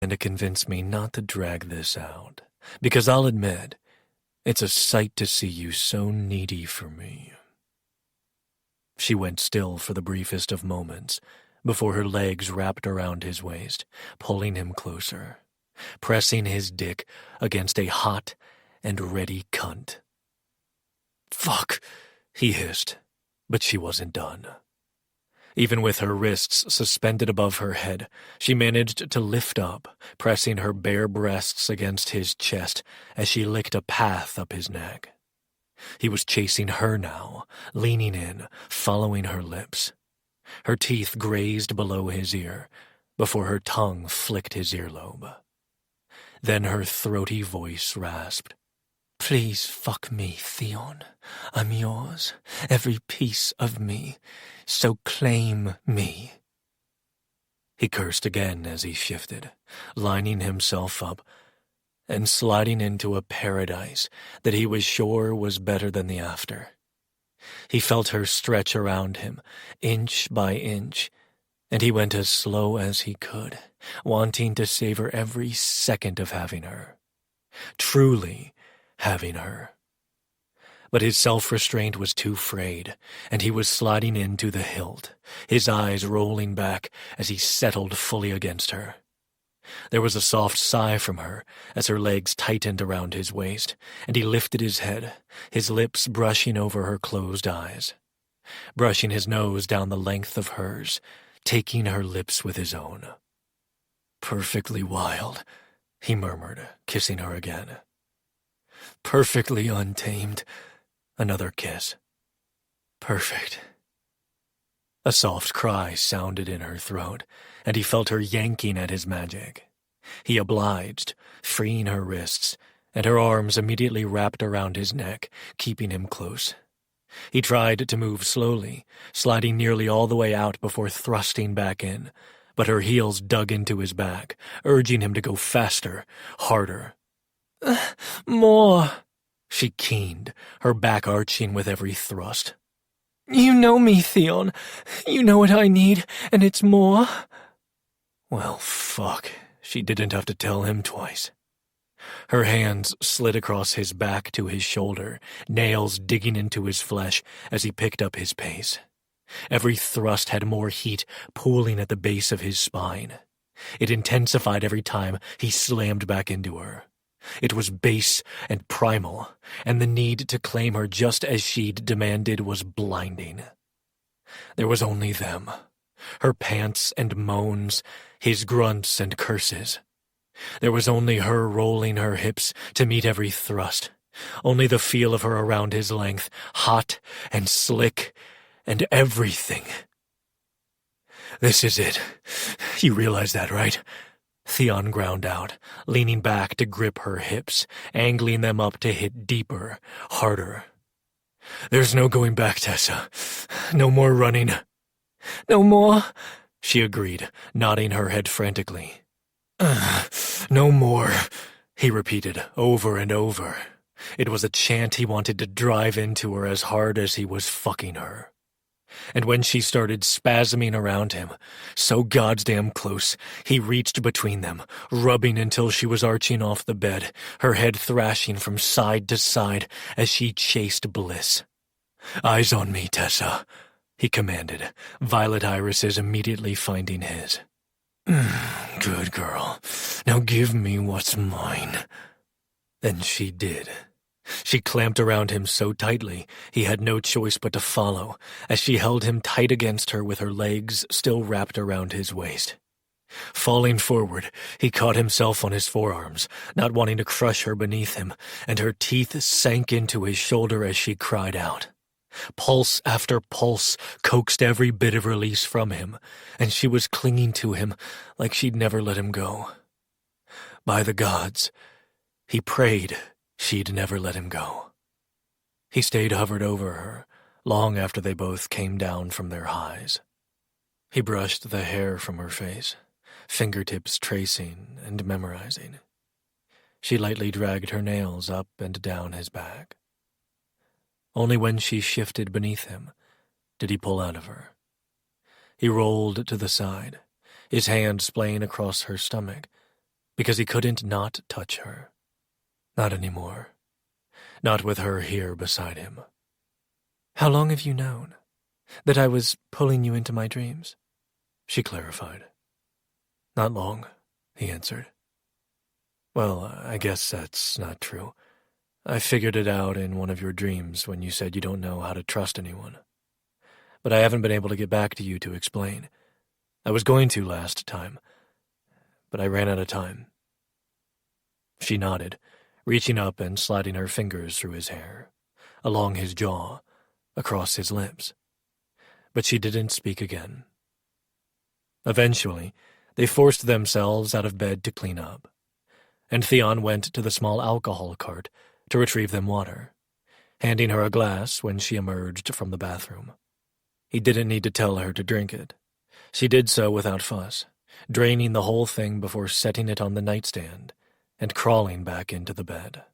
And to convince me not to drag this out, because I'll admit, it's a sight to see you so needy for me. She went still for the briefest of moments, before her legs wrapped around his waist, pulling him closer, pressing his dick against a hot and ready cunt. "Fuck," he hissed, but she wasn't done. Even with her wrists suspended above her head, she managed to lift up, pressing her bare breasts against his chest as she licked a path up his neck. He was chasing her now, leaning in, following her lips. Her teeth grazed below his ear, before her tongue flicked his earlobe. Then her throaty voice rasped, "Please fuck me, Theon. I'm yours, every piece of me, so claim me." He cursed again as he shifted, lining himself up, and sliding into a paradise that he was sure was better than the after. He felt her stretch around him, inch by inch, and he went as slow as he could, wanting to savor every second of having her. Truly having her. But his self-restraint was too frayed, and he was sliding into the hilt, his eyes rolling back as he settled fully against her. There was a soft sigh from her as her legs tightened around his waist, and he lifted his head, his lips brushing over her closed eyes, brushing his nose down the length of hers, taking her lips with his own. "Perfectly wild," he murmured, kissing her again. "Perfectly untamed." Another kiss. "Perfect." A soft cry sounded in her throat, and he felt her yanking at his magic. He obliged, freeing her wrists, and her arms immediately wrapped around his neck, keeping him close. He tried to move slowly, sliding nearly all the way out before thrusting back in, but her heels dug into his back, urging him to go faster, harder. "More," she keened, her back arching with every thrust. "You know me, Theon. You know what I need, and it's more." Well, fuck. She didn't have to tell him twice. Her hands slid across his back to his shoulder, nails digging into his flesh as he picked up his pace. Every thrust had more heat pooling at the base of his spine. It intensified every time he slammed back into her. It was base and primal, and the need to claim her just as she'd demanded was blinding. There was only them. Her pants and moans, his grunts and curses. There was only her rolling her hips to meet every thrust. Only the feel of her around his length, hot and slick, and everything. "This is it. You realize that, right?" Theon ground out, leaning back to grip her hips, angling them up to hit deeper, harder. "There's no going back, Tessa. No more running." "No more," she agreed, nodding her head frantically. No more," he repeated over and over. It was a chant he wanted to drive into her as hard as he was fucking her. And when she started spasming around him, so goddamn close, he reached between them, rubbing until she was arching off the bed, her head thrashing from side to side as she chased bliss. "Eyes on me, Tessa," he commanded, violet irises immediately finding his. "Good girl. Now give me what's mine." Then she did. She clamped around him so tightly he had no choice but to follow, as she held him tight against her with her legs still wrapped around his waist. Falling forward, he caught himself on his forearms, not wanting to crush her beneath him, and her teeth sank into his shoulder as she cried out. Pulse after pulse coaxed every bit of release from him, and she was clinging to him like she'd never let him go. By the gods, he prayed she'd never let him go. He stayed hovered over her, long after they both came down from their highs. He brushed the hair from her face, fingertips tracing and memorizing. She lightly dragged her nails up and down his back. Only when she shifted beneath him did he pull out of her. He rolled to the side, his hand splaying across her stomach, because he couldn't not touch her. Not anymore. Not with her here beside him. "How long have you known that I was pulling you into my dreams?" she clarified. "Not long," he answered. "Well, I guess that's not true. I figured it out in one of your dreams when you said you don't know how to trust anyone. But I haven't been able to get back to you to explain. I was going to last time, but I ran out of time." She nodded, reaching up and sliding her fingers through his hair, along his jaw, across his lips. But she didn't speak again. Eventually, they forced themselves out of bed to clean up, and Theon went to the small alcohol cart to retrieve them water, handing her a glass when she emerged from the bathroom. He didn't need to tell her to drink it. She did so without fuss, draining the whole thing before setting it on the nightstand and crawling back into the bed.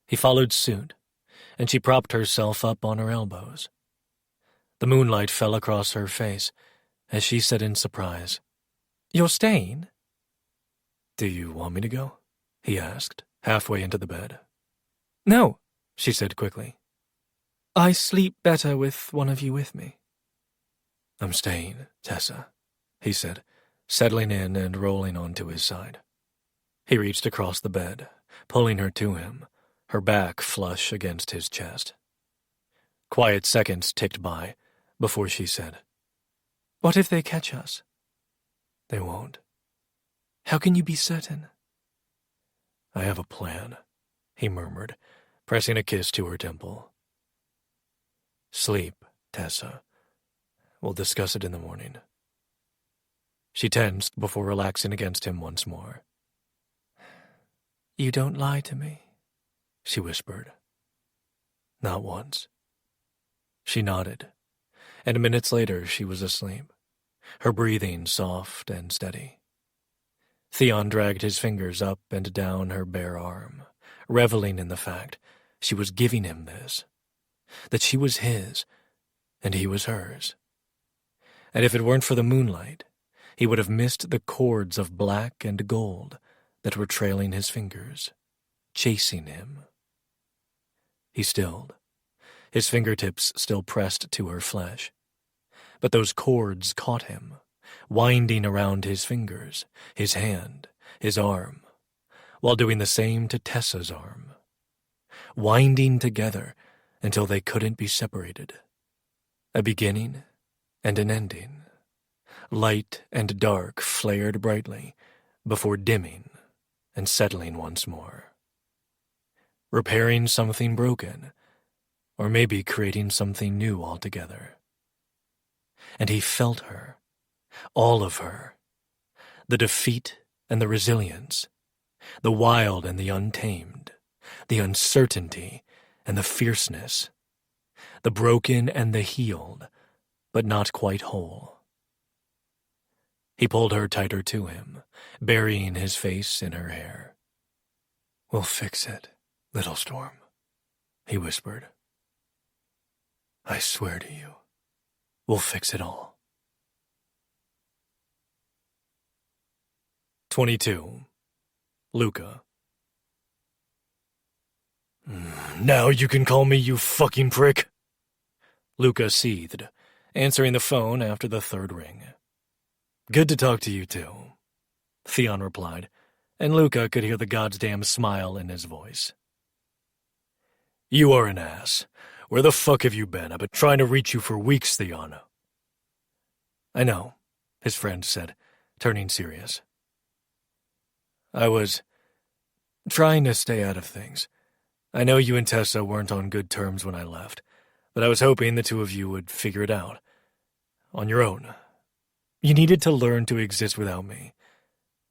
He followed suit, and she propped herself up on her elbows. The moonlight fell across her face as she said in surprise, "You're staying?" "Do you want me to go?" he asked, halfway into the bed. "No," she said quickly. "I sleep better with one of you with me." "I'm staying, Tessa," he said, settling in and rolling onto his side. He reached across the bed, pulling her to him, her back flush against his chest. Quiet seconds ticked by before she said, "What if they catch us?" "They won't." "How can you be certain?" "I have a plan," he murmured, pressing a kiss to her temple. "Sleep, Tessa. We'll discuss it in the morning." She tensed before relaxing against him once more. "You don't lie to me," she whispered. "Not once." She nodded, and minutes later she was asleep, her breathing soft and steady. Theon dragged his fingers up and down her bare arm, reveling in the fact she was giving him this, that she was his and he was hers. And if it weren't for the moonlight, he would have missed the cords of black and gold that were trailing his fingers, chasing him. He stilled, his fingertips still pressed to her flesh. But those cords caught him, winding around his fingers, his hand, his arm, while doing the same to Tessa's arm, winding together until they couldn't be separated. A beginning and an ending. Light and dark flared brightly before dimming and settling once more. Repairing something broken, or maybe creating something new altogether. And he felt her, all of her, the defeat and the resilience, the wild and the untamed, the uncertainty and the fierceness, the broken and the healed, but not quite whole. He pulled her tighter to him, burying his face in her hair. "We'll fix it, little storm," he whispered. "I swear to you, we'll fix it all." 22. Luca. "Now you can call me, you fucking prick," Luca seethed, answering the phone after the third ring. "Good to talk to you, too," Theon replied, and Luca could hear the goddamn smile in his voice. "You are an ass. Where the fuck have you been? I've been trying to reach you for weeks, Theon." "I know," his friend said, turning serious. "I was trying to stay out of things. I know you and Tessa weren't on good terms when I left, but I was hoping the two of you would figure it out. On your own. You needed to learn to exist without me,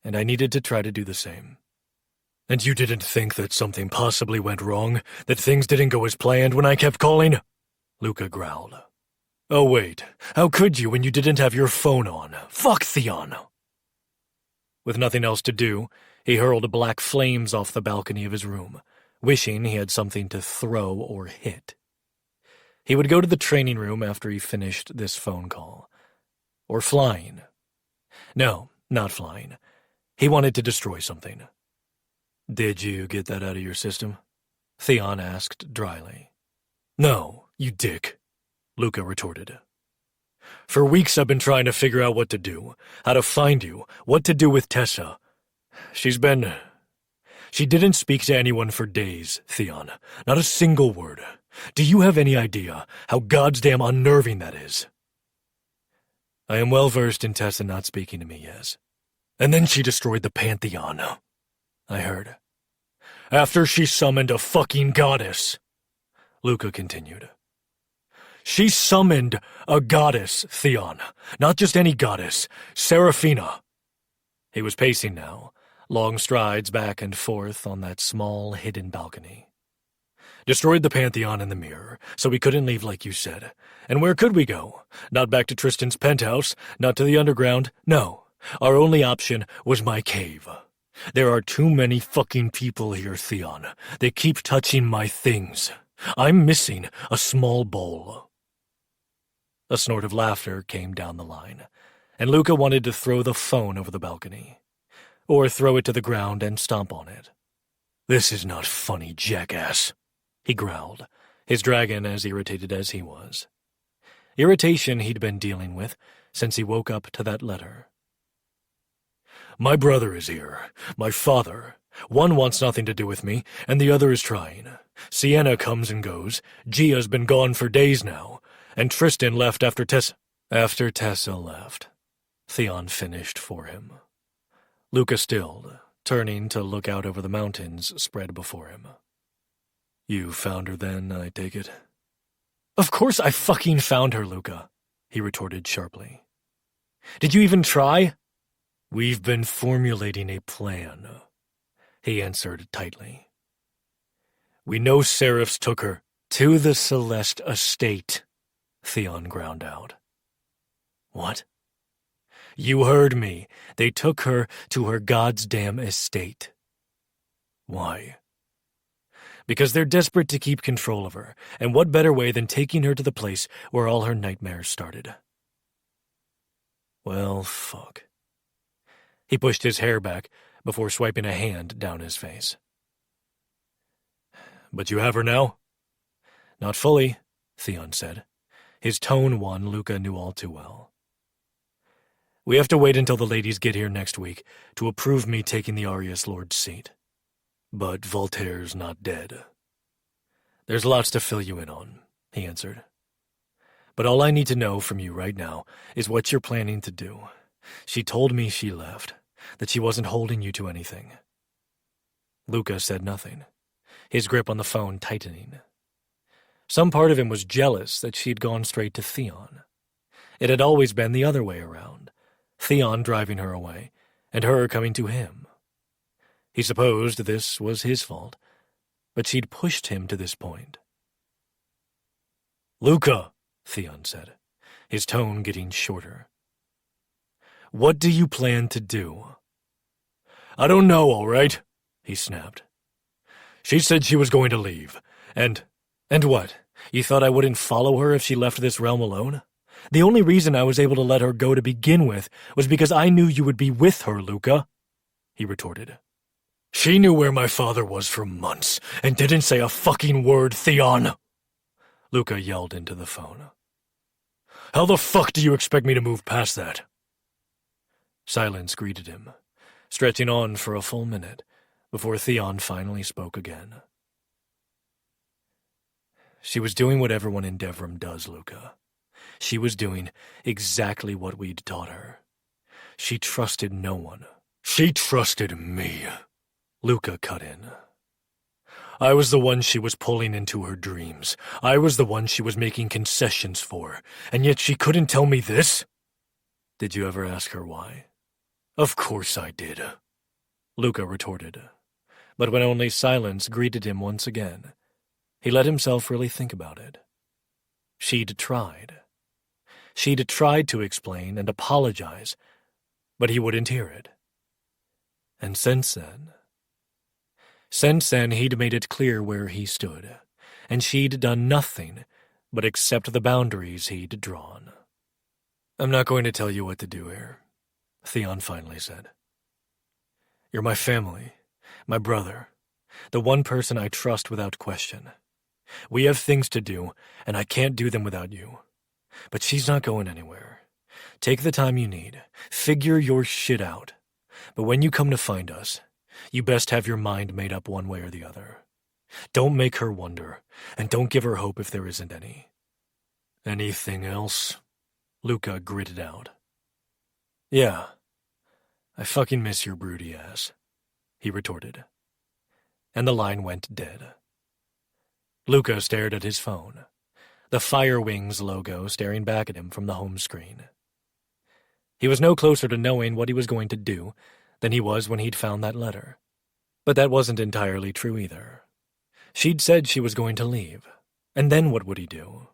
and I needed to try to do the same." "And you didn't think that something possibly went wrong, that things didn't go as planned when I kept calling?" Luca growled. "Oh wait, how could you when you didn't have your phone on? Fuck, Theon!" With nothing else to do, he hurled black flames off the balcony of his room, wishing he had something to throw or hit. He would go to the training room after he finished this phone call. Or flying. No, not flying. He wanted to destroy something. Did you get that out of your system? Theon asked dryly. No, you dick, Luca retorted. For weeks I've been trying to figure out what to do, how to find you, what to do with Tessa. She didn't speak to anyone for days, Theon. Not a single word. Do you have any idea how goddamn unnerving that is? I am well versed in Tessa not speaking to me, yes. And then she destroyed the Pantheon. I heard. After she summoned a fucking goddess, Luca continued. She summoned a goddess, Theon. Not just any goddess. Seraphina. He was pacing now, long strides back and forth on that small, hidden balcony. Destroyed the Pantheon in the mirror, so we couldn't leave like you said. And where could we go? Not back to Tristan's penthouse, not to the underground, no. Our only option was my cave. There are too many fucking people here, Theon. They keep touching my things. I'm missing a small bowl. A snort of laughter came down the line, and Luca wanted to throw the phone over the balcony, or throw it to the ground and stomp on it. This is not funny, jackass, he growled, his dragon as irritated as he was. Irritation he'd been dealing with since he woke up to that letter. My brother is here, my father. One wants nothing to do with me, and the other is trying. Sienna comes and goes, Gia's been gone for days now, and Tristan left after Tessa. After Tessa left, Theon finished for him. Luca stilled, turning to look out over the mountains spread before him. You found her then, I take it? Of course I fucking found her, Luca, he retorted sharply. Did you even try? We've been formulating a plan, he answered tightly. We know Seraphs took her to the Celeste estate, Theon ground out. What? You heard me. They took her to her goddamn estate. Why? Because they're desperate to keep control of her, and what better way than taking her to the place where all her nightmares started? Well, fuck. He pushed his hair back before swiping a hand down his face. But you have her now? Not fully, Theon said, his tone one Luca knew all too well. We have to wait until the ladies get here next week to approve me taking the Arius Lord's seat. But Voltaire's not dead. There's lots to fill you in on, he answered. But all I need to know from you right now is what you're planning to do. She told me she left, that she wasn't holding you to anything. Luca said nothing, his grip on the phone tightening. Some part of him was jealous that she'd gone straight to Theon. It had always been the other way around, Theon driving her away, and her coming to him. He supposed this was his fault, but she'd pushed him to this point. Luca, Theon said, his tone getting shorter. What do you plan to do? I don't know, all right, he snapped. She said she was going to leave, and what? You thought I wouldn't follow her if she left this realm alone? The only reason I was able to let her go to begin with was because I knew you would be with her, Luca, he retorted. She knew where my father was for months and didn't say a fucking word, Theon, Luca yelled into the phone. How the fuck do you expect me to move past that? Silence greeted him, stretching on for a full minute before Theon finally spoke again. She was doing what everyone in Devrim does, Luca. She was doing exactly what we'd taught her. She trusted no one. She trusted me, Luca cut in. I was the one she was pulling into her dreams. I was the one she was making concessions for, and yet she couldn't tell me this? Did you ever ask her why? Of course I did, Luca retorted. But when only silence greeted him once again, he let himself really think about it. She'd tried. She'd tried to explain and apologize, but he wouldn't hear it. And since then he'd made it clear where he stood, and she'd done nothing but accept the boundaries he'd drawn. I'm not going to tell you what to do here, Theon finally said. You're my family, my brother, the one person I trust without question. We have things to do, and I can't do them without you. But she's not going anywhere. Take the time you need. Figure your shit out. But when you come to find us, you best have your mind made up one way or the other. Don't make her wonder, and don't give her hope if there isn't any. Anything else? Luca gritted out. Yeah. I fucking miss your broody ass, he retorted. And the line went dead. Luca stared at his phone, the Fire Wings logo staring back at him from the home screen. He was no closer to knowing what he was going to do than he was when he'd found that letter. But that wasn't entirely true either. She'd said she was going to leave, and then what would he do?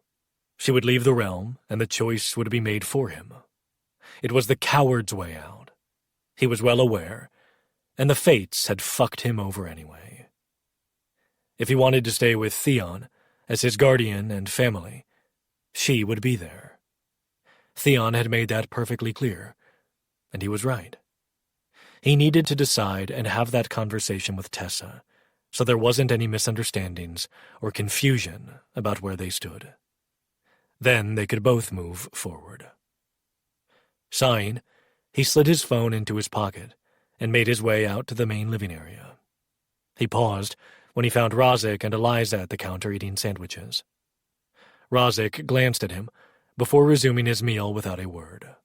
She would leave the realm, and the choice would be made for him. It was the coward's way out. He was well aware, and the fates had fucked him over anyway. If he wanted to stay with Theon, as his guardian and family, she would be there. Theon had made that perfectly clear, and he was right. He needed to decide and have that conversation with Tessa, so there wasn't any misunderstandings or confusion about where they stood. Then they could both move forward. Sighing, he slid his phone into his pocket and made his way out to the main living area. He paused when he found Roehrich and Eliza at the counter eating sandwiches. Roehrich glanced at him before resuming his meal without a word.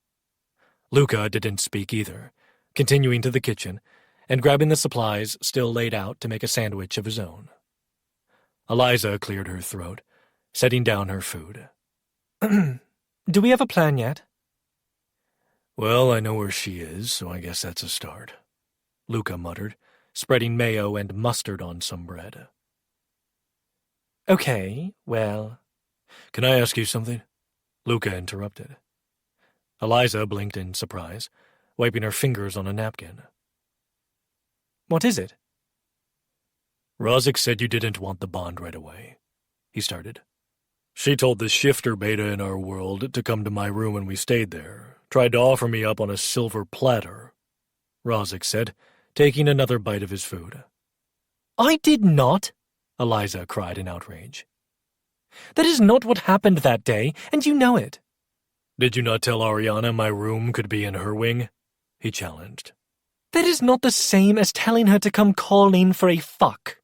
Luca didn't speak either, continuing to the kitchen and grabbing the supplies still laid out to make a sandwich of his own. Eliza cleared her throat, setting down her food. Do we have a plan yet? Well, I know where she is, so I guess that's a start, Luca muttered, spreading mayo and mustard on some bread. Okay, well... Can I ask you something? Luca interrupted. Eliza blinked in surprise, wiping her fingers on a napkin. What is it? Roehrich said you didn't want the bond right away, he started. She told the shifter beta in our world to come to my room when we stayed there, tried to offer me up on a silver platter, Roehrich said, taking another bite of his food. I did not, Eliza cried in outrage. That is not what happened that day, and you know it. Did you not tell Ariana my room could be in her wing? He challenged. That is not the same as telling her to come calling for a fuck,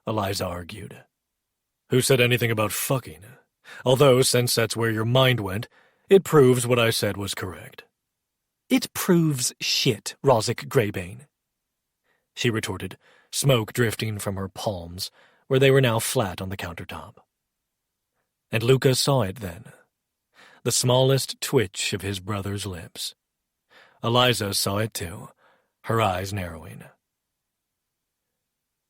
Eliza argued. Who said anything about fucking? Although, since that's where your mind went, it proves what I said was correct. It proves shit, Roehrich Greybane, she retorted, smoke drifting from her palms, where they were now flat on the countertop. And Luca saw it then, the smallest twitch of his brother's lips. Eliza saw it too, her eyes narrowing.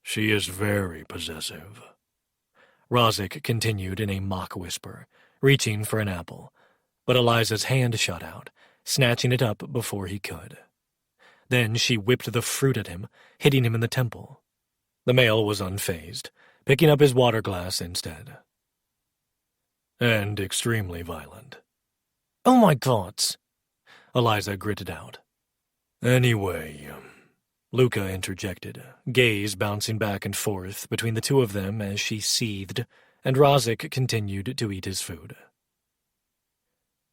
She is very possessive, Roehrich continued in a mock whisper, reaching for an apple, but Eliza's hand shot out, snatching it up before he could. Then she whipped the fruit at him, hitting him in the temple. The male was unfazed, picking up his water glass instead. And extremely violent. Oh my gods, Eliza gritted out. Anyway, Luca interjected, gaze bouncing back and forth between the two of them as she seethed, and Roehrich continued to eat his food.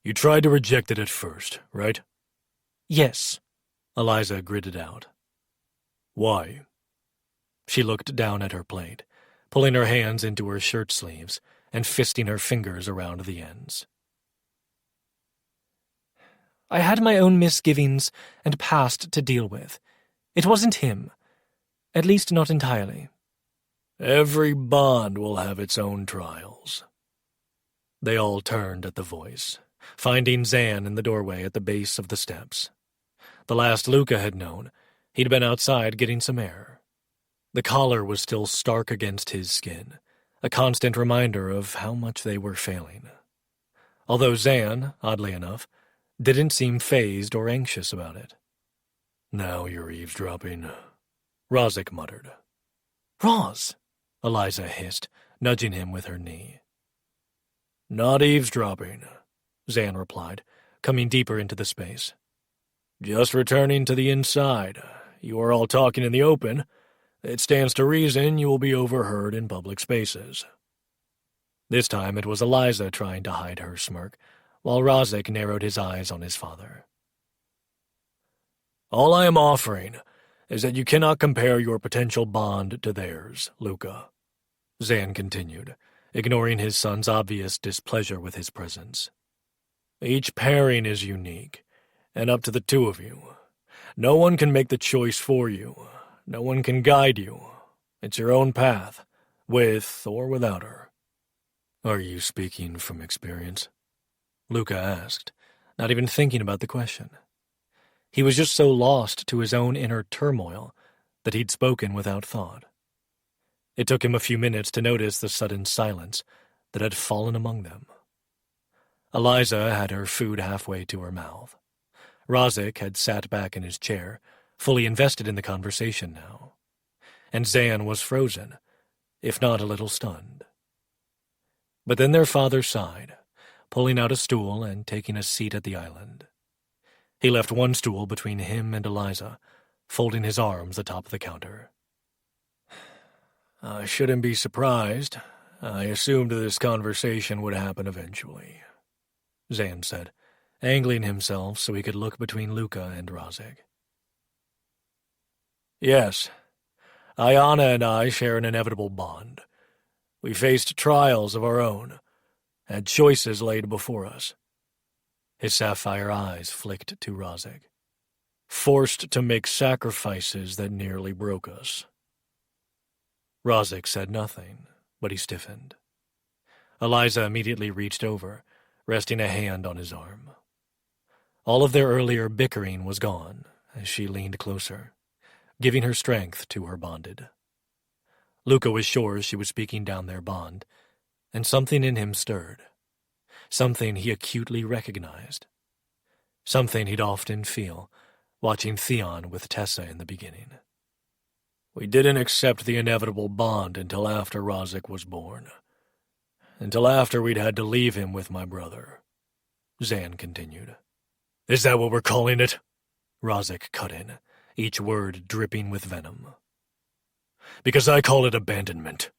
You tried to reject it at first, right? Yes, Eliza gritted out. Why? She looked down at her plate, pulling her hands into her shirt sleeves and fisting her fingers around the ends. I had my own misgivings and past to deal with. It wasn't him. At least not entirely. Every bond will have its own trials. They all turned at the voice, finding Zan in the doorway at the base of the steps. The last Luca had known, he'd been outside getting some air. The collar was still stark against his skin, a constant reminder of how much they were failing. Although Zan, oddly enough, didn't seem fazed or anxious about it. Now you're eavesdropping, Roehrich muttered. Roz, Eliza hissed, nudging him with her knee. Not eavesdropping, Zan replied, coming deeper into the space. Just returning to the inside, you are all talking in the open, it stands to reason you will be overheard in public spaces. This time it was Eliza trying to hide her smirk, while Roehrich narrowed his eyes on his father. All I am offering is that you cannot compare your potential bond to theirs, Luca, Zan continued, ignoring his son's obvious displeasure with his presence. Each pairing is unique, and up to the two of you. No one can make the choice for you. No one can guide you. It's your own path, with or without her. Are you speaking from experience? Luca asked, not even thinking about the question. He was just so lost to his own inner turmoil that he'd spoken without thought. It took him a few minutes to notice the sudden silence that had fallen among them. Eliza had her food halfway to her mouth. Roehrich had sat back in his chair, fully invested in the conversation now. And Zan was frozen, if not a little stunned. But then their father sighed, pulling out a stool and taking a seat at the island. He left one stool between him and Eliza, folding his arms atop the counter. I shouldn't be surprised. I assumed this conversation would happen eventually, Zan said, angling himself so he could look between Luca and Roehrich. Yes, Ayana and I share an inevitable bond. We faced trials of our own, had choices laid before us. His sapphire eyes flicked to Roehrich. Forced to make sacrifices that nearly broke us. Roehrich said nothing, but he stiffened. Eliza immediately reached over, resting a hand on his arm. All of their earlier bickering was gone as she leaned closer, giving her strength to her bonded. Luca was sure she was speaking down their bond, and something in him stirred. Something he acutely recognized. Something he'd often feel watching Theon with Tessa in the beginning. We didn't accept the inevitable bond until after Roehrich was born. Until after we'd had to leave him with my brother, Zan continued. Is that what we're calling it? Roehrich cut in, each word dripping with venom. Because I call it abandonment.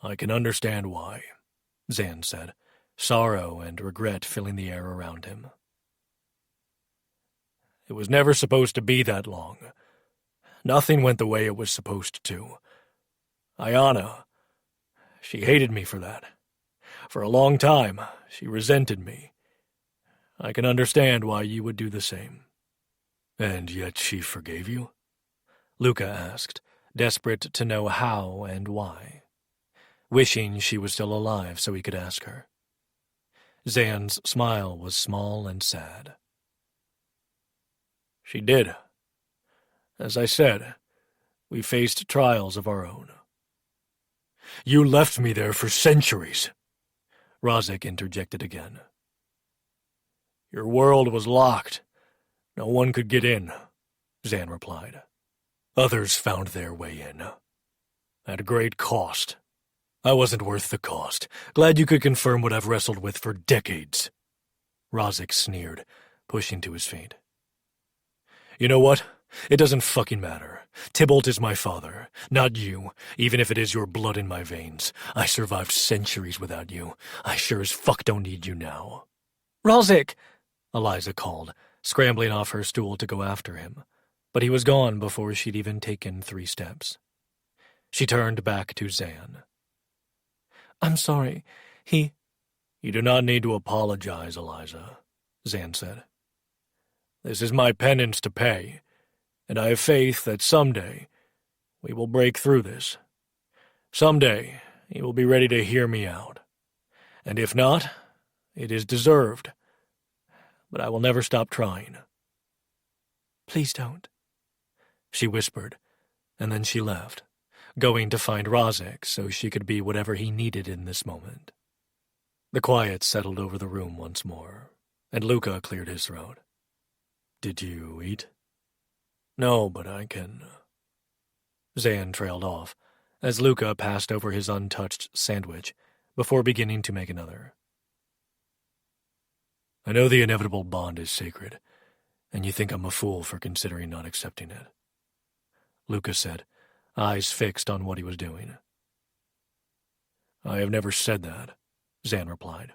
I can understand why, Zan said, sorrow and regret filling the air around him. It was never supposed to be that long. Nothing went the way it was supposed to. Ayana, she hated me for that. For a long time, she resented me. I can understand why you would do the same. And yet she forgave you? Luca asked, desperate to know how and why. Wishing she was still alive so he could ask her. Zan's smile was small and sad. She did. As I said, we faced trials of our own. You left me there for centuries, Roehrich interjected again. Your world was locked. No one could get in, Zan replied. Others found their way in. At great cost. I wasn't worth the cost. Glad you could confirm what I've wrestled with for decades. Roehrich sneered, pushing to his feet. You know what? It doesn't fucking matter. Tybalt is my father, not you, even if it is your blood in my veins. I survived centuries without you. I sure as fuck don't need you now. Roehrich! Eliza called, scrambling off her stool to go after him, but he was gone before she'd even taken 3 steps. She turned back to Zan. I'm sorry, You do not need to apologize, Eliza, Zan said. This is my penance to pay, and I have faith that someday we will break through this. Someday you will be ready to hear me out. And if not, it is deserved. But I will never stop trying. Please don't, she whispered, and then she left, going to find Roehrich so she could be whatever he needed in this moment. The quiet settled over the room once more, and Luca cleared his throat. Did you eat? No, but I can. Zan trailed off, as Luca passed over his untouched sandwich before beginning to make another. I know the inevitable bond is sacred, and you think I'm a fool for considering not accepting it," Luca said, eyes fixed on what he was doing. "I have never said that," Zan replied.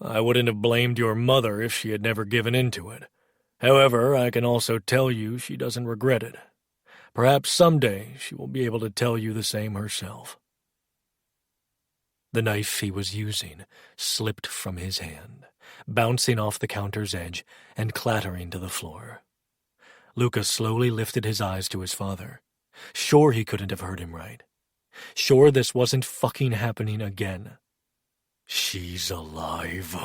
"I wouldn't have blamed your mother if she had never given in to it. However, I can also tell you she doesn't regret it. Perhaps someday she will be able to tell you the same herself." The knife he was using slipped from his hand, bouncing off the counter's edge and clattering to the floor. Luca slowly lifted his eyes to his father. Sure he couldn't have heard him right. Sure this wasn't fucking happening again. "She's alive."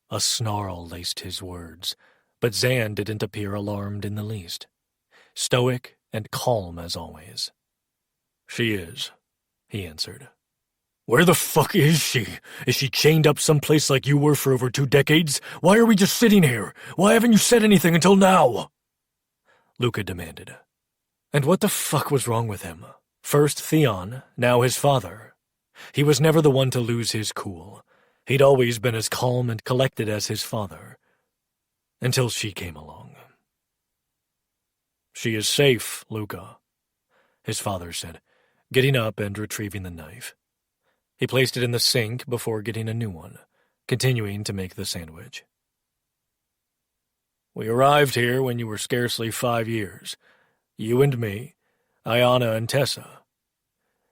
A snarl laced his words, but Zan didn't appear alarmed in the least. Stoic and calm as always. "She is," he answered. "Where the fuck is she? Is she chained up someplace like you were for over 2 decades? Why are we just sitting here? Why haven't you said anything until now?" Luca demanded. And what the fuck was wrong with him? First Theon, now his father. He was never the one to lose his cool. He'd always been as calm and collected as his father. Until she came along. "She is safe, Luca," his father said, getting up and retrieving the knife. He placed it in the sink before getting a new one, continuing to make the sandwich. "We arrived here when you were scarcely 5 years. You and me, Ayana and Tessa.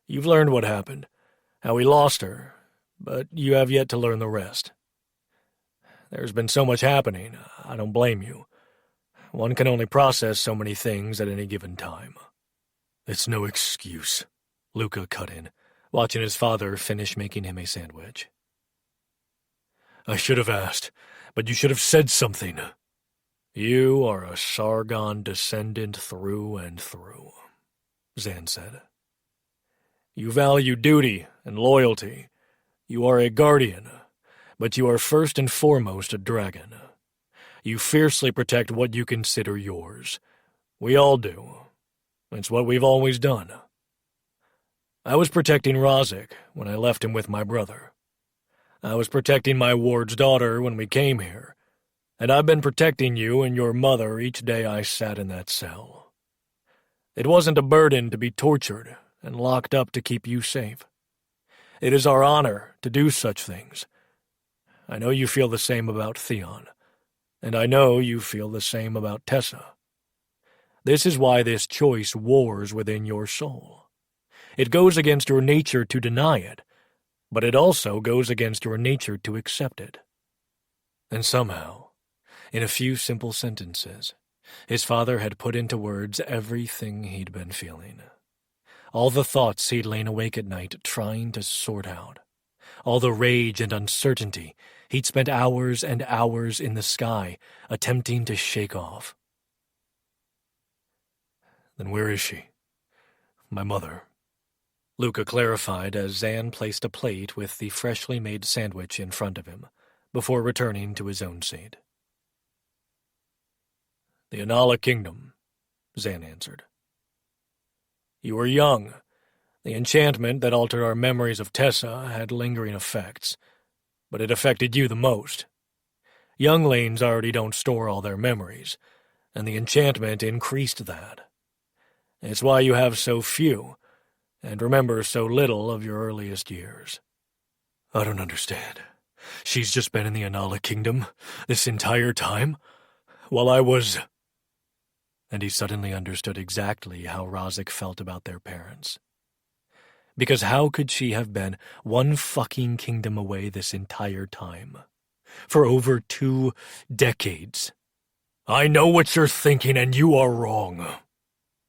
You've learned what happened, how we lost her, but you have yet to learn the rest. There's been so much happening, I don't blame you. One can only process so many things at any given time." "It's no excuse," Luca cut in, watching his father finish making him a sandwich. "I should have asked, but you should have said something." "You are a Sargon descendant through and through," Zan said. "You value duty and loyalty. You are a guardian, but you are first and foremost a dragon. You fiercely protect what you consider yours. We all do. It's what we've always done. I was protecting Roehrich when I left him with my brother. I was protecting my ward's daughter when we came here, and I've been protecting you and your mother each day I sat in that cell. It wasn't a burden to be tortured and locked up to keep you safe. It is our honor to do such things. I know you feel the same about Theon, and I know you feel the same about Tessa. This is why this choice wars within your soul. It goes against your nature to deny it, but it also goes against your nature to accept it." And somehow, in a few simple sentences, his father had put into words everything he'd been feeling. All the thoughts he'd lain awake at night trying to sort out. All the rage and uncertainty he'd spent hours and hours in the sky attempting to shake off. "Then where is she? My mother?" Luca clarified as Zan placed a plate with the freshly made sandwich in front of him, before returning to his own seat. "The Anala Kingdom," Zan answered. "You were young. The enchantment that altered our memories of Tessa had lingering effects, but it affected you the most. Younglings already don't store all their memories, and the enchantment increased that. It's why you have so few, and remember so little of your earliest years." "I don't understand. She's just been in the Anala Kingdom this entire time? While I was—" And he suddenly understood exactly how Roehrich felt about their parents. Because how could she have been one fucking kingdom away this entire time? For over 2 decades. "I know what you're thinking, and you are wrong,"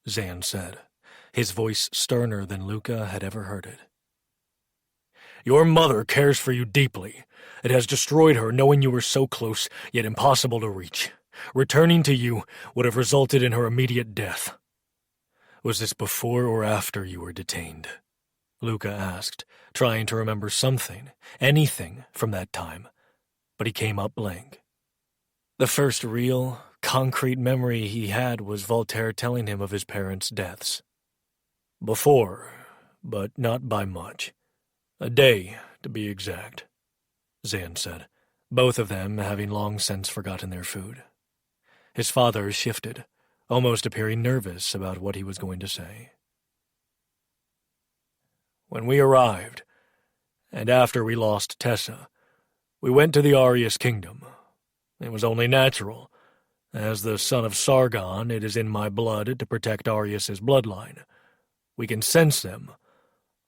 Zan said, his voice sterner than Luca had ever heard it. "Your mother cares for you deeply. It has destroyed her knowing you were so close, yet impossible to reach. Returning to you would have resulted in her immediate death." "Was this before or after you were detained?" Luca asked, trying to remember something, anything from that time, but he came up blank. The first real, concrete memory he had was Voltaire telling him of his parents' deaths. "Before, but not by much. A day, to be exact," Zan said, both of them having long since forgotten their food. His father shifted, almost appearing nervous about what he was going to say. When we arrived, and after we lost Tessa, we went to the Arius kingdom. It was only natural. As the son of Sargon, it is in my blood to protect Arius's bloodline. We can sense them,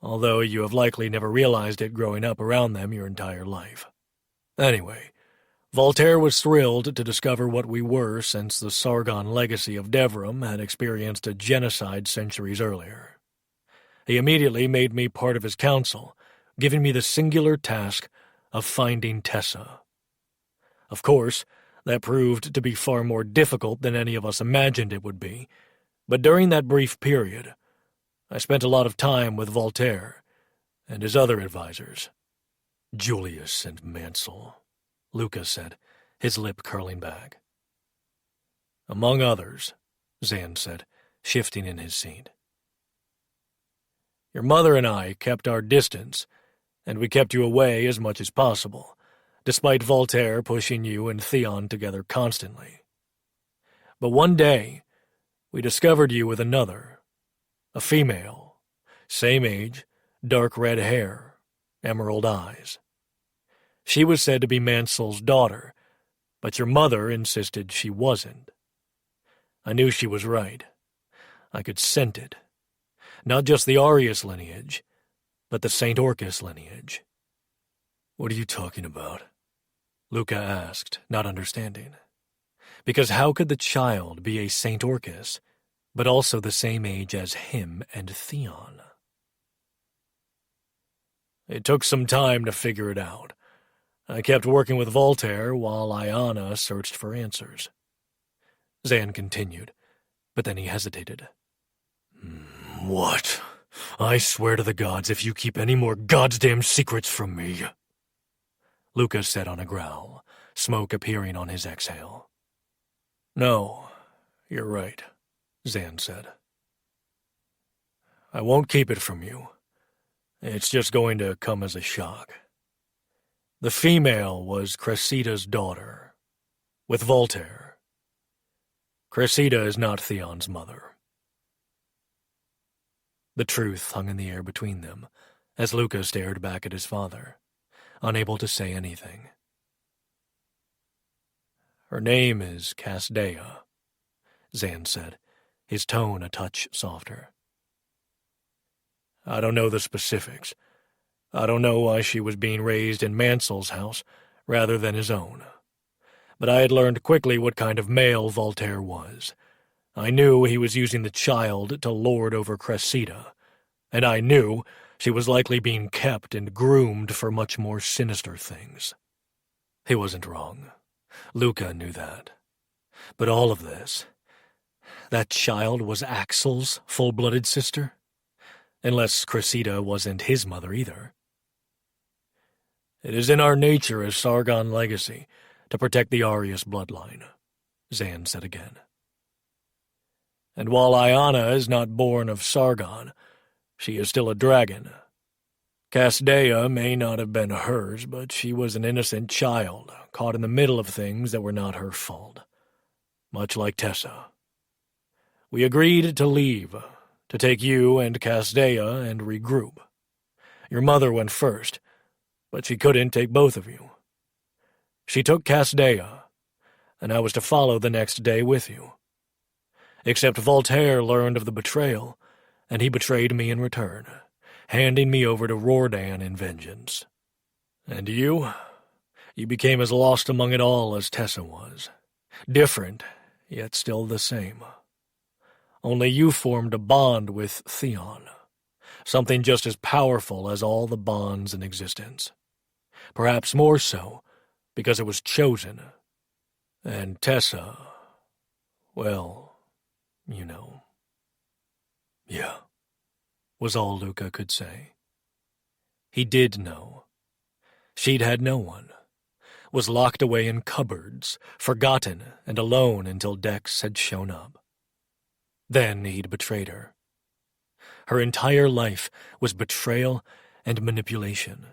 although you have likely never realized it growing up around them your entire life. Anyway, Voltaire was thrilled to discover what we were since the Sargon legacy of Devrim had experienced a genocide centuries earlier. He immediately made me part of his council, giving me the singular task of finding Tessa. Of course, that proved to be far more difficult than any of us imagined it would be, but during that brief period, I spent a lot of time with Voltaire and his other advisors. Julius and Mansell, Lucas said, his lip curling back. Among others, Zan said, shifting in his seat. Your mother and I kept our distance, and we kept you away as much as possible, despite Voltaire pushing you and Theon together constantly. But one day, we discovered you with another, a female, same age, dark red hair, emerald eyes. She was said to be Mansell's daughter, but your mother insisted she wasn't. I knew she was right. I could scent it. Not just the Arius lineage, but the St. Orcus lineage. What are you talking about? Luca asked, not understanding. Because how could the child be a St. Orcus, but also the same age as him and Theon? It took some time to figure it out. I kept working with Voltaire while Iana searched for answers. Zan continued, but then he hesitated. What? I swear to the gods if you keep any more goddamn secrets from me. Lucas said on a growl, smoke appearing on his exhale. No, you're right, Zan said. I won't keep it from you. It's just going to come as a shock. The female was Cressida's daughter, with Voltaire. Cressida is not Theon's mother. The truth hung in the air between them, as Luca stared back at his father, unable to say anything. Her name is Casdea, Zan said, his tone a touch softer. I don't know the specifics. I don't know why she was being raised in Mansell's house rather than his own. But I had learned quickly what kind of male Voltaire was. I knew he was using the child to lord over Cressida, and I knew she was likely being kept and groomed for much more sinister things. He wasn't wrong. Luca knew that. But all of this, that child was Axel's full-blooded sister? Unless Cressida wasn't his mother either. It is in our nature as Sargon legacy to protect the Arius bloodline, Zan said again. And while Iana is not born of Sargon, she is still a dragon. Casdea may not have been hers, but she was an innocent child, caught in the middle of things that were not her fault. Much like Tessa. We agreed to leave, to take you and Casdea and regroup. Your mother went first, but she couldn't take both of you. She took Casdea, and I was to follow the next day with you. Except Voltaire learned of the betrayal, and he betrayed me in return, handing me over to Roehrich in vengeance. And you became as lost among it all as Tessa was. Different, yet still the same. Only you formed a bond with Theon, something just as powerful as all the bonds in existence. Perhaps more so, because it was chosen. And Tessa, well, you know. Yeah, was all Luca could say. He did know. She'd had no one. Was locked away in cupboards, forgotten and alone until Dex had shown up. Then he'd betrayed her. Her entire life was betrayal and manipulation.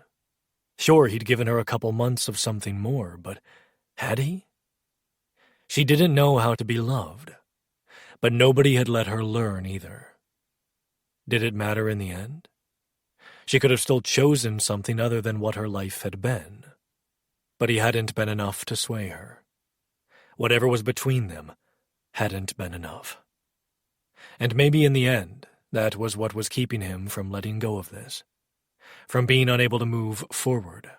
Sure, he'd given her a couple months of something more, but had he? She didn't know how to be loved, but nobody had let her learn either. Did it matter in the end? She could have still chosen something other than what her life had been, but he hadn't been enough to sway her. Whatever was between them hadn't been enough. And maybe in the end, that was what was keeping him from letting go of this, from being unable to move forward.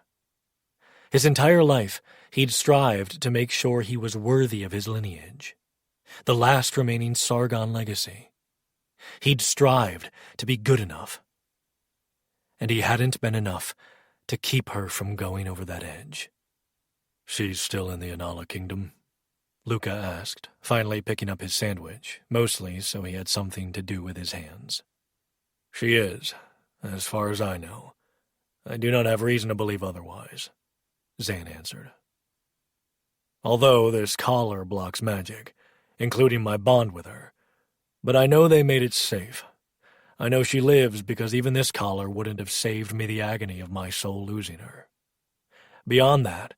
His entire life, he'd strived to make sure he was worthy of his lineage, the last remaining Sargon legacy. He'd strived to be good enough, and he hadn't been enough to keep her from going over that edge. "She's still in the Anala Kingdom?" Luca asked, finally picking up his sandwich, mostly so he had something to do with his hands. "She is, as far as I know. I do not have reason to believe otherwise," Zan answered. "Although this collar blocks magic, including my bond with her, but I know they made it safe. I know she lives because even this collar wouldn't have saved me the agony of my soul losing her. Beyond that,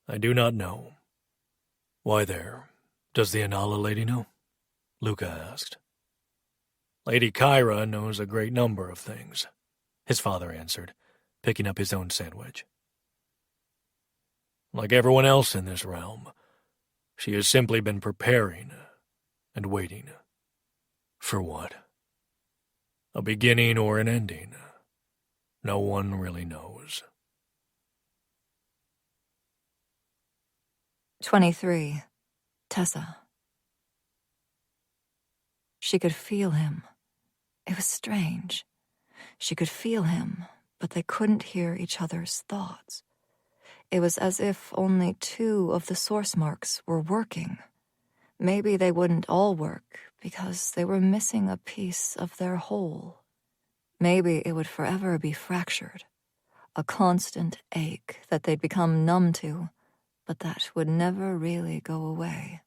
I do not know." "Why there? Does the Anala lady know?" Luca asked. "Lady Kyra knows a great number of things," his father answered, picking up his own sandwich. "Like everyone else in this realm, she has simply been preparing and waiting." "For what?" "A beginning or an ending. No one really knows." 23. Tessa. She could feel him. It was strange. She could feel him, but they couldn't hear each other's thoughts. It was as if only two of the source marks were working. Maybe they wouldn't all work because they were missing a piece of their whole. Maybe it would forever be fractured, a constant ache that they'd become numb to, but that would never really go away.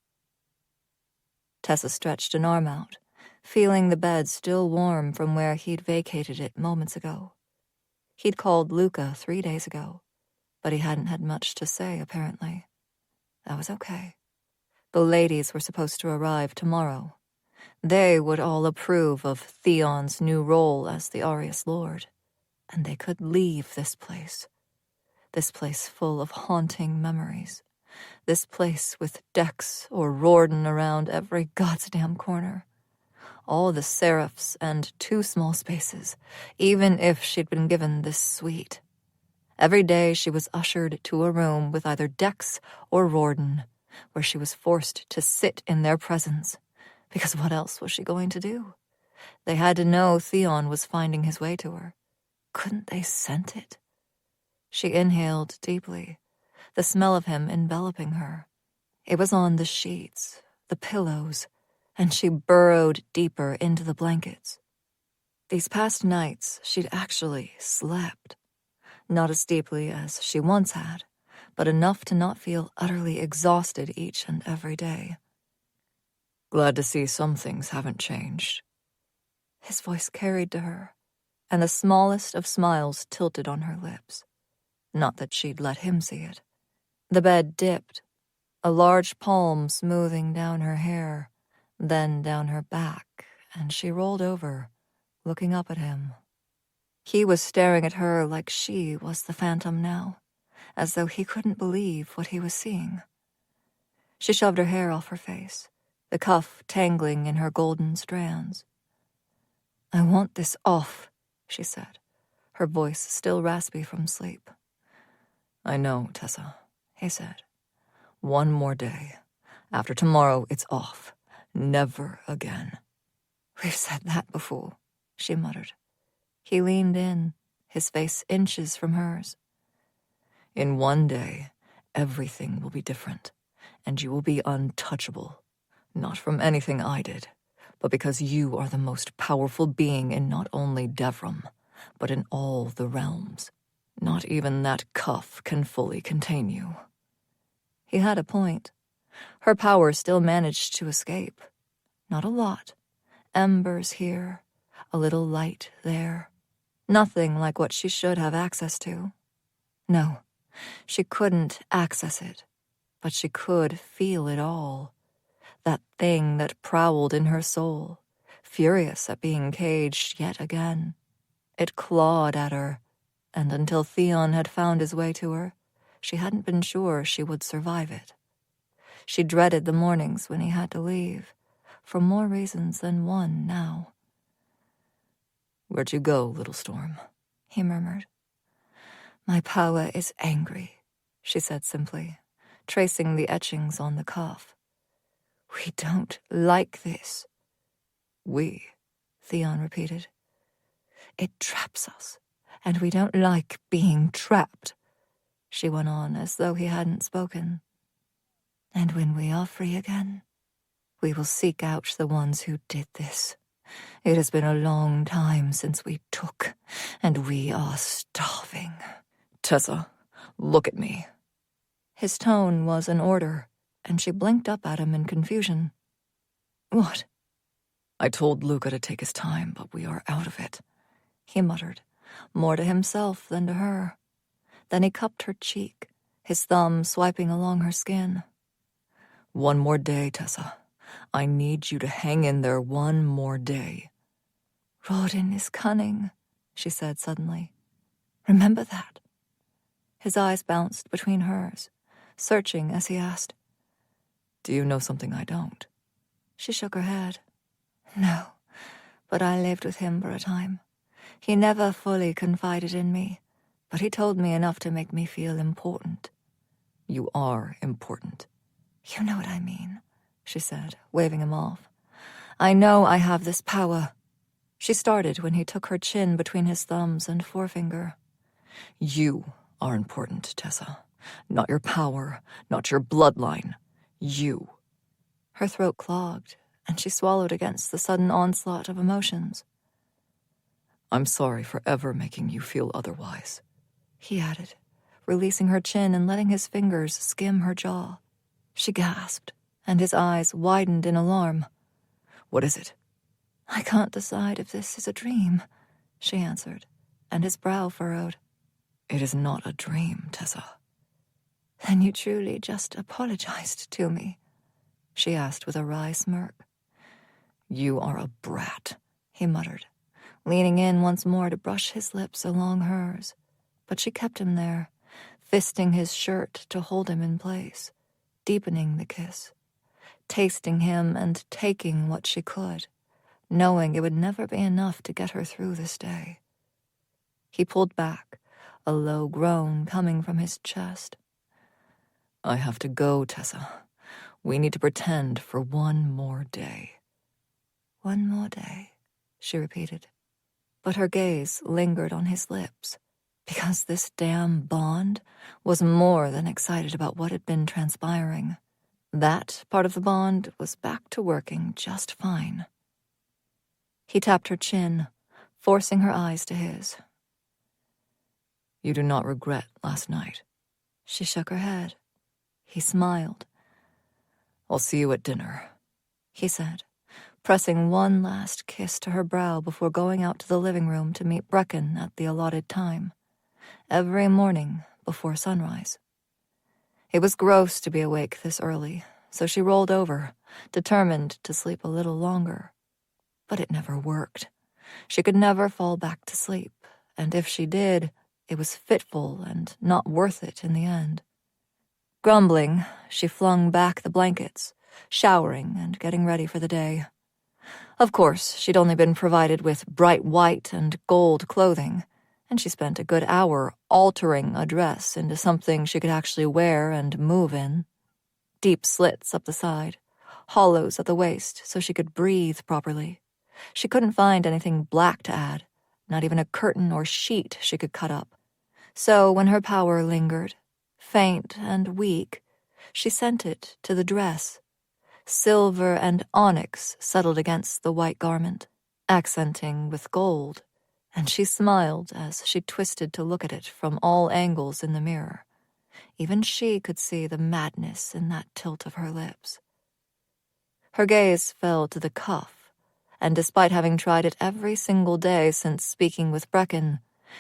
Tessa stretched an arm out, feeling the bed still warm from where he'd vacated it moments ago. He'd called Luca 3 days ago, but he hadn't had much to say, apparently. That was okay. The ladies were supposed to arrive tomorrow. They would all approve of Theon's new role as the Arius Lord, and they could leave this place full of haunting memories, this place with Dex or Rorden around every goddamn corner. All the seraphs and 2 small spaces, even if she'd been given this suite. Every day she was ushered to a room with either Dex or Rorden, where she was forced to sit in their presence, because what else was she going to do? They had to know Theon was finding his way to her. Couldn't they scent it? She inhaled deeply, the smell of him enveloping her. It was on the sheets, the pillows, and she burrowed deeper into the blankets. These past nights, she'd actually slept. Not as deeply as she once had, but enough to not feel utterly exhausted each and every day. "Glad to see some things haven't changed." His voice carried to her, and the smallest of smiles tilted on her lips. Not that she'd let him see it. The bed dipped, a large palm smoothing down her hair, then down her back, and she rolled over, looking up at him. He was staring at her like she was the phantom now, as though he couldn't believe what he was seeing. She shoved her hair off her face, the cuff tangling in her golden strands. "I want this off," she said, her voice still raspy from sleep. "I know, Tessa," he said. "One more day. After tomorrow, it's off. Never again." "We've said that before," she muttered. He leaned in, his face inches from hers. "In one day, everything will be different, and you will be untouchable. Not from anything I did, but because you are the most powerful being in not only Devram, but in all the realms. Not even that cuff can fully contain you." He had a point. Her power still managed to escape. Not a lot. Embers here, a little light there. Nothing like what she should have access to. No, she couldn't access it. but she could feel it all. That thing that prowled in her soul, furious at being caged yet again. It clawed at her, and until Theon had found his way to her, she hadn't been sure she would survive it. She dreaded the mornings when he had to leave, for more reasons than one now. "Where'd you go, little storm?" he murmured. "My power is angry," she said simply, tracing the etchings on the cuff. "We don't like this." "We," Theon repeated. "It traps us, and we don't like being trapped," she went on as though he hadn't spoken. "And when we are free again, we will seek out the ones who did this. It has been a long time since we took, and we are starving." "Tessa, look at me." His tone was an order, and she blinked up at him in confusion. "What?" "I told Luca to take his time, but we are out of it," he muttered, more to himself than to her. Then he cupped her cheek, his thumb swiping along her skin. "One more day, Tessa. I need you to hang in there one more day." "Rawdon is cunning," she said suddenly. "Remember that." His eyes bounced between hers, searching as he asked, "Do you know something I don't?" She shook her head. "No, but I lived with him for a time. He never fully confided in me, but he told me enough to make me feel important." "You are important." "You know what I mean," she said, waving him off. "I know I have this power." She started when he took her chin between his thumbs and forefinger. "You are important, Tessa. Not your power, not your bloodline. You." Her throat clogged, and she swallowed against the sudden onslaught of emotions. "I'm sorry for ever making you feel otherwise," he added, releasing her chin and letting his fingers skim her jaw. She gasped, and his eyes widened in alarm. "What is it?" "I can't decide if this is a dream," she answered, and his brow furrowed. "It is not a dream, Tessa." "Then you truly just apologized to me?" she asked with a wry smirk. "You are a brat," he muttered, leaning in once more to brush his lips along hers. But she kept him there, fisting his shirt to hold him in place, deepening the kiss, tasting him and taking what she could, knowing it would never be enough to get her through this day. He pulled back, a low groan coming from his chest. "I have to go, Tessa. We need to pretend for one more day." "One more day," she repeated. But her gaze lingered on his lips, because this damn bond was more than excited about what had been transpiring. That part of the bond was back to working just fine. He tapped her chin, forcing her eyes to his. "You do not regret last night?" She shook her head. He smiled. "I'll see you at dinner," he said, pressing one last kiss to her brow before going out to the living room to meet Brecken at the allotted time, every morning before sunrise. It was gross to be awake this early, so she rolled over, determined to sleep a little longer. But it never worked. She could never fall back to sleep, and if she did, it was fitful and not worth it in the end. Grumbling, she flung back the blankets, showering and getting ready for the day. Of course, she'd only been provided with bright white and gold clothing, and she spent a good hour altering a dress into something she could actually wear and move in. Deep slits up the side, hollows at the waist so she could breathe properly. She couldn't find anything black to add, not even a curtain or sheet she could cut up. So when her power lingered, faint and weak, she sent it to the dress. Silver and onyx settled against the white garment, accenting with gold, and she smiled as she twisted to look at it from all angles in the mirror. Even she could see the madness in that tilt of her lips. Her gaze fell to the cuff, and despite having tried it every single day since speaking with Brecken,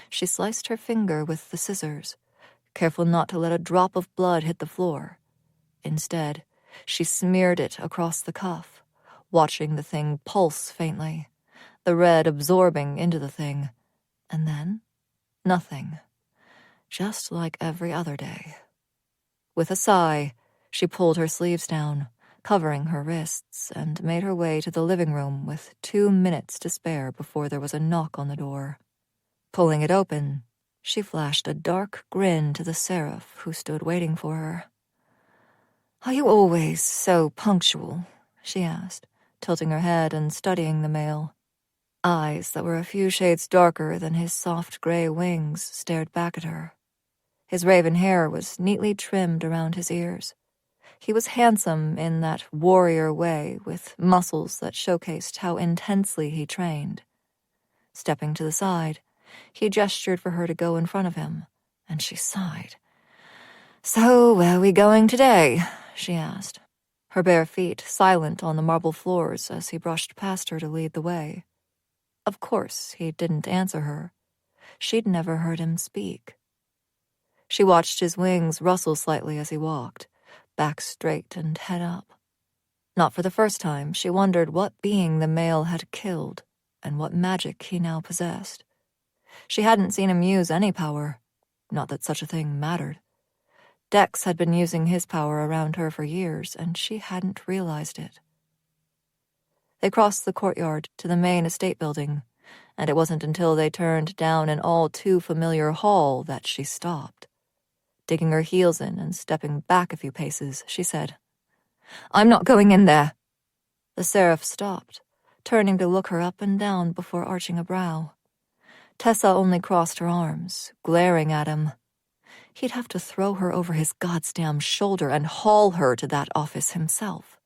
she sliced her finger with the scissors, careful not to let a drop of blood hit the floor. Instead, she smeared it across the cuff, watching the thing pulse faintly, the red absorbing into the thing, and then nothing, just like every other day. With a sigh, she pulled her sleeves down, covering her wrists, and made her way to the living room with 2 minutes to spare before there was a knock on the door. Pulling it open, she flashed a dark grin to the seraph who stood waiting for her. "Are you always so punctual?" she asked, tilting her head and studying the male. Eyes that were a few shades darker than his soft gray wings stared back at her. His raven hair was neatly trimmed around his ears. He was handsome in that warrior way, with muscles that showcased how intensely he trained. Stepping to the side, he gestured for her to go in front of him, and she sighed. "So, where are we going today?" she asked, her bare feet silent on the marble floors as he brushed past her to lead the way. Of course, he didn't answer her. She'd never heard him speak. She watched his wings rustle slightly as he walked, back straight and head up. Not for the first time, she wondered what being the male had killed and what magic he now possessed. She hadn't seen him use any power, not that such a thing mattered. Dex had been using his power around her for years, and she hadn't realized it. They crossed the courtyard to the main estate building, and it wasn't until they turned down an all-too-familiar hall that she stopped. Digging her heels in and stepping back a few paces, she said, "I'm not going in there." The seraph stopped, turning to look her up and down before arching a brow. Tessa only crossed her arms, glaring at him. He'd have to throw her over his goddamn shoulder and haul her to that office himself.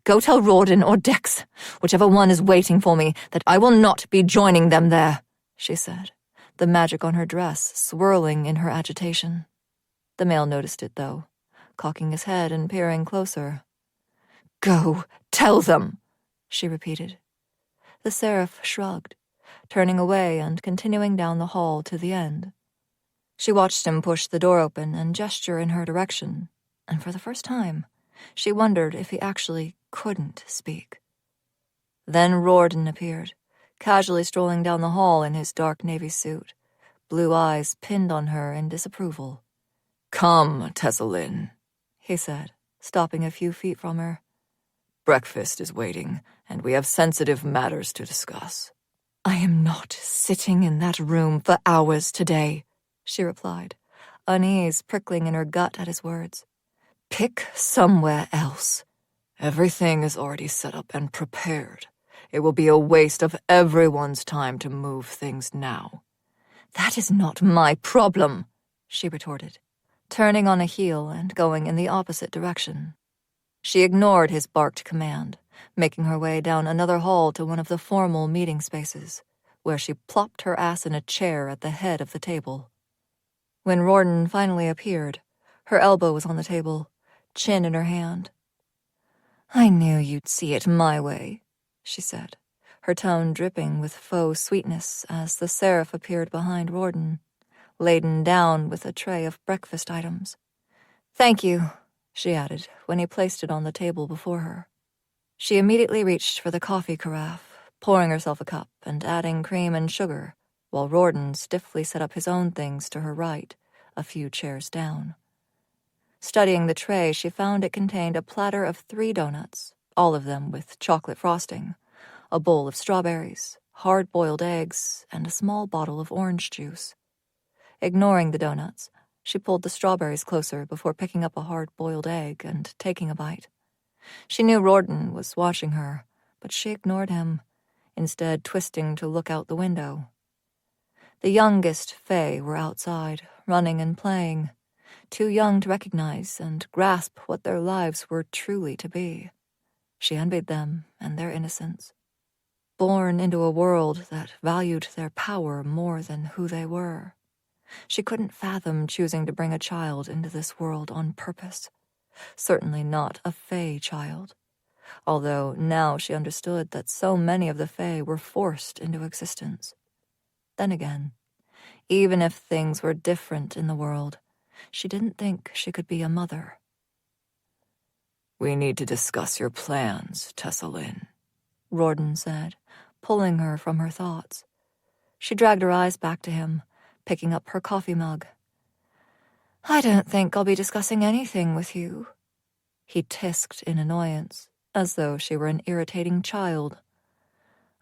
"Go tell Rawdon or Dex, whichever one is waiting for me, that I will not be joining them there," she said, the magic on her dress swirling in her agitation. The male noticed it, though, cocking his head and peering closer. "Go tell them," she repeated. The seraph shrugged, turning away and continuing down the hall to the end. She watched him push the door open and gesture in her direction, and for the first time, she wondered if he actually couldn't speak. Then Rawdon appeared, casually strolling down the hall in his dark navy suit, blue eyes pinned on her in disapproval. "Come, Tessa Lynn," he said, stopping a few feet from her. "Breakfast is waiting, and we have sensitive matters to discuss." "I am not sitting in that room for hours today," she replied, unease prickling in her gut at his words. "Pick somewhere else." "Everything is already set up and prepared. It will be a waste of everyone's time to move things now." "That is not my problem," she retorted, turning on a heel and going in the opposite direction. She ignored his barked command, making her way down another hall to one of the formal meeting spaces, where she plopped her ass in a chair at the head of the table. When Rawdon finally appeared, her elbow was on the table, chin in her hand. "I knew you'd see it my way," she said, her tone dripping with faux sweetness as the seraph appeared behind Rawdon, laden down with a tray of breakfast items. "Thank you," she added when he placed it on the table before her. She immediately reached for the coffee carafe, pouring herself a cup and adding cream and sugar, while Rawdon stiffly set up his own things to her right, a few chairs down. Studying the tray, she found it contained a platter of 3 donuts, all of them with chocolate frosting, a bowl of strawberries, hard-boiled eggs, and a small bottle of orange juice. Ignoring the donuts, she pulled the strawberries closer before picking up a hard-boiled egg and taking a bite. She knew Rawdon was watching her, but she ignored him, instead twisting to look out the window. The youngest Fae were outside, running and playing, too young to recognize and grasp what their lives were truly to be. She envied them and their innocence. Born into a world that valued their power more than who they were. She couldn't fathom choosing to bring a child into this world on purpose. Certainly not a Fae child. Although now she understood that so many of the Fae were forced into existence. Then again, even if things were different in the world, she didn't think she could be a mother. We need to discuss your plans, Tessa Lynn, Rawdon said, pulling her from her thoughts. She dragged her eyes back to him, picking up her coffee mug. I don't think I'll be discussing anything with you. He tisked in annoyance, as though she were an irritating child.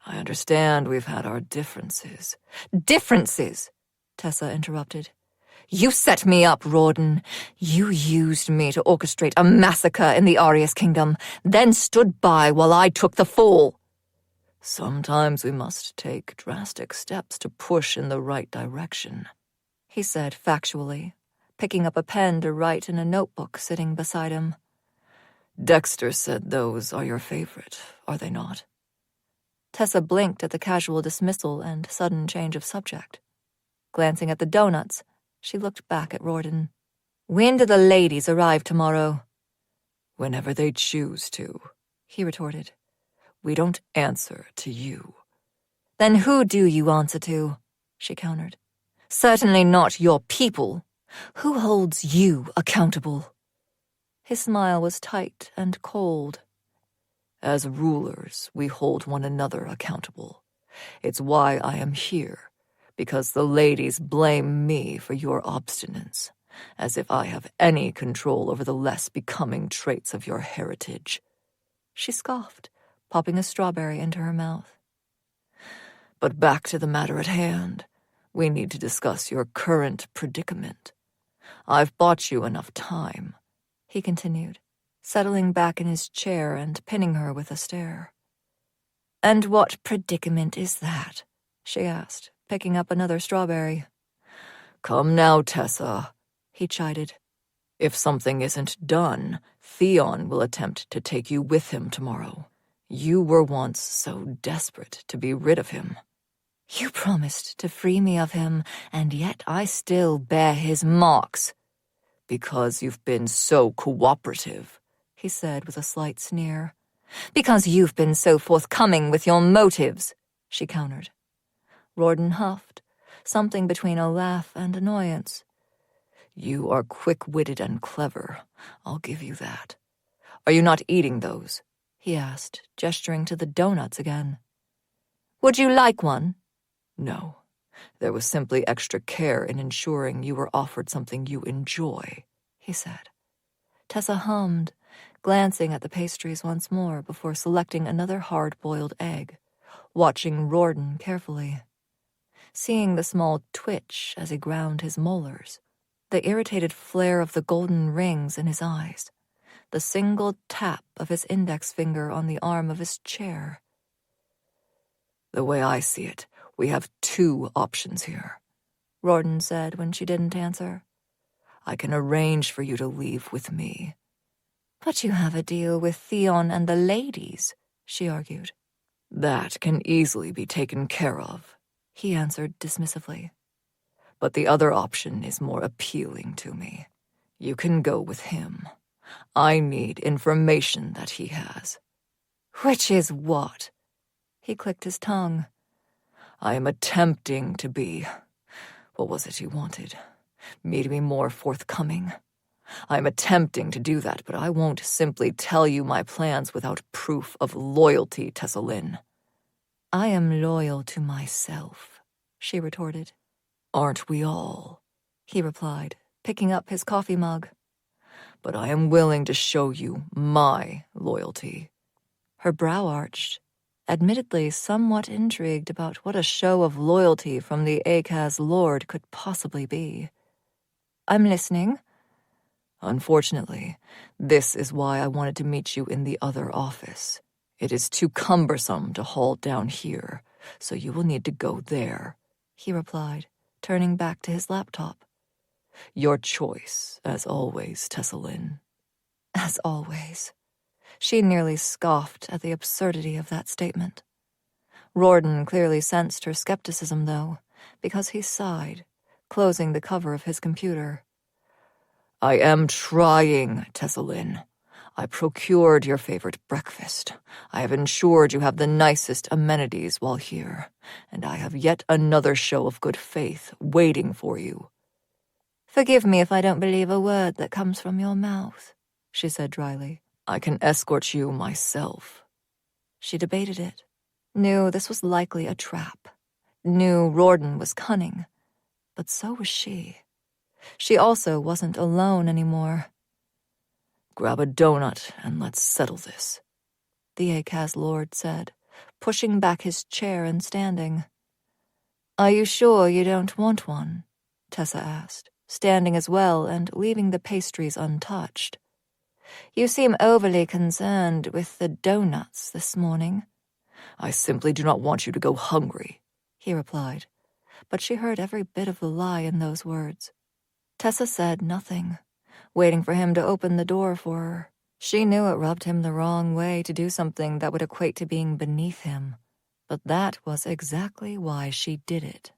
I understand we've had our differences. Differences? Tessa interrupted. You set me up, Rawdon. You used me to orchestrate a massacre in the Arius Kingdom, then stood by while I took the fall. Sometimes we must take drastic steps to push in the right direction, he said factually, picking up a pen to write in a notebook sitting beside him. Dexter said those are your favorite, are they not? Tessa blinked at the casual dismissal and sudden change of subject. Glancing at the donuts, she looked back at Rawdon. When do the ladies arrive tomorrow? Whenever they choose to, he retorted. We don't answer to you. Then who do you answer to? She countered. Certainly not your people. Who holds you accountable? His smile was tight and cold. As rulers, we hold one another accountable. It's why I am here, because the ladies blame me for your obstinance, as if I have any control over the less becoming traits of your heritage. She scoffed, popping a strawberry into her mouth. But back to the matter at hand. We need to discuss your current predicament. I've bought you enough time, he continued, settling back in his chair and pinning her with a stare. And what predicament is that? She asked, picking up another strawberry. Come now, Tessa, he chided. If something isn't done, Theon will attempt to take you with him tomorrow. You were once so desperate to be rid of him. You promised to free me of him, and yet I still bear his marks. Because you've been so cooperative, he said with a slight sneer. Because you've been so forthcoming with your motives, she countered. Rawdon huffed, something between a laugh and annoyance. You are quick-witted and clever, I'll give you that. Are you not eating those? He asked, gesturing to the donuts again. Would you like one? No. There was simply extra care in ensuring you were offered something you enjoy, he said. Tessa hummed, glancing at the pastries once more before selecting another hard-boiled egg, watching Rawdon carefully. Seeing the small twitch as he ground his molars, the irritated flare of the golden rings in his eyes, the single tap of his index finger on the arm of his chair. The way I see it, we have two options here, Rawdon said when she didn't answer. I can arrange for you to leave with me. But you have a deal with Theon and the ladies, she argued. That can easily be taken care of, he answered dismissively. But the other option is more appealing to me. You can go with him. I need information that he has. Which is what? He clicked his tongue. I am attempting to be... What was it you wanted? Me to be more forthcoming? I am attempting to do that, but I won't simply tell you my plans without proof of loyalty, Tessa Lynn. I am loyal to myself, she retorted. Aren't we all? He replied, picking up his coffee mug. But I am willing to show you my loyalty. Her brow arched, admittedly somewhat intrigued about what a show of loyalty from the Akaz Lord could possibly be. I'm listening. Unfortunately, this is why I wanted to meet you in the other office. It is too cumbersome to haul down here, so you will need to go there, he replied, turning back to his laptop. Your choice, as always, Tessa Lynn. As always. She nearly scoffed at the absurdity of that statement. Rawdon clearly sensed her skepticism, though, because he sighed, closing the cover of his computer. I am trying, Tessa Lynn. I procured your favorite breakfast. I have ensured you have the nicest amenities while here, and I have yet another show of good faith waiting for you. Forgive me if I don't believe a word that comes from your mouth, she said dryly. I can escort you myself. She debated it, knew this was likely a trap, knew Rawdon was cunning, but so was she. She also wasn't alone anymore. Grab a donut and let's settle this, the Akaz Lord said, pushing back his chair and standing. Are you sure you don't want one? Tessa asked, standing as well and leaving the pastries untouched. You seem overly concerned with the donuts this morning. I simply do not want you to go hungry, he replied, but she heard every bit of the lie in those words. Tessa said nothing, waiting for him to open the door for her. She knew it rubbed him the wrong way to do something that would equate to being beneath him, but that was exactly why she did it.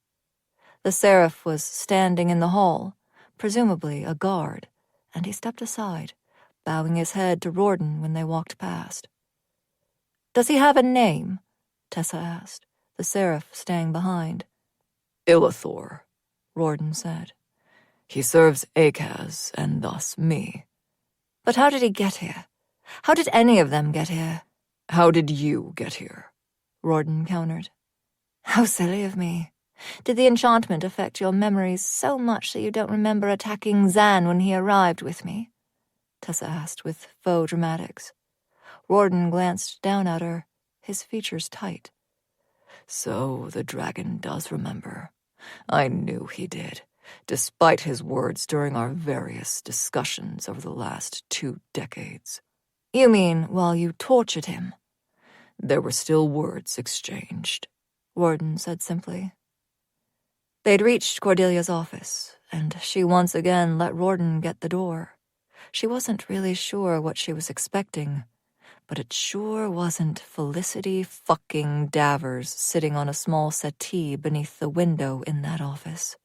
The Seraph was standing in the hall, presumably a guard, and he stepped aside, bowing his head to Rawdon when they walked past. Does he have a name? Tessa asked, the Seraph staying behind. Illithor, Rawdon said. He serves Akaz, and thus me. But how did he get here? How did any of them get here? How did you get here? Rawdon countered. How silly of me. Did the enchantment affect your memories so much that you don't remember attacking Zan when he arrived with me? Tessa asked with faux dramatics. Rawdon glanced down at her, his features tight. So the dragon does remember. I knew he did, despite his words during our various discussions over the last 2 decades. You mean while you tortured him? There were still words exchanged, Rawdon said simply. They'd reached Cordelia's office, and she once again let Rawdon get the door. She wasn't really sure what she was expecting, but it sure wasn't Felicity fucking Davers sitting on a small settee beneath the window in that office.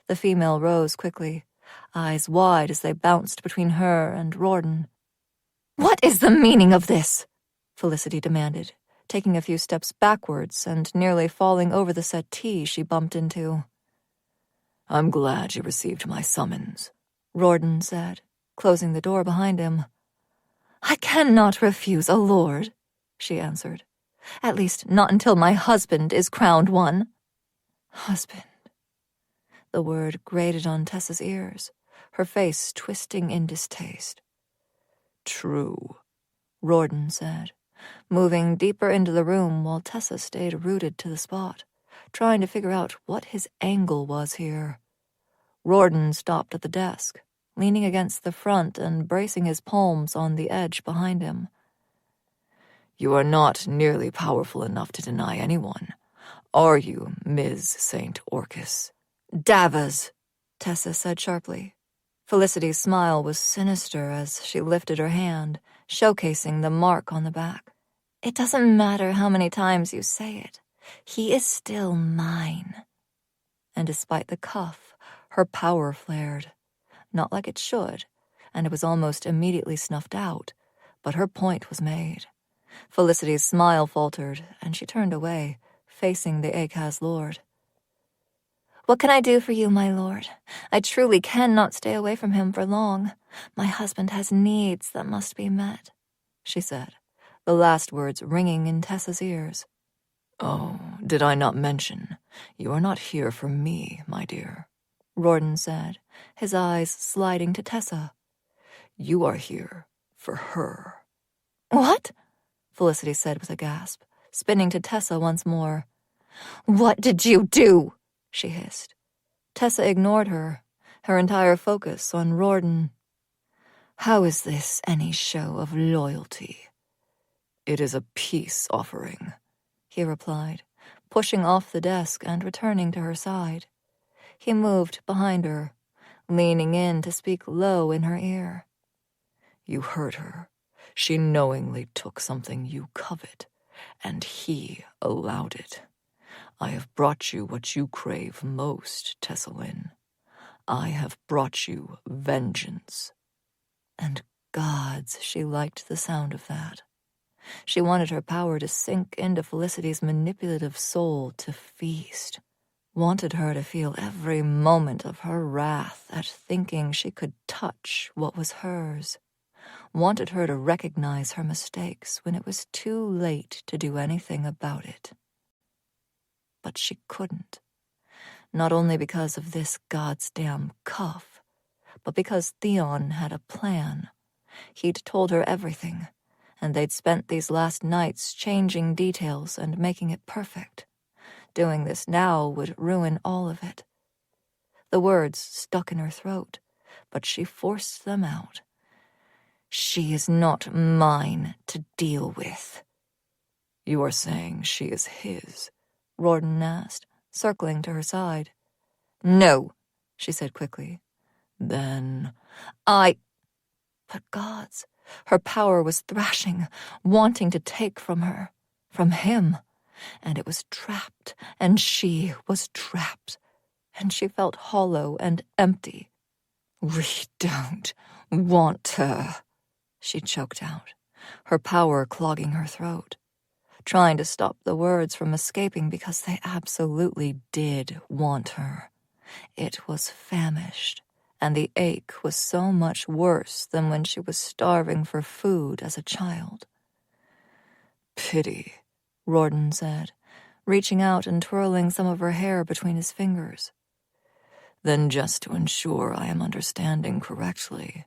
The female rose quickly, eyes wide as they bounced between her and Rawdon. What is the meaning of this? Felicity demanded, taking a few steps backwards and nearly falling over the settee she bumped into. I'm glad you received my summons, Rawdon said, closing the door behind him. I cannot refuse a lord, she answered. At least not until my husband is crowned one. Husband. The word grated on Tessa's ears, her face twisting in distaste. True, Rawdon said, moving deeper into the room while Tessa stayed rooted to the spot, trying to figure out what his angle was here. Rawdon stopped at the desk, leaning against the front and bracing his palms on the edge behind him. You are not nearly powerful enough to deny anyone, are you, Ms. St. Orchis? Davers, Tessa said sharply. Felicity's smile was sinister as she lifted her hand, showcasing the mark on the back. It doesn't matter how many times you say it. He is still mine. And despite the cuff, her power flared. Not like it should, and it was almost immediately snuffed out, but her point was made. Felicity's smile faltered, and she turned away, facing the Akaz Lord. What can I do for you, my lord? I truly cannot stay away from him for long. My husband has needs that must be met, she said, the last words ringing in Tessa's ears. Oh, did I not mention? You are not here for me, my dear, Rawdon said, his eyes sliding to Tessa. You are here for her. What? Felicity said with a gasp, spinning to Tessa once more. What did you do? She hissed. Tessa ignored her, her entire focus on Rawdon. How is this any show of loyalty? It is a peace offering, he replied, pushing off the desk and returning to her side. He moved behind her, leaning in to speak low in her ear. You hurt her. She knowingly took something you covet, and he allowed it. I have brought you what you crave most, Tessalin. I have brought you vengeance. And gods, she liked the sound of that. She wanted her power to sink into Felicity's manipulative soul to feast. Wanted her to feel every moment of her wrath at thinking she could touch what was hers. wanted her to recognize her mistakes when it was too late to do anything about it. But she couldn't. Not only because of this goddamn cuff, but because Theon had a plan. He'd told her everything, and they'd spent these last nights changing details and making it perfect. Doing this now would ruin all of it. The words stuck in her throat, but she forced them out. She is not mine to deal with. You are saying she is his? Rawdon asked, circling to her side. No, she said quickly. Then But gods, her power was thrashing, wanting to take from her, from him, and it was trapped, and she was trapped, and she felt hollow and empty. We don't want her, she choked out, her power clogging her throat, trying to stop the words from escaping because they absolutely did want her. It was famished, and the ache was so much worse than when she was starving for food as a child. Pity, Rawdon said, reaching out and twirling some of her hair between his fingers. Then just to ensure I am understanding correctly,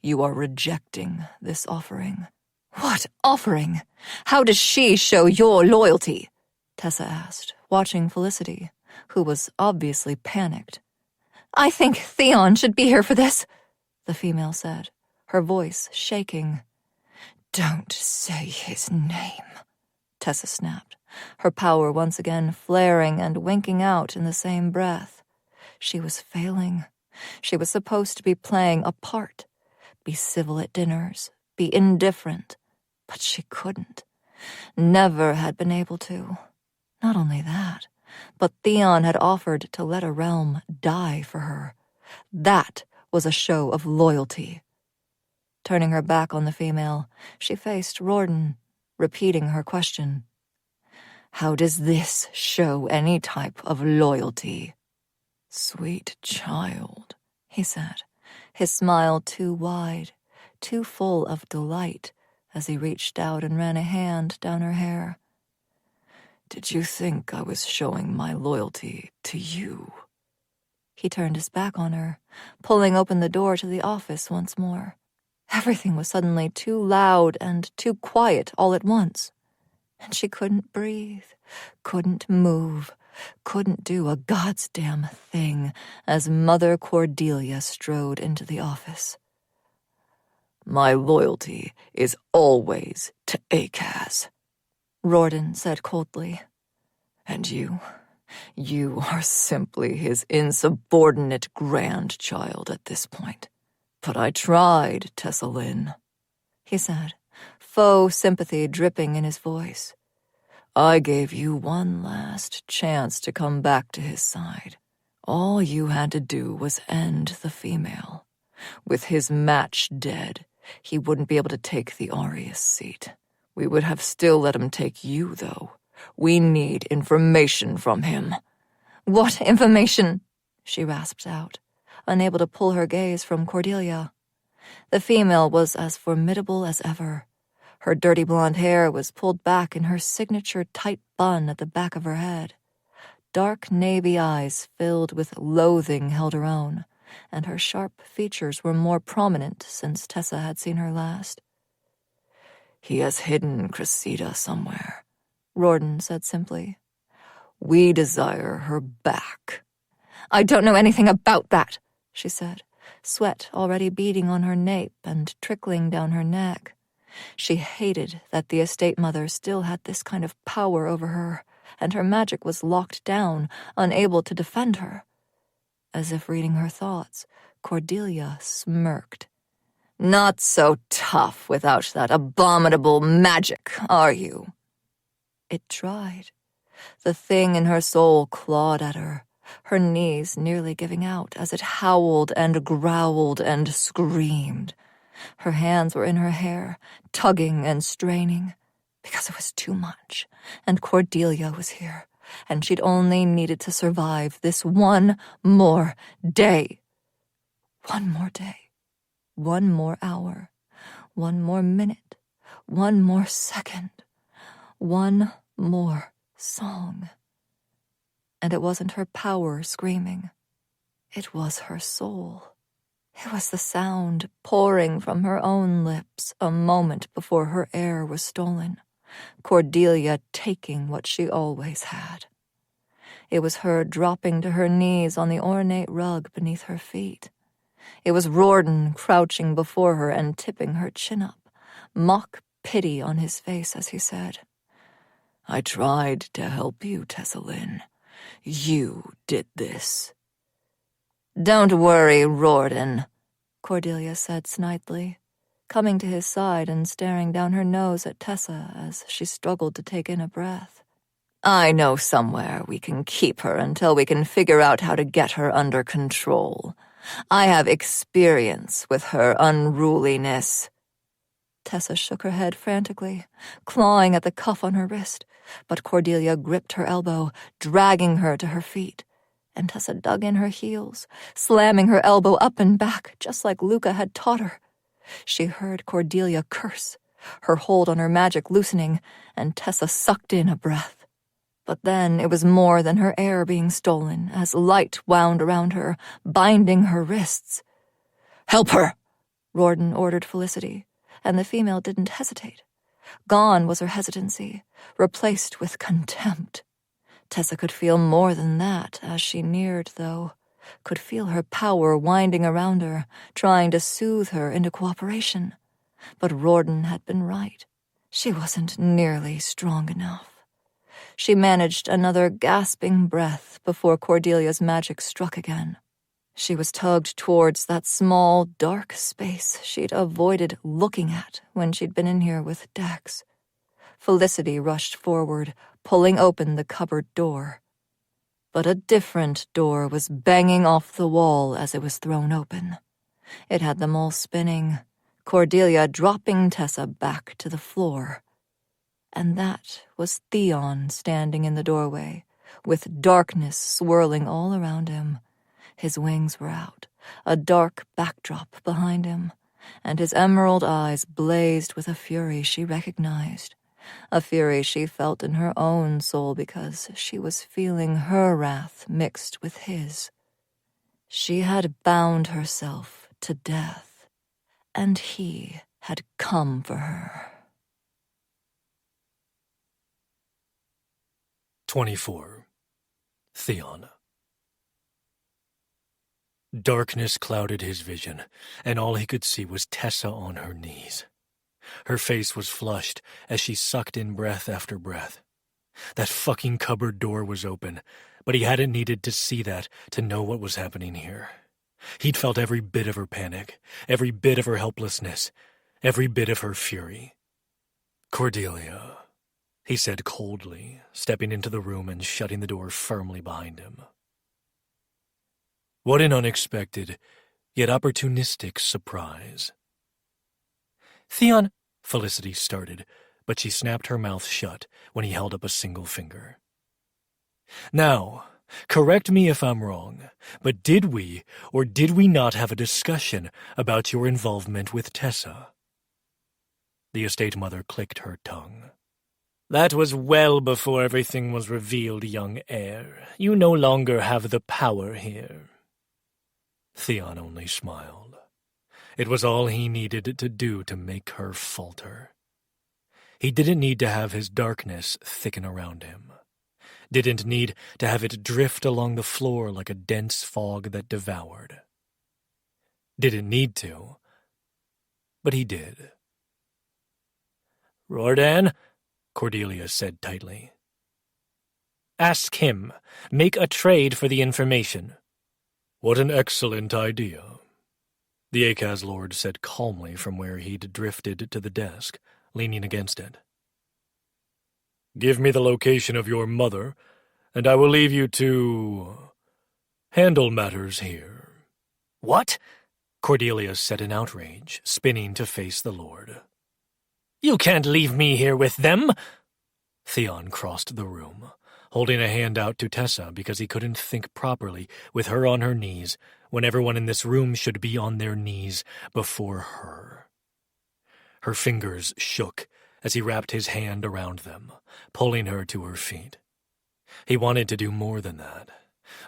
you are rejecting this offering. What offering? How does she show your loyalty? Tessa asked, watching Felicity, who was obviously panicked. I think Theon should be here for this, the female said, her voice shaking. Don't say his name, Tessa snapped, her power once again flaring and winking out in the same breath. She was failing. She was supposed to be playing a part, be civil at dinners, be indifferent, but she couldn't. Never had been able to. Not only that, but Theon had offered to let a realm die for her. That was a show of loyalty. Turning her back on the female, she faced Rawdon, repeating her question. How does this show any type of loyalty? Sweet child, he said, his smile too wide, too full of delight as he reached out and ran a hand down her hair. Did you think I was showing my loyalty to you? He turned his back on her, pulling open the door to the office once more. Everything was suddenly too loud and too quiet all at once, and she couldn't breathe, couldn't move, couldn't do a goddamn thing as Mother Cordelia strode into the office. My loyalty is always to Akaz, Rawdon said coldly. And you are simply his insubordinate grandchild at this point. But I tried, Tessa Lynn, he said, faux sympathy dripping in his voice. I gave you one last chance to come back to his side. All you had to do was end the female. With his match dead, he wouldn't be able to take the Arius seat. We would have still let him take you, though. We need information from him. What information? She rasped out, unable to pull her gaze from Cordelia. The female was as formidable as ever. Her dirty blonde hair was pulled back in her signature tight bun at the back of her head. Dark navy eyes filled with loathing held her own, and her sharp features were more prominent since Tessa had seen her last. He has hidden Cressida somewhere, Rawdon said simply. We desire her back. I don't know anything about that, she said, sweat already beading on her nape and trickling down her neck. She hated that the estate mother still had this kind of power over her, and her magic was locked down, unable to defend her. As if reading her thoughts, Cordelia smirked. Not so tough without that abominable magic, are you? It tried. The thing in her soul clawed at her, her knees nearly giving out as it howled and growled and screamed. Her hands were in her hair, tugging and straining, because it was too much, and Cordelia was here, and she'd only needed to survive this one more day. One more day, one more hour, One more minute, one more second, one more song. And it wasn't her power screaming. It was her soul. It was the sound pouring from her own lips a moment before her air was stolen. Cordelia taking what she always had. It was her dropping to her knees on the ornate rug beneath her feet. It was Rawdon crouching before her and tipping her chin up, mock pity on his face as he said, "I tried to help you, Tessa Lynn. You did this." "Don't worry, Rawdon," Cordelia said snidely, coming to his side and staring down her nose at Tessa as she struggled to take in a breath. "I know somewhere we can keep her until we can figure out how to get her under control. I have experience with her unruliness." Tessa shook her head frantically, clawing at the cuff on her wrist, but Cordelia gripped her elbow, dragging her to her feet. And Tessa dug in her heels, slamming her elbow up and back, just like Luca had taught her. She heard Cordelia curse, her hold on her magic loosening, and Tessa sucked in a breath. But then it was more than her air being stolen, as light wound around her, binding her wrists. "Help her!" Rawdon ordered Felicity, and the female didn't hesitate. Gone was her hesitancy, replaced with contempt. Tessa could feel more than that as she neared, though, could feel her power winding around her, trying to soothe her into cooperation. But Rawdon had been right. She wasn't nearly strong enough. She managed another gasping breath before Cordelia's magic struck again. She was tugged towards that small, dark space she'd avoided looking at when she'd been in here with Dex. Felicity rushed forward, pulling open the cupboard door. But a different door was banging off the wall as it was thrown open. It had them all spinning, Cordelia dropping Tessa back to the floor. And that was Theon standing in the doorway, with darkness swirling all around him. His wings were out, a dark backdrop behind him, and his emerald eyes blazed with a fury she recognized. A fury she felt in her own soul because she was feeling her wrath mixed with his. She had bound herself to death, and he had come for her. 24. Theon. Darkness clouded his vision, and all he could see was Tessa on her knees. Her face was flushed as she sucked in breath after breath. That fucking cupboard door was open, but he hadn't needed to see that to know what was happening here. He'd felt every bit of her panic, every bit of her helplessness, every bit of her fury. "Cordelia," he said coldly, stepping into the room and shutting the door firmly behind him. What an unexpected, yet opportunistic surprise. "Theon," Felicity started, but she snapped her mouth shut when he held up a single finger. "Now, correct me if I'm wrong, but did we or did we not have a discussion about your involvement with Tessa?" The estate mother clicked her tongue. "That was well before everything was revealed, young heir. You no longer have the power here." Theon only smiled. It was all he needed to do to make her falter. He didn't need to have his darkness thicken around him. Didn't need to have it drift along the floor like a dense fog that devoured. Didn't need to, but he did. "Rawdon," Cordelia said tightly. "Ask him. Make a trade for the information." "What an excellent idea," the Akaz Lord said calmly from where he'd drifted to the desk, leaning against it. "Give me the location of your mother, and I will leave you to handle matters here." "What?" Cordelia said in outrage, spinning to face the Lord. "You can't leave me here with them!" Theon crossed the room, holding a hand out to Tessa because he couldn't think properly with her on her knees when everyone in this room should be on their knees before her. Her fingers shook as he wrapped his hand around them, pulling her to her feet. He wanted to do more than that,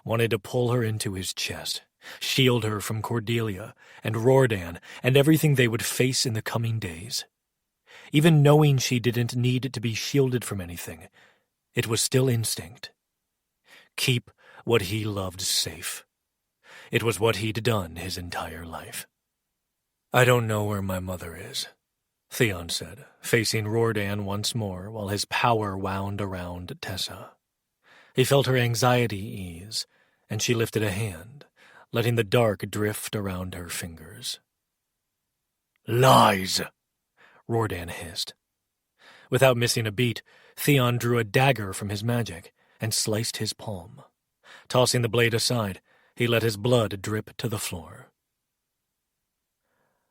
wanted to pull her into his chest, shield her from Cordelia and Roerdan and everything they would face in the coming days. Even knowing she didn't need to be shielded from anything, it was still instinct. Keep what he loved safe. It was what he'd done his entire life. "I don't know where my mother is," Theon said, facing Roerdan once more while his power wound around Tessa. He felt her anxiety ease, and she lifted a hand, letting the dark drift around her fingers. "Lies!" Roerdan hissed. Without missing a beat, Theon drew a dagger from his magic and sliced his palm. Tossing the blade aside, he let his blood drip to the floor.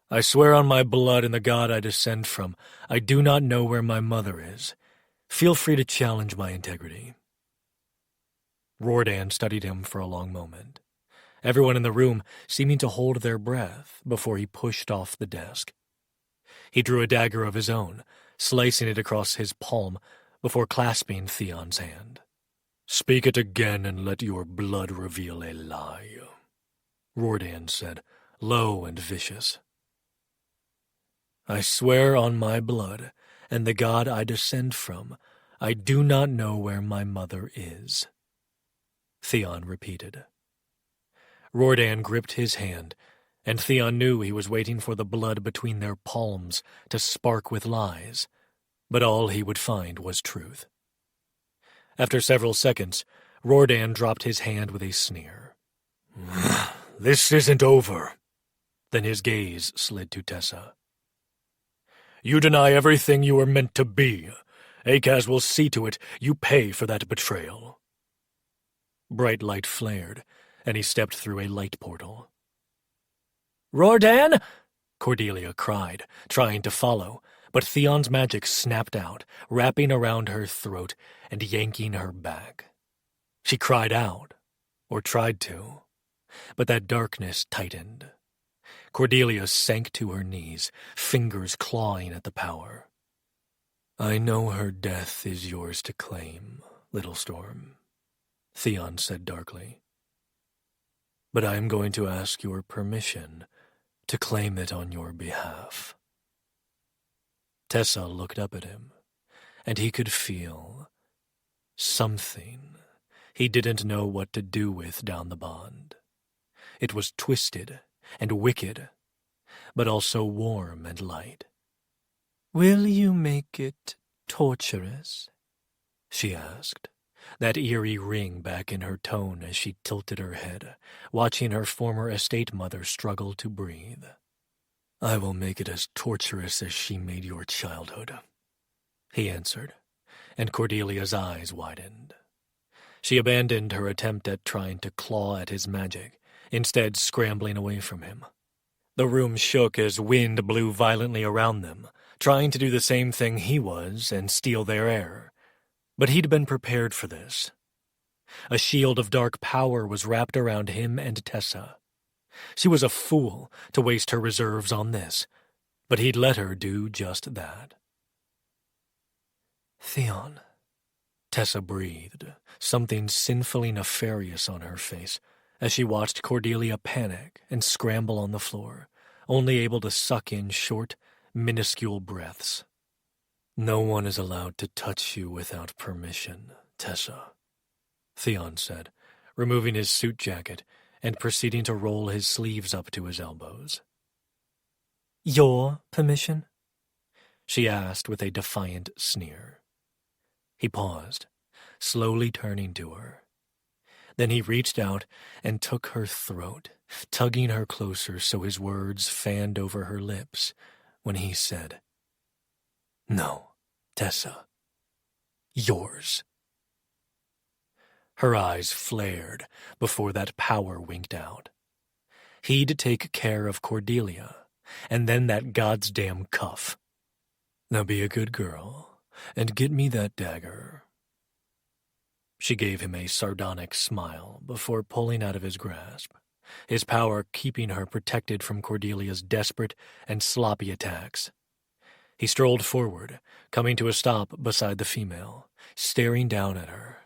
"I swear on my blood and the god I descend from, I do not know where my mother is. Feel free to challenge my integrity." Roerdan studied him for a long moment, everyone in the room seeming to hold their breath before he pushed off the desk. He drew a dagger of his own, slicing it across his palm before clasping Theon's hand. "Speak it again and let your blood reveal a lie," Roerdan said, low and vicious. "I swear on my blood and the god I descend from, I do not know where my mother is," Theon repeated. Roerdan gripped his hand, and Theon knew he was waiting for the blood between their palms to spark with lies, but all he would find was truth. After several seconds, Roerdan dropped his hand with a sneer. "This isn't over." Then his gaze slid to Tessa. "You deny everything you were meant to be. Akaz will see to it you pay for that betrayal." Bright light flared, and he stepped through a light portal. "Roerdan!" Cordelia cried, trying to follow, but Theon's magic snapped out, wrapping around her throat and yanking her back. She cried out, or tried to, but that darkness tightened. Cordelia sank to her knees, fingers clawing at the power. "I know her death is yours to claim, Little Storm," Theon said darkly. "But I am going to ask your permission to claim it on your behalf." Tessa looked up at him, and he could feel something he didn't know what to do with down the bond. It was twisted and wicked, but also warm and light. "Will you make it torturous?" she asked, that eerie ring back in her tone as she tilted her head, watching her former estate mother struggle to breathe. "I will make it as torturous as she made your childhood," he answered, and Cordelia's eyes widened. She abandoned her attempt at trying to claw at his magic, instead scrambling away from him. The room shook as wind blew violently around them, trying to do the same thing he was and steal their air. But he'd been prepared for this. A shield of dark power was wrapped around him and Tessa. She was a fool to waste her reserves on this, but he'd let her do just that. "Theon," Tessa breathed, something sinfully nefarious on her face, as she watched Cordelia panic and scramble on the floor, only able to suck in short, minuscule breaths. "No one is allowed to touch you without permission, Tessa," Theon said, removing his suit jacket and proceeding to roll his sleeves up to his elbows. "Your permission?" she asked with a defiant sneer. He paused, slowly turning to her. Then he reached out and took her throat, tugging her closer so his words fanned over her lips when he said, "No, Tessa. Yours." Her eyes flared before that power winked out. He'd take care of Cordelia, and then that goddamn cuff. "Now be a good girl and get me that dagger." She gave him a sardonic smile before pulling out of his grasp, his power keeping her protected from Cordelia's desperate and sloppy attacks. He strolled forward, coming to a stop beside the female, staring down at her.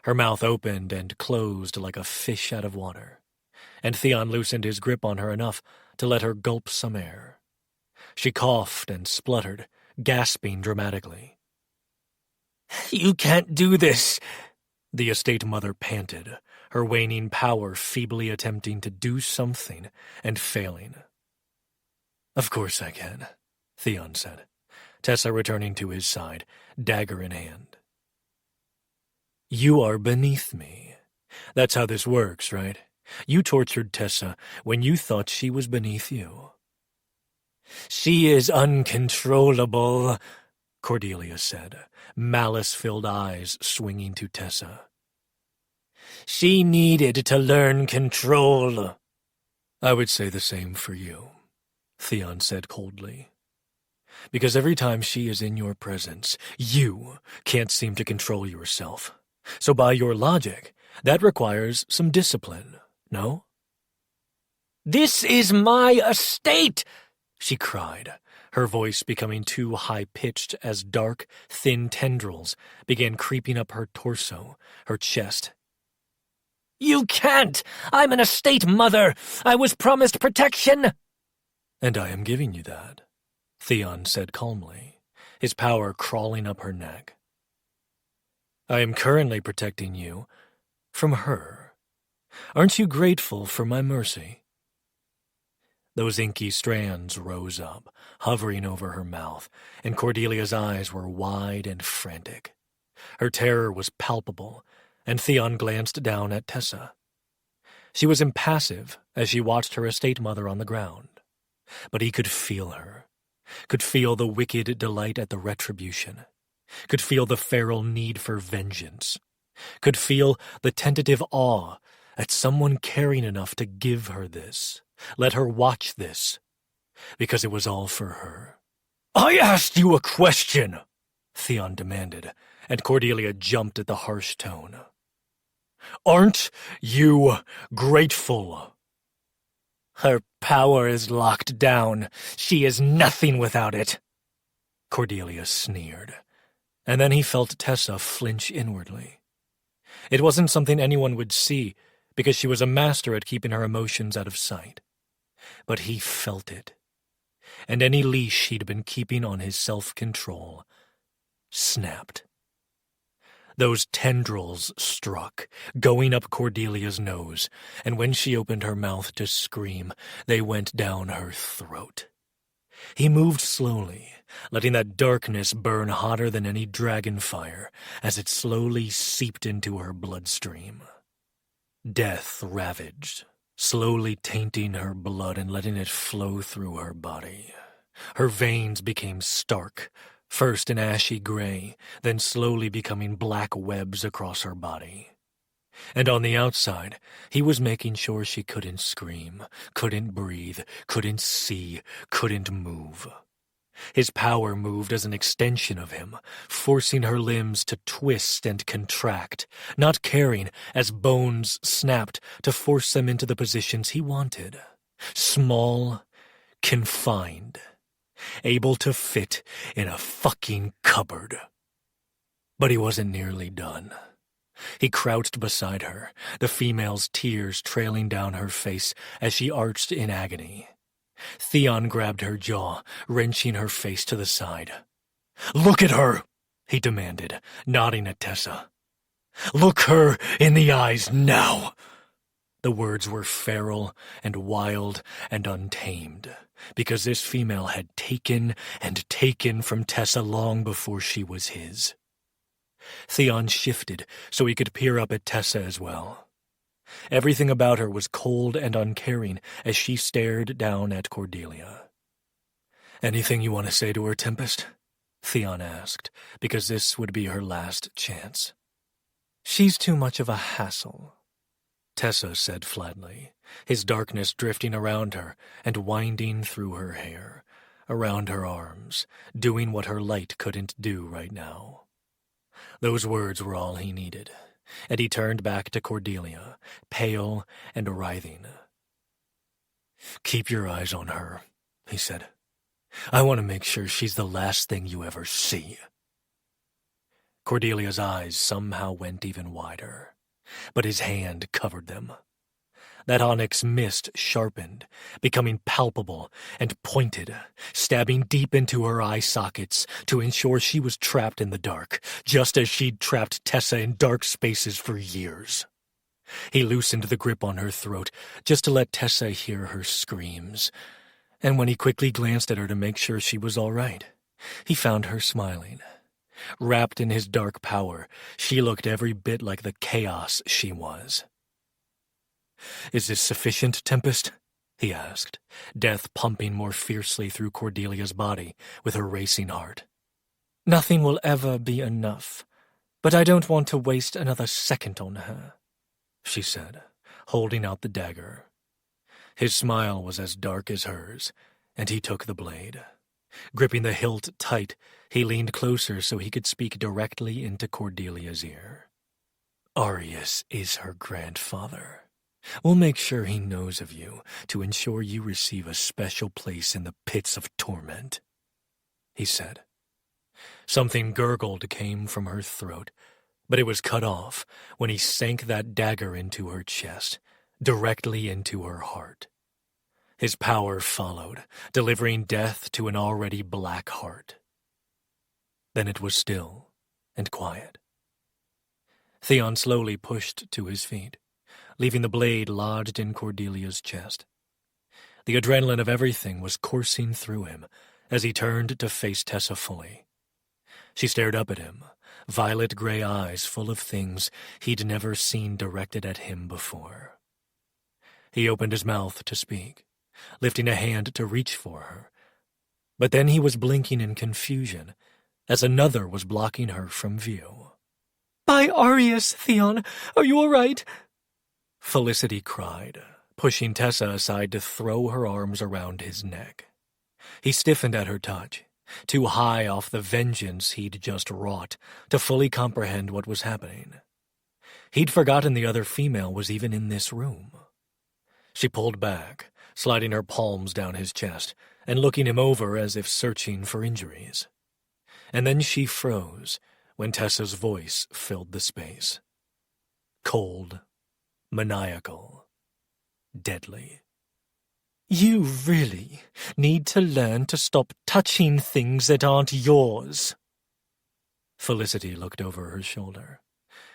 Her mouth opened and closed like a fish out of water, and Theon loosened his grip on her enough to let her gulp some air. She coughed and spluttered, gasping dramatically. "You can't do this," the estate mother panted, her waning power feebly attempting to do something and failing. "Of course I can," Theon said, Tessa returning to his side, dagger in hand. "You are beneath me. That's how this works, right? You tortured Tessa when you thought she was beneath you." "She is uncontrollable," Cordelia said, malice-filled eyes swinging to Tessa. "She needed to learn control." "I would say the same for you," Theon said coldly. "Because every time she is in your presence, you can't seem to control yourself. So by your logic, that requires some discipline, no?" "This is my estate!" she cried, her voice becoming too high-pitched as dark, thin tendrils began creeping up her torso, her chest. "You can't! I'm an estate mother! I was promised protection!" "And I am giving you that," Theon said calmly, his power crawling up her neck. "I am currently protecting you from her. Aren't you grateful for my mercy?" Those inky strands rose up, hovering over her mouth, and Cordelia's eyes were wide and frantic. Her terror was palpable, and Theon glanced down at Tessa. She was impassive as she watched her estate mother on the ground, but he could feel her, could feel the wicked delight at the retribution, could feel the feral need for vengeance, could feel the tentative awe at someone caring enough to give her this, let her watch this, because it was all for her. "I asked you a question," Theon demanded, and Cordelia jumped at the harsh tone. "Aren't you grateful?" "Her power is locked down. She is nothing without it," Cordelia sneered, and then he felt Tessa flinch inwardly. It wasn't something anyone would see, because she was a master at keeping her emotions out of sight. But he felt it, and any leash he'd been keeping on his self-control snapped. Those tendrils struck, going up Cordelia's nose, and when she opened her mouth to scream, they went down her throat. He moved slowly, letting that darkness burn hotter than any dragon fire as it slowly seeped into her bloodstream. Death ravaged, slowly tainting her blood and letting it flow through her body. Her veins became stark, first an ashy gray, then slowly becoming black webs across her body. And on the outside, he was making sure she couldn't scream, couldn't breathe, couldn't see, couldn't move. His power moved as an extension of him, forcing her limbs to twist and contract, not caring as bones snapped to force them into the positions he wanted. Small, confined, able to fit in a fucking cupboard. But he wasn't nearly done. He crouched beside her, the female's tears trailing down her face as she arched in agony. Theon grabbed her jaw, wrenching her face to the side. "Look at her," he demanded, nodding at Tessa. "Look her in the eyes now." The words were feral and wild and untamed, because this female had taken and taken from Tessa long before she was his. Theon shifted so he could peer up at Tessa as well. Everything about her was cold and uncaring as she stared down at Cordelia. "Anything you want to say to her, Tempest?" Theon asked, because this would be her last chance. "She's too much of a hassle," Tessa said flatly, his darkness drifting around her and winding through her hair, around her arms, doing what her light couldn't do right now. Those words were all he needed, and he turned back to Cordelia, pale and writhing. "Keep your eyes on her," he said. I want to make sure she's the last thing you ever see." Cordelia's eyes somehow went even wider, but his hand covered them. That onyx mist sharpened, becoming palpable and pointed, stabbing deep into her eye sockets to ensure she was trapped in the dark, just as she'd trapped Tessa in dark spaces for years. He loosened the grip on her throat just to let Tessa hear her screams, and when he quickly glanced at her to make sure she was all right, he found her smiling. Wrapped in his dark power, she looked every bit like the chaos she was. "Is this sufficient, Tempest?" he asked, death pumping more fiercely through Cordelia's body with her racing heart. "Nothing will ever be enough, but I don't want to waste another second on her," she said, holding out the dagger. His smile was as dark as hers, and he took the blade. Gripping the hilt tight, he leaned closer so he could speak directly into Cordelia's ear. "Arius is her grandfather. We'll make sure he knows of you to ensure you receive a special place in the pits of torment," he said. Something gurgled came from her throat, but it was cut off when he sank that dagger into her chest, directly into her heart. His power followed, delivering death to an already black heart. Then it was still and quiet. Theon slowly pushed to his feet, leaving the blade lodged in Cordelia's chest. The adrenaline of everything was coursing through him as he turned to face Tessa fully. She stared up at him, violet gray eyes full of things he'd never seen directed at him before. He opened his mouth to speak, lifting a hand to reach for her, but then he was blinking in confusion as another was blocking her from view. "By Arius, Theon, are you all right?" Felicity cried, pushing Tessa aside to throw her arms around his neck. He stiffened at her touch, too high off the vengeance he'd just wrought to fully comprehend what was happening. He'd forgotten the other female was even in this room. She pulled back, sliding her palms down his chest and looking him over as if searching for injuries. And then she froze when Tessa's voice filled the space. Cold, maniacal, deadly. "You really need to learn to stop touching things that aren't yours." Felicity looked over her shoulder,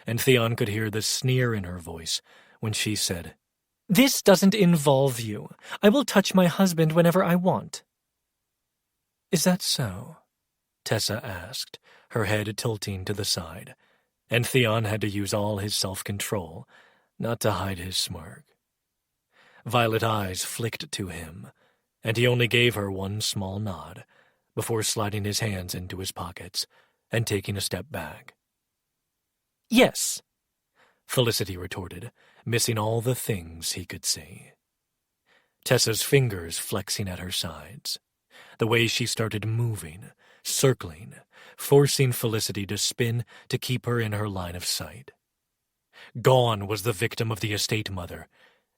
and Theon could hear the sneer in her voice when she said, "This doesn't involve you. I will touch my husband whenever I want." "Is that so?" Tessa asked, her head tilting to the side, and Theon had to use all his self-control not to hide his smirk. Violet eyes flicked to him, and he only gave her one small nod before sliding his hands into his pockets and taking a step back. "Yes," Felicity retorted, missing all the things he could see. Tessa's fingers flexing at her sides, the way she started moving, circling, forcing Felicity to spin to keep her in her line of sight. Gone was the victim of the estate mother,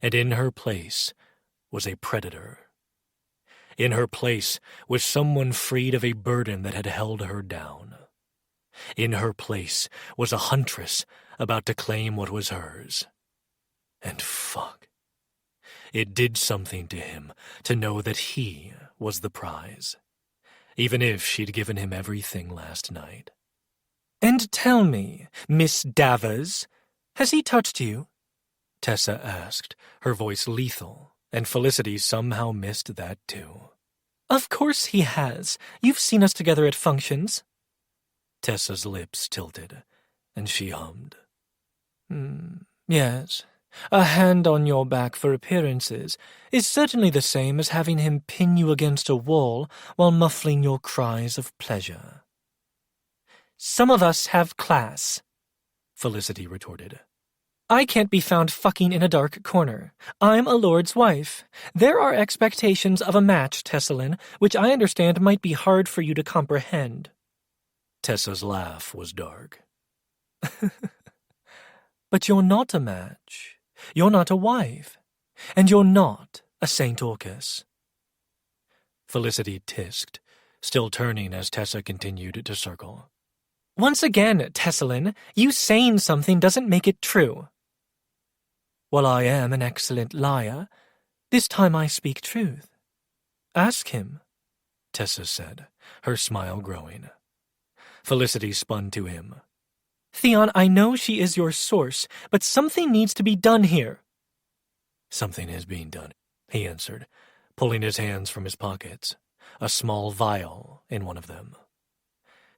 and in her place was a predator. In her place was someone freed of a burden that had held her down. In her place was a huntress about to claim what was hers. And fuck. It did something to him to know that he was the prize, even if she'd given him everything last night. "And tell me, Miss Davers, has he touched you?" Tessa asked, her voice lethal, and Felicity somehow missed that too. "Of course he has. You've seen us together at functions." Tessa's lips tilted, and she hummed. Yes. A hand on your back for appearances is certainly the same as having him pin you against a wall while muffling your cries of pleasure." "Some of us have class," Felicity retorted. "I can't be found fucking in a dark corner. I'm a lord's wife. There are expectations of a match, Tessalin, which I understand might be hard for you to comprehend." Tessa's laugh was dark. "But you're not a match. You're not a wife. And you're not a St. Orcus." Felicity tisked, still turning as Tessa continued to circle. Once again, Tessalin, you saying something doesn't make it true. Well, I am an excellent liar. This time I speak truth. Ask him, Tessa said, her smile growing. Felicity spun to him. Theon, I know she is your source, but something needs to be done here. Something is being done, he answered, pulling his hands from his pockets, a small vial in one of them.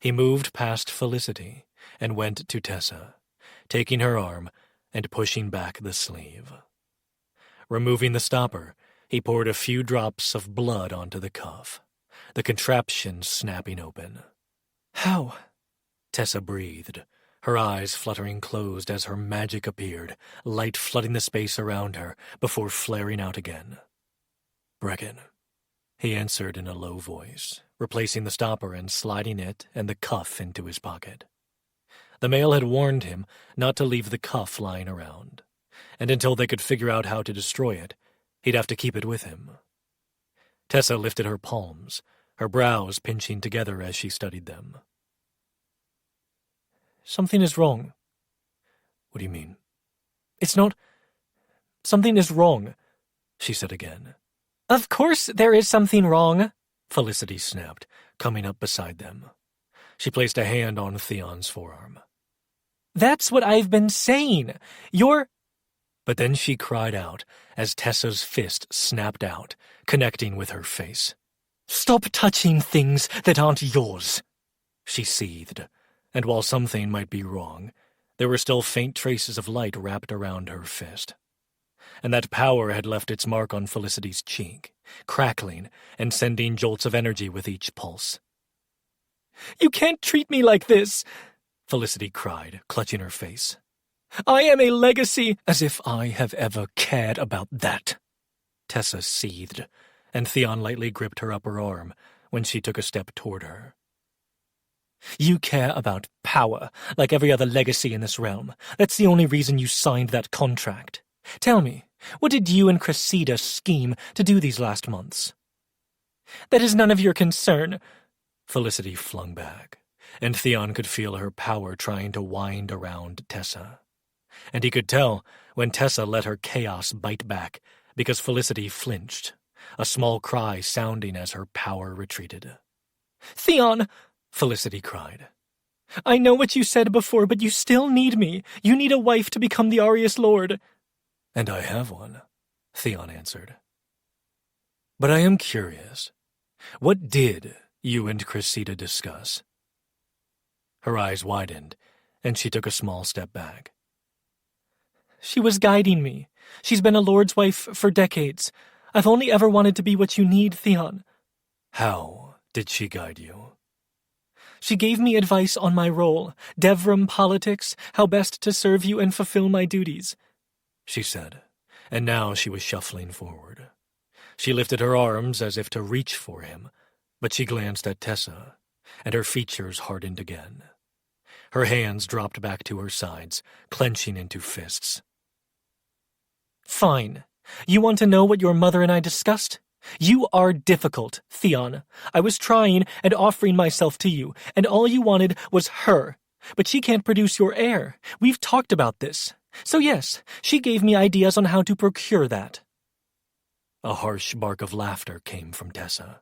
He moved past Felicity and went to Tessa, taking her arm and pushing back the sleeve. Removing the stopper, he poured a few drops of blood onto the cuff, the contraption snapping open. How? Tessa breathed, her eyes fluttering closed as her magic appeared, light flooding the space around her before flaring out again. Brecken, he answered in a low voice, replacing the stopper and sliding it and the cuff into his pocket. The male had warned him not to leave the cuff lying around, and until they could figure out how to destroy it, he'd have to keep it with him. Tessa lifted her palms, her brows pinching together as she studied them. Something is wrong. What do you mean? It's not... Something is wrong, she said again. Of course there is something wrong, Felicity snapped, coming up beside them. She placed a hand on Theon's forearm. That's what I've been saying. You're... But then she cried out as Tessa's fist snapped out, connecting with her face. Stop touching things that aren't yours, she seethed, and while something might be wrong, there were still faint traces of light wrapped around her fist. And that power had left its mark on Felicity's cheek, crackling and sending jolts of energy with each pulse. You can't treat me like this, Felicity cried, clutching her face. I am a legacy. As if I have ever cared about that, Tessa seethed, and Theon lightly gripped her upper arm when she took a step toward her. You care about power, like every other legacy in this realm. That's the only reason you signed that contract. Tell me, what did you and Cressida scheme to do these last months? That is none of your concern, Felicity flung back, and Theon could feel her power trying to wind around Tessa. And he could tell when Tessa let her chaos bite back because Felicity flinched, a small cry sounding as her power retreated. Theon, Felicity cried. I know what you said before, but you still need me. You need a wife to become the Arius Lord. And I have one, Theon answered. But I am curious. What did you and Cressida discuss? Her eyes widened, and she took a small step back. She was guiding me. She's been a lord's wife for decades. I've only ever wanted to be what you need, Theon. How did she guide you? She gave me advice on my role, Devrim politics, how best to serve you and fulfill my duties, she said, and now she was shuffling forward. She lifted her arms as if to reach for him, but she glanced at Tessa, and her features hardened again. Her hands dropped back to her sides, clenching into fists. Fine. You want to know what your mother and I discussed? You are difficult, Theon. I was trying and offering myself to you, and all you wanted was her. But she can't produce your heir. We've talked about this. So yes, she gave me ideas on how to procure that. A harsh bark of laughter came from Tessa.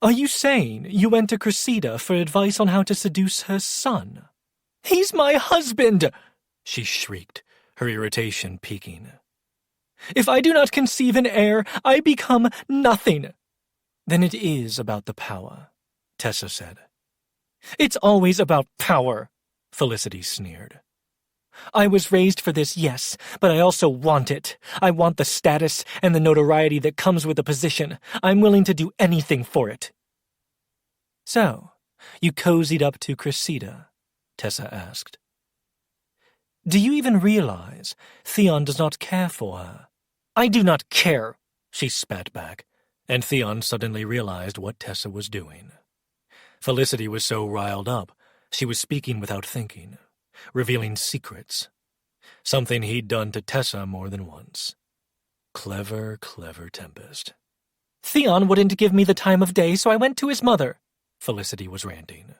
Are you saying you went to Cressida for advice on how to seduce her son? He's my husband, she shrieked, her irritation peaking. If I do not conceive an heir, I become nothing. Then it is about the power, Tessa said. It's always about power, Felicity sneered. I was raised for this, yes, but I also want it. I want the status and the notoriety that comes with the position. I'm willing to do anything for it. So, you cozied up to Cressida? Tessa asked. Do you even realize Theon does not care for her? I do not care, she spat back, and Theon suddenly realized what Tessa was doing. Felicity was so riled up, she was speaking without thinking, revealing secrets, something he'd done to Tessa more than once. Clever, clever Tempest. Theon wouldn't give me the time of day, so I went to his mother, Felicity was ranting.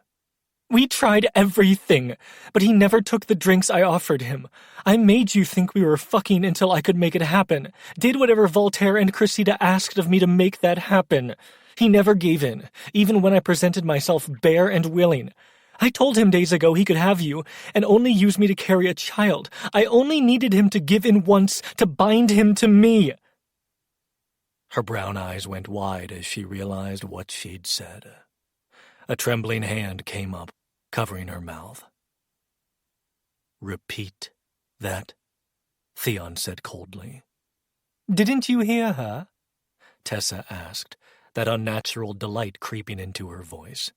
We tried everything, but he never took the drinks I offered him. I made you think we were fucking until I could make it happen. Did whatever Voltaire and Cressida asked of me to make that happen. He never gave in, even when I presented myself bare and willing. I told him days ago he could have you, and only use me to carry a child. I only needed him to give in once, to bind him to me. Her brown eyes went wide as she realized what she'd said. A trembling hand came up, covering her mouth. Repeat that, Theon said coldly. Didn't you hear her? Tessa asked, that unnatural delight creeping into her voice.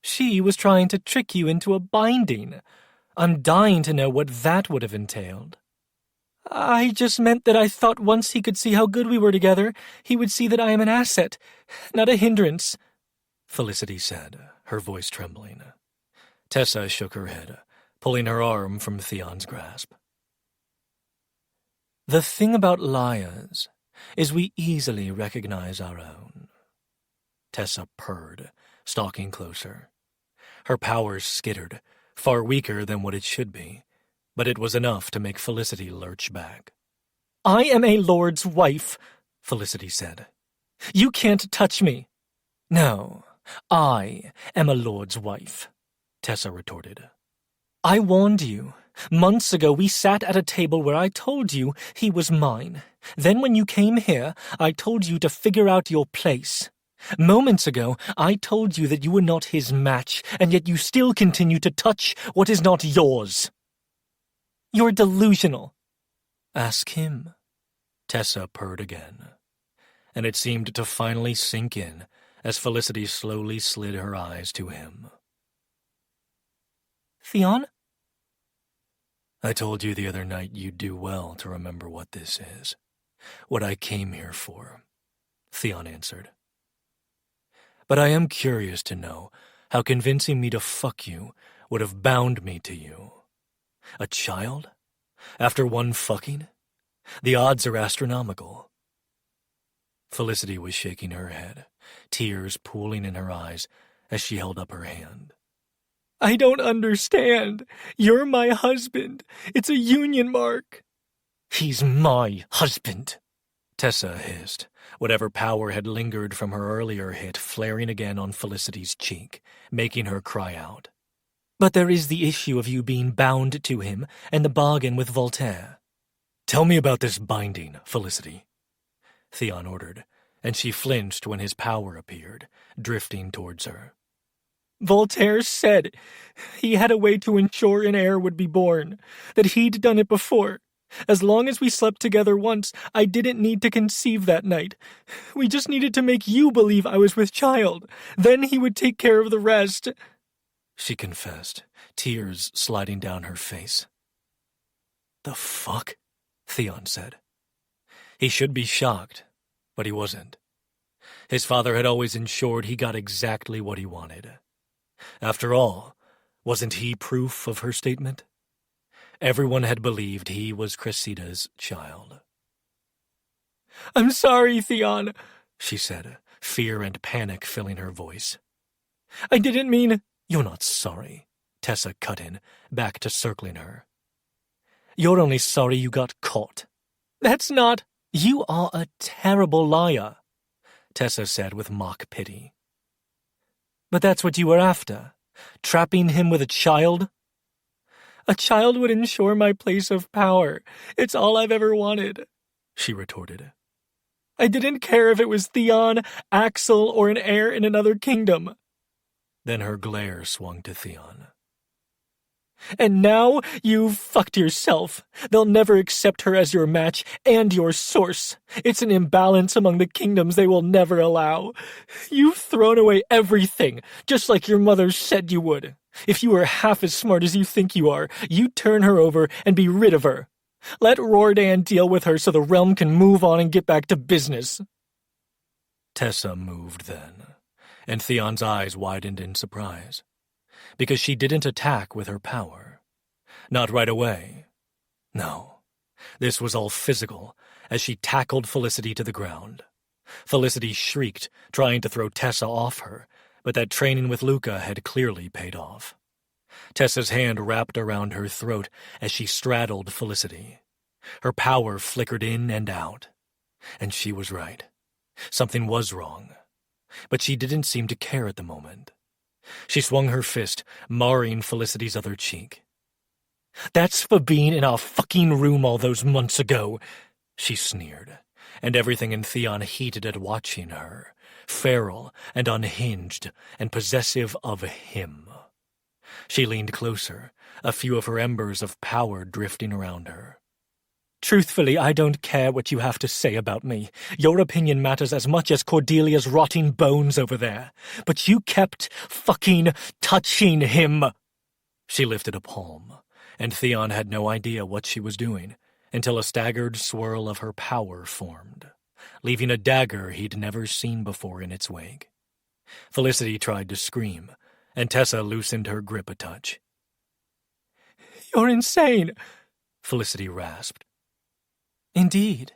She was trying to trick you into a binding. I'm dying to know what that would have entailed. I just meant that I thought once he could see how good we were together, he would see that I am an asset, not a hindrance, Felicity said, her voice trembling. Tessa shook her head, pulling her arm from Theon's grasp. The thing about liars is we easily recognize our own. Tessa purred, stalking closer. Her powers skittered, far weaker than what it should be, but it was enough to make Felicity lurch back. I am a lord's wife, Felicity said. You can't touch me. No, I am a lord's wife, Tessa retorted. I warned you. Months ago we sat at a table where I told you he was mine. Then when you came here, I told you to figure out your place. Moments ago, I told you that you were not his match, and yet you still continue to touch what is not yours. You're delusional. Ask him. Tessa purred again, and it seemed to finally sink in as Felicity slowly slid her eyes to him. Theon? I told you the other night you'd do well to remember what this is. What I came here for, Theon answered. But I am curious to know how convincing me to fuck you would have bound me to you. A child? After one fucking? The odds are astronomical. Felicity was shaking her head, tears pooling in her eyes as she held up her hand. I don't understand. You're my husband. It's a union mark. He's my husband, Tessa hissed, whatever power had lingered from her earlier hit flaring again on Felicity's cheek, making her cry out. But there is the issue of you being bound to him and the bargain with Voltaire. Tell me about this binding, Felicity, Theon ordered, and she flinched when his power appeared, drifting towards her. Voltaire said he had a way to ensure an heir would be born, that he'd done it before. As long as we slept together once, I didn't need to conceive that night. We just needed to make you believe I was with child. Then he would take care of the rest, she confessed, tears sliding down her face. The fuck? Theon said. He should be shocked, but he wasn't. His father had always ensured he got exactly what he wanted. After all, wasn't he proof of her statement? Everyone had believed he was Cressida's child. I'm sorry, Theon, she said, fear and panic filling her voice. I didn't mean... You're not sorry, Tessa cut in, back to circling her. You're only sorry you got caught. That's not... You are a terrible liar, Tessa said with mock pity. But that's what you were after, trapping him with a child? A child would ensure my place of power. It's all I've ever wanted, she retorted. I didn't care if it was Theon, Axel, or an heir in another kingdom. Then her glare swung to Theon. And now you've fucked yourself. They'll never accept her as your match and your source. It's an imbalance among the kingdoms they will never allow. You've thrown away everything, just like your mother said you would. If you were half as smart as you think you are, you'd turn her over and be rid of her. Let Roehrich deal with her so the realm can move on and get back to business. Tessa moved then, and Theon's eyes widened in surprise. Because she didn't attack with her power. Not right away. No, this was all physical, as she tackled Felicity to the ground. Felicity shrieked, trying to throw Tessa off her, but that training with Luca had clearly paid off. Tessa's hand wrapped around her throat as she straddled Felicity. Her power flickered in and out. And she was right. Something was wrong. But she didn't seem to care at the moment. She swung her fist, marring Felicity's other cheek. "That's for being in our fucking room all those months ago," she sneered, and everything in Theon heated at watching her, feral and unhinged and possessive of him. She leaned closer, a few of her embers of power drifting around her. "Truthfully, I don't care what you have to say about me. Your opinion matters as much as Cordelia's rotting bones over there. But you kept fucking touching him." She lifted a palm, and Theon had no idea what she was doing until a staggered swirl of her power formed, leaving a dagger he'd never seen before in its wake. Felicity tried to scream, and Tessa loosened her grip a touch. "You're insane," Felicity rasped. "Indeed,"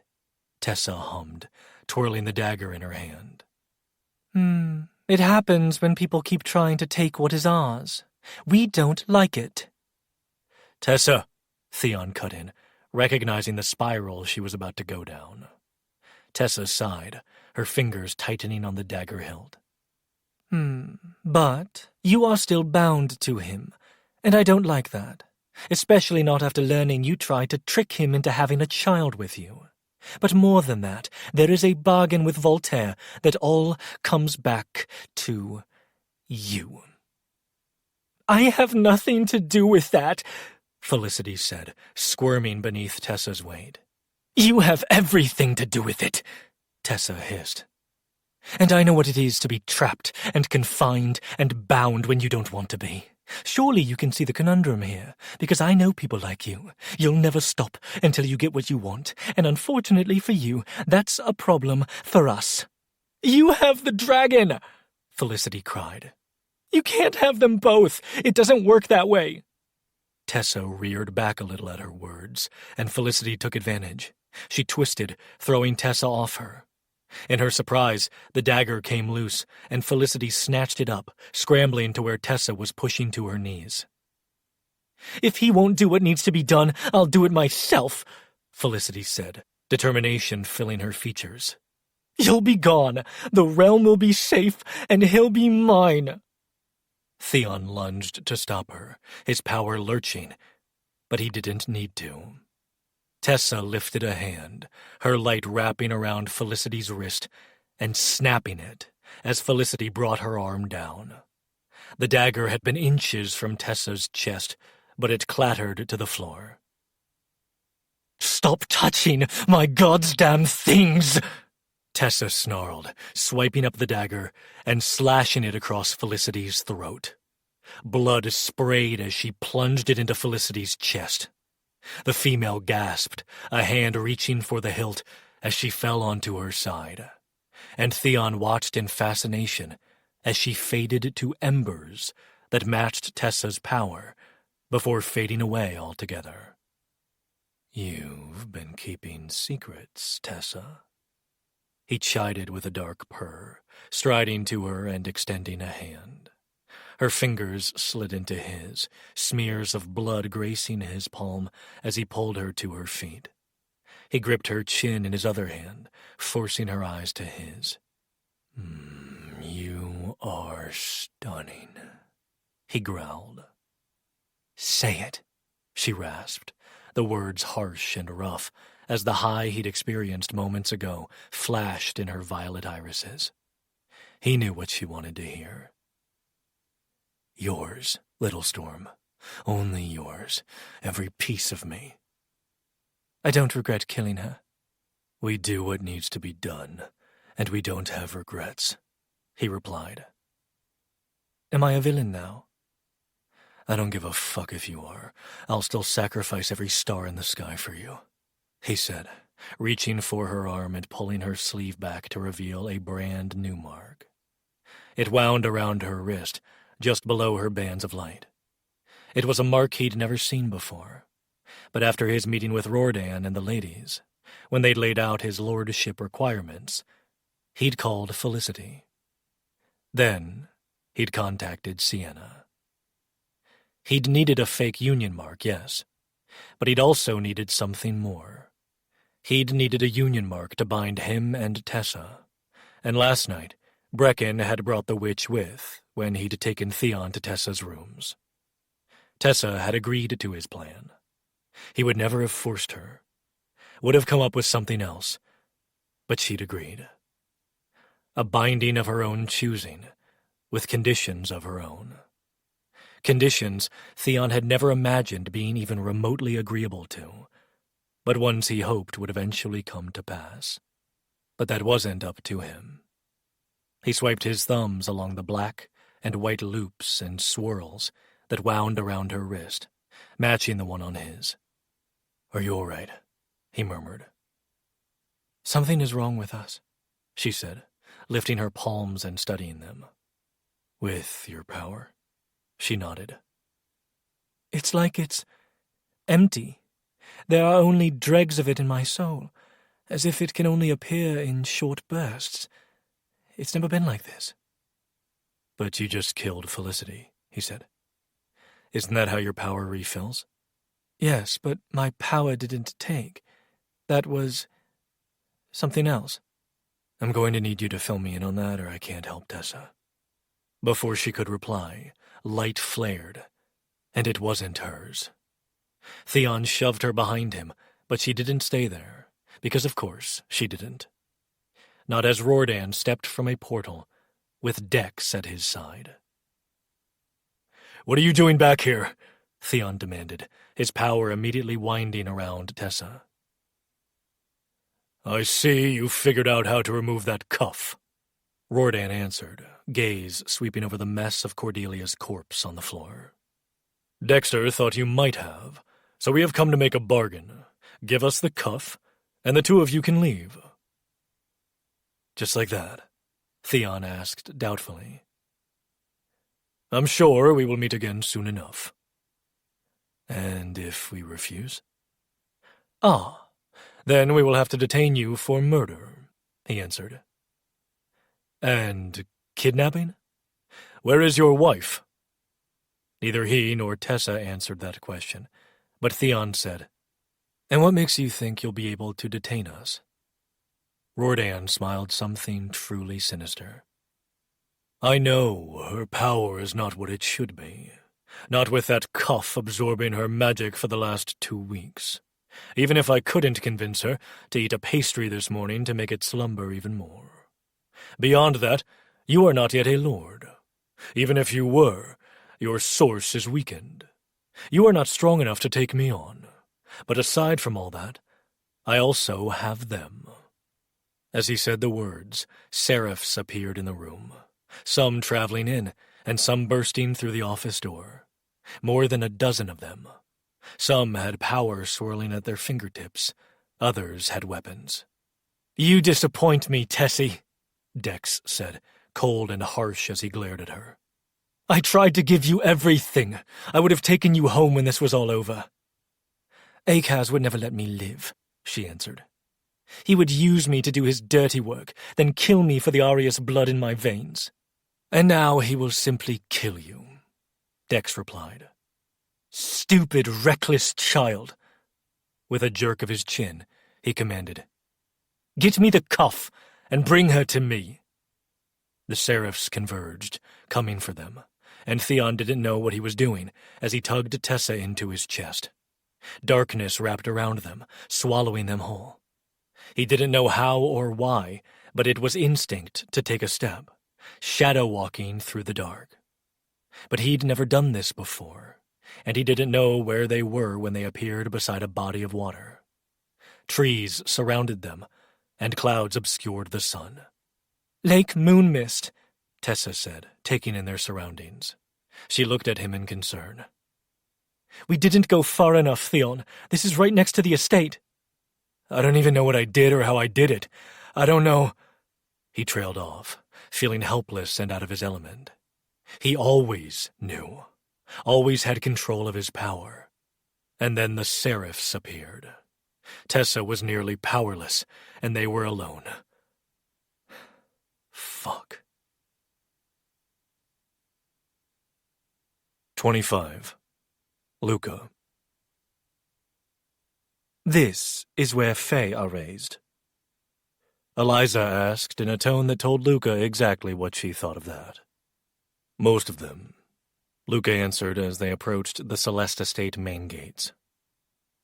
Tessa hummed, twirling the dagger in her hand. It happens when people keep trying to take what is ours. We don't like it." "Tessa," Theon cut in, recognizing the spiral she was about to go down. Tessa sighed, her fingers tightening on the dagger hilt. But you are still bound to him, and I don't like that. Especially not after learning you tried to trick him into having a child with you. But more than that, there is a bargain with Voltaire that all comes back to you." "I have nothing to do with that," Felicity said, squirming beneath Tessa's weight. "You have everything to do with it," Tessa hissed. "And I know what it is to be trapped and confined and bound when you don't want to be. Surely you can see the conundrum here, because I know people like you. You'll never stop until you get what you want, and unfortunately for you, that's a problem for us." "You have the dragon!" Felicity cried. "You can't have them both. It doesn't work that way." Tessa reared back a little at her words, and Felicity took advantage. She twisted, throwing Tessa off her. In her surprise, the dagger came loose, and Felicity snatched it up, scrambling to where Tessa was pushing to her knees. "If he won't do what needs to be done, I'll do it myself," Felicity said, determination filling her features. "You'll be gone, the realm will be safe, and he'll be mine." Theon lunged to stop her, his power lurching, but he didn't need to. Tessa lifted a hand, her light wrapping around Felicity's wrist and snapping it as Felicity brought her arm down. The dagger had been inches from Tessa's chest, but it clattered to the floor. "Stop touching my goddamn things!" Tessa snarled, swiping up the dagger and slashing it across Felicity's throat. Blood sprayed as she plunged it into Felicity's chest. The female gasped, a hand reaching for the hilt as she fell onto her side. And Theon watched in fascination as she faded to embers that matched Tessa's power before fading away altogether. "You've been keeping secrets, Tessa," he chided with a dark purr, striding to her and extending a hand. Her fingers slid into his, smears of blood gracing his palm as he pulled her to her feet. He gripped her chin in his other hand, forcing her eyes to his. "You are stunning," he growled. "Say it," she rasped, the words harsh and rough as the high he'd experienced moments ago flashed in her violet irises. He knew what she wanted to hear. "Yours, Little Storm. Only yours. Every piece of me." "I don't regret killing her." "We do what needs to be done, and we don't have regrets," he replied. "Am I a villain now?" "I don't give a fuck if you are. I'll still sacrifice every star in the sky for you," he said, reaching for her arm and pulling her sleeve back to reveal a brand new mark. It wound around her wrist, just below her bands of light. It was a mark he'd never seen before. But after his meeting with Roehrich and the ladies, when they'd laid out his lordship requirements, He'd called Felicity. Then he'd contacted Sienna. He'd needed a fake union mark, yes, but he'd also needed something more. He'd needed a union mark to bind him and Tessa, and last night Brecken had brought the witch with when he'd taken Theon to Tessa's rooms. Tessa had agreed to his plan. He would never have forced her, would have come up with something else, but she'd agreed. A binding of her own choosing, with conditions of her own. Conditions Theon had never imagined being even remotely agreeable to, but ones he hoped would eventually come to pass. But that wasn't up to him. He swiped his thumbs along the black and white loops and swirls that wound around her wrist, matching the one on his. "Are you all right?" he murmured. "Something is wrong with us," she said, lifting her palms and studying them. "With your power?" She nodded. "It's like it's empty. There are only dregs of it in my soul, as if it can only appear in short bursts. It's never been like this." "But you just killed Felicity," he said. "Isn't that how your power refills?" "Yes, but my power didn't take. That was something else." "I'm going to need you to fill me in on that, or I can't help Tessa." Before she could reply, light flared, and it wasn't hers. Theon shoved her behind him, but she didn't stay there, because of course she didn't. Not as Roehrich stepped from a portal, with Dex at his side. "What are you doing back here?" Theon demanded, his power immediately winding around Tessa. "I see you figured out how to remove that cuff," Roehrich answered, gaze sweeping over the mess of Cordelia's corpse on the floor. "Dexter thought you might have, so we have come to make a bargain. Give us the cuff, and the two of you can leave." "Just like that?" Theon asked doubtfully. "I'm sure we will meet again soon enough." "And if we refuse?" "Ah, then we will have to detain you for murder," he answered. "And kidnapping? Where is your wife?" Neither he nor Tessa answered that question, but Theon said, "And what makes you think you'll be able to detain us?" Roehrich smiled something truly sinister. "I know her power is not what it should be. Not with that cuff absorbing her magic for the last 2 weeks. Even if I couldn't convince her to eat a pastry this morning to make it slumber even more. Beyond that, you are not yet a lord. Even if you were, your source is weakened. You are not strong enough to take me on. But aside from all that, I also have them." As he said the words, seraphs appeared in the room, some traveling in, and some bursting through the office door. More than a dozen of them. Some had power swirling at their fingertips, others had weapons. "You disappoint me, Tessie," Dex said, cold and harsh as he glared at her. "I tried to give you everything. I would have taken you home when this was all over." "Akaz would never let me live," she answered. "He would use me to do his dirty work, then kill me for the Arius blood in my veins." "And now he will simply kill you," Dex replied. "Stupid, reckless child." With a jerk of his chin, he commanded, "Get me the cuff, and bring her to me." The seraphs converged, coming for them, and Theon didn't know what he was doing as he tugged Tessa into his chest. Darkness wrapped around them, swallowing them whole. He didn't know how or why, but it was instinct to take a step, shadow-walking through the dark. But he'd never done this before, and he didn't know where they were when they appeared beside a body of water. Trees surrounded them, and clouds obscured the sun. "Lake Moonmist," Tessa said, taking in their surroundings. She looked at him in concern. "We didn't go far enough, Theon. This is right next to the estate." "I don't even know what I did or how I did it. I don't know." He trailed off, feeling helpless and out of his element. He always knew, always had control of his power. And then the seraphs appeared. Tessa was nearly powerless, and they were alone. fuck? 25. Luca. This is where Fae are raised. Eliza asked in a tone that told Luca exactly what she thought of that. Most of them, Luca answered as they approached the Celeste Estate main gates.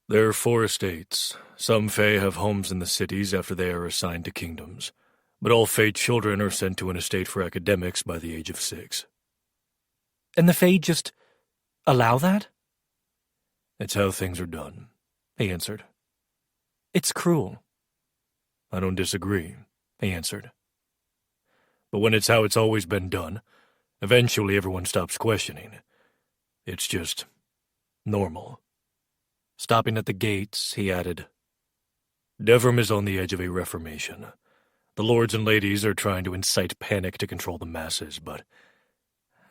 There are 4 estates. Some Fae have homes in the cities after they are assigned to kingdoms, but all Fae children are sent to an estate for academics by the age of 6. And the Fae just allow that? It's how things are done, he answered. It's cruel. I don't disagree, he answered. But when it's how it's always been done, eventually everyone stops questioning. It's just normal. Stopping at the gates, he added, Devrim is on the edge of a reformation. The lords and ladies are trying to incite panic to control the masses, but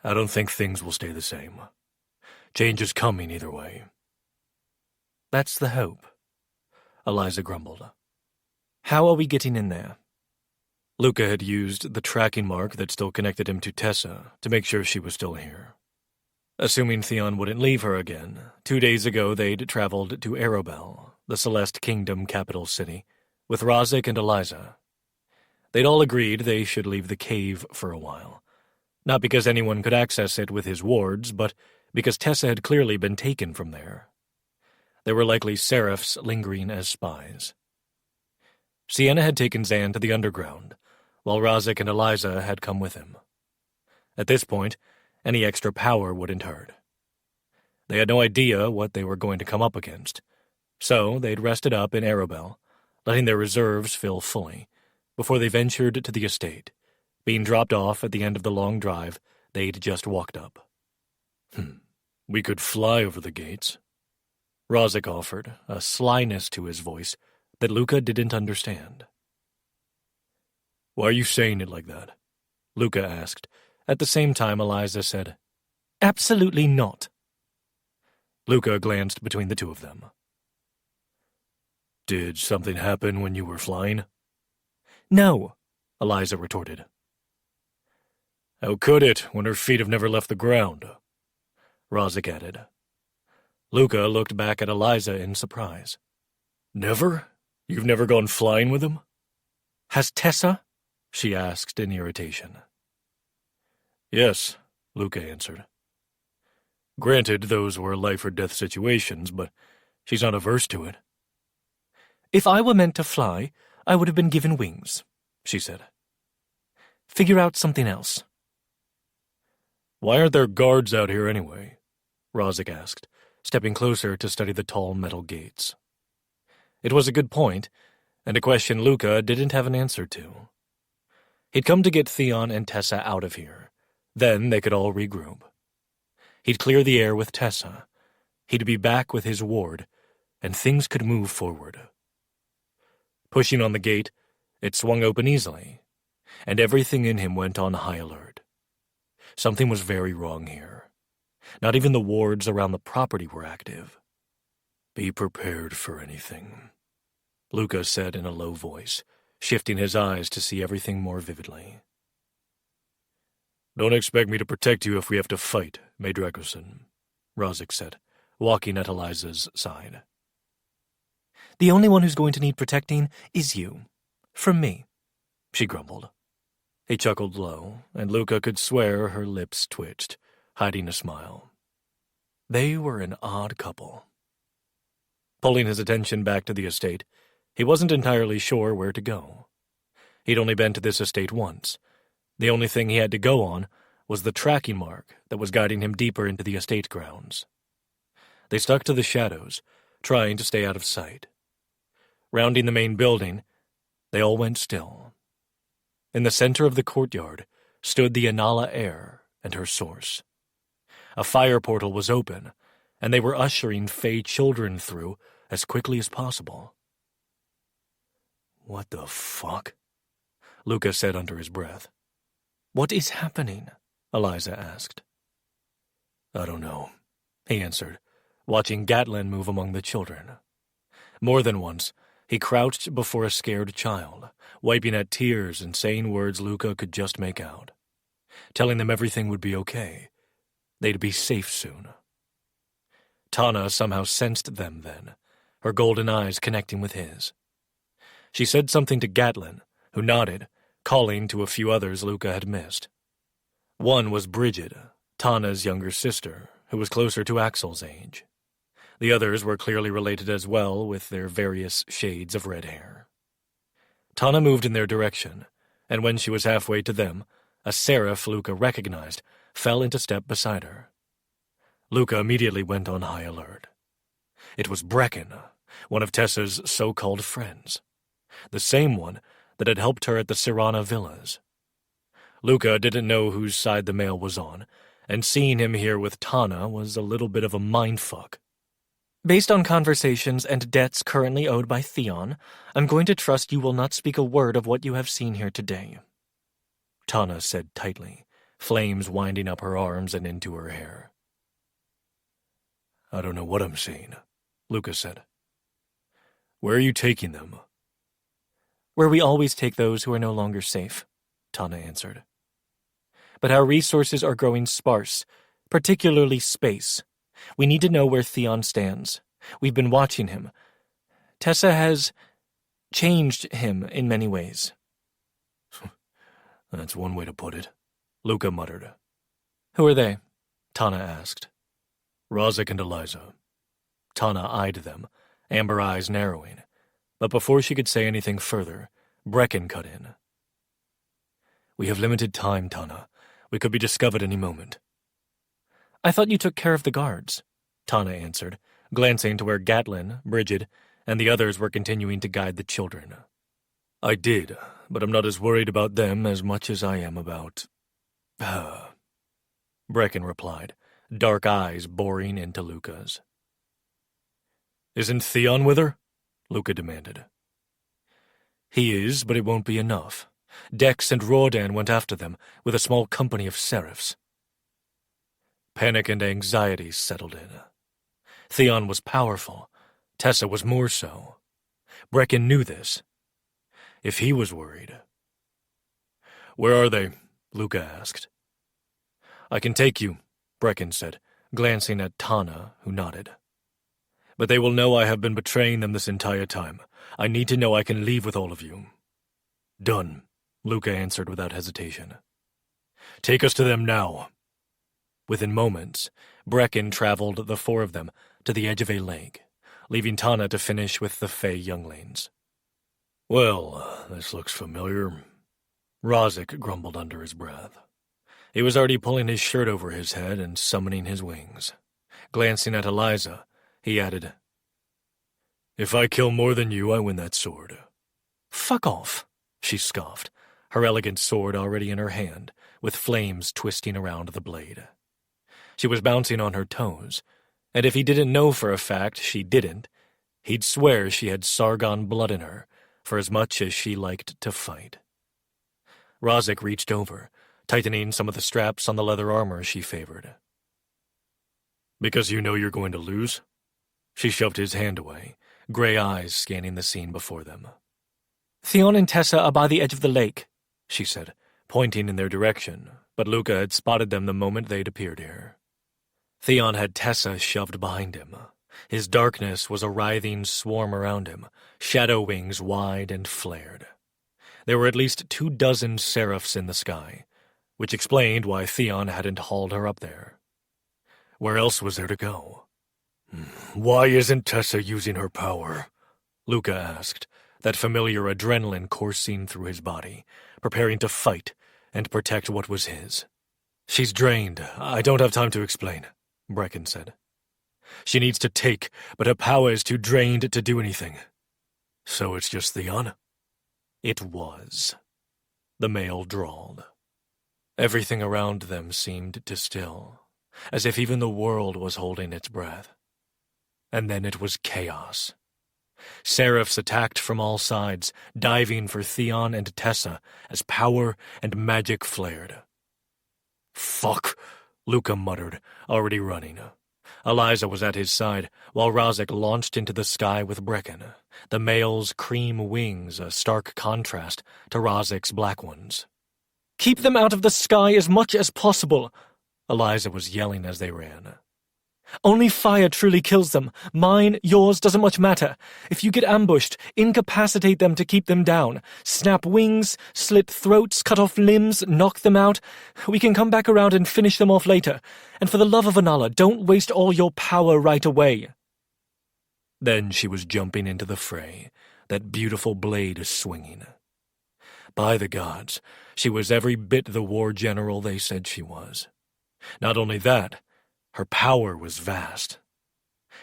I don't think things will stay the same. Change is coming either way. That's the hope, Eliza grumbled. How are we getting in there? Luca had used the tracking mark that still connected him to Tessa to make sure she was still here. Assuming Theon wouldn't leave her again, 2 days ago they'd traveled to Arobel, the Celeste Kingdom capital city, with Roehrich and Eliza. They'd all agreed they should leave the cave for a while, not because anyone could access it with his wards, but because Tessa had clearly been taken from there. There were likely Seraphs lingering as spies. Sienna had taken Zan to the underground, while Roehrich and Eliza had come with him. At this point, any extra power wouldn't hurt. They had no idea what they were going to come up against, so they'd rested up in Arobel, letting their reserves fill fully, before they ventured to the estate, being dropped off at the end of the long drive they'd just walked up. We could fly over the gates, Roehrich offered, a slyness to his voice that Luca didn't understand. Why are you saying it like that? Luca asked. At the same time, Eliza said, Absolutely not. Luca glanced between the two of them. Did something happen when you were flying? No, Eliza retorted. How could it when her feet have never left the ground? Roehrich added. Luca looked back at Eliza in surprise. Never? You've never gone flying with him? Has Tessa? She asked in irritation. Yes, Luca answered. Granted, those were life-or-death situations, but she's not averse to it. If I were meant to fly, I would have been given wings, she said. Figure out something else. Why aren't there guards out here anyway? Roehrich asked, stepping closer to study the tall metal gates. It was a good point, and a question Luca didn't have an answer to. He'd come to get Theon and Tessa out of here. Then they could all regroup. He'd clear the air with Tessa. He'd be back with his ward, and things could move forward. Pushing on the gate, it swung open easily, and everything in him went on high alert. Something was very wrong here. Not even the wards around the property were active. Be prepared for anything, Luca said in a low voice, shifting his eyes to see everything more vividly. Don't expect me to protect you if we have to fight, Madragoson, Roehrich said, walking at Eliza's side. The only one who's going to need protecting is you. From me, she grumbled. He chuckled low, and Luca could swear her lips twitched, hiding a smile. They were an odd couple. Pulling his attention back to the estate, he wasn't entirely sure where to go. He'd only been to this estate once. The only thing he had to go on was the tracking mark that was guiding him deeper into the estate grounds. They stuck to the shadows, trying to stay out of sight. Rounding the main building, they all went still. In the center of the courtyard stood the Anala Air and her source. A fire portal was open, and they were ushering Fae children through as quickly as possible. What the fuck? Luca said under his breath. What is happening? Eliza asked. I don't know, he answered, watching Gatlin move among the children. More than once, He crouched before a scared child, wiping at tears and saying words Luca could just make out, telling them everything would be okay. They'd be safe soon. Tana somehow sensed them then, her golden eyes connecting with his. She said something to Gatlin, who nodded, calling to a few others Luca had missed. One was Bridget, Tana's younger sister, who was closer to Axel's age. The others were clearly related as well, with their various shades of red hair. Tana moved in their direction, and when she was halfway to them, a seraph Luca recognized fell into step beside her. Luca immediately went on high alert. It was Brecken, one of Tessa's so-called friends, the same one that had helped her at the Sirana villas. Luca didn't know whose side the male was on, and seeing him here with Tana was a little bit of a mindfuck. Based on conversations and debts currently owed by Theon, I'm going to trust you will not speak a word of what you have seen here today, Tana said tightly, flames winding up her arms and into her hair. I don't know what I'm seeing, Luca said. Where are you taking them? Where we always take those who are no longer safe, Tana answered. But our resources are growing sparse, particularly space. We need to know where Theon stands. We've been watching him. Tessa has changed him in many ways. That's one way to put it, Luca muttered. Who are they? Tana asked. Roehrich and Eliza. Tana eyed them, amber eyes narrowing, but before she could say anything further, Brecken cut in. We have limited time, Tana. We could be discovered any moment. I thought you took care of the guards, Tana answered, glancing to where Gatlin, Bridget, and the others were continuing to guide the children. I did, but I'm not as worried about them as much as I am about... Brecken replied, dark eyes boring into Luca's. Isn't Theon with her? Luca demanded. He is, but it won't be enough. Dex and Rodan went after them with a small company of seraphs. Panic and anxiety settled in. Theon was powerful. Tessa was more so. Brecken knew this. If he was worried... Where are they? Luca asked. I can take you, Brecken said, glancing at Tana, who nodded. But they will know I have been betraying them this entire time. I need to know I can leave with all of you. Done, Luca answered without hesitation. Take us to them now. Within moments, Brecken traveled the four of them to the edge of a lake, leaving Tana to finish with the Fey younglings. Well, this looks familiar. Roehrich grumbled under his breath. He was already pulling his shirt over his head and summoning his wings. Glancing at Eliza, he added, If I kill more than you, I win that sword. Fuck off, she scoffed, her elegant sword already in her hand, with flames twisting around the blade. She was bouncing on her toes, and if he didn't know for a fact she didn't, he'd swear she had Sargon blood in her, for as much as she liked to fight. Roehrich reached over, tightening some of the straps on the leather armor she favored. Because you know you're going to lose? She shoved his hand away, gray eyes scanning the scene before them. Theon and Tessa are by the edge of the lake, she said, pointing in their direction, but Luca had spotted them the moment they'd appeared here. Theon had Tessa shoved behind him. His darkness was a writhing swarm around him, shadow wings wide and flared. There were at least 24 seraphs in the sky, which explained why Theon hadn't hauled her up there. Where else was there to go? Why isn't Tessa using her power? Luca asked, that familiar adrenaline coursing through his body, preparing to fight and protect what was his. She's drained. I don't have time to explain, Brecken said. She needs to take, but her power is too drained to do anything. So it's just Theon? It was. The male drawled. Everything around them seemed to still, as if even the world was holding its breath. And then it was chaos. Seraphs attacked from all sides, diving for Theon and Tessa as power and magic flared. Fuck, Luca muttered, already running. Eliza was at his side, while Roehrich launched into the sky with Brecken, the male's cream wings a stark contrast to Rozick's black ones. "Keep them out of the sky as much as possible," Eliza was yelling as they ran. "Only fire truly kills them. Mine, yours, doesn't much matter. If you get ambushed, incapacitate them to keep them down. Snap wings, slit throats, cut off limbs, knock them out. We can come back around and finish them off later. And for the love of an Allah, don't waste all your power right away." Then she was jumping into the fray, that beautiful blade swinging. By the gods, she was every bit the war general they said she was. Not only that, her power was vast.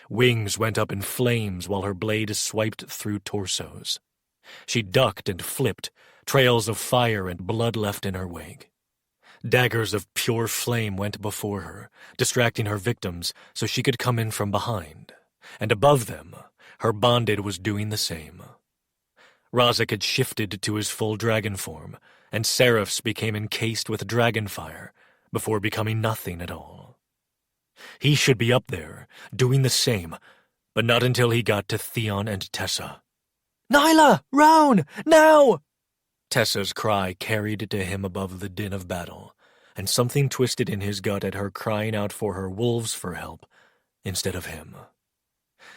Wings went up in flames while her blade swiped through torsos. She ducked and flipped, trails of fire and blood left in her wake. Daggers of pure flame went before her, distracting her victims so she could come in from behind. And above them, her bonded was doing the same. Rozick had shifted to his full dragon form, and Seraphs became encased with dragon fire before becoming nothing at all. He should be up there, doing the same, but not until he got to Theon and Tessa. "Nyla! Round! Now!" Tessa's cry carried to him above the din of battle, and something twisted in his gut at her crying out for her wolves for help instead of him.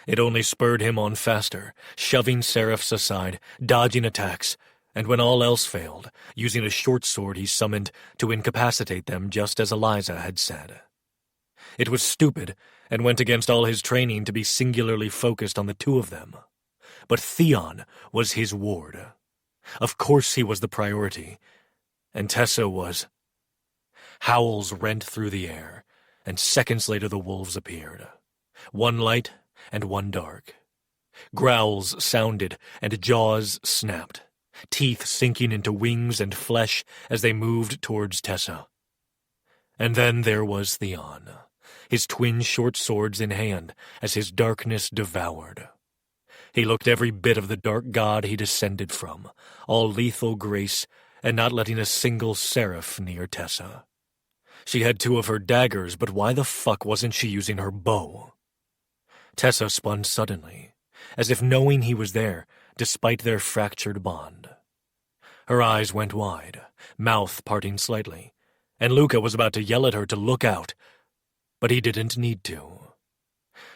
It only spurred him on faster, shoving Seraphs aside, dodging attacks, and when all else failed, using a short sword he summoned to incapacitate them just as Eliza had said. It was stupid, and went against all his training to be singularly focused on the two of them. But Theon was his ward. Of course he was the priority, and Tessa was. Howls rent through the air, and seconds later the wolves appeared. One light and one dark. Growls sounded, and jaws snapped, teeth sinking into wings and flesh as they moved towards Tessa. And then there was Theon, his twin short swords in hand as his darkness devoured. He looked every bit of the dark god he descended from, all lethal grace and not letting a single seraph near Tessa. She had two of her daggers, but why the fuck wasn't she using her bow? Tessa spun suddenly, as if knowing he was there, despite their fractured bond. Her eyes went wide, mouth parting slightly, and Luca was about to yell at her to look out, but he didn't need to.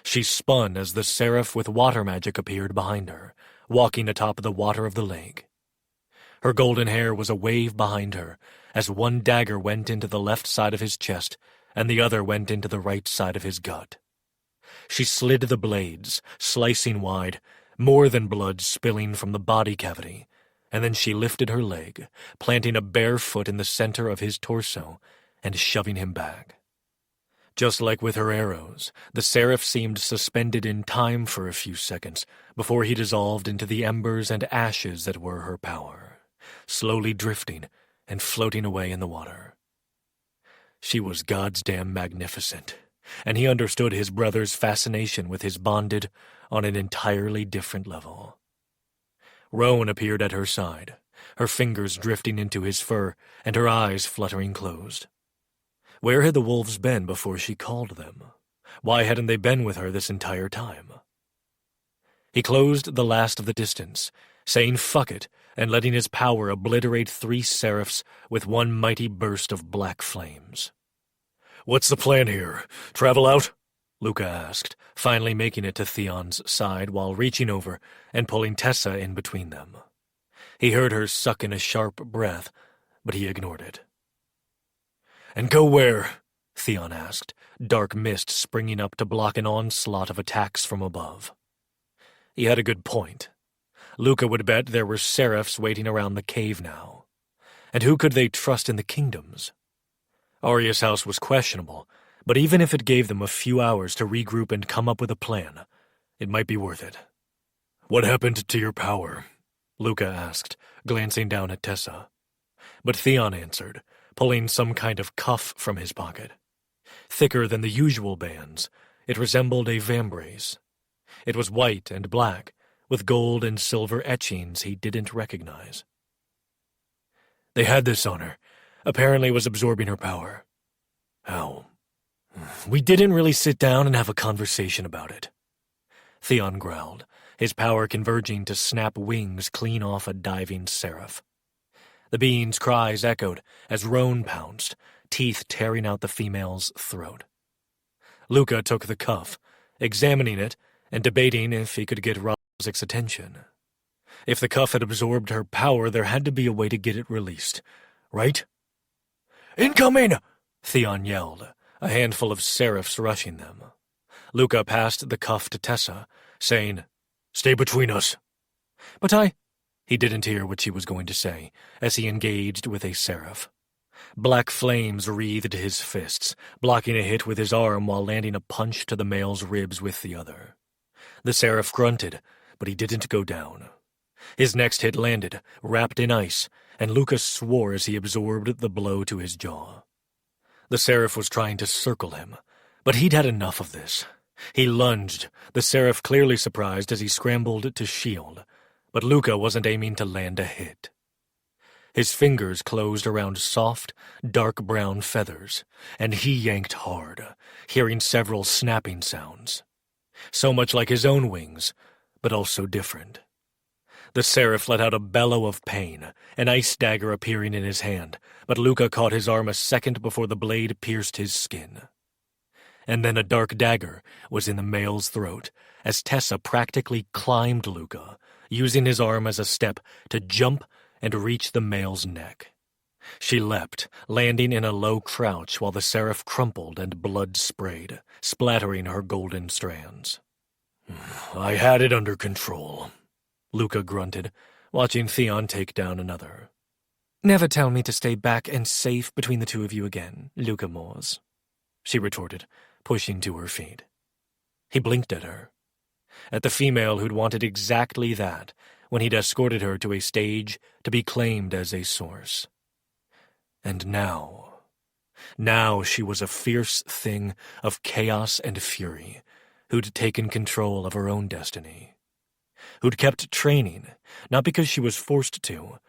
She spun as the seraph with water magic appeared behind her, walking atop the water of the lake. Her golden hair was a wave behind her, as one dagger went into the left side of his chest, and the other went into the right side of his gut. She slid the blades, slicing wide, more than blood spilling from the body cavity, and then she lifted her leg, planting a bare foot in the center of his torso and shoving him back. Just like with her arrows, the seraph seemed suspended in time for a few seconds before he dissolved into the embers and ashes that were her power, slowly drifting and floating away in the water. She was goddamn magnificent, and he understood his brother's fascination with his bonded on an entirely different level. Rowan appeared at her side, her fingers drifting into his fur and her eyes fluttering closed. Where had the wolves been before she called them? Why hadn't they been with her this entire time? He closed the last of the distance, saying fuck it, and letting his power obliterate 3 seraphs with one mighty burst of black flames. "What's the plan here? Travel out?" Luca asked, finally making it to Theon's side while reaching over and pulling Tessa in between them. He heard her suck in a sharp breath, but he ignored it. "And go where?" Theon asked, dark mist springing up to block an onslaught of attacks from above. He had a good point. Luca would bet there were seraphs waiting around the cave now. And who could they trust in the kingdoms? Arya's house was questionable, but even if it gave them a few hours to regroup and come up with a plan, it might be worth it. "What happened to your power?" Luca asked, glancing down at Tessa. But Theon answered, pulling some kind of cuff from his pocket. Thicker than the usual bands, it resembled a vambrace. It was white and black, with gold and silver etchings he didn't recognize. "They had this on her. Apparently was absorbing her power." "How?" We didn't really sit down and have a conversation about it, Theon growled, his power converging to snap wings clean off a diving seraph. The being's cries echoed as Roan pounced, teeth tearing out the female's throat. Luca took the cuff, examining it and debating if he could get Rozick's attention. If the cuff had absorbed her power, there had to be a way to get it released, right? "Incoming!" Theon yelled, a handful of seraphs rushing them. Luca passed the cuff to Tessa, saying, "Stay between us." "But He didn't hear what she was going to say, as he engaged with a seraph. Black flames wreathed his fists, blocking a hit with his arm while landing a punch to the male's ribs with the other. The seraph grunted, but he didn't go down. His next hit landed, wrapped in ice, and Lucas swore as he absorbed the blow to his jaw. The seraph was trying to circle him, but he'd had enough of this. He lunged, the seraph clearly surprised as he scrambled to shield, but Luca wasn't aiming to land a hit. His fingers closed around soft, dark brown feathers, and he yanked hard, hearing several snapping sounds. So much like his own wings, but also different. The seraph let out a bellow of pain, an ice dagger appearing in his hand, but Luca caught his arm a second before the blade pierced his skin. And then a dark dagger was in the male's throat, as Tessa practically climbed Luca, using his arm as a step to jump and reach the male's neck. She leapt, landing in a low crouch while the seraph crumpled and blood sprayed, splattering her golden strands. "I had it under control," Luca grunted, watching Theon take down another. "Never tell me to stay back and safe between the two of you again, Luca Moores," she retorted, pushing to her feet. He blinked at her. At the female who'd wanted exactly that when he'd escorted her to a stage to be claimed as a source. And now she was a fierce thing of chaos and fury, who'd taken control of her own destiny. Who'd kept training, not because she was forced to,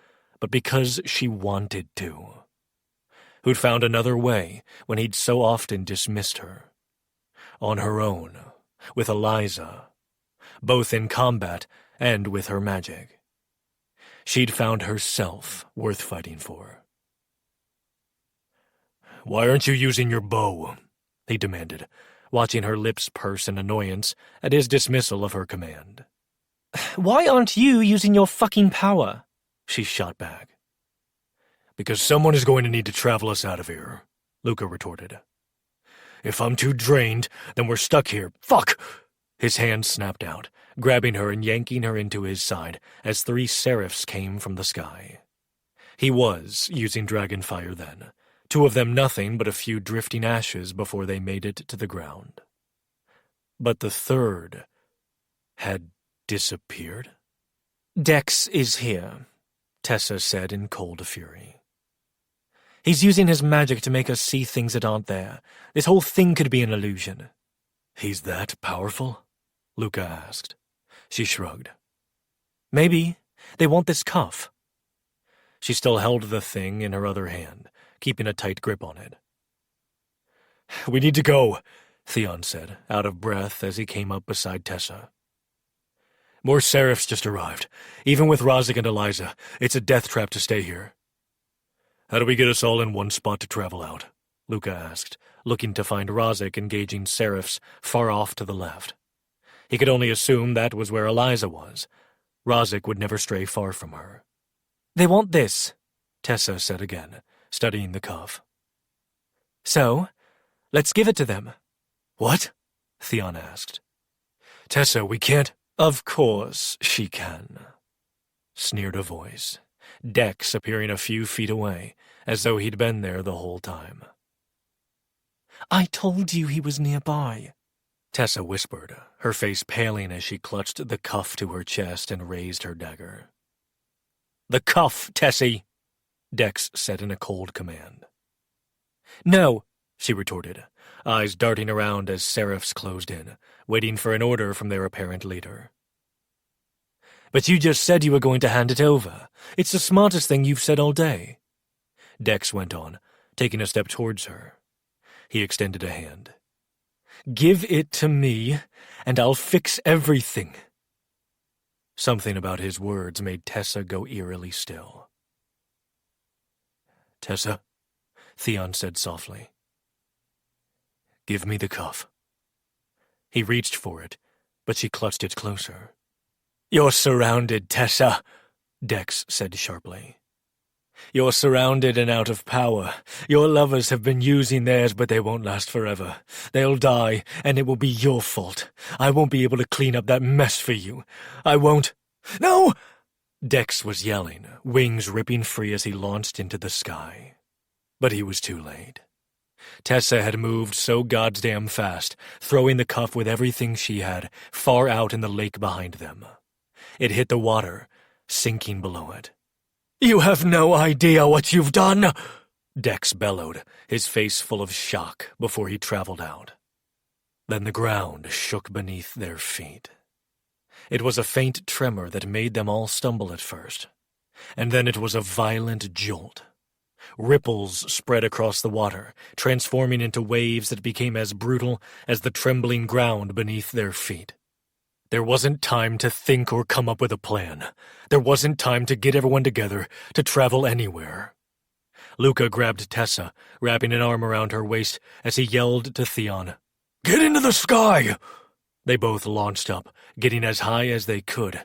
but because she wanted to. Who'd found another way when he'd so often dismissed her. On her own, with Eliza, both in combat and with her magic. She'd found herself worth fighting for. "Why aren't you using your bow?" he demanded, watching her lips purse in annoyance at his dismissal of her command. "Why aren't you using your fucking power?" she shot back. "Because someone is going to need to travel us out of here," Luca retorted. "If I'm too drained, then we're stuck here. Fuck!" His hand snapped out, grabbing her and yanking her into his side as 3 seraphs came from the sky. He was using dragonfire then, 2 of them nothing but a few drifting ashes before they made it to the ground. But the 3rd had disappeared? "Dex is here," Tessa said in cold fury. "He's using his magic to make us see things that aren't there. This whole thing could be an illusion." "He's that powerful?" Luca asked. She shrugged. "Maybe. They want this cuff." She still held the thing in her other hand, keeping a tight grip on it. "We need to go," Theon said, out of breath as he came up beside Tessa. "More seraphs just arrived. Even with Rozick and Eliza, it's a death trap to stay here." "How do we get us all in one spot to travel out?" Luca asked, looking to find Rozick engaging seraphs far off to the left. He could only assume that was where Eliza was. Rozick would never stray far from her. "They want this," Tessa said again, studying the cuff. "So, let's give it to them." "What?" Theon asked. "Tessa, we can't—" "Of course she can," sneered a voice, Dex appearing a few feet away, as though he'd been there the whole time. "I told you he was nearby," Tessa whispered, her face paling as she clutched the cuff to her chest and raised her dagger. "The cuff, Tessie," Dex said in a cold command. "No," she retorted, eyes darting around as seraphs closed in, waiting for an order from their apparent leader. "But you just said you were going to hand it over. It's the smartest thing you've said all day," Dex went on, taking a step towards her. He extended a hand. "Give it to me, and I'll fix everything." Something about his words made Tessa go eerily still. "Tessa," Theon said softly. "Give me the cuff." He reached for it, but she clutched it closer. "You're surrounded, Tessa," Dex said sharply. "You're surrounded and out of power. Your lovers have been using theirs, but they won't last forever. They'll die, and it will be your fault. I won't be able to clean up that mess for you. I won't—" "No!" Dex was yelling, wings ripping free as he launched into the sky. But he was too late. Tessa had moved so goddamn fast, throwing the cuff with everything she had far out in the lake behind them. It hit the water, sinking below it. "You have no idea what you've done!" Dex bellowed, his face full of shock before he traveled out. Then the ground shook beneath their feet. It was a faint tremor that made them all stumble at first, and then it was a violent jolt. Ripples spread across the water, transforming into waves that became as brutal as the trembling ground beneath their feet. There wasn't time to think or come up with a plan. There wasn't time to get everyone together, to travel anywhere. Luca grabbed Tessa, wrapping an arm around her waist as he yelled to Theon, "Get into the sky!" They both launched up, getting as high as they could,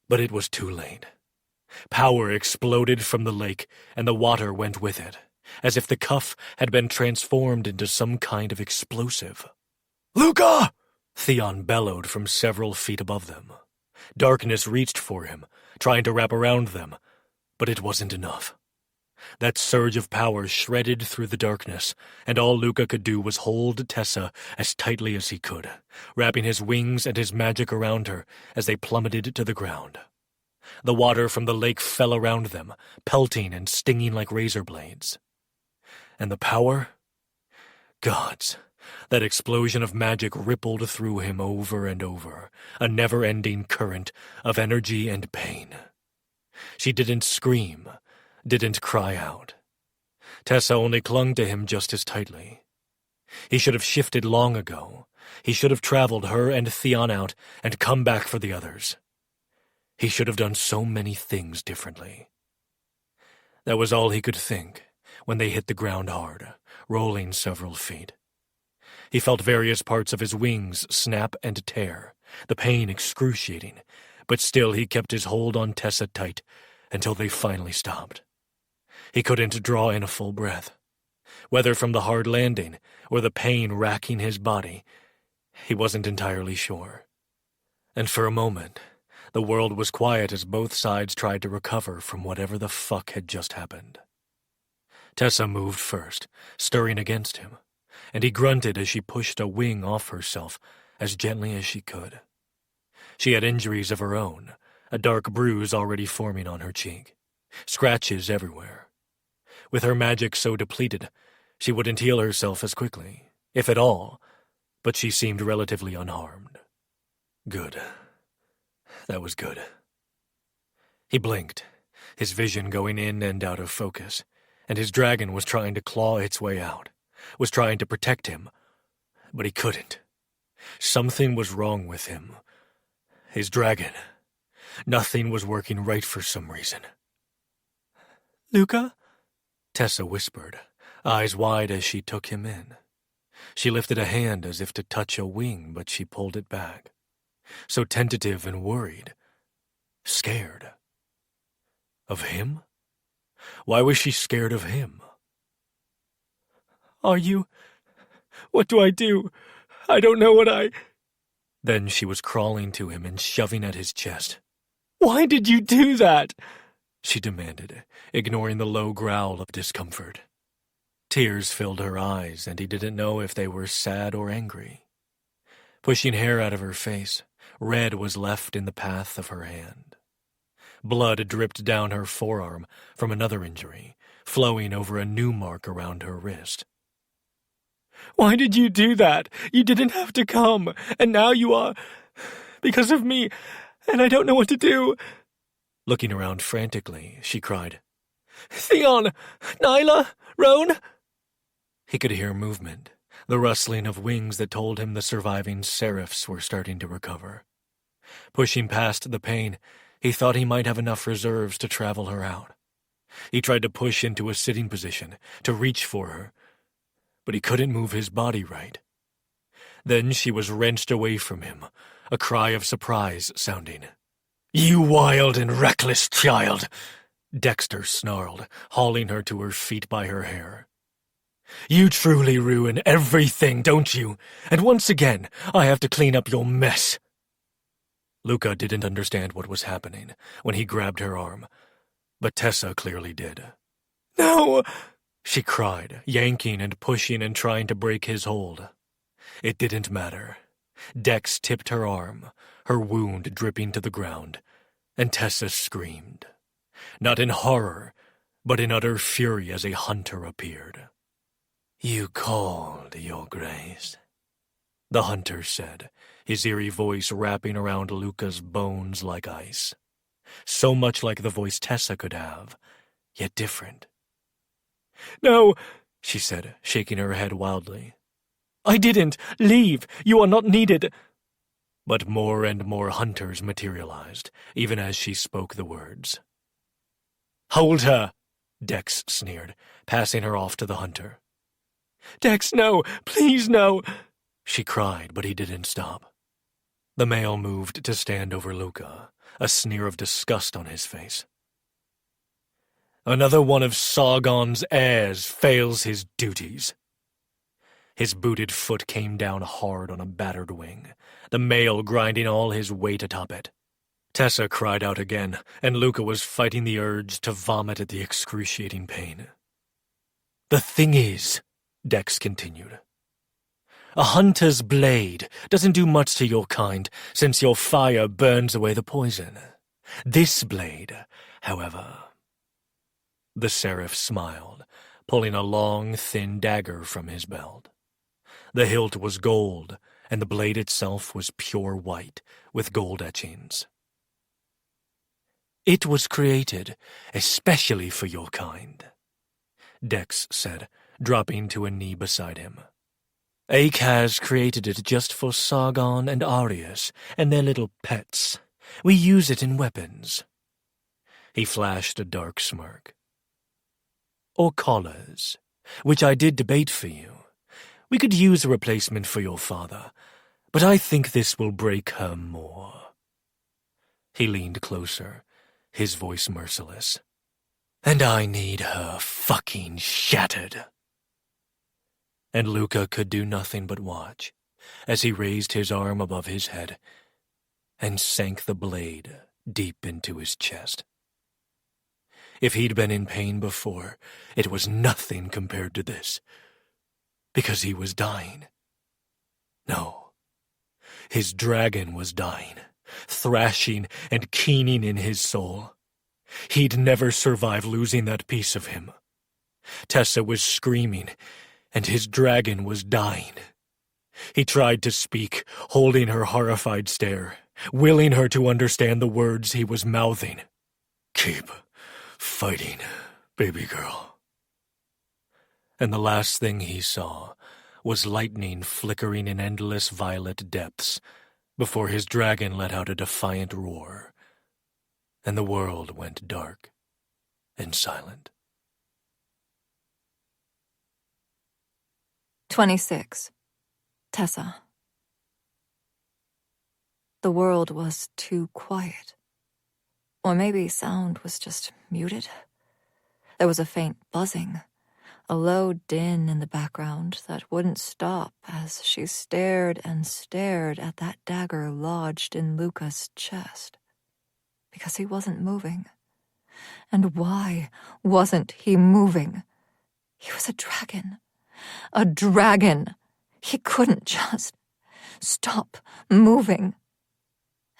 but it was too late. Power exploded from the lake, and the water went with it, as if the cuff had been transformed into some kind of explosive. "Luca!" Theon bellowed from several feet above them. Darkness reached for him, trying to wrap around them, but it wasn't enough. That surge of power shredded through the darkness, and all Luca could do was hold Tessa as tightly as he could, wrapping his wings and his magic around her as they plummeted to the ground. The water from the lake fell around them, pelting and stinging like razor blades. And the power? Gods, that explosion of magic rippled through him over and over, a never-ending current of energy and pain. She didn't scream, didn't cry out. Tessa only clung to him just as tightly. He should have shifted long ago. He should have traveled her and Theon out and come back for the others. He should have done so many things differently. That was all he could think when they hit the ground hard, rolling several feet. He felt various parts of his wings snap and tear, the pain excruciating, but still he kept his hold on Tessa tight until they finally stopped. He couldn't draw in a full breath. Whether from the hard landing or the pain racking his body, he wasn't entirely sure. And for a moment, the world was quiet as both sides tried to recover from whatever the fuck had just happened. Tessa moved first, stirring against him, and he grunted as she pushed a wing off herself as gently as she could. She had injuries of her own, a dark bruise already forming on her cheek, scratches everywhere. With her magic so depleted, she wouldn't heal herself as quickly, if at all, but she seemed relatively unharmed. Good. That was good. He blinked, his vision going in and out of focus, and his dragon was trying to claw its way out, was trying to protect him, but he couldn't. Something was wrong with him. His dragon. Nothing was working right for some reason. "Luca?" Tessa whispered, eyes wide as she took him in. She lifted a hand as if to touch a wing, but she pulled it back. So tentative and worried. Scared. Of him? Why was she scared of him? "Are you... What do I do? I don't know what I..." Then she was crawling to him and shoving at his chest. "Why did you do that?" she demanded, ignoring the low growl of discomfort. Tears filled her eyes, and he didn't know if they were sad or angry. Pushing hair out of her face, red was left in the path of her hand. Blood dripped down her forearm from another injury, flowing over a new mark around her wrist. "Why did you do that? You didn't have to come, and now you are... because of me, and I don't know what to do." Looking around frantically, she cried, "Theon! Nyla! Roan!" He could hear movement, the rustling of wings that told him the surviving seraphs were starting to recover. Pushing past the pain, he thought he might have enough reserves to travel her out. He tried to push into a sitting position, to reach for her, but he couldn't move his body right. Then she was wrenched away from him, a cry of surprise sounding. "You wild and reckless child!" Dexter snarled, hauling her to her feet by her hair. "You truly ruin everything, don't you? And once again, I have to clean up your mess." Luca didn't understand what was happening when he grabbed her arm, but Tessa clearly did. "No!" she cried, yanking and pushing and trying to break his hold. It didn't matter. Dex tipped her arm, her wound dripping to the ground, and Tessa screamed. Not in horror, but in utter fury as a hunter appeared. "You called, Your Grace," the hunter said, his eerie voice wrapping around Luca's bones like ice. So much like the voice Tessa could have, yet different. "No," she said, shaking her head wildly. "I didn't. Leave. You are not needed." But more and more hunters materialized, even as she spoke the words. "Hold her," Dex sneered, passing her off to the hunter. "Dex, no! Please, no!" she cried, but he didn't stop. The male moved to stand over Luca, a sneer of disgust on his face. "Another one of Sargon's heirs fails his duties." His booted foot came down hard on a battered wing, the male grinding all his weight atop it. Tessa cried out again, and Luca was fighting the urge to vomit at the excruciating pain. "The thing is," Dex continued, "a hunter's blade doesn't do much to your kind since your fire burns away the poison. This blade, however—" The seraph smiled, pulling a long, thin dagger from his belt. The hilt was gold, and the blade itself was pure white, with gold etchings. "It was created especially for your kind," Dex said, dropping to a knee beside him. "Akaz created it just for Sargon and Arius and their little pets. We use it in weapons." He flashed a dark smirk. "Or collars, which I did debate for you. We could use a replacement for your father, but I think this will break her more." He leaned closer, his voice merciless. "And I need her fucking shattered." And Luca could do nothing but watch, as he raised his arm above his head and sank the blade deep into his chest. If he'd been in pain before, it was nothing compared to this, because he was dying. No, his dragon was dying, thrashing and keening in his soul. He'd never survive losing that piece of him. Tessa was screaming, and his dragon was dying. He tried to speak, holding her horrified stare, willing her to understand the words he was mouthing. "Keep fighting, baby girl." And the last thing he saw was lightning flickering in endless violet depths before his dragon let out a defiant roar, and the world went dark and silent. 26. Tessa. The world was too quiet. Or maybe sound was just muted. There was a faint buzzing, a low din in the background that wouldn't stop as she stared and stared at that dagger lodged in Luca's chest. Because he wasn't moving. And why wasn't he moving? He was a dragon. A dragon. He couldn't just stop moving.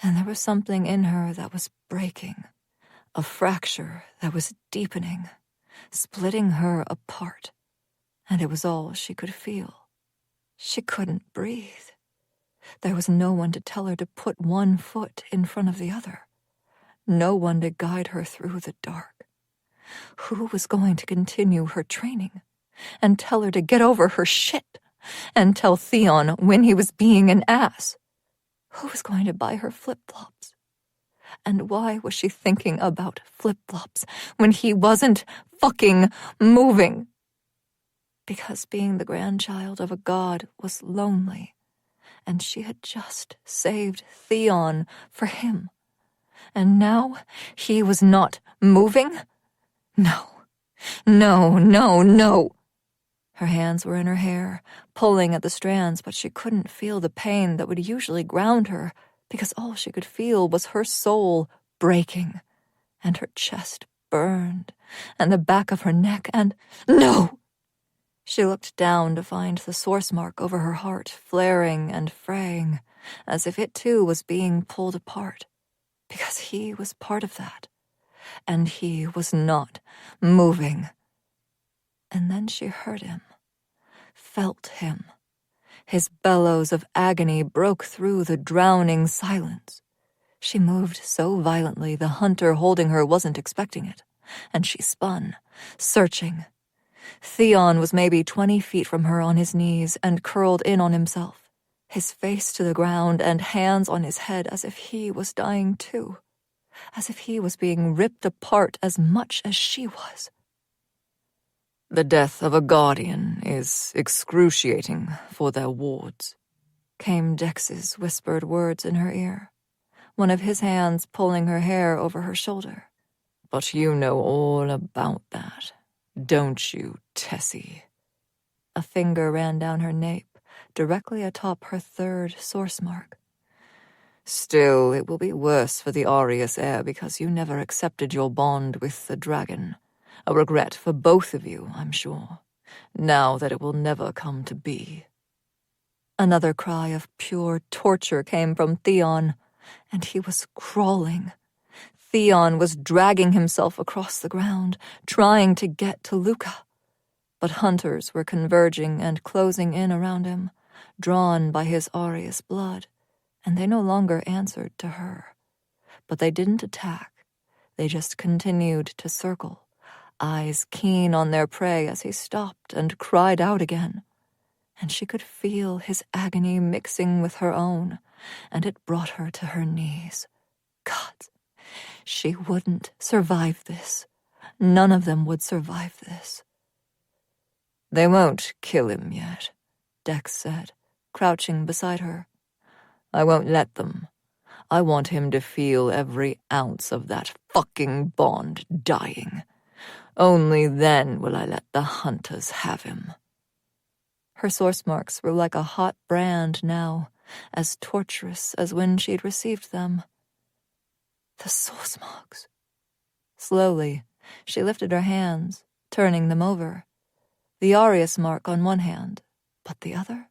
And there was something in her that was breaking, a fracture that was deepening, splitting her apart. And it was all she could feel. She couldn't breathe. There was no one to tell her to put one foot in front of the other. No one to guide her through the dark. Who was going to continue her training and tell her to get over her shit? and tell Theon when he was being an ass. Who was going to buy her flip-flops? And why was she thinking about flip-flops when he wasn't fucking moving? Because being the grandchild of a god was lonely, and she had just saved Theon for him. And now he was not moving? No. Her hands were in her hair, pulling at the strands, but she couldn't feel the pain that would usually ground her, because all she could feel was her soul breaking, and her chest burned, and the back of her neck, and no! She looked down to find the source mark over her heart flaring and fraying, as if it too was being pulled apart, because he was part of that, and he was not moving. And then she heard him, felt him. His bellows of agony broke through the drowning silence. She moved so violently the hunter holding her wasn't expecting it, and she spun, searching. Theon was maybe 20 feet from her on his knees and curled in on himself, his face to the ground and hands on his head as if he was dying too, as if he was being ripped apart as much as she was. "The death of a guardian is excruciating for their wards," came Dex's whispered words in her ear, one of his hands pulling her hair over her shoulder. "But you know all about that, don't you, Tessie?" A finger ran down her nape, directly atop her third source mark. "Still, it will be worse for the Arius heir because you never accepted your bond with the dragon. A regret for both of you, I'm sure, now that it will never come to be." Another cry of pure torture came from Theon, and he was crawling. Theon was dragging himself across the ground, trying to get to Luca. But hunters were converging and closing in around him, drawn by his Arius blood, and they no longer answered to her. But they didn't attack. They just continued to circle, eyes keen on their prey as he stopped and cried out again. And she could feel his agony mixing with her own, and it brought her to her knees. God, she wouldn't survive this. None of them would survive this. "They won't kill him yet," Dex said, crouching beside her. "I won't let them. I want him to feel every ounce of that fucking bond dying. Only then will I let the hunters have him." Her source marks were like a hot brand now, as torturous as when she'd received them. The source marks. Slowly, she lifted her hands, turning them over. The Arius mark on one hand, but the other?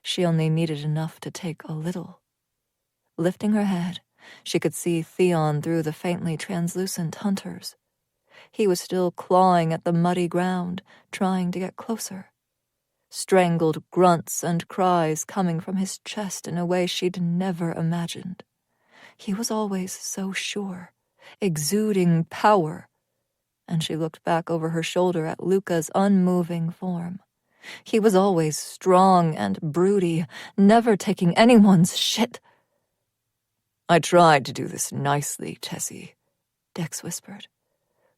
She only needed enough to take a little. Lifting her head, she could see Theon through the faintly translucent hunters. He was still clawing at the muddy ground, trying to get closer. Strangled grunts and cries coming from his chest in a way she'd never imagined. He was always so sure, exuding power. And she looked back over her shoulder at Luca's unmoving form. He was always strong and broody, never taking anyone's shit. "I tried to do this nicely, Tessie," Dex whispered.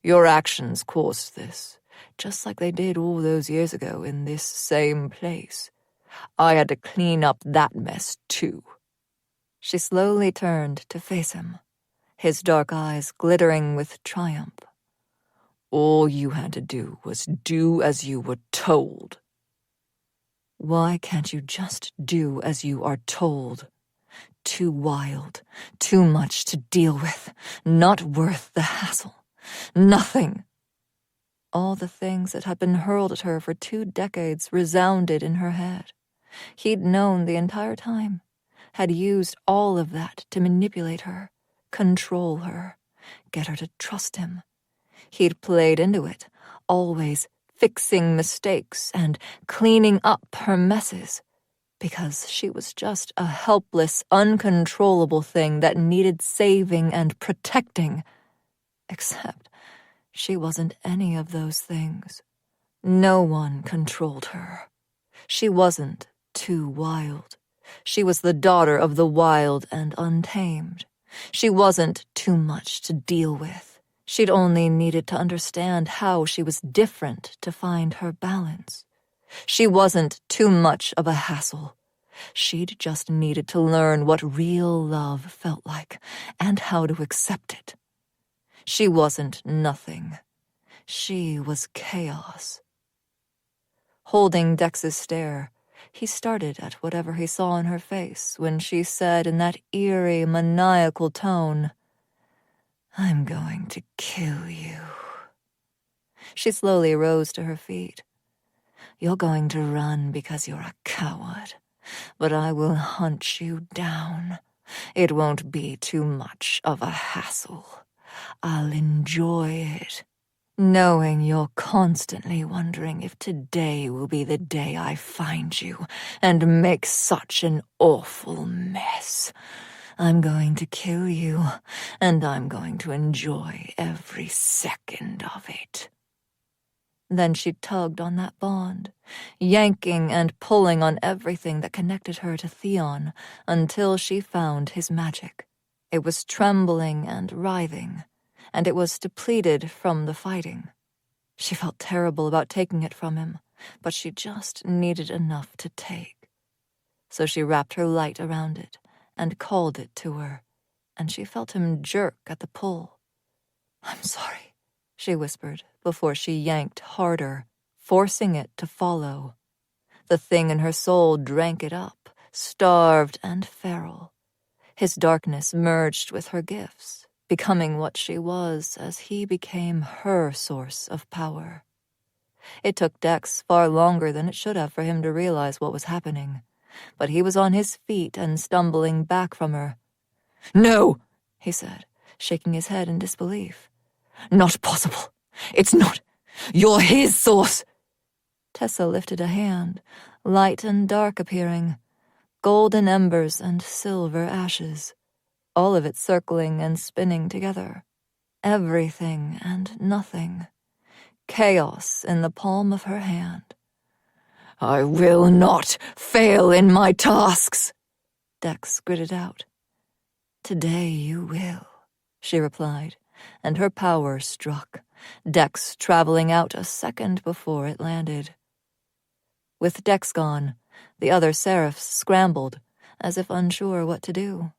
"Your actions caused this, just like they did all those years ago in this same place. I had to clean up that mess, too." She slowly turned to face him, his dark eyes glittering with triumph. "All you had to do was do as you were told." "Why can't you just do as you are told? Too wild, too much to deal with, not worth the hassle. Nothing." All the things that had been hurled at her for 2 decades resounded in her head. He'd known the entire time, had used all of that to manipulate her, control her, get her to trust him. He'd played into it, always fixing mistakes and cleaning up her messes, because she was just a helpless, uncontrollable thing that needed saving and protecting. Except she wasn't any of those things. No one controlled her. She wasn't too wild. She was the daughter of the wild and untamed. She wasn't too much to deal with. She'd only needed to understand how she was different to find her balance. She wasn't too much of a hassle. She'd just needed to learn what real love felt like and how to accept it. She wasn't nothing. She was chaos. Holding Dex's stare, he started at whatever he saw in her face when she said in that eerie, maniacal tone, "I'm going to kill you." She slowly rose to her feet. "You're going to run because you're a coward, but I will hunt you down. It won't be too much of a hassle. I'll enjoy it. Knowing you're constantly wondering if today will be the day I find you and make such an awful mess. I'm going to kill you, and I'm going to enjoy every second of it." Then she tugged on that bond, yanking and pulling on everything that connected her to Theon until she found his magic. It was trembling and writhing, and it was depleted from the fighting. She felt terrible about taking it from him, but she just needed enough to take. So she wrapped her light around it and called it to her, and she felt him jerk at the pull. "I'm sorry," she whispered before she yanked harder, forcing it to follow. The thing in her soul drank it up, starved and feral. His darkness merged with her gifts, becoming what she was as he became her source of power. It took Dex far longer than it should have for him to realize what was happening, but he was on his feet and stumbling back from her. "No," he said, shaking his head in disbelief. "Not possible. It's not. You're his source." Tessa lifted a hand, light and dark appearing, golden embers and silver ashes, all of it circling and spinning together. Everything and nothing. Chaos in the palm of her hand. "I will not fail in my tasks," Dex gritted out. "Today you will," she replied, and her power struck, Dex traveling out a second before it landed. With Dex gone, the other seraphs scrambled, as if unsure what to do.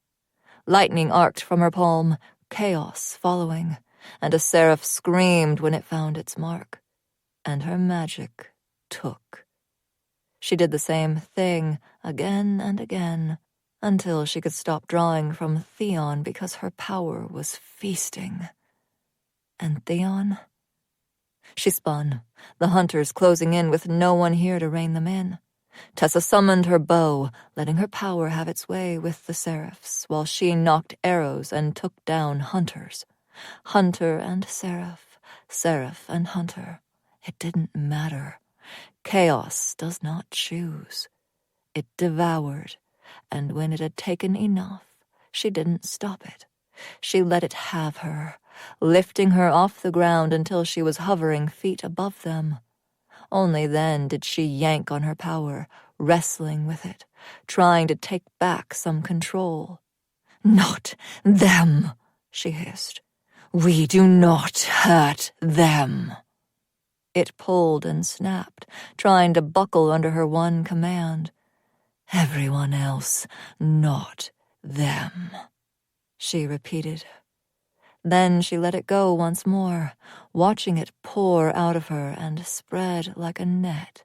Lightning arced from her palm, chaos following, and a seraph screamed when it found its mark. And her magic took. She did the same thing again and again, until she could stop drawing from Theon because her power was feasting. And Theon? She spun, the hunters closing in with no one here to rein them in. Tessa summoned her bow, letting her power have its way with the seraphs, while she knocked arrows and took down hunters. Hunter and seraph, seraph and hunter. It didn't matter. Chaos does not choose. It devoured, and when it had taken enough, she didn't stop it. She let it have her, lifting her off the ground until she was hovering feet above them. Only then did she yank on her power, wrestling with it, trying to take back some control. "Not them," she hissed. "We do not hurt them." It pulled and snapped, trying to buckle under her one command. "Everyone else, not them," she repeated. Then she let it go once more, watching it pour out of her and spread like a net.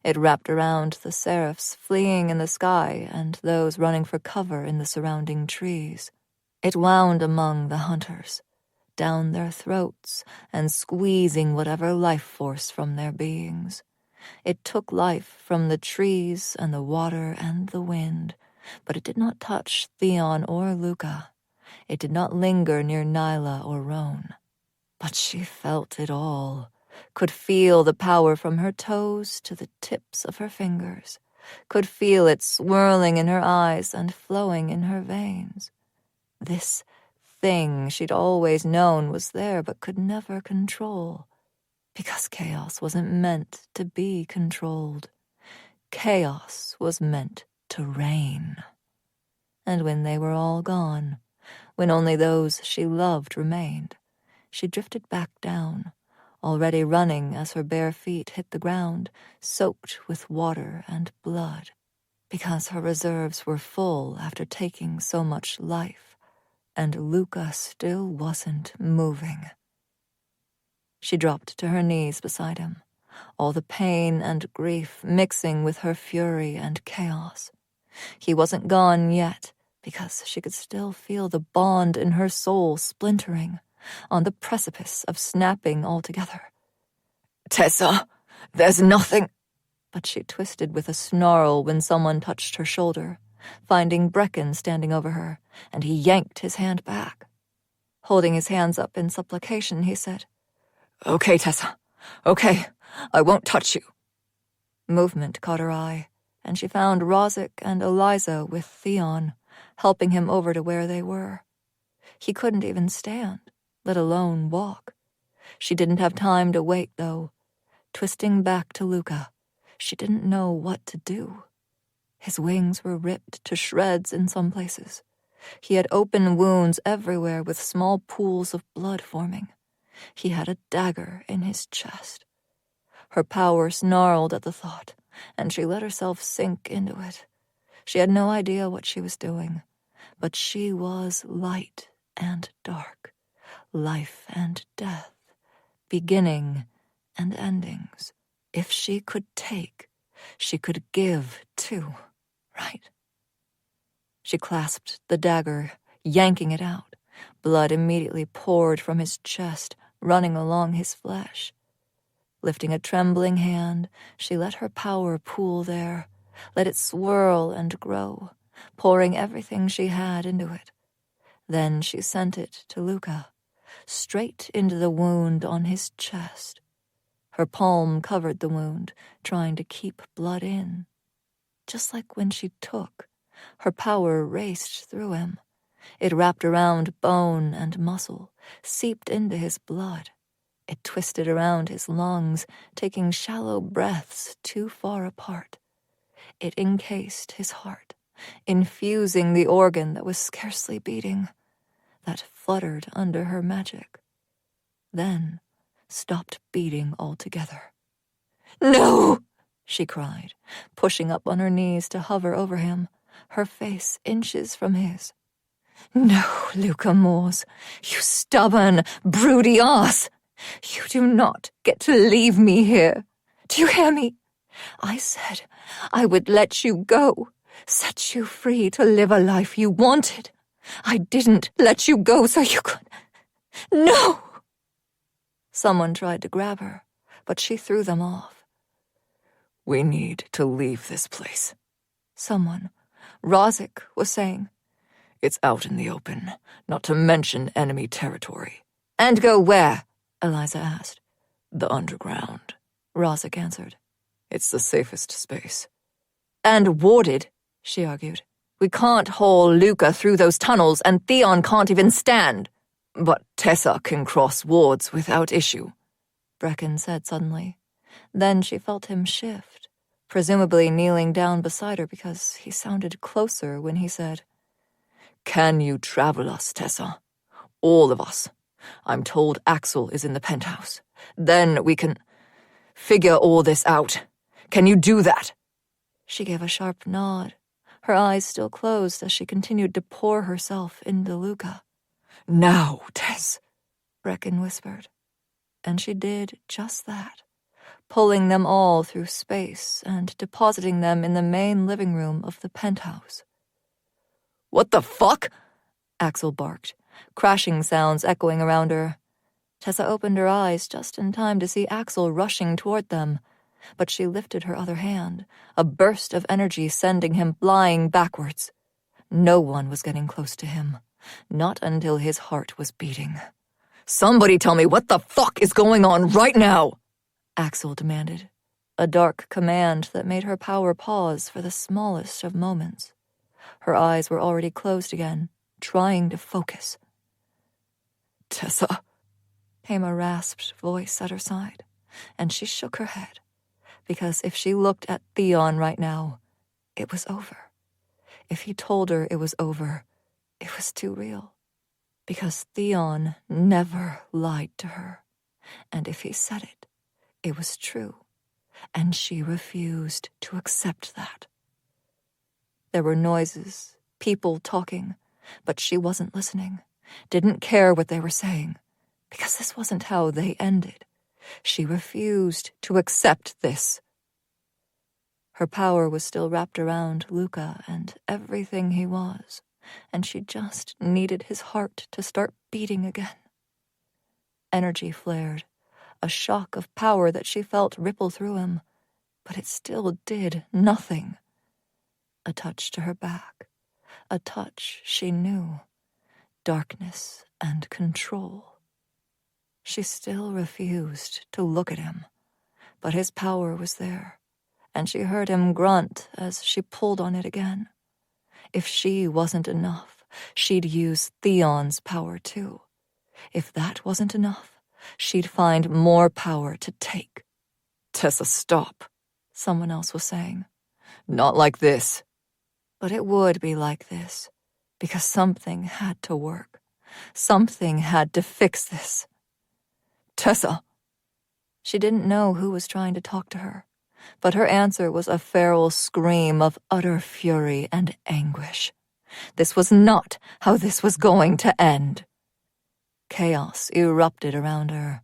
It wrapped around the seraphs fleeing in the sky and those running for cover in the surrounding trees. It wound among the hunters, down their throats and squeezing whatever life force from their beings. It took life from the trees and the water and the wind, but it did not touch Theon or Luca. It did not linger near Nyla or Roan. But she felt it all, could feel the power from her toes to the tips of her fingers, could feel it swirling in her eyes and flowing in her veins. This thing she'd always known was there but could never control, because chaos wasn't meant to be controlled. chaos was meant to reign. And when they were all gone, when only those she loved remained, she drifted back down, already running as her bare feet hit the ground, soaked with water and blood, because her reserves were full after taking so much life, and Luca still wasn't moving. She dropped to her knees beside him, all the pain and grief mixing with her fury and chaos. He wasn't gone yet, because she could still feel the bond in her soul splintering, on the precipice of snapping altogether. "Tessa, there's nothing—" But she twisted with a snarl when someone touched her shoulder, finding Brecken standing over her, and he yanked his hand back. Holding his hands up in supplication, he said, "Okay, Tessa, okay, I won't touch you." Movement caught her eye, and she found Roehrich and Eliza with Theon, helping him over to where they were. He couldn't even stand, let alone walk. She didn't have time to wait, though. Twisting back to Luca, she didn't know what to do. His wings were ripped to shreds in some places. He had open wounds everywhere with small pools of blood forming. He had a dagger in his chest. Her power snarled at the thought, and she let herself sink into it. She had no idea what she was doing, but she was light and dark, life and death, beginning and endings. If she could take, she could give too, right? She clasped the dagger, yanking it out. Blood immediately poured from his chest, running along his flesh. Lifting a trembling hand, she let her power pool there, let it swirl and grow, pouring everything she had into it. Then she sent it to Luca, straight into the wound on his chest. Her palm covered the wound, trying to keep blood in. Just like when she took, her power raced through him. It wrapped around bone and muscle, seeped into his blood. It twisted around his lungs, taking shallow breaths too far apart. It encased his heart, infusing the organ that was scarcely beating, that fluttered under her magic. Then stopped beating altogether. "No!" she cried, pushing up on her knees to hover over him, her face inches from his. "No, Luca Moores, you stubborn, broody ass! You do not get to leave me here. Do you hear me? I said I would let you go, set you free to live a life you wanted. I didn't let you go so you could... No!" Someone tried to grab her, but she threw them off. "We need to leave this place," someone, Roehrich, was saying. "It's out in the open, not to mention enemy territory." "And go where?" Eliza asked. "The underground," Roehrich answered. "It's the safest space." "And warded," she argued. "We can't haul Luca through those tunnels, and Theon can't even stand." "But Tessa can cross wards without issue," Brecken said suddenly. Then she felt him shift, presumably kneeling down beside her because he sounded closer when he said, "Can you travel us, Tessa? All of us. I'm told Axel is in the penthouse. Then we can figure all this out. Can you do that?" She gave a sharp nod, her eyes still closed as she continued to pour herself into Luca. "Now, Tess," Brecken whispered. And she did just that, pulling them all through space and depositing them in the main living room of the penthouse. "What the fuck?" Axel barked, crashing sounds echoing around her. Tessa opened her eyes just in time to see Axel rushing toward them, but she lifted her other hand, a burst of energy sending him flying backwards. No one was getting close to him, not until his heart was beating. "Somebody tell me what the fuck is going on right now!" Axel demanded, a dark command that made her power pause for the smallest of moments. Her eyes were already closed again, trying to focus. "Tessa," came a rasped voice at her side, and she shook her head. because if she looked at Theon right now, it was over. If he told her it was over, it was too real. Because Theon never lied to her, and if he said it, it was true, and she refused to accept that. There were noises, people talking, but she wasn't listening, didn't care what they were saying, because this wasn't how they ended. She refused to accept this. Her power was still wrapped around Luca and everything he was, and she just needed his heart to start beating again. Energy flared, a shock of power that she felt ripple through him, but it still did nothing. A touch to her back, a touch she knew, darkness and control. She still refused to look at him, but his power was there, and she heard him grunt as she pulled on it again. If she wasn't enough, she'd use Theon's power too. If that wasn't enough, she'd find more power to take. "Tessa, stop," someone else was saying. "Not like this." But it would be like this, because something had to work. Something had to fix this. "Tessa!" She didn't know who was trying to talk to her, but her answer was a feral scream of utter fury and anguish. This was not how this was going to end. Chaos erupted around her.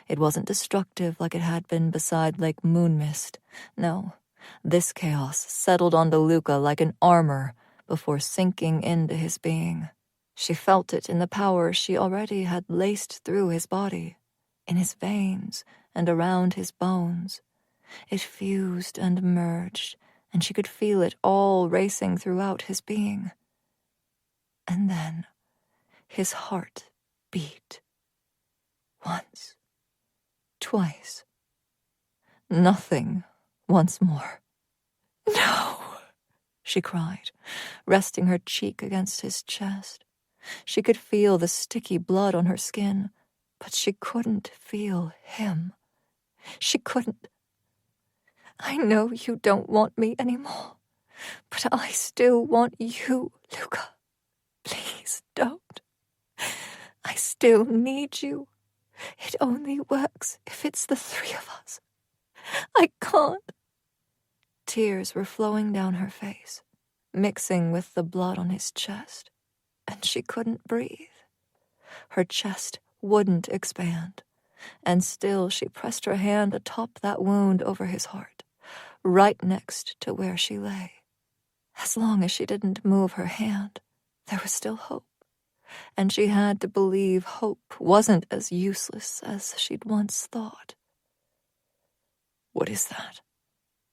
It wasn't destructive like it had been beside Lake Moonmist. No, this chaos settled onto Luca like an armor before sinking into his being. She felt it in the power she already had laced through his body, in his veins and around his bones. It fused and merged, and she could feel it all racing throughout his being. And then his heart beat. Once. Twice. Nothing. Once more. "No!" she cried, resting her cheek against his chest. She could feel the sticky blood on her skin, but she couldn't feel him. She couldn't. "I know you don't want me anymore, but I still want you, Luca. Please don't. I still need you. It only works if it's the three of us. I can't." Tears were flowing down her face, mixing with the blood on his chest, and she couldn't breathe. Her chest wouldn't expand, and still she pressed her hand atop that wound over his heart, right next to where she lay. As long as she didn't move her hand, there was still hope, and she had to believe hope wasn't as useless as she'd once thought. "What is that?"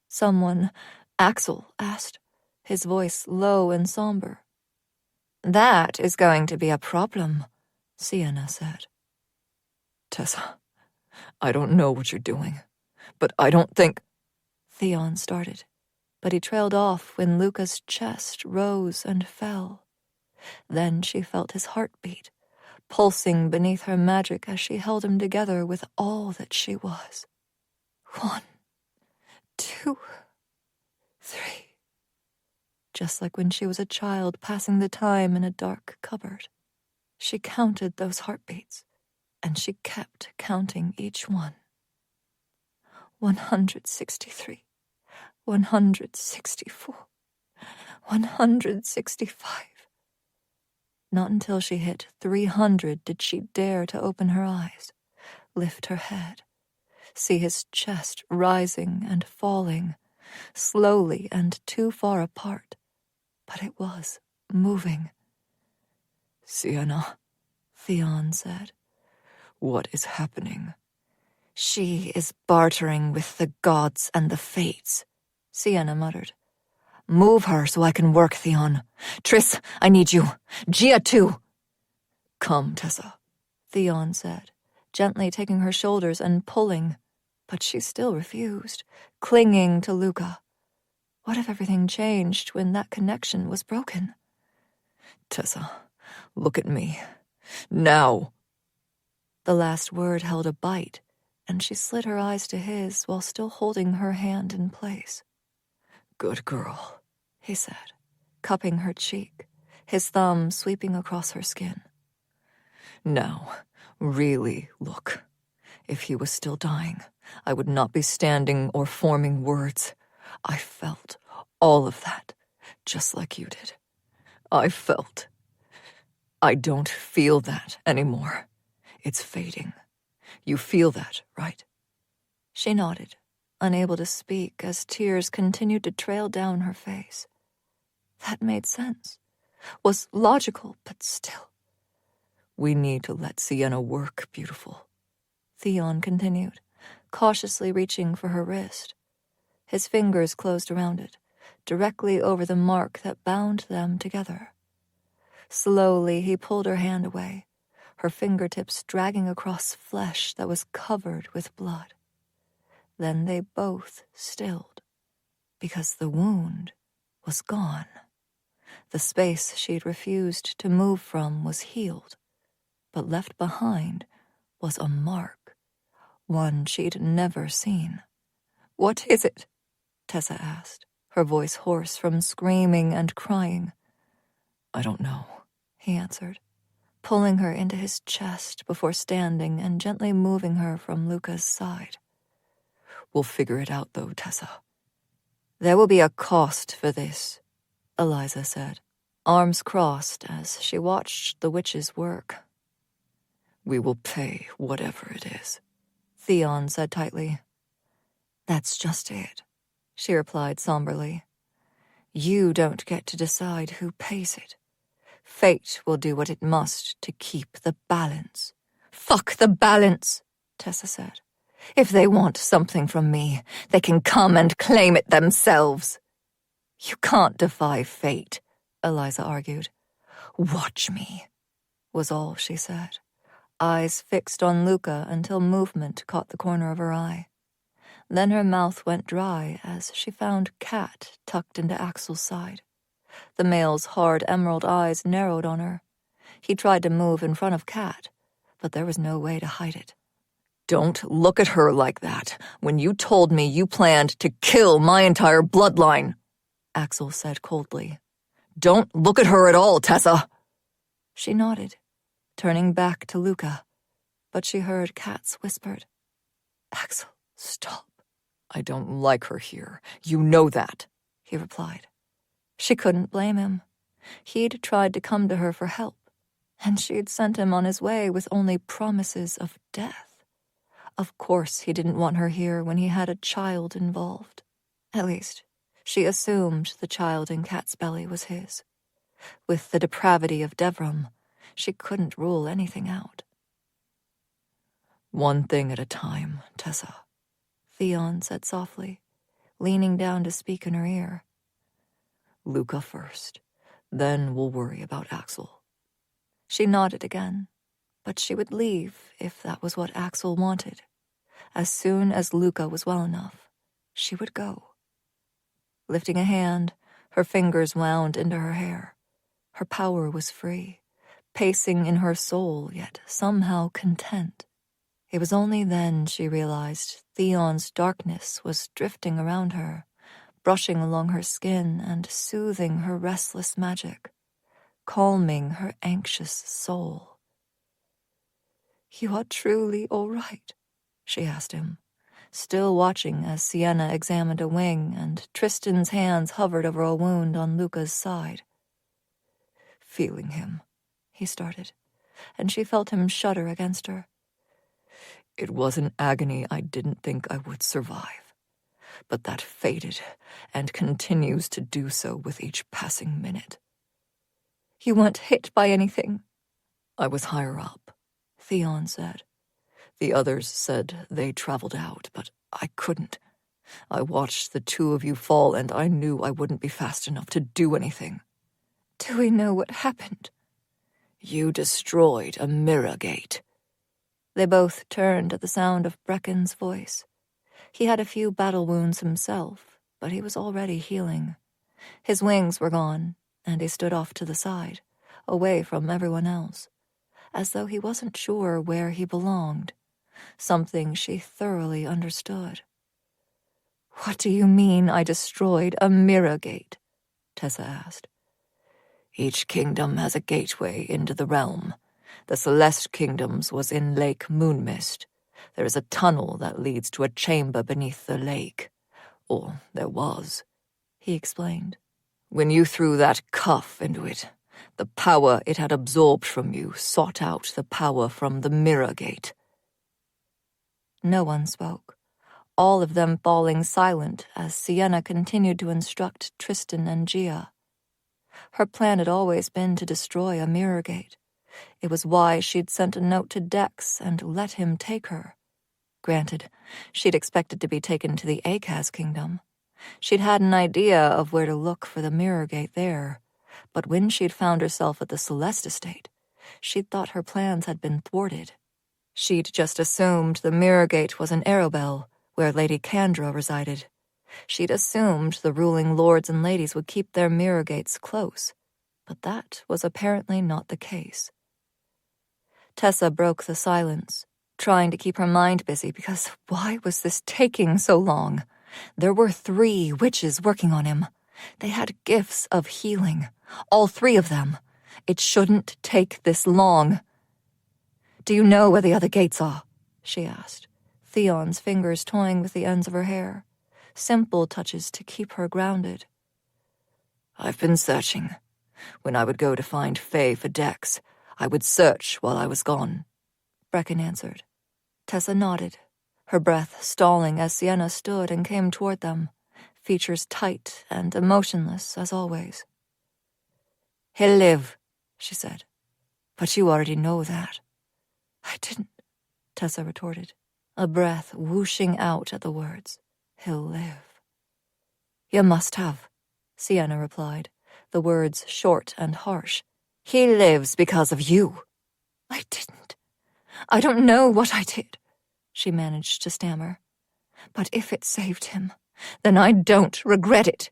Someone, Axel, asked, his voice low and somber. "That is going to be a problem," Sienna said. "Tessa, I don't know what you're doing, but I don't think—" Theon started, but he trailed off when Luca's chest rose and fell. Then she felt his heartbeat, pulsing beneath her magic as she held him together with all that she was. 1, 2, 3. Just like when she was a child passing the time in a dark cupboard. She counted those heartbeats, and she kept counting each one. 163, 164, 165. Not until she hit 300 did she dare to open her eyes, lift her head, see his chest rising and falling, slowly and too far apart, but it was moving. "Sienna," Theon said, "what is happening?" "She is bartering with the gods and the fates," Sienna muttered. "Move her so I can work, Theon. Triss, I need you. Gia, too." "Come, Tessa," Theon said, gently taking her shoulders and pulling, but she still refused, clinging to Luca. What if everything changed when that connection was broken? "Tessa, look at me. Now." The last word held a bite, and she slid her eyes to his while still holding her hand in place. "Good girl," he said, cupping her cheek, his thumb sweeping across her skin. "Now, really look. If he was still dying, I would not be standing or forming words. I felt all of that, just like you did. I don't feel that anymore. It's fading. You feel that, right?" She nodded, unable to speak as tears continued to trail down her face. That made sense, was logical, but still. "We need to let Sienna work, beautiful," Theon continued, cautiously reaching for her wrist. His fingers closed around it, directly over the mark that bound them together. Slowly, he pulled her hand away, her fingertips dragging across flesh that was covered with blood. Then they both stilled, because the wound was gone. The space she'd refused to move from was healed, but left behind was a mark, one she'd never seen. "What is it?" Tessa asked, her voice hoarse from screaming and crying. "I don't know," he answered, pulling her into his chest before standing and gently moving her from Luca's side. "We'll figure it out, though, Tessa." "There will be a cost for this," Eliza said, arms crossed as she watched the witches work. "We will pay whatever it is," Theon said tightly. "That's just it," she replied somberly. "You don't get to decide who pays it. Fate will do what it must to keep the balance." "Fuck the balance," Tessa said. "If they want something from me, they can come and claim it themselves." "You can't defy fate," Eliza argued. "Watch me," was all she said, eyes fixed on Luca until movement caught the corner of her eye. Then her mouth went dry as she found Cat tucked into Axel's side. The male's hard emerald eyes narrowed on her. He tried to move in front of Cat, but there was no way to hide it. "Don't look at her like that when you told me you planned to kill my entire bloodline," Axel said coldly. "Don't look at her at all, Tessa." She nodded, turning back to Luca, but she heard Cat's whispered, "Axel, stop." "I don't like her here. You know that," he replied. She couldn't blame him. He'd tried to come to her for help, and she'd sent him on his way with only promises of death. Of course he didn't want her here when he had a child involved. At least, she assumed the child in Cat's belly was his. With the depravity of Devram, she couldn't rule anything out. "One thing at a time, Tessa," Theon said softly, leaning down to speak in her ear. "Luca first, then we'll worry about Axel." She nodded again, but she would leave if that was what Axel wanted. As soon as Luca was well enough, she would go. Lifting a hand, her fingers wound into her hair. Her power was free, pacing in her soul, yet somehow content. It was only then she realized Theon's darkness was drifting around her, brushing along her skin and soothing her restless magic, calming her anxious soul. "You are truly all right?" she asked him, still watching as Sienna examined a wing and Tristan's hands hovered over a wound on Luca's side. "Feeling him," he started, and she felt him shudder against her. "It was an agony I didn't think I would survive, but that faded and continues to do so with each passing minute." "You weren't hit by anything?" "I was higher up," Theon said. "The others said they traveled out, but I couldn't. I watched the two of you fall, and I knew I wouldn't be fast enough to do anything." "Do we know what happened?" "You destroyed a mirror gate." They both turned at the sound of Brecken's voice. He had a few battle wounds himself, but he was already healing. His wings were gone, and he stood off to the side, away from everyone else, as though he wasn't sure where he belonged. something she thoroughly understood. "What do you mean I destroyed a mirror gate?" Tessa asked. "Each kingdom has a gateway into the realm. The Celeste Kingdom's was in Lake Moonmist. There is a tunnel that leads to a chamber beneath the lake. Or there was," he explained. "When you threw that cuff into it, the power it had absorbed from you sought out the power from the mirror gate." No one spoke, all of them falling silent as Sienna continued to instruct Tristan and Gia. Her plan had always been to destroy a mirror gate. It was why she'd sent a note to Dex and let him take her. Granted, she'd expected to be taken to the Akaz Kingdom. She'd had an idea of where to look for the mirror gate there, but when she'd found herself at the Celeste estate, she'd thought her plans had been thwarted. She'd just assumed the mirror gate was in Arabelle, where Lady Kandra resided. She'd assumed the ruling lords and ladies would keep their mirror gates close, but that was apparently not the case. Tessa broke the silence, trying to keep her mind busy because why was this taking so long? There were 3 witches working on him. They had gifts of healing, all 3 of them. It shouldn't take this long. "Do you know where the other gates are?" she asked, Theon's fingers toying with the ends of her hair, simple touches to keep her grounded. "I've been searching. When I would go to find Faye for Dex, I would search while I was gone," Brecken answered. Tessa nodded, her breath stalling as Sienna stood and came toward them, features tight and emotionless as always. "He'll live," she said. "But you already know that." "I didn't," Tessa retorted, a breath whooshing out at the words. "He'll live." "You must have," Sienna replied, the words short and harsh. "He lives because of you." "I didn't. I don't know what I did," she managed to stammer. "But if it saved him, then I don't regret it."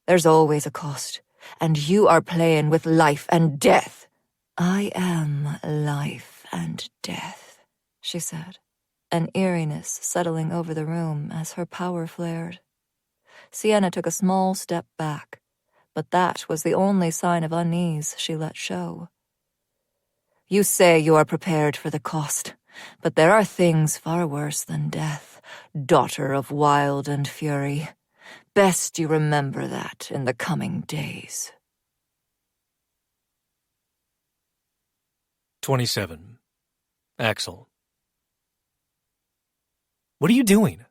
"There's always a cost, and you are playing with life and death." "I am life and death," she said, an eeriness settling over the room as her power flared. Sienna took a small step back, but that was the only sign of unease she let show. "You say you are prepared for the cost, but there are things far worse than death, daughter of wild and fury. Best you remember that in the coming days." 27. Axel. "What are you doing?"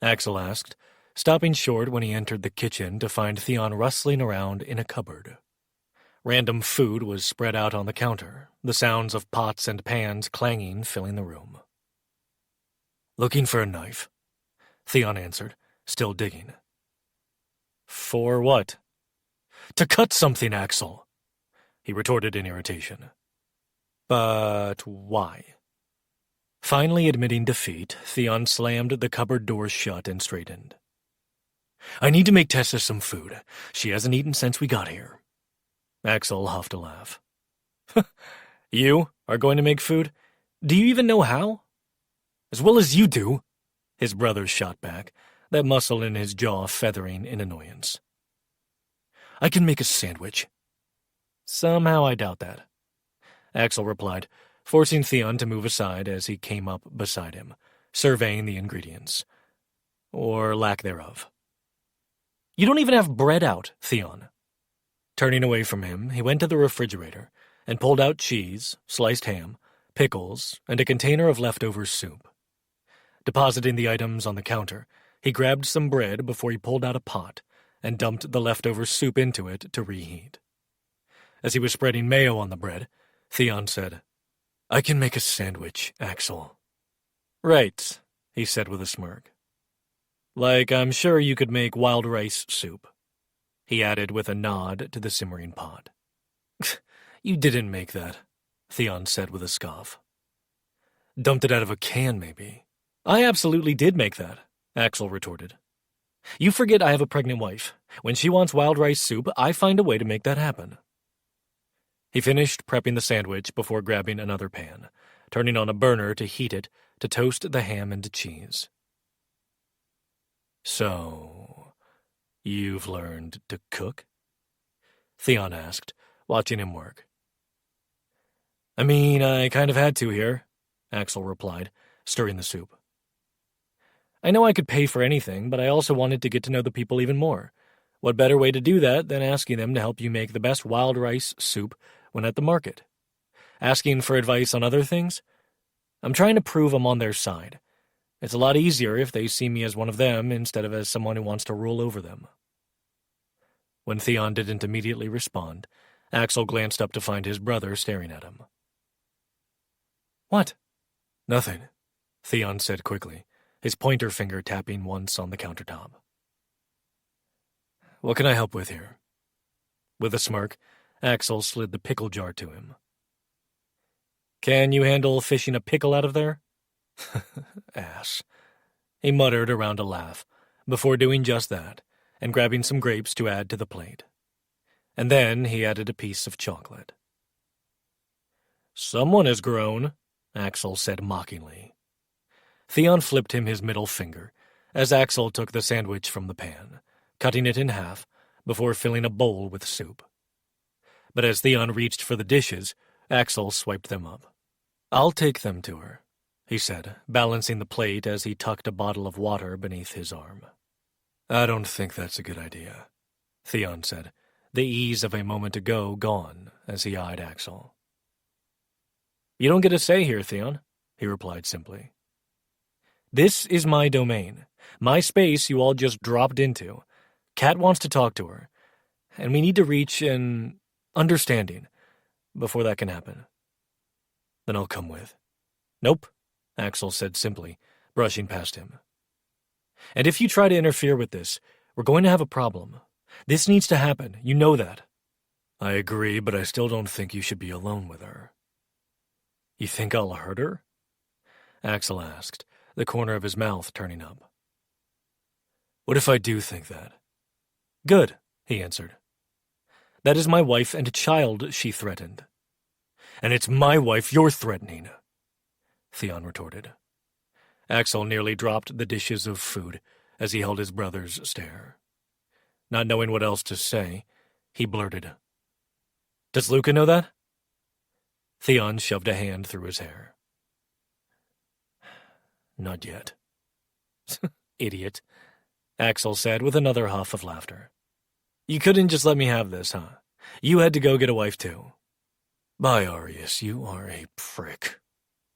Axel asked, stopping short when he entered the kitchen to find Theon rustling around in a cupboard. Random food was spread out on the counter, the sounds of pots and pans clanging filling the room. "Looking for a knife," Theon answered, still digging. "For what?" "To cut something, Axel," he retorted in irritation. "But why?" Finally admitting defeat, Theon slammed the cupboard door shut and straightened. "I need to make Tessa some food. She hasn't eaten since we got here." Axel huffed a laugh. "You are going to make food? Do you even know how?" "As well as you do," his brother shot back, that muscle in his jaw feathering in annoyance. "I can make a sandwich." "Somehow I doubt that," Axel replied, forcing Theon to move aside as he came up beside him, surveying the ingredients. Or lack thereof. "You don't even have bread out, Theon." Turning away from him, he went to the refrigerator and pulled out cheese, sliced ham, pickles, and a container of leftover soup. Depositing the items on the counter, he grabbed some bread before he pulled out a pot and dumped the leftover soup into it to reheat. As he was spreading mayo on the bread, Theon said, "I can make a sandwich, Axel." "Right," he said with a smirk. "Like I'm sure you could make wild rice soup," he added with a nod to the simmering pot. "You didn't make that," Theon said with a scoff. "Dumped it out of a can, maybe." "I absolutely did make that," Axel retorted. "You forget I have a pregnant wife. When she wants wild rice soup, I find a way to make that happen." He finished prepping the sandwich before grabbing another pan, turning on a burner to heat it, to toast the ham and cheese. "So, you've learned to cook?" Theon asked, watching him work. "I mean, I kind of had to here," Axel replied, stirring the soup. "I know I could pay for anything, but I also wanted to get to know the people even more. What better way to do that than asking them to help you make the best wild rice soup when at the market? Asking for advice on other things? I'm trying to prove I'm on their side. It's a lot easier if they see me as one of them instead of as someone who wants to rule over them." When Theon didn't immediately respond, Axel glanced up to find his brother staring at him. "What?" "Nothing," Theon said quickly, his pointer finger tapping once on the countertop. "What can I help with here?" With a smirk, Axel slid the pickle jar to him. "Can you handle fishing a pickle out of there?" "Ass," he muttered around a laugh, before doing just that, and grabbing some grapes to add to the plate. And then he added a piece of chocolate. "Someone has grown," Axel said mockingly. Theon flipped him his middle finger, as Axel took the sandwich from the pan, cutting it in half, before filling a bowl with soup. But as Theon reached for the dishes, Axel swiped them up. "I'll take them to her," he said, balancing the plate as he tucked a bottle of water beneath his arm. "I don't think that's a good idea," Theon said, the ease of a moment ago gone as he eyed Axel. "You don't get a say here, Theon," he replied simply. "This is my domain, my space you all just dropped into. Kat wants to talk to her, and we need to reach an understanding before that can happen." "Then I'll come with." "Nope," Axel said simply, brushing past him. "And if you try to interfere with this, we're going to have a problem. This needs to happen, you know that." "I agree, but I still don't think you should be alone with her." "You think I'll hurt her?" Axel asked, the corner of his mouth turning up. "What if I do think that?" "Good," he answered. "That is my wife and child," she threatened. "And it's my wife you're threatening," Theon retorted. Axel nearly dropped the dishes of food as he held his brother's stare. Not knowing what else to say, he blurted, "Does Luca know that?" Theon shoved a hand through his hair. "Not yet." "Idiot," Axel said with another huff of laughter. "You couldn't just let me have this, huh? You had to go get a wife too." "By Arius, you are a prick,"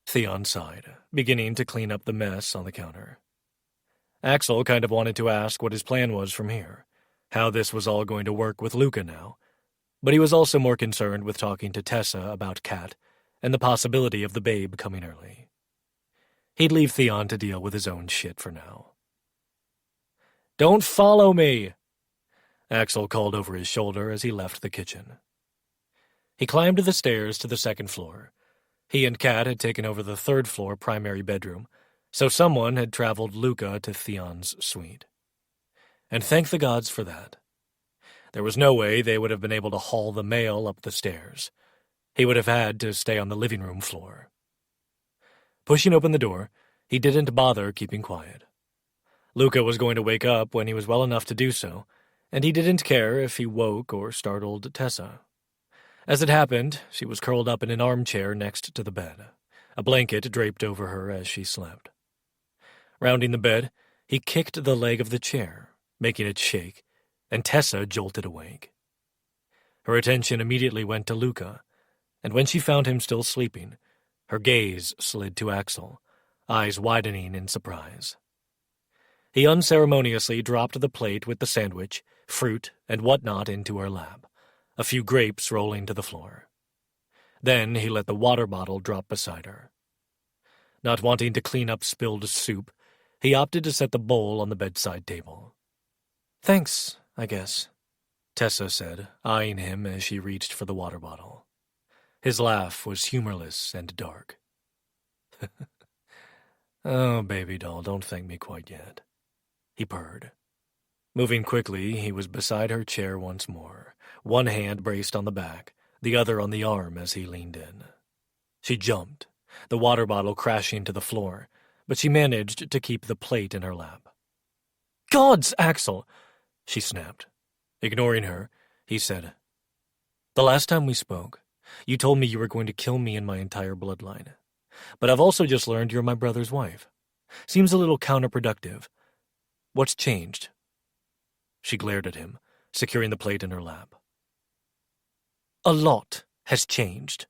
Theon sighed, beginning to clean up the mess on the counter. Axel kind of wanted to ask what his plan was from here, how this was all going to work with Luca now, but he was also more concerned with talking to Tessa about Kat and the possibility of the babe coming early. He'd leave Theon to deal with his own shit for now. "Don't follow me!" Axel called over his shoulder as he left the kitchen. He climbed the stairs to the second floor. He and Kat had taken over the third-floor primary bedroom, so someone had traveled Luca to Theon's suite. And thank the gods for that. There was no way they would have been able to haul the mail up the stairs. He would have had to stay on the living room floor. Pushing open the door, he didn't bother keeping quiet. Luca was going to wake up when he was well enough to do so, and he didn't care if he woke or startled Tessa. As it happened, she was curled up in an armchair next to the bed, a blanket draped over her as she slept. Rounding the bed, he kicked the leg of the chair, making it shake, and Tessa jolted awake. Her attention immediately went to Luca, and when she found him still sleeping, her gaze slid to Axel, eyes widening in surprise. He unceremoniously dropped the plate with the sandwich, fruit, and whatnot into her lap, a few grapes rolling to the floor. Then he let the water bottle drop beside her. Not wanting to clean up spilled soup, he opted to set the bowl on the bedside table. "Thanks, I guess," Tessa said, eyeing him as she reached for the water bottle. His laugh was humorless and dark. "Oh, baby doll, don't thank me quite yet," he purred. Moving quickly, he was beside her chair once more, one hand braced on the back, the other on the arm as he leaned in. She jumped, the water bottle crashing to the floor, but she managed to keep the plate in her lap. "Gods, Axel!" she snapped. Ignoring her, he said, "The last time we spoke, you told me you were going to kill me and my entire bloodline. But I've also just learned you're my brother's wife. Seems a little counterproductive. What's changed?" She glared at him, securing the plate in her lap. "A lot has changed,"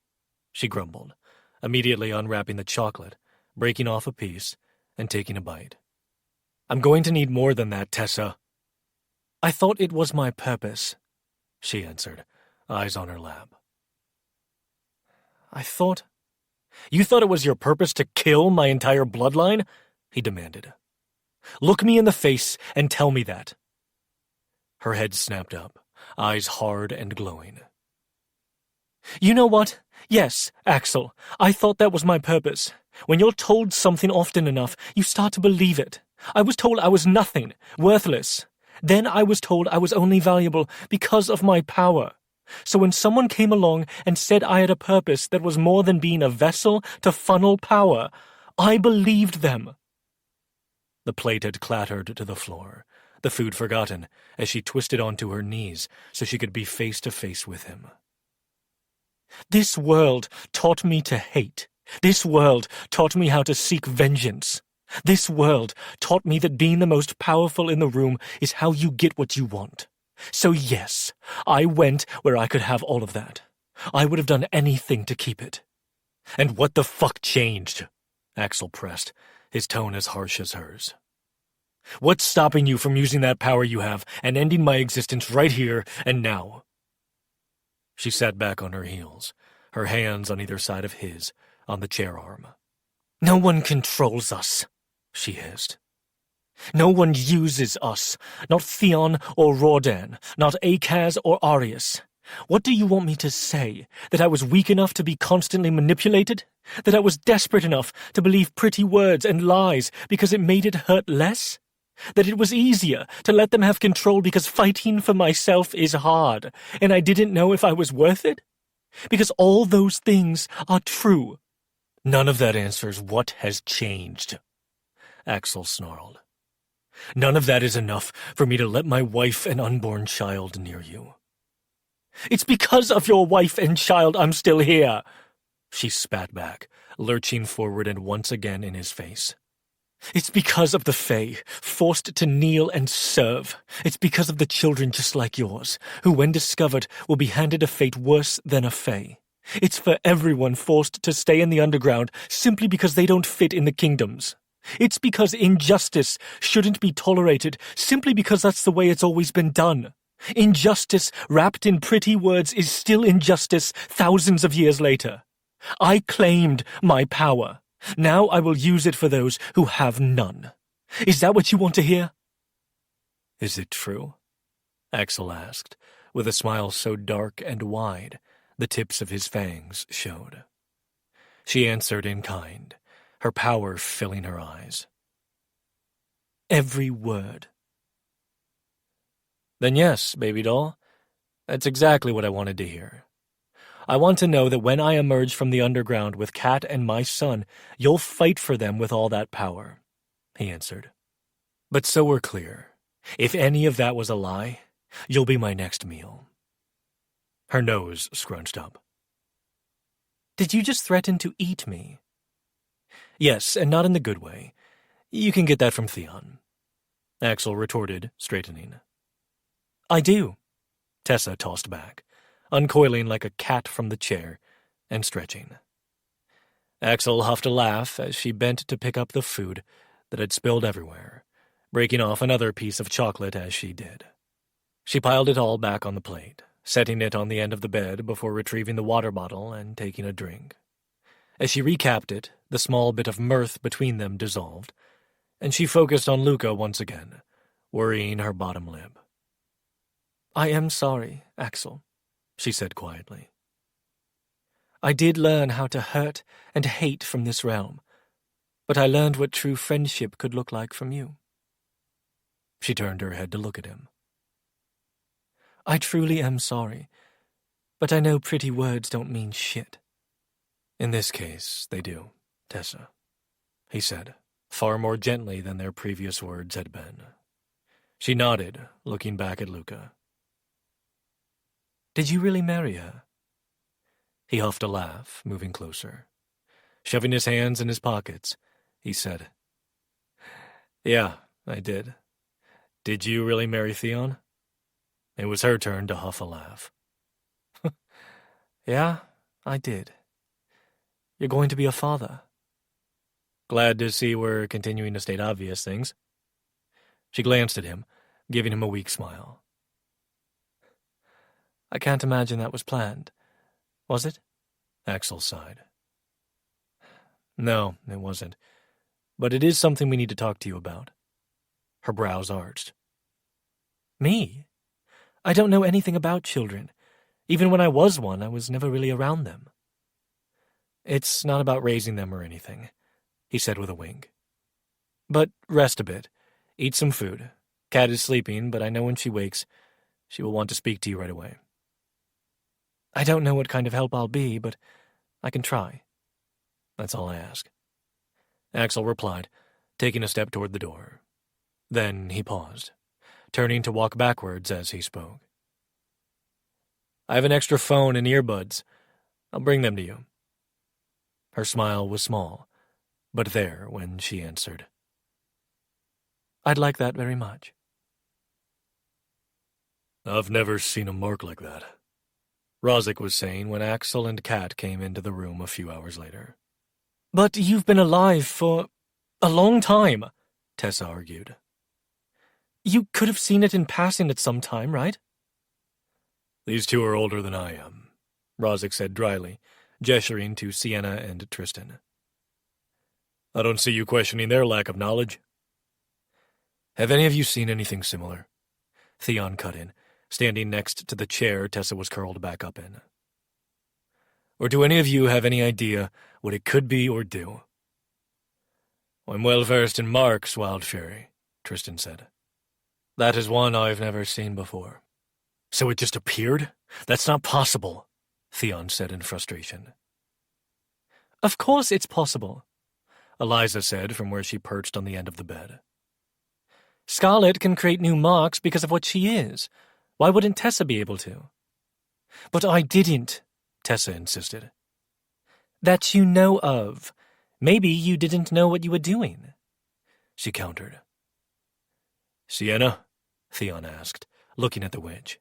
she grumbled, immediately unwrapping the chocolate, breaking off a piece, and taking a bite. "I'm going to need more than that, Tessa." "I thought it was my purpose," she answered, eyes on her lap. You thought it was your purpose to kill my entire bloodline?" he demanded. "Look me in the face and tell me that." Her head snapped up, eyes hard and glowing. "You know what? Yes, Axel, I thought that was my purpose. When you're told something often enough, you start to believe it. I was told I was nothing, worthless. Then I was told I was only valuable because of my power. So when someone came along and said I had a purpose that was more than being a vessel to funnel power, I believed them." The plate had clattered to the floor, the food forgotten as she twisted onto her knees so she could be face to face with him. "This world taught me to hate. This world taught me how to seek vengeance. This world taught me that being the most powerful in the room is how you get what you want. So yes, I went where I could have all of that. I would have done anything to keep it." "And what the fuck changed?" Axel pressed, his tone as harsh as hers. "What's stopping you from using that power you have and ending my existence right here and now?" She sat back on her heels, her hands on either side of his, on the chair arm. "No one controls us," she hissed. "No one uses us, not Theon or Rordan, not Akaz or Arius. What do you want me to say? That I was weak enough to be constantly manipulated? That I was desperate enough to believe pretty words and lies because it made it hurt less? That it was easier to let them have control because fighting for myself is hard, and I didn't know if I was worth it? Because all those things are true." "None of that answers what has changed," Axel snarled. "None of that is enough for me to let my wife and unborn child near you." "It's because of your wife and child I'm still here," she spat back, lurching forward and once again in his face. "It's because of the Fae, forced to kneel and serve. It's because of the children just like yours, who when discovered will be handed a fate worse than a Fae. It's for everyone forced to stay in the underground simply because they don't fit in the kingdoms. It's because injustice shouldn't be tolerated simply because that's the way it's always been done. Injustice wrapped in pretty words is still injustice thousands of years later. I claimed my power. Now I will use it for those who have none. Is that what you want to hear?" "Is it true?" Axel asked, with a smile so dark and wide the tips of his fangs showed. She answered in kind, her power filling her eyes. "Every word." "Then yes, baby doll. That's exactly what I wanted to hear. I want to know that when I emerge from the underground with Kat and my son, you'll fight for them with all that power," he answered. "But so we're clear, if any of that was a lie, you'll be my next meal." Her nose scrunched up. "Did you just threaten to eat me?" "Yes, and not in the good way. You can get that from Theon," Axel retorted, straightening. "I do," Tessa tossed back, uncoiling like a cat from the chair and stretching. Axel huffed a laugh as she bent to pick up the food that had spilled everywhere, breaking off another piece of chocolate as she did. She piled it all back on the plate, setting it on the end of the bed before retrieving the water bottle and taking a drink. As she recapped it, the small bit of mirth between them dissolved, and she focused on Luca once again, worrying her bottom lip. "I am sorry, Axel," she said quietly. "I did learn how to hurt and hate from this realm, but I learned what true friendship could look like from you." She turned her head to look at him. "I truly am sorry, but I know pretty words don't mean shit." "In this case, they do, Tessa," he said, far more gently than their previous words had been. She nodded, looking back at Luca. "Did you really marry her?" He huffed a laugh, moving closer. Shoving his hands in his pockets, he said, "Yeah, I did. Did you really marry Theon?" It was her turn to huff a laugh. "Yeah, I did. You're going to be a father." "Glad to see we're continuing to state obvious things." She glanced at him, giving him a weak smile. "I can't imagine that was planned. Was it?" Axel sighed. "No, it wasn't. But it is something we need to talk to you about." Her brows arched. "Me? I don't know anything about children. Even when I was one, I was never really around them." "It's not about raising them or anything," he said with a wink. "But rest a bit. Eat some food. Kat is sleeping, but I know when she wakes, she will want to speak to you right away." "I don't know what kind of help I'll be, but I can try. That's all I ask." Axel replied, taking a step toward the door. Then he paused, turning to walk backwards as he spoke. "I have an extra phone and earbuds. I'll bring them to you." Her smile was small, but there when she answered. "I'd like that very much." "I've never seen a mark like that," Roehrich was saying when Axel and Kat came into the room a few hours later. "But you've been alive for a long time," Tessa argued. "You could have seen it in passing at some time, right?" "These two are older than I am," Roehrich said dryly, gesturing to Sienna and Tristan. "I don't see you questioning their lack of knowledge." "Have any of you seen anything similar?" Theon cut in, standing next to the chair Tessa was curled back up in. "Or do any of you have any idea what it could be or do?" "I'm well versed in marks, Wild Fury," Tristan said. "That is one I've never seen before." "So it just appeared? That's not possible," Theon said in frustration. "Of course it's possible," Eliza said from where she perched on the end of the bed. "Scarlet can create new marks because of what she is. Why wouldn't Tessa be able to?" "But I didn't," Tessa insisted. "That you know of. Maybe you didn't know what you were doing," she countered. "Sienna?" Theon asked, looking at the witch.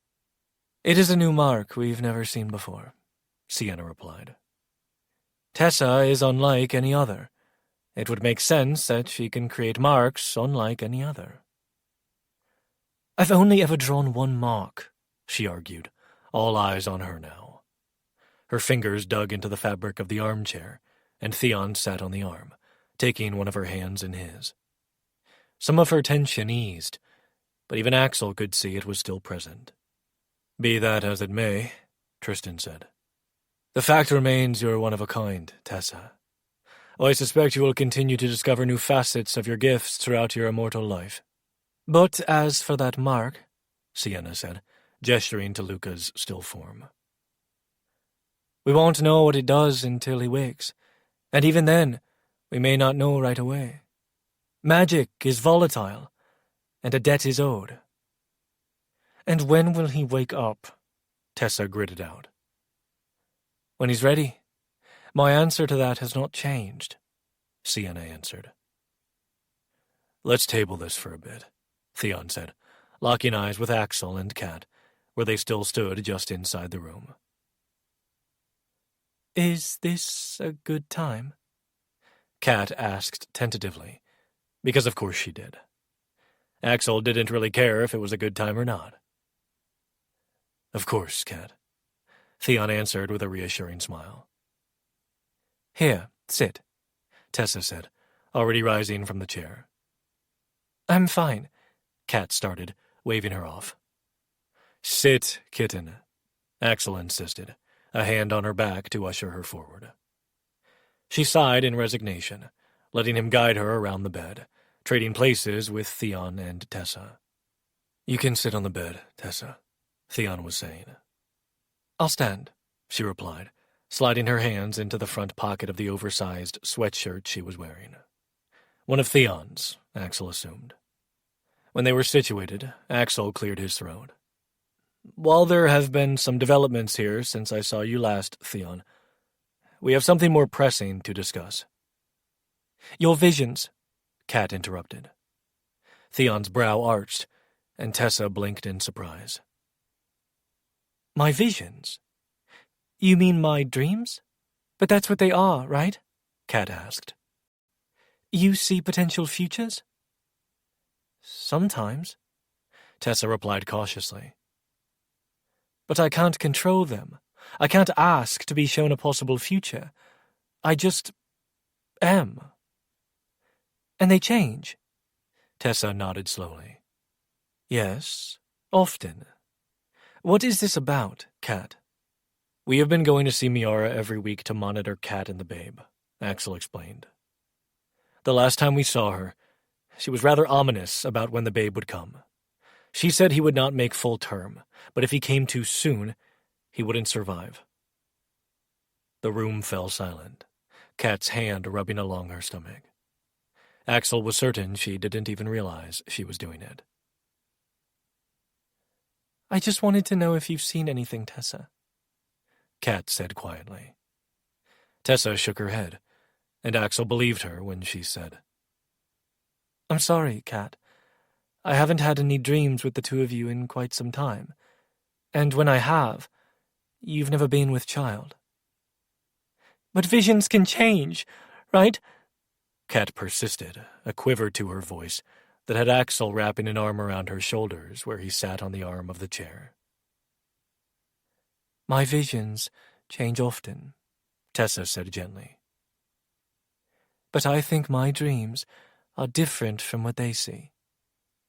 "It is a new mark we've never seen before," Sienna replied. "Tessa is unlike any other. It would make sense that she can create marks unlike any other." "I've only ever drawn one mark," she argued, all eyes on her now. Her fingers dug into the fabric of the armchair, and Theon sat on the arm, taking one of her hands in his. Some of her tension eased, but even Axel could see it was still present. "Be that as it may," Tristan said, "the fact remains you're one of a kind, Tessa. I suspect you will continue to discover new facets of your gifts throughout your immortal life." "But as for that mark," Sienna said, gesturing to Luca's still form, "we won't know what it does until he wakes, and even then, we may not know right away. Magic is volatile, and a debt is owed." "And when will he wake up?" Tessa gritted out. "When he's ready. My answer to that has not changed," Sienna answered. "Let's table this for a bit," Theon said, locking eyes with Axel and Kat, where they still stood just inside the room. "Is this a good time?" Kat asked tentatively, because of course she did. Axel didn't really care if it was a good time or not. "Of course, Kat," Theon answered with a reassuring smile. "Here, sit," Tessa said, already rising from the chair. "I'm fine," Kat started, waving her off. "Sit, kitten," Axel insisted, a hand on her back to usher her forward. She sighed in resignation, letting him guide her around the bed, trading places with Theon and Tessa. "You can sit on the bed, Tessa," Theon was saying. "I'll stand," she replied, sliding her hands into the front pocket of the oversized sweatshirt she was wearing. One of Theon's, Axel assumed. When they were situated, Axel cleared his throat. While there have been some developments here since I saw you last, Theon, we have something more pressing to discuss. Your visions, Kat interrupted. Theon's brow arched, and Tessa blinked in surprise. My visions? You mean my dreams? But that's what they are, right? Kat asked. You see potential futures? Sometimes, Tessa replied cautiously. But I can't control them. I can't ask to be shown a possible future. I just am. And they change. Tessa nodded slowly. Yes, often. What is this about, Kat? We have been going to see Miara every week to monitor Kat and the babe, Axel explained. The last time we saw her, she was rather ominous about when the babe would come. She said he would not make full term, but if he came too soon, he wouldn't survive. The room fell silent, Kat's hand rubbing along her stomach. Axel was certain she didn't even realize she was doing it. I just wanted to know if you've seen anything, Tessa, Kat said quietly. Tessa shook her head, and Axel believed her when she said, I'm sorry, Kat. I haven't had any dreams with the two of you in quite some time. And when I have, you've never been with child. But visions can change, right? Kat persisted, a quiver to her voice that had Axel wrapping an arm around her shoulders where he sat on the arm of the chair. My visions change often, Tessa said gently. But I think my dreams are different from what they see.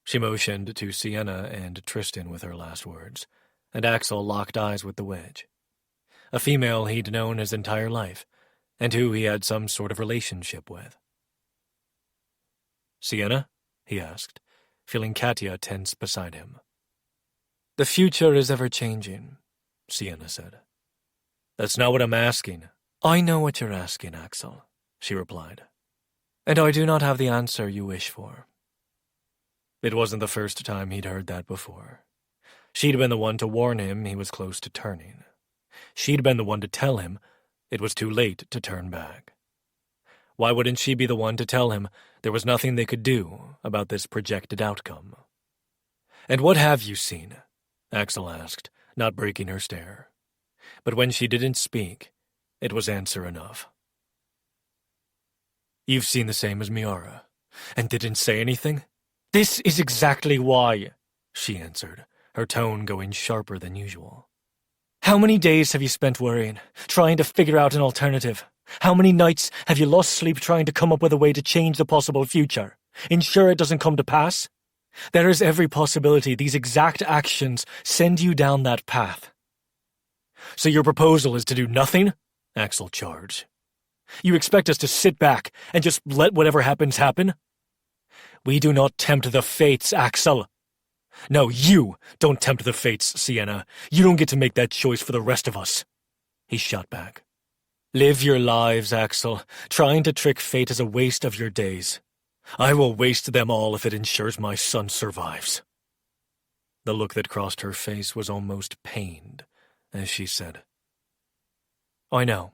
She motioned to Sienna and Tristan with her last words, and Axel locked eyes with the wedge. A female he'd known his entire life, and who he had some sort of relationship with. Sienna? He asked, feeling Katya tense beside him. The future is ever-changing, Sienna said. That's not what I'm asking. I know what you're asking, Axel, she replied. And I do not have the answer you wish for. It wasn't the first time he'd heard that before. She'd been the one to warn him he was close to turning. She'd been the one to tell him it was too late to turn back. Why wouldn't she be the one to tell him there was nothing they could do about this projected outcome? And what have you seen? Axel asked, not breaking her stare. But when she didn't speak, it was answer enough. You've seen the same as Miara, and didn't say anything? This is exactly why, she answered, her tone going sharper than usual. How many days have you spent worrying, trying to figure out an alternative? How many nights have you lost sleep trying to come up with a way to change the possible future? Ensure it doesn't come to pass? There is every possibility these exact actions send you down that path. So your proposal is to do nothing? Axel charged. You expect us to sit back and just let whatever happens happen? We do not tempt the fates, Axel. No, you don't tempt the fates, Sienna. You don't get to make that choice for the rest of us. He shot back. Live your lives, Axel. Trying to trick fate is a waste of your days. I will waste them all if it ensures my son survives. The look that crossed her face was almost pained as she said, I know.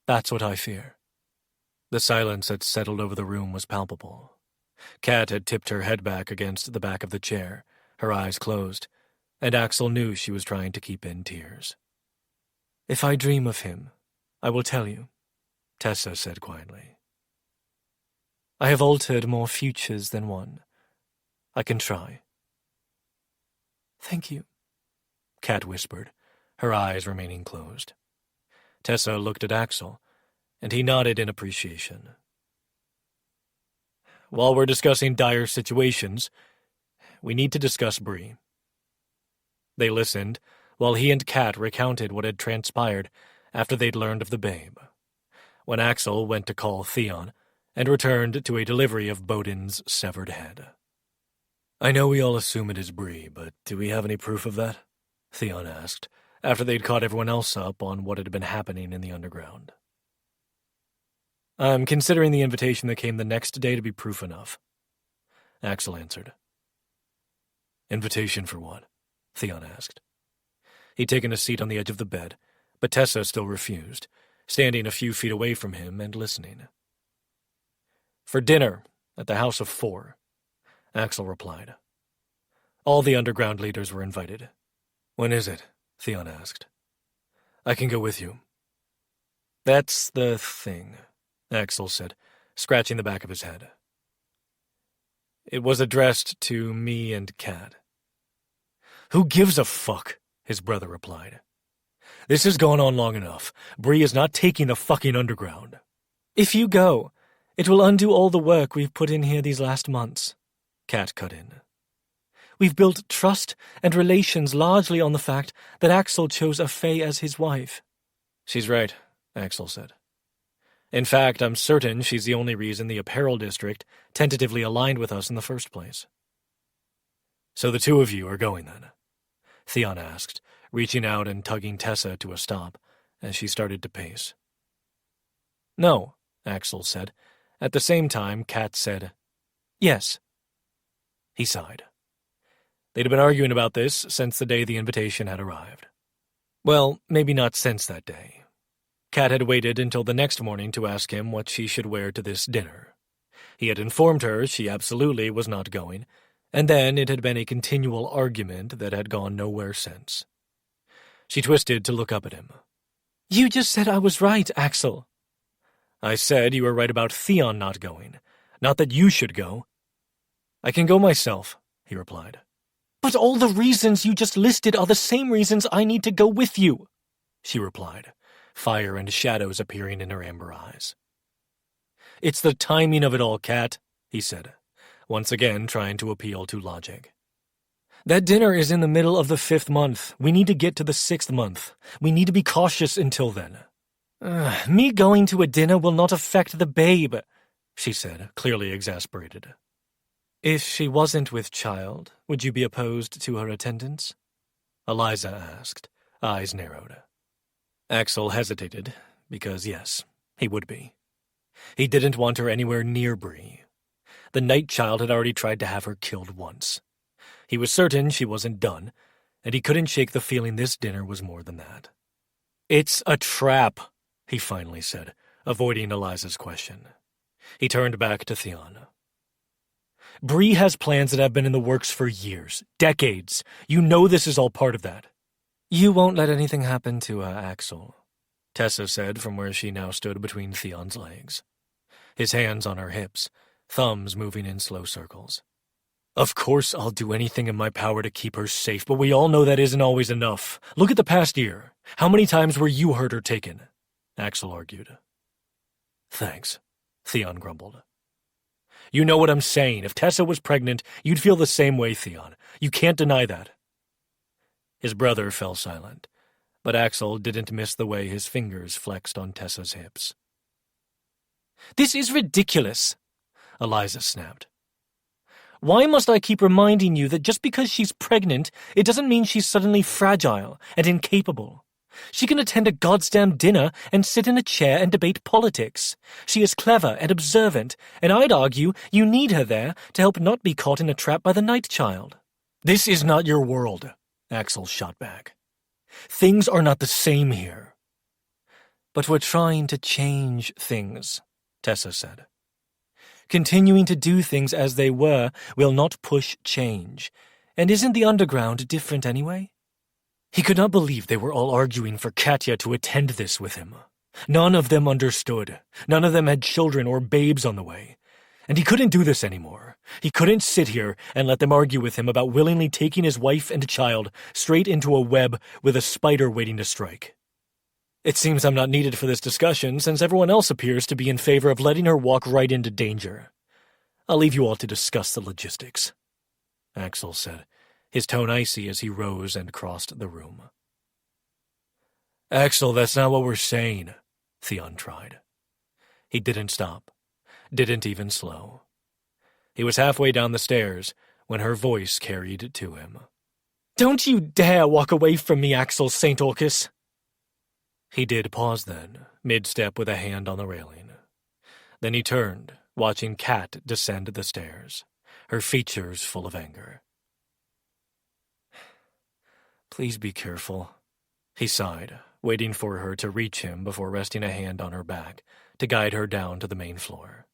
That's what I fear. The silence that settled over the room was palpable. Kat had tipped her head back against the back of the chair, her eyes closed, and Axel knew she was trying to keep in tears. If I dream of him, I will tell you, Tessa said quietly. I have altered more futures than one. I can try. Thank you, Kat whispered, her eyes remaining closed. Tessa looked at Axel, and he nodded in appreciation. While we're discussing dire situations, we need to discuss Bree. They listened while he and Kat recounted what had transpired after they'd learned of the babe, when Axel went to call Theon and returned to a delivery of Bodin's severed head. I know we all assume it is Bree, but do we have any proof of that? Theon asked, after they'd caught everyone else up on what had been happening in the underground. I'm considering the invitation that came the next day to be proof enough, Axel answered. Invitation for what? Theon asked. He'd taken a seat on the edge of the bed, but Tessa still refused, standing a few feet away from him and listening. For dinner, at the House of Four, Axel replied. All the underground leaders were invited. When is it? Theon asked. I can go with you. That's the thing, Axel said, scratching the back of his head. It was addressed to me and Kat. Who gives a fuck? His brother replied. This has gone on long enough. Bree is not taking the fucking underground. If you go, it will undo all the work we've put in here these last months, Kat cut in. We've built trust and relations largely on the fact that Axel chose a Fae as his wife. She's right, Axel said. In fact, I'm certain she's the only reason the apparel district tentatively aligned with us in the first place. So the two of you are going then? Theon asked, reaching out and tugging Tessa to a stop as she started to pace. No, Axel said. At the same time, Kat said, yes. He sighed. They'd been arguing about this since the day the invitation had arrived. Well, maybe not since that day. Kat had waited until the next morning to ask him what she should wear to this dinner. He had informed her she absolutely was not going, and then it had been a continual argument that had gone nowhere since. She twisted to look up at him. You just said I was right, Axel. I said you were right about Theon not going, not that you should go. I can go myself, he replied. But all the reasons you just listed are the same reasons I need to go with you, she replied, fire and shadows appearing in her amber eyes. It's the timing of it all, Kat, he said, once again trying to appeal to logic. That dinner is in the middle of the 5th month. We need to get to the 6th month. We need to be cautious until then. Me going to a dinner will not affect the babe, she said, clearly exasperated. If she wasn't with child, would you be opposed to her attendance? Eliza asked, eyes narrowed. Axel hesitated, because yes, he would be. He didn't want her anywhere near Bree. The night child had already tried to have her killed once. He was certain she wasn't done, and he couldn't shake the feeling this dinner was more than that. It's a trap, he finally said, avoiding Eliza's question. He turned back to Theon. Bree has plans that have been in the works for years, decades. You know this is all part of that. You won't let anything happen to Axel, Tessa said from where she now stood between Theon's legs. His hands on her hips, thumbs moving in slow circles. Of course I'll do anything in my power to keep her safe, but we all know that isn't always enough. Look at the past year. How many times were you hurt or taken? Axel argued. Thanks, Theon grumbled. You know what I'm saying. If Tessa was pregnant, you'd feel the same way, Theon. You can't deny that. His brother fell silent, but Axel didn't miss the way his fingers flexed on Tessa's hips. This is ridiculous, Eliza snapped. Why must I keep reminding you that just because she's pregnant, it doesn't mean she's suddenly fragile and incapable? She can attend a goddamn dinner and sit in a chair and debate politics. She is clever and observant, and I'd argue you need her there to help not be caught in a trap by the night child. This is not your world, Axel shot back. Things are not the same here. But we're trying to change things, Tessa said. Continuing to do things as they were will not push change. And isn't the underground different anyway? He could not believe they were all arguing for Katya to attend this with him. None of them understood. None of them had children or babes on the way. And he couldn't do this anymore. He couldn't sit here and let them argue with him about willingly taking his wife and child straight into a web with a spider waiting to strike. It seems I'm not needed for this discussion, since everyone else appears to be in favor of letting her walk right into danger. I'll leave you all to discuss the logistics, Axel said, his tone icy as he rose and crossed the room. Axel, that's not what we're saying, Theon tried. He didn't stop, didn't even slow. He was halfway down the stairs when her voice carried to him. Don't you dare walk away from me, Axel St. Orcus. He did pause then, mid-step with a hand on the railing. Then he turned, watching Kat descend the stairs, her features full of anger. "Please be careful," he sighed, waiting for her to reach him before resting a hand on her back to guide her down to the main floor.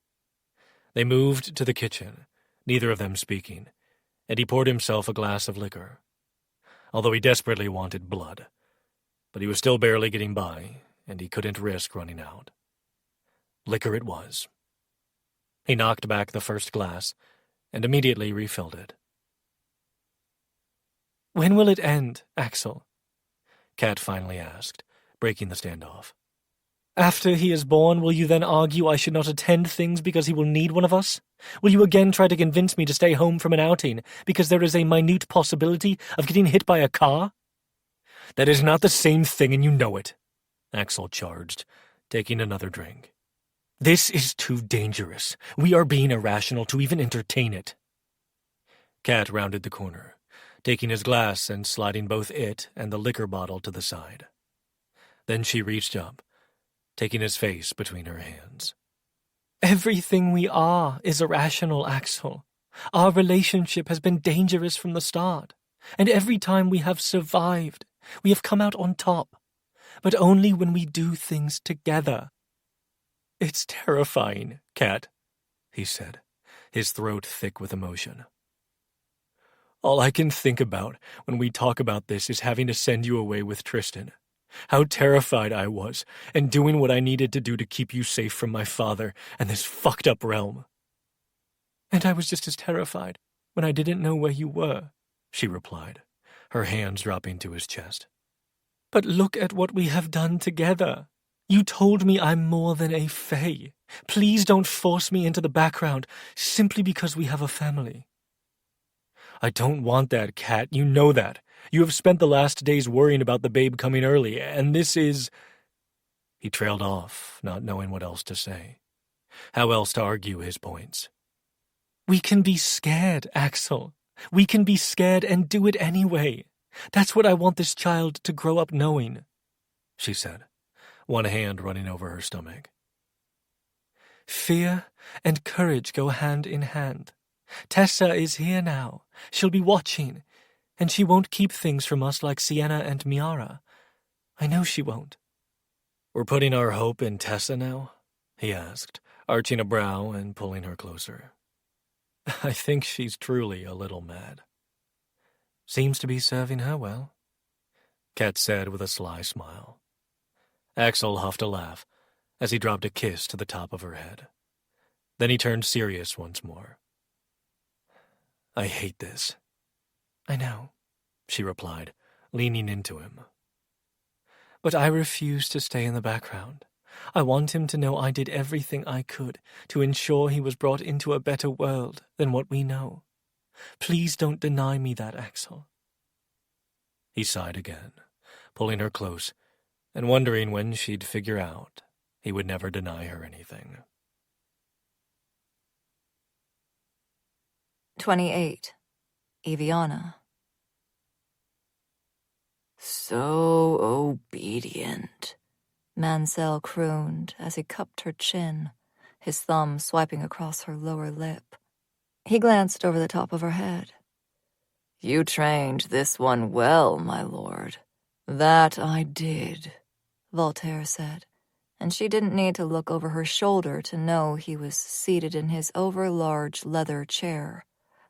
They moved to the kitchen, neither of them speaking, and he poured himself a glass of liquor. Although he desperately wanted blood, but he was still barely getting by, and he couldn't risk running out. Liquor it was. He knocked back the first glass and immediately refilled it. "When will it end, Axel?" Kat finally asked, breaking the standoff. "After he is born, will you then argue I should not attend things because he will need one of us? Will you again try to convince me to stay home from an outing because there is a minute possibility of getting hit by a car?" "That is not the same thing, and you know it," Axel charged, taking another drink. "This is too dangerous. We are being irrational to even entertain it." Kat rounded the corner, taking his glass and sliding both it and the liquor bottle to the side. Then she reached up, taking his face between her hands. "Everything we are is irrational, Axel. Our relationship has been dangerous from the start, and every time we have survived, we have come out on top, but only when we do things together." "It's terrifying, Kat," he said, his throat thick with emotion. "All I can think about when we talk about this is having to send you away with Tristan. How terrified I was, and doing what I needed to do to keep you safe from my father and this fucked up realm." "And I was just as terrified when I didn't know where you were," she replied, her hands dropping to his chest. "But look at what we have done together. You told me I'm more than a fae. Please don't force me into the background simply because we have a family." "I don't want that, Kat. You know that. You have spent the last days worrying about the babe coming early, and this is—" He trailed off, not knowing what else to say. How else to argue his points? "We can be scared, Axel. We can be scared and do it anyway. That's what I want this child to grow up knowing," she said, one hand running over her stomach. "Fear and courage go hand in hand. Tessa is here now. She'll be watching, and she won't keep things from us like Sienna and Miara. I know she won't." "We're putting our hope in Tessa now?" he asked, arching a brow and pulling her closer. "I think she's truly a little mad." "Seems to be serving her well," Kat said with a sly smile. Axel huffed a laugh as he dropped a kiss to the top of her head. Then he turned serious once more. "I hate this." "I know," she replied, leaning into him. "But I refuse to stay in the background. I want him to know I did everything I could to ensure he was brought into a better world than what we know. Please don't deny me that, Axel." He sighed again, pulling her close and wondering when she'd figure out he would never deny her anything. 28. Eviana. "So obedient," Mansell crooned as he cupped her chin, his thumb swiping across her lower lip. He glanced over the top of her head. "You trained this one well, my lord." "That I did," Voltaire said, and she didn't need to look over her shoulder to know he was seated in his overlarge leather chair,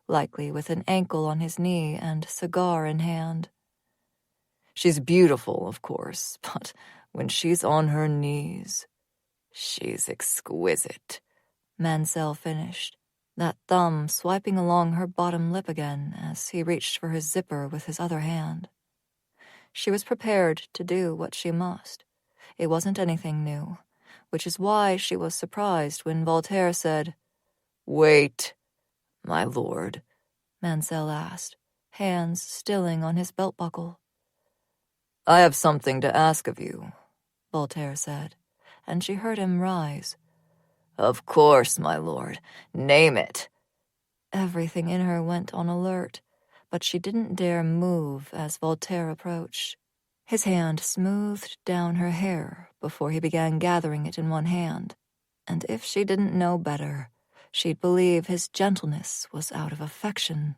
likely with an ankle on his knee and cigar in hand. "She's beautiful, of course, but when she's on her knees, she's exquisite," Mansell finished, that thumb swiping along her bottom lip again as he reached for his zipper with his other hand. She was prepared to do what she must. It wasn't anything new, which is why she was surprised when Voltaire said, "Wait, my lord," Mansell asked, hands stilling on his belt buckle. "I have something to ask of you," Voltaire said, and she heard him rise. "Of course, my lord. Name it." Everything in her went on alert, but she didn't dare move as Voltaire approached. His hand smoothed down her hair before he began gathering it in one hand. and if she didn't know better, she'd believe his gentleness was out of affection.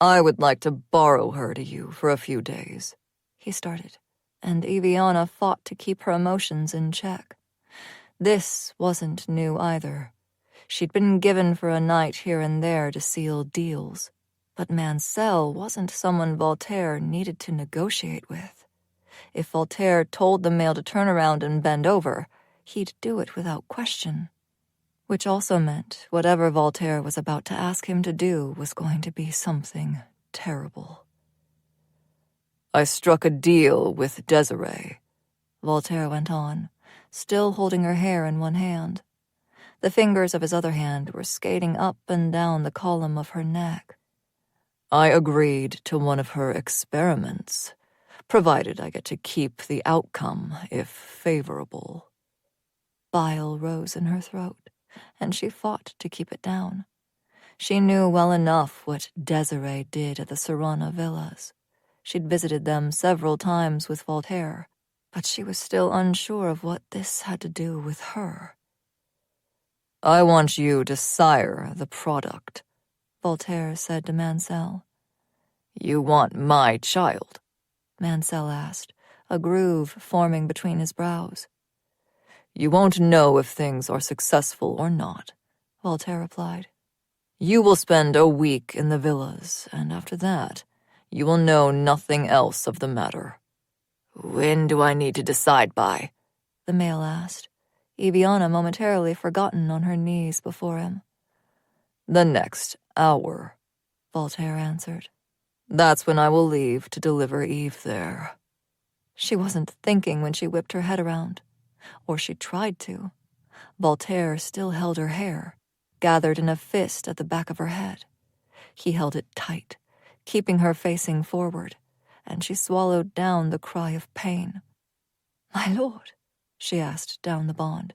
"I would like to borrow her to you for a few days," he started, and Eviana fought to keep her emotions in check. This wasn't new either. She'd been given for a night here and there to seal deals, but Mansell wasn't someone Voltaire needed to negotiate with. If Voltaire told the male to turn around and bend over, he'd do it without question. Which also meant whatever Voltaire was about to ask him to do was going to be something terrible. "I struck a deal with Desiree," Voltaire went on, still holding her hair in one hand. The fingers of his other hand were skating up and down the column of her neck. "I agreed to one of her experiments, provided I get to keep the outcome if favorable." Bile rose in her throat, and she fought to keep it down. She knew well enough what Desiree did at the Serrana villas. She'd visited them several times with Voltaire, but she was still unsure of what this had to do with her. "I want you to sire the product," Voltaire said to Mansell. "You want my child?" Mansell asked, a groove forming between his brows. "You won't know if things are successful or not," Voltaire replied. "You will spend a week in the villas, and after that, you will know nothing else of the matter." "When do I need to decide by?" the male asked, Eviana momentarily forgotten on her knees before him. "The next hour," Voltaire answered. "That's when I will leave to deliver Eve there." She wasn't thinking when she whipped her head around. Or she tried to. Voltaire still held her hair, gathered in a fist at the back of her head. He held it tight, keeping her facing forward, and she swallowed down the cry of pain. "My lord," she asked down the bond,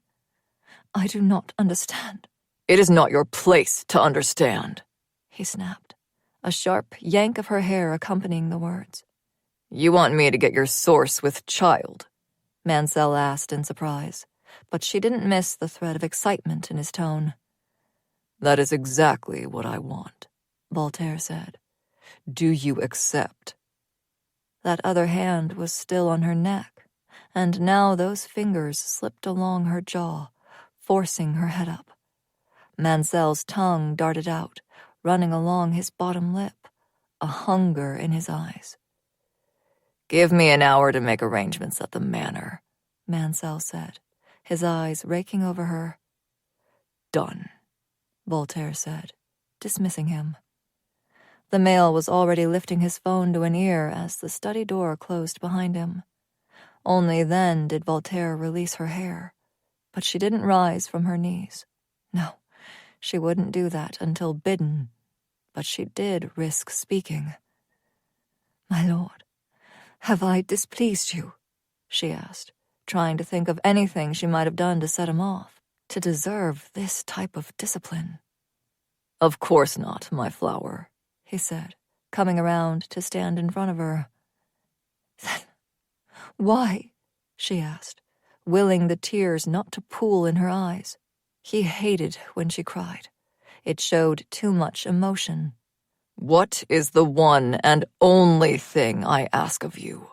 "I do not understand." "It is not your place to understand," he snapped, a sharp yank of her hair accompanying the words. "You want me to get your source with child?" Mansell asked in surprise, but she didn't miss the thread of excitement in his tone. "That is exactly what I want," Voltaire said. "Do you accept?" That other hand was still on her neck, and now those fingers slipped along her jaw, forcing her head up. Mansell's tongue darted out, running along his bottom lip, a hunger in his eyes. "Give me an hour to make arrangements at the manor," Mansell said, his eyes raking over her. "Done," Voltaire said, dismissing him. The male was already lifting his phone to an ear as the study door closed behind him. Only then did Voltaire release her hair, but she didn't rise from her knees. No, she wouldn't do that until bidden, but she did risk speaking. "My lord, have I displeased you?" she asked, trying to think of anything she might have done to set him off, to deserve this type of discipline. "Of course not, my flower," he said, coming around to stand in front of her. "Then why?" she asked, willing the tears not to pool in her eyes. He hated when she cried. It showed too much emotion. "What is the one and only thing I ask of you?"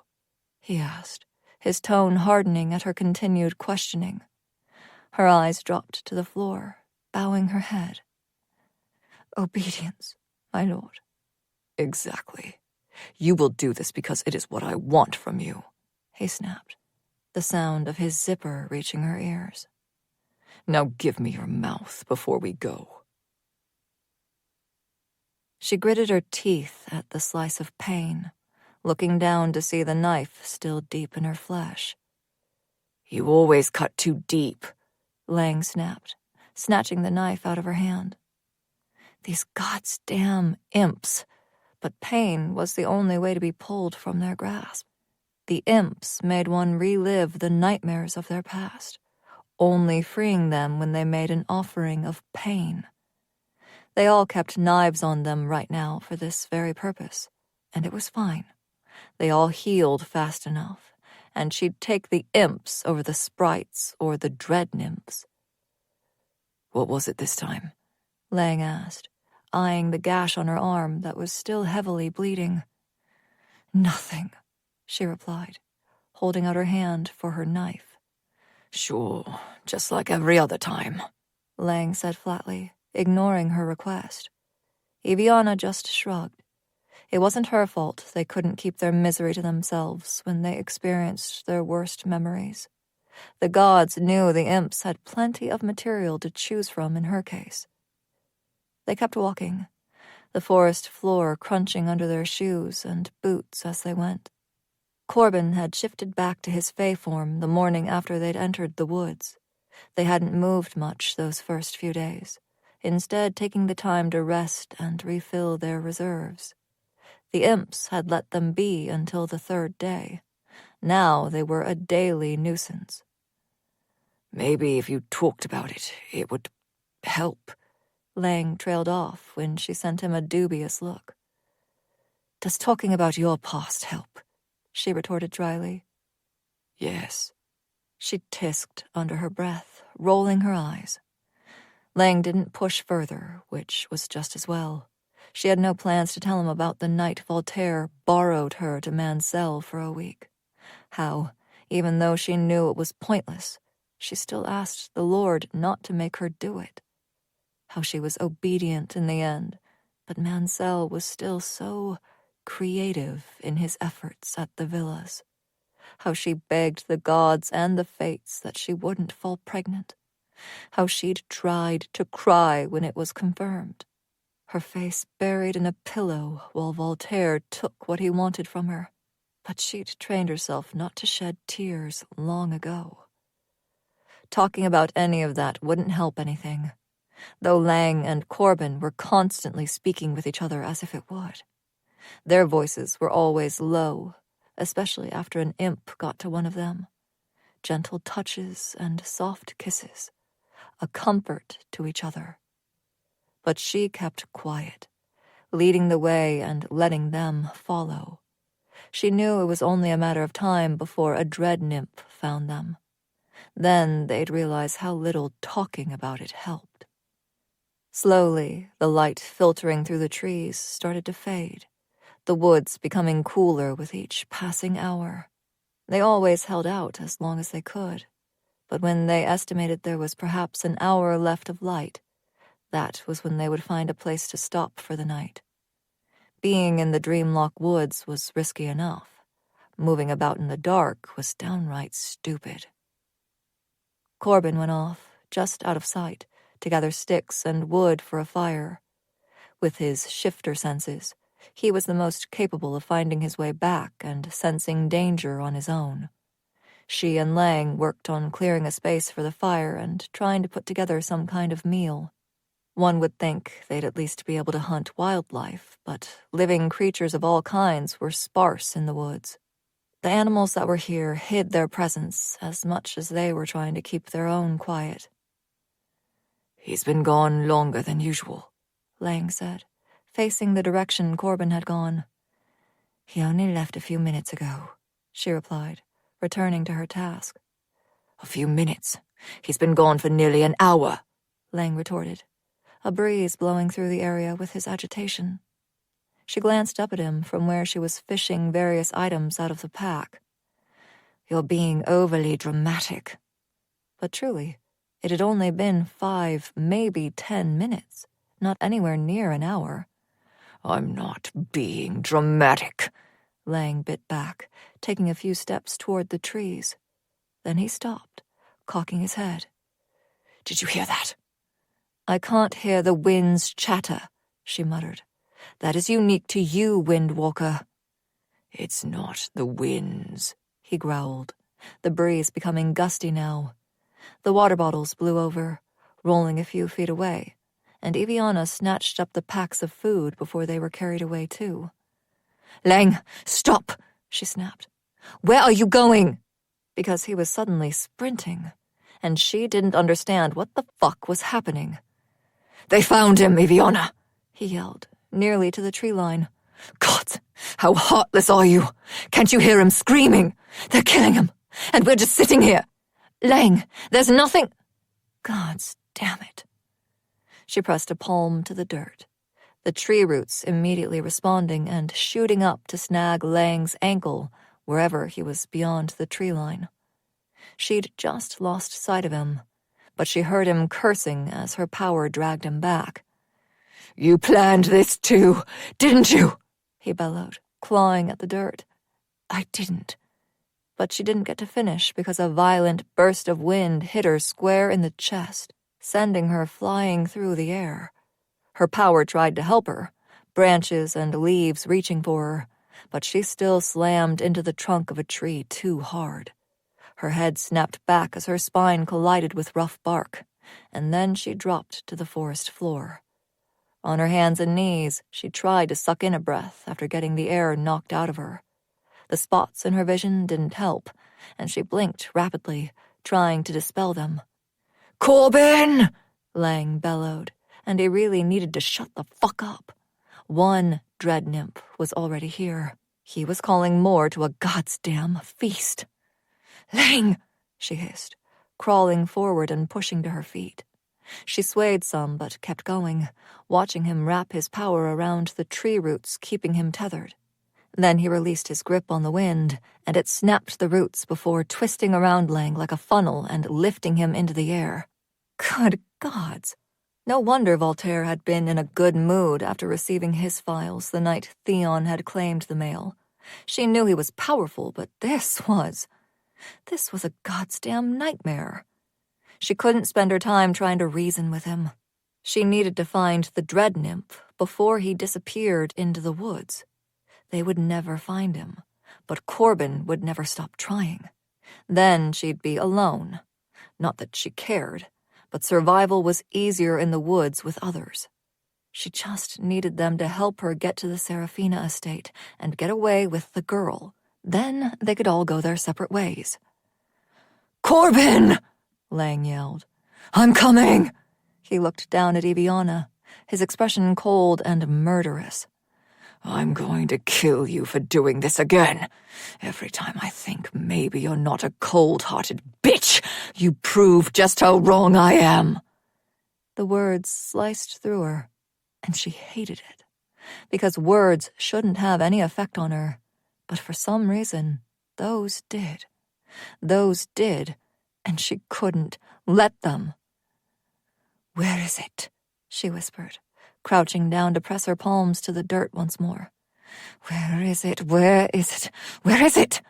he asked, his tone hardening at her continued questioning. Her eyes dropped to the floor, bowing her head. "Obedience, my lord." "Exactly. You will do this because it is what I want from you," he snapped, the sound of his zipper reaching her ears. "Now give me your mouth before we go." She gritted her teeth at the slice of pain, looking down to see the knife still deep in her flesh. "You always cut too deep," Lang snapped, snatching the knife out of her hand. These goddamn imps! But pain was the only way to be pulled from their grasp. The imps made one relive the nightmares of their past, only freeing them when they made an offering of pain. They all kept knives on them right now for this very purpose, and it was fine. They all healed fast enough, and she'd take the imps over the sprites or the dread nymphs. What was it this time? Lang asked, eyeing the gash on her arm that was still heavily bleeding. Nothing, she replied, holding out her hand for her knife. Sure, just like every other time, Lang said flatly, ignoring her request. Eviana just shrugged. It wasn't her fault they couldn't keep their misery to themselves when they experienced their worst memories. The gods knew the imps had plenty of material to choose from in her case. They kept walking, the forest floor crunching under their shoes and boots as they went. Corbin had shifted back to his fae form the morning after they'd entered the woods. They hadn't moved much those first few days, instead taking the time to rest and refill their reserves. The imps had let them be until the third day. Now they were a daily nuisance. Maybe if you talked about it, it would help. Lang trailed off when she sent him a dubious look. Does talking about your past help? She retorted dryly. Yes. She tisked under her breath, rolling her eyes. Lang didn't push further, which was just as well. She had no plans to tell him about the night Voltaire borrowed her to Mansell for a week. How, even though she knew it was pointless, she still asked the Lord not to make her do it. How she was obedient in the end, but Mansell was still so creative in his efforts at the villas. How she begged the gods and the fates that she wouldn't fall pregnant. How she'd tried to cry when it was confirmed. Her face buried in a pillow while Voltaire took what he wanted from her. But she'd trained herself not to shed tears long ago. Talking about any of that wouldn't help anything, though Lang and Corbin were constantly speaking with each other as if it would. Their voices were always low, especially after an imp got to one of them. Gentle touches and soft kisses, a comfort to each other. But she kept quiet, leading the way and letting them follow. She knew it was only a matter of time before a dread nymph found them. Then they'd realize how little talking about it helped. Slowly, the light filtering through the trees started to fade, the woods becoming cooler with each passing hour. They always held out as long as they could, but when they estimated there was perhaps an hour left of light, that was when they would find a place to stop for the night. Being in the Dreamlock Woods was risky enough. Moving about in the dark was downright stupid. Corbin went off, just out of sight, to gather sticks and wood for a fire. With his shifter senses, he was the most capable of finding his way back and sensing danger on his own. She and Lang worked on clearing a space for the fire and trying to put together some kind of meal. One would think they'd at least be able to hunt wildlife, but living creatures of all kinds were sparse in the woods. The animals that were here hid their presence as much as they were trying to keep their own quiet. He's been gone longer than usual, Lang said, facing the direction Corbin had gone. He only left a few minutes ago, she replied, returning to her task. A few minutes? He's been gone for nearly an hour, Lang retorted, a breeze blowing through the area with his agitation. She glanced up at him from where she was fishing various items out of the pack. You're being overly dramatic. But truly, it had only been 5, maybe 10 minutes, not anywhere near an hour. I'm not being dramatic, Lang bit back, taking a few steps toward the trees. Then he stopped, cocking his head. Did you hear that? I can't hear the wind's chatter, she muttered. That is unique to you, Windwalker. It's not the winds, he growled, the breeze becoming gusty now. The water bottles blew over, rolling a few feet away, and Eviana snatched up the packs of food before they were carried away too. Lang, stop, she snapped. Where are you going? Because he was suddenly sprinting, and she didn't understand what the fuck was happening. They found him, Eviana, he yelled, nearly to the tree line. God, how heartless are you? Can't you hear him screaming? They're killing him, and we're just sitting here. Lang, there's nothing... Gods damn it, She pressed a palm to the dirt, the tree roots immediately responding and shooting up to snag Lang's ankle wherever he was beyond the tree line. She'd just lost sight of him, but she heard him cursing as her power dragged him back. "You planned this too, didn't you?" he bellowed, clawing at the dirt. "I didn't." But she didn't get to finish because a violent burst of wind hit her square in the chest, sending her flying through the air. Her power tried to help her, branches and leaves reaching for her, but she still slammed into the trunk of a tree too hard. Her head snapped back as her spine collided with rough bark, and then she dropped to the forest floor. On her hands and knees, she tried to suck in a breath after getting the air knocked out of her. The spots in her vision didn't help, and she blinked rapidly, trying to dispel them. "Corbin!" Lang bellowed, and he really needed to shut the fuck up. One dread nymph was already here. He was calling more to a goddamn feast. "Lang!" she hissed, crawling forward and pushing to her feet. She swayed some but kept going, watching him wrap his power around the tree roots, keeping him tethered. Then he released his grip on the wind, and it snapped the roots before twisting around Lang like a funnel and lifting him into the air. Good gods! No wonder Voltaire had been in a good mood after receiving his files the night Theon had claimed the mail. She knew he was powerful, but this was a goddamn nightmare. She couldn't spend her time trying to reason with him. She needed to find the dread nymph before he disappeared into the woods. They would never find him, but Corbin would never stop trying. Then she'd be alone. Not that she cared, but survival was easier in the woods with others. She just needed them to help her get to the Serafina estate and get away with the girl. Then they could all go their separate ways. "Corbin!" Lang yelled. "I'm coming!" He looked down at Eviana, his expression cold and murderous. "I'm going to kill you for doing this again. Every time I think maybe you're not a cold-hearted bitch, you prove just how wrong I am." The words sliced through her, and she hated it, because words shouldn't have any effect on her, but for some reason, those did. Those did, and she couldn't let them. "Where is it?" she whispered, crouching down to press her palms to the dirt once more. "Where is it? Where is it? Where is it?"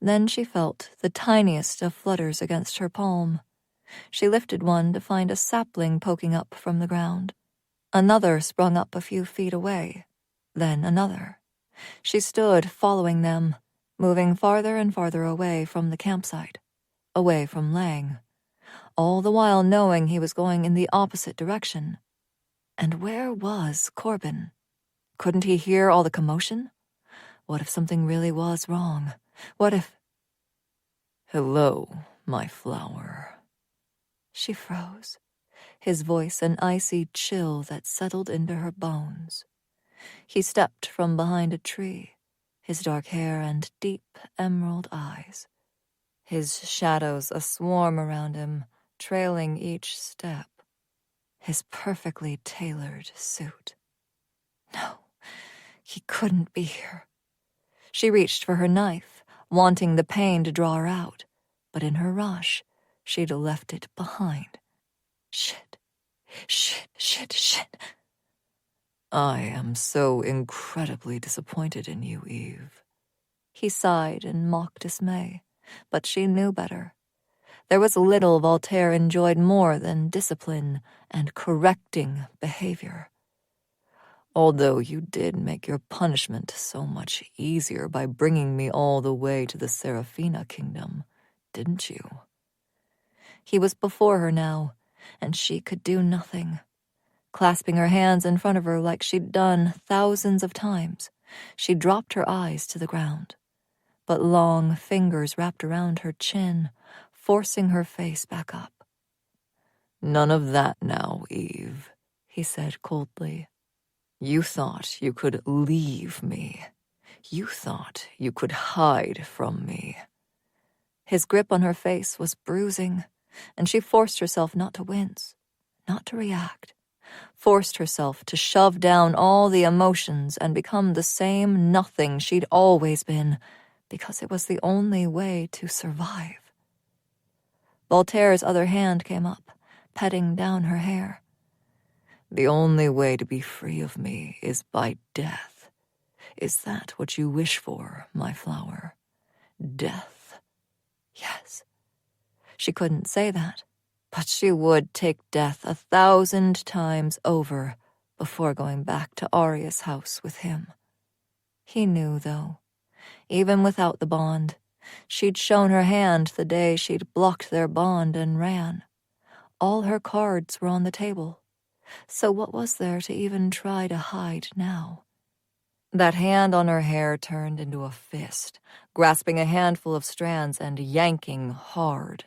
Then she felt the tiniest of flutters against her palm. She lifted one to find a sapling poking up from the ground. Another sprung up a few feet away, then another. She stood following them, moving farther and farther away from the campsite, away from Lang, all the while knowing he was going in the opposite direction. And where was Corbin? Couldn't he hear all the commotion? What if something really was wrong? What if... "Hello, my flower." She froze, his voice an icy chill that settled into her bones. He stepped from behind a tree, his dark hair and deep emerald eyes. His shadows a swarm around him, trailing each step. His perfectly tailored suit. No, he couldn't be here. She reached for her knife, wanting the pain to draw her out, but in her rush, she'd left it behind. Shit. "I am so incredibly disappointed in you, Eve." He sighed in mock dismay, but she knew better. There was little Voltaire enjoyed more than discipline and correcting behavior. "Although you did make your punishment so much easier by bringing me all the way to the Serafina kingdom, didn't you?" He was before her now, and she could do nothing. Clasping her hands in front of her like she'd done thousands of times, she dropped her eyes to the ground. But long fingers wrapped around her chin, forcing her face back up. "None of that now, Eve," he said coldly. "You thought you could leave me. You thought you could hide from me." His grip on her face was bruising, and she forced herself not to wince, not to react. forced herself to shove down all the emotions and become the same nothing she'd always been, because it was the only way to survive. Voltaire's other hand came up, petting down her hair. "The only way to be free of me is by death. Is that what you wish for, my flower? Death?" Yes. She couldn't say that, but she would take death 1,000 times over before going back to Aria's house with him. He knew, though. Even without the bond, she'd shown her hand the day she'd blocked their bond and ran. All her cards were on the table, so what was there to even try to hide now? That hand on her hair turned into a fist, grasping a handful of strands and yanking hard.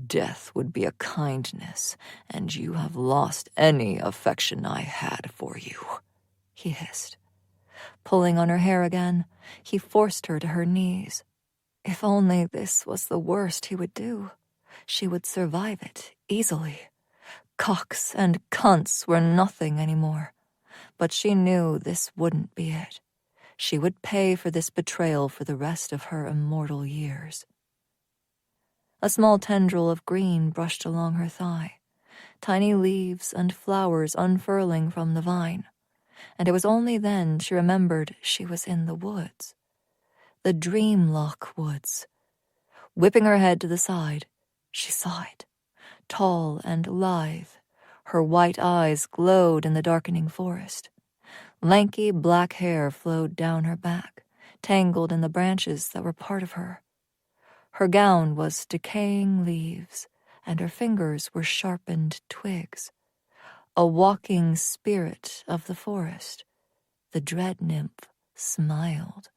"Death would be a kindness, and you have lost any affection I had for you," he hissed. Pulling on her hair again, he forced her to her knees. If only this was the worst he would do. She would survive it easily. Cocks and cunts were nothing anymore. But she knew this wouldn't be it. She would pay for this betrayal for the rest of her immortal years. A small tendril of green brushed along her thigh, tiny leaves and flowers unfurling from the vine, and it was only then she remembered she was in the woods. The Dreamlock woods. Whipping her head to the side, she saw it, tall and lithe. Her white eyes glowed in the darkening forest. Lanky black hair flowed down her back, tangled in the branches that were part of her. Her gown was decaying leaves, and her fingers were sharpened twigs. A walking spirit of the forest, the dread nymph, smiled,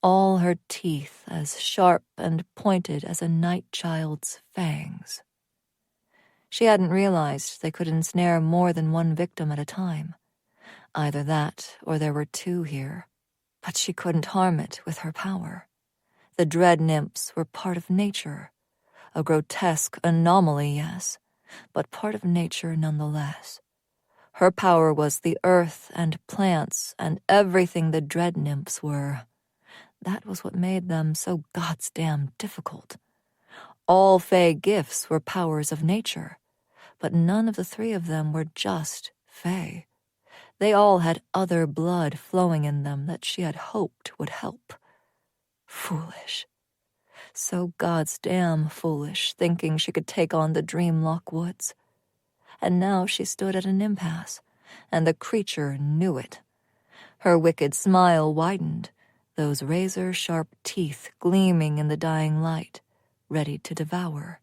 all her teeth as sharp and pointed as a night child's fangs. She hadn't realized they could ensnare more than one victim at a time. Either that, or there were two here. But she couldn't harm it with her power. The dread nymphs were part of nature. A grotesque anomaly, yes, but part of nature nonetheless. Her power was the earth and plants and everything the dread nymphs were. That was what made them so goddamn difficult. All Fae gifts were powers of nature, but none of the three of them were just Fae. They all had other blood flowing in them that she had hoped would help. Foolish. So goddamn foolish, thinking she could take on the Dreamlock woods. And now she stood at an impasse, and the creature knew it. Her wicked smile widened, those razor-sharp teeth gleaming in the dying light, ready to devour.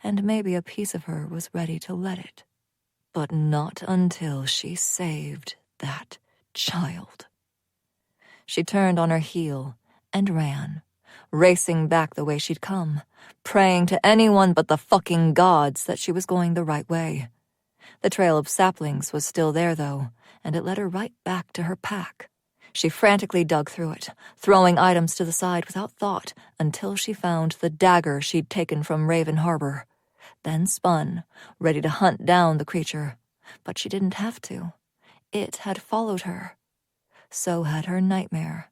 And maybe a piece of her was ready to let it. But not until she saved that child. She turned on her heel and ran, racing back the way she'd come, praying to anyone but the fucking gods that she was going the right way. The trail of saplings was still there, though, and it led her right back to her pack. She frantically dug through it, throwing items to the side without thought until she found the dagger she'd taken from Raven Harbor. Then spun, ready to hunt down the creature. But she didn't have to. It had followed her. So had her nightmare.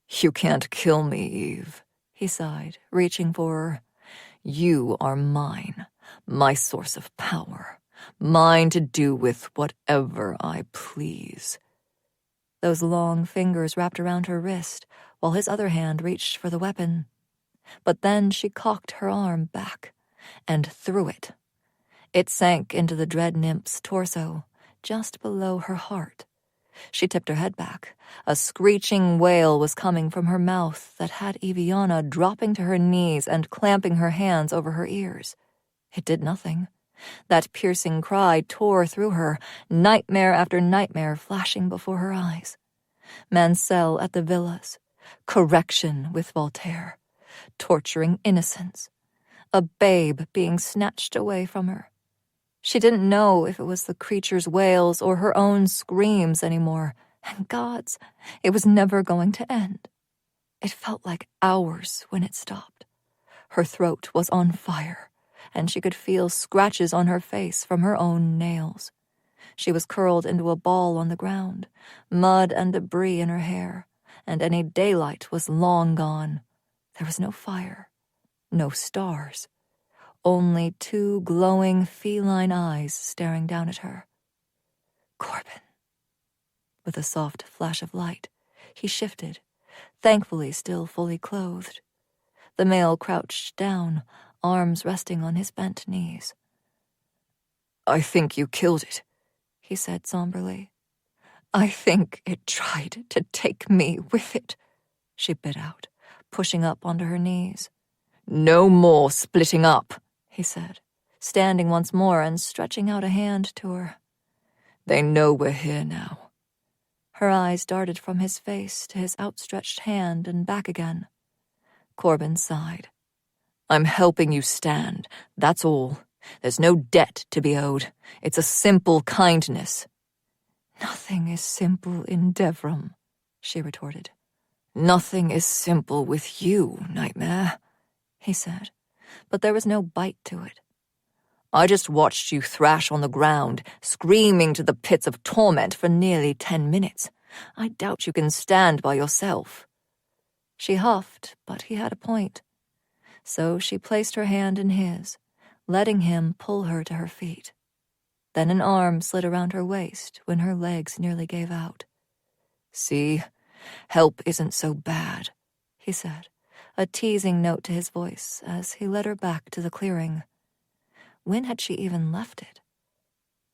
"You can't kill me, Eve," he sighed, reaching for her. "You are mine, my source of power, mine to do with whatever I please." Those long fingers wrapped around her wrist, while his other hand reached for the weapon. But then she cocked her arm back and threw it. It sank into the dread nymph's torso, just below her heart. She tipped her head back. A screeching wail was coming from her mouth that had Eviana dropping to her knees and clamping her hands over her ears. It did nothing. That piercing cry tore through her, nightmare after nightmare flashing before her eyes. Mansell at the villas, correction with Voltaire, torturing innocence, a babe being snatched away from her. She didn't know if it was the creature's wails or her own screams anymore, and gods, it was never going to end. It felt like hours when it stopped. Her throat was on fire, and she could feel scratches on her face from her own nails. She was curled into a ball on the ground, mud and debris in her hair, and any daylight was long gone. There was no fire, no stars, only two glowing feline eyes staring down at her. Corbin. With a soft flash of light, he shifted, thankfully still fully clothed. The male crouched down, arms resting on his bent knees. "I think you killed it," he said somberly. "I think it tried to take me with it," she bit out, pushing up onto her knees. "No more splitting up," he said, standing once more and stretching out a hand to her. "They know we're here now." Her eyes darted from his face to his outstretched hand and back again. Corbin sighed. "I'm helping you stand, that's all. There's no debt to be owed. It's a simple kindness." "Nothing is simple in Devram," she retorted. "Nothing is simple with you, Nightmare," he said, but there was no bite to it. "I just watched you thrash on the ground, screaming to the pits of torment for nearly 10 minutes. I doubt you can stand by yourself." She huffed, but he had a point. So she placed her hand in his, letting him pull her to her feet. Then an arm slid around her waist when her legs nearly gave out. "See, help isn't so bad," he said, a teasing note to his voice as he led her back to the clearing. When had she even left it?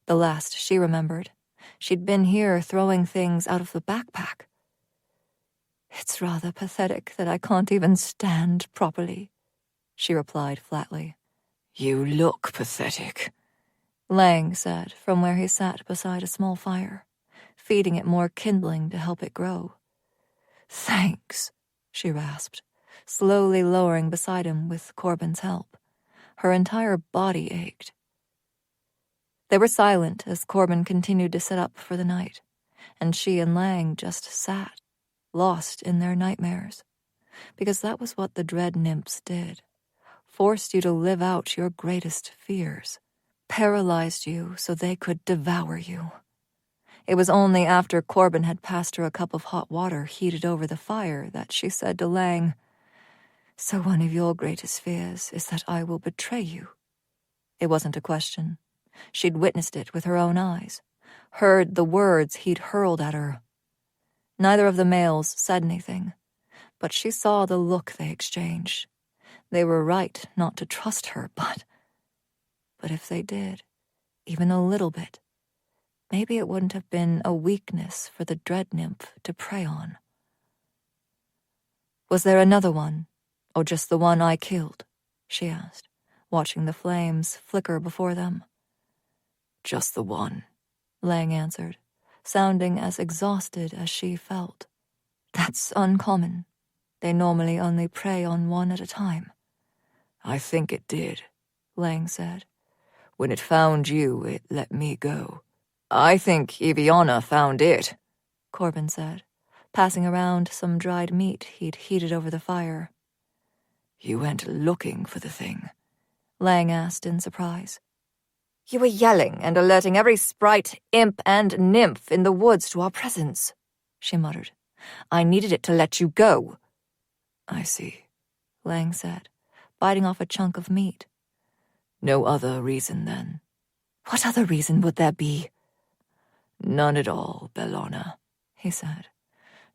The last she remembered, she'd been here throwing things out of the backpack. "It's rather pathetic that I can't even stand properly," she replied flatly. "You look pathetic," Lang said from where he sat beside a small fire, feeding it more kindling to help it grow. "Thanks," she rasped, slowly lowering beside him with Corbin's help. Her entire body ached. They were silent as Corbin continued to sit up for the night, and she and Lang just sat, lost in their nightmares, because that was what the dread nymphs did. Forced you to live out your greatest fears, paralyzed you so they could devour you. It was only after Corbin had passed her a cup of hot water heated over the fire that she said to Lang, "So one of your greatest fears is that I will betray you?" It wasn't a question. She'd witnessed it with her own eyes, heard the words he'd hurled at her. Neither of the males said anything, but she saw the look they exchanged. They were right not to trust her, but if they did, even a little bit, maybe it wouldn't have been a weakness for the dread nymph to prey on. "Was there another one, or just the one I killed?" she asked, watching the flames flicker before them. "Just the one," Lang answered, sounding as exhausted as she felt. "That's uncommon. They normally only prey on one at a time." "I think it did," Lang said. "When it found you, it let me go." "I think Eviana found it," Corbin said, passing around some dried meat he'd heated over the fire. "You went looking for the thing?" Lang asked in surprise. "You were yelling and alerting every sprite, imp, and nymph in the woods to our presence," she muttered. "I needed it to let you go." "I see," Lang said, biting off a chunk of meat. "No other reason, then?" "What other reason would there be?" "None at all, Bellona," he said.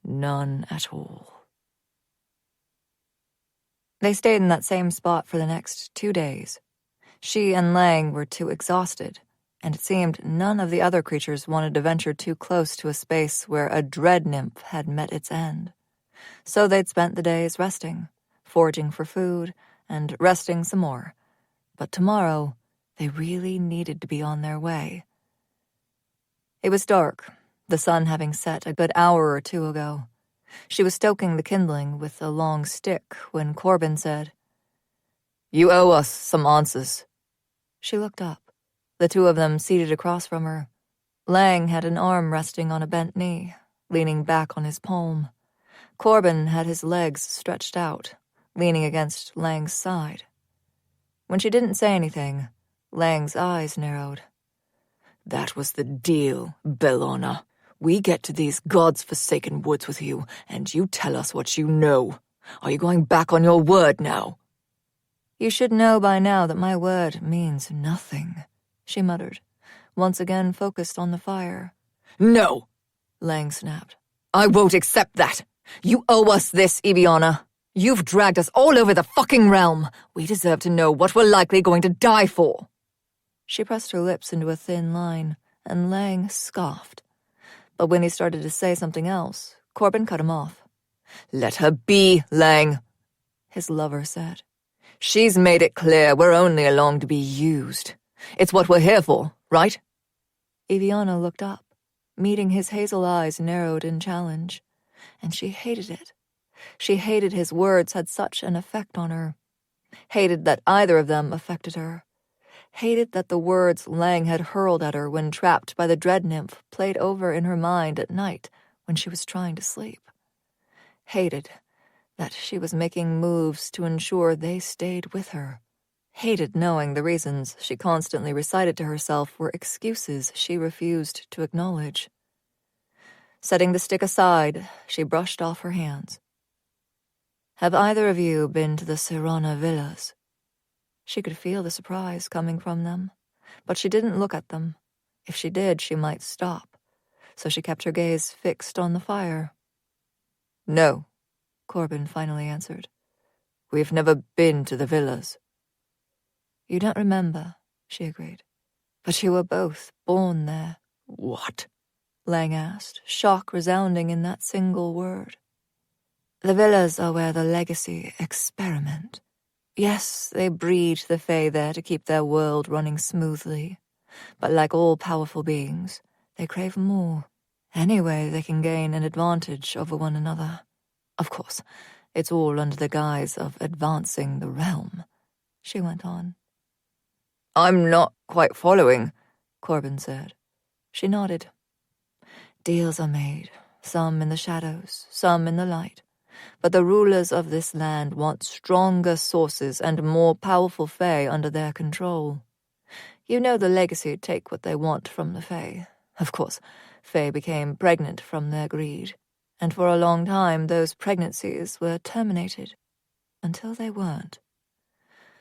"None at all." They stayed in that same spot for the next 2 days. She and Lang were too exhausted, and it seemed none of the other creatures wanted to venture too close to a space where a dread nymph had met its end. So they'd spent the days resting, foraging for food, and resting some more. But tomorrow, they really needed to be on their way. It was dark, the sun having set a good hour or two ago. She was stoking the kindling with a long stick when Corbin said, "You owe us some answers." She looked up, the two of them seated across from her. Lang had an arm resting on a bent knee, leaning back on his palm. Corbin had his legs stretched out, leaning against Lang's side. When she didn't say anything, Lang's eyes narrowed. That was the deal, Bellona. We get to these God's-forsaken woods with you, and you tell us what you know. Are you going back on your word now? You should know by now that my word means nothing, she muttered, once again focused on the fire. No, Lang snapped. I won't accept that. You owe us this, Eviana. You've dragged us all over the fucking realm. We deserve to know what we're likely going to die for. She pressed her lips into a thin line, and Lang scoffed. But when he started to say something else, Corbin cut him off. Let her be, Lang, his lover said. She's made it clear we're only along to be used. It's what we're here for, right? Eviana looked up, meeting his hazel eyes narrowed in challenge, and she hated it. She hated his words had such an effect on her. Hated that either of them affected her. Hated that the words Lang had hurled at her when trapped by the dread nymph played over in her mind at night when she was trying to sleep. Hated that she was making moves to ensure they stayed with her. Hated knowing the reasons she constantly recited to herself were excuses she refused to acknowledge. Setting the stick aside, she brushed off her hands. Have either of you been to the Serrana villas? She could feel the surprise coming from them, but she didn't look at them. If she did, she might stop, so she kept her gaze fixed on the fire. No, Corbin finally answered. We've never been to the villas. You don't remember, she agreed. But you were both born there. What? Lang asked, shock resounding in that single word. The villas are where the legacy experiment. Yes, they breed the Fae there to keep their world running smoothly, but like all powerful beings, they crave more. Any way they can gain an advantage over one another. Of course, it's all under the guise of advancing the realm, she went on. I'm not quite following, Corbin said. She nodded. Deals are made, some in the shadows, some in the light. But the rulers of this land want stronger sources and more powerful Fae under their control. You know the legacy take what they want from the Fae. Of course, Fae became pregnant from their greed, and for a long time those pregnancies were terminated, until they weren't.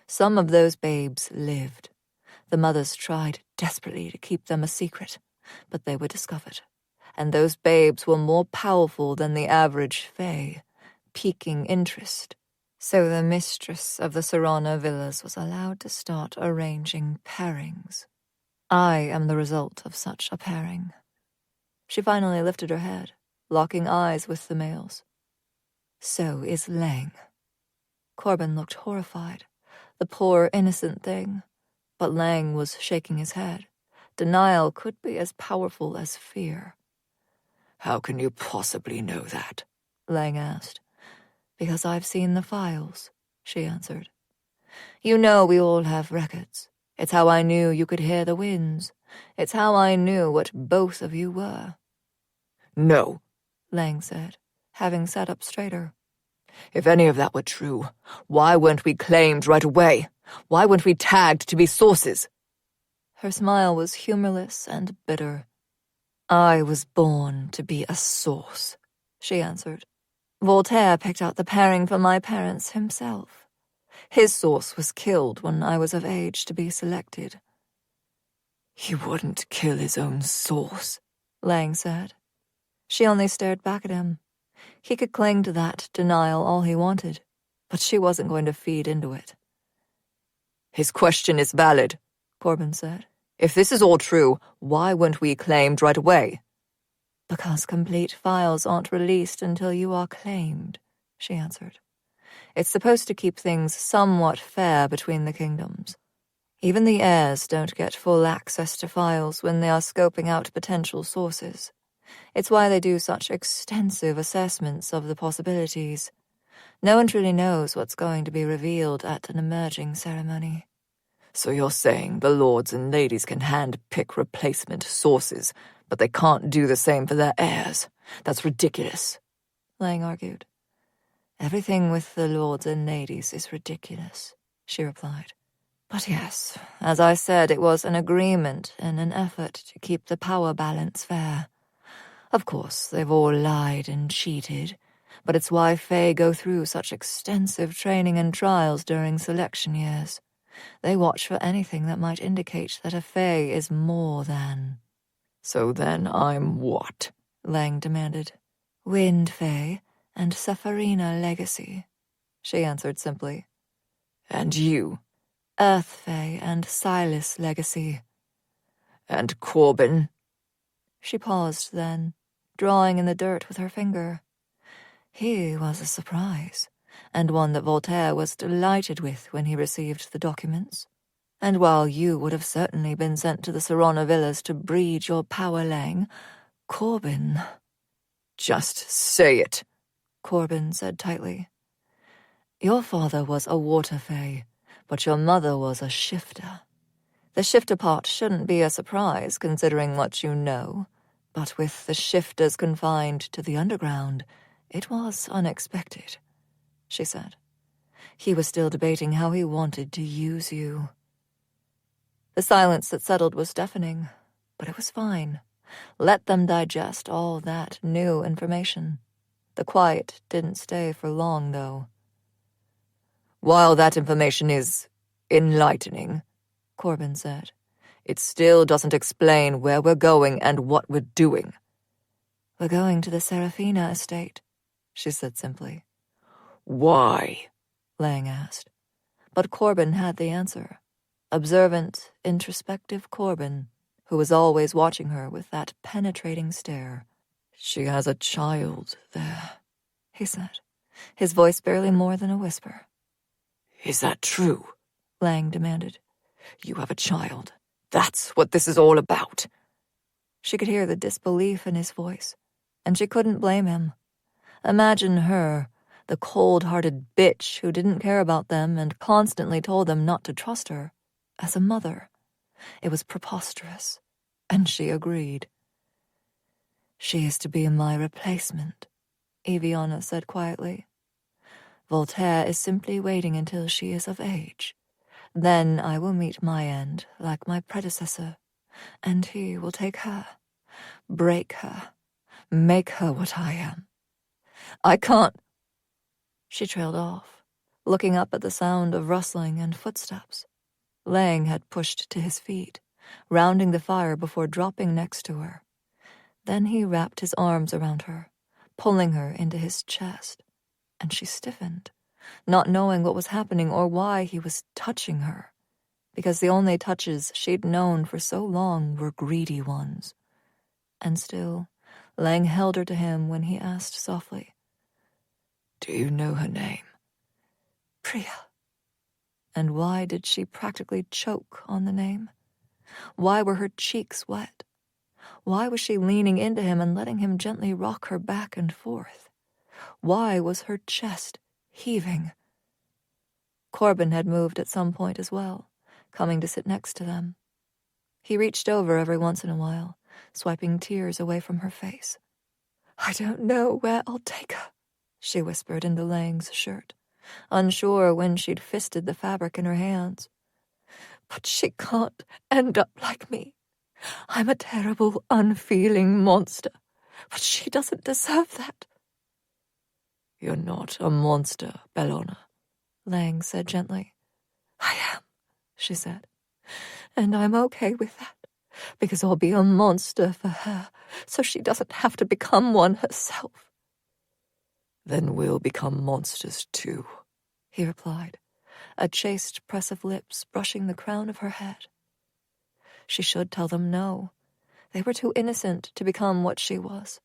Some of those babes lived. The mothers tried desperately to keep them a secret, but they were discovered, and those babes were more powerful than the average Fae, piquing interest. So the mistress of the Serrana villas was allowed to start arranging pairings. I am the result of such a pairing. She finally lifted her head, locking eyes with the males. So is Lang. Corbin looked horrified. The poor, innocent thing. But Lang was shaking his head. Denial could be as powerful as fear. How can you possibly know that? Lang asked. Because I've seen the files, she answered. You know we all have records. It's how I knew you could hear the winds. It's how I knew what both of you were. No, Lang said, having sat up straighter. If any of that were true, why weren't we claimed right away? Why weren't we tagged to be sources? Her smile was humorless and bitter. I was born to be a source, she answered. Voltaire picked out the pairing for my parents himself. His source was killed when I was of age to be selected. He wouldn't kill his own source, Lang said. She only stared back at him. He could cling to that denial all he wanted, but she wasn't going to feed into it. His question is valid, Corbin said. If this is all true, why weren't we claimed right away? Because complete files aren't released until you are claimed, she answered. It's supposed to keep things somewhat fair between the kingdoms. Even the heirs don't get full access to files when they are scoping out potential sources. It's why they do such extensive assessments of the possibilities. No one truly knows what's going to be revealed at an emerging ceremony. So you're saying the lords and ladies can hand-pick replacement sources, but they can't do the same for their heirs? That's ridiculous, Lang argued. Everything with the lords and ladies is ridiculous, she replied. But yes, as I said, it was an agreement in an effort to keep the power balance fair. Of course, they've all lied and cheated, but it's why Fae go through such extensive training and trials during selection years. They watch for anything that might indicate that a Fae is more than. So then I'm what? Lang demanded. Wind Fae and Sepharina Legacy, she answered simply. And you? Earth Fae and Silas Legacy. And Corbin? She paused then, drawing in the dirt with her finger. He was a surprise, and one that Voltaire was delighted with when he received the documents. And while you would have certainly been sent to the Serrana Villas to breed your power, Lang, Corbin... Just say it, Corbin said tightly. Your father was a water fae, but your mother was a shifter. The shifter part shouldn't be a surprise, considering what you know, but with the shifters confined to the underground, it was unexpected, she said. He was still debating how he wanted to use you. The silence that settled was deafening, but it was fine. Let them digest all that new information. The quiet didn't stay for long, though. While that information is enlightening, Corbin said, it still doesn't explain where we're going and what we're doing. We're going to the Serafina estate, she said simply. Why? Lang asked. But Corbin had the answer. Observant, introspective Corbin, who was always watching her with that penetrating stare. She has a child there, he said, his voice barely more than a whisper. Is that true? Lang demanded. You have a child. That's what this is all about. She could hear the disbelief in his voice, and she couldn't blame him. Imagine her, the cold-hearted bitch who didn't care about them and constantly told them not to trust her, as a mother. It was preposterous, and she agreed. She is to be my replacement, Eviana said quietly. Voltaire is simply waiting until she is of age. Then I will meet my end, like my predecessor, and he will take her, break her, make her what I am. I can't. She trailed off, looking up at the sound of rustling and footsteps. Lang had pushed to his feet, rounding the fire before dropping next to her. Then he wrapped his arms around her, pulling her into his chest, and she stiffened, not knowing what was happening or why he was touching her, because the only touches she'd known for so long were greedy ones. And still, Lang held her to him when he asked softly, Do you know her name? Priya. And why did she practically choke on the name? Why were her cheeks wet? Why was she leaning into him and letting him gently rock her back and forth? Why was her chest heaving? Corbin had moved at some point as well, coming to sit next to them. He reached over every once in a while, swiping tears away from her face. I don't know where I'll take her, she whispered into Lang's shirt, unsure when she'd fisted the fabric in her hands. But she can't end up like me. I'm a terrible, unfeeling monster, but she doesn't deserve that. You're not a monster, Bellona, Lang said gently. I am, she said, and I'm okay with that, because I'll be a monster for her, so she doesn't have to become one herself. Then we'll become monsters too, he replied, a chaste press of lips brushing the crown of her head. She should tell them no. They were too innocent to become what she was.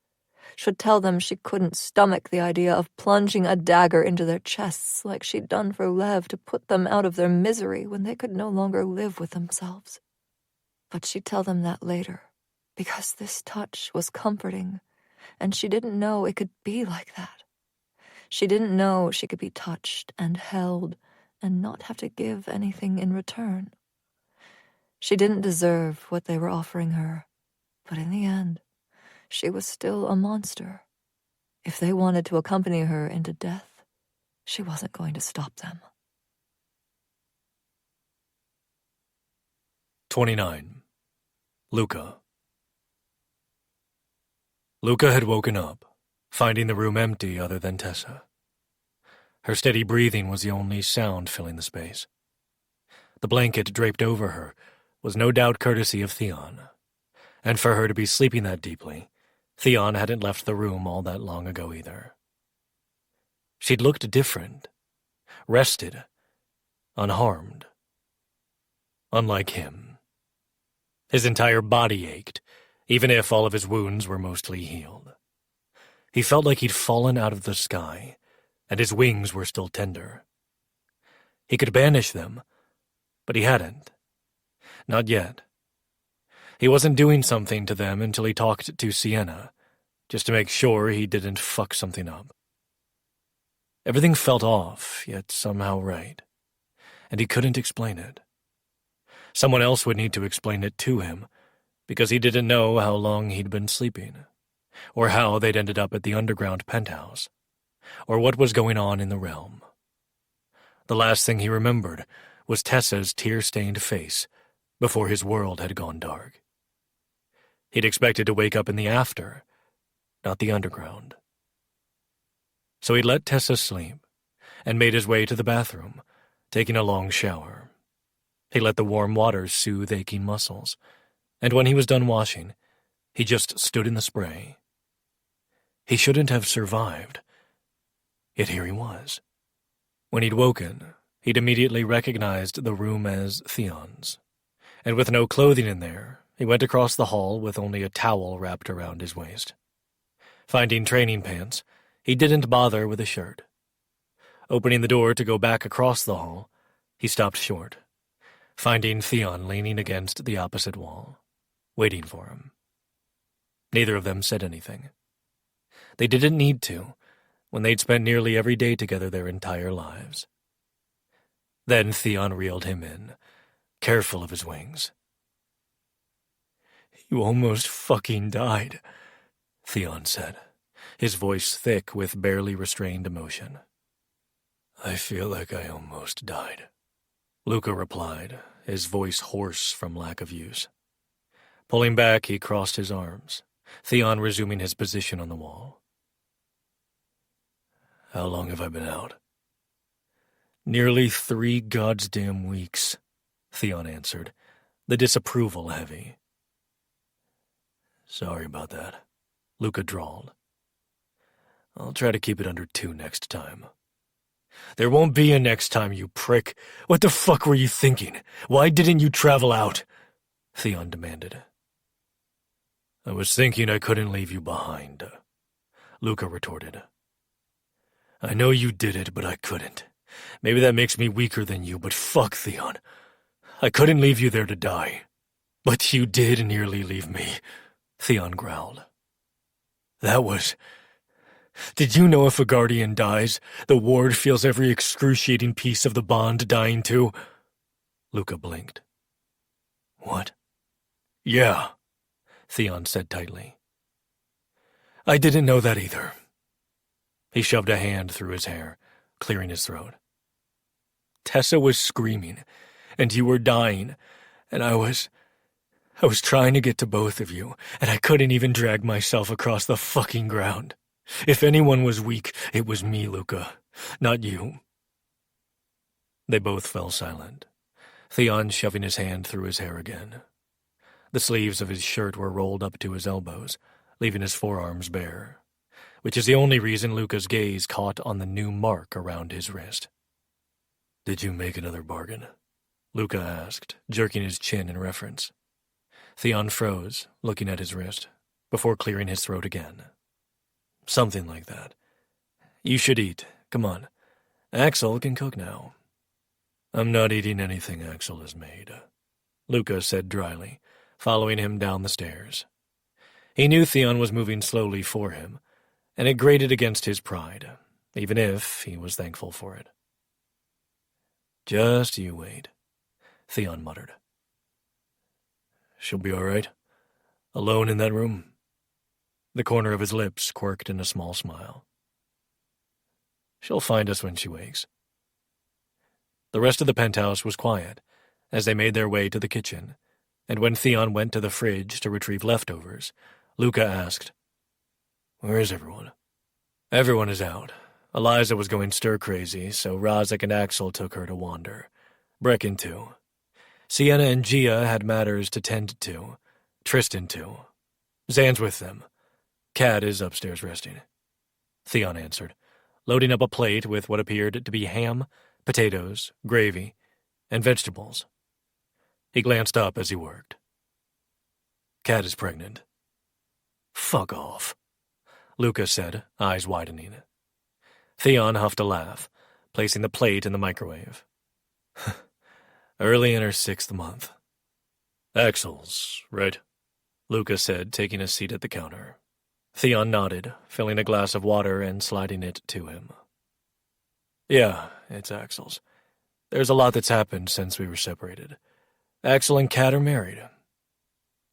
Should tell them she couldn't stomach the idea of plunging a dagger into their chests like she'd done for Lev to put them out of their misery when they could no longer live with themselves. But she'd tell them that later, because this touch was comforting, and she didn't know it could be like that. She didn't know she could be touched and held and not have to give anything in return. She didn't deserve what they were offering her, but in the end, she was still a monster. If they wanted to accompany her into death, she wasn't going to stop them. 29. Luca. Luca had woken up, finding the room empty other than Tessa. Her steady breathing was the only sound filling the space. The blanket draped over her was no doubt courtesy of Theon, and for her to be sleeping that deeply, Theon hadn't left the room all that long ago either. She'd looked different, rested, unharmed. Unlike him. His entire body ached, even if all of his wounds were mostly healed. He felt like he'd fallen out of the sky, and his wings were still tender. He could banish them, but he hadn't. Not yet. He wasn't doing something to them until he talked to Sienna, just to make sure he didn't fuck something up. Everything felt off, yet somehow right, and he couldn't explain it. Someone else would need to explain it to him, because he didn't know how long he'd been sleeping, or how they'd ended up at the underground penthouse, or what was going on in the realm. The last thing he remembered was Tessa's tear-stained face before his world had gone dark. He'd expected to wake up in the after, not the underground. So he'd let Tessa sleep, and made his way to the bathroom, taking a long shower. He let the warm water soothe aching muscles, and when he was done washing, he just stood in the spray. He shouldn't have survived, yet here he was. When he'd woken, he'd immediately recognized the room as Theon's, and with no clothing in there, he went across the hall with only a towel wrapped around his waist. Finding training pants, he didn't bother with a shirt. Opening the door to go back across the hall, he stopped short, finding Theon leaning against the opposite wall, waiting for him. Neither of them said anything. They didn't need to, when they'd spent nearly every day together their entire lives. Then Theon reeled him in, careful of his wings. "You almost fucking died," Theon said, his voice thick with barely restrained emotion. "I feel like I almost died," Luca replied, his voice hoarse from lack of use. Pulling back, he crossed his arms, Theon resuming his position on the wall. "How long have I been out?" "Nearly 3 goddamn weeks," Theon answered, the disapproval heavy. "Sorry about that," Luca drawled. "I'll try to keep it under 2 next time." "There won't be a next time, you prick. What the fuck were you thinking? Why didn't you travel out?" Theon demanded. "I was thinking I couldn't leave you behind," Luca retorted. "I know you did it, but I couldn't. Maybe that makes me weaker than you, but fuck, Theon. I couldn't leave you there to die. But you did nearly leave me," Theon growled. "That was... Did you know if a guardian dies, the ward feels every excruciating piece of the bond dying too?" Luca blinked. "What?" "Yeah," Theon said tightly. "I didn't know that either." He shoved a hand through his hair, clearing his throat. "Tessa was screaming, and you were dying, and I was trying to get to both of you, and I couldn't even drag myself across the fucking ground. If anyone was weak, it was me, Luca, not you." They both fell silent, Theon shoving his hand through his hair again. The sleeves of his shirt were rolled up to his elbows, leaving his forearms bare, which is the only reason Luca's gaze caught on the new mark around his wrist. "Did you make another bargain?" Luca asked, jerking his chin in reference. Theon froze, looking at his wrist, before clearing his throat again. "Something like that. You should eat. Come on. Axel can cook now." "I'm not eating anything Axel has made," Luca said dryly, following him down the stairs. He knew Theon was moving slowly for him, and it grated against his pride, even if he was thankful for it. "Just you wait," Theon muttered. "She'll be all right? Alone in that room?" The corner of his lips quirked in a small smile. "She'll find us when she wakes." The rest of the penthouse was quiet as they made their way to the kitchen, And when Theon went to the fridge to retrieve leftovers, Luca asked, "Where is everyone?" "Everyone is out. Eliza was going stir-crazy, so Roehrich and Axel took her to wander. Brecken too. Sienna and Gia had matters to tend to. Tristan too. Zan's with them. Kat is upstairs resting," Theon answered, loading up a plate with what appeared to be ham, potatoes, gravy, and vegetables. He glanced up as he worked. "Kat is pregnant." "Fuck off," Luca said, eyes widening. Theon huffed a laugh, placing the plate in the microwave. "Early in her 6th month." "Axel's, right?" Luca said, taking a seat at the counter. Theon nodded, filling a glass of water and sliding it to him. "Yeah, it's Axel's. There's a lot that's happened since we were separated. Axel and Kat are married."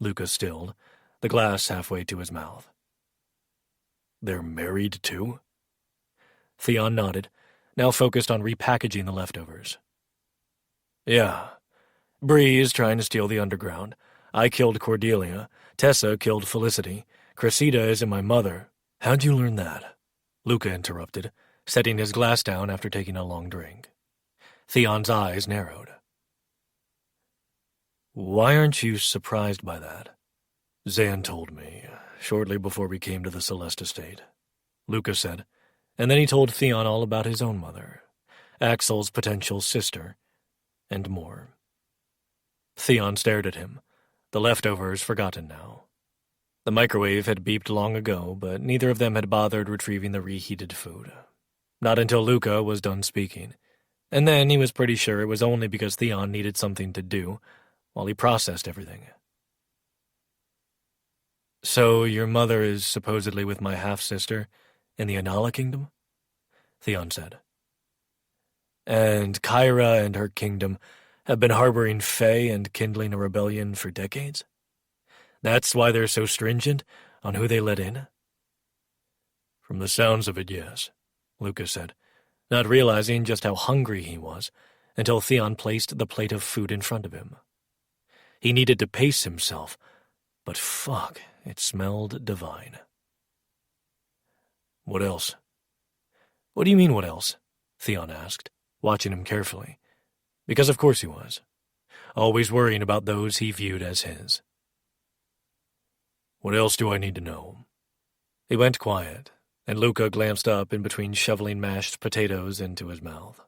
Luca stilled, the glass halfway to his mouth. "They're married, too?" Theon nodded, now focused on repackaging the leftovers. "Yeah. Bree is trying to steal the underground. I killed Cordelia. Tessa killed Felicity. Cressida isn't my mother." "How'd you learn that?" Luca interrupted, setting his glass down after taking a long drink. Theon's eyes narrowed. "Why aren't you surprised by that?" "Zan told me, shortly before we came to the Celeste estate," Luca said, and then he told Theon all about his own mother, Axel's potential sister, and more. Theon stared at him, the leftovers forgotten now. The microwave had beeped long ago, but neither of them had bothered retrieving the reheated food. Not until Luca was done speaking, and then he was pretty sure it was only because Theon needed something to do while he processed everything. "So your mother is supposedly with my half-sister in the Anala kingdom?" Theon said. "And Kyra and her kingdom have been harboring Fae and kindling a rebellion for decades? That's why they're so stringent on who they let in?" "From the sounds of it, yes," Luca said, not realizing just how hungry he was until Theon placed the plate of food in front of him. He needed to pace himself, but fuck, it smelled divine. "What else?" "What do you mean, what else?" Theon asked, watching him carefully, because of course he was, always worrying about those he viewed as his. "What else do I need to know?" He went quiet, and Luca glanced up in between shoveling mashed potatoes into his mouth.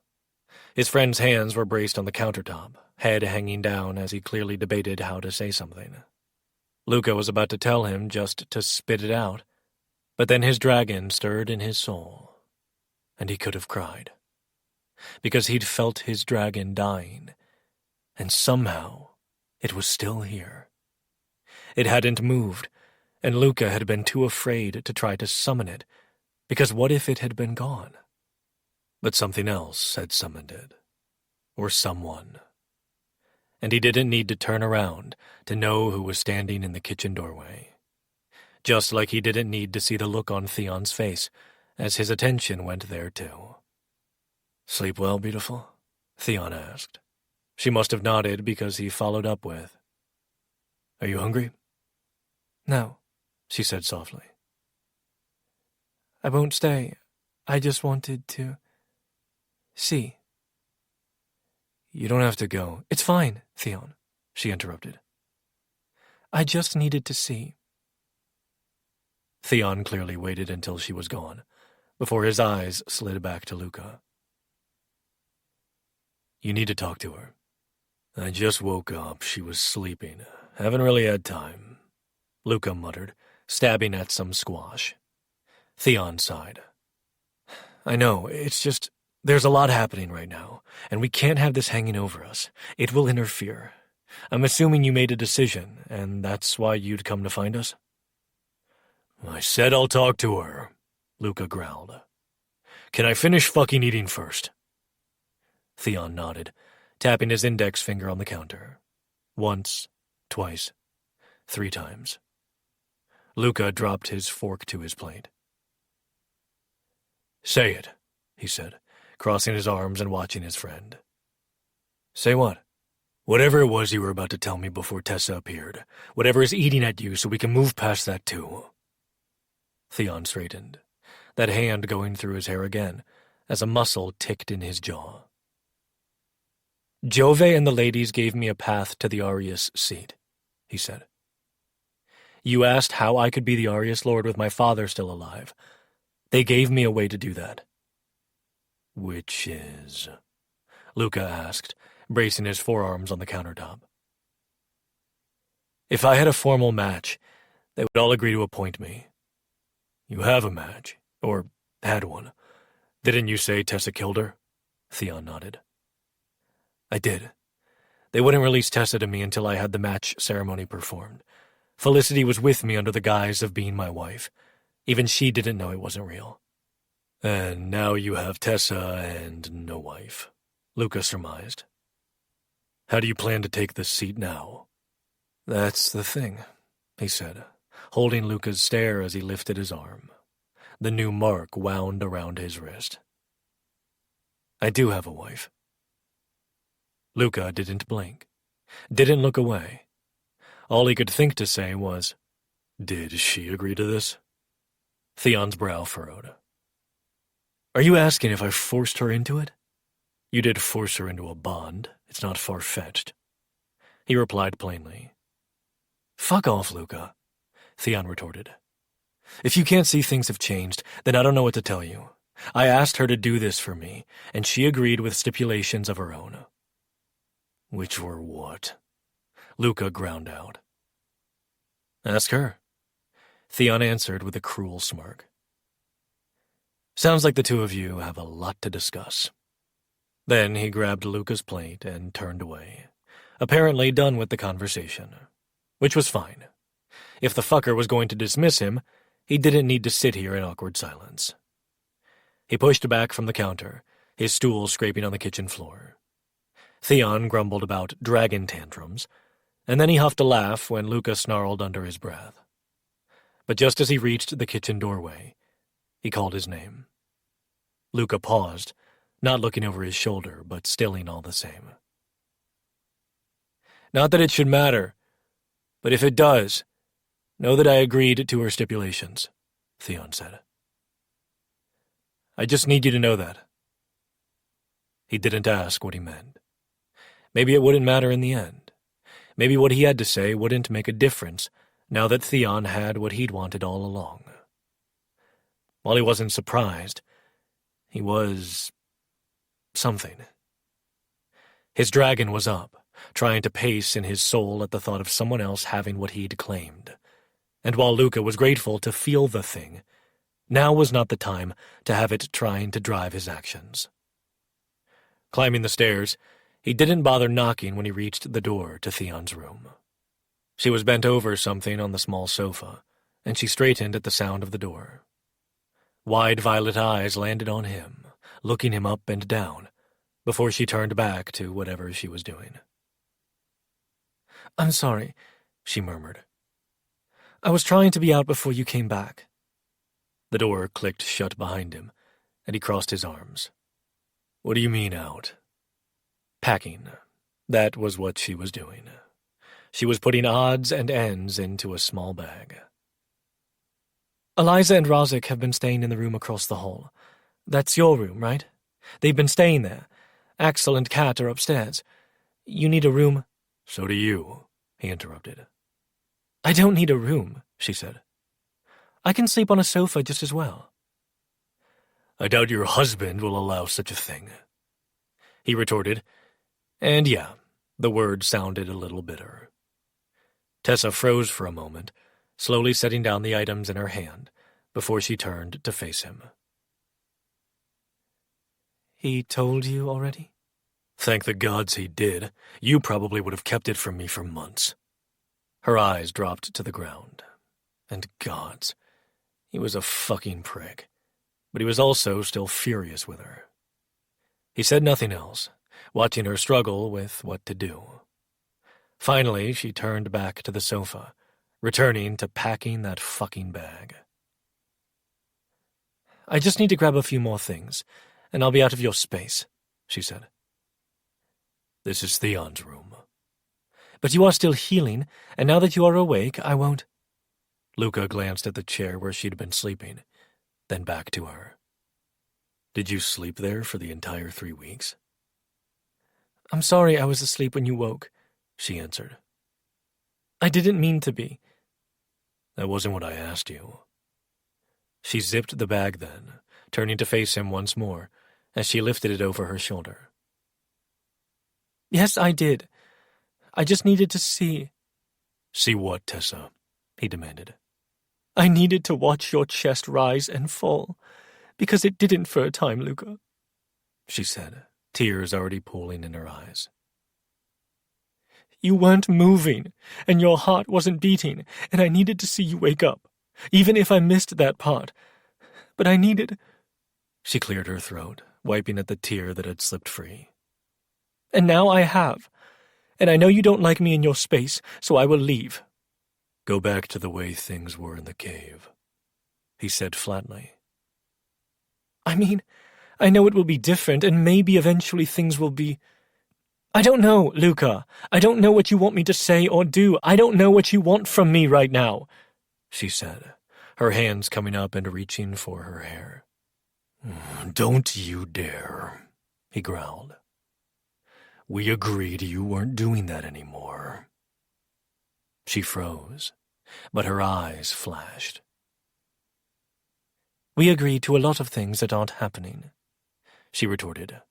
His friend's hands were braced on the countertop, head hanging down as he clearly debated how to say something. Luca was about to tell him just to spit it out, but then his dragon stirred in his soul, and he could have cried. Because he'd felt his dragon dying, and somehow it was still here. It hadn't moved, and Luca had been too afraid to try to summon it, because what if it had been gone? But something else had summoned it, or someone. And he didn't need to turn around to know who was standing in the kitchen doorway. Just like he didn't need to see the look on Theon's face as his attention went there too. "Sleep well, beautiful?" Theon asked. She must have nodded because he followed up with, "Are you hungry?" "No," she said softly. "I won't stay. I just wanted to see." "You don't have to go." "It's fine, Theon," she interrupted. "I just needed to see." Theon clearly waited until she was gone, before his eyes slid back to Luca. "You need to talk to her." "I just woke up. She was sleeping. Haven't really had time," Luca muttered, stabbing at some squash. Theon sighed. "I know, it's just, there's a lot happening right now, and we can't have this hanging over us. It will interfere. I'm assuming you made a decision, and that's why you'd come to find us?" "I said I'll talk to her," Luca growled. "Can I finish fucking eating first?" Theon nodded, tapping his index finger on the counter. Once, twice, 3 times. Luca dropped his fork to his plate. "Say it," he said, crossing his arms and watching his friend. "Say what?" Whatever it was you were about to tell me before Tessa appeared, whatever is eating at you so we can move past that too. Theon straightened, that hand going through his hair again, as a muscle ticked in his jaw. Jove and the ladies gave me a path to the Arius seat, he said. You asked how I could be the Arius Lord with my father still alive. They gave me a way to do that. Which is? Luca asked, bracing his forearms on the countertop. If I had a formal match, they would all agree to appoint me. You have a match, or had one. Didn't you say Tessa killed her? Theon nodded. I did. They wouldn't release Tessa to me until I had the match ceremony performed. Felicity was with me under the guise of being my wife. Even she didn't know it wasn't real. And now you have Tessa and no wife, Luca surmised. How do you plan to take this seat now? That's the thing, he said, holding Luca's stare as he lifted his arm. The new mark wound around his wrist. I do have a wife. Luca didn't blink, didn't look away. All he could think to say was, Did she agree to this? Theon's brow furrowed. Are you asking if I forced her into it? You did force her into a bond. It's not far-fetched. He replied plainly. Fuck off, Luca, Theon retorted. If you can't see things have changed, then I don't know what to tell you. I asked her to do this for me, and she agreed with stipulations of her own. Which were what? Luca ground out. Ask her, Theon answered with a cruel smirk. Sounds like the two of you have a lot to discuss. Then he grabbed Luca's plate and turned away, apparently done with the conversation, which was fine. If the fucker was going to dismiss him, he didn't need to sit here in awkward silence. He pushed back from the counter, his stool scraping on the kitchen floor. Theon grumbled about dragon tantrums, and then he huffed a laugh when Luca snarled under his breath. But just as he reached the kitchen doorway, he called his name. Luca paused, not looking over his shoulder, but stilling all the same. Not that it should matter, but if it does, know that I agreed to her stipulations, Theon said. I just need you to know that. He didn't ask what he meant. Maybe it wouldn't matter in the end. Maybe what he had to say wouldn't make a difference now that Theon had what he'd wanted all along. While he wasn't surprised, he was something. His dragon was up, trying to pace in his soul at the thought of someone else having what he'd claimed. And while Luca was grateful to feel the thing, now was not the time to have it trying to drive his actions. Climbing the stairs, he didn't bother knocking when he reached the door to Theon's room. She was bent over something on the small sofa, and she straightened at the sound of the door. Wide violet eyes landed on him, looking him up and down, before she turned back to whatever she was doing. I'm sorry, she murmured. I was trying to be out before you came back. The door clicked shut behind him, and he crossed his arms. What do you mean out? Packing. That was what she was doing. She was putting odds and ends into a small bag. Eliza and Roehrich have been staying in the room across the hall. That's your room, right? They've been staying there. Axel and Kat are upstairs. You need a room? So do you, he interrupted. I don't need a room, she said. I can sleep on a sofa just as well. I doubt your husband will allow such a thing, he retorted, and yeah, the word sounded a little bitter. Tessa froze for a moment, slowly setting down the items in her hand, before she turned to face him. He told you already? Thank the gods he did. You probably would have kept it from me for months. Her eyes dropped to the ground. And gods, he was a fucking prick. But he was also still furious with her. He said nothing else, watching her struggle with what to do. Finally, she turned back to the sofa, returning to packing that fucking bag. I just need to grab a few more things, and I'll be out of your space, she said. This is Theon's room, But you are still healing, and now that you are awake, I won't—" Luca glanced at the chair where she'd been sleeping, then back to her. "Did you sleep there for the entire 3 weeks?" "I'm sorry I was asleep when you woke," she answered. "I didn't mean to be." "That wasn't what I asked you." She zipped the bag then, turning to face him once more, as she lifted it over her shoulder. "Yes, I did. I just needed to see—" "See what, Tessa?" he demanded. "I needed to watch your chest rise and fall, because it didn't for a time, Luca," she said, tears already pooling in her eyes. "You weren't moving, and your heart wasn't beating, and I needed to see you wake up, even if I missed that part. But I needed—" She cleared her throat, wiping at the tear that had slipped free. "And now I have. And I know you don't like me in your space, so I will leave." "Go back to the way things were in the cave," he said flatly. I mean, I know it will be different, and maybe eventually things will be— I don't know, Luca. I don't know what you want me to say or do. I don't know what you want from me right now," she said, her hands coming up and reaching for her hair. "Don't you dare," he growled. "We agreed you weren't doing that anymore." She froze, but her eyes flashed. "We agreed to a lot of things that aren't happening," she retorted.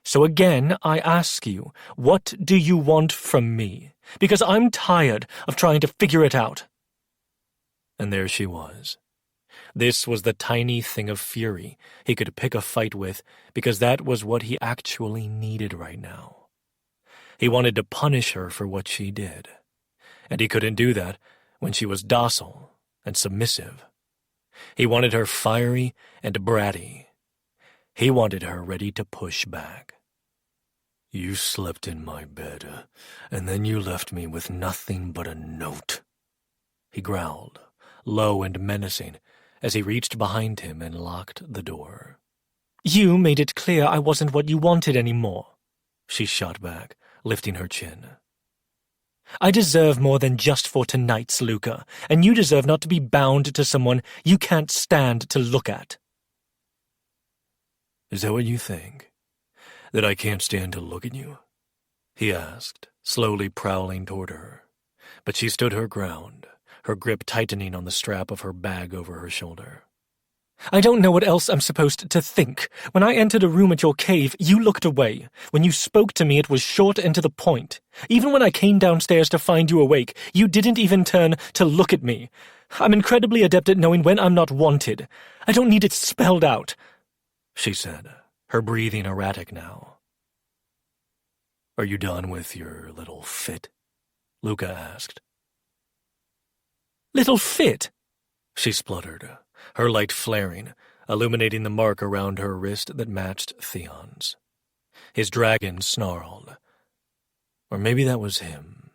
"So again, I ask you, what do you want from me? Because I'm tired of trying to figure it out." And there she was. This was the tiny thing of fury he could pick a fight with, because that was what he actually needed right now. He wanted to punish her for what she did, and he couldn't do that when she was docile and submissive. He wanted her fiery and bratty. He wanted her ready to push back. "You slept in my bed, and then you left me with nothing but a note," he growled, low and menacing, as he reached behind him and locked the door. "You made it clear I wasn't what you wanted anymore," she shot back, lifting her chin. "I deserve more than just for tonight's, Luca, and you deserve not to be bound to someone you can't stand to look at." "Is that what you think? That I can't stand to look at you?" he asked, slowly prowling toward her. But she stood her ground, her grip tightening on the strap of her bag over her shoulder. "I don't know what else I'm supposed to think. When I entered a room at your cave, you looked away. When you spoke to me, it was short and to the point. Even when I came downstairs to find you awake, you didn't even turn to look at me. I'm incredibly adept at knowing when I'm not wanted. I don't need it spelled out," she said, her breathing erratic now. "Are you done with your little fit?" Luca asked. "Little fit?" she spluttered, her light flaring, illuminating the mark around her wrist that matched Theon's. His dragon snarled. Or maybe that was him.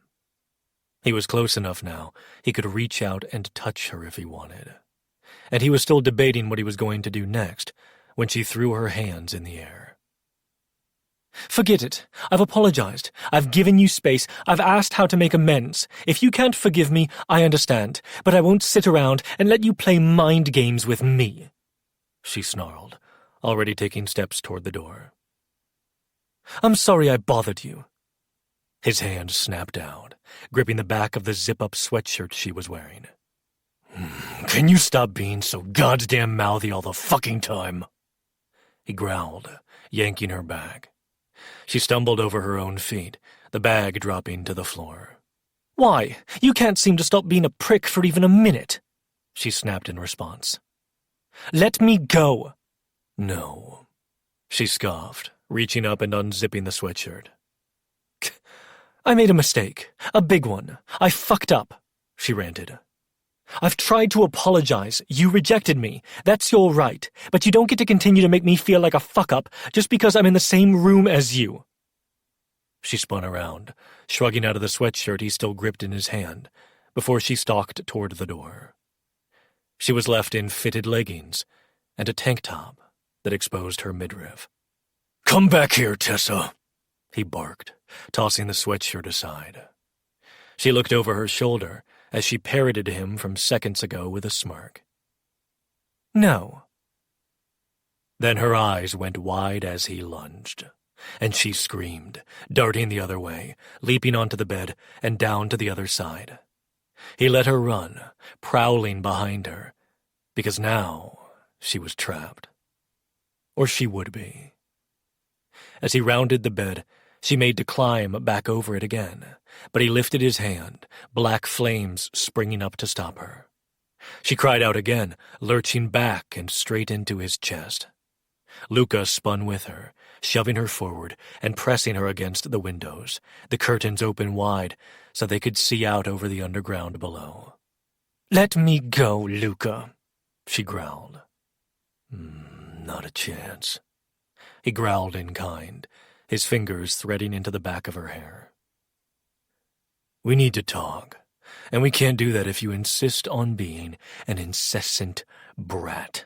He was close enough now, he could reach out and touch her if he wanted. And he was still debating what he was going to do next, when she threw her hands in the air. "Forget it. I've apologized. I've given you space. I've asked how to make amends. If you can't forgive me, I understand. But I won't sit around and let you play mind games with me," she snarled, already taking steps toward the door. "I'm sorry I bothered you." His hand snapped out, gripping the back of the zip-up sweatshirt she was wearing. "Can you stop being so goddamn mouthy all the fucking time?" he growled, yanking her back. She stumbled over her own feet, the bag dropping to the floor. "Why? You can't seem to stop being a prick for even a minute," she snapped in response. "Let me go." "No," she scoffed, reaching up and unzipping the sweatshirt. "I made a mistake. A big one. I fucked up," she ranted. "I've tried to apologize. You rejected me. That's your right. But you don't get to continue to make me feel like a fuck-up just because I'm in the same room as you." She spun around, shrugging out of the sweatshirt he still gripped in his hand, before she stalked toward the door. She was left in fitted leggings and a tank top that exposed her midriff. "Come back here, Tessa," he barked, tossing the sweatshirt aside. She looked over her shoulder as she parroted him from seconds ago with a smirk. No. Then her eyes went wide as he lunged, and she screamed, darting the other way, leaping onto the bed and down to the other side. He let her run, prowling behind her, because now she was trapped. Or she would be. As he rounded the bed, she made to climb back over it again, but he lifted his hand, black flames springing up to stop her. She cried out again, lurching back and straight into his chest. Luca spun with her, shoving her forward and pressing her against the windows, the curtains open wide so they could see out over the underground below. "Let me go, Luca," she growled. Not a chance. He growled in kind, his fingers threading into the back of her hair. We need to talk, and we can't do that if you insist on being an incessant brat.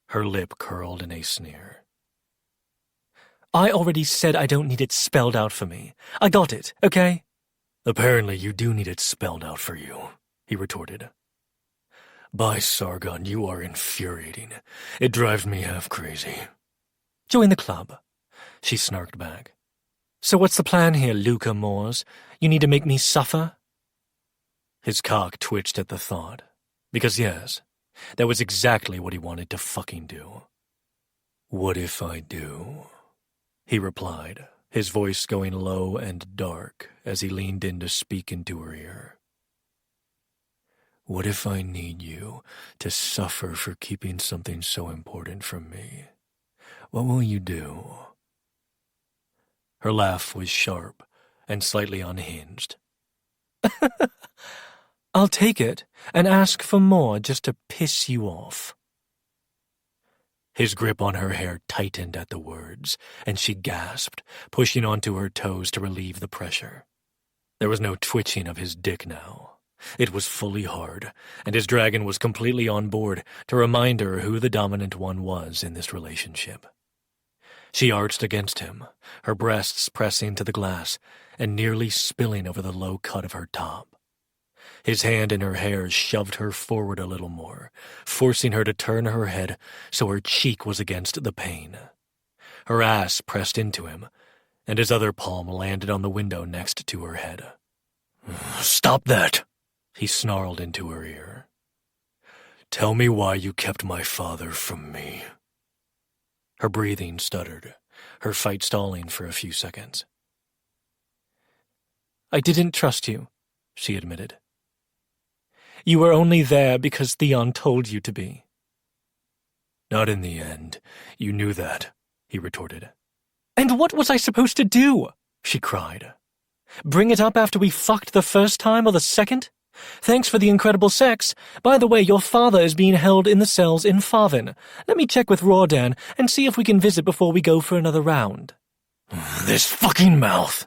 Her lip curled in a sneer. I already said I don't need it spelled out for me. I got it, okay? Apparently you do need it spelled out for you, he retorted. By Sargon, you are infuriating. It drives me half crazy. Join the club, she snarked back. So what's the plan here, Luca Moores? You need to make me suffer? His cock twitched at the thought. Because yes, that was exactly what he wanted to fucking do. What if I do? He replied, his voice going low and dark as he leaned in to speak into her ear. What if I need you to suffer for keeping something so important from me? What will you do? Her laugh was sharp and slightly unhinged. I'll take it and ask for more just to piss you off. His grip on her hair tightened at the words, and she gasped, pushing onto her toes to relieve the pressure. There was no twitching of his dick now. It was fully hard, and his dragon was completely on board to remind her who the dominant one was in this relationship. She arched against him, her breasts pressing to the glass and nearly spilling over the low cut of her top. His hand in her hair shoved her forward a little more, forcing her to turn her head so her cheek was against the pane. Her ass pressed into him, and his other palm landed on the window next to her head. Stop that! He snarled into her ear. Tell me why you kept my father from me. Her breathing stuttered, her fight stalling for a few seconds. I didn't trust you, she admitted. You were only there because Theon told you to be. Not in the end. You knew that, he retorted. And what was I supposed to do? She cried. Bring it up after we fucked the first time or the second? Thanks for the incredible sex. By the way, your father is being held in the cells in Farvin. Let me check with Roehrich and see if we can visit before we go for another round. This fucking mouth,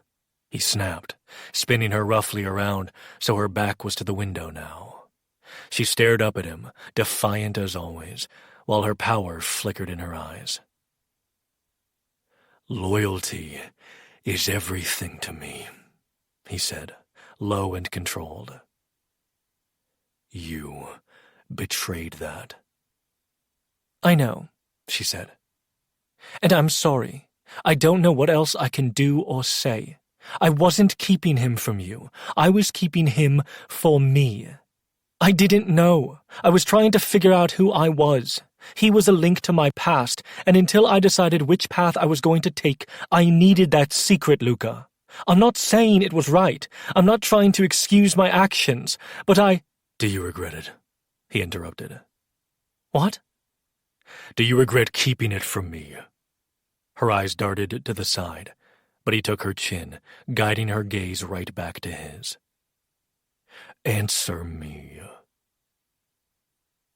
he snapped, spinning her roughly around so her back was to the window now. She stared up at him, defiant as always, while her power flickered in her eyes. Loyalty is everything to me, he said, low and controlled. You betrayed that. I know, she said. And I'm sorry. I don't know what else I can do or say. I wasn't keeping him from you. I was keeping him for me. I didn't know. I was trying to figure out who I was. He was a link to my past, and until I decided which path I was going to take, I needed that secret, Luca. I'm not saying it was right. I'm not trying to excuse my actions, but Do you regret it? He interrupted. What? Do you regret keeping it from me? Her eyes darted to the side, but he took her chin, guiding her gaze right back to his. Answer me.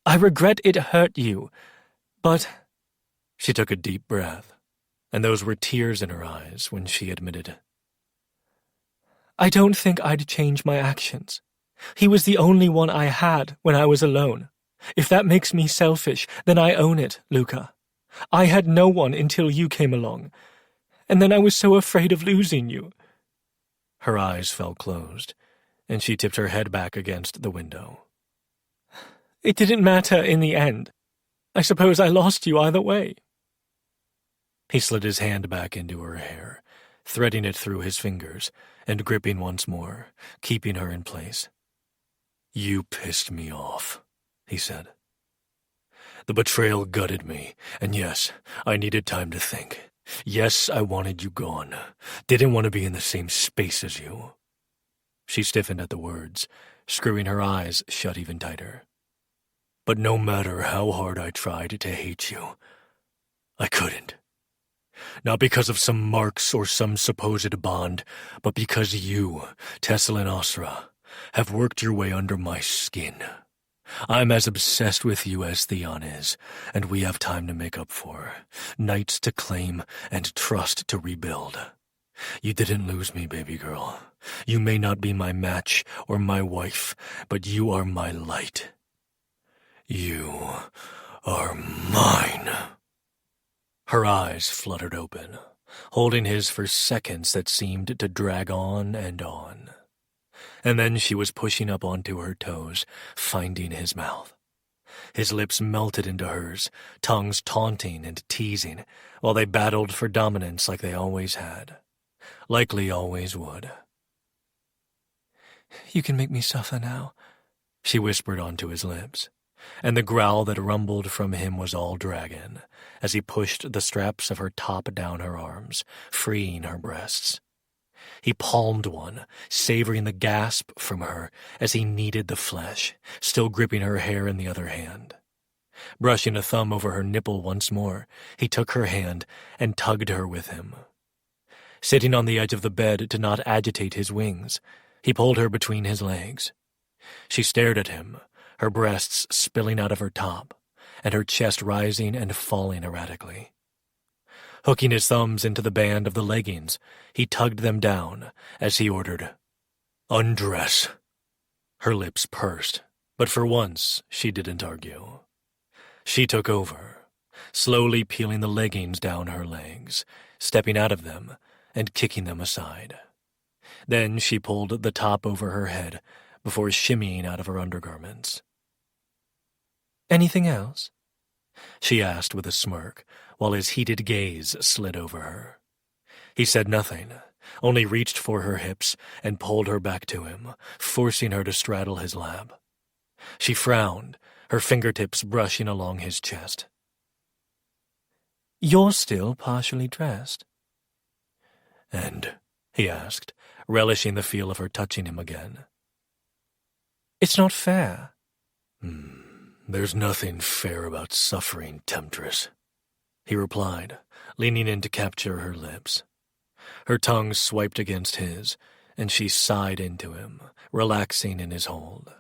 I regret it hurt you, but... She took a deep breath, and those were tears in her eyes when she admitted. I don't think I'd change my actions. He was the only one I had when I was alone. If that makes me selfish, then I own it, Luca. I had no one until you came along. And then I was so afraid of losing you." Her eyes fell closed, and she tipped her head back against the window. "It didn't matter in the end. I suppose I lost you either way." He slid his hand back into her hair, threading it through his fingers, and gripping once more, keeping her in place. "You pissed me off," he said. "The betrayal gutted me, and yes, I needed time to think. Yes, I wanted you gone. Didn't want to be in the same space as you." She stiffened at the words, screwing her eyes shut even tighter. "But no matter how hard I tried to hate you, I couldn't. Not because of some marks or some supposed bond, but because you, Tessel and Osra, have worked your way under my skin. I'm as obsessed with you as Theon is, and we have time to make up for, nights to claim, and trust to rebuild. You didn't lose me, baby girl. You may not be my match or my wife, but you are my light. You are mine." Her eyes fluttered open, holding his for seconds that seemed to drag on. And then she was pushing up onto her toes, finding his mouth. His lips melted into hers, tongues taunting and teasing, while they battled for dominance like they always had. Likely always would. "You can make me suffer now," she whispered onto his lips, and the growl that rumbled from him was all dragon, as he pushed the straps of her top down her arms, freeing her breasts. He palmed one, savoring the gasp from her as he kneaded the flesh, still gripping her hair in the other hand. Brushing a thumb over her nipple once more, he took her hand and tugged her with him. Sitting on the edge of the bed to not agitate his wings, he pulled her between his legs. She stared at him, her breasts spilling out of her top, and her chest rising and falling erratically. Hooking his thumbs into the band of the leggings, he tugged them down as he ordered, "Undress." Her lips pursed, but for once she didn't argue. She took over, slowly peeling the leggings down her legs, stepping out of them and kicking them aside. Then she pulled the top over her head before shimmying out of her undergarments. "Anything else?" she asked with a smirk, while his heated gaze slid over her. He said nothing, only reached for her hips and pulled her back to him, forcing her to straddle his lap. She frowned, her fingertips brushing along his chest. "You're still partially dressed." "And?" he asked, relishing the feel of her touching him again. "It's not fair." There's nothing fair about suffering, temptress," he replied, leaning in to capture her lips. Her tongue swiped against his, and she sighed into him, relaxing in his hold.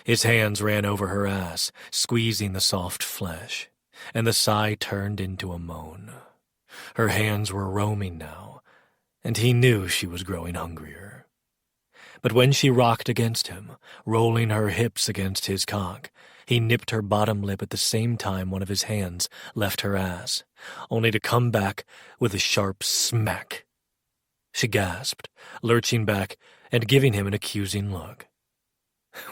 His hands ran over her ass, squeezing the soft flesh, and the sigh turned into a moan. Her hands were roaming now, and he knew she was growing hungrier. But when she rocked against him, rolling her hips against his cock, he nipped her bottom lip at the same time one of his hands left her ass, only to come back with a sharp smack. She gasped, lurching back and giving him an accusing look.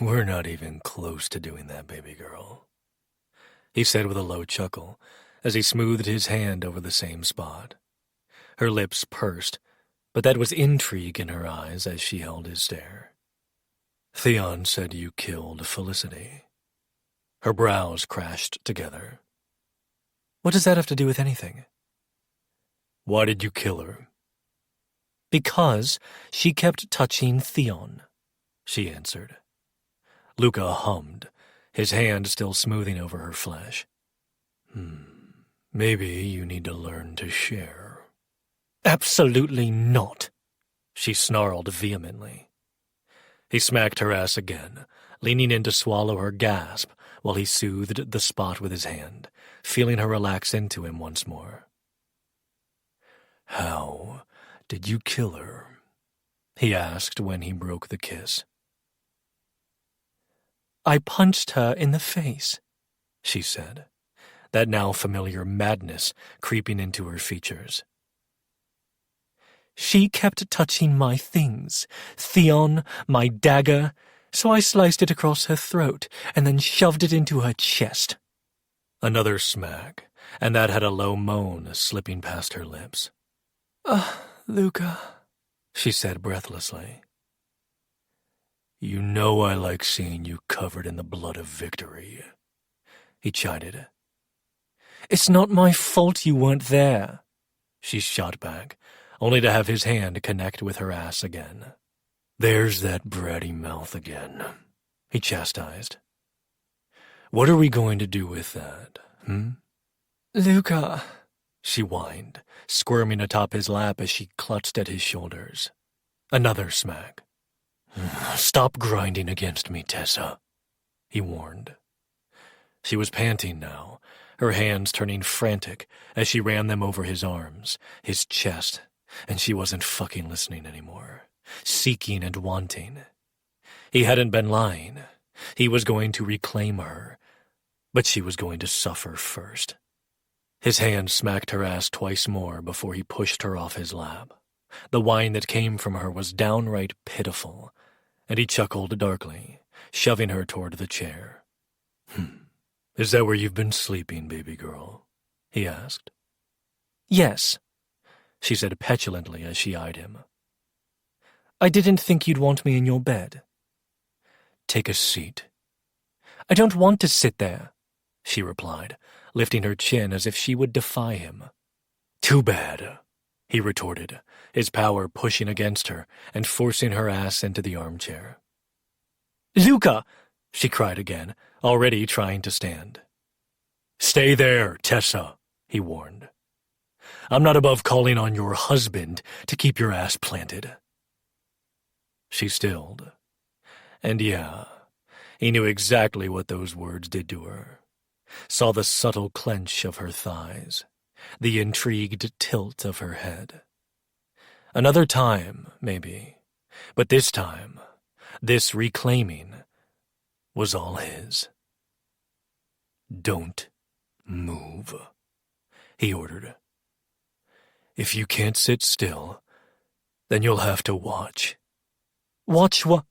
"We're not even close to doing that, baby girl," he said with a low chuckle as he smoothed his hand over the same spot. Her lips pursed, but that was intrigue in her eyes as she held his stare. "Theon said you killed Felicity." Her brows crashed together. "What does that have to do with anything?" "Why did you kill her?" "Because she kept touching Theon," she answered. Luca hummed, his hand still smoothing over her flesh. Maybe you need to learn to share." "Absolutely not," she snarled vehemently. He smacked her ass again, leaning in to swallow her gasp while he soothed the spot with his hand, feeling her relax into him once more. "How did you kill her?" he asked when he broke the kiss. "I punched her in the face," she said, that now familiar madness creeping into her features. She kept touching my things. Theon, my dagger, so I sliced it across her throat and then shoved it into her chest. Another smack, and that had a low moan slipping past her lips. Luca, she said breathlessly. You know I like seeing you covered in the blood of victory, he chided. It's not my fault you weren't there, she shot back, only to have his hand connect with her ass again. There's that bratty mouth again, he chastised. What are we going to do with that, Luca, she whined, squirming atop his lap as she clutched at his shoulders. Another smack. Stop grinding against me, Tessa, he warned. She was panting now, her hands turning frantic as she ran them over his arms, his chest, and she wasn't fucking listening anymore, seeking and wanting. He hadn't been lying. He was going to reclaim her, but she was going to suffer first. His hand smacked her ass twice more before he pushed her off his lap. The whine that came from her was downright pitiful, and he chuckled darkly, shoving her toward the chair. Is that where you've been sleeping, baby girl? He asked. Yes, she said petulantly as she eyed him. I didn't think you'd want me in your bed. Take a seat. I don't want to sit there, she replied, lifting her chin as if she would defy him. Too bad, he retorted, his power pushing against her and forcing her ass into the armchair. Luca, she cried again, already trying to stand. Stay there, Tessa, he warned. I'm not above calling on your husband to keep your ass planted. She stilled. And yeah, he knew exactly what those words did to her. Saw the subtle clench of her thighs, the intrigued tilt of her head. Another time, maybe, but this time, this reclaiming was all his. Don't move, he ordered. If you can't sit still, then you'll have to watch. Watch what?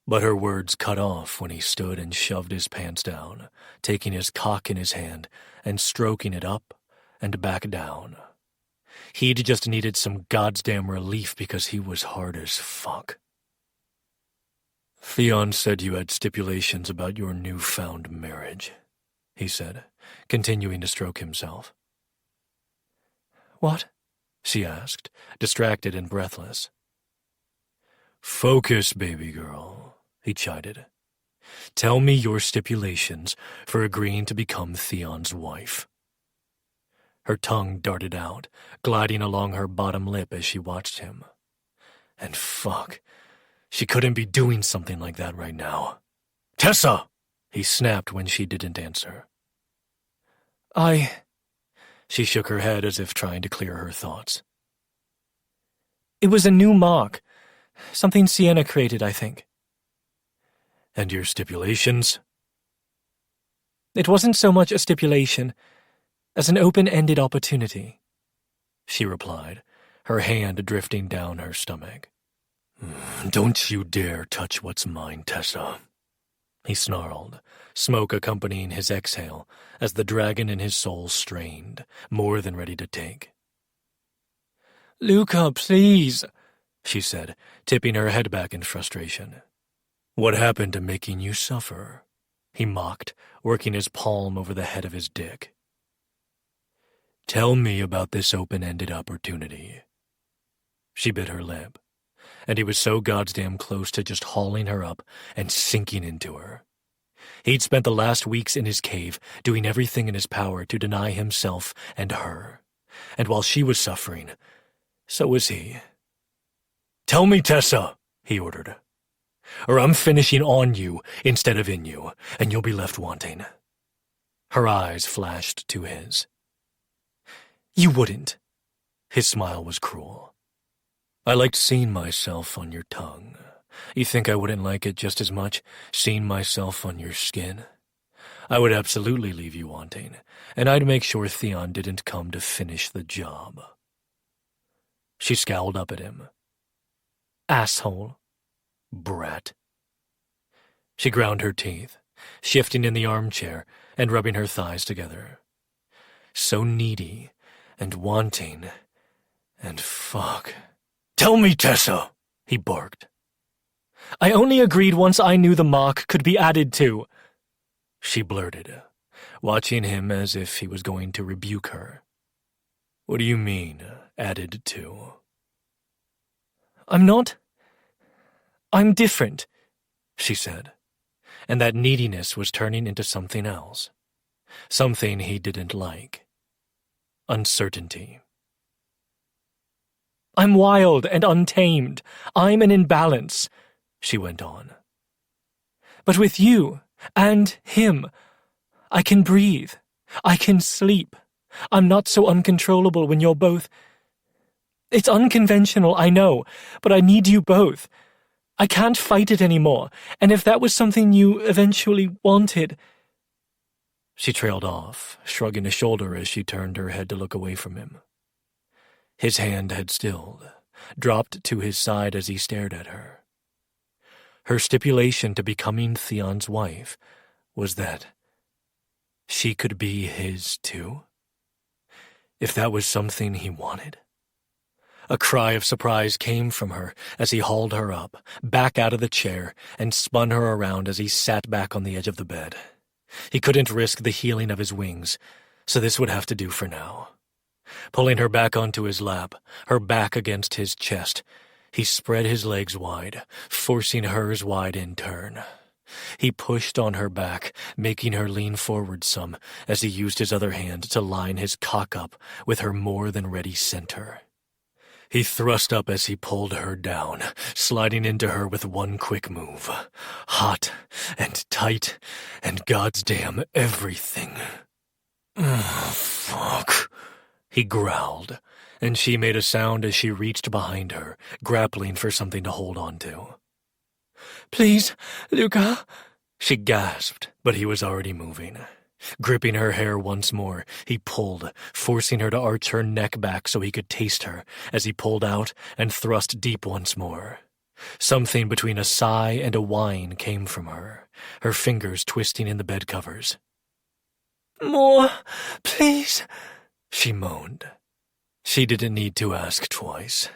But her words cut off when he stood and shoved his pants down, taking his cock in his hand and stroking it up and back down. He'd just needed some goddamn relief because he was hard as fuck. Theon said you had stipulations about your newfound marriage, he said, continuing to stroke himself. What? She asked, distracted and breathless. Focus, baby girl, he chided. Tell me your stipulations for agreeing to become Theon's wife. Her tongue darted out, gliding along her bottom lip as she watched him. And fuck, she couldn't be doing something like that right now. Tessa! He snapped when she didn't answer. She shook her head as if trying to clear her thoughts. It was a new mark. Something Sienna created, I think. And your stipulations? It wasn't so much a stipulation as an open-ended opportunity, she replied, her hand drifting down her stomach. Don't you dare touch what's mine, Tessa, he snarled, smoke accompanying his exhale as the dragon in his soul strained, more than ready to take. Luca, please, she said, tipping her head back in frustration. What happened to making you suffer? He mocked, working his palm over the head of his dick. Tell me about this open-ended opportunity. She bit her lip, and he was so goddamn close to just hauling her up and sinking into her. He'd spent the last weeks in his cave doing everything in his power to deny himself and her, and while she was suffering, so was he. Tell me, Tessa, he ordered, or I'm finishing on you instead of in you, and you'll be left wanting. Her eyes flashed to his. You wouldn't. His smile was cruel. I liked seeing myself on your tongue. You think I wouldn't like it just as much, seeing myself on your skin? I would absolutely leave you wanting, and I'd make sure Theon didn't come to finish the job. She scowled up at him. Asshole. Brat. She ground her teeth, shifting in the armchair and rubbing her thighs together. So needy and wanting and fuck. Tell me, Tessa, he barked. I only agreed once I knew the mark could be added to, she blurted, watching him as if he was going to rebuke her. What do you mean, added to? I'm different, she said, and that neediness was turning into something else, something he didn't like. Uncertainty. I'm wild and untamed. I'm an imbalance, she went on. But with you and him, I can breathe. I can sleep. I'm not so uncontrollable when you're both. It's unconventional, I know, but I need you both. I can't fight it anymore, and if that was something you eventually wanted... She trailed off, shrugging a shoulder as she turned her head to look away from him. His hand had stilled, dropped to his side as he stared at her. Her stipulation to becoming Theon's wife was that she could be his too? If that was something he wanted? A cry of surprise came from her as he hauled her up, back out of the chair, and spun her around as he sat back on the edge of the bed. He couldn't risk the healing of his wings, so this would have to do for now. Pulling her back onto his lap, her back against his chest, he spread his legs wide, forcing hers wide in turn. He pushed on her back, making her lean forward some as he used his other hand to line his cock up with her more than ready center. He thrust up as he pulled her down, sliding into her with one quick move. Hot and tight and goddamn everything. Fuck, he growled, and she made a sound as she reached behind her, grappling for something to hold on to. Please, Luca, she gasped, but he was already moving. Gripping her hair once more, he pulled, forcing her to arch her neck back so he could taste her as he pulled out and thrust deep once more. Something between a sigh and a whine came from her, her fingers twisting in the bed covers. More, please, she moaned. She didn't need to ask twice.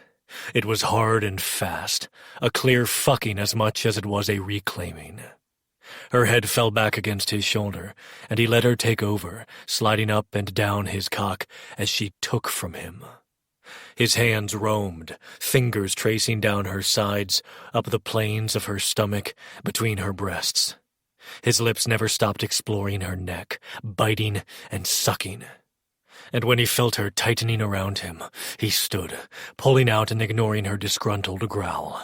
It was hard and fast, a clear fucking as much as it was a reclaiming. Her head fell back against his shoulder, and he let her take over, sliding up and down his cock as she took from him. His hands roamed, fingers tracing down her sides, up the planes of her stomach, between her breasts. His lips never stopped exploring her neck, biting and sucking. And when he felt her tightening around him, he stood, pulling out and ignoring her disgruntled growl.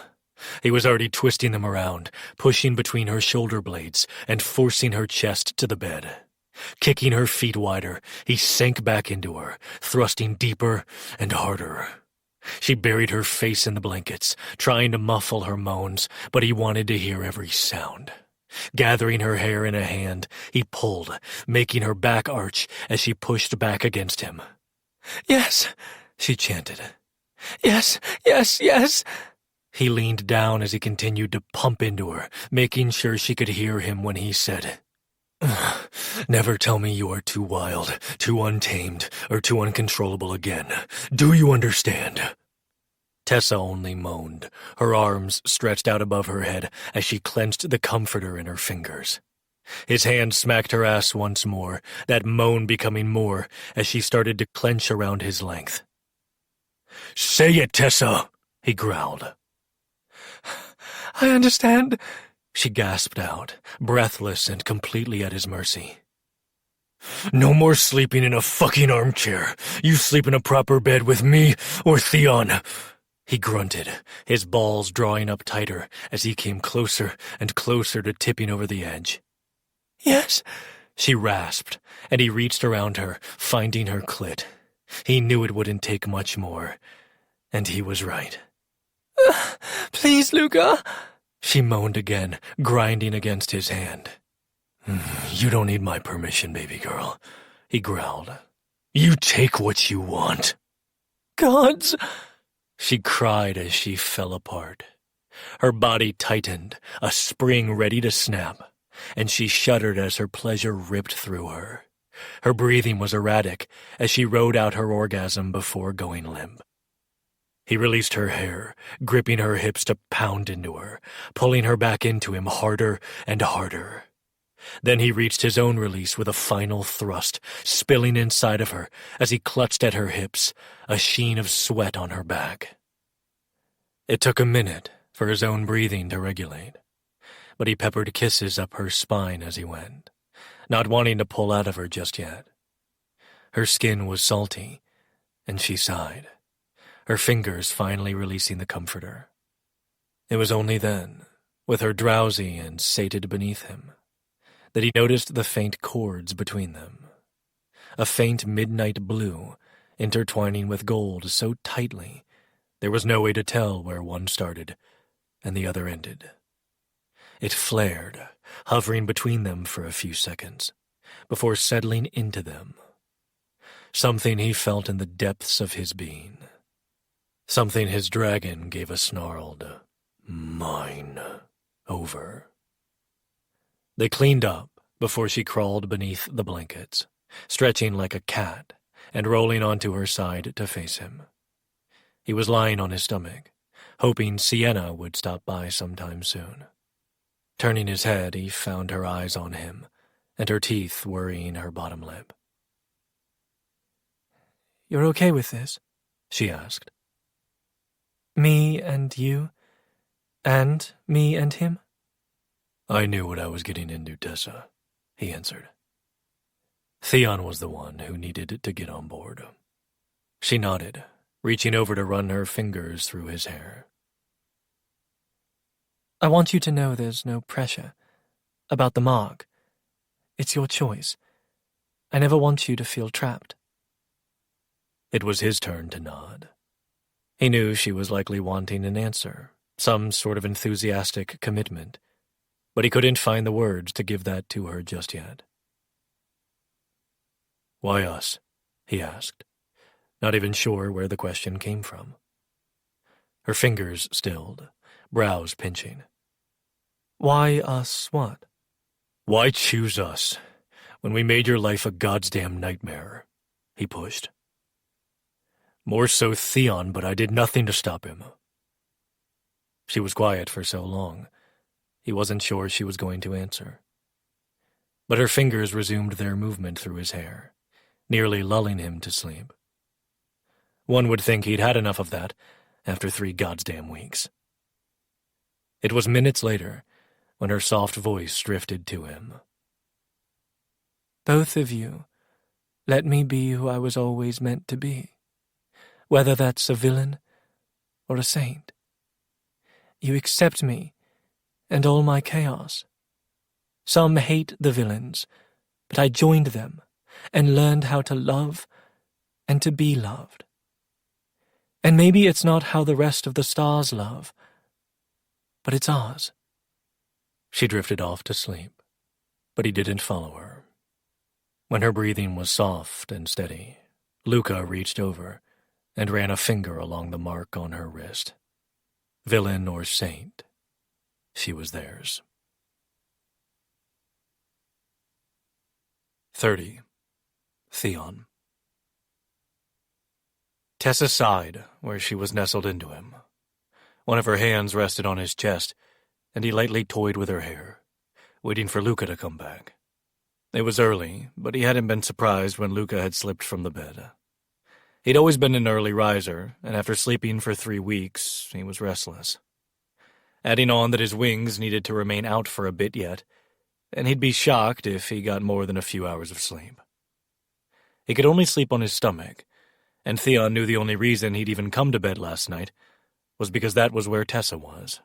He was already twisting them around, pushing between her shoulder blades and forcing her chest to the bed. Kicking her feet wider, he sank back into her, thrusting deeper and harder. She buried her face in the blankets, trying to muffle her moans, but he wanted to hear every sound. Gathering her hair in a hand, he pulled, making her back arch as she pushed back against him. Yes, she chanted. Yes, yes, yes. He leaned down as he continued to pump into her, making sure she could hear him when he said, "Never tell me you are too wild, too untamed, or too uncontrollable again. Do you understand?" Tessa only moaned, her arms stretched out above her head as she clenched the comforter in her fingers. His hand smacked her ass once more, that moan becoming more as she started to clench around his length. "Say it, Tessa," he growled. I understand, she gasped out, breathless and completely at his mercy. "No more sleeping in a fucking armchair. You sleep in a proper bed with me or Theon," he grunted, his balls drawing up tighter as he came closer and closer to tipping over the edge. Yes, she rasped, and he reached around her, finding her clit. He knew it wouldn't take much more, and he was right. Please, Luca, she moaned again, grinding against his hand. "You don't need my permission, baby girl," he growled. "You take what you want." Gods, She cried as she fell apart. Her body tightened, a spring ready to snap, and she shuddered as her pleasure ripped through her. Her breathing was erratic as she rode out her orgasm before going limp. He released her hair, gripping her hips to pound into her, pulling her back into him harder and harder. Then he reached his own release with a final thrust, spilling inside of her as he clutched at her hips, a sheen of sweat on her back. It took a minute for his own breathing to regulate, but he peppered kisses up her spine as he went, not wanting to pull out of her just yet. Her skin was salty, and she sighed, her fingers finally releasing the comforter. It was only then, with her drowsy and sated beneath him, that he noticed the faint chords between them, a faint midnight blue intertwining with gold so tightly there was no way to tell where one started and the other ended. It flared, hovering between them for a few seconds, before settling into them. Something he felt in the depths of his being. Something his dragon gave a snarled, "Mine," over. They cleaned up before she crawled beneath the blankets, stretching like a cat and rolling onto her side to face him. He was lying on his stomach, hoping Sienna would stop by sometime soon. Turning his head, he found her eyes on him, and her teeth worrying her bottom lip. "You're okay with this?" she asked. "Me and you? And me and him?" I knew what I was getting into, Tessa, he answered. Theon was the one who needed to get on board. She nodded, reaching over to run her fingers through his hair. "I want you to know there's no pressure. About the mark. It's your choice. I never want you to feel trapped." It was his turn to nod. He knew she was likely wanting an answer, some sort of enthusiastic commitment, but he couldn't find the words to give that to her just yet. "Why us?" he asked, not even sure where the question came from. Her fingers stilled, brows pinching. "Why us what?" "Why choose us, when we made your life a goddamn nightmare?" he pushed. "More so Theon, but I did nothing to stop him." She was quiet for so long, he wasn't sure she was going to answer. But her fingers resumed their movement through his hair, nearly lulling him to sleep. One would think he'd had enough of that after 3 goddamn weeks. It was minutes later when her soft voice drifted to him. "Both of you, let me be who I was always meant to be, whether that's a villain or a saint. You accept me and all my chaos. Some hate the villains, but I joined them and learned how to love and to be loved. And maybe it's not how the rest of the stars love, but it's ours." She drifted off to sleep, but he didn't follow her. When her breathing was soft and steady, Luca reached over and ran a finger along the mark on her wrist. Villain or saint, she was theirs. 30. Theon. Tessa sighed where she was nestled into him. One of her hands rested on his chest, and he lightly toyed with her hair, waiting for Luca to come back. It was early, but he hadn't been surprised when Luca had slipped from the bed. He'd always been an early riser, and after sleeping for 3 weeks, he was restless. Adding on that his wings needed to remain out for a bit yet, and he'd be shocked if he got more than a few hours of sleep. He could only sleep on his stomach, and Theon knew the only reason he'd even come to bed last night was because that was where Tessa was.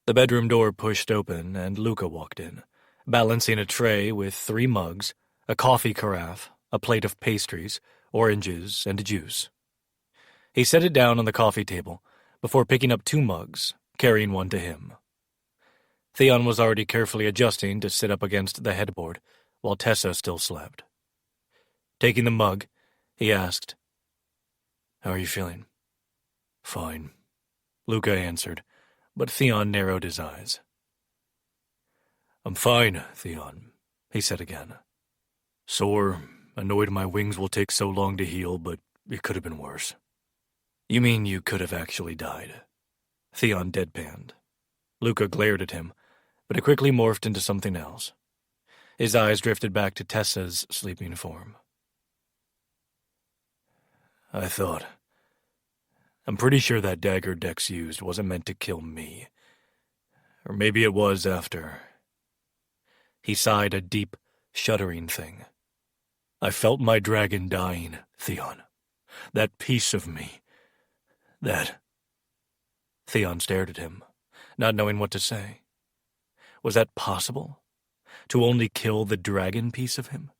The bedroom door pushed open, and Luca walked in, balancing a tray with 3 mugs, a coffee carafe, a plate of pastries, oranges, and juice. He set it down on the coffee table before picking up 2 mugs, carrying one to him. Theon was already carefully adjusting to sit up against the headboard while Tessa still slept. Taking the mug, he asked, "How are you feeling?" Fine, Luca answered, but Theon narrowed his eyes. I'm fine, Theon, he said again. Sore, annoyed my wings will take so long to heal, but it could have been worse. You mean you could have actually died? Theon deadpanned. Luca glared at him, but it quickly morphed into something else. His eyes drifted back to Tessa's sleeping form. I'm pretty sure that dagger Dex used wasn't meant to kill me. Or maybe it was after. He sighed a deep, shuddering thing. I felt my dragon dying, Theon. That piece of me. That. Theon stared at him, not knowing what to say. Was that possible? To only kill the dragon piece of him?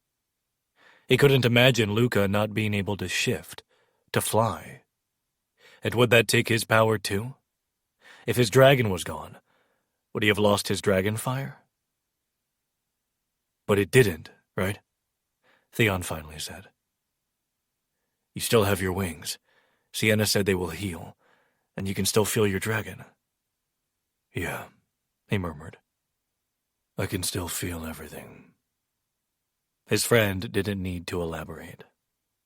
He couldn't imagine Luca not being able to shift, to fly. And would that take his power too? If his dragon was gone, would he have lost his dragon fire? But it didn't, right? Theon finally said. You still have your wings. Sienna said they will heal, and you can still feel your dragon. Yeah, he murmured. I can still feel everything. His friend didn't need to elaborate.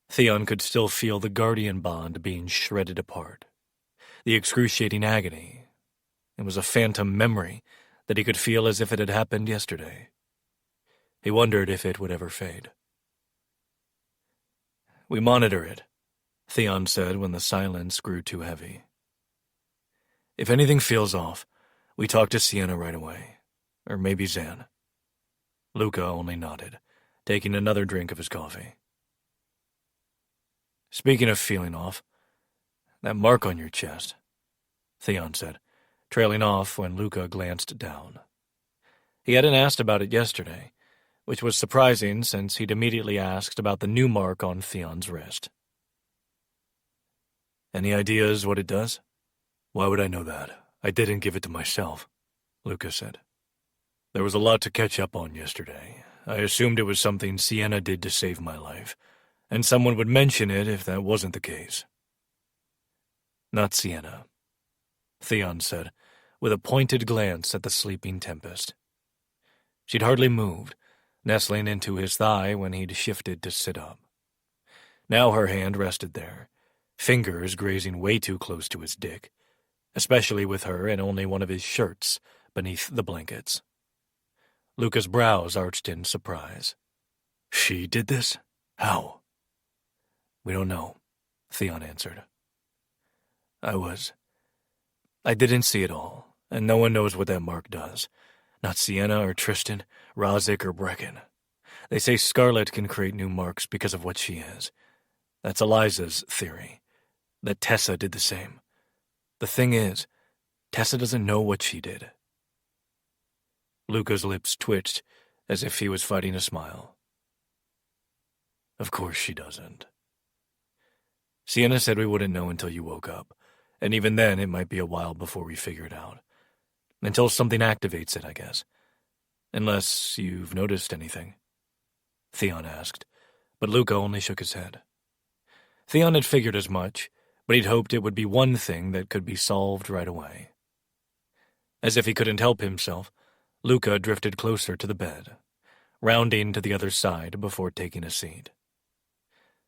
Theon could still feel the guardian bond being shredded apart. The excruciating agony. It was a phantom memory that he could feel as if it had happened yesterday. He wondered if it would ever fade. We monitor it, Theon said when the silence grew too heavy. If anything feels off, we talk to Sienna right away. Or maybe Zan. Luca only nodded, taking another drink of his coffee. Speaking of feeling off, that mark on your chest, Theon said, trailing off when Luca glanced down. He hadn't asked about it yesterday, which was surprising since he'd immediately asked about the new mark on Theon's wrist. Any ideas what it does? Why would I know that? I didn't give it to myself, Luca said. There was a lot to catch up on yesterday. I assumed it was something Sienna did to save my life, and someone would mention it if that wasn't the case. Not Sienna, Theon said, with a pointed glance at the sleeping Tempest. She'd hardly moved, nestling into his thigh when he'd shifted to sit up. Now her hand rested there, fingers grazing way too close to his dick, especially with her in only one of his shirts beneath the blankets. Luca's brows arched in surprise. She did this? How? We don't know, Theon answered. I didn't see it all, and no one knows what that mark does. Not Sienna or Tristan, Roehrich or Brecken. They say Scarlet can create new marks because of what she is. That's Eliza's theory, that Tessa did the same. The thing is, Tessa doesn't know what she did. Luca's lips twitched as if he was fighting a smile. Of course she doesn't. Sienna said we wouldn't know until you woke up, and even then it might be a while before we figure it out. Until something activates it, I guess. Unless you've noticed anything, Theon asked, but Luca only shook his head. Theon had figured as much, but he'd hoped it would be one thing that could be solved right away. As if he couldn't help himself, Luca drifted closer to the bed, rounding to the other side before taking a seat.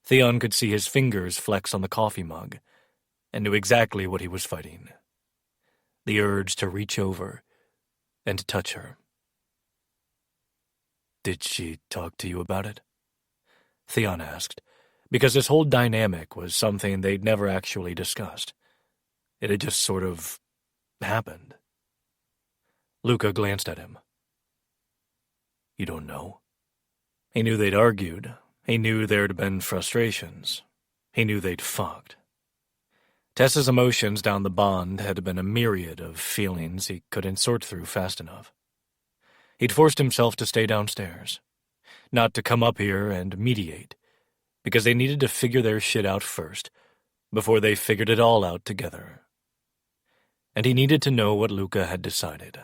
Theon could see his fingers flex on the coffee mug, and knew exactly what he was fighting. The urge to reach over and touch her. Did she talk to you about it? Theon asked, because this whole dynamic was something they'd never actually discussed. It had just sort of happened. Luca glanced at him. You don't know? He knew they'd argued. He knew there'd been frustrations. He knew they'd fucked. Tessa's emotions down the bond had been a myriad of feelings he couldn't sort through fast enough. He'd forced himself to stay downstairs, not to come up here and mediate, because they needed to figure their shit out first, before they figured it all out together. And he needed to know what Luca had decided.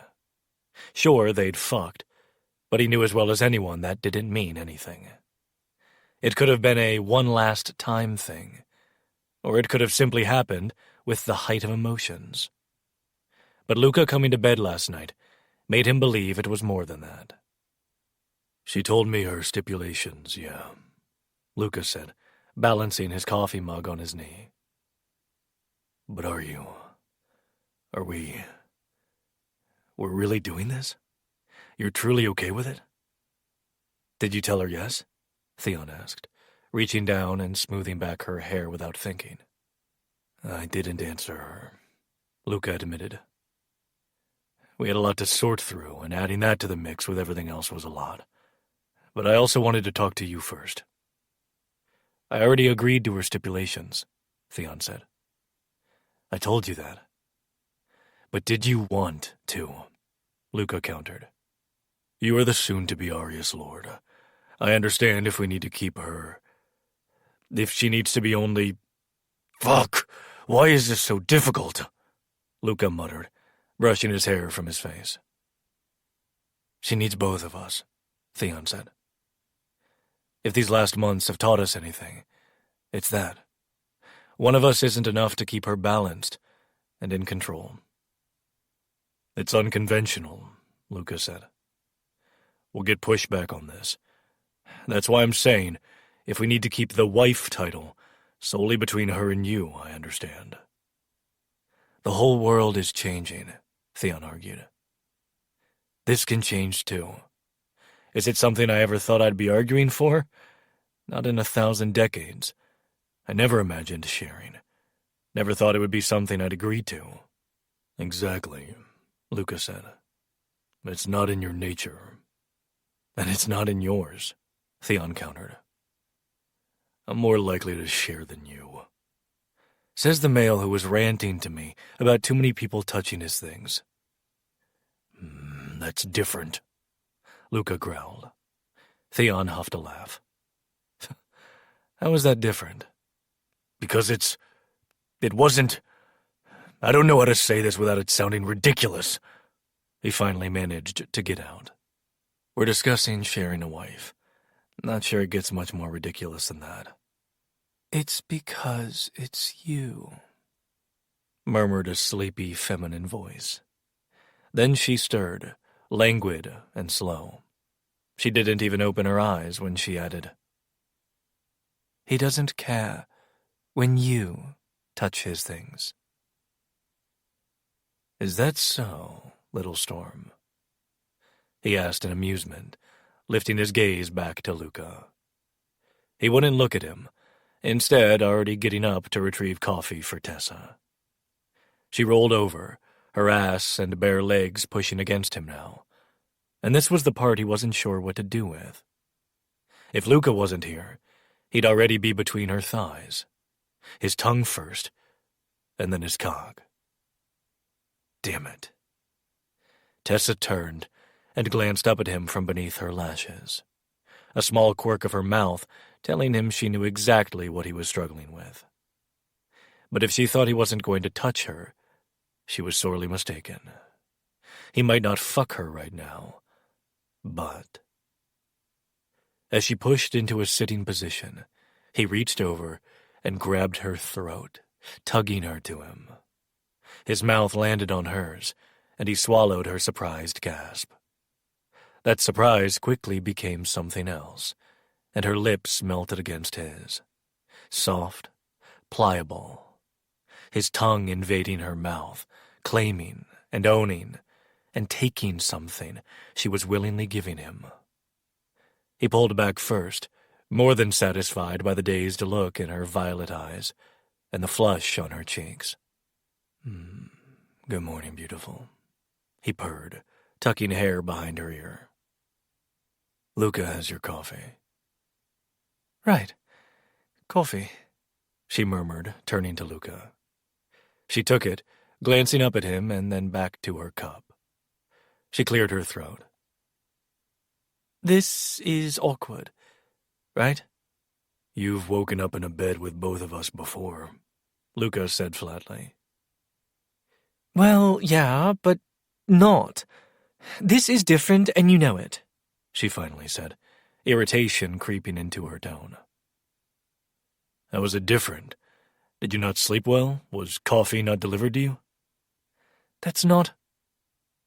Sure, they'd fucked, but he knew as well as anyone that didn't mean anything. It could have been a one-last-time thing, Or it could have simply happened with the height of emotions. But Luca coming to bed last night made him believe it was more than that. She told me her stipulations, yeah, Luca said, balancing his coffee mug on his knee. But we're really doing this? You're truly okay with it? Did you tell her yes? Theon asked, reaching down and smoothing back her hair without thinking. I didn't answer her, Luca admitted. We had a lot to sort through, and adding that to the mix with everything else was a lot. But I also wanted to talk to you first. I already agreed to her stipulations, Theon said. I told you that. But did you want to? Luca countered. You are the soon-to-be Arius Lord. I understand if we need to keep her. If she needs to be only... Fuck! Why is this so difficult? Luca muttered, brushing his hair from his face. She needs both of us, Theon said. If these last months have taught us anything, it's that. One of us isn't enough to keep her balanced and in control. It's unconventional, Luca said. We'll get pushback on this. That's why I'm saying, if we need to keep the wife title solely between her and you, I understand. The whole world is changing, Theon argued. This can change too. Is it something I ever thought I'd be arguing for? Not in 1,000 decades. I never imagined sharing. Never thought it would be something I'd agreed to. Exactly, Luca said. It's not in your nature. And it's not in yours, Theon countered. I'm more likely to share than you. Says the male who was ranting to me about too many people touching his things. That's different, Luca growled. Theon huffed a laugh. How is that different? Because it wasn't... I don't know how to say this without it sounding ridiculous. He finally managed to get out. We're discussing sharing a wife. Not sure it gets much more ridiculous than that. It's because it's you, murmured a sleepy feminine voice. Then she stirred, languid and slow. She didn't even open her eyes when she added, He doesn't care when you touch his things. Is that so, little storm? He asked in amusement, lifting his gaze back to Luca. He wouldn't look at him, instead already getting up to retrieve coffee for Tessa. She rolled over, her ass and bare legs pushing against him now, and this was the part he wasn't sure what to do with. If Luca wasn't here, he'd already be between her thighs, his tongue first, and then his cock. Damn it. Tessa turned and glanced up at him from beneath her lashes, a small quirk of her mouth telling him she knew exactly what he was struggling with. But if she thought he wasn't going to touch her, she was sorely mistaken. He might not fuck her right now, but... As she pushed into a sitting position, he reached over and grabbed her throat, tugging her to him. His mouth landed on hers, and he swallowed her surprised gasp. That surprise quickly became something else, and her lips melted against his. Soft, pliable. His tongue invading her mouth, claiming and owning and taking something she was willingly giving him. He pulled back first, more than satisfied by the dazed look in her violet eyes and the flush on her cheeks. Good morning, beautiful, he purred, tucking hair behind her ear. Luca has your coffee. Right. Coffee, she murmured, turning to Luca. She took it, glancing up at him and then back to her cup. She cleared her throat. This is awkward, right? You've woken up in a bed with both of us before, Luca said flatly. Well, yeah, but not. This is different and you know it, she finally said, irritation creeping into her tone. How was it different? Did you not sleep well? Was coffee not delivered to you? That's not...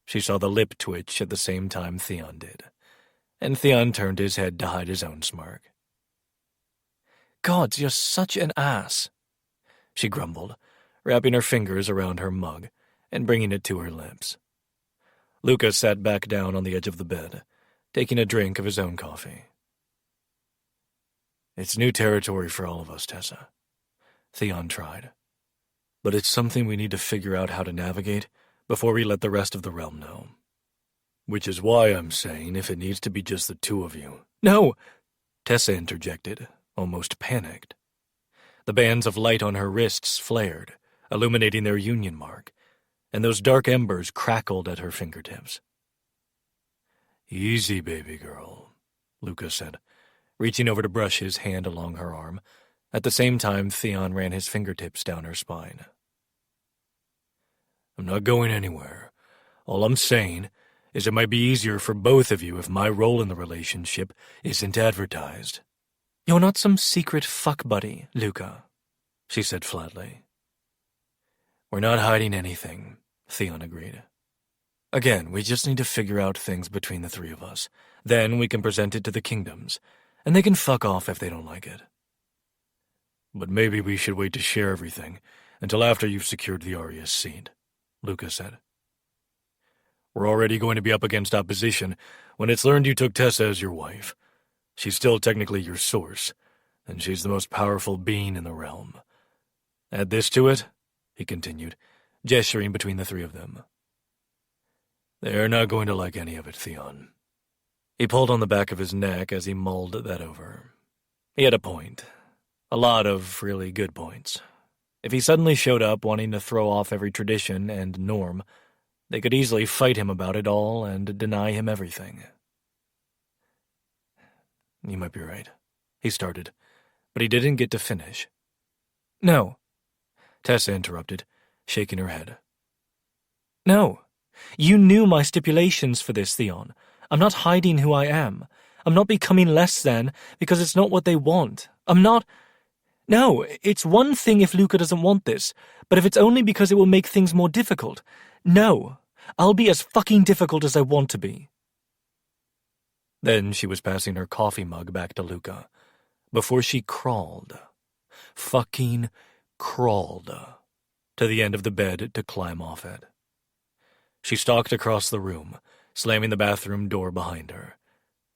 She saw the lip twitch at the same time Theon did, and Theon turned his head to hide his own smirk. "Gods, you're such an ass," she grumbled, wrapping her fingers around her mug and bringing it to her lips. Luca sat back down on the edge of the bed, taking a drink of his own coffee. It's new territory for all of us, Tessa. Theon tried. But it's something we need to figure out how to navigate before we let the rest of the realm know. Which is why I'm saying if it needs to be just the two of you. "No!" Tessa interjected, almost panicked. The bands of light on her wrists flared, illuminating their union mark, and those dark embers crackled at her fingertips. Easy, baby girl, Luca said, reaching over to brush his hand along her arm. At the same time, Theon ran his fingertips down her spine. I'm not going anywhere. All I'm saying is it might be easier for both of you if my role in the relationship isn't advertised. "You're not some secret fuck buddy, Luca," she said flatly. We're not hiding anything, Theon agreed. Again, we just need to figure out things between the three of us. Then we can present it to the kingdoms, and they can fuck off if they don't like it. But maybe we should wait to share everything until after you've secured the Aria's seat, Luca said. We're already going to be up against opposition when it's learned you took Tessa as your wife. She's still technically your source, and she's the most powerful being in the realm. Add this to it, he continued, gesturing between the three of them. They're not going to like any of it, Theon. He pulled on the back of his neck as he mulled that over. He had a point. A lot of really good points. If he suddenly showed up wanting to throw off every tradition and norm, they could easily fight him about it all and deny him everything. You might be right, he started, but he didn't get to finish. "No," Tessa interrupted, shaking her head. "No. You knew my stipulations for this, Theon. I'm not hiding who I am. I'm not becoming less than because it's not what they want. I'm not... No, it's one thing if Luca doesn't want this, but if it's only because it will make things more difficult. No, I'll be as fucking difficult as I want to be." Then she was passing her coffee mug back to Luca, before she fucking crawled, to the end of the bed to climb off it. She stalked across the room, slamming the bathroom door behind her,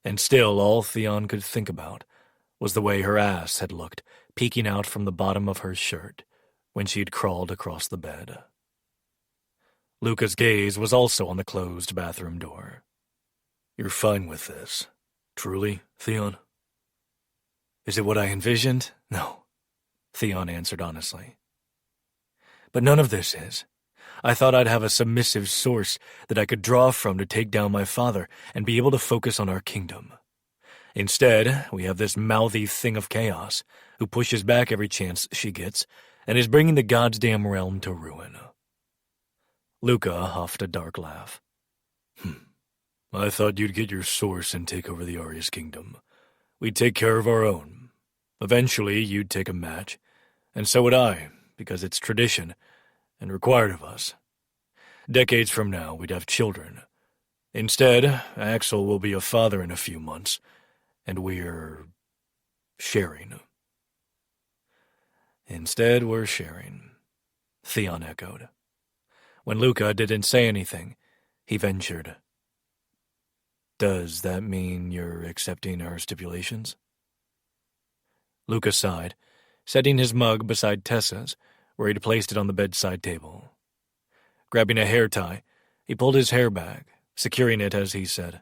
and still all Theon could think about was the way her ass had looked peeking out from the bottom of her shirt when she'd crawled across the bed. Luca's gaze was also on the closed bathroom door. You're fine with this, truly, Theon? Is it what I envisioned? No, Theon answered honestly. But none of this is. I thought I'd have a submissive source that I could draw from to take down my father and be able to focus on our kingdom. Instead, we have this mouthy thing of chaos who pushes back every chance she gets and is bringing the goddamn realm to ruin. Luca huffed a dark laugh. I thought you'd get your source and take over the Aria's kingdom. We'd take care of our own. Eventually, you'd take a match, and so would I, because it's tradition and required of us. Decades from now, we'd have children. Instead, Axel will be a father in a few months, and we're sharing. Instead, we're sharing, Theon echoed. When Luca didn't say anything, he ventured. Does that mean you're accepting our stipulations? Luca sighed, setting his mug beside Tessa's, where he'd placed it on the bedside table. Grabbing a hair tie, he pulled his hair back, securing it as he said,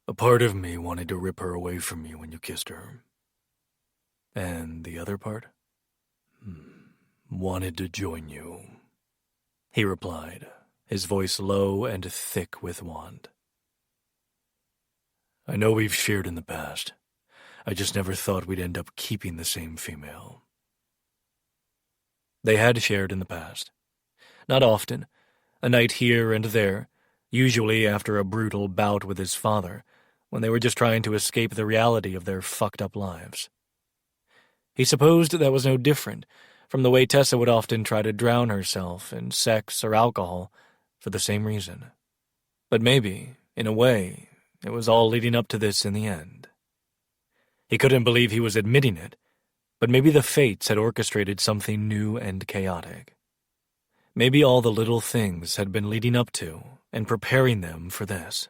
A part of me wanted to rip her away from you when you kissed her. And the other part? Wanted to join you, he replied, his voice low and thick with want. I know we've shared in the past. I just never thought we'd end up keeping the same female. They had shared in the past. Not often. A night here and there, usually after a brutal bout with his father, when they were just trying to escape the reality of their fucked-up lives. He supposed that was no different from the way Tessa would often try to drown herself in sex or alcohol for the same reason. But maybe, in a way, it was all leading up to this in the end. He couldn't believe he was admitting it, but maybe the fates had orchestrated something new and chaotic. Maybe all the little things had been leading up to and preparing them for this.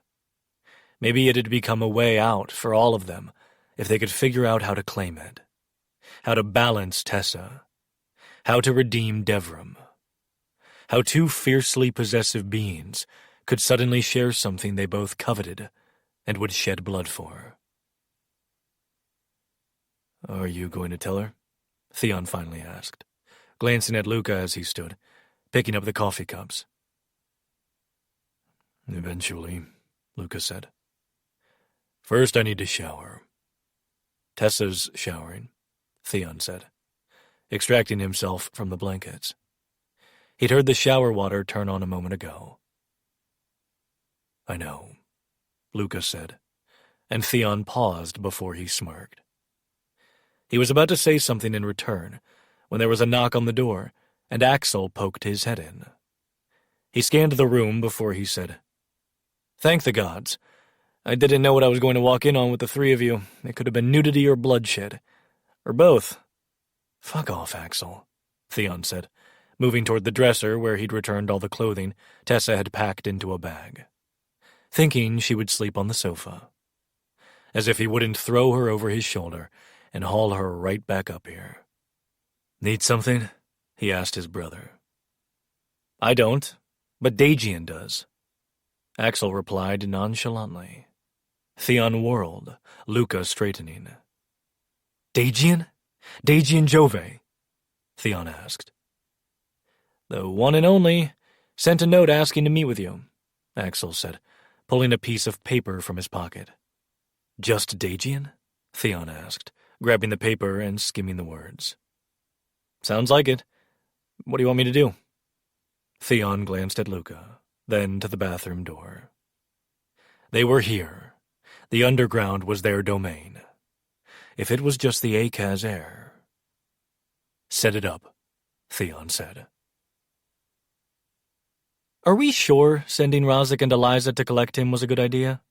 Maybe it had become a way out for all of them if they could figure out how to claim it, how to balance Tessa, how to redeem Devrim, how two fiercely possessive beings could suddenly share something they both coveted and would shed blood for. "Are you going to tell her?" Theon finally asked, glancing at Luca as he stood, picking up the coffee cups. "Eventually," Luca said. "First I need to shower." "Tessa's showering," Theon said, extracting himself from the blankets. He'd heard the shower water turn on a moment ago. "I know," Luca said, and Theon paused before he smirked. He was about to say something in return when there was a knock on the door, and Axel poked his head in. He scanned the room before he said, "Thank the gods. I didn't know what I was going to walk in on with the three of you. It could have been nudity or bloodshed. Or both." "Fuck off, Axel," Theon said, moving toward the dresser where he'd returned all the clothing Tessa had packed into a bag, thinking she would sleep on the sofa. As if he wouldn't throw her over his shoulder and haul her right back up here. "Need something?" he asked his brother. "I don't, but Dagian does," Axel replied nonchalantly. Theon whirled, Luca straightening. "Dagian? Dagian Jove?" Theon asked. "The one and only sent a note asking to meet with you," Axel said, pulling a piece of paper from his pocket. "Just Dagian?" Theon asked, grabbing the paper and skimming the words. "Sounds like it. What do you want me to do?" Theon glanced at Luca, then to the bathroom door. They were here. The underground was their domain. If it was just the Akaz air... "Set it up," Theon said. "Are we sure sending Roehrich and Eliza to collect him was a good idea?"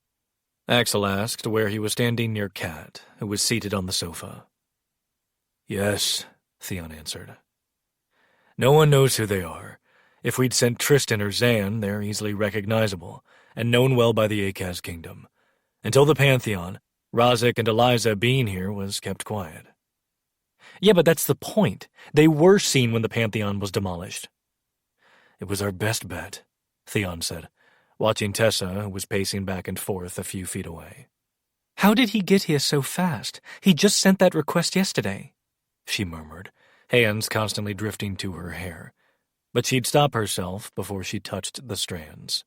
Axel asked, where he was standing near Kat, who was seated on the sofa. "Yes," Theon answered. "No one knows who they are. If we'd sent Tristan or Zan, they're easily recognizable, and known well by the Akaz kingdom. Until the Pantheon, Roehrich and Eliza being here was kept quiet." "Yeah, but that's the point. They were seen when the Pantheon was demolished." "It was our best bet," Theon said, watching Tessa, who was pacing back and forth a few feet away. "How did he get here so fast? He just sent that request yesterday," she murmured, hands constantly drifting to her hair, but she'd stop herself before she touched the strands.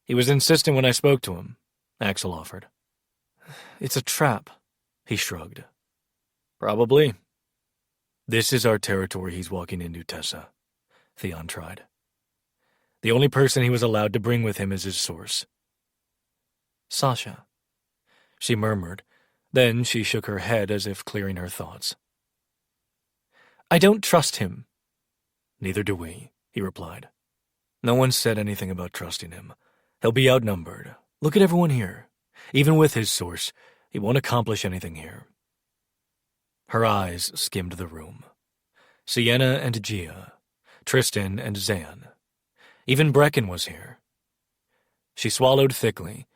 "He was insistent when I spoke to him," Axel offered. "It's a trap," he shrugged. "Probably." "This is our territory he's walking into, Tessa," Theon tried. "The only person he was allowed to bring with him is his source." "Sasha," she murmured, then she shook her head as if clearing her thoughts. "I don't trust him." "Neither do we," he replied. "No one said anything about trusting him. He'll be outnumbered. Look at everyone here. Even with his source, he won't accomplish anything here." Her eyes skimmed the room. Sienna and Gia, Tristan and Zan. Even Brecken was here. She swallowed thickly,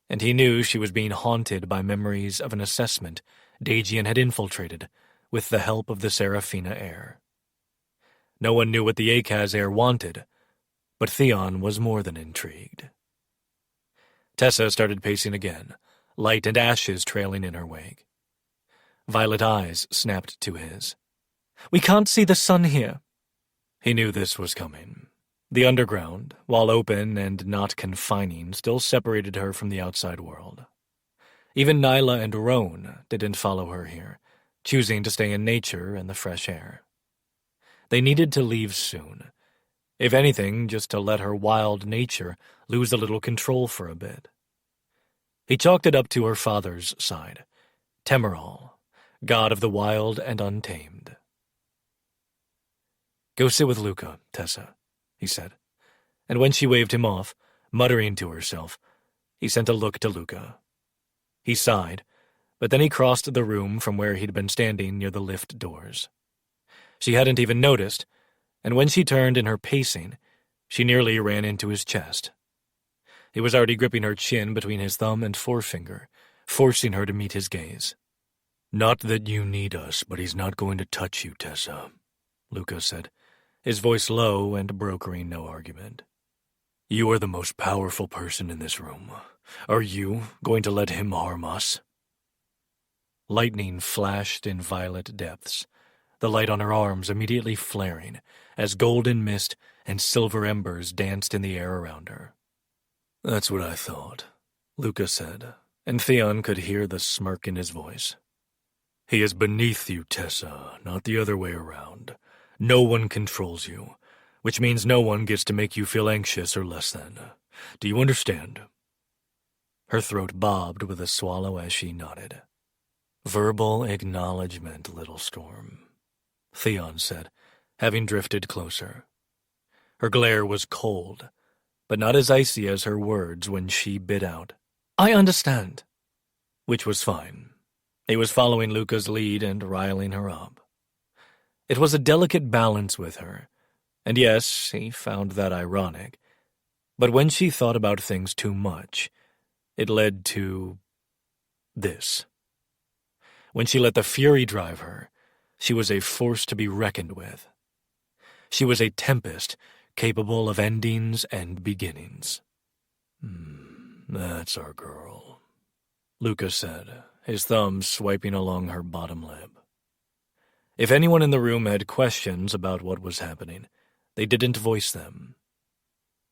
and he knew she was being haunted by memories of an assessment Dagian had infiltrated with the help of the Seraphina heir. No one knew what the Akaz heir wanted, but Theon was more than intrigued. Tessa started pacing again, light and ashes trailing in her wake. Violet eyes snapped to his. "We can't see the sun here." He knew this was coming. The underground, while open and not confining, still separated her from the outside world. Even Nyla and Roan didn't follow her here, choosing to stay in nature and the fresh air. They needed to leave soon. If anything, just to let her wild nature lose a little control for a bit. He chalked it up to her father's side, Temeral, god of the wild and untamed. Go sit with Luca, Tessa, he said. And when she waved him off, muttering to herself, he sent a look to Luca. He sighed, but then he crossed the room from where he'd been standing near the lift doors. She hadn't even noticed, and when she turned in her pacing, she nearly ran into his chest. He was already gripping her chin between his thumb and forefinger, forcing her to meet his gaze. "Not that you need us, but he's not going to touch you, Tessa," Luca said, his voice low and brokering no argument. "You are the most powerful person in this room. Are you going to let him harm us?" Lightning flashed in violet depths, the light on her arms immediately flaring as golden mist and silver embers danced in the air around her. "That's what I thought," Luca said, and Theon could hear the smirk in his voice. "He is beneath you, Tessa, not the other way around. No one controls you, which means no one gets to make you feel anxious or less than. Do you understand?" Her throat bobbed with a swallow as she nodded. "Verbal acknowledgement, little storm," Theon said, having drifted closer. Her glare was cold, but not as icy as her words when she bit out, "I understand," which was fine. He was following Luca's lead and riling her up. It was a delicate balance with her, and yes, he found that ironic, but when she thought about things too much, it led to this. When she let the fury drive her, she was a force to be reckoned with. She was a tempest capable of endings and beginnings. "That's our girl," Luca said, his thumb swiping along her bottom lip. If anyone in the room had questions about what was happening, they didn't voice them.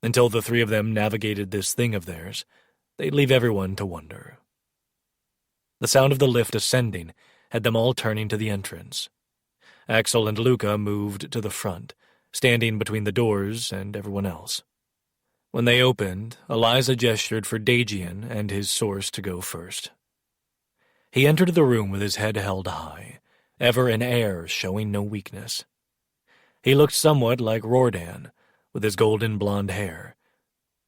Until the three of them navigated this thing of theirs, they'd leave everyone to wonder. The sound of the lift ascending had them all turning to the entrance. Axel and Luca moved to the front, standing between the doors and everyone else. When they opened, Eliza gestured for Dagian and his source to go first. He entered the room with his head held high, ever an air showing no weakness. He looked somewhat like Rodan, with his golden blonde hair,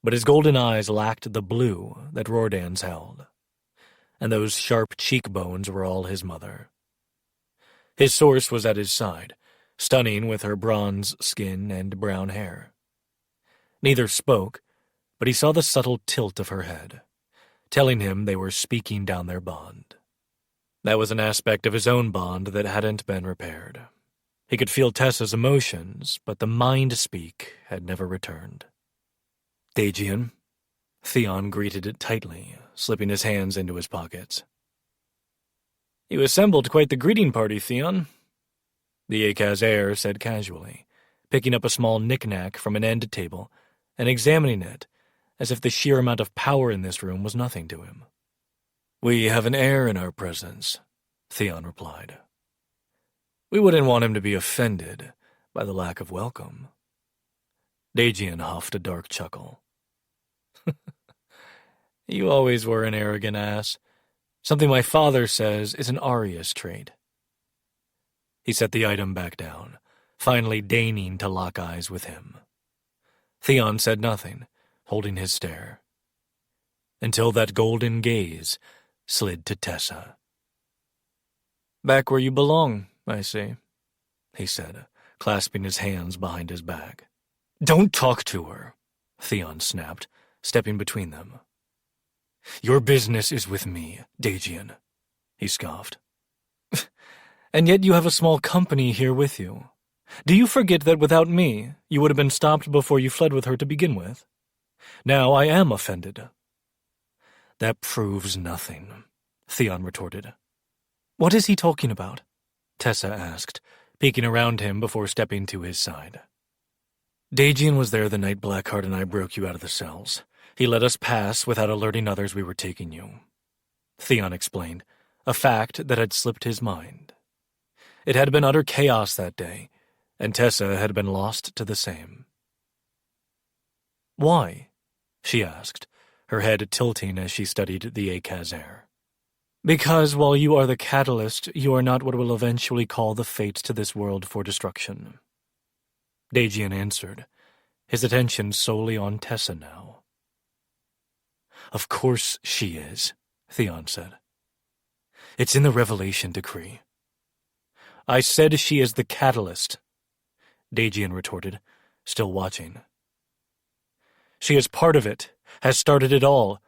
but his golden eyes lacked the blue that Rodan's held, and those sharp cheekbones were all his mother. His source was at his side, stunning with her bronze skin and brown hair. Neither spoke, but he saw the subtle tilt of her head, telling him they were speaking down their bond. That was an aspect of his own bond that hadn't been repaired. He could feel Tessa's emotions, but the mind speak had never returned. "Dagian," Theon greeted it tightly, slipping his hands into his pockets. "You assembled quite the greeting party, Theon," the Akaz heir said casually, picking up a small knick-knack from an end table and examining it as if the sheer amount of power in this room was nothing to him. "We have an heir in our presence," Theon replied. "We wouldn't want him to be offended by the lack of welcome." Dagian huffed a dark chuckle. "You always were an arrogant ass. Something my father says is an Arius trait." He set the item back down, finally deigning to lock eyes with him. Theon said nothing, holding his stare, until that golden gaze slid to Tessa. "Back where you belong, I see," he said, clasping his hands behind his back. "Don't talk to her," Theon snapped, stepping between them. "Your business is with me, Dagian," he scoffed. "And yet you have a small company here with you. Do you forget that without me, you would have been stopped before you fled with her to begin with? Now I am offended." "That proves nothing," Theon retorted. "What is he talking about?" Tessa asked, peeking around him before stepping to his side. "Dagian was there the night Blackheart and I broke you out of the cells. He let us pass without alerting others we were taking you," Theon explained, a fact that had slipped his mind. It had been utter chaos that day, and Tessa had been lost to the same. "Why?" she asked, her head tilting as she studied the Akaz heir. "Because while you are the catalyst, you are not what will eventually call the fates to this world for destruction." Daejeon answered, his attention solely on Tessa now. Of course she is, Theon said. It's in the Revelation Decree. I said she is the catalyst, Daejeon retorted, still watching. She is part of it, has started it all,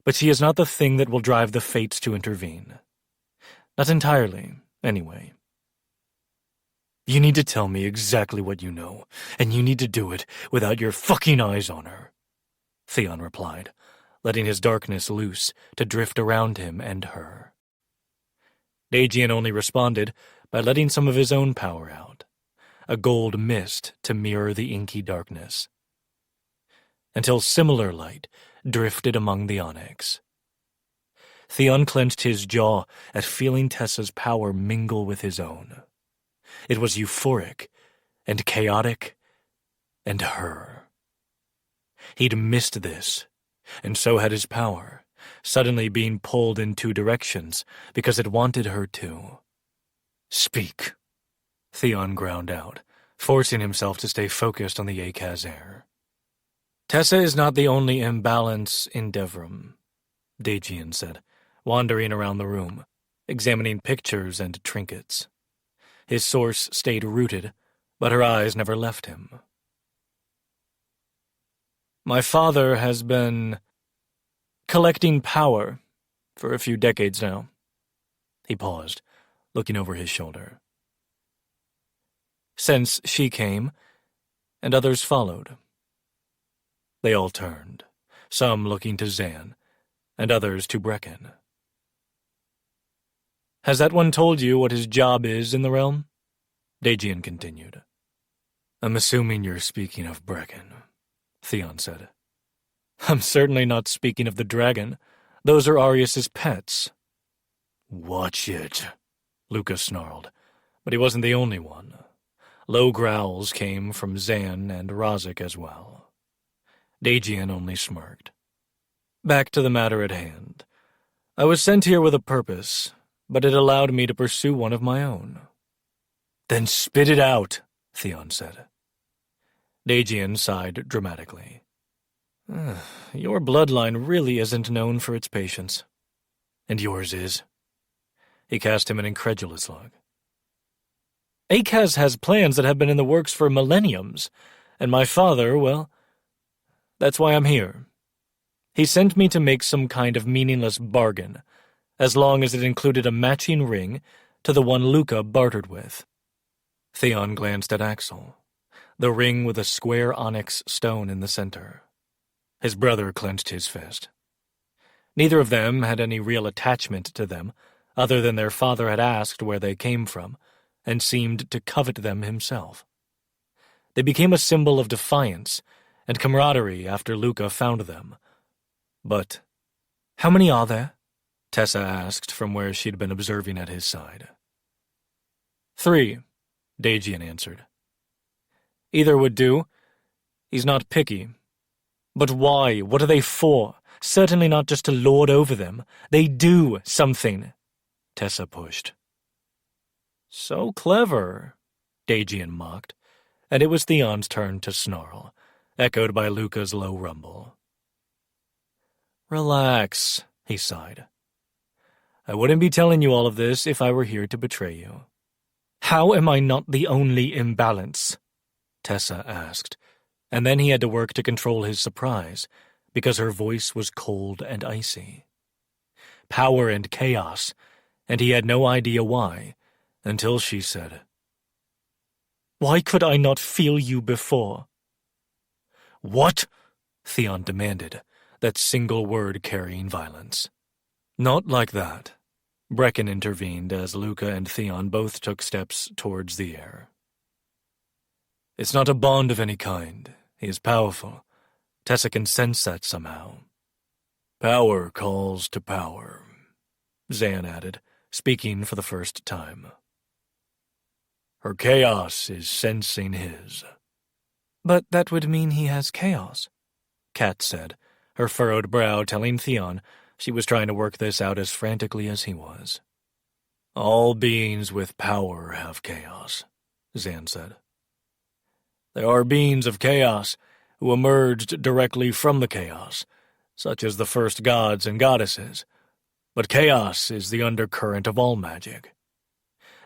but she is not the thing that will drive the fates to intervene. Not entirely, anyway. You need to tell me exactly what you know, and you need to do it without your fucking eyes on her, Theon replied, letting his darkness loose to drift around him and her. Daejeon only responded by letting some of his own power out, a gold mist to mirror the inky darkness, until similar light drifted among the onyx. Theon clenched his jaw at feeling Tessa's power mingle with his own. It was euphoric and chaotic and her. He'd missed this, and so had his power, suddenly being pulled in two directions because it wanted her to. Speak, Theon ground out, forcing himself to stay focused on the Akazair. Tessa is not the only imbalance in Devrim, Daejeon said, wandering around the room, examining pictures and trinkets. His source stayed rooted, but her eyes never left him. My father has been collecting power for a few decades now. He paused, looking over his shoulder. Since she came, and others followed. They all turned, some looking to Zan, and others to Brecken. Has that one told you what his job is in the realm? Daejeon continued. I'm assuming you're speaking of Brecken, Theon said. I'm certainly not speaking of the dragon. Those are Arius's pets. Watch it, Lucas snarled, but he wasn't the only one. Low growls came from Zan and Roehrich as well. Daejeon only smirked. Back to the matter at hand. I was sent here with a purpose, but it allowed me to pursue one of my own. Then spit it out, Theon said. Daejeon sighed dramatically. Your bloodline really isn't known for its patience. And yours is. He cast him an incredulous look. Akaz has plans that have been in the works for millenniums, and my father, well, that's why I'm here. He sent me to make some kind of meaningless bargain, as long as it included a matching ring to the one Luca bartered with. Theon glanced at Axel, the ring with a square onyx stone in the center. His brother clenched his fist. Neither of them had any real attachment to them, other than their father had asked where they came from, and seemed to covet them himself. They became a symbol of defiance and camaraderie after Luca found them. But, how many are there? Tessa asked from where she'd been observing at his side. 3, Daejeon answered. Either would do. He's not picky. But why? What are they for? Certainly not just to lord over them. They do something, Tessa pushed. So clever, Daejeon mocked, and it was Theon's turn to snarl, echoed by Luca's low rumble. Relax, he sighed. I wouldn't be telling you all of this if I were here to betray you. How am I not the only imbalance? Tessa asked, and then he had to work to control his surprise, because her voice was cold and icy. Power and chaos, and he had no idea why, until she said, Why could I not feel you before? What? Theon demanded, that single word carrying violence. Not like that. Brecken intervened as Luca and Theon both took steps towards the air. It's not a bond of any kind. He is powerful. Tessa can sense that somehow. Power calls to power, Zan added, speaking for the first time. Her chaos is sensing his. But that would mean he has chaos, Kat said, her furrowed brow telling Theon she was trying to work this out as frantically as he was. All beings with power have chaos, Zan said. There are beings of chaos who emerged directly from the chaos, such as the first gods and goddesses. But chaos is the undercurrent of all magic.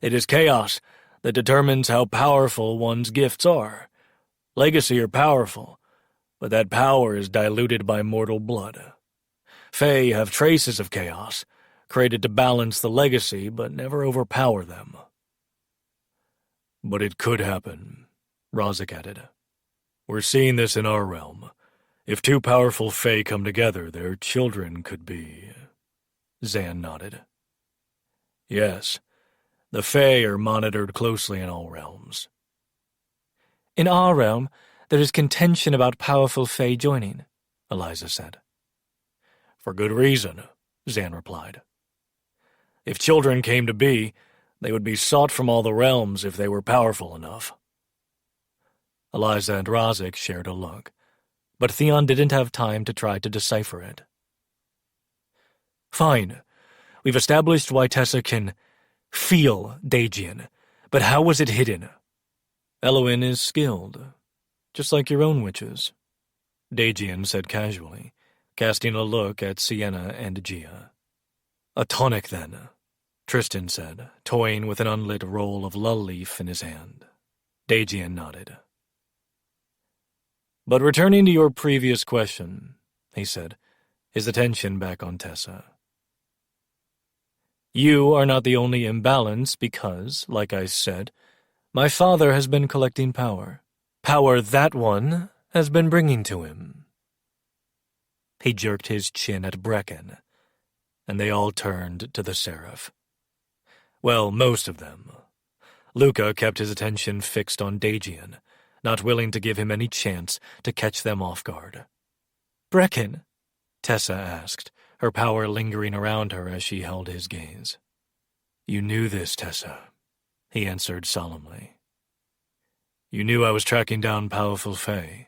It is chaos that determines how powerful one's gifts are. Legacy are powerful, but that power is diluted by mortal blood. Fae have traces of chaos, created to balance the legacy but never overpower them. But it could happen, Roehrich added. We're seeing this in our realm. If two powerful Fae come together, their children could be... Zan nodded. Yes, the Fae are monitored closely in all realms. In our realm, there is contention about powerful Fae joining, Eliza said. For good reason, Zan replied. If children came to be, they would be sought from all the realms if they were powerful enough. Eliza and Roehrich shared a look, but Theon didn't have time to try to decipher it. Fine. We've established why Tessa can feel Daegian, but how was it hidden? Elwyn is skilled, just like your own witches, Daegian said casually, casting a look at Sienna and Gia. A tonic, then, Tristan said, toying with an unlit roll of lull leaf in his hand. Daegian nodded. But returning to your previous question, he said, his attention back on Tessa. You are not the only imbalance because, like I said, my father has been collecting power. Power that one has been bringing to him. He jerked his chin at Brecken, and they all turned to the Seraph. Well, most of them. Luca kept his attention fixed on Daegian, not willing to give him any chance to catch them off guard. Brecken? Tessa asked, her power lingering around her as she held his gaze. You knew this, Tessa, he answered solemnly. You knew I was tracking down powerful Fae.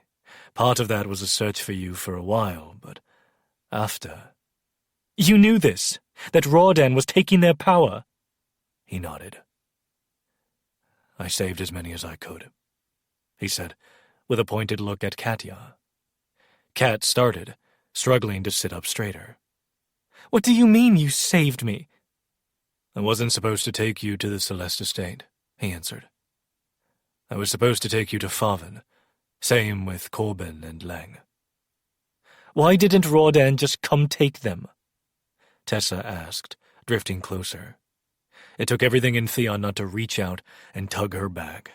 Part of that was a search for you for a while, but after... You knew this, that Rawdan was taking their power? He nodded. I saved as many as I could, he said, with a pointed look at Katya. Kat started, struggling to sit up straighter. What do you mean you saved me? I wasn't supposed to take you to the Celeste Estate, he answered. I was supposed to take you to Faven. Same with Corbin and Lang. Why didn't Rawdan just come take them? Tessa asked, drifting closer. It took everything in Theon not to reach out and tug her back,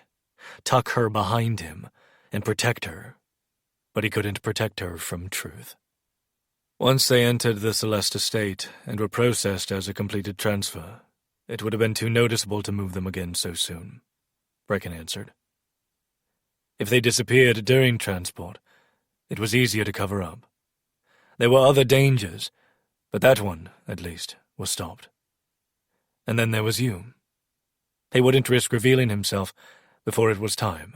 tuck her behind him, and protect her. But he couldn't protect her from truth. Once they entered the Celeste Estate and were processed as a completed transfer, it would have been too noticeable to move them again so soon, Brecken answered. If they disappeared during transport, it was easier to cover up. There were other dangers, but that one, at least, was stopped. And then there was you. He wouldn't risk revealing himself before it was time.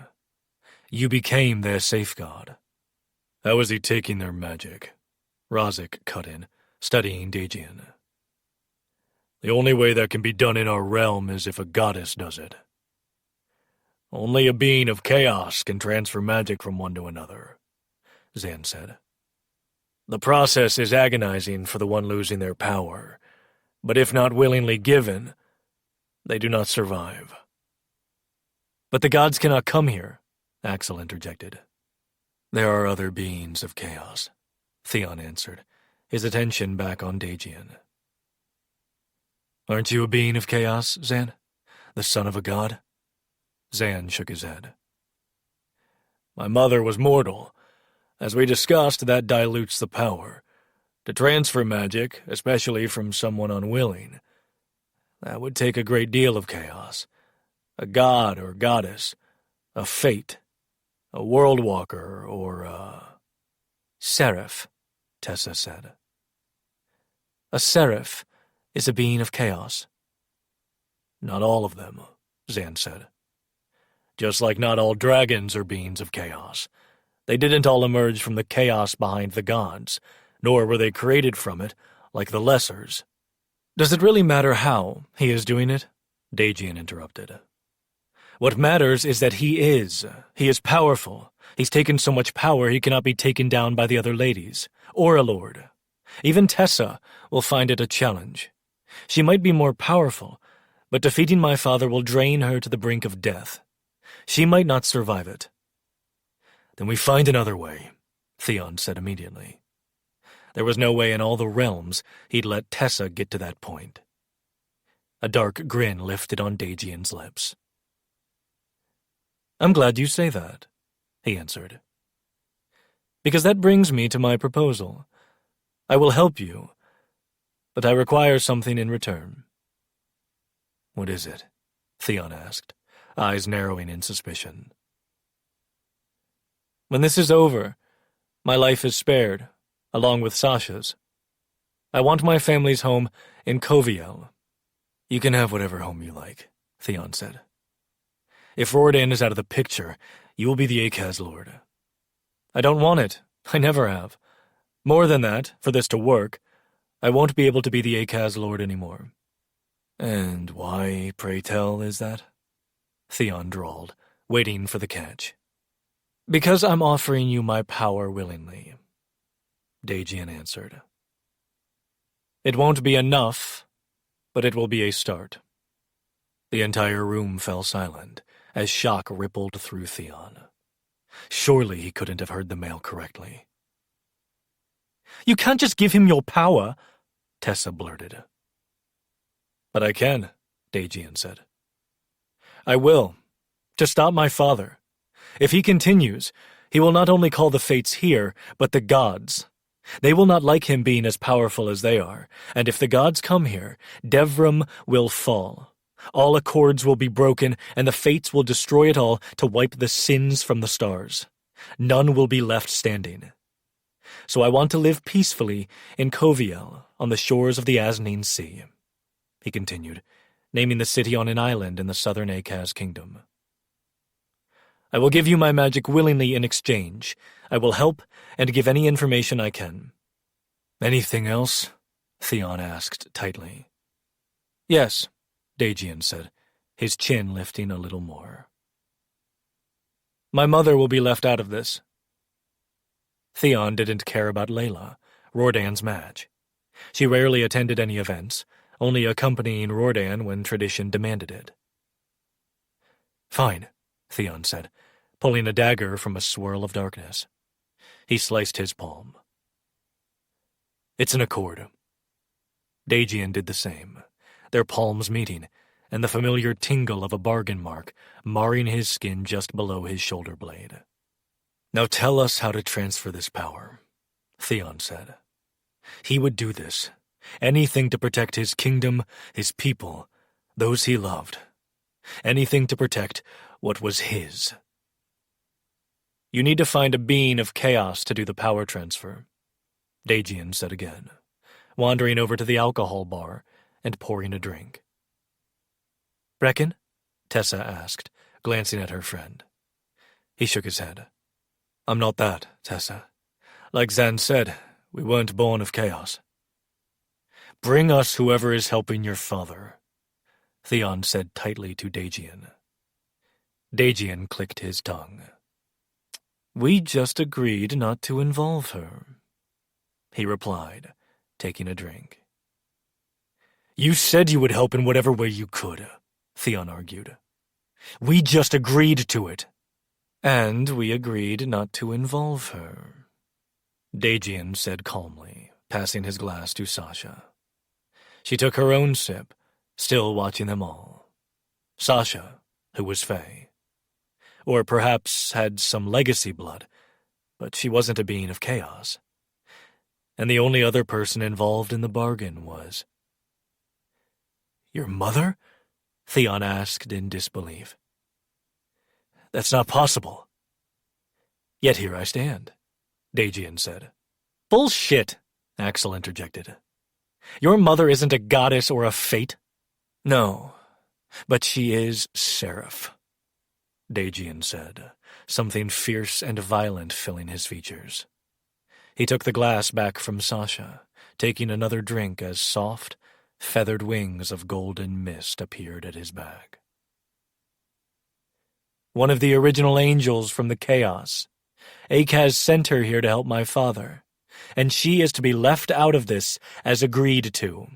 You became their safeguard. How was he taking their magic? Roehrich cut in, studying Daegian. The only way that can be done in our realm is if a goddess does it. Only a being of chaos can transfer magic from one to another, Zan said. The process is agonizing for the one losing their power, but if not willingly given, they do not survive. But the gods cannot come here, Axel interjected. There are other beings of chaos, Theon answered, his attention back on Daegian. Aren't you a being of chaos, Zan? The son of a god? Zan shook his head. My mother was mortal. As we discussed, that dilutes the power. To transfer magic, especially from someone unwilling, that would take a great deal of chaos. A god or goddess, a fate, a world walker, or a... Seraph, Tessa said. A seraph is a being of chaos. Not all of them, Zan said. Just like not all dragons are beings of chaos. They didn't all emerge from the chaos behind the gods, nor were they created from it, like the lessers. Does it really matter how he is doing it? Daegian interrupted. What matters is that he is. He is powerful. He's taken so much power he cannot be taken down by the other ladies, or a lord. Even Tessa will find it a challenge. She might be more powerful, but defeating my father will drain her to the brink of death. She might not survive it. Then we find another way, Theon said immediately. There was no way in all the realms he'd let Tessa get to that point. A dark grin lifted on Dagian's lips. I'm glad you say that, he answered. Because that brings me to my proposal. I will help you, but I require something in return. What is it? Theon asked, eyes narrowing in suspicion. When this is over, my life is spared, along with Sasha's. I want my family's home in Koviel. You can have whatever home you like, Theon said. If Roehrich is out of the picture, you will be the Akaz Lord. I don't want it. I never have. More than that, for this to work, I won't be able to be the Akaz Lord anymore. And why, pray tell, is that? Theon drawled, waiting for the catch. Because I'm offering you my power willingly, Dagian answered. It won't be enough, but it will be a start. The entire room fell silent, as shock rippled through Theon. Surely he couldn't have heard the male correctly. You can't just give him your power, Tessa blurted. But I can, Dagian said. I will, to stop my father. If he continues, he will not only call the fates here, but the gods. They will not like him being as powerful as they are, and if the gods come here, Devrim will fall. All accords will be broken, and the fates will destroy it all to wipe the sins from the stars. None will be left standing. So I want to live peacefully in Koviel, on the shores of the Asnine Sea, he continued, naming the city on an island in the southern Akaz kingdom. I will give you my magic willingly in exchange. I will help and give any information I can. Anything else? Theon asked tightly. Yes, Dagian said, his chin lifting a little more. My mother will be left out of this. Theon didn't care about Layla, Roerdan's mage. She rarely attended any events, only accompanying Roerdan when tradition demanded it. Fine, Theon said, pulling a dagger from a swirl of darkness. He sliced his palm. It's an accord. Dagian did the same, their palms meeting, and the familiar tingle of a bargain mark marring his skin just below his shoulder blade. Now tell us how to transfer this power, Theon said. He would do this, anything to protect his kingdom, his people, those he loved. Anything to protect what was his. You need to find a being of chaos to do the power transfer, Dagian said again, wandering over to the alcohol bar and pouring a drink. Brecken? Tessa asked, glancing at her friend. He shook his head. I'm not that, Tessa. Like Zan said, we weren't born of chaos. Bring us whoever is helping your father, Theon said tightly to Dagian. Dagian clicked his tongue. We just agreed not to involve her, he replied, taking a drink. You said you would help in whatever way you could, Theon argued. We just agreed to it. And we agreed not to involve her, Dagian said calmly, passing his glass to Sasha. She took her own sip, still watching them all. Sasha, who was Fae. Or perhaps had some legacy blood, but she wasn't a being of chaos. And the only other person involved in the bargain was... Your mother? Theon asked in disbelief. That's not possible. Yet here I stand, Dagian said. Bullshit, Axel interjected. Your mother isn't a goddess or a fate. No, but she is Seraph, Dagian said, something fierce and violent filling his features. He took the glass back from Sasha, taking another drink as soft, feathered wings of golden mist appeared at his back. One of the original angels from the chaos. Akaz sent her here to help my father, and she is to be left out of this as agreed to.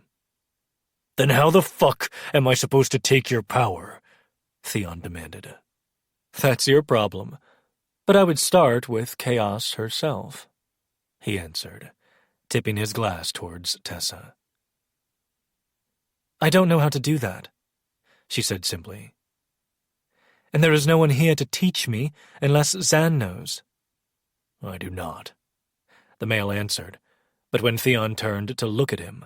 Then how the fuck am I supposed to take your power? Theon demanded. That's your problem. But I would start with Chaos herself, he answered, tipping his glass towards Tessa. I don't know how to do that, she said simply. And there is no one here to teach me unless Zan knows. I do not, the male answered, but when Theon turned to look at him,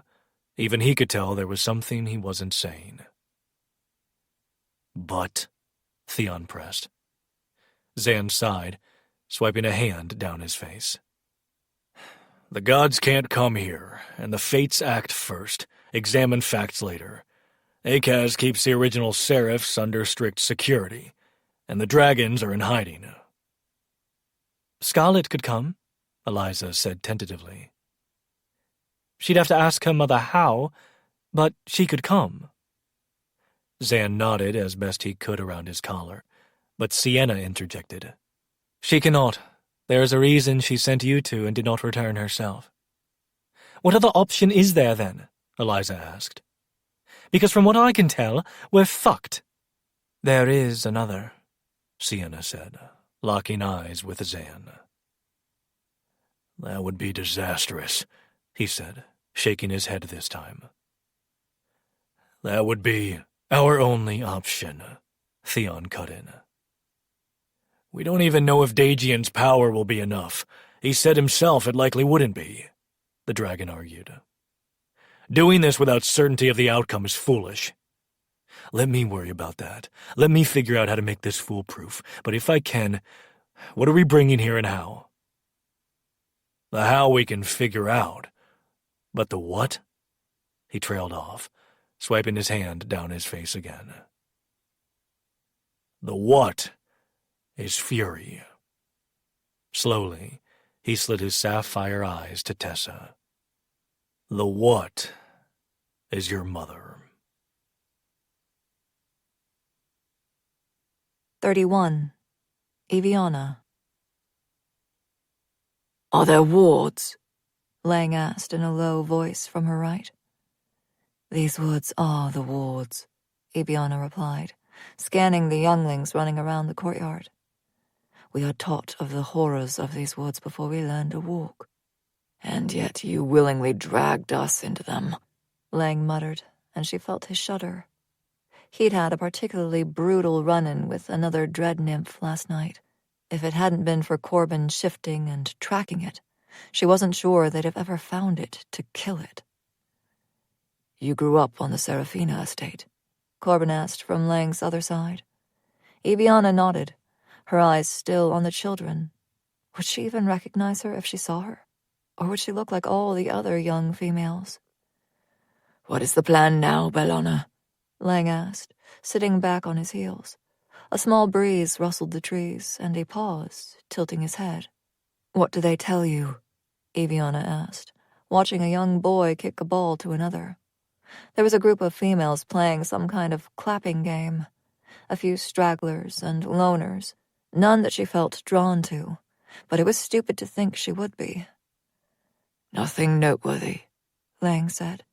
even he could tell there was something he wasn't saying. But, Theon pressed. Zan sighed, swiping a hand down his face. The gods can't come here, and the fates act first, examine facts later. Akaz keeps the original Seraphs under strict security, and the dragons are in hiding. Scarlet could come, Eliza said tentatively. She'd have to ask her mother how, but she could come. Zan nodded as best he could around his collar, but Sienna interjected. She cannot. There is a reason she sent you two and did not return herself. What other option is there, then? Eliza asked. Because from what I can tell, we're fucked. There is another, Sienna said, locking eyes with Zan. That would be disastrous, he said, shaking his head this time. That would be our only option, Theon cut in. We don't even know if Dagian's power will be enough. He said himself it likely wouldn't be, the dragon argued. Doing this without certainty of the outcome is foolish. Let me worry about that. Let me figure out how to make this foolproof. But if I can, what are we bringing here and how? The how we can figure out. But the what? He trailed off, swiping his hand down his face again. The what is fury. Slowly, he slid his sapphire eyes to Tessa. The what is your mother? 31. Eviana. Are there wards? Lang asked in a low voice from her right. These woods are the wards, Eviana replied, scanning the younglings running around the courtyard. We are taught of the horrors of these woods before we learn to walk. And yet you willingly dragged us into them, Lang muttered, and she felt his shudder. He'd had a particularly brutal run-in with another dread nymph last night. If it hadn't been for Corbin shifting and tracking it, she wasn't sure they'd have ever found it to kill it. You grew up on the Serafina estate, Corbin asked from Lang's other side. Eviana nodded, her eyes still on the children. Would she even recognize her if she saw her? Or would she look like all the other young females? What is the plan now, Bellona? Lang asked, sitting back on his heels. A small breeze rustled the trees, and he paused, tilting his head. What do they tell you? Eviana asked, watching a young boy kick a ball to another. There was a group of females playing some kind of clapping game. A few stragglers and loners, none that she felt drawn to, but it was stupid to think she would be. Nothing noteworthy, Lang said.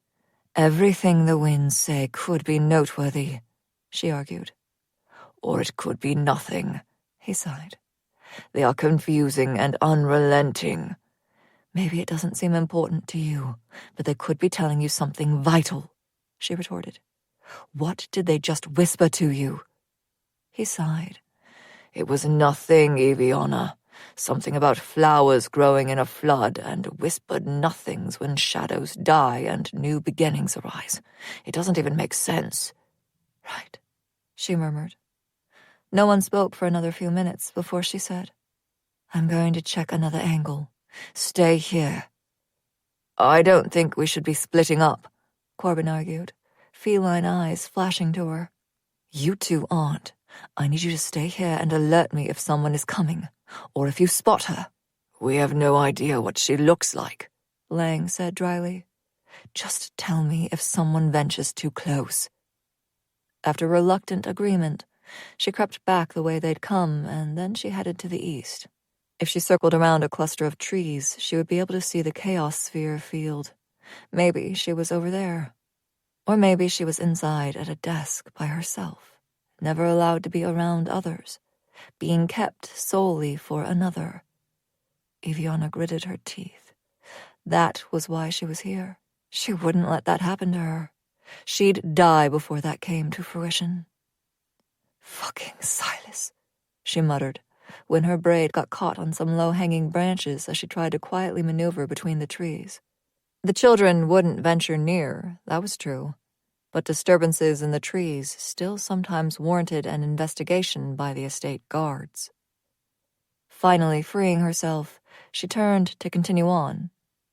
Everything the winds say could be noteworthy, she argued. Or it could be nothing, he sighed. They are confusing and unrelenting. Maybe it doesn't seem important to you, but they could be telling you something vital, she retorted. What did they just whisper to you? He sighed. It was nothing, Eviana. Something about flowers growing in a flood and whispered nothings when shadows die and new beginnings arise. It doesn't even make sense. Right, she murmured. No one spoke for another few minutes before she said, I'm going to check another angle. Stay here. I don't think we should be splitting up, Corbin argued, feline eyes flashing to her. You two aren't. I need you to stay here and alert me if someone is coming, or if you spot her. We have no idea what she looks like, Lang said dryly. Just tell me if someone ventures too close. After reluctant agreement, She crept back the way they'd come, and then she headed to the east. If she circled around a cluster of trees, she would be able to see the Chaos Sphere field. Maybe she was over there. Or maybe she was inside at a desk by herself, never allowed to be around others, being kept solely for another. Eviana gritted her teeth. That was why she was here. She wouldn't let that happen to her. She'd die before that came to fruition. "Fucking Silas," she muttered, when her braid got caught on some low-hanging branches as she tried to quietly maneuver between the trees. The children wouldn't venture near, that was true, but disturbances in the trees still sometimes warranted an investigation by the estate guards. Finally freeing herself, she turned to continue on,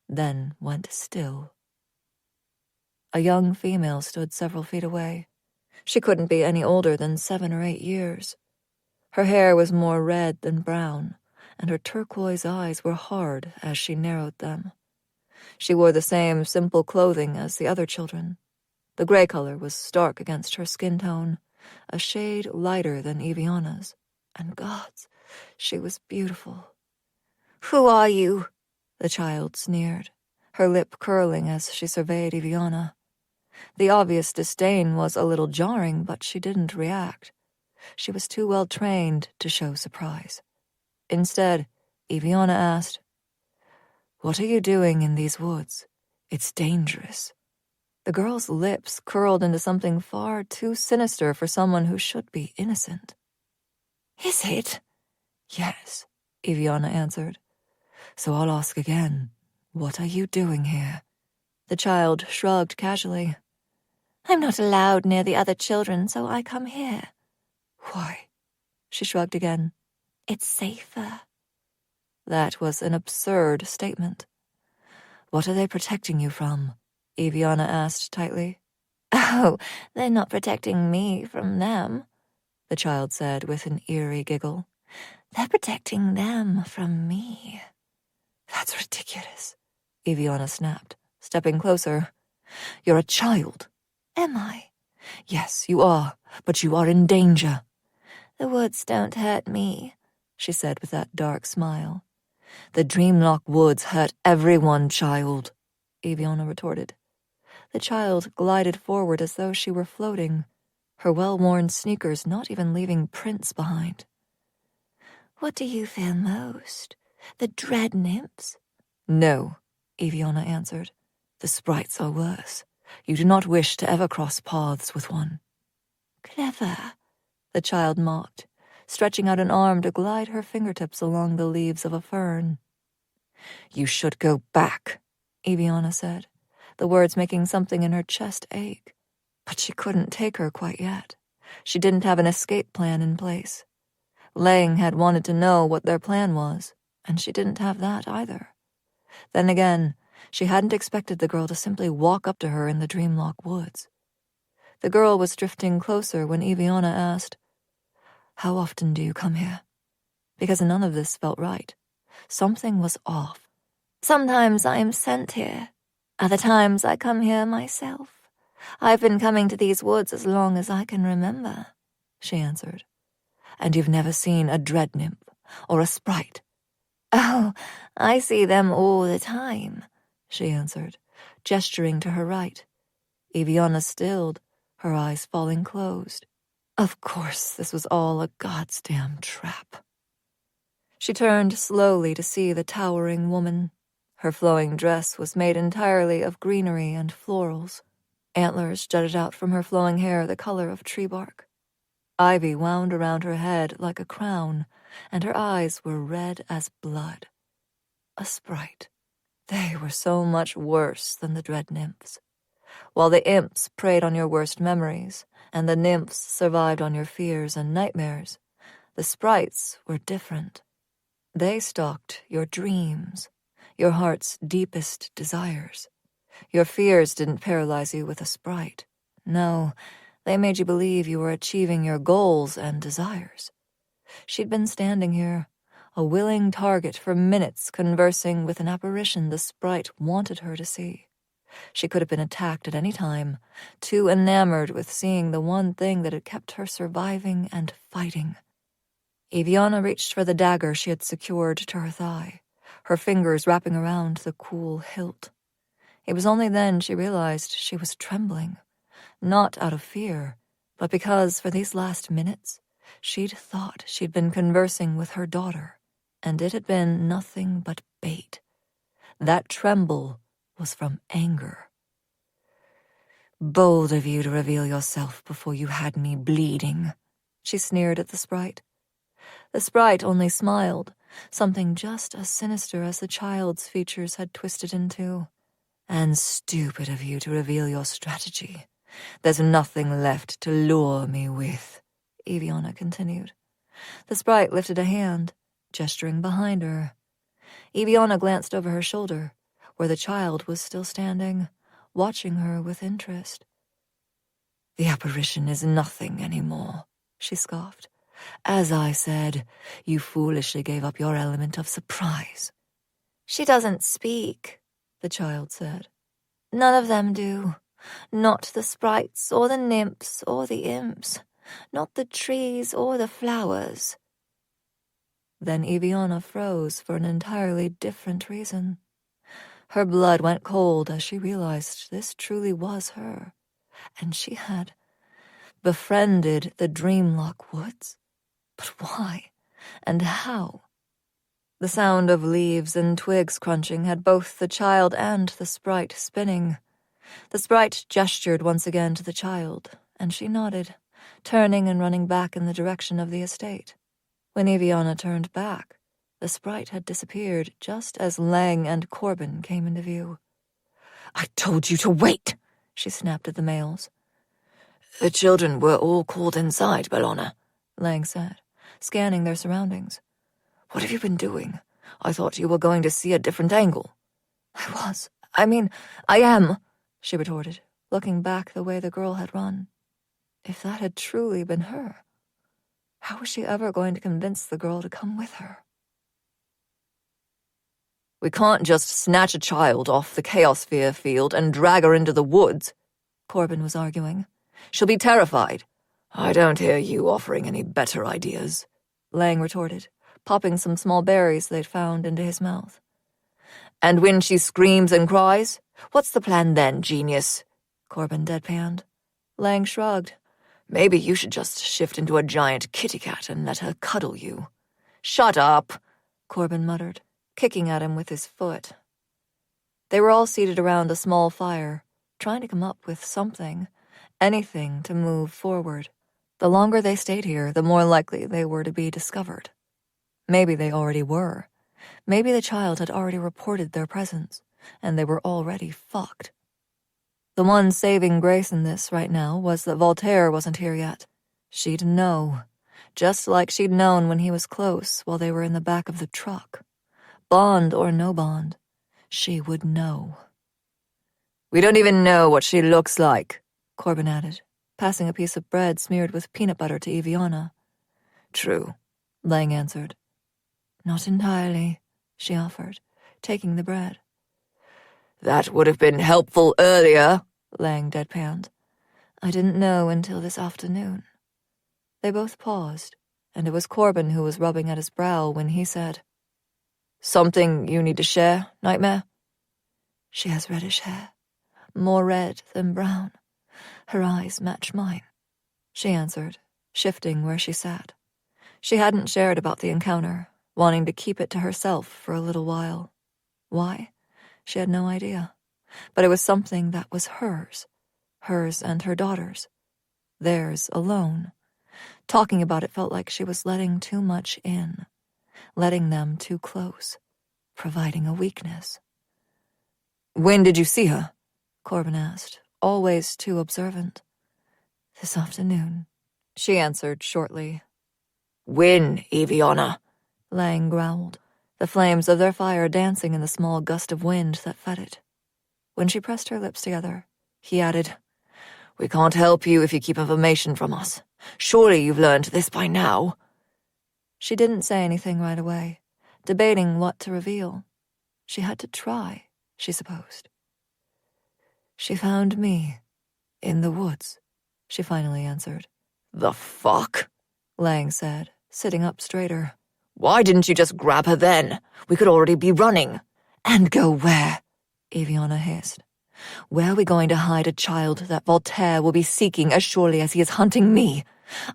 then went still. A young female stood several feet away. She couldn't be any older than 7 or 8 years. Her hair was more red than brown, and her turquoise eyes were hard as she narrowed them. She wore the same simple clothing as the other children. The gray color was stark against her skin tone, a shade lighter than Eviana's, and gods, she was beautiful. "Who are you?" the child sneered, her lip curling as she surveyed Eviana. The obvious disdain was a little jarring, but she didn't react. She was too well trained to show surprise. Instead, Eviana asked, "What are you doing in these woods? It's dangerous." The girl's lips curled into something far too sinister for someone who should be innocent. "Is it?" "Yes," Eviana answered. "So I'll ask again, what are you doing here?" The child shrugged casually. "I'm not allowed near the other children, so I come here." "Why?" She shrugged again. "It's safer." That was an absurd statement. "What are they protecting you from?" Eviana asked tightly. "Oh, they're not protecting me from them," the child said with an eerie giggle. "They're protecting them from me." "That's ridiculous," Eviana snapped, stepping closer. "You're a child." "Am I?" "Yes, you are, but you are in danger." "The woods don't hurt me," she said with that dark smile. "The Dreamlock Woods hurt everyone, child," Eviana retorted. The child glided forward as though she were floating, her well-worn sneakers not even leaving prints behind. "What do you fear most? The dread nymphs?" "No," Eviana answered. "The sprites are worse. You do not wish to ever cross paths with one." "Clever," the child mocked, stretching out an arm to glide her fingertips along the leaves of a fern. "You should go back," Eviana said, the words making something in her chest ache. But she couldn't take her quite yet. She didn't have an escape plan in place. Lang had wanted to know what their plan was, and she didn't have that either. Then again, she hadn't expected the girl to simply walk up to her in the Dreamlock Woods. The girl was drifting closer when Eviana asked, "How often do you come here?" Because none of this felt right. Something was off. "Sometimes I am sent here. Other times I come here myself. I've been coming to these woods as long as I can remember," she answered. "And you've never seen a dread nymph or a sprite?" "Oh, I see them all the time," she answered, gesturing to her right. Eviana stilled, her eyes falling closed. Of course, this was all a goddamn trap. She turned slowly to see the towering woman. Her flowing dress was made entirely of greenery and florals. Antlers jutted out from her flowing hair the color of tree bark. Ivy wound around her head like a crown, and her eyes were red as blood. A sprite. They were so much worse than the dread nymphs. While the imps preyed on your worst memories, and the nymphs survived on your fears and nightmares, the sprites were different. They stalked your dreams, your heart's deepest desires. Your fears didn't paralyze you with a sprite. No, they made you believe you were achieving your goals and desires. She'd been standing here, a willing target for minutes, conversing with an apparition the sprite wanted her to see. She could have been attacked at any time, too enamored with seeing the one thing that had kept her surviving and fighting. Eviana reached for the dagger she had secured to her thigh, her fingers wrapping around the cool hilt. It was only then she realized she was trembling, not out of fear, but because for these last minutes she'd thought she'd been conversing with her daughter, and it had been nothing but bait. That tremble was from anger. "Bold of you to reveal yourself before you had me bleeding," she sneered at the sprite. The sprite only smiled, something just as sinister as the child's features had twisted into. "And stupid of you to reveal your strategy. There's nothing left to lure me with," Eviana continued. The sprite lifted a hand, gesturing behind her. Eviana glanced over her shoulder, where the child was still standing, watching her with interest. "The apparition is nothing anymore," she scoffed. "As I said, you foolishly gave up your element of surprise." "She doesn't speak," the child said. "None of them do. Not the sprites or the nymphs or the imps. Not the trees or the flowers." Then Eviana froze for an entirely different reason. Her blood went cold as she realized this truly was her, and she had befriended the Dreamlock Woods. But why? And how? The sound of leaves and twigs crunching had both the child and the sprite spinning. The sprite gestured once again to the child, and she nodded, turning and running back in the direction of the estate. When Eviana turned back, the sprite had disappeared just as Lang and Corbin came into view. "I told you to wait," she snapped at the males. "The children were all called inside, Bellona," Lang said, scanning their surroundings. "What have you been doing? I thought you were going to see a different angle." I am," she retorted, looking back the way the girl had run. If that had truly been her, how was she ever going to convince the girl to come with her? "We can't just snatch a child off the Chaosphere field and drag her into the woods," Corbin was arguing. "She'll be terrified." "I don't hear you offering any better ideas," Lang retorted, popping some small berries they'd found into his mouth. "And when she screams and cries, what's the plan then, genius?" Corbin deadpanned. Lang shrugged. "Maybe you should just shift into a giant kitty cat and let her cuddle you." "Shut up," Corbin muttered, kicking at him with his foot. They were all seated around a small fire, trying to come up with something, anything to move forward. The longer they stayed here, the more likely they were to be discovered. Maybe they already were. Maybe the child had already reported their presence, and they were already fucked. The one saving grace in this right now was that Voltaire wasn't here yet. She'd know, just like she'd known when he was close while they were in the back of the truck. Bond or no bond, she would know. "We don't even know what she looks like," Corbin added, passing a piece of bread smeared with peanut butter to Eviana. "True," Lang answered. "Not entirely," she offered, taking the bread. "That would have been helpful earlier," Lang deadpanned. "I didn't know until this afternoon." They both paused, and it was Corbin who was rubbing at his brow when he said, "Something you need to share, Nightmare?" "She has reddish hair, more red than brown. Her eyes match mine," she answered, shifting where she sat. She hadn't shared about the encounter, wanting to keep it to herself for a little while. Why? She had no idea. But it was something that was hers and her daughter's, theirs alone. Talking about it felt like she was letting too much in, letting them too close, providing a weakness. "When did you see her?" Corbin asked, always too observant. "This afternoon," she answered shortly. "When, Eviana?" Lang growled, the flames of their fire dancing in the small gust of wind that fed it. When she pressed her lips together, he added, "We can't help you if you keep information from us. Surely you've learned this by now." She didn't say anything right away, debating what to reveal. She had to try, she supposed. She found me. In the woods, she finally answered. The fuck? Lang said, sitting up straighter. Why didn't you just grab her then? We could already be running. And go where? Eviana hissed. Where are we going to hide a child that Voltaire will be seeking as surely as he is hunting me?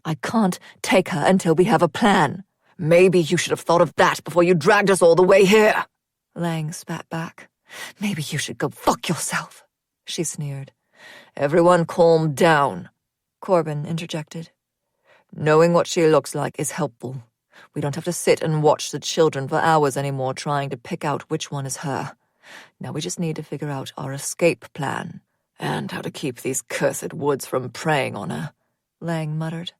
I can't take her until we have a plan. Maybe you should have thought of that before you dragged us all the way here. Lang spat back. Maybe you should go fuck yourself, she sneered. Everyone calm down, Corbin interjected. Knowing what she looks like is helpful. We don't have to sit and watch the children for hours anymore trying to pick out which one is her. Now we just need to figure out our escape plan and how to keep these cursed woods from preying on her, Lang muttered.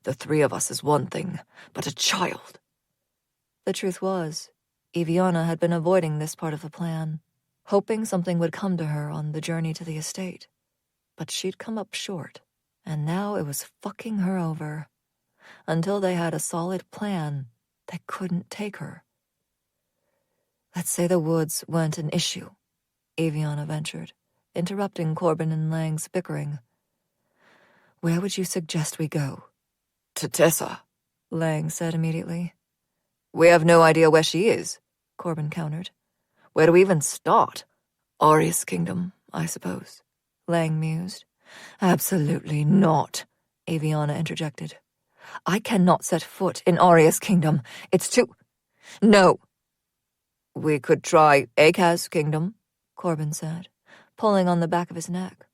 The three of us is one thing, but a child. The truth was, Eviana had been avoiding this part of the plan, hoping something would come to her on the journey to the estate. But she'd come up short, and now it was fucking her over. Until they had a solid plan, they couldn't take her. Let's say the woods weren't an issue, Eviana ventured, interrupting Corbin and Lang's bickering. Where would you suggest we go? To Tessa, Lang said immediately. We have no idea where she is, Corbin countered. Where do we even start? Aria's kingdom, I suppose, Lang mused. Absolutely not, Eviana interjected. I cannot set foot in Aria's kingdom. It's too... No. We could try Akaz's kingdom, Corbin said, pulling on the back of his neck.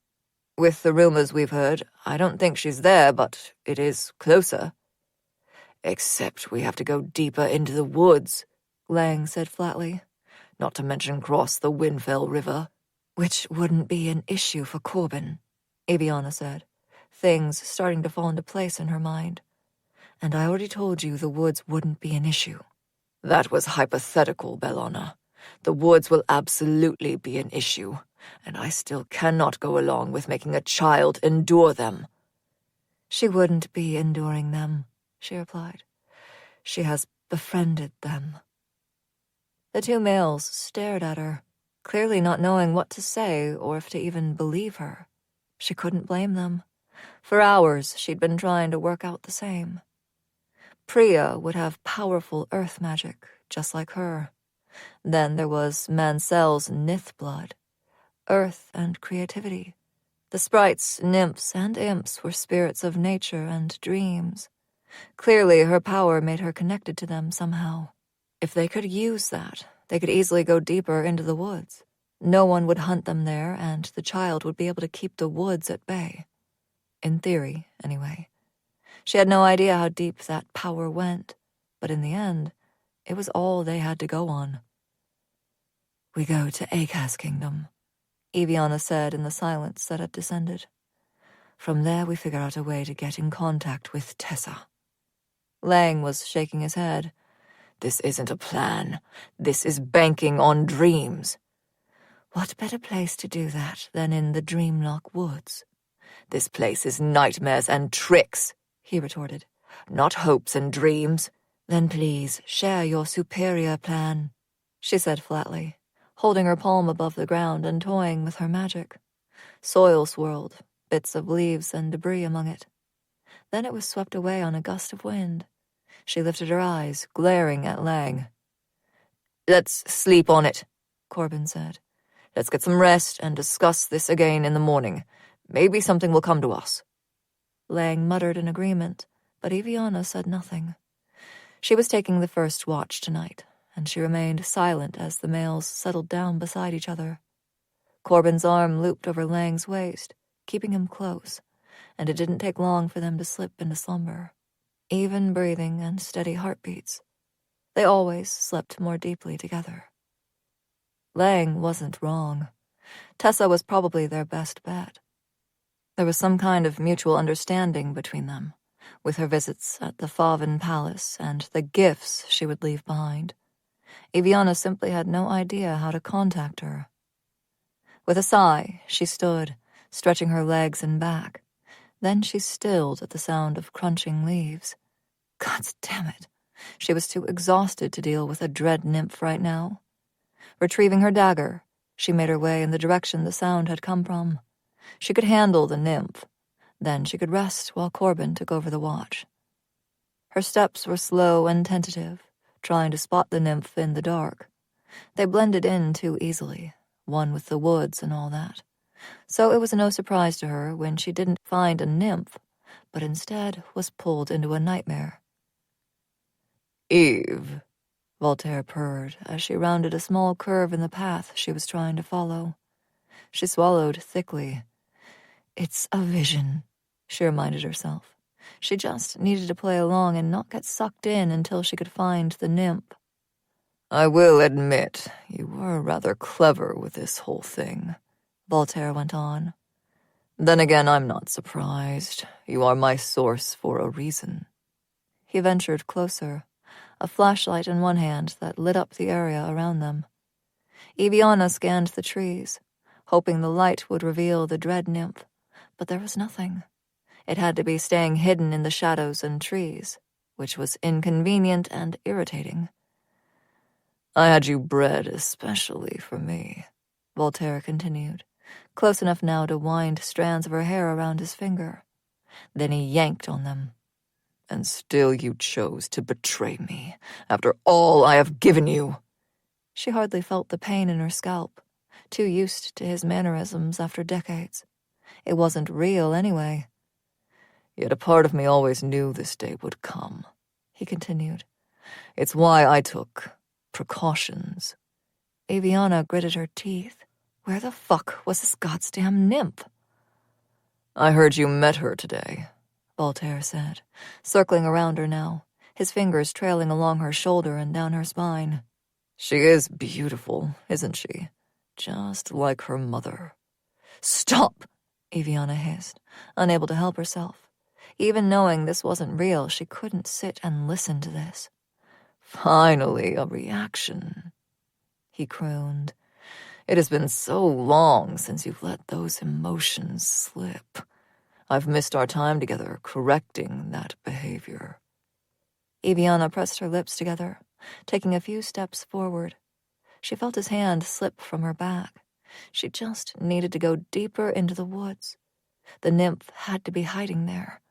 With the rumors we've heard, I don't think she's there, but it is closer. Except we have to go deeper into the woods, Lang said flatly. Not to mention cross the Windfell River. Which wouldn't be an issue for Corbin, Eviana said, things starting to fall into place in her mind. And I already told you the woods wouldn't be an issue. That was hypothetical, Bellona. The woods will absolutely be an issue, and I still cannot go along with making a child endure them. She wouldn't be enduring them, she replied. She has befriended them. The two males stared at her, clearly not knowing what to say or if to even believe her. She couldn't blame them. For hours, she'd been trying to work out the same. Priya would have powerful earth magic, just like her. Then there was Mansel's Nith blood, earth and creativity. The sprites, nymphs, and imps were spirits of nature and dreams. Clearly, her power made her connected to them somehow. If they could use that, they could easily go deeper into the woods. No one would hunt them there, and the child would be able to keep the woods at bay. In theory, anyway. She had no idea how deep that power went, but in the end, it was all they had to go on. We go to Akaz's kingdom, Eviana said in the silence that had descended. From there we figure out a way to get in contact with Tessa. Lang was shaking his head. This isn't a plan. This is banking on dreams. What better place to do that than in the Dreamlock Woods? This place is nightmares and tricks, he retorted. Not hopes and dreams. Then please share your superior plan, she said flatly, holding her palm above the ground and toying with her magic. Soil swirled, bits of leaves and debris among it. Then it was swept away on a gust of wind. She lifted her eyes, glaring at Lang. Let's sleep on it, Corbin said. Let's get some rest and discuss this again in the morning. Maybe something will come to us. Lang muttered in agreement, but Eviana said nothing. She was taking the first watch tonight, and she remained silent as the males settled down beside each other. Corbin's arm looped over Lang's waist, keeping him close, and it didn't take long for them to slip into slumber. Even breathing and steady heartbeats. They always slept more deeply together. Lang wasn't wrong. Tessa was probably their best bet. There was some kind of mutual understanding between them, with her visits at the Faven Palace and the gifts she would leave behind. Eviana simply had no idea how to contact her. With a sigh, she stood, stretching her legs and back. Then she stilled at the sound of crunching leaves. God damn it. She was too exhausted to deal with a dread nymph right now. Retrieving her dagger, She made her way in the direction the sound had come from. She could handle the nymph. Then she could rest while Corbin took over the watch. Her steps were slow and tentative, trying to spot the nymph in the dark. They blended in too easily, one with the woods and all that. So it was no surprise to her when she didn't find a nymph, but instead was pulled into a nightmare. Eve, Voltaire purred as she rounded a small curve in the path she was trying to follow. She swallowed thickly. It's a vision, she reminded herself. She just needed to play along and not get sucked in until she could find the nymph. I will admit you were rather clever with this whole thing, Voltaire went on. Then again, I'm not surprised. You are my source for a reason. He ventured closer, a flashlight in one hand that lit up the area around them. Eviana scanned the trees, hoping the light would reveal the dread nymph, but there was nothing. It had to be staying hidden in the shadows and trees, which was inconvenient and irritating. I had you bred especially for me, Voltaire continued, close enough now to wind strands of her hair around his finger. Then he yanked on them. And still you chose to betray me, after all I have given you. She hardly felt the pain in her scalp, too used to his mannerisms after decades. It wasn't real anyway. Yet a part of me always knew this day would come, he continued. It's why I took precautions. Eviana gritted her teeth. Where the fuck was this goddamn nymph? I heard you met her today, Voltaire said, circling around her now, his fingers trailing along her shoulder and down her spine. She is beautiful, isn't she? Just like her mother. Stop, Eviana hissed, unable to help herself. Even knowing this wasn't real, she couldn't sit and listen to this. Finally, a reaction, he crooned. It has been so long since you've let those emotions slip. I've missed our time together correcting that behavior. Eviana pressed her lips together, taking a few steps forward. She felt his hand slip from her back. She just needed to go deeper into the woods. The nymph had to be hiding there.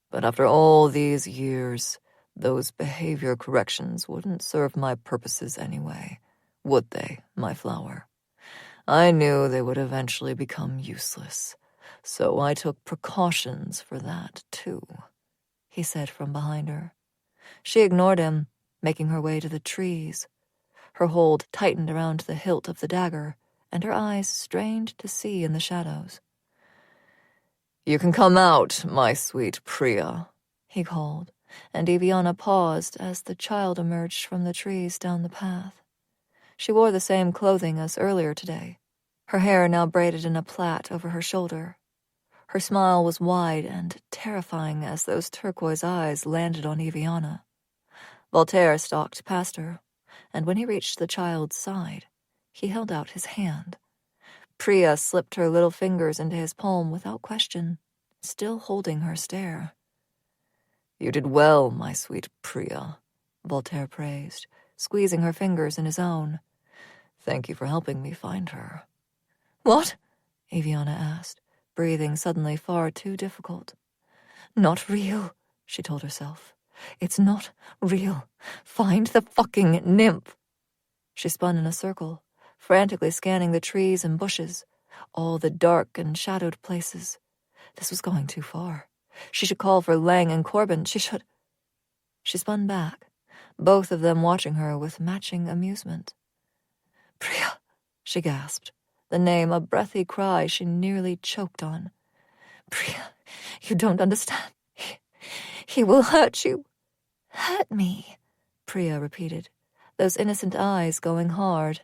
But after all these years, those behavior corrections wouldn't serve my purposes anyway, would they, my flower? I knew they would eventually become useless, so I took precautions for that, too, he said from behind her. She ignored him, making her way to the trees. Her hold tightened around the hilt of the dagger, and her eyes strained to see in the shadows. You can come out, my sweet Priya, he called, and Eviana paused as the child emerged from the trees down the path. She wore the same clothing as earlier today, her hair now braided in a plait over her shoulder. Her smile was wide and terrifying as those turquoise eyes landed on Eviana. Voltaire stalked past her, and when he reached the child's side, he held out his hand. Priya slipped her little fingers into his palm without question, still holding her stare. You did well, my sweet Priya, Voltaire praised, squeezing her fingers in his own. Thank you for helping me find her. What? Eviana asked, breathing suddenly far too difficult. Not real, she told herself. It's not real. Find the fucking nymph. She spun in a circle, frantically scanning the trees and bushes, all the dark and shadowed places. This was going too far. She should call for Lang and Corbin. She spun back, both of them watching her with matching amusement. Priya, she gasped, the name a breathy cry she nearly choked on. Priya, you don't understand. He will hurt you. Hurt me, Priya repeated, those innocent eyes going hard.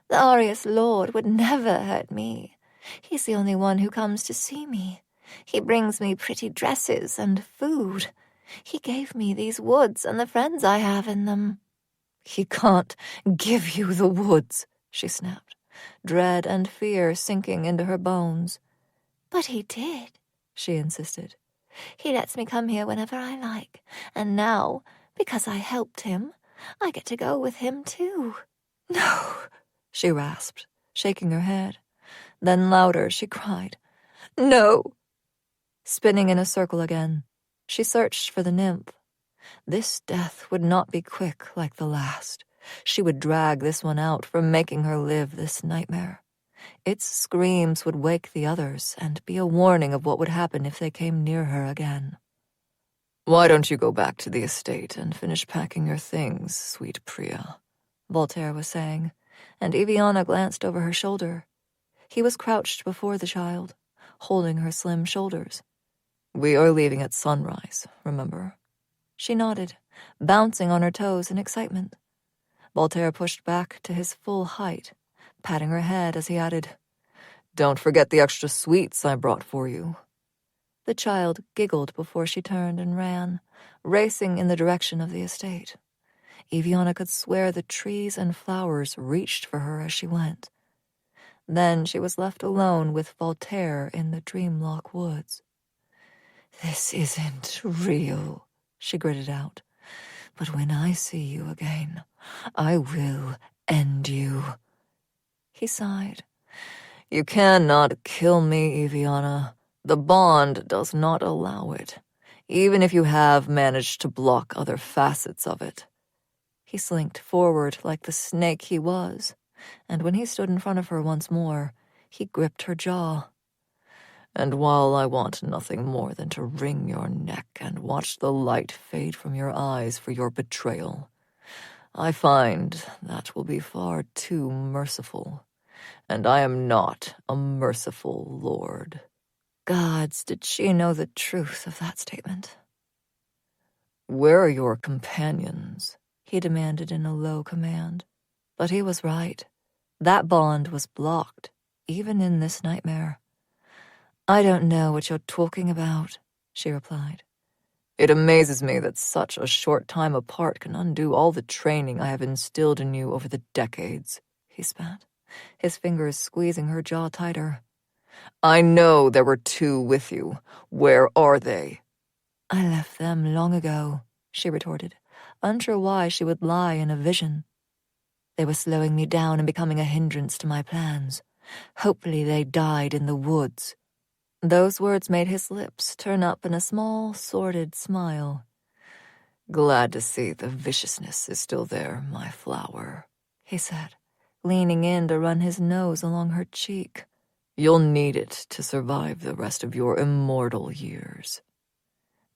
The Arius Lord would never hurt me. He's the only one who comes to see me. He brings me pretty dresses and food. He gave me these woods and the friends I have in them. He can't give you the woods, she snapped, dread and fear sinking into her bones. But he did, she insisted. He lets me come here whenever I like, and now, because I helped him, I get to go with him too. No, she rasped, shaking her head. Then louder, she cried, "No!" Spinning in a circle again, she searched for the nymph. This death would not be quick like the last. She would drag this one out for making her live this nightmare. Its screams would wake the others and be a warning of what would happen if they came near her again. "Why don't you go back to the estate and finish packing your things, sweet Priya?" Voltaire was saying, and Eviana glanced over her shoulder. He was crouched before the child, holding her slim shoulders. "We are leaving at sunrise, remember?" She nodded, bouncing on her toes in excitement. Voltaire pushed back to his full height, patting her head as he added, "Don't forget the extra sweets I brought for you." The child giggled before she turned and ran, racing in the direction of the estate. Eviana could swear the trees and flowers reached for her as she went. Then she was left alone with Voltaire in the Dreamlock woods. "This isn't real," she gritted out. "But when I see you again, I will end you." He sighed. "You cannot kill me, Eviana. The bond does not allow it, even if you have managed to block other facets of it." He slinked forward like the snake he was, and when he stood in front of her once more, he gripped her jaw. "And while I want nothing more than to wring your neck and watch the light fade from your eyes for your betrayal, I find that will be far too merciful, and I am not a merciful lord." Gods, did she know the truth of that statement? "Where are your companions?" He demanded in a low command. But he was right. That bond was blocked, even in this nightmare. "I don't know what you're talking about," she replied. "It amazes me that such a short time apart can undo all the training I have instilled in you over the decades," he spat, his fingers squeezing her jaw tighter. "I know there were 2 with you. Where are they?" "I left them long ago," she retorted, unsure why she would lie in a vision. "They were slowing me down and becoming a hindrance to my plans. Hopefully they died in the woods." Those words made his lips turn up in a small, sordid smile. "Glad to see the viciousness is still there, my flower," he said, leaning in to run his nose along her cheek. "You'll need it to survive the rest of your immortal years."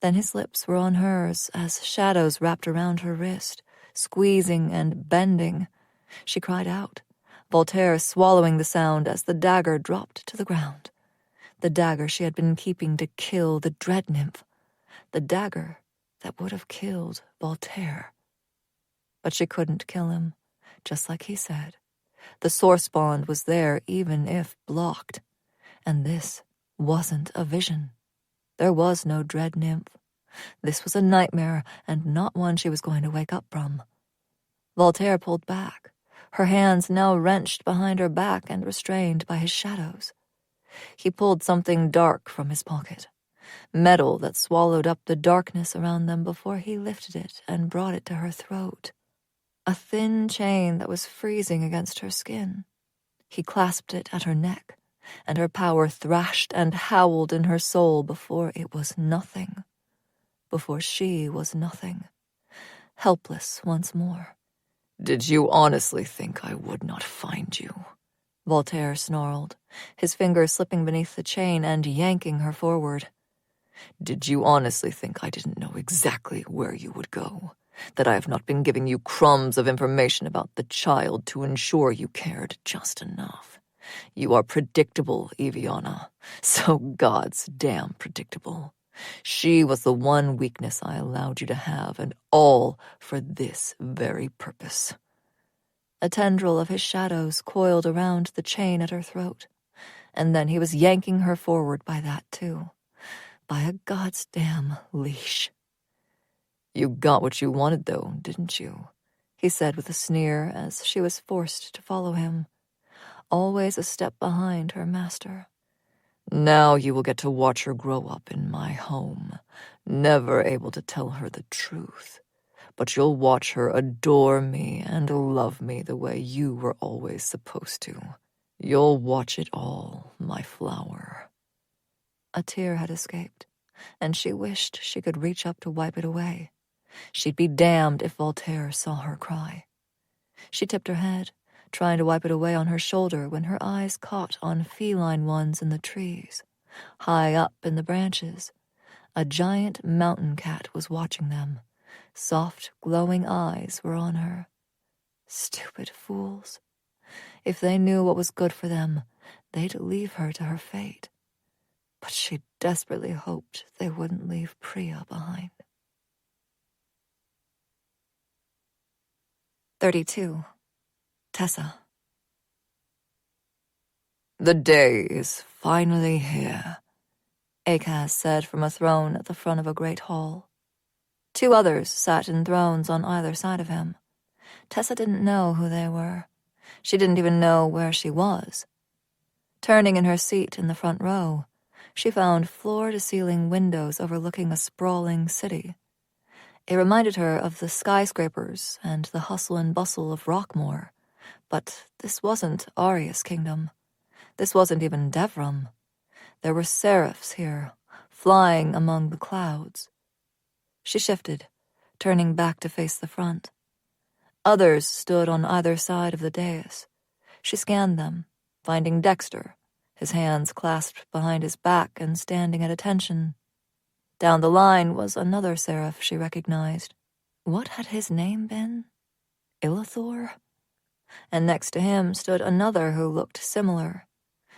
Then his lips were on hers as shadows wrapped around her wrist, squeezing and bending. She cried out, Voltaire swallowing the sound as the dagger dropped to the ground. The dagger she had been keeping to kill the dread nymph. The dagger that would have killed Voltaire. But she couldn't kill him, just like he said. The source bond was there even if blocked. And this wasn't a vision. There was no dread nymph. This was a nightmare, and not one she was going to wake up from. Voltaire pulled back, her hands now wrenched behind her back and restrained by his shadows. He pulled something dark from his pocket, metal that swallowed up the darkness around them before he lifted it and brought it to her throat. A thin chain that was freezing against her skin. He clasped it at her neck, and her power thrashed and howled in her soul before it was nothing. Before she was nothing. Helpless once more. "Did you honestly think I would not find you?" Voltaire snarled, his fingers slipping beneath the chain and yanking her forward. "Did you honestly think I didn't know exactly where you would go? That I have not been giving you crumbs of information about the child to ensure you cared just enough? You are predictable, Eviana. So God's damn predictable. She was the one weakness I allowed you to have, and all for this very purpose." A tendril of his shadows coiled around the chain at her throat, and then he was yanking her forward by that too. By a God's damn leash. "You got what you wanted, though, didn't you?" he said with a sneer as she was forced to follow him, always a step behind her master. "Now you will get to watch her grow up in my home, never able to tell her the truth. But you'll watch her adore me and love me the way you were always supposed to. You'll watch it all, my flower. A tear had escaped, and she wished she could reach up to wipe it away. She'd be damned if Voltaire saw her cry. She tipped her head, trying to wipe it away on her shoulder when her eyes caught on feline ones in the trees. High up in the branches, a giant mountain cat was watching them. Soft, glowing eyes were on her. Stupid fools. If they knew what was good for them, they'd leave her to her fate. But she desperately hoped they wouldn't leave Priya behind. 32. Tessa. The day is finally here, Achaz said from a throne at the front of a great hall. 2 others sat in thrones on either side of him. Tessa didn't know who they were. She didn't even know where she was. Turning in her seat in the front row, she found floor-to-ceiling windows overlooking a sprawling city. It reminded her of the skyscrapers and the hustle and bustle of Rockmore, but this wasn't Aria's kingdom. This wasn't even Devram. There were seraphs here, flying among the clouds. She shifted, turning back to face the front. Others stood on either side of the dais. She scanned them, finding Dexter, his hands clasped behind his back and standing at attention. Down the line was another seraph she recognized. What had his name been? Illithor? And next to him stood another who looked similar.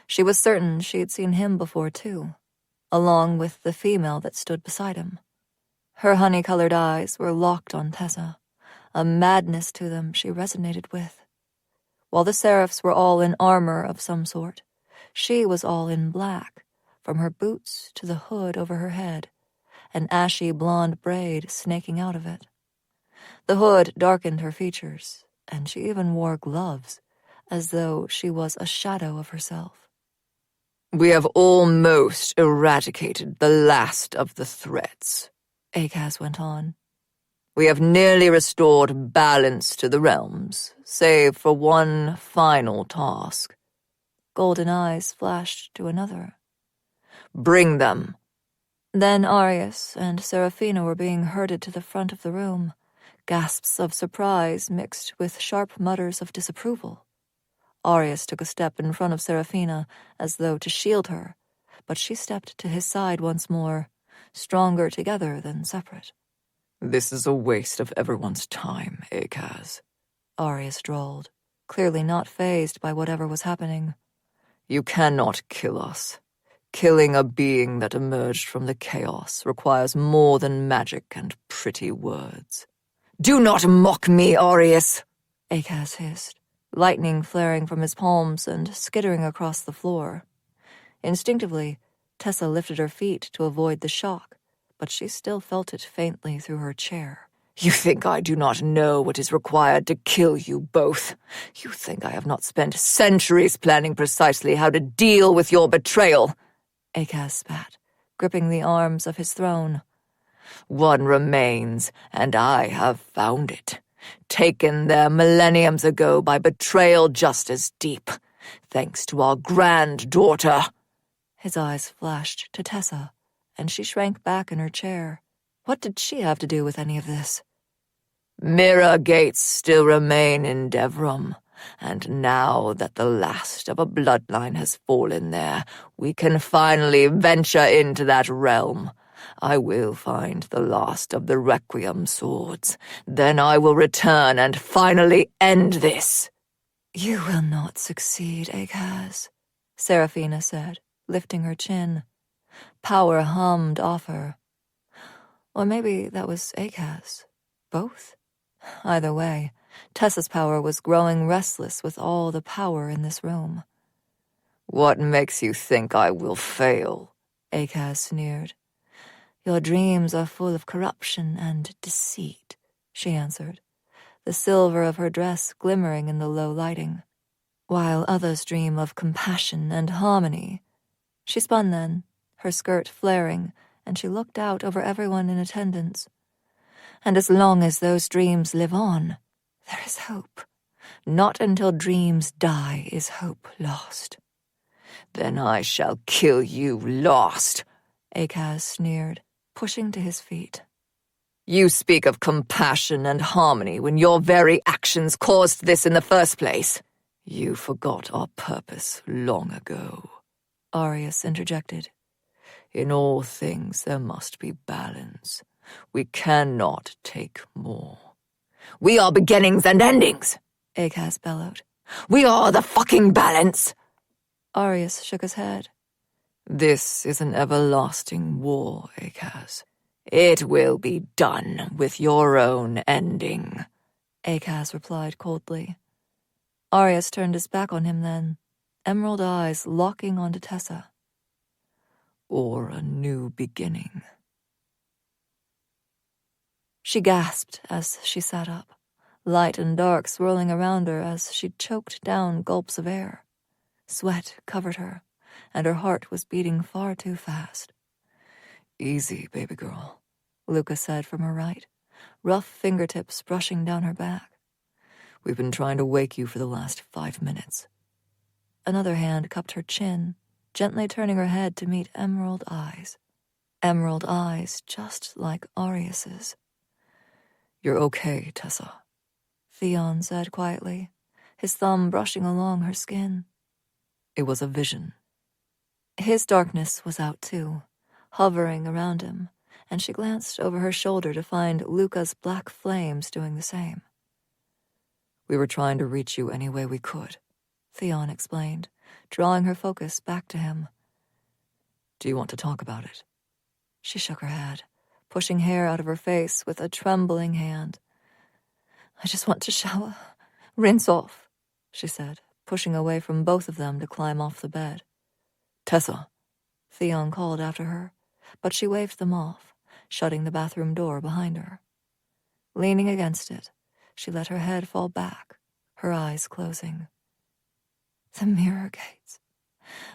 She was certain she'd seen him before, too, along with the female that stood beside him. Her honey-colored eyes were locked on Tessa, a madness to them she resonated with. While the seraphs were all in armor of some sort, she was all in black, from her boots to the hood over her head, an ashy blonde braid snaking out of it. The hood darkened her features, and she even wore gloves, as though she was a shadow of herself. We have almost eradicated the last of the threats, Achaz went on. We have nearly restored balance to the realms, save for one final task. Golden eyes flashed to another. Bring them. Then Arius and Seraphina were being herded to the front of the room, gasps of surprise mixed with sharp mutters of disapproval. Arius took a step in front of Seraphina, as though to shield her, but she stepped to his side once more, stronger together than separate. This is a waste of everyone's time, Achaz, Arius drawled, clearly not fazed by whatever was happening. You cannot kill us. Killing a being that emerged from the chaos requires more than magic and pretty words. Do not mock me, Arius, Achaz hissed, lightning flaring from his palms and skittering across the floor. Instinctively, Tessa lifted her feet to avoid the shock, but she still felt it faintly through her chair. You think I do not know what is required to kill you both. You think I have not spent centuries planning precisely how to deal with your betrayal, Achaz spat, gripping the arms of his throne. One remains, and I have found it. Taken there millenniums ago by betrayal just as deep, thanks to our granddaughter. His eyes flashed to Tessa, and she shrank back in her chair. What did she have to do with any of this? Mirror gates still remain in Devram, and now that the last of a bloodline has fallen there, we can finally venture into that realm. I will find the last of the Requiem swords. Then I will return and finally end this. You will not succeed, Achaz, Seraphina said, lifting her chin. Power hummed off her. Or maybe that was Achaz. Both? Either way, Tessa's power was growing restless with all the power in this room. What makes you think I will fail? Achaz sneered. Your dreams are full of corruption and deceit, she answered, the silver of her dress glimmering in the low lighting. While others dream of compassion and harmony. She spun then, her skirt flaring, and she looked out over everyone in attendance. And as long as those dreams live on, there is hope. Not until dreams die is hope lost. Then I shall kill you lost, Akaz sneered, pushing to his feet. You speak of compassion and harmony when your very actions caused this in the first place. You forgot our purpose long ago, Arius interjected. In all things there must be balance. We cannot take more. We are beginnings and endings, Akaz bellowed. We are the fucking balance. Arius shook his head. This is an everlasting war, Akaz. It will be done with your own ending, Akaz replied coldly. Arius turned his back on him then, emerald eyes locking onto Tessa. Or a new beginning. She gasped as she sat up, light and dark swirling around her as she choked down gulps of air. Sweat covered her, and her heart was beating far too fast. Easy, baby girl, Luca said from her right, rough fingertips brushing down her back. We've been trying to wake you for the last 5 minutes. Another hand cupped her chin, gently turning her head to meet emerald eyes. Emerald eyes just like Arius's. You're okay, Tessa, Theon said quietly, his thumb brushing along her skin. It was a vision. His darkness was out too, hovering around him, and she glanced over her shoulder to find Luca's black flames doing the same. We were trying to reach you any way we could, Theon explained, drawing her focus back to him. Do you want to talk about it? She shook her head, pushing hair out of her face with a trembling hand. I just want to shower. Rinse off, she said, pushing away from both of them to climb off the bed. Tessa, Theon called after her, but she waved them off, shutting the bathroom door behind her. Leaning against it, she let her head fall back, her eyes closing. The mirror gates.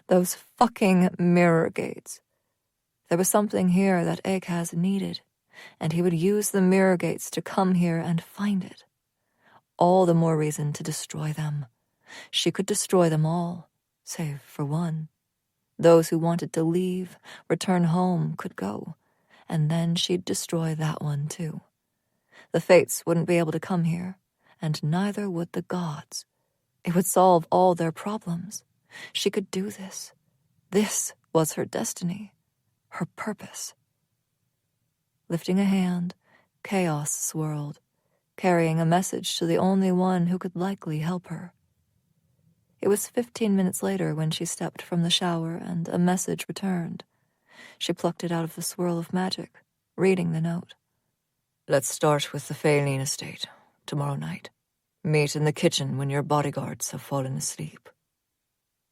Those fucking mirror gates. There was something here that Akaz needed, and he would use the mirror gates to come here and find it. All the more reason to destroy them. She could destroy them all, save for one. Those who wanted to leave, return home, could go, and then she'd destroy that one too. The Fates wouldn't be able to come here, and neither would the gods. It would solve all their problems. She could do this. This was her destiny, her purpose. Lifting a hand, chaos swirled, carrying a message to the only one who could likely help her. It was 15 minutes later when she stepped from the shower and a message returned. She plucked it out of the swirl of magic, reading the note. Let's start with the Phaeline estate, tomorrow night. Meet in the kitchen when your bodyguards have fallen asleep.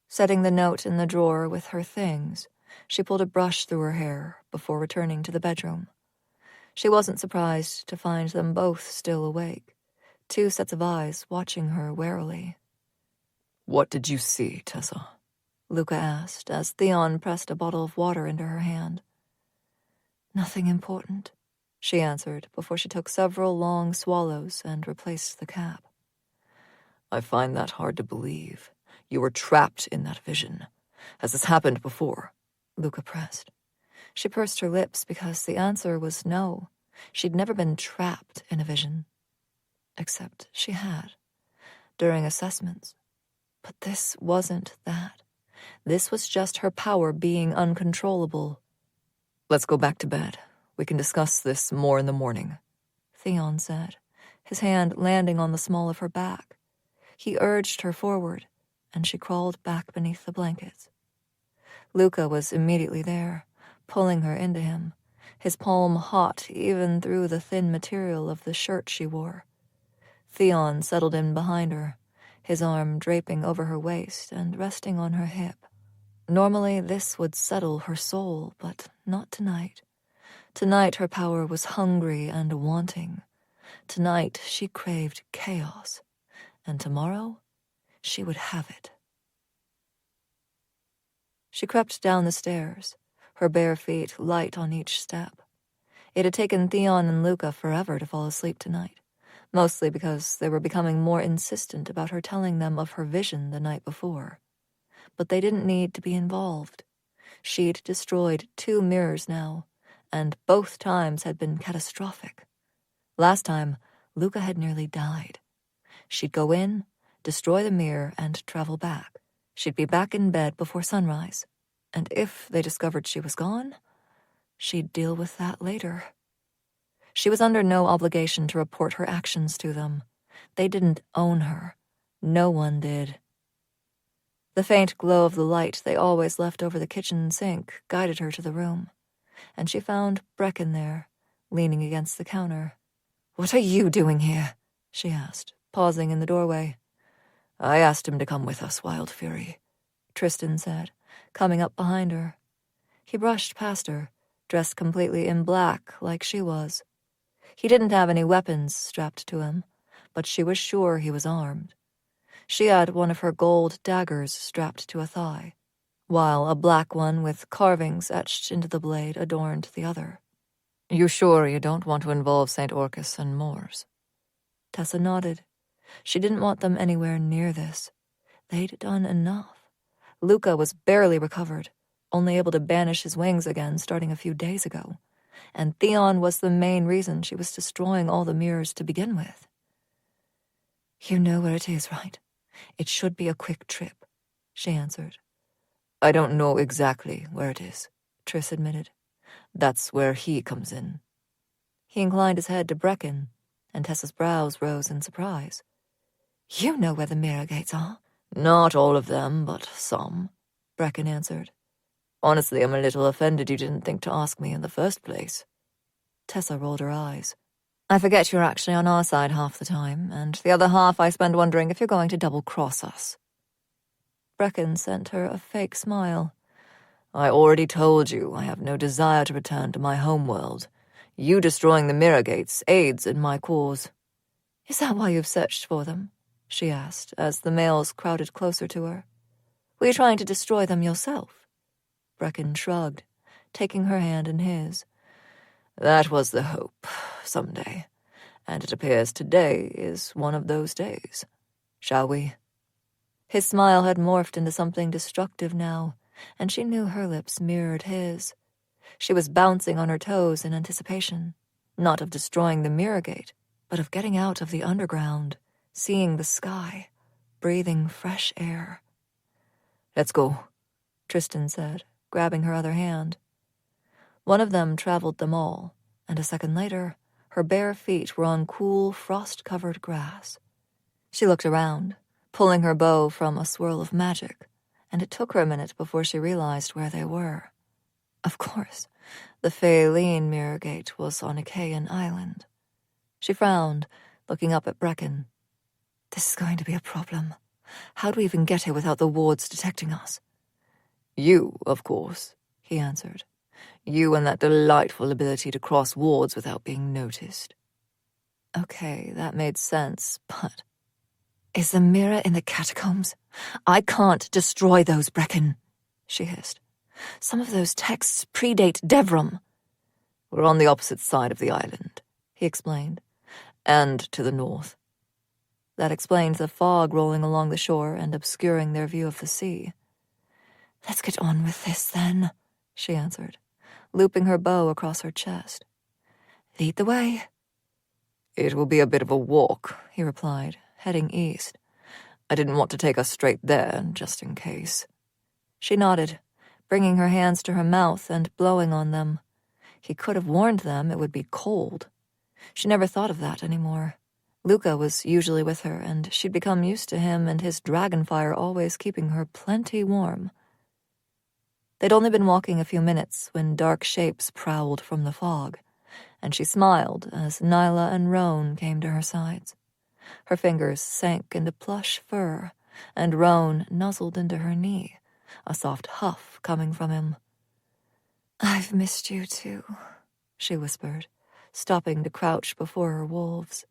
Setting the note in the drawer with her things, she pulled a brush through her hair before returning to the bedroom. She wasn't surprised to find them both still awake, 2 sets of eyes watching her warily. What did you see, Tessa? Luca asked as Theon pressed a bottle of water into her hand. Nothing important, she answered before she took several long swallows and replaced the cap. I find that hard to believe. You were trapped in that vision. Has this happened before? Luca pressed. She pursed her lips because the answer was no. She'd never been trapped in a vision. Except she had, during assessments. But this wasn't that. This was just her power being uncontrollable. Let's go back to bed. We can discuss this more in the morning, Theon said, his hand landing on the small of her back. He urged her forward, and she crawled back beneath the blankets. Luca was immediately there, pulling her into him, his palm hot even through the thin material of the shirt she wore. Theon settled in behind her, his arm draping over her waist and resting on her hip. Normally this would settle her soul, but not tonight. Tonight her power was hungry and wanting. Tonight she craved chaos, and tomorrow she would have it. She crept down the stairs, her bare feet light on each step. It had taken Theon and Luca forever to fall asleep tonight, mostly because they were becoming more insistent about her telling them of her vision the night before. But they didn't need to be involved. She'd destroyed 2 mirrors now, and both times had been catastrophic. Last time, Luca had nearly died. She'd go in, destroy the mirror, and travel back. She'd be back in bed before sunrise, and if they discovered she was gone, she'd deal with that later. She was under no obligation to report her actions to them. They didn't own her. No one did. The faint glow of the light they always left over the kitchen sink guided her to the room, and she found Brecken there, leaning against the counter. "What are you doing here?" she asked, pausing in the doorway. "I asked him to come with us, Wild Fury," Tristan said, coming up behind her. He brushed past her, dressed completely in black like she was. He didn't have any weapons strapped to him, but she was sure he was armed. She had one of her gold daggers strapped to a thigh, while a black one with carvings etched into the blade adorned the other. "You sure you don't want to involve St. Orcus and Moors?" Tessa nodded. She didn't want them anywhere near this. They'd done enough. Luca was barely recovered, only able to banish his wings again starting a few days ago. And Theon was the main reason she was destroying all the mirrors to begin with. "You know where it is, right? It should be a quick trip," she answered. "I don't know exactly where it is," Triss admitted. "That's where he comes in." He inclined his head to Brecken, and Tessa's brows rose in surprise. "You know where the mirror gates are?" "Not all of them, but some," Brecken answered. "Honestly, I'm a little offended you didn't think to ask me in the first place." Tessa rolled her eyes. "I forget you're actually on our side half the time, and the other half I spend wondering if you're going to double-cross us." Brecken sent her a fake smile. "I already told you I have no desire to return to my homeworld. You destroying the mirror gates aids in my cause." "Is that why you've searched for them?" she asked, as the males crowded closer to her. "Were you trying to destroy them yourself?" Brecken shrugged, taking her hand in his. "That was the hope, someday, and it appears today is one of those days. Shall we?" His smile had morphed into something destructive now, and she knew her lips mirrored his. She was bouncing on her toes in anticipation, not of destroying the mirror gate, but of getting out of the underground, seeing the sky, breathing fresh air. "Let's go," Tristan said, grabbing her other hand. One of them traveled them all, and a second later, her bare feet were on cool, frost-covered grass. She looked around, pulling her bow from a swirl of magic, and it took her a minute before she realized where they were. Of course, the Faeline mirror gate was on Achaean Island. She frowned, looking up at Brecken. "This is going to be a problem. How do we even get here without the wards detecting us?" "You, of course," he answered. "You and that delightful ability to cross wards without being noticed." Okay, that made sense, but... "Is the mirror in the catacombs? I can't destroy those, Brecken," she hissed. "Some of those texts predate Devrim." "We're on the opposite side of the island," he explained, "and to the north." That explained the fog rolling along the shore and obscuring their view of the sea. "Let's get on with this, then," she answered, looping her bow across her chest. "Lead the way." "It will be a bit of a walk," he replied, heading east. "I didn't want to take us straight there, just in case." She nodded, bringing her hands to her mouth and blowing on them. He could have warned them it would be cold. She never thought of that anymore. Luca was usually with her, and she'd become used to him and his dragonfire always keeping her plenty warm. They'd only been walking a few minutes when dark shapes prowled from the fog, and she smiled as Nyla and Roan came to her sides. Her fingers sank into plush fur, and Roan nuzzled into her knee, a soft huff coming from him. "I've missed you too," she whispered, stopping to crouch before her wolves.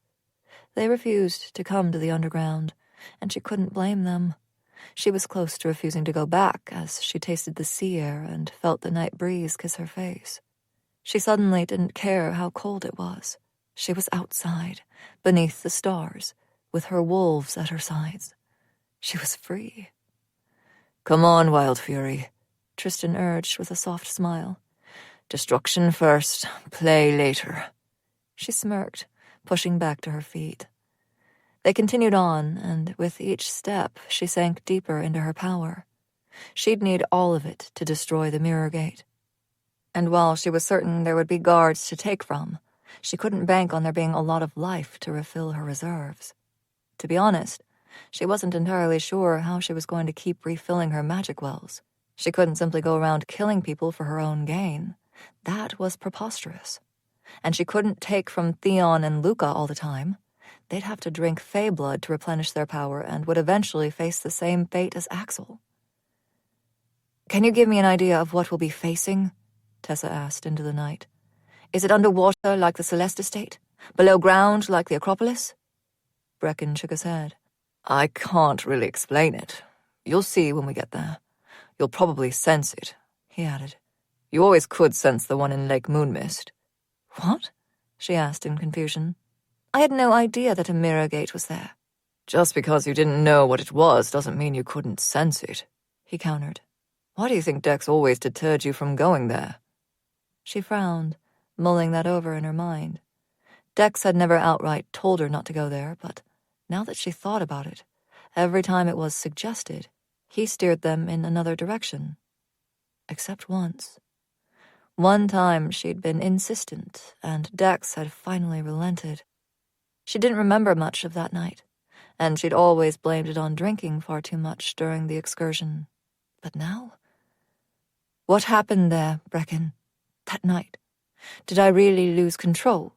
They refused to come to the underground, and she couldn't blame them. She was close to refusing to go back as she tasted the sea air and felt the night breeze kiss her face. She suddenly didn't care how cold it was. She was outside, beneath the stars, with her wolves at her sides. She was free. "Come on, Wild Fury," Tristan urged with a soft smile. "Destruction first, play later." She smirked, pushing back to her feet. They continued on, and with each step she sank deeper into her power. She'd need all of it to destroy the Mirror Gate. And while she was certain there would be guards to take from, she couldn't bank on there being a lot of life to refill her reserves. To be honest, she wasn't entirely sure how she was going to keep refilling her magic wells. She couldn't simply go around killing people for her own gain. That was preposterous. And she couldn't take from Theon and Luca all the time. They'd have to drink Fey blood to replenish their power and would eventually face the same fate as Axel. "Can you give me an idea of what we'll be facing?" Tessa asked into the night. "Is it underwater like the Celeste Estate? Below ground like the Acropolis?" Brecken shook his head. "I can't really explain it. You'll see when we get there. You'll probably sense it," he added. "You always could sense the one in Lake Moonmist." "What?" she asked in confusion. "I had no idea that a mirror gate was there." "Just because you didn't know what it was doesn't mean you couldn't sense it," he countered. "Why do you think Dex always deterred you from going there?" She frowned, mulling that over in her mind. Dex had never outright told her not to go there, but now that she thought about it, every time it was suggested, he steered them in another direction. Except once. One time she'd been insistent, and Dex had finally relented. She didn't remember much of that night, and she'd always blamed it on drinking far too much during the excursion. But now? What happened there, Brecken? That night? Did I really lose control?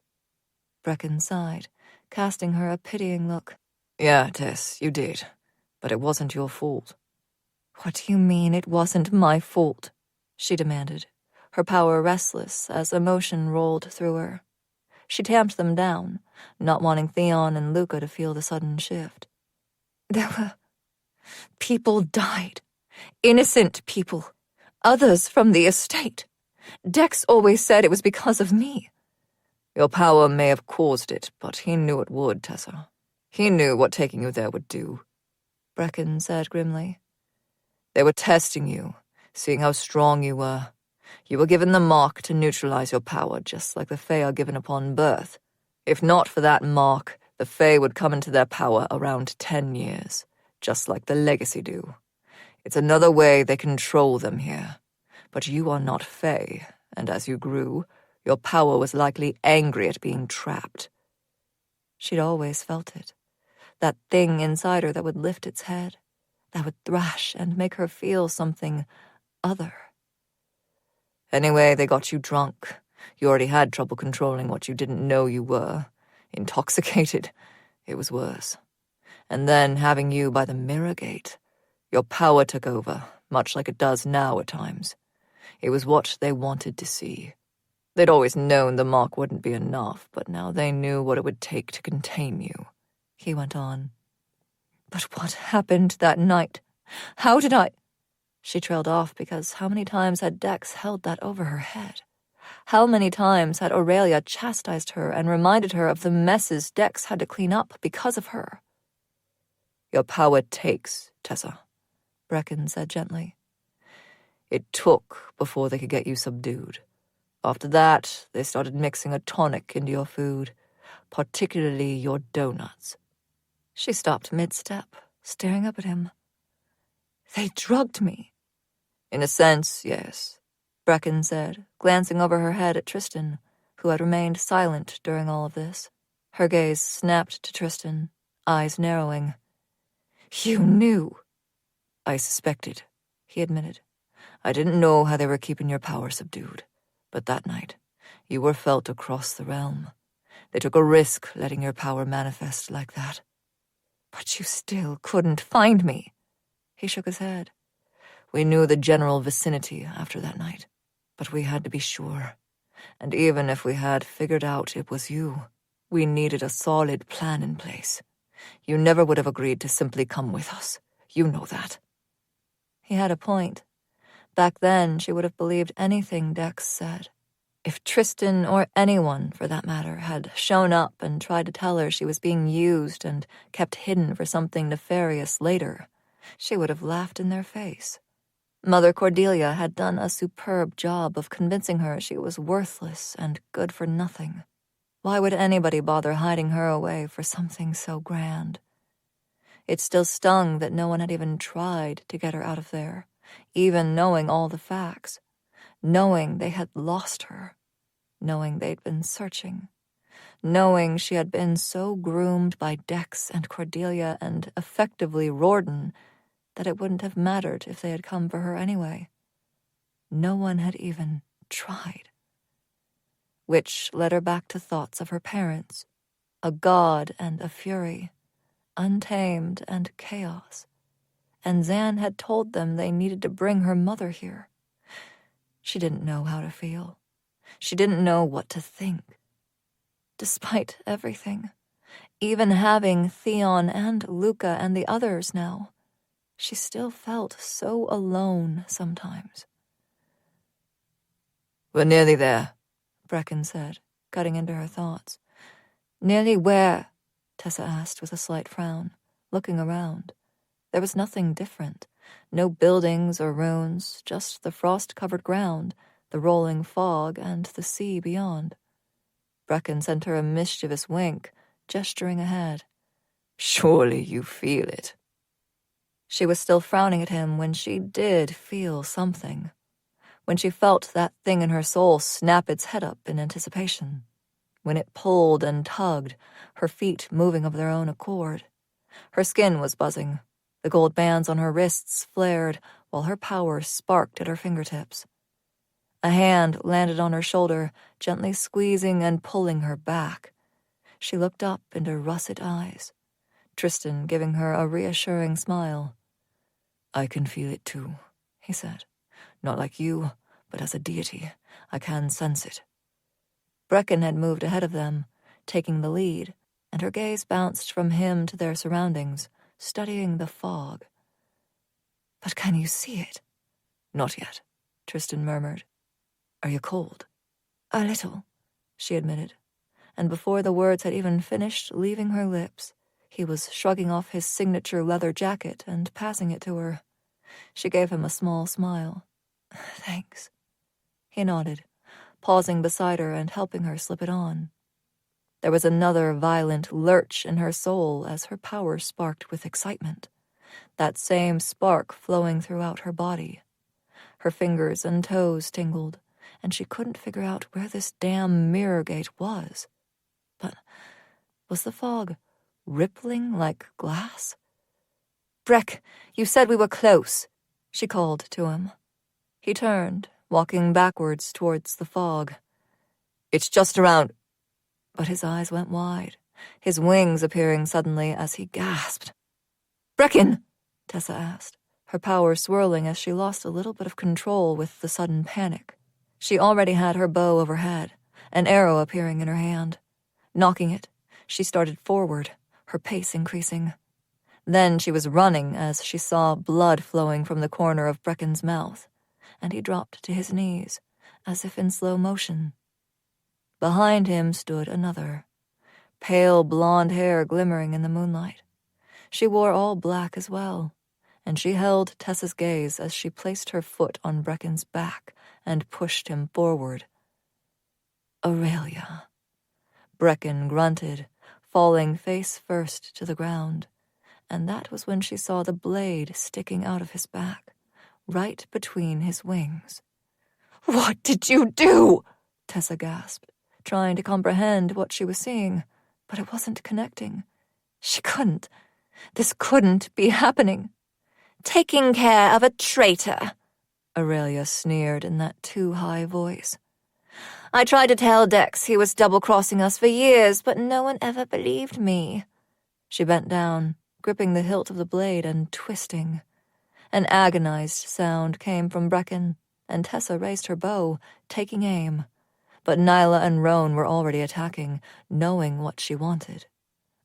Brecken sighed, casting her a pitying look. "Yeah, Tess, you did. But it wasn't your fault." "What do you mean it wasn't my fault?" she demanded, her power restless as emotion rolled through her. She tamped them down, not wanting Theon and Luca to feel the sudden shift. People died. Innocent people. Others from the estate. Dex always said it was because of me. "Your power may have caused it, but he knew it would, Tessa. He knew what taking you there would do," Brecken said grimly. "They were testing you, seeing how strong you were. You were given the mark to neutralize your power, just like the Fae are given upon birth. If not for that mark, the Fae would come into their power around 10 years, just like the Legacy do. It's another way they control them here. But you are not Fae, and as you grew, your power was likely angry at being trapped." She'd always felt it. That thing inside her that would lift its head, that would thrash and make her feel something other. "Anyway, they got you drunk. You already had trouble controlling what you didn't know you were. Intoxicated. It was worse. And then having you by the Mirror Gate, your power took over, much like it does now at times. It was what they wanted to see. They'd always known the mark wouldn't be enough, but now they knew what it would take to contain you," he went on. "But what happened that night? How did I—" She trailed off because how many times had Dex held that over her head? How many times had Aurelia chastised her and reminded her of the messes Dex had to clean up because of her? "Your power takes, Tessa," Brecken said gently. "It took before they could get you subdued. After that, they started mixing a tonic into your food, particularly your donuts." She stopped mid-step, staring up at him. "They drugged me." "In a sense, yes," Brecken said, glancing over her head at Tristan, who had remained silent during all of this. Her gaze snapped to Tristan, eyes narrowing. "You knew." "I suspected," he admitted. "I didn't know how they were keeping your power subdued. But that night, you were felt across the realm. They took a risk letting your power manifest like that." "But you still couldn't find me." He shook his head. "We knew the general vicinity after that night, but we had to be sure. And even if we had figured out it was you, we needed a solid plan in place. You never would have agreed to simply come with us. You know that." He had a point. Back then, she would have believed anything Dex said. If Tristan, or anyone for that matter, had shown up and tried to tell her she was being used and kept hidden for something nefarious later, she would have laughed in their face. Mother Cordelia had done a superb job of convincing her she was worthless and good for nothing. Why would anybody bother hiding her away for something so grand? It still stung that no one had even tried to get her out of there, even knowing all the facts, knowing they had lost her, knowing they'd been searching, knowing she had been so groomed by Dex and Cordelia and effectively Rawdon that it wouldn't have mattered if they had come for her anyway. No one had even tried. Which led her back to thoughts of her parents, a god and a fury, untamed and chaos. And Zan had told them they needed to bring her mother here. She didn't know how to feel. She didn't know what to think. Despite everything, even having Theon and Luca and the others now, she still felt so alone sometimes. "We're nearly there," Brecken said, cutting into her thoughts. Nearly where? Tessa asked with a slight frown, looking around. There was nothing different. No buildings or ruins, just the frost-covered ground, the rolling fog, and the sea beyond. Brecken sent her a mischievous wink, gesturing ahead. "Surely you feel it." She was still frowning at him when she did feel something, when she felt that thing in her soul snap its head up in anticipation, when it pulled and tugged, her feet moving of their own accord. Her skin was buzzing. The gold bands on her wrists flared, while her power sparked at her fingertips. A hand landed on her shoulder, gently squeezing and pulling her back. She looked up into russet eyes, Tristan giving her a reassuring smile. "I can feel it too," he said. "Not like you, but as a deity. I can sense it." Brecken had moved ahead of them, taking the lead, and her gaze bounced from him to their surroundings, studying the fog. "But can you see it?" "Not yet," Tristan murmured. "Are you cold?" "A little," she admitted, and before the words had even finished leaving her lips, he was shrugging off his signature leather jacket and passing it to her. She gave him a small smile. "Thanks." He nodded, pausing beside her and helping her slip it on. There was another violent lurch in her soul as her power sparked with excitement, that same spark flowing throughout her body. Her fingers and toes tingled, and she couldn't figure out where this damn mirror gate was. But was the fog rippling like glass? "Breck, you said we were close," she called to him. He turned, walking backwards towards the fog. "It's just around." But his eyes went wide, his wings appearing suddenly as he gasped. "Brecken?" Tessa asked, her power swirling as she lost a little bit of control with the sudden panic. She already had her bow overhead, an arrow appearing in her hand. Knocking it, she started forward, her pace increasing. Then she was running as she saw blood flowing from the corner of Brecken's mouth, and he dropped to his knees, as if in slow motion. Behind him stood another, pale blonde hair glimmering in the moonlight. She wore all black as well, and she held Tessa's gaze as she placed her foot on Brecken's back and pushed him forward. "Aurelia." Brecken grunted, falling face first to the ground, and that was when she saw the blade sticking out of his back, right between his wings. "What did you do?" Tessa gasped, trying to comprehend what she was seeing, but it wasn't connecting. She couldn't. This couldn't be happening. "Taking care of a traitor," Aurelia sneered in that too-high voice. "I tried to tell Dex he was double-crossing us for years, but no one ever believed me." She bent down, gripping the hilt of the blade and twisting. An agonized sound came from Brecken, and Tessa raised her bow, taking aim. But Nyla and Roan were already attacking, knowing what she wanted.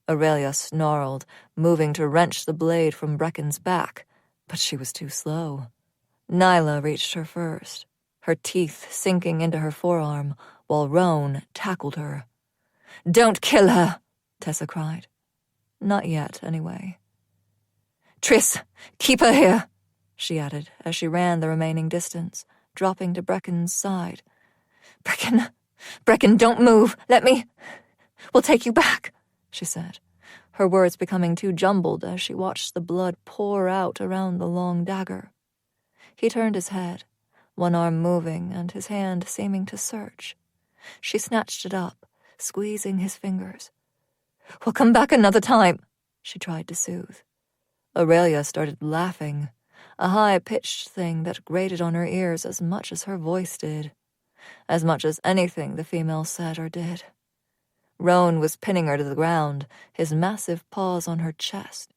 Aurelia snarled, moving to wrench the blade from Brecken's back, but she was too slow. Nyla reached her first, her teeth sinking into her forearm, while Roan tackled her. "Don't kill her," Tessa cried. Not yet, anyway. "Triss, keep her here," she added as she ran the remaining distance, dropping to Brecken's side. Brecken, don't move. We'll take you back," she said, her words becoming too jumbled as she watched the blood pour out around the long dagger. He turned his head, one arm moving and his hand seeming to search. She snatched it up, squeezing his fingers. "We'll come back another time," she tried to soothe. Aurelia started laughing, a high-pitched thing that grated on her ears as much as her voice did, as much as anything the female said or did. Roan was pinning her to the ground, his massive paws on her chest.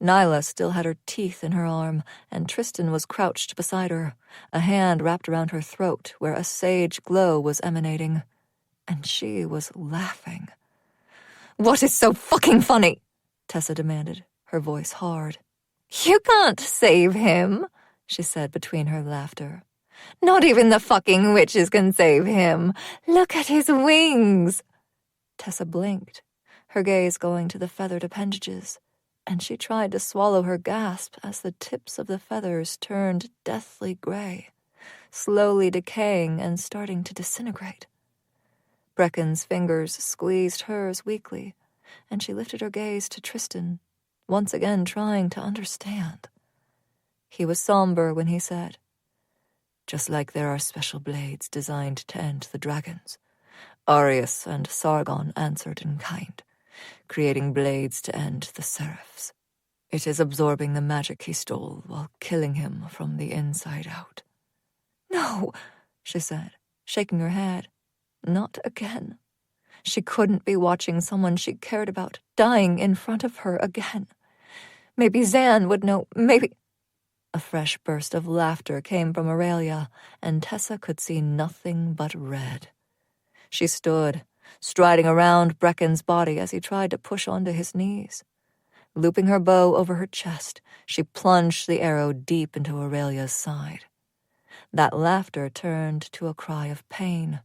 Nyla still had her teeth in her arm, and Tristan was crouched beside her, a hand wrapped around her throat where a sage glow was emanating. And she was laughing. "What is so fucking funny?" Tessa demanded, her voice hard. "You can't save him," she said between her laughter. "Not even the fucking witches can save him. Look at his wings." Tessa blinked, her gaze going to the feathered appendages, and she tried to swallow her gasp as the tips of the feathers turned deathly gray, slowly decaying and starting to disintegrate. Brecken's fingers squeezed hers weakly, and she lifted her gaze to Tristan, once again trying to understand. He was somber when he said, "Just like there are special blades designed to end the dragons, Arius and Sargon answered in kind, creating blades to end the seraphs. It is absorbing the magic he stole while killing him from the inside out." "No," she said, shaking her head. Not again. She couldn't be watching someone she cared about dying in front of her again. Maybe Zan would know, maybe... A fresh burst of laughter came from Aurelia, and Tessa could see nothing but red. She stood, striding around Brecken's body as he tried to push onto his knees. Looping her bow over her chest, she plunged the arrow deep into Aurelia's side. That laughter turned to a cry of pain.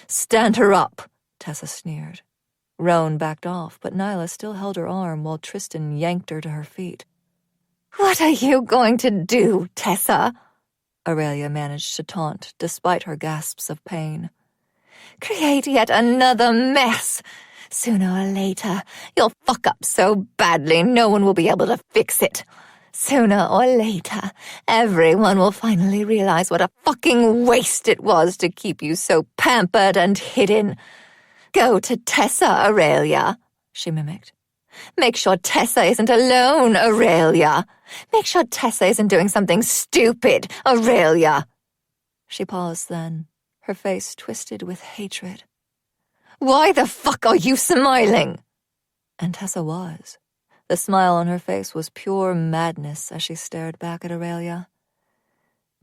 "Stand her up," Tessa sneered. Roan backed off, but Nyla still held her arm while Tristan yanked her to her feet. "What are you going to do, Tessa?" Aurelia managed to taunt, despite her gasps of pain. "Create yet another mess. Sooner or later, you'll fuck up so badly no one will be able to fix it. Sooner or later, everyone will finally realize what a fucking waste it was to keep you so pampered and hidden. Go to Tessa, Aurelia," she mimicked. "Make sure Tessa isn't alone, Aurelia. Make sure Tessa isn't doing something stupid, Aurelia." She paused then, her face twisted with hatred. "Why the fuck are you smiling?" And Tessa was. The smile on her face was pure madness as she stared back at Aurelia.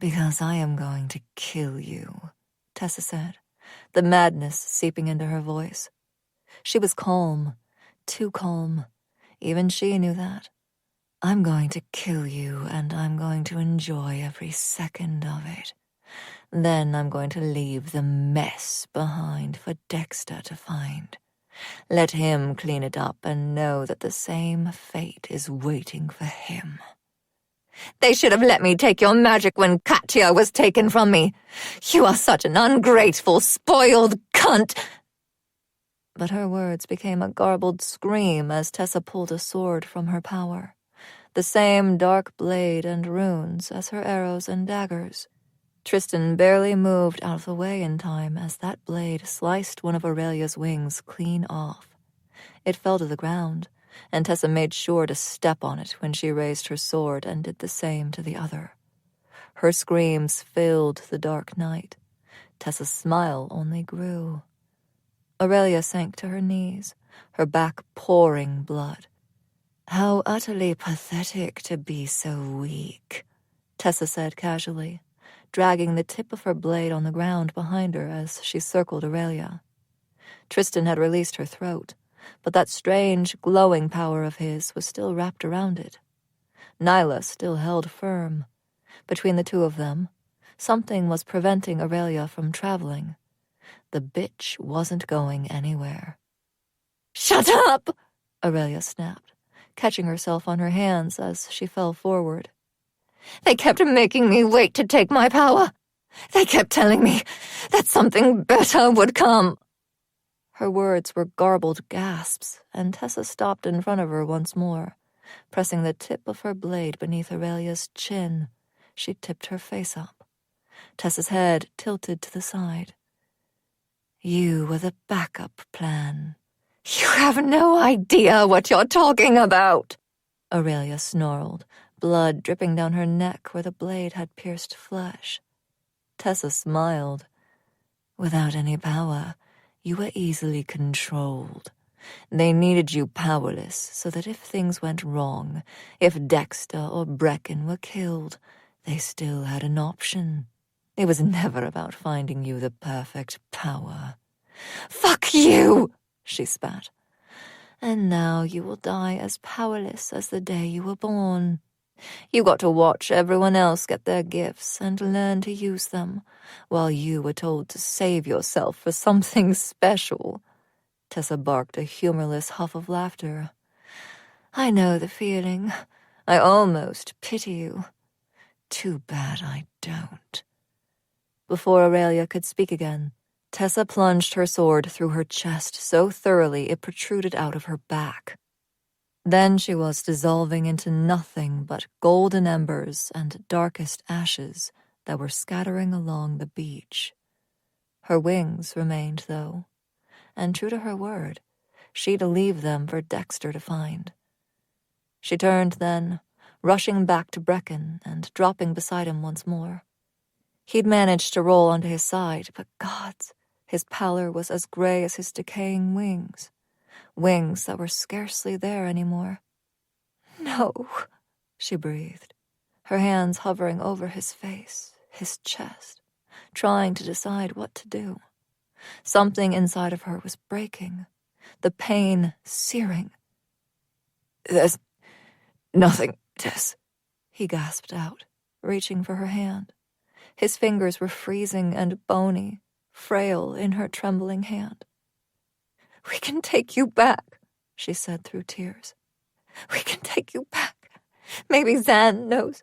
"Because I am going to kill you," Tessa said, the madness seeping into her voice. She was calm, too calm. Even she knew that. "I'm going to kill you, and I'm going to enjoy every second of it. Then I'm going to leave the mess behind for Dexter to find. Let him clean it up and know that the same fate is waiting for him." "They should have let me take your magic when Katya was taken from me. You are such an ungrateful, spoiled cunt." But her words became a garbled scream as Tessa pulled a sword from her power. The same dark blade and runes as her arrows and daggers. Tristan barely moved out of the way in time as that blade sliced one of Aurelia's wings clean off. It fell to the ground, and Tessa made sure to step on it when she raised her sword and did the same to the other. Her screams filled the dark night. Tessa's smile only grew. Aurelia sank to her knees, her back pouring blood. "How utterly pathetic to be so weak," Tessa said casually, dragging the tip of her blade on the ground behind her as she circled Aurelia. Tristan had released her throat, but that strange, glowing power of his was still wrapped around it. Nyla still held firm. Between the two of them, Something was preventing Aurelia from traveling. The bitch wasn't going anywhere. "Shut up!" Aurelia snapped, catching herself on her hands as she fell forward. "They kept making me wait to take my power. They kept telling me that something better would come." Her words were garbled gasps, and Tessa stopped in front of her once more. Pressing the tip of her blade beneath Aurelia's chin, she tipped her face up. Tessa's head tilted to the side. "You were the backup plan." "You have no idea what you're talking about," Aurelia snarled, blood dripping down her neck where the blade had pierced flesh. Tessa smiled. "Without any power, you were easily controlled. They needed you powerless so that if things went wrong, if Dexter or Brecken were killed, they still had an option. It was never about finding you the perfect power." "Fuck you!" she spat. "And now you will die as powerless as the day you were born. You got to watch everyone else get their gifts and learn to use them, while you were told to save yourself for something special." Tessa barked a humorless huff of laughter. "I know the feeling. I almost pity you. Too bad I don't." Before Aurelia could speak again, Tessa plunged her sword through her chest so thoroughly it protruded out of her back. Then she was dissolving into nothing but golden embers and darkest ashes that were scattering along the beach. Her wings remained, though, and true to her word, she'd leave them for Dexter to find. She turned then, rushing back to Brecken and dropping beside him once more. He'd managed to roll onto his side, but gods, his pallor was as gray as his decaying wings. Wings that were scarcely there anymore. "No," she breathed, her hands hovering over his face, his chest, trying to decide what to do. Something inside of her was breaking, the pain searing. "There's nothing, Tess," he gasped out, reaching for her hand. His fingers were freezing and bony, frail in her trembling hand. "We can take you back," she said through tears. "We can take you back. Maybe Zan knows."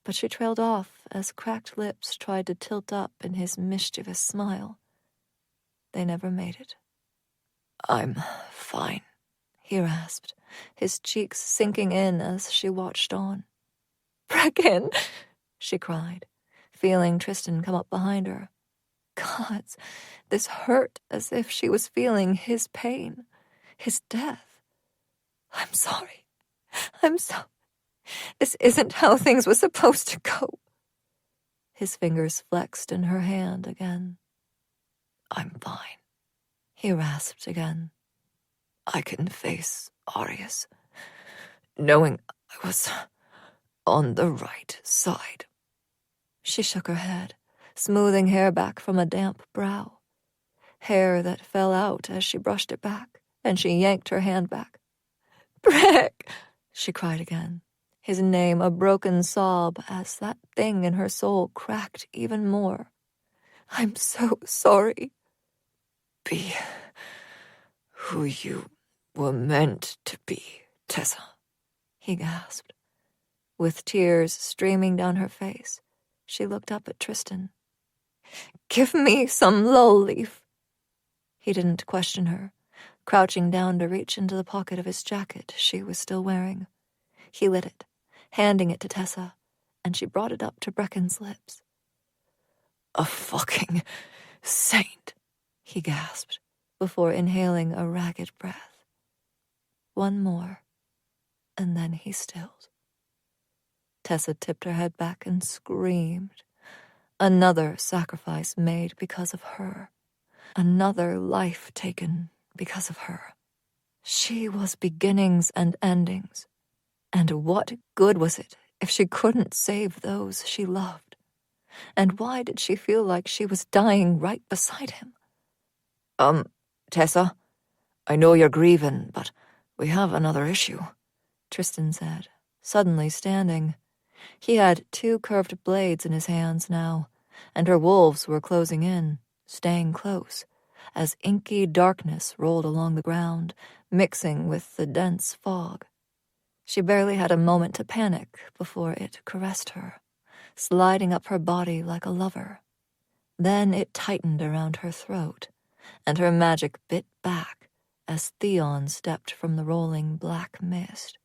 But she trailed off as cracked lips tried to tilt up in his mischievous smile. They never made it. "I'm fine," he rasped, his cheeks sinking in as she watched on. "Brecken!" she cried, feeling Tristan come up behind her. Gods, this hurt as if she was feeling his pain, his death. I'm sorry. This isn't how things were supposed to go." His fingers flexed in her hand again. "I'm fine," he rasped again. "I can face Arius, knowing I was on the right side." She shook her head, smoothing hair back from a damp brow. Hair that fell out as she brushed it back, and she yanked her hand back. "Breck!" she cried again, his name a broken sob as that thing in her soul cracked even more. "I'm so sorry." "Be who you were meant to be, Tessa," he gasped. With tears streaming down her face, she looked up at Tristan. "Give me some lull leaf." He didn't question her, crouching down to reach into the pocket of his jacket she was still wearing. He lit it, handing it to Tessa, and she brought it up to Brecken's lips. "A fucking saint," he gasped, before inhaling a ragged breath. One more, and then he stilled. Tessa tipped her head back and screamed. Another sacrifice made because of her. Another life taken because of her. She was beginnings and endings. And what good was it if she couldn't save those she loved? And why did she feel like she was dying right beside him? Tessa, I know you're grieving, but we have another issue," Tristan said, suddenly standing. He had 2 curved blades in his hands now, and her wolves were closing in, staying close, as inky darkness rolled along the ground, mixing with the dense fog. She barely had a moment to panic before it caressed her, sliding up her body like a lover. Then it tightened around her throat, and her magic bit back as Theon stepped from the rolling black mist.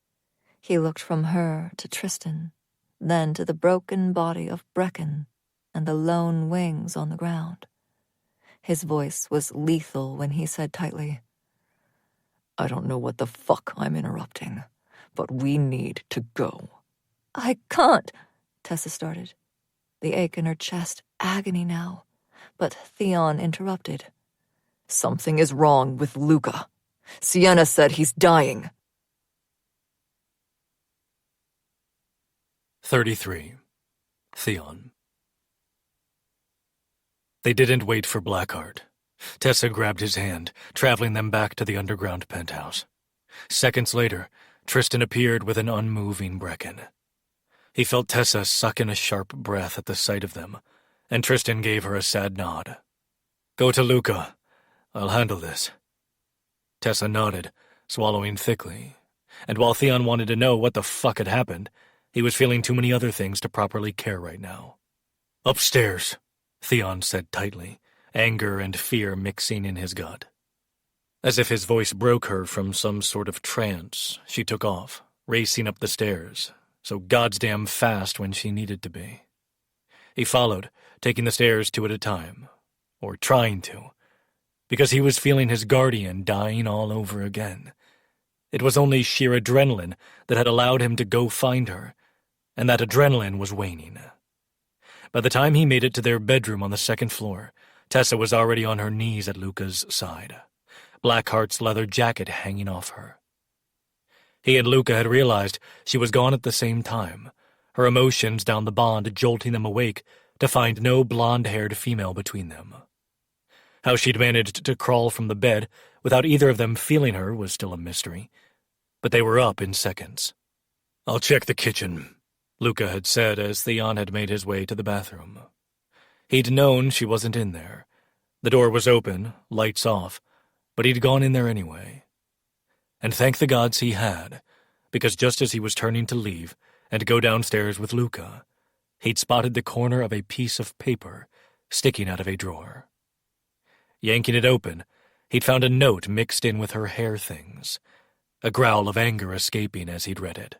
He looked from her to Tristan, then to the broken body of Brecken and the lone wings on the ground. His voice was lethal when he said tightly, I don't know what the fuck I'm interrupting, but we need to go. I can't, Tessa started, the ache in her chest agony now, but Theon interrupted. Something is wrong with Luca. Sienna said he's dying. 33. Theon. They didn't wait for Blackheart. Tessa grabbed his hand, traveling them back to the underground penthouse. Seconds later, Tristan appeared with an unmoving Brecken. He felt Tessa suck in a sharp breath at the sight of them, and Tristan gave her a sad nod. Go to Luca. I'll handle this. Tessa nodded, swallowing thickly, and while Theon wanted to know what the fuck had happened, he was feeling too many other things to properly care right now. Upstairs, Theon said tightly, anger and fear mixing in his gut. As if his voice broke her from some sort of trance, she took off, racing up the stairs, so goddamn fast when she needed to be. He followed, taking the stairs 2 at a time, or trying to, because he was feeling his guardian dying all over again. It was only sheer adrenaline that had allowed him to go find her, and that adrenaline was waning. By the time he made it to their bedroom on the 2nd floor, Tessa was already on her knees at Luca's side, Blackheart's leather jacket hanging off her. He and Luca had realized she was gone at the same time, her emotions down the bond jolting them awake to find no blonde-haired female between them. How she'd managed to crawl from the bed without either of them feeling her was still a mystery, but they were up in seconds. I'll check the kitchen, Luca had said as Theon had made his way to the bathroom. He'd known she wasn't in there. The door was open, lights off, but he'd gone in there anyway. And thank the gods he had, because just as he was turning to leave and go downstairs with Luca, he'd spotted the corner of a piece of paper sticking out of a drawer. Yanking it open, he'd found a note mixed in with her hair things, a growl of anger escaping as he'd read it.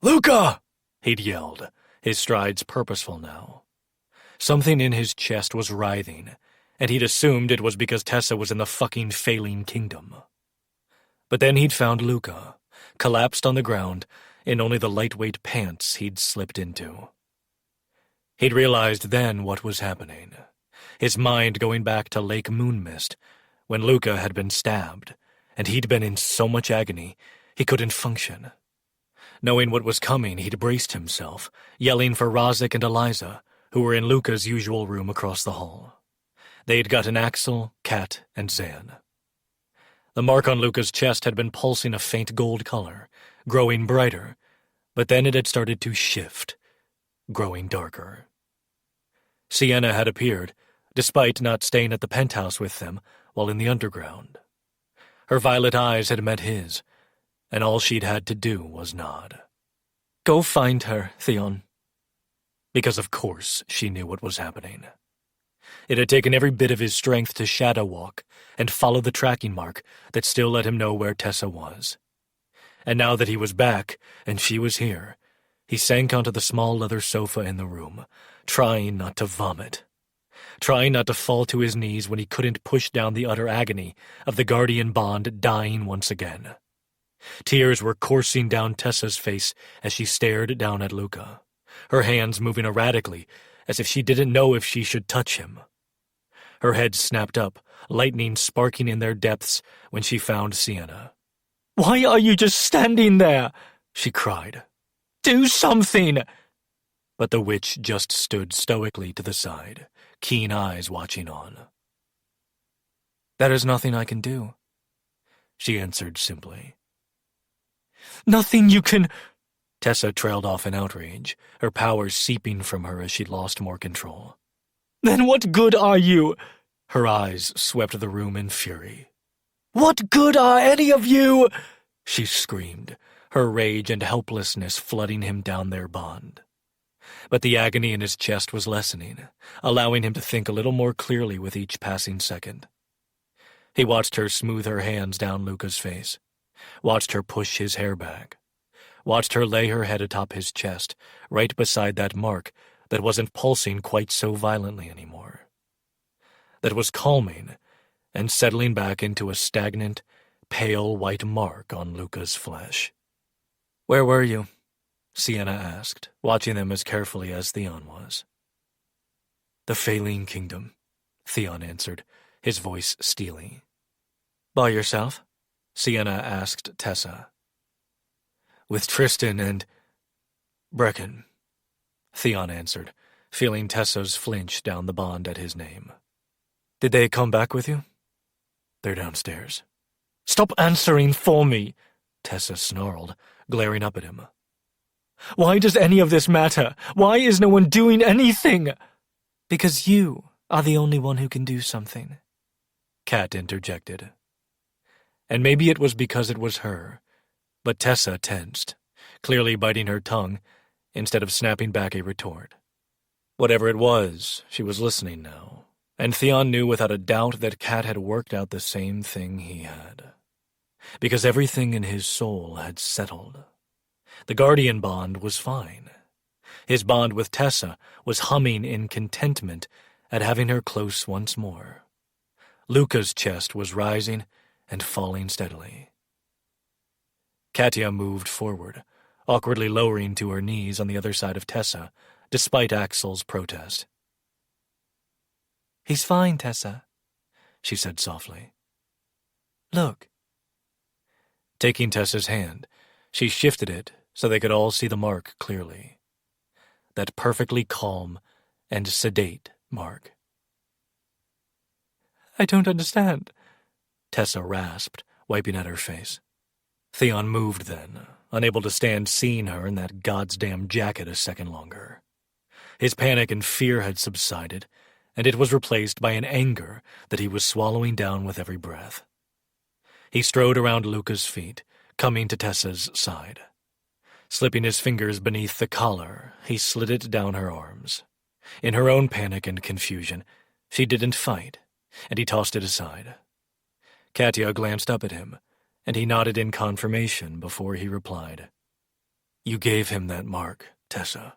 Luca! He'd yelled, his strides purposeful now. Something in his chest was writhing, and he'd assumed it was because Tessa was in the fucking failing kingdom. But then he'd found Luca, collapsed on the ground in only the lightweight pants he'd slipped into. He'd realized then what was happening, his mind going back to Lake Moonmist, when Luca had been stabbed, and he'd been in so much agony he couldn't function. Knowing what was coming, he'd braced himself, yelling for Roehrich and Eliza, who were in Luca's usual room across the hall. They'd gotten Axel, Kat, and Zan. The mark on Luca's chest had been pulsing a faint gold color, growing brighter, but then it had started to shift, growing darker. Sienna had appeared, despite not staying at the penthouse with them while in the underground. Her violet eyes had met his, and all she'd had to do was nod. Go find her, Theon. Because of course she knew what was happening. It had taken every bit of his strength to shadow walk and follow the tracking mark that still let him know where Tessa was. And now that he was back and she was here, he sank onto the small leather sofa in the room, trying not to vomit. Trying not to fall to his knees when he couldn't push down the utter agony of the guardian bond dying once again. Tears were coursing down Tessa's face as she stared down at Luca, her hands moving erratically as if she didn't know if she should touch him. Her head snapped up, lightning sparking in their depths when she found Sienna. Why are you just standing there? She cried. Do something! But the witch just stood stoically to the side, keen eyes watching on. There is nothing I can do, she answered simply. Nothing you can Tessa trailed off in outrage, her powers seeping from her as she lost more control. Then what good are you? Her eyes swept the room in fury. What good are any of you? She screamed, her rage and helplessness flooding him down their bond. But the agony in his chest was lessening, allowing him to think a little more clearly with each passing second. He watched her smooth her hands down Luca's face, watched her push his hair back, watched her lay her head atop his chest, right beside that mark that wasn't pulsing quite so violently anymore. That was calming and settling back into a stagnant, pale white mark on Luca's flesh. Where were you? Sienna asked, watching them as carefully as Theon was. The Faline Kingdom, Theon answered, his voice steely. By yourself? Sienna asked Tessa. With Tristan and Brecken, Theon answered, feeling Tessa's flinch down the bond at his name. Did they come back with you? They're downstairs. Stop answering for me, Tessa snarled, glaring up at him. Why does any of this matter? Why is no one doing anything? Because you are the only one who can do something, Kat interjected. And maybe it was because it was her, but Tessa tensed, clearly biting her tongue instead of snapping back a retort. Whatever it was, she was listening now, and Theon knew without a doubt that Kat had worked out the same thing he had. Because everything in his soul had settled. The guardian bond was fine. His bond with Tessa was humming in contentment at having her close once more. Luca's chest was rising and falling steadily. Katya moved forward, awkwardly lowering to her knees on the other side of Tessa, despite Axel's protest. He's fine, Tessa, she said softly. Look. Taking Tessa's hand, she shifted it so they could all see the mark clearly. That perfectly calm and sedate mark. I don't understand, Tessa rasped, wiping at her face. Theon moved then, unable to stand seeing her in that goddamn jacket a second longer. His panic and fear had subsided, and it was replaced by an anger that he was swallowing down with every breath. He strode around Luca's feet, coming to Tessa's side. Slipping his fingers beneath the collar, he slid it down her arms. In her own panic and confusion, she didn't fight, and he tossed it aside. Katya glanced up at him, and he nodded in confirmation before he replied. You gave him that mark, Tessa.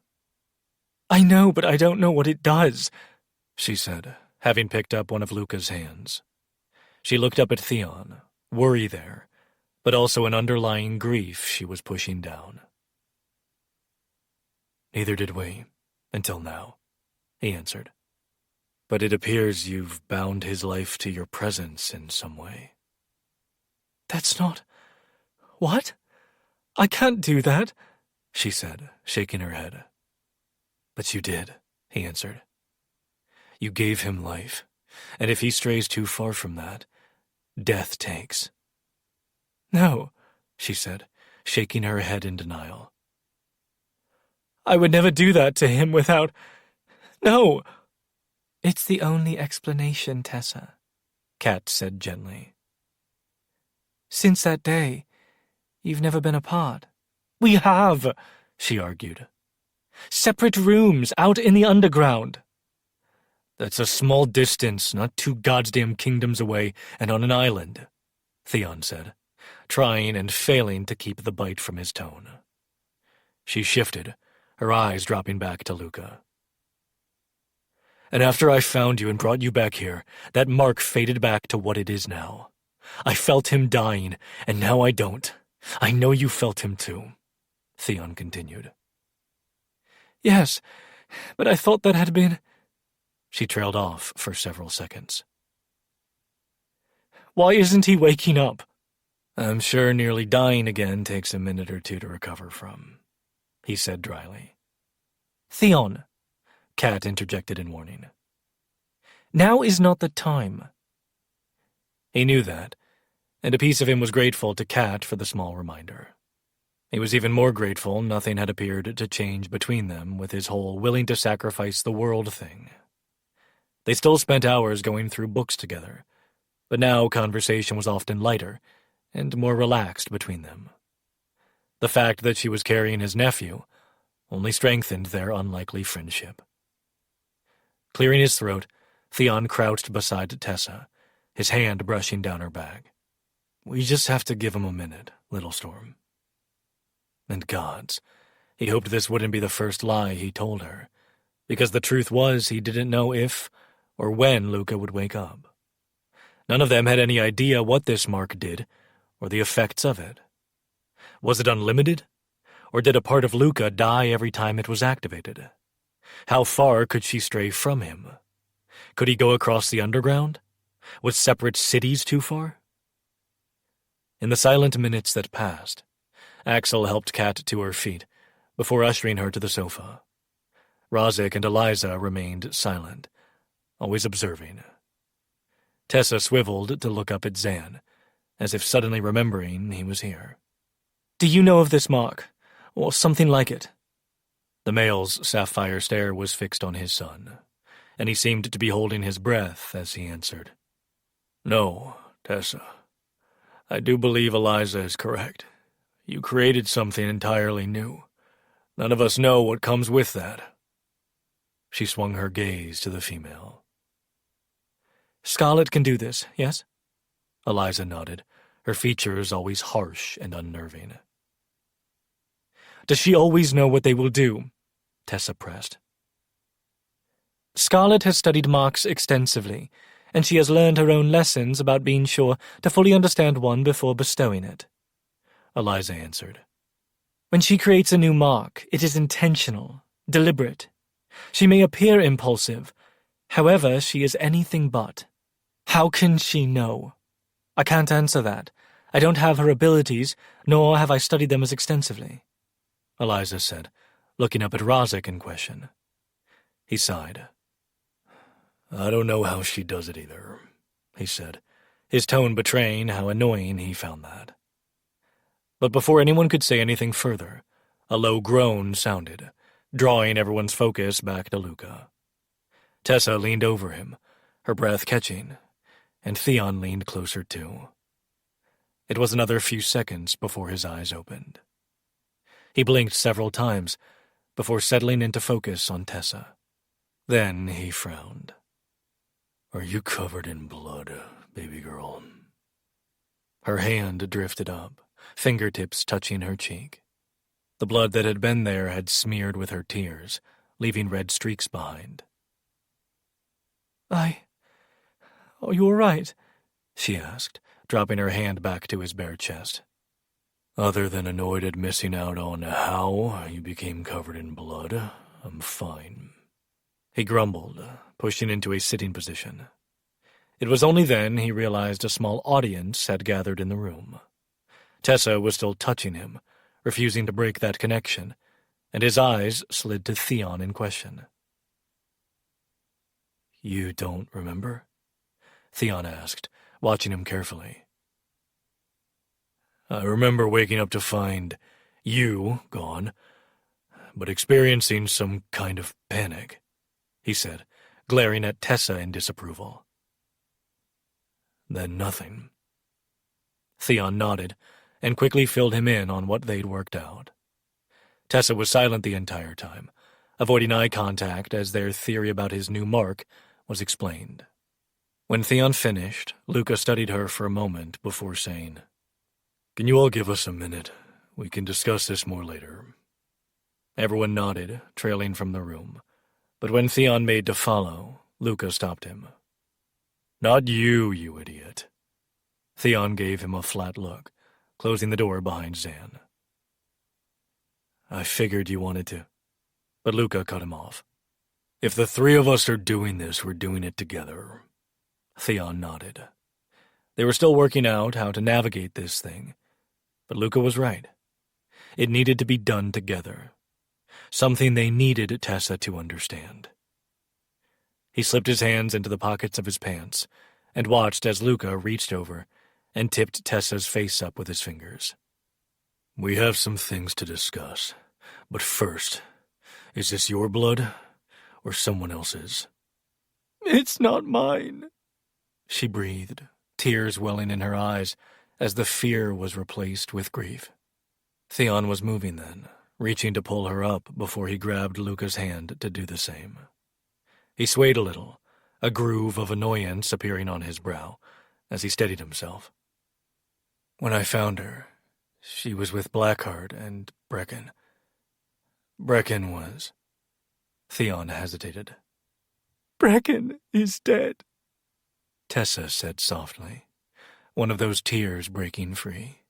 I know, but I don't know what it does, she said, having picked up one of Luca's hands. She looked up at Theon, worry there, but also an underlying grief she was pushing down. Neither did we, until now, he answered. But it appears you've bound his life to your presence in some way. That's not... What? I can't do that, she said, shaking her head. But you did, he answered. You gave him life, and if he strays too far from that, death takes. No, she said, shaking her head in denial. I would never do that to him without... No! It's the only explanation, Tessa, Kat said gently. Since that day, you've never been apart. We have, she argued. Separate rooms out in the underground. That's a small distance, not 2 goddamn kingdoms away and on an island, Theon said, trying and failing to keep the bite from his tone. She shifted, her eyes dropping back to Luca. And after I found you and brought you back here, that mark faded back to what it is now. I felt him dying, and now I don't. I know you felt him too, Theon continued. Yes, but I thought that had been... She trailed off for several seconds. Why isn't he waking up? I'm sure nearly dying again takes a minute or two to recover from, he said dryly. Theon, Kat interjected in warning. Now is not the time. He knew that, and a piece of him was grateful to Kat for the small reminder. He was even more grateful nothing had appeared to change between them with his whole willing to sacrifice the world thing. They still spent hours going through books together, but now conversation was often lighter and more relaxed between them. The fact that she was carrying his nephew only strengthened their unlikely friendship. Clearing his throat, Theon crouched beside Tessa, his hand brushing down her back. "We just have to give him a minute, Little Storm." And gods, he hoped this wouldn't be the first lie he told her, because the truth was he didn't know if or when Luca would wake up. None of them had any idea what this mark did or the effects of it. Was it unlimited? Or did a part of Luca die every time it was activated? How far could she stray from him? Could he go across the underground? Was separate cities too far? In the silent minutes that passed, Axel helped Kat to her feet before ushering her to the sofa. Roehrich and Eliza remained silent, always observing. Tessa swiveled to look up at Zan, as if suddenly remembering he was here. "Do you know of this mark, or something like it?" The male's sapphire stare was fixed on his son, and he seemed to be holding his breath as he answered. "No, Tessa. I do believe Eliza is correct. You created something entirely new. None of us know what comes with that." She swung her gaze to the female. "Scarlet can do this, yes?" Eliza nodded, her features always harsh and unnerving. "Does she always know what they will do?" Tessa pressed. "Scarlet has studied marks extensively, and she has learned her own lessons about being sure to fully understand one before bestowing it," Eliza answered. "When she creates a new mark, it is intentional, deliberate. She may appear impulsive, however, she is anything but. How can she know? I can't answer that. I don't have her abilities, nor have I studied them as extensively," Eliza said, looking up at Roehrich in question. He sighed. "I don't know how she does it either," he said, his tone betraying how annoying he found that. But before anyone could say anything further, a low groan sounded, drawing everyone's focus back to Luca. Tessa leaned over him, her breath catching, and Theon leaned closer too. It was another few seconds before his eyes opened. He blinked several times before settling into focus on Tessa. Then he frowned. "Are you covered in blood, baby girl?" Her hand drifted up, fingertips touching her cheek. The blood that had been there had smeared with her tears, leaving red streaks behind. Are you all right?" she asked, dropping her hand back to his bare chest. "Other than annoyed at missing out on how you became covered in blood, I'm fine," he grumbled, pushing into a sitting position. It was only then he realized a small audience had gathered in the room. Tessa was still touching him, refusing to break that connection, and his eyes slid to Theon in question. "You don't remember?" Theon asked, watching him carefully. "I remember waking up to find you gone, but experiencing some kind of panic," he said, glaring at Tessa in disapproval. "Then nothing." Theon nodded and quickly filled him in on what they'd worked out. Tessa was silent the entire time, avoiding eye contact as their theory about his new mark was explained. When Theon finished, Luca studied her for a moment before saying, "Can you all give us a minute? We can discuss this more later." Everyone nodded, trailing from the room, but when Theon made to follow, Luca stopped him. "Not you, you idiot." Theon gave him a flat look, closing the door behind Zan. "I figured you wanted to," but Luca cut him off. "If the three of us are doing this, we're doing it together." Theon nodded. They were still working out how to navigate this thing, but Luca was right. It needed to be done together. Something they needed Tessa to understand. He slipped his hands into the pockets of his pants and watched as Luca reached over and tipped Tessa's face up with his fingers. We have some things to discuss. But first, is this your blood or someone else's? It's not mine, she breathed, tears welling in her eyes as the fear was replaced with grief. Theon was moving then, reaching to pull her up before he grabbed Luca's hand to do the same. He swayed a little, a groove of annoyance appearing on his brow as he steadied himself. When I found her, she was with Blackheart and Brecken. Brecken was... Theon hesitated. Brecken is dead, Tessa said softly, one of those tears breaking free.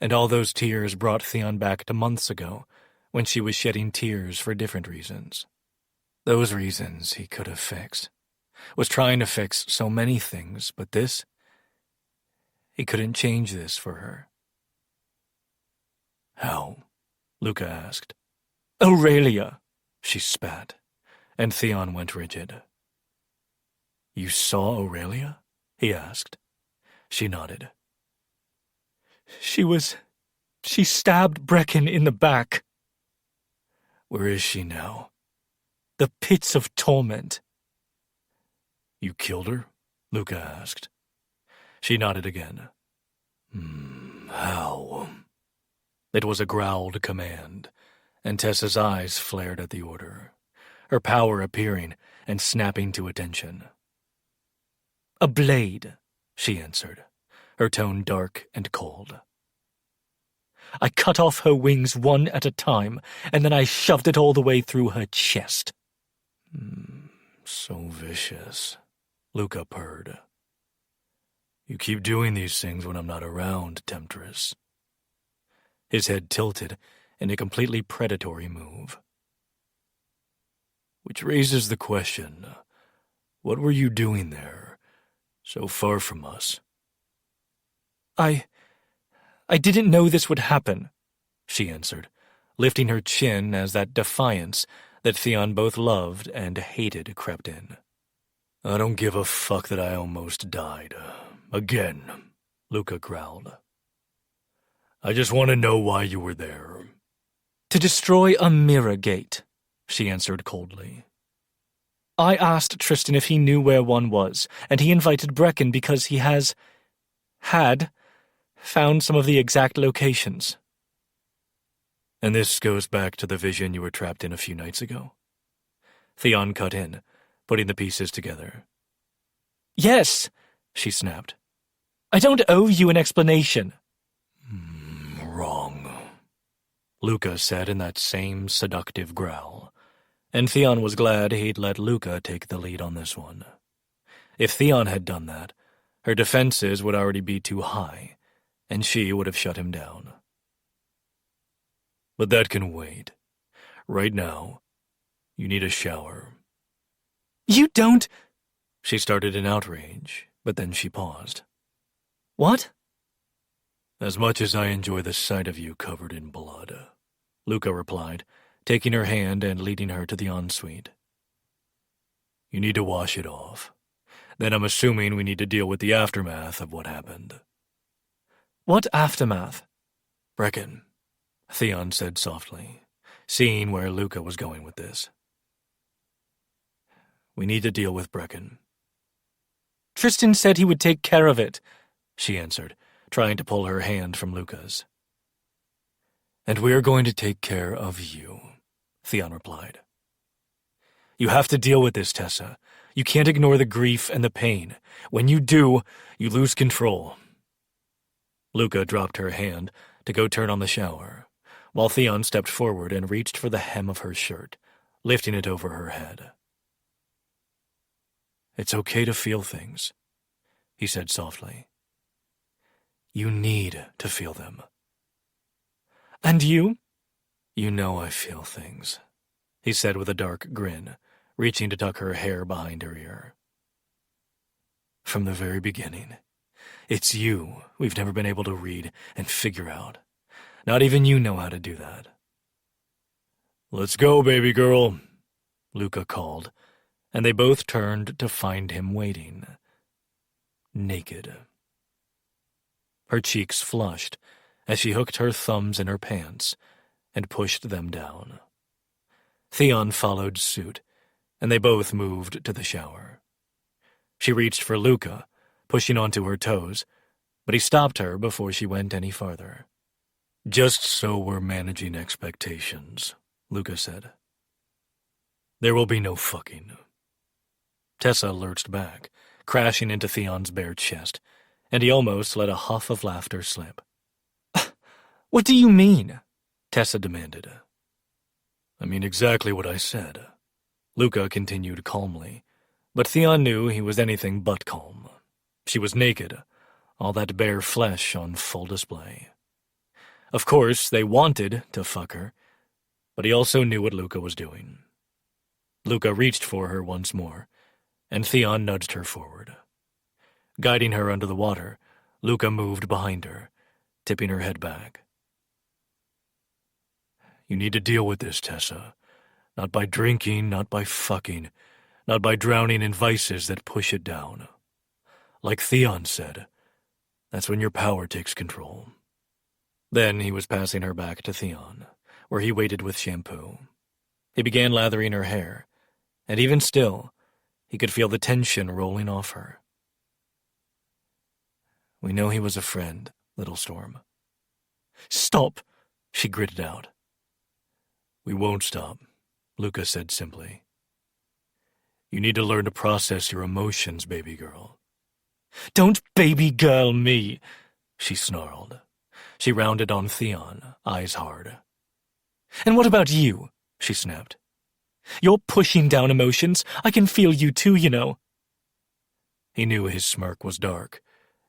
And all those tears brought Theon back to months ago, when she was shedding tears for different reasons. Those reasons he could have fixed. Was trying to fix so many things, but this... He couldn't change this for her. How? Luca asked. Aurelia, she spat, and Theon went rigid. You saw Aurelia? He asked. She nodded. She stabbed Brecken in the back. Where is she now? The pits of torment. You killed her? Luca asked. She nodded again. How? It was a growled command, and Tessa's eyes flared at the order, her power appearing and snapping to attention. A blade, she answered, her tone dark and cold. I cut off her wings one at a time, and then I shoved it all the way through her chest. So vicious, Luca purred. You keep doing these things when I'm not around, Temptress. His head tilted in a completely predatory move. Which raises the question, what were you doing there, so far from us? I didn't know this would happen, she answered, lifting her chin as that defiance that Theon both loved and hated crept in. I don't give a fuck that I almost died. Again, Luca growled. I just want to know why you were there. To destroy a mirror gate, she answered coldly. I asked Tristan if he knew where one was, and he invited Brecken because he had found some of the exact locations. And this goes back to the vision you were trapped in a few nights ago? Theon cut in, putting the pieces together. Yes, she snapped. I don't owe you an explanation. Wrong, Luca said in that same seductive growl, and Theon was glad he'd let Luca take the lead on this one. If Theon had done that, her defenses would already be too high, and she would have shut him down. But that can wait. Right now, you need a shower. You don't... She started in outrage, but then she paused. What? As much as I enjoy the sight of you covered in blood, Luca replied, taking her hand and leading her to the ensuite. You need to wash it off. Then I'm assuming we need to deal with the aftermath of what happened. What aftermath? Brecken, Theon said softly, seeing where Luca was going with this. We need to deal with Brecken. Tristan said he would take care of it, she answered, trying to pull her hand from Luca's. And we're going to take care of you, Theon replied. You have to deal with this, Tessa. You can't ignore the grief and the pain. When you do, you lose control. Luca dropped her hand to go turn on the shower, while Theon stepped forward and reached for the hem of her shirt, lifting it over her head. It's okay to feel things, he said softly. You need to feel them. And you? You know I feel things, he said with a dark grin, reaching to tuck her hair behind her ear. From the very beginning, it's you we've never been able to read and figure out. Not even you know how to do that. Let's go, baby girl, Luca called, and they both turned to find him waiting, naked. Her cheeks flushed as she hooked her thumbs in her pants and pushed them down. Theon followed suit, and they both moved to the shower. She reached for Luca, pushing onto her toes, but he stopped her before she went any farther. "Just so we're managing expectations," Luca said. "There will be no fucking." Tessa lurched back, crashing into Theon's bare chest, and he almost let a huff of laughter slip. What do you mean? Tessa demanded. "I mean exactly what I said," Luca continued calmly, but Theon knew he was anything but calm. She was naked, all that bare flesh on full display. Of course, they wanted to fuck her, but he also knew what Luca was doing. Luca reached for her once more, and Theon nudged her forward. Guiding her under the water, Luca moved behind her, tipping her head back. "You need to deal with this, Tessa. Not by drinking, not by fucking, not by drowning in vices that push it down. Like Theon said, that's when your power takes control." Then he was passing her back to Theon, where he waited with shampoo. He began lathering her hair, and even still, he could feel the tension rolling off her. "We know he was a friend, Little Storm." "Stop," she gritted out. "We won't stop," Luca said simply. "You need to learn to process your emotions, baby girl." "Don't baby girl me," she snarled. She rounded on Theon, eyes hard. "And what about you?" she snapped. "You're pushing down emotions. I can feel you too, you know." He knew his smirk was dark,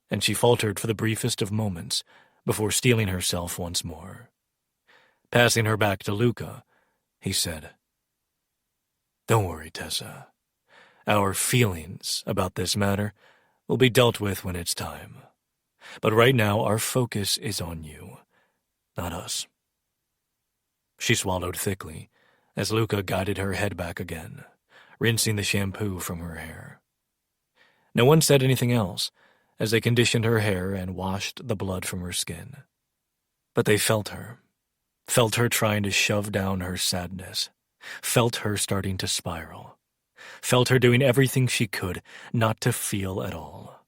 and she faltered for the briefest of moments before steeling herself once more. Passing her back to Luca, he said, "Don't worry, Tessa. Our feelings about this matter will be dealt with when it's time. But right now our focus is on you, not us." She swallowed thickly as Luca guided her head back again, rinsing the shampoo from her hair. No one said anything else as they conditioned her hair and washed the blood from her skin. But they felt her trying to shove down her sadness, felt her starting to spiral, felt her doing everything she could not to feel at all.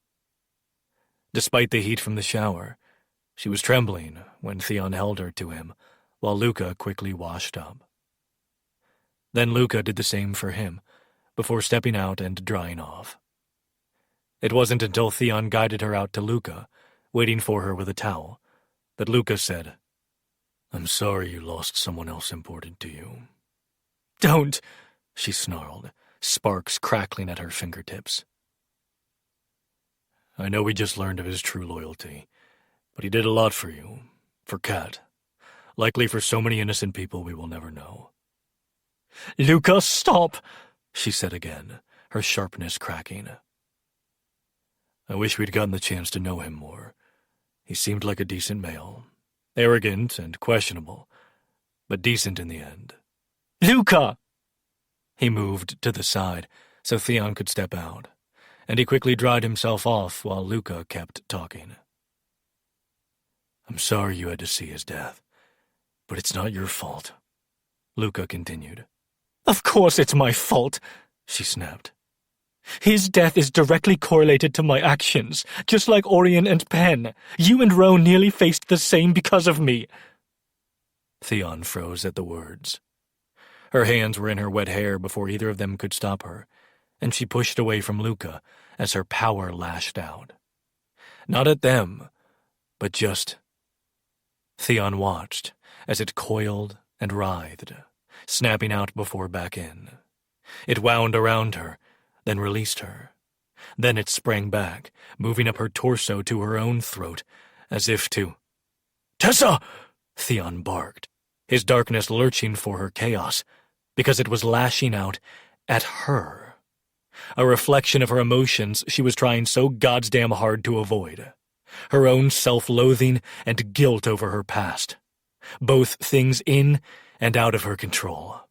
Despite the heat from the shower, she was trembling when Theon held her to him while Luca quickly washed up. Then Luca did the same for him before stepping out and drying off. It wasn't until Theon guided her out to Luca, waiting for her with a towel, that Luca said, "I'm sorry you lost someone else important to you." "Don't," she snarled, sparks crackling at her fingertips. "I know we just learned of his true loyalty, but he did a lot for you, for Kat, likely for so many innocent people we will never know." "Luca, stop," she said again, her sharpness cracking. "I wish we'd gotten the chance to know him more. He seemed like a decent male, arrogant and questionable, but decent in the end." "Luca!" He moved to the side so Theon could step out, and he quickly dried himself off while Luca kept talking. "I'm sorry you had to see his death, but it's not your fault," Luca continued. "Of course it's my fault," she snapped. "His death is directly correlated to my actions, just like Orion and Penn. You and Ro nearly faced the same because of me." Theon froze at the words. Her hands were in her wet hair before either of them could stop her, and she pushed away from Luca as her power lashed out. Not at them, but just... Theon watched as it coiled and writhed, snapping out before back in. It wound around her, then released her. Then it sprang back, moving up her torso to her own throat, as if to... "Tessa!" Theon barked, his darkness lurching for her chaos, because it was lashing out at her. A reflection of her emotions she was trying so goddamn hard to avoid. Her own self-loathing and guilt over her past. Both things in and out of her control.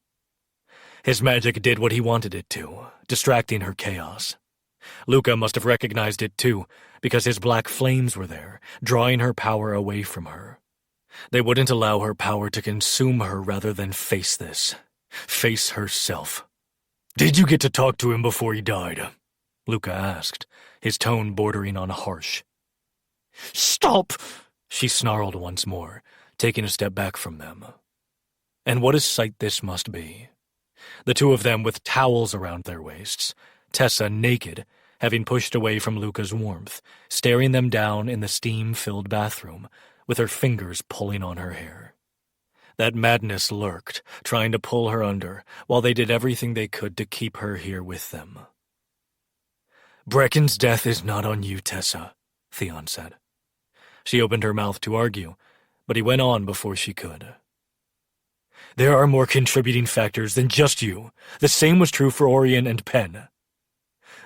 His magic did what he wanted it to, distracting her chaos. Luca must have recognized it too, because his black flames were there, drawing her power away from her, They wouldn't allow her power to consume her rather than face this. Face herself. "Did you get to talk to him before he died?" Luca asked, his tone bordering on harsh. "Stop!" She snarled once more, taking a step back from them. And what a sight this must be. The two of them with towels around their waists, Tessa naked, having pushed away from Luca's warmth, staring them down in the steam-filled bathroom, with her fingers pulling on her hair. That madness lurked, trying to pull her under, while they did everything they could to keep her here with them. "Brecken's death is not on you, Tessa," Theon said. She opened her mouth to argue, but he went on before she could. "There are more contributing factors than just you. The same was true for Orion and Penn."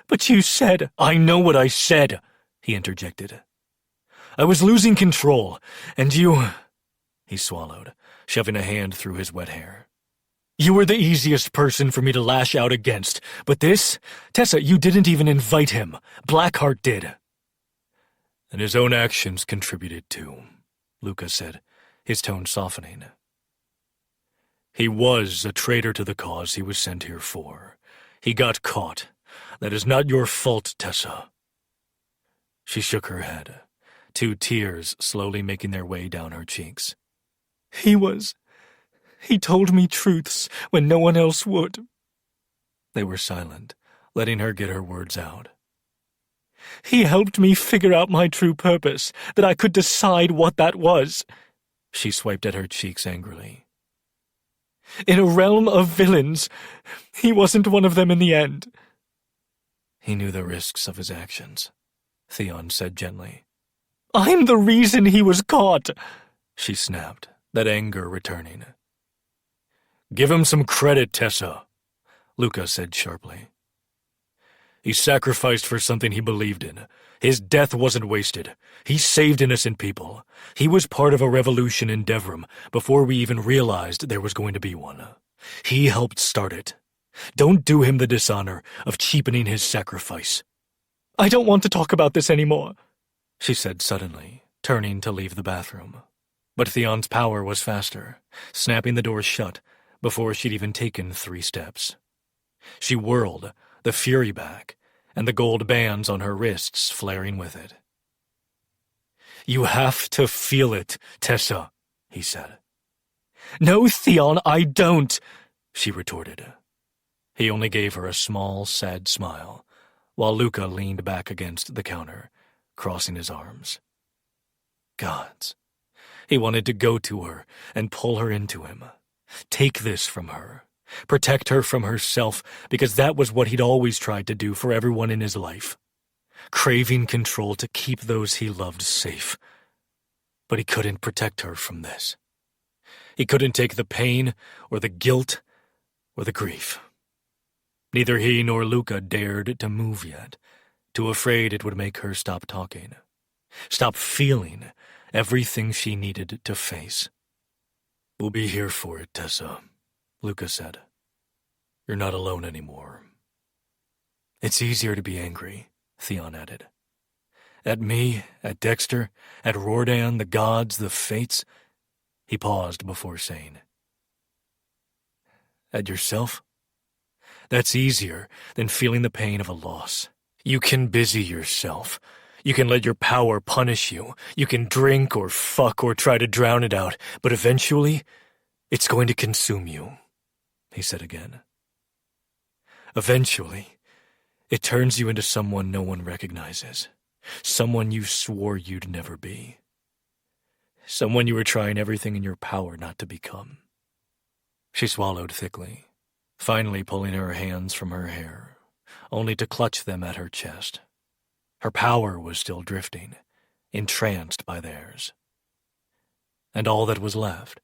"But you said—" "I know what I said," he interjected. "I was losing control, and you—" He swallowed, shoving a hand through his wet hair. "You were the easiest person for me to lash out against, but this— Tessa, you didn't even invite him. Blackheart did." "And his own actions contributed too," Luca said, his tone softening. "He was a traitor to the cause he was sent here for. He got caught. That is not your fault, Tessa." She shook her head, 2 tears slowly making their way down her cheeks. He told me truths when no one else would." They were silent, letting her get her words out. "He helped me figure out my true purpose, that I could decide what that was." She swiped at her cheeks angrily. "In a realm of villains, he wasn't one of them in the end." "He knew the risks of his actions," Theon said gently. "I'm the reason he was caught," she snapped, that anger returning. "Give him some credit, Tessa," Luca said sharply. "He sacrificed for something he believed in. His death wasn't wasted. He saved innocent people. He was part of a revolution in Devrim before we even realized there was going to be one. He helped start it. Don't do him the dishonor of cheapening his sacrifice." "I don't want to talk about this anymore," she said suddenly, turning to leave the bathroom. But Theon's power was faster, snapping the door shut before she'd even taken 3 steps. She whirled, the fury back, and the gold bands on her wrists flaring with it. "You have to feel it, Tessa," he said. "No, Theon, I don't," she retorted. He only gave her a small, sad smile, while Luca leaned back against the counter, crossing his arms. Gods. He wanted to go to her and pull her into him. Take this from her. Protect her from herself, because that was what he'd always tried to do for everyone in his life. Craving control to keep those he loved safe. But he couldn't protect her from this. He couldn't take the pain, or the guilt, or the grief. Neither he nor Luca dared to move yet, too afraid it would make her stop talking. Stop feeling everything she needed to face. "We'll be here for it, Tessa," Luca said. "You're not alone anymore." "It's easier to be angry," Theon added. "At me, at Dexter, at Roehrich, the gods, the fates." He paused before saying, "At yourself? That's easier than feeling the pain of a loss. You can busy yourself. You can let your power punish you. You can drink or fuck or try to drown it out, but eventually, it's going to consume you," he said again. "Eventually, it turns you into someone no one recognizes, someone you swore you'd never be, someone you were trying everything in your power not to become." She swallowed thickly, finally pulling her hands from her hair, only to clutch them at her chest. Her power was still drifting, entranced by theirs. And all that was left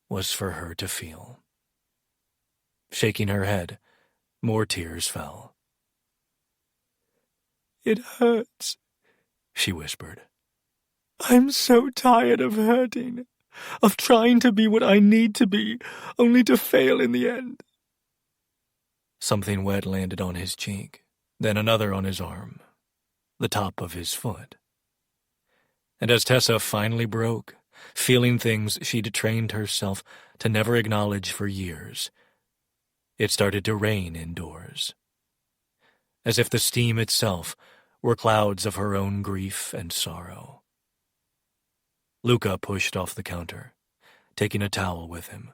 was for her to feel. Shaking her head, more tears fell. "It hurts," she whispered. "I'm so tired of hurting, of trying to be what I need to be, only to fail in the end." Something wet landed on his cheek, then another on his arm, the top of his foot. And as Tessa finally broke, feeling things she'd trained herself to never acknowledge for years. It started to rain indoors, as if the steam itself were clouds of her own grief and sorrow. Luca pushed off the counter, taking a towel with him.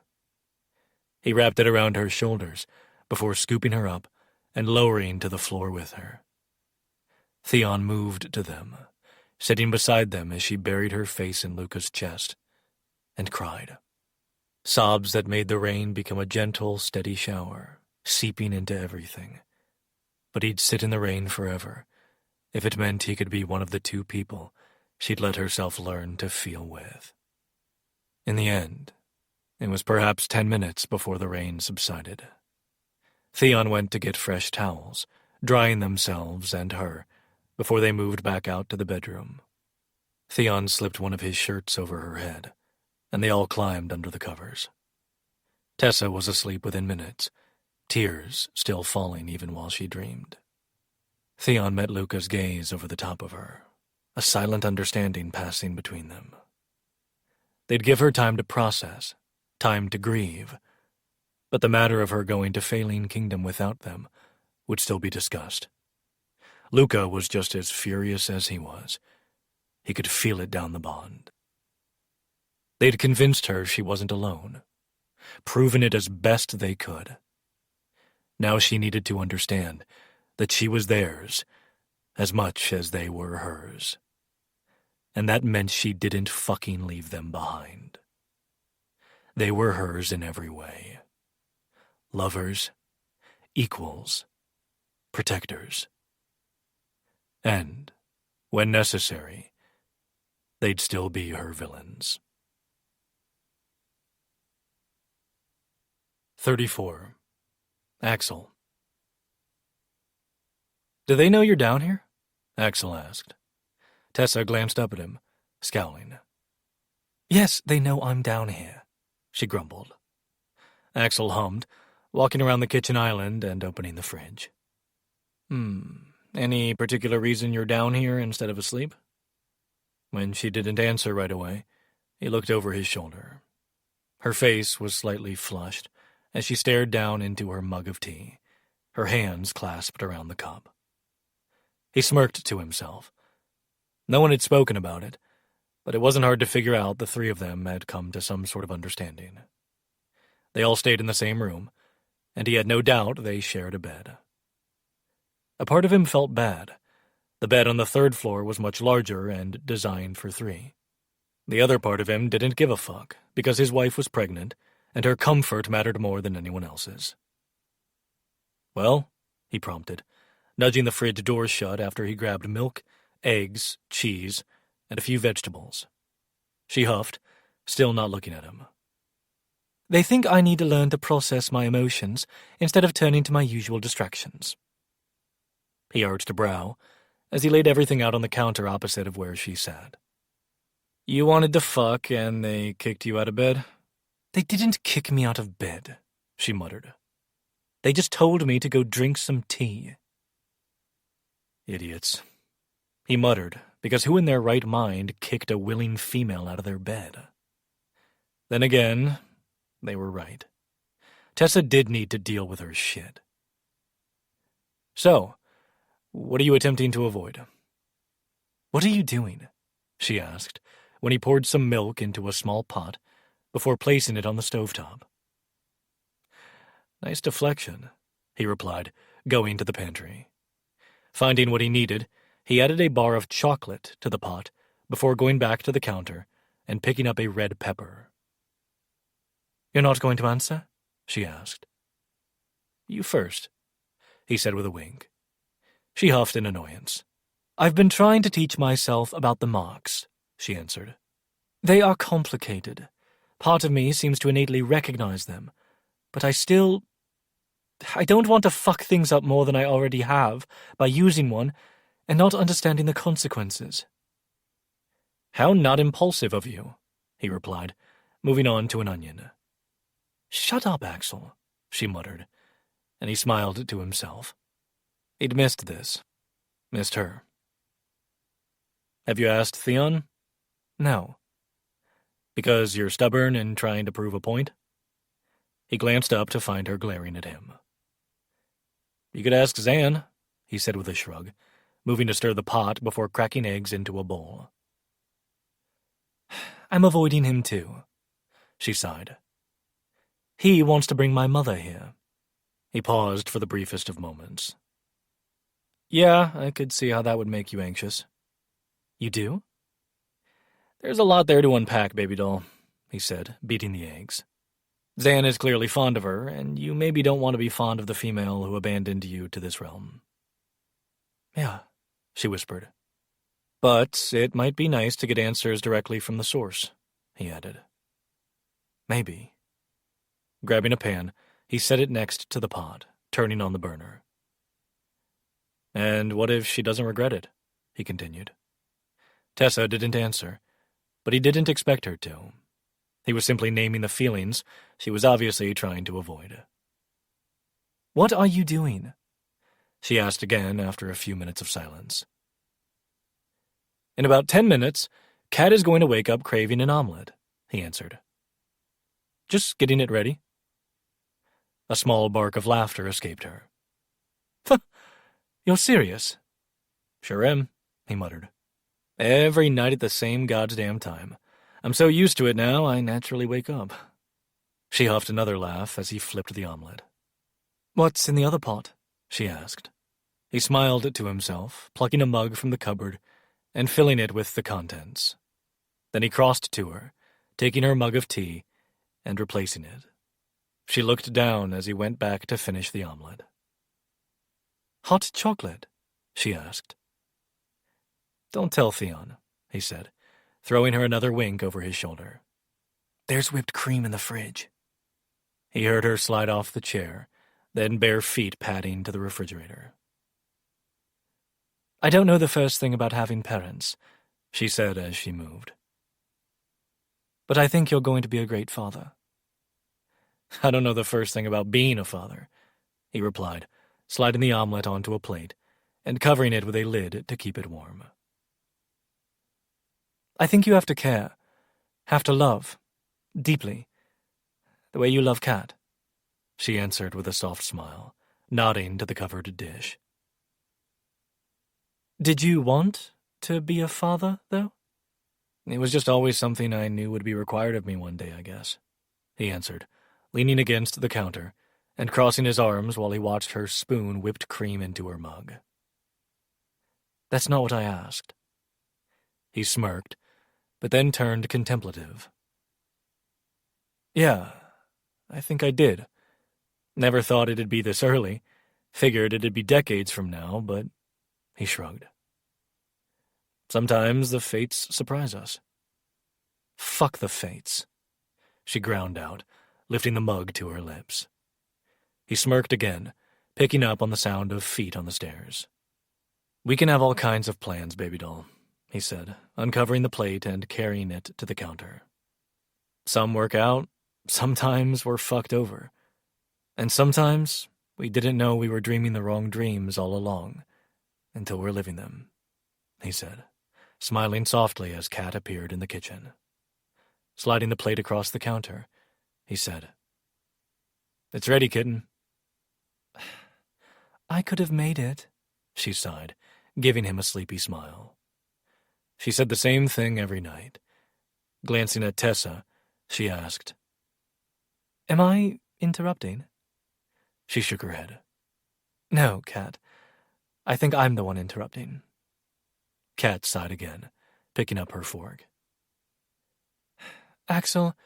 He wrapped it around her shoulders before scooping her up and lowering to the floor with her. Theon moved to them, sitting beside them as she buried her face in Luca's chest, and cried. Sobs that made the rain become a gentle, steady shower, seeping into everything. But he'd sit in the rain forever, if it meant he could be one of the two people she'd let herself learn to feel with. In the end, it was perhaps 10 minutes before the rain subsided. Theon went to get fresh towels, drying themselves and her, before they moved back out to the bedroom. Theon slipped one of his shirts over her head, and they all climbed under the covers. Tessa was asleep within minutes, tears still falling even while she dreamed. Theon met Luca's gaze over the top of her, a silent understanding passing between them. They'd give her time to process, time to grieve, but the matter of her going to Failing Kingdom without them would still be discussed. Luca was just as furious as he was. He could feel it down the bond. They'd convinced her she wasn't alone, proven it as best they could. Now she needed to understand that she was theirs as much as they were hers. And that meant she didn't fucking leave them behind. They were hers in every way. Lovers, equals, protectors. And, when necessary, they'd still be her villains. 34. Axel. "Do they know you're down here?" Axel asked. Tessa glanced up at him, scowling. "Yes, they know I'm down here," she grumbled. Axel hummed, walking around the kitchen island and opening the fridge. Any particular reason you're down here instead of asleep?" When she didn't answer right away, he looked over his shoulder. Her face was slightly flushed as she stared down into her mug of tea, her hands clasped around the cup. He smirked to himself. No one had spoken about it, but it wasn't hard to figure out the three of them had come to some sort of understanding. They all stayed in the same room, and he had no doubt they shared a bed. A part of him felt bad. The bed on the third floor was much larger and designed for three. The other part of him didn't give a fuck, because his wife was pregnant, and her comfort mattered more than anyone else's. "Well," he prompted, nudging the fridge door shut after he grabbed milk, eggs, cheese, and a few vegetables. She huffed, still not looking at him. "They think I need to learn to process my emotions instead of turning to my usual distractions." He arched a brow as he laid everything out on the counter opposite of where she sat. "You wanted to fuck and they kicked you out of bed?" "They didn't kick me out of bed," she muttered. "They just told me to go drink some tea." Idiots. He muttered, because who in their right mind kicked a willing female out of their bed? Then again, they were right. Tessa did need to deal with her shit. "So, what are you attempting to avoid?" "What are you doing?" she asked, when he poured some milk into a small pot before placing it on the stovetop. "Nice deflection," he replied, going to the pantry. Finding what he needed, he added a bar of chocolate to the pot before going back to the counter and picking up a red pepper. "You're not going to answer?" she asked. "You first," he said with a wink. She huffed in annoyance. "I've been trying to teach myself about the marks," she answered. "They are complicated. Part of me seems to innately recognize them, but I don't want to fuck things up more than I already have by using one and not understanding the consequences." "How not impulsive of you," he replied, moving on to an onion. "Shut up, Axel," she muttered, and he smiled to himself. He'd missed this. Missed her. "Have you asked Theon?" "No." Because you're stubborn and trying to prove a point? He glanced up to find her glaring at him. You could ask Zan, he said with a shrug, moving to stir the pot before cracking eggs into a bowl. I'm avoiding him too, she sighed. He wants to bring my mother here. He paused for the briefest of moments. Yeah, I could see how that would make you anxious. You do? There's a lot there to unpack, baby doll, he said, beating the eggs. Zan is clearly fond of her, and you maybe don't want to be fond of the female who abandoned you to this realm. Yeah, she whispered. But it might be nice to get answers directly from the source, he added. Maybe. Grabbing a pan, he set it next to the pot, turning on the burner. And what if she doesn't regret it? He continued. Tessa didn't answer, but he didn't expect her to. He was simply naming the feelings she was obviously trying to avoid. What are you doing? She asked again after a few minutes of silence. In about 10 minutes, Kat is going to wake up craving an omelet, he answered. Just getting it ready. A small bark of laughter escaped her. You're serious? Sure am, he muttered. Every night at the same goddamn time. I'm so used to it now, I naturally wake up. She huffed another laugh as he flipped the omelet. What's in the other pot? She asked. He smiled to himself, plucking a mug from the cupboard and filling it with the contents. Then he crossed to her, taking her mug of tea and replacing it. She looked down as he went back to finish the omelet. Hot chocolate? She asked. Don't tell Theon, he said, throwing her another wink over his shoulder. There's whipped cream in the fridge. He heard her slide off the chair, then bare feet padding to the refrigerator. I don't know the first thing about having parents, she said as she moved. But I think you're going to be a great father. I don't know the first thing about being a father, he replied, sliding the omelet onto a plate and covering it with a lid to keep it warm. I think you have to care, have to love, deeply, the way you love Kat, she answered with a soft smile, nodding to the covered dish. Did you want to be a father, though? It was just always something I knew would be required of me one day, I guess, he answered, leaning against the counter and crossing his arms while he watched her spoon whipped cream into her mug. That's not what I asked. He smirked, but then turned contemplative. Yeah, I think I did. Never thought it'd be this early. Figured it'd be decades from now, but he shrugged. Sometimes the fates surprise us. Fuck the fates, she ground out, lifting the mug to her lips. He smirked again, picking up on the sound of feet on the stairs. We can have all kinds of plans, baby doll, he said, uncovering the plate and carrying it to the counter. Some work out, sometimes we're fucked over. And sometimes we didn't know we were dreaming the wrong dreams all along, until we're living them, he said, smiling softly as Kat appeared in the kitchen. Sliding the plate across the counter, he said, It's ready, kitten. I could have made it, she sighed, giving him a sleepy smile. She said the same thing every night. Glancing at Tessa, she asked, Am I interrupting? She shook her head. No, Kat. I think I'm the one interrupting. Kat sighed again, picking up her fork. Axel,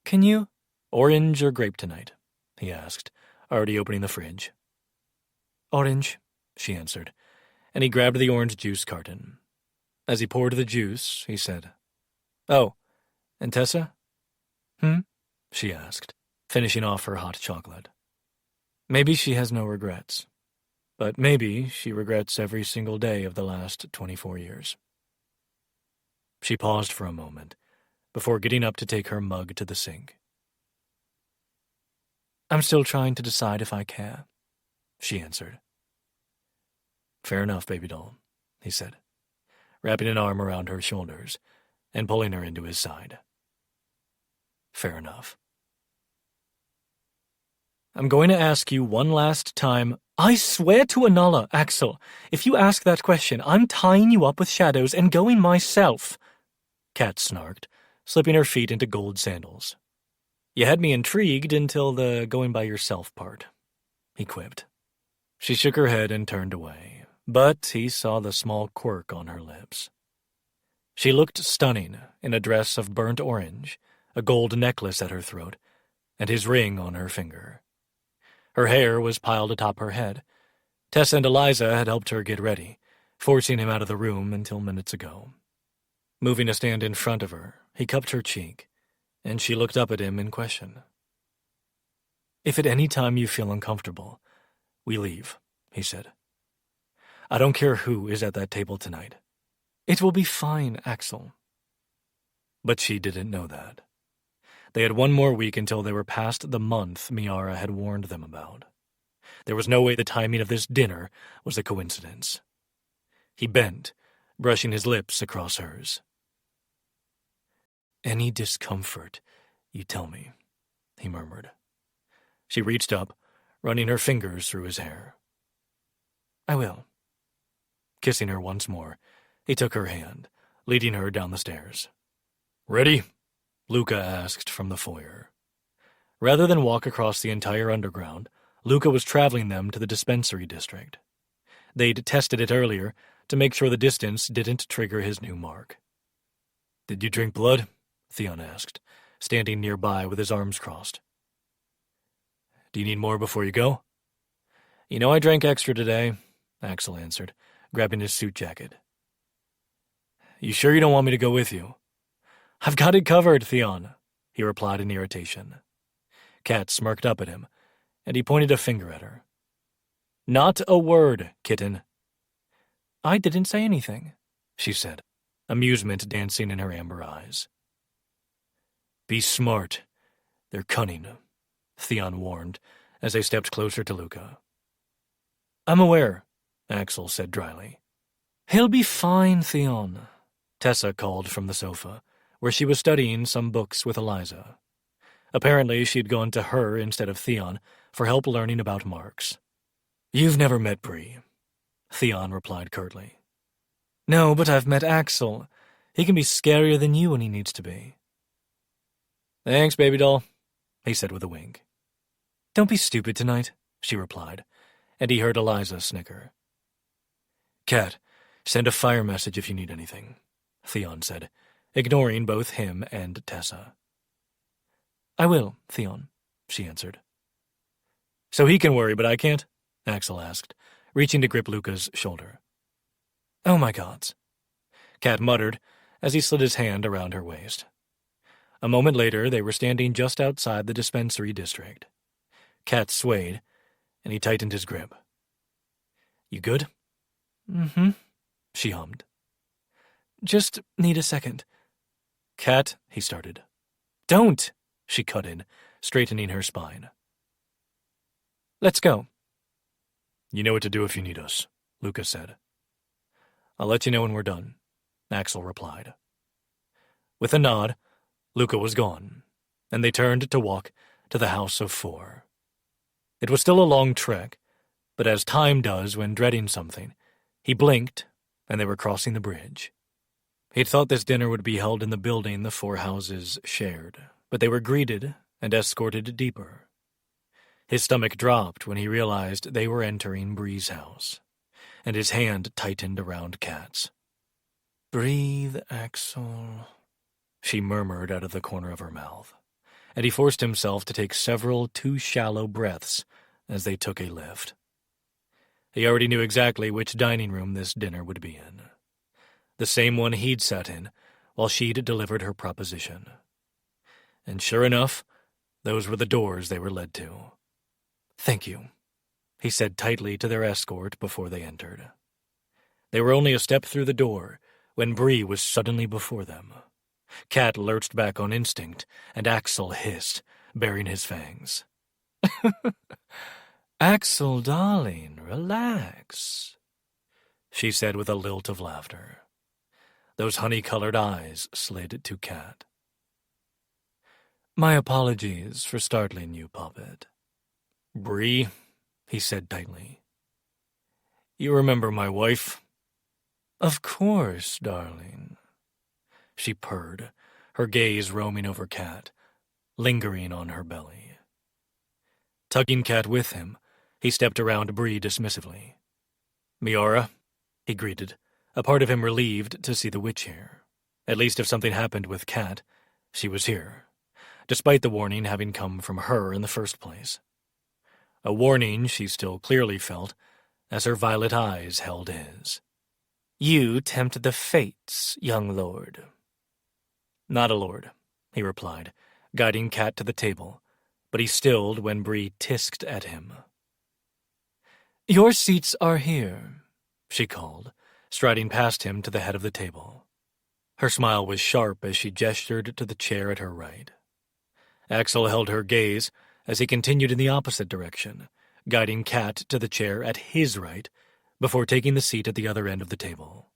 can you— Orange or grape tonight? He asked, already opening the fridge. Orange, she answered, and he grabbed the orange juice carton. As he poured the juice, he said, Oh, and Tessa? She asked, finishing off her hot chocolate. Maybe she has no regrets, but maybe she regrets every single day of the last 24 years. She paused for a moment, before getting up to take her mug to the sink. I'm still trying to decide if I care, she answered. Fair enough, baby doll, he said, wrapping an arm around her shoulders and pulling her into his side. Fair enough. I'm going to ask you one last time. I swear to Anala, Axel, if you ask that question, I'm tying you up with shadows and going myself, Kat snarked, slipping her feet into gold sandals. You had me intrigued until the going by yourself part, he quipped. She shook her head and turned away, but he saw the small quirk on her lips. She looked stunning in a dress of burnt orange, a gold necklace at her throat, and his ring on her finger. Her hair was piled atop her head. Tessa and Eliza had helped her get ready, forcing him out of the room until minutes ago. Moving a stand in front of her, he cupped her cheek, and she looked up at him in question. If at any time you feel uncomfortable, we leave, he said. I don't care who is at that table tonight. It will be fine, Axel. But she didn't know that. They had one more week until they were past the month Miara had warned them about. There was no way the timing of this dinner was a coincidence. He bent, brushing his lips across hers. Any discomfort, you tell me, he murmured. She reached up, running her fingers through his hair. I will. Kissing her once more, he took her hand, leading her down the stairs. Ready? Luca asked from the foyer. Rather than walk across the entire underground, Luca was traveling them to the dispensary district. They'd tested it earlier to make sure the distance didn't trigger his new mark. Did you drink blood? Theon asked, standing nearby with his arms crossed. Do you need more before you go? You know I drank extra today, Axel answered, grabbing his suit jacket. You sure you don't want me to go with you? I've got it covered, Theon, he replied in irritation. Kat smirked up at him, and he pointed a finger at her. Not a word, kitten. I didn't say anything, she said, amusement dancing in her amber eyes. Be smart. They're cunning, Theon warned as they stepped closer to Luca. I'm aware, Axel said dryly. He'll be fine, Theon, Tessa called from the sofa, where she was studying some books with Eliza. Apparently she'd gone to her instead of Theon for help learning about marks. You've never met Bree, Theon replied curtly. No, but I've met Axel. He can be scarier than you when he needs to be. Thanks, baby doll, he said with a wink. Don't be stupid tonight, she replied, and he heard Eliza snicker. Kat, send a fire message if you need anything, Theon said, ignoring both him and Tessa. I will, Theon, she answered. So he can worry, but I can't? Axel asked, reaching to grip Luca's shoulder. Oh my gods, Kat muttered as he slid his hand around her waist. A moment later, they were standing just outside the dispensary district. Kat swayed, and he tightened his grip. You good? Mm-hmm, she hummed. Just need a second. Kat, he started. Don't, she cut in, straightening her spine. Let's go. You know what to do if you need us, Luca said. I'll let you know when we're done, Axel replied. With a nod, Luca was gone, and they turned to walk to the House of Four. It was still a long trek, but as time does when dreading something, he blinked, and they were crossing the bridge. He'd thought this dinner would be held in the building the four houses shared, but they were greeted and escorted deeper. His stomach dropped when he realized they were entering Bree's house, and his hand tightened around Kat's. Breathe, Axel, she murmured out of the corner of her mouth, and he forced himself to take several too shallow breaths as they took a lift. He already knew exactly which dining room this dinner would be in. The same one he'd sat in while she'd delivered her proposition. And sure enough, those were the doors they were led to. Thank you, he said tightly to their escort before they entered. They were only a step through the door when Bree was suddenly before them. Kat lurched back on instinct, and Axel hissed, baring his fangs. Axel, darling, relax, she said with a lilt of laughter. Those honey-colored eyes slid to Kat. My apologies for startling you, Puppet. Bree, he said tightly. You remember my wife? Of course, darling. She purred, her gaze roaming over Cat, lingering on her belly. Tugging Cat with him, he stepped around Bree dismissively. Miara, he greeted, a part of him relieved to see the witch here. At least if something happened with Cat, she was here, despite the warning having come from her in the first place. A warning she still clearly felt as her violet eyes held his. You tempt the fates, young lord. Not a lord, he replied, guiding Cat to the table, but he stilled when Bree tisked at him. Your seats are here, she called, striding past him to the head of the table. Her smile was sharp as she gestured to the chair at her right. Axel held her gaze as he continued in the opposite direction, guiding Cat to the chair at his right before taking the seat at the other end of the table.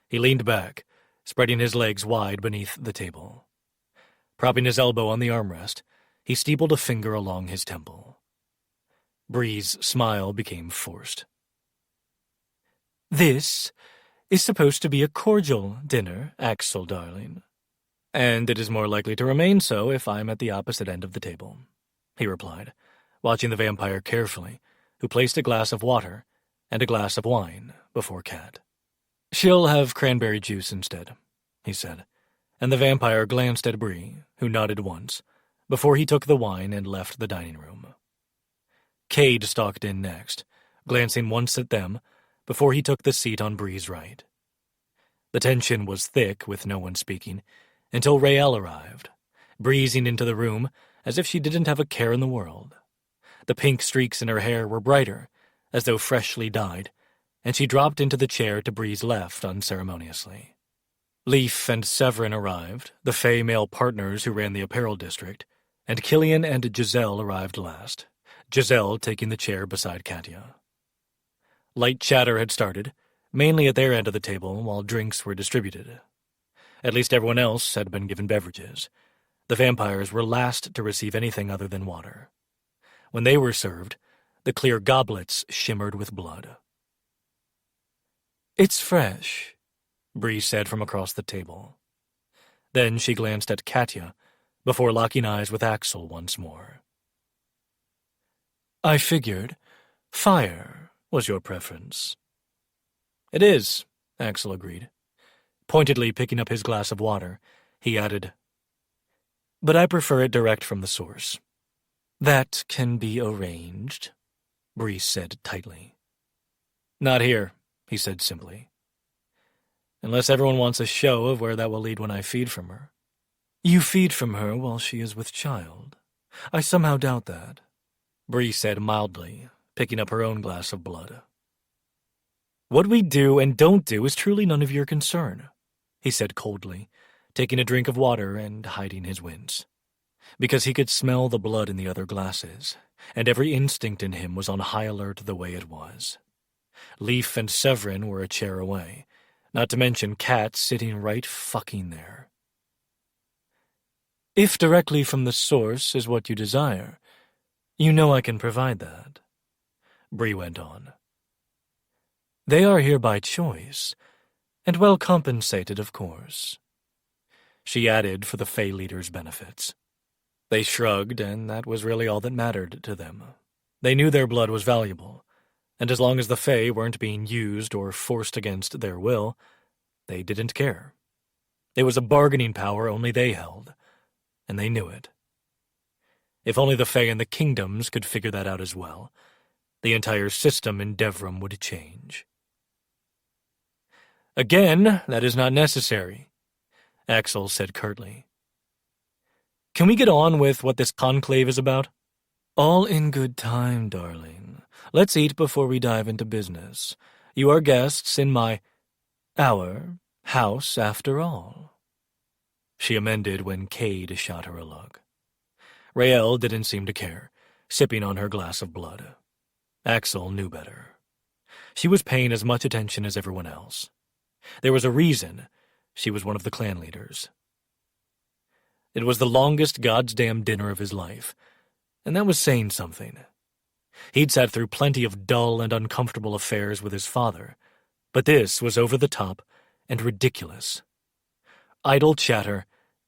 He leaned back, spreading his legs wide beneath the table. Propping his elbow on the armrest, he steepled a finger along his temple. Bree's smile became forced. This is supposed to be a cordial dinner, Axel, darling. And it is more likely to remain so if I'm at the opposite end of the table, he replied, watching the vampire carefully, who placed a glass of water and a glass of wine before Cat. She'll have cranberry juice instead, he said, and the vampire glanced at Bree, who nodded once, before he took the wine and left the dining room. Cade stalked in next, glancing once at them before he took the seat on Bree's right. The tension was thick with no one speaking until Roehrich arrived, breezing into the room as if she didn't have a care in the world. The pink streaks in her hair were brighter, as though freshly dyed, and she dropped into the chair to Bree's left unceremoniously. Leif and Severin arrived, the Fey male partners who ran the apparel district, and Killian and Giselle arrived last, Giselle taking the chair beside Katya. Light chatter had started, mainly at their end of the table while drinks were distributed. At least everyone else had been given beverages. The vampires were last to receive anything other than water. When they were served, the clear goblets shimmered with blood. It's fresh, Bree said from across the table. Then she glanced at Katya before locking eyes with Axel once more. I figured fire was your preference. It is, Axel agreed. Pointedly picking up his glass of water, he added, but I prefer it direct from the source. That can be arranged, Bree said tightly. Not here, he said simply. Unless everyone wants a show of where that will lead when I feed from her. You feed from her while she is with child. I somehow doubt that, Bree said mildly, picking up her own glass of blood. What we do and don't do is truly none of your concern, he said coldly, taking a drink of water and hiding his wince. Because he could smell the blood in the other glasses, and every instinct in him was on high alert the way it was. Leif and Severin were a chair away, not to mention Cat sitting right fucking there. If directly from the source is what you desire, you know I can provide that, Bree went on. They are here by choice, and well compensated, of course. She added for the Fey leader's benefits. They shrugged, and that was really all that mattered to them. They knew their blood was valuable, and as long as the Fey weren't being used or forced against their will, they didn't care. It was a bargaining power only they held, and they knew it. If only the Fey and the kingdoms could figure that out as well, the entire system in Devrim would change. Again, that is not necessary, Axel said curtly. Can we get on with what this conclave is about? All in good time, darling. Let's eat before we dive into business. You are guests in our house after all. She amended when Cade shot her a look. Roehrich didn't seem to care, sipping on her glass of blood. Axel knew better. She was paying as much attention as everyone else. There was a reason she was one of the clan leaders. It was the longest goddamn dinner of his life, and that was saying something. He'd sat through plenty of dull and uncomfortable affairs with his father, but this was over the top and ridiculous. Idle chatter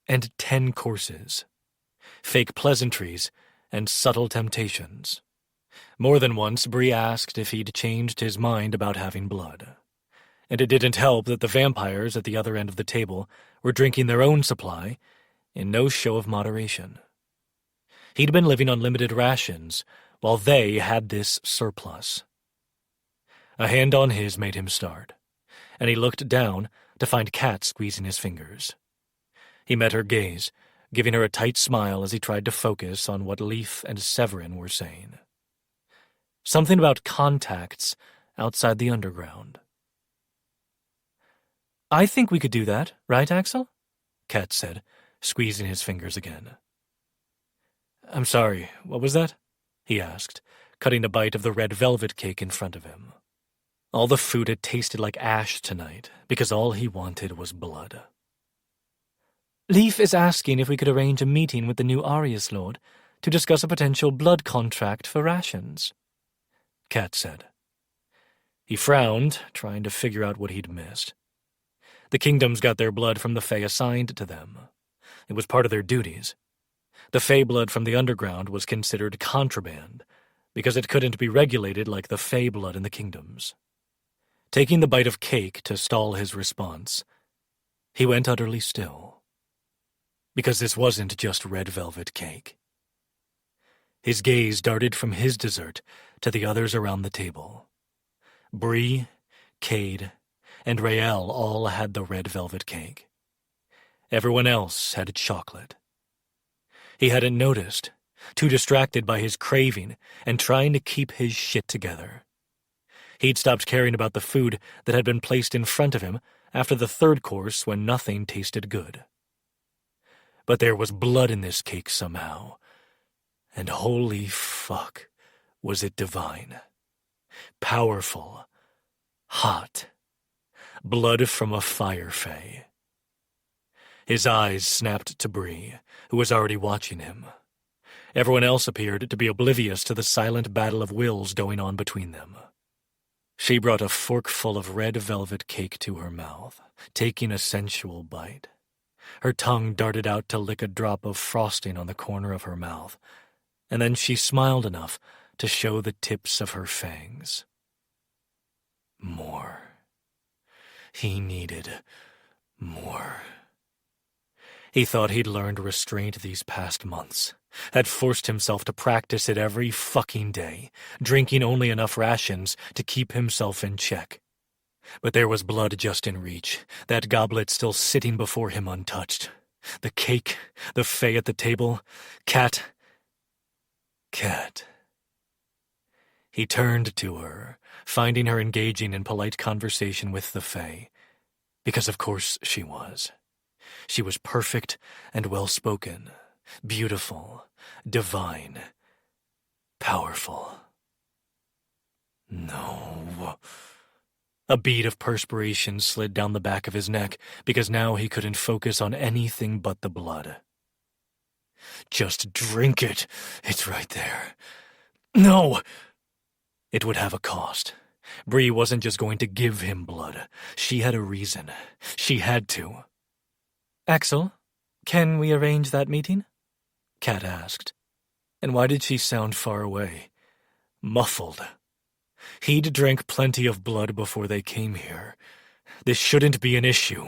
and 10 courses. Fake pleasantries and subtle temptations. More than once, Bree asked if he'd changed his mind about having blood. And it didn't help that the vampires at the other end of the table were drinking their own supply in no show of moderation. He'd been living on limited rations, while they had this surplus. A hand on his made him start, and he looked down to find Kat squeezing his fingers. He met her gaze, giving her a tight smile as he tried to focus on what Leaf and Severin were saying. Something about contacts outside the underground. "I think we could do that, right, Axel?" Kat said, squeezing his fingers again. "I'm sorry, what was that?" he asked, cutting a bite of the red velvet cake in front of him. All the food had tasted like ash tonight, because all he wanted was blood. "Leaf is asking if we could arrange a meeting with the new Arius Lord to discuss a potential blood contract for rations," Kat said. He frowned, trying to figure out what he'd missed. The kingdoms got their blood from the Fae assigned to them. It was part of their duties. The Fae blood from the underground was considered contraband, because it couldn't be regulated like the Fae blood in the kingdoms. Taking the bite of cake to stall his response, he went utterly still. Because this wasn't just red velvet cake. His gaze darted from his dessert to the others around the table. Bree, Cade, and Rael all had the red velvet cake. Everyone else had chocolate. He hadn't noticed, too distracted by his craving and trying to keep his shit together. He'd stopped caring about the food that had been placed in front of him after the third course when nothing tasted good. But there was blood in this cake somehow, and holy fuck, was it divine. Powerful. Hot. Blood from a fire fae. His eyes snapped to Bree, who was already watching him. Everyone else appeared to be oblivious to the silent battle of wills going on between them. She brought a forkful of red velvet cake to her mouth, taking a sensual bite. Her tongue darted out to lick a drop of frosting on the corner of her mouth, and then she smiled enough to show the tips of her fangs. More. He needed more. He thought he'd learned restraint these past months, had forced himself to practice it every fucking day, drinking only enough rations to keep himself in check. But there was blood just in reach, that goblet still sitting before him untouched. The cake, the Fae at the table, Kat. He turned to her, finding her engaging in polite conversation with the Fae, because of course she was. She was perfect and well-spoken, beautiful, divine, powerful. No. A bead of perspiration slid down the back of his neck because now he couldn't focus on anything but the blood. Just drink it. It's right there. No! It would have a cost. Bree wasn't just going to give him blood. She had a reason. She had to. "Axel, can we arrange that meeting?" Kat asked. And why did she sound far away? Muffled. He'd drank plenty of blood before they came here. This shouldn't be an issue.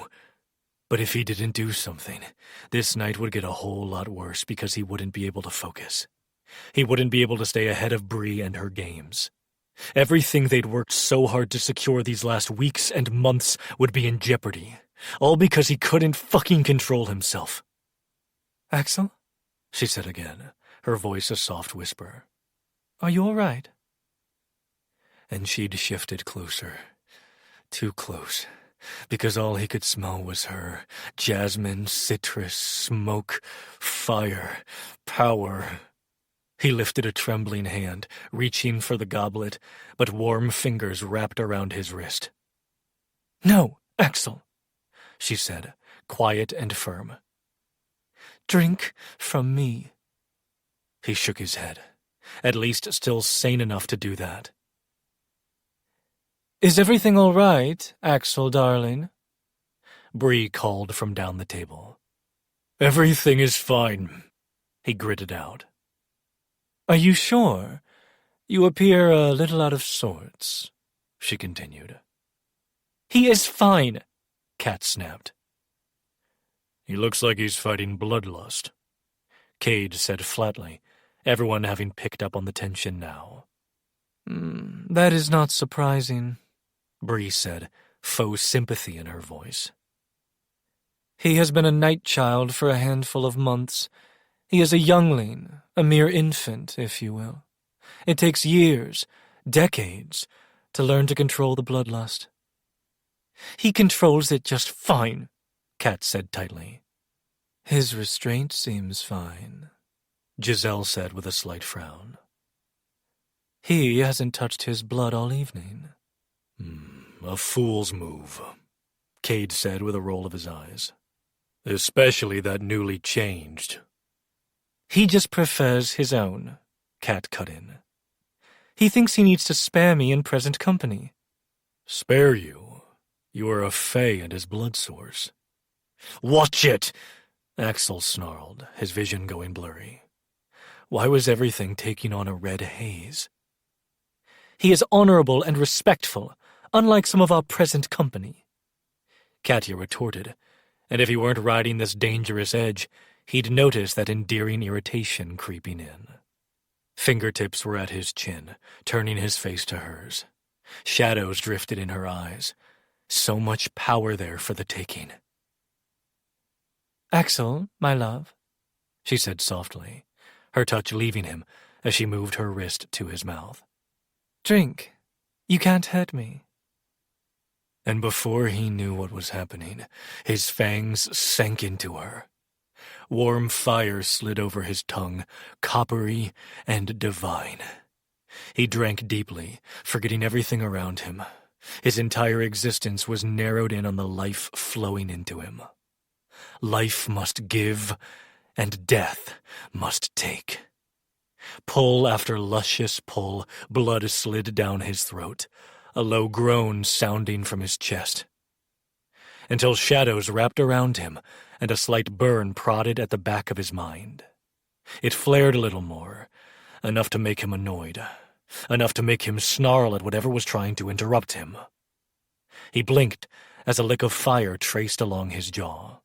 But if he didn't do something, this night would get a whole lot worse because he wouldn't be able to focus. He wouldn't be able to stay ahead of Bree and her games. Everything they'd worked so hard to secure these last weeks and months would be in jeopardy, all because he couldn't fucking control himself. "Axel?" she said again, her voice a soft whisper. "Are you all right?" And she'd shifted closer. Too close. Because all he could smell was her. Jasmine, citrus, smoke, fire, power. He lifted a trembling hand, reaching for the goblet, but warm fingers wrapped around his wrist. "No, Axel," she said, quiet and firm. Drink from me. He shook his head, at least still sane enough to do that. Is everything all right, Axel, darling? Bree called from down the table. Everything is fine, he gritted out. Are you sure? You appear a little out of sorts, she continued. He is fine, Kat snapped. He looks like he's fighting bloodlust, Cade said flatly, everyone having picked up on the tension now. That is not surprising, Bree said, faux sympathy in her voice. He has been a night child for a handful of months. He is a youngling, a mere infant, if you will. It takes years, decades, to learn to control the bloodlust. He controls it just fine, Kat said tightly. His restraint seems fine, Giselle said with a slight frown. He hasn't touched his blood all evening. A fool's move, Cade said with a roll of his eyes. Especially that newly changed. He just prefers his own, Kat cut in. He thinks he needs to spare me in present company. Spare you? You are a fae and his blood source. Watch it! Axel snarled, his vision going blurry. Why was everything taking on a red haze? He is honorable and respectful, unlike some of our present company, Katya retorted, and if he weren't riding this dangerous edge, he'd notice that endearing irritation creeping in. Fingertips were at his chin, turning his face to hers. Shadows drifted in her eyes. So much power there for the taking. Axel, my love, she said softly, her touch leaving him as she moved her wrist to his mouth. Drink. You can't hurt me. And before he knew what was happening, his fangs sank into her. Warm fire slid over his tongue, coppery and divine. He drank deeply, forgetting everything around him. His entire existence was narrowed in on the life flowing into him. Life must give, and death must take. Pull after luscious pull, blood slid down his throat, a low groan sounding from his chest. Until shadows wrapped around him, and a slight burn prodded at the back of his mind. It flared a little more, enough to make him annoyed, enough to make him snarl at whatever was trying to interrupt him. He blinked as a lick of fire traced along his jaw.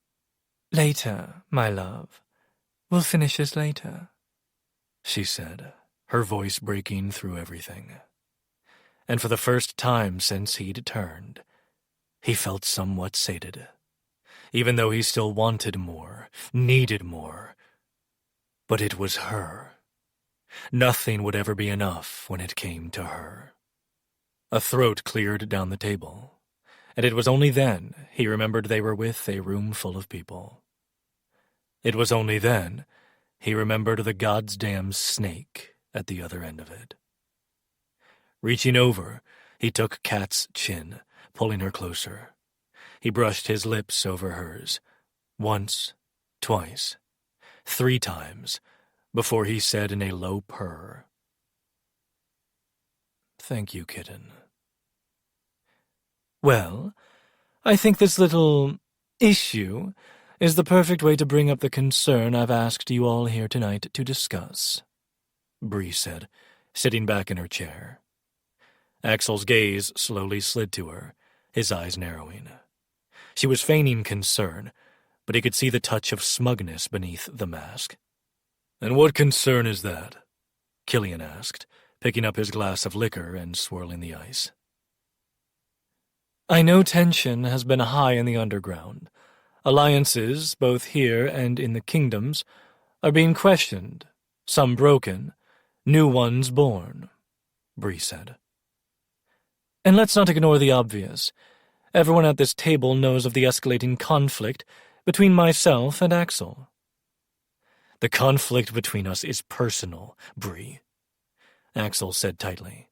Later, my love. We'll finish this later, she said, her voice breaking through everything. And for the first time since he'd turned, he felt somewhat sated, even though he still wanted more, needed more. But it was her. Nothing would ever be enough when it came to her. A throat cleared down the table, and it was only then he remembered they were with a room full of people. It was only then he remembered the goddamn snake at the other end of it. Reaching over, he took Kat's chin, pulling her closer. He brushed his lips over hers, once, twice, 3 times, before he said in a low purr, "Thank you, kitten." Well, I think this little issue is the perfect way to bring up the concern I've asked you all here tonight to discuss, Bree said, sitting back in her chair. Axel's gaze slowly slid to her, his eyes narrowing. She was feigning concern, but he could see the touch of smugness beneath the mask. "And what concern is that?" Killian asked, picking up his glass of liquor and swirling the ice. I know tension has been high in the underground. Alliances, both here and in the kingdoms, are being questioned, some broken, new ones born, Bree said. And let's not ignore the obvious. Everyone at this table knows of the escalating conflict between myself and Axel. "The conflict between us is personal, Bree," Axel said tightly.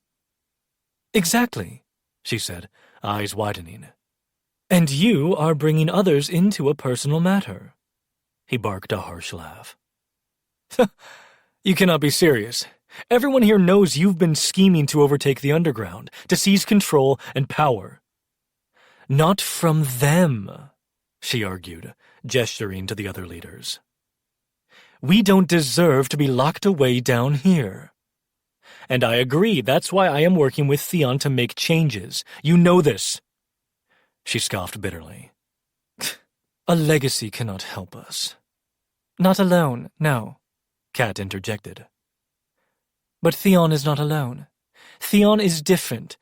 Exactly, she said, eyes widening. And you are bringing others into a personal matter. He barked a harsh laugh. You cannot be serious. Everyone here knows you've been scheming to overtake the underground, to seize control and power. Not from them, she argued, gesturing to the other leaders. We don't deserve to be locked away down here. And I agree, that's why I am working with Theon to make changes. You know this. She scoffed bitterly. A legacy cannot help us. Not alone, no, Kat interjected. But Theon is not alone. Theon is different,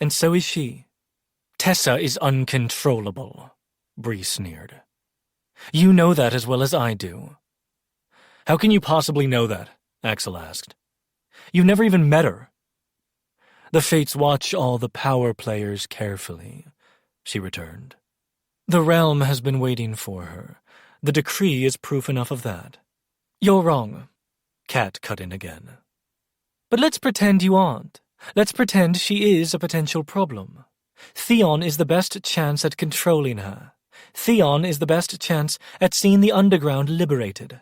and so is she. Tessa is uncontrollable, Bree sneered. You know that as well as I do. How can you possibly know that? Axel asked. You've never even met her. The Fates watch all the power players carefully, she returned. The realm has been waiting for her. The decree is proof enough of that. You're wrong, Kat cut in again. But let's pretend you aren't. Let's pretend she is a potential problem. Theon is the best chance at controlling her. Theon is the best chance at seeing the underground liberated.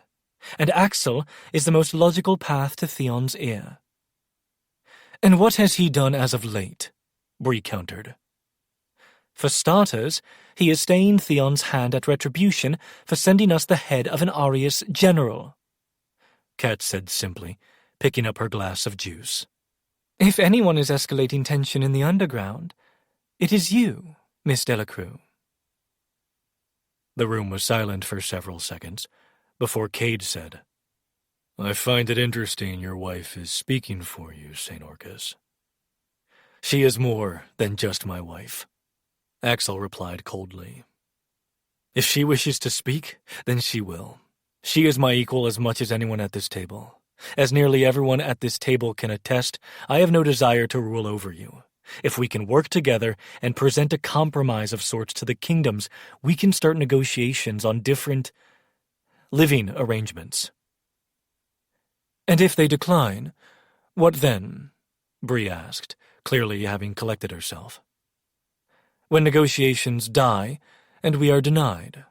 And Axel is the most logical path to Theon's ear. And what has he done as of late? Bree countered. For starters, he is staying Theon's hand at retribution for sending us the head of an Arius general, Kat said simply, picking up her glass of juice. If anyone is escalating tension in the underground, it is you, Miss Delacruz. The room was silent for several seconds, before Cade said, I find it interesting your wife is speaking for you, St. Orcus. She is more than just my wife, Axel replied coldly. If she wishes to speak, then she will. She is my equal as much as anyone at this table. As nearly everyone at this table can attest, I have no desire to rule over you. If we can work together and present a compromise of sorts to the kingdoms, we can start negotiations on different living arrangements. And if they decline, what then? Bree asked, clearly having collected herself. When negotiations die, and we are denied.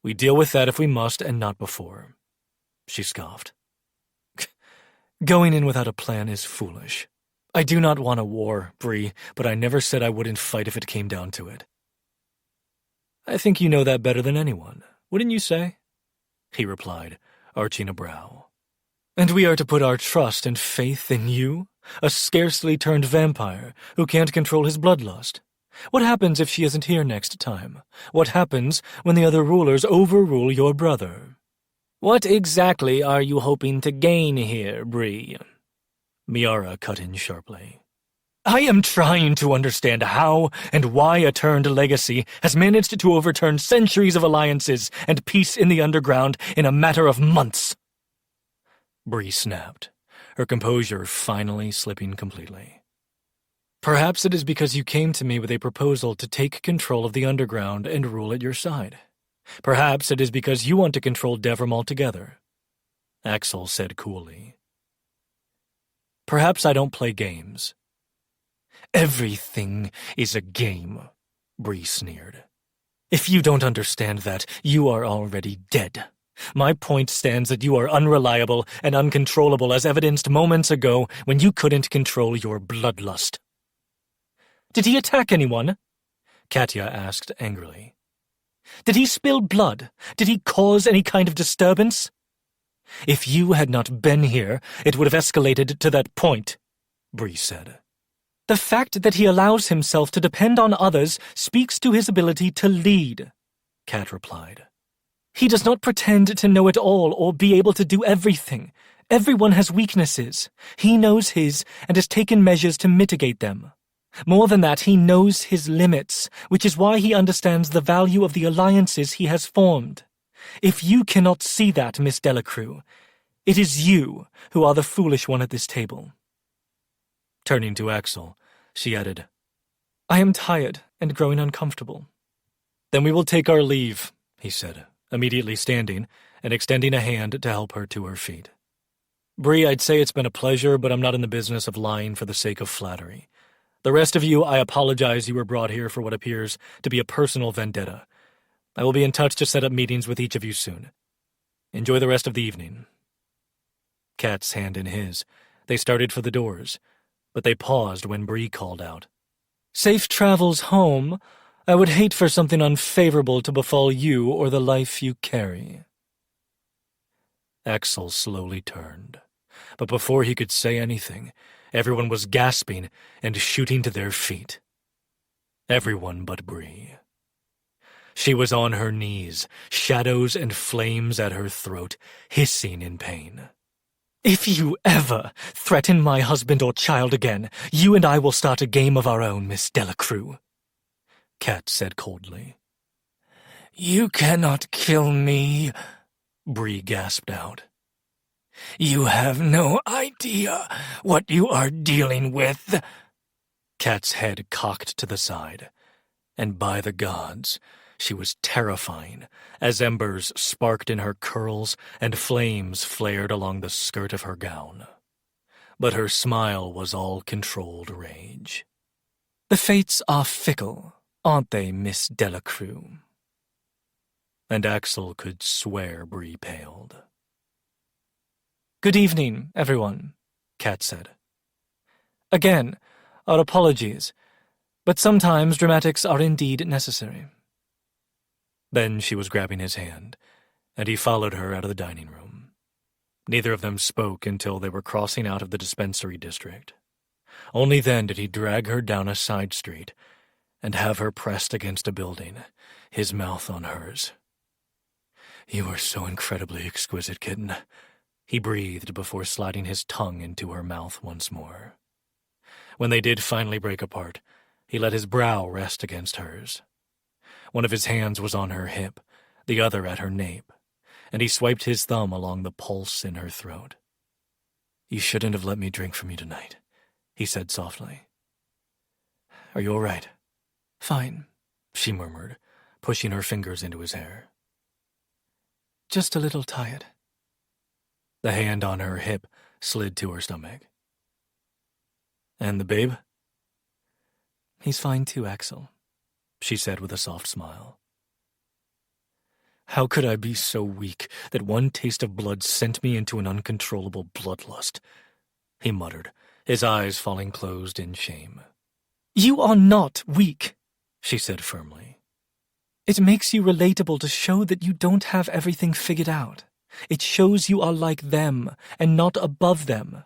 We deal with that if we must, and not before, she scoffed. Going in without a plan is foolish. I do not want a war, Bree, but I never said I wouldn't fight if it came down to it. I think you know that better than anyone, wouldn't you say? He replied, arching a brow. And we are to put our trust and faith in you, a scarcely turned vampire who can't control his bloodlust. What happens if she isn't here next time? What happens when the other rulers overrule your brother? What exactly are you hoping to gain here, Bree? Miara cut in sharply. I am trying to understand how and why a turned legacy has managed to overturn centuries of alliances and peace in the underground in a matter of months. Bree snapped, her composure finally slipping completely. Perhaps it is because you came to me with a proposal to take control of the underground and rule at your side. Perhaps it is because you want to control Devrim altogether, Axel said coolly. Perhaps I don't play games. Everything is a game, Bree sneered. If you don't understand that, you are already dead. My point stands that you are unreliable and uncontrollable as evidenced moments ago when you couldn't control your bloodlust. Did he attack anyone? Katya asked angrily. Did he spill blood? Did he cause any kind of disturbance? If you had not been here, it would have escalated to that point, Bree said. The fact that he allows himself to depend on others speaks to his ability to lead, Kat replied. He does not pretend to know it all or be able to do everything. Everyone has weaknesses. He knows his and has taken measures to mitigate them. More than that, he knows his limits, which is why he understands the value of the alliances he has formed. If you cannot see that, Miss Delacruz, it is you who are the foolish one at this table. Turning to Axel, she added, I am tired and growing uncomfortable. Then we will take our leave, he said, immediately standing and extending a hand to help her to her feet. Bree, I'd say it's been a pleasure, but I'm not in the business of lying for the sake of flattery. The rest of you, I apologize you were brought here for what appears to be a personal vendetta. I will be in touch to set up meetings with each of you soon. Enjoy the rest of the evening. Kat's hand in his, they started for the doors, but they paused when Bree called out, Safe travels home. I would hate for something unfavorable to befall you or the life you carry. Axel slowly turned, but before he could say anything, everyone was gasping and shooting to their feet. Everyone but Bree. She was on her knees, shadows and flames at her throat, hissing in pain. If you ever threaten my husband or child again, you and I will start a game of our own, Miss Delacruz, Kat said coldly. You cannot kill me, Bree gasped out. You have no idea what you are dealing with. Kat's head cocked to the side, and by the gods, she was terrifying as embers sparked in her curls and flames flared along the skirt of her gown. But her smile was all controlled rage. The fates are fickle, aren't they, Miss Delacruz? And Axel could swear Bree paled. Good evening, everyone, Kat said. Again, our apologies, but sometimes dramatics are indeed necessary. Then she was grabbing his hand, and he followed her out of the dining room. Neither of them spoke until they were crossing out of the dispensary district. Only then did he drag her down a side street and have her pressed against a building, his mouth on hers. You are so incredibly exquisite, kitten, he breathed before sliding his tongue into her mouth once more. When they did finally break apart, he let his brow rest against hers. One of his hands was on her hip, the other at her nape, and he swiped his thumb along the pulse in her throat. You shouldn't have let me drink from you tonight, he said softly. Are you all right? Fine, she murmured, pushing her fingers into his hair. Just a little tired. The hand on her hip slid to her stomach. And the babe? He's fine too, Axel, she said with a soft smile. How could I be so weak that one taste of blood sent me into an uncontrollable bloodlust? He muttered, his eyes falling closed in shame. You are not weak, she said firmly. It makes you relatable to show that you don't have everything figured out. It shows you are like them and not above them.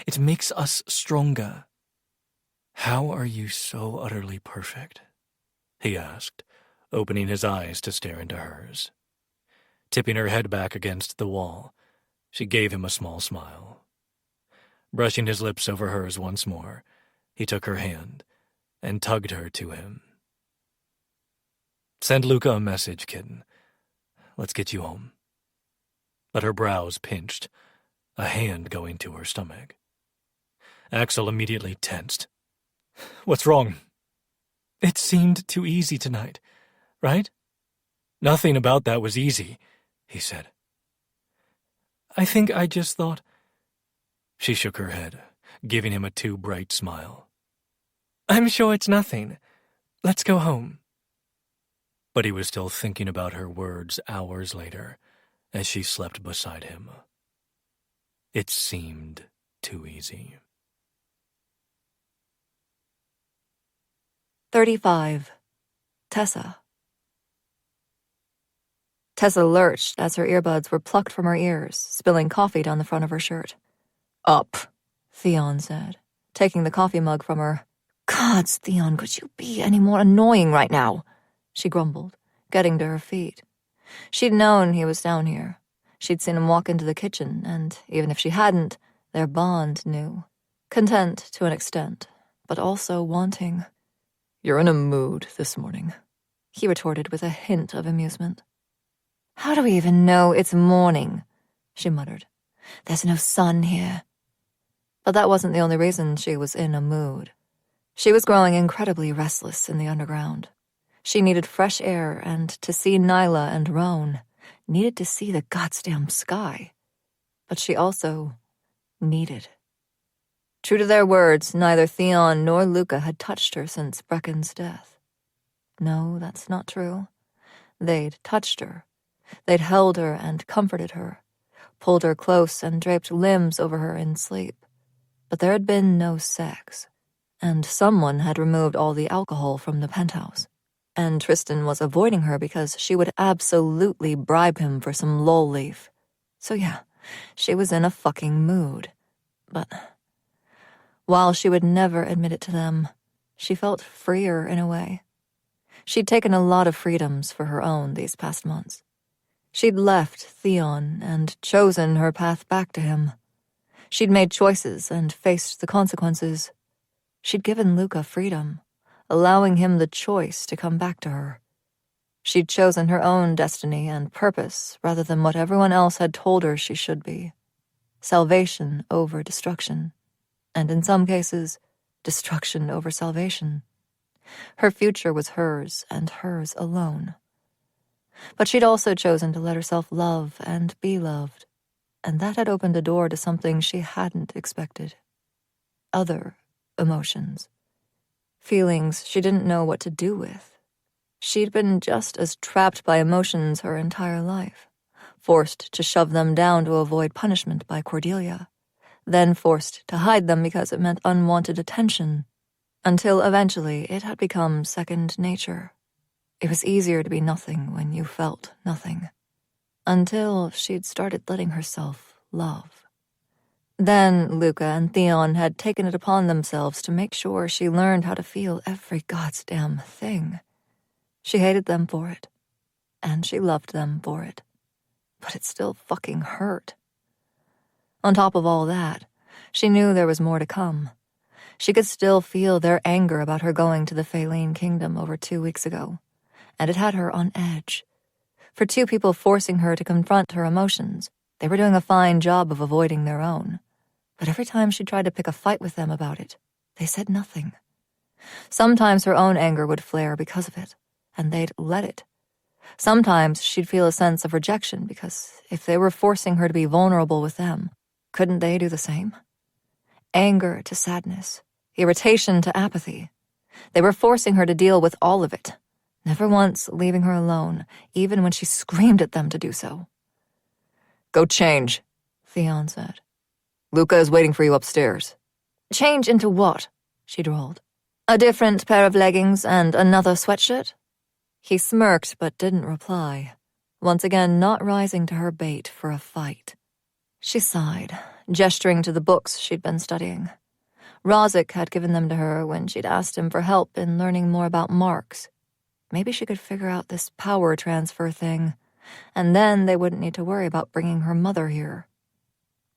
It makes us stronger. How are you so utterly perfect? He asked, opening his eyes to stare into hers. Tipping her head back against the wall, she gave him a small smile. Brushing his lips over hers once more, he took her hand and tugged her to him. Send Luca a message, kitten. Let's get you home. But her brows pinched, a hand going to her stomach. Axel immediately tensed. What's wrong? It seemed too easy tonight, right? Nothing about that was easy, he said. I think I just thought... She shook her head, giving him a too bright smile. I'm sure it's nothing. Let's go home. But he was still thinking about her words hours later, as she slept beside him. It seemed too easy. 35. Tessa. Tessa lurched as her earbuds were plucked from her ears, spilling coffee down the front of her shirt. Up, Theon said, taking the coffee mug from her. Gods, Theon, could you be any more annoying right now? She grumbled, getting to her feet. She'd known he was down here. She'd seen him walk into the kitchen, and even if she hadn't, their bond knew. Content to an extent, but also wanting. You're in a mood this morning, he retorted with a hint of amusement. How do we even know it's morning? She muttered. There's no sun here. But that wasn't the only reason she was in a mood. She was growing incredibly restless in the underground. She needed fresh air, and to see Nyla and Roan, needed to see the goddamn sky. But she also needed. True to their words, neither Theon nor Luca had touched her since Brecken's death. No, that's not true. They'd touched her. They'd held her and comforted her, pulled her close and draped limbs over her in sleep. But there had been no sex, and someone had removed all the alcohol from the penthouse. And Tristan was avoiding her because she would absolutely bribe him for some lol leaf. So yeah, she was in a fucking mood. But while she would never admit it to them, she felt freer in a way. She'd taken a lot of freedoms for her own these past months. She'd left Theon and chosen her path back to him. She'd made choices and faced the consequences. She'd given Luca freedom, allowing him the choice to come back to her. She'd chosen her own destiny and purpose rather than what everyone else had told her she should be. Salvation over destruction. And in some cases, destruction over salvation. Her future was hers and hers alone. But she'd also chosen to let herself love and be loved, and that had opened a door to something she hadn't expected. Other emotions. Feelings she didn't know what to do with. She'd been just as trapped by emotions her entire life, forced to shove them down to avoid punishment by Cordelia, then forced to hide them because it meant unwanted attention, until eventually it had become second nature. It was easier to be nothing when you felt nothing, until she'd started letting herself love. Then Luca and Theon had taken it upon themselves to make sure she learned how to feel every goddamn thing. She hated them for it, and she loved them for it, but it still fucking hurt. On top of all that, she knew there was more to come. She could still feel their anger about her going to the Faeline Kingdom over 2 weeks ago, and it had her on edge. For two people forcing her to confront her emotions, they were doing a fine job of avoiding their own. But every time she tried to pick a fight with them about it, they said nothing. Sometimes her own anger would flare because of it, and they'd let it. Sometimes she'd feel a sense of rejection because if they were forcing her to be vulnerable with them, couldn't they do the same? Anger to sadness, irritation to apathy. They were forcing her to deal with all of it, never once leaving her alone, even when she screamed at them to do so. "Go change," Theon said. "Luca is waiting for you upstairs." "Change into what?" she drawled. "A different pair of leggings and another sweatshirt?" He smirked but didn't reply, once again not rising to her bait for a fight. She sighed, gesturing to the books she'd been studying. Roehrich had given them to her when she'd asked him for help in learning more about marks. Maybe she could figure out this power transfer thing, and then they wouldn't need to worry about bringing her mother here.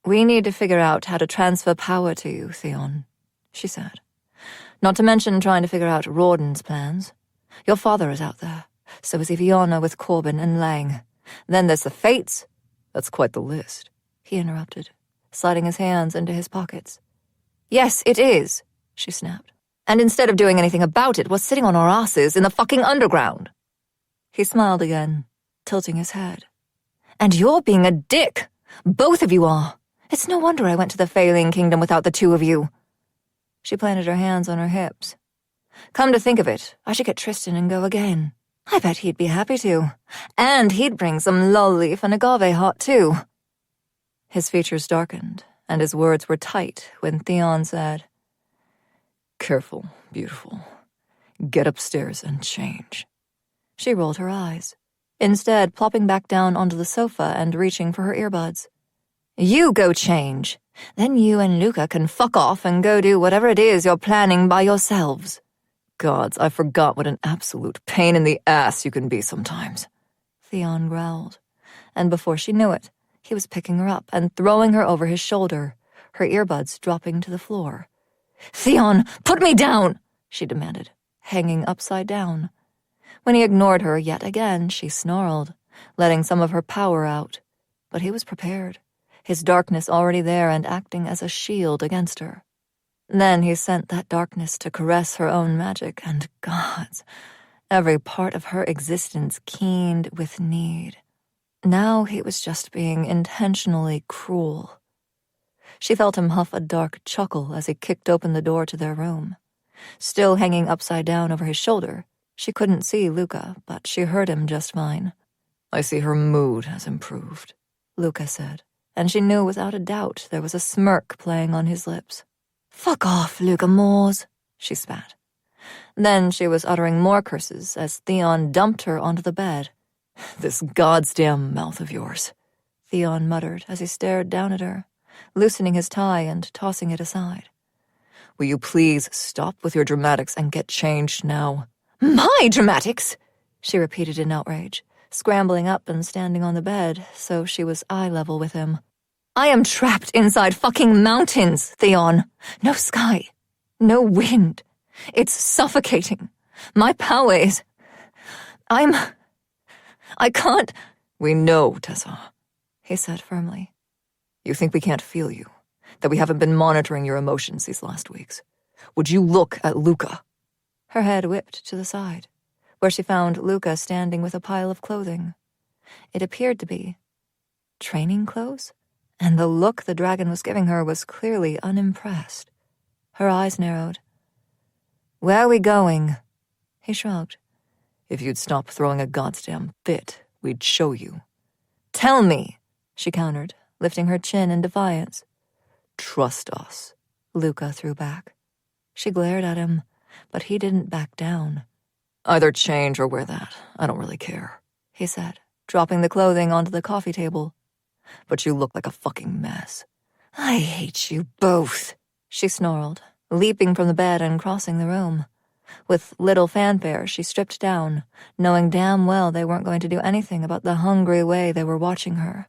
"We need to figure out how to transfer power to you, Theon," she said. "Not to mention trying to figure out Rawdon's plans. Your father is out there, so is Iviana with Corbin and Lang. Then there's the Fates." "That's quite the list," he interrupted, sliding his hands into his pockets. "Yes, it is," she snapped. "And instead of doing anything about it, we're sitting on our asses in the fucking underground." He smiled again, tilting his head. "And you're being a dick. Both of you are. It's no wonder I went to the Faeline Kingdom without the two of you." She planted her hands on her hips. "Come to think of it, I should get Tristan and go again. I bet he'd be happy to. And he'd bring some lol leaf and agave hot, too." His features darkened, and his words were tight when Theon said, "Careful, beautiful. Get upstairs and change." She rolled her eyes, instead plopping back down onto the sofa and reaching for her earbuds. "You go change. Then you and Luca can fuck off and go do whatever it is you're planning by yourselves." "Gods, I forgot what an absolute pain in the ass you can be sometimes," Theon growled, and before she knew it, he was picking her up and throwing her over his shoulder, her earbuds dropping to the floor. "Theon, put me down!" she demanded, hanging upside down. When he ignored her yet again, she snarled, letting some of her power out. But he was prepared, his darkness already there and acting as a shield against her. Then he sent that darkness to caress her own magic, and gods, every part of her existence keened with need. Now he was just being intentionally cruel. She felt him huff a dark chuckle as he kicked open the door to their room. Still hanging upside down over his shoulder, She couldn't see Luca, but she heard him just fine. I see her mood has improved, Luca said, and she knew without a doubt there was a smirk playing on his lips. Fuck off, Luca Moores, she spat. Then she was uttering more curses as Theon dumped her onto the bed. This goddamn mouth of yours, Theon muttered as he stared down at her, loosening his tie and tossing it aside. Will you please stop with your dramatics and get changed now? My dramatics, she repeated in outrage, scrambling up and standing on the bed so she was eye level with him. I am trapped inside fucking mountains, Theon. No sky. No wind. It's suffocating. My power is... I can't... We know, Tessa, he said firmly. You think we can't feel you, that we haven't been monitoring your emotions these last weeks. Would you look at Luca? Her head whipped to the side, where she found Luca standing with a pile of clothing. It appeared to be training clothes, and the look the dragon was giving her was clearly unimpressed. Her eyes narrowed. Where are we going? He shrugged. If you'd stop throwing a goddamn fit, we'd show you. Tell me, she countered, lifting her chin in defiance. Trust us, Luca threw back. She glared at him, but he didn't back down. Either change or wear that. I don't really care, he said, dropping the clothing onto the coffee table. But you look like a fucking mess. I hate you both, she snarled, leaping from the bed and crossing the room. With little fanfare, she stripped down, knowing damn well they weren't going to do anything about the hungry way they were watching her.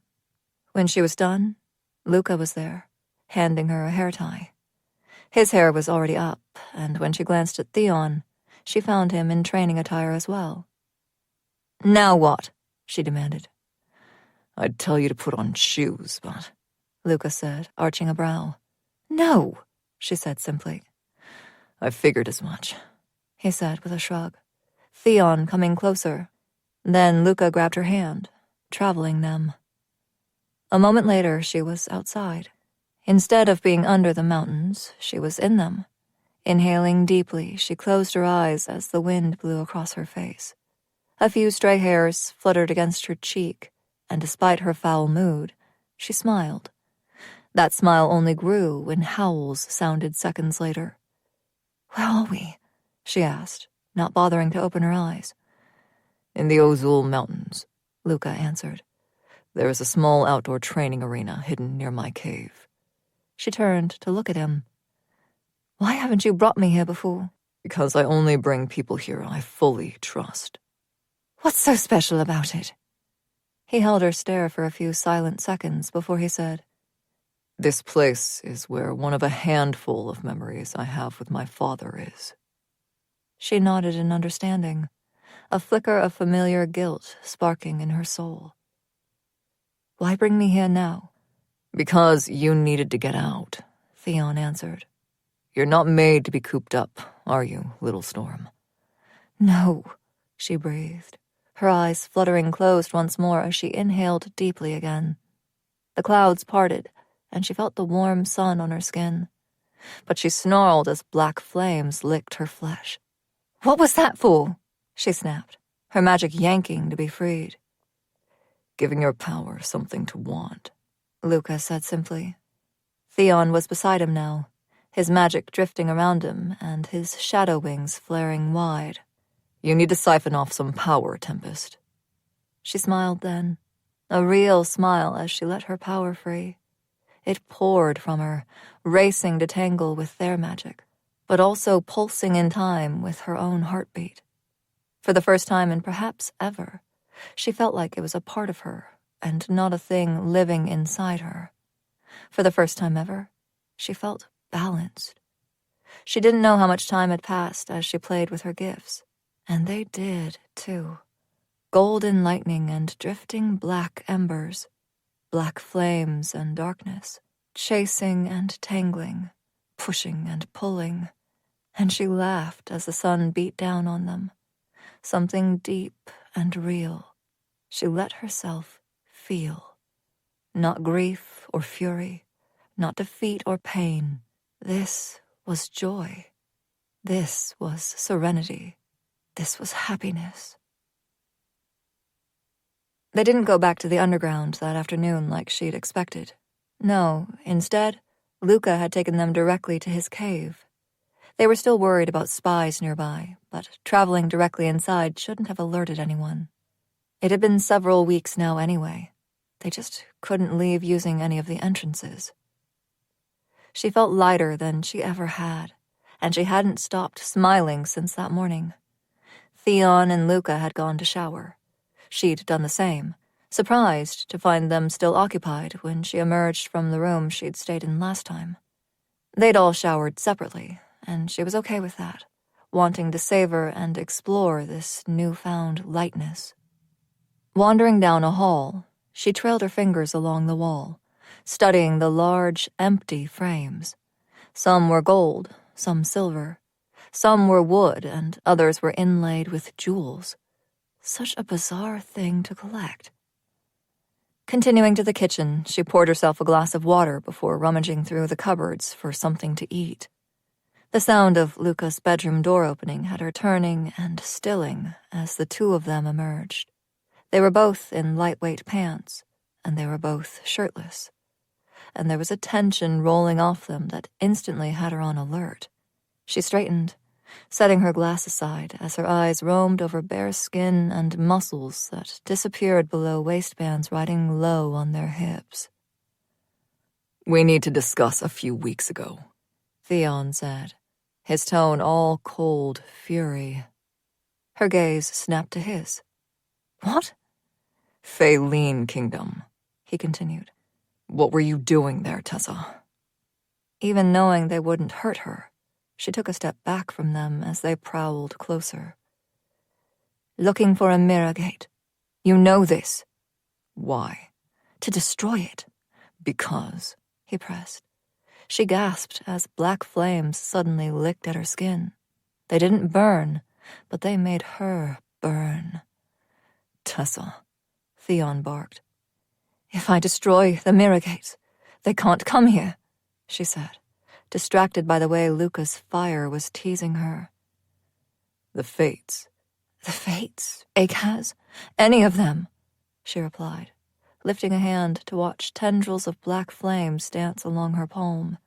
When she was done, Luca was there, handing her a hair tie. His hair was already up, and when she glanced at Theon, she found him in training attire as well. Now what? She demanded. I'd tell you to put on shoes, but... Luca said, arching a brow. No, she said simply. I figured as much, he said with a shrug. Theon coming closer. Then Luca grabbed her hand, traveling them. A moment later, she was outside. Instead of being under the mountains, she was in them. Inhaling deeply, she closed her eyes as the wind blew across her face. A few stray hairs fluttered against her cheek, and despite her foul mood, she smiled. That smile only grew when howls sounded seconds later. Where are we? She asked, not bothering to open her eyes. In the Ozul Mountains, Luca answered. There is a small outdoor training arena hidden near my cave. She turned to look at him. Why haven't you brought me here before? Because I only bring people here I fully trust. What's so special about it? He held her stare for a few silent seconds before he said, This place is where one of a handful of memories I have with my father is. She nodded in understanding, a flicker of familiar guilt sparking in her soul. Why bring me here now? Because you needed to get out, Theon answered. You're not made to be cooped up, are you, little Storm? No, she breathed, her eyes fluttering closed once more as she inhaled deeply again. The clouds parted, and she felt the warm sun on her skin. But she snarled as black flames licked her flesh. What was that for? She snapped, her magic yanking to be freed. Giving your power something to want, Luca said simply. Theon was beside him now, his magic drifting around him and his shadow wings flaring wide. You need to siphon off some power, Tempest. She smiled then, a real smile as she let her power free. It poured from her, racing to tangle with their magic, but also pulsing in time with her own heartbeat. For the first time and perhaps ever, she felt like it was a part of her and not a thing living inside her. For the first time ever, she felt balanced. She didn't know how much time had passed as she played with her gifts, and they did, too. Golden lightning and drifting black embers, black flames and darkness, chasing and tangling, pushing and pulling, and she laughed as the sun beat down on them. Something deep and real. She let herself feel. Not grief or fury, not defeat or pain. This was joy. This was serenity. This was happiness. They didn't go back to the underground that afternoon like she'd expected. No, instead, Luca had taken them directly to his cave. They were still worried about spies nearby, but traveling directly inside shouldn't have alerted anyone. It had been several weeks now anyway. They just couldn't leave using any of the entrances. She felt lighter than she ever had, and she hadn't stopped smiling since that morning. Theon and Luca had gone to shower. She'd done the same, surprised to find them still occupied when she emerged from the room she'd stayed in last time. They'd all showered separately, and she was okay with that, wanting to savor and explore this newfound lightness. Wandering down a hall, she trailed her fingers along the wall, studying the large, empty frames. Some were gold, some silver. Some were wood, and others were inlaid with jewels. Such a bizarre thing to collect. Continuing to the kitchen, she poured herself a glass of water before rummaging through the cupboards for something to eat. The sound of Luca's bedroom door opening had her turning and stilling as the two of them emerged. They were both in lightweight pants, and they were both shirtless. And there was a tension rolling off them that instantly had her on alert. She straightened, setting her glass aside as her eyes roamed over bare skin and muscles that disappeared below waistbands riding low on their hips. "We need to discuss a few weeks ago," Theon said, his tone all cold fury. Her gaze snapped to his. "What?" "Faeline Kingdom," he continued. "What were you doing there, Tessa?" Even knowing they wouldn't hurt her, she took a step back from them as they prowled closer. "Looking for a mirror gate. You know this." "Why?" "To destroy it." "Because," he pressed. She gasped as black flames suddenly licked at her skin. They didn't burn, but they made her burn. "Tessa," Theon barked. "If I destroy the mirror gates, they can't come here," she said, distracted by the way Luca's fire was teasing her. "The Fates." "The Fates? Akaz? Any of them," she replied, lifting a hand to watch tendrils of black flames dance along her palm.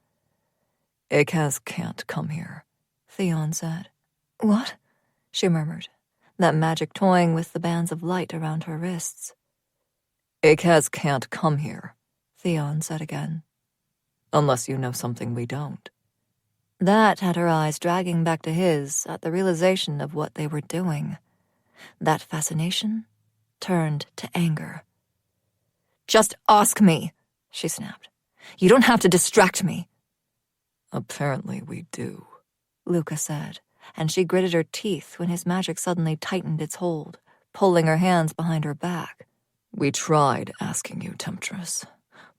"Akaz can't come here," Theon said. "What?" she murmured, that magic toying with the bands of light around her wrists. "Akaz can't come here," Theon said again. "Unless you know something we don't." That had her eyes dragging back to his at the realization of what they were doing. That fascination turned to anger. "Just ask me," she snapped. "You don't have to distract me." "Apparently we do," Luca said, and she gritted her teeth when his magic suddenly tightened its hold, pulling her hands behind her back. "We tried asking you, Temptress.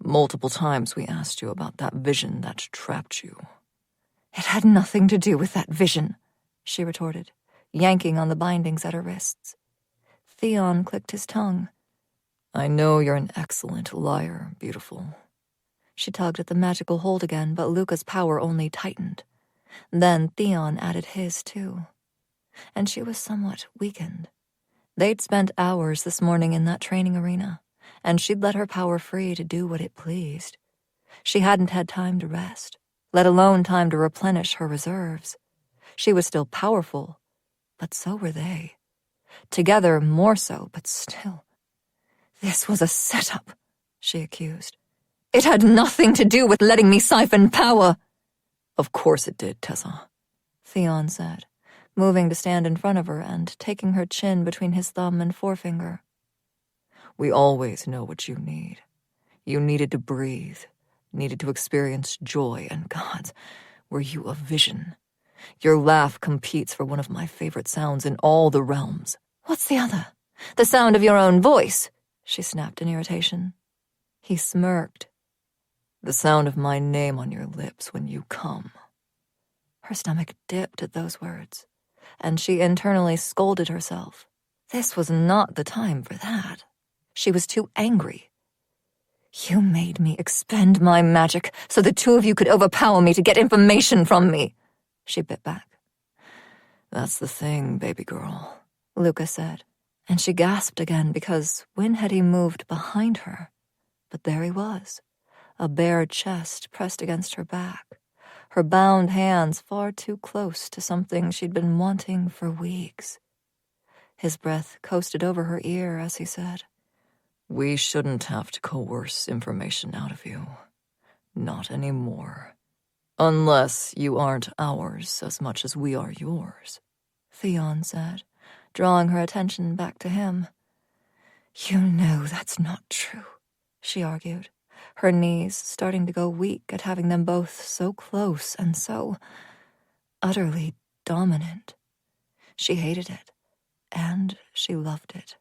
Multiple times we asked you about that vision that trapped you." "It had nothing to do with that vision," she retorted, yanking on the bindings at her wrists. Theon clicked his tongue. "I know you're an excellent liar, beautiful." She tugged at the magical hold again, but Luca's power only tightened. Then Theon added his, too. And she was somewhat weakened. They'd spent hours this morning in that training arena, and she'd let her power free to do what it pleased. She hadn't had time to rest, let alone time to replenish her reserves. She was still powerful, but so were they. Together, more so, but still. "This was a setup," she accused. "It had nothing to do with letting me siphon power." "Of course it did, Tessa," Theon said, moving to stand in front of her and taking her chin between his thumb and forefinger. "We always know what you need. You needed to breathe, needed to experience joy, and God, were you a vision. Your laugh competes for one of my favorite sounds in all the realms." "What's the other? The sound of your own voice," she snapped in irritation. He smirked. "The sound of my name on your lips when you come." Her stomach dipped at those words, and she internally scolded herself. This was not the time for that. She was too angry. "You made me expend my magic so the two of you could overpower me to get information from me," she bit back. That's the thing, baby girl, Luca said, and she gasped again because when had he moved behind her? But there he was, a bare chest pressed against her back, her bound hands far too close to something she'd been wanting for weeks. His breath coasted over her ear as he said, We shouldn't have to coerce information out of you. Not anymore. Unless you aren't ours as much as we are yours, Theon said, drawing her attention back to him. You know that's not true, she argued, her knees starting to go weak at having them both so close and so utterly dominant. She hated it, and she loved it.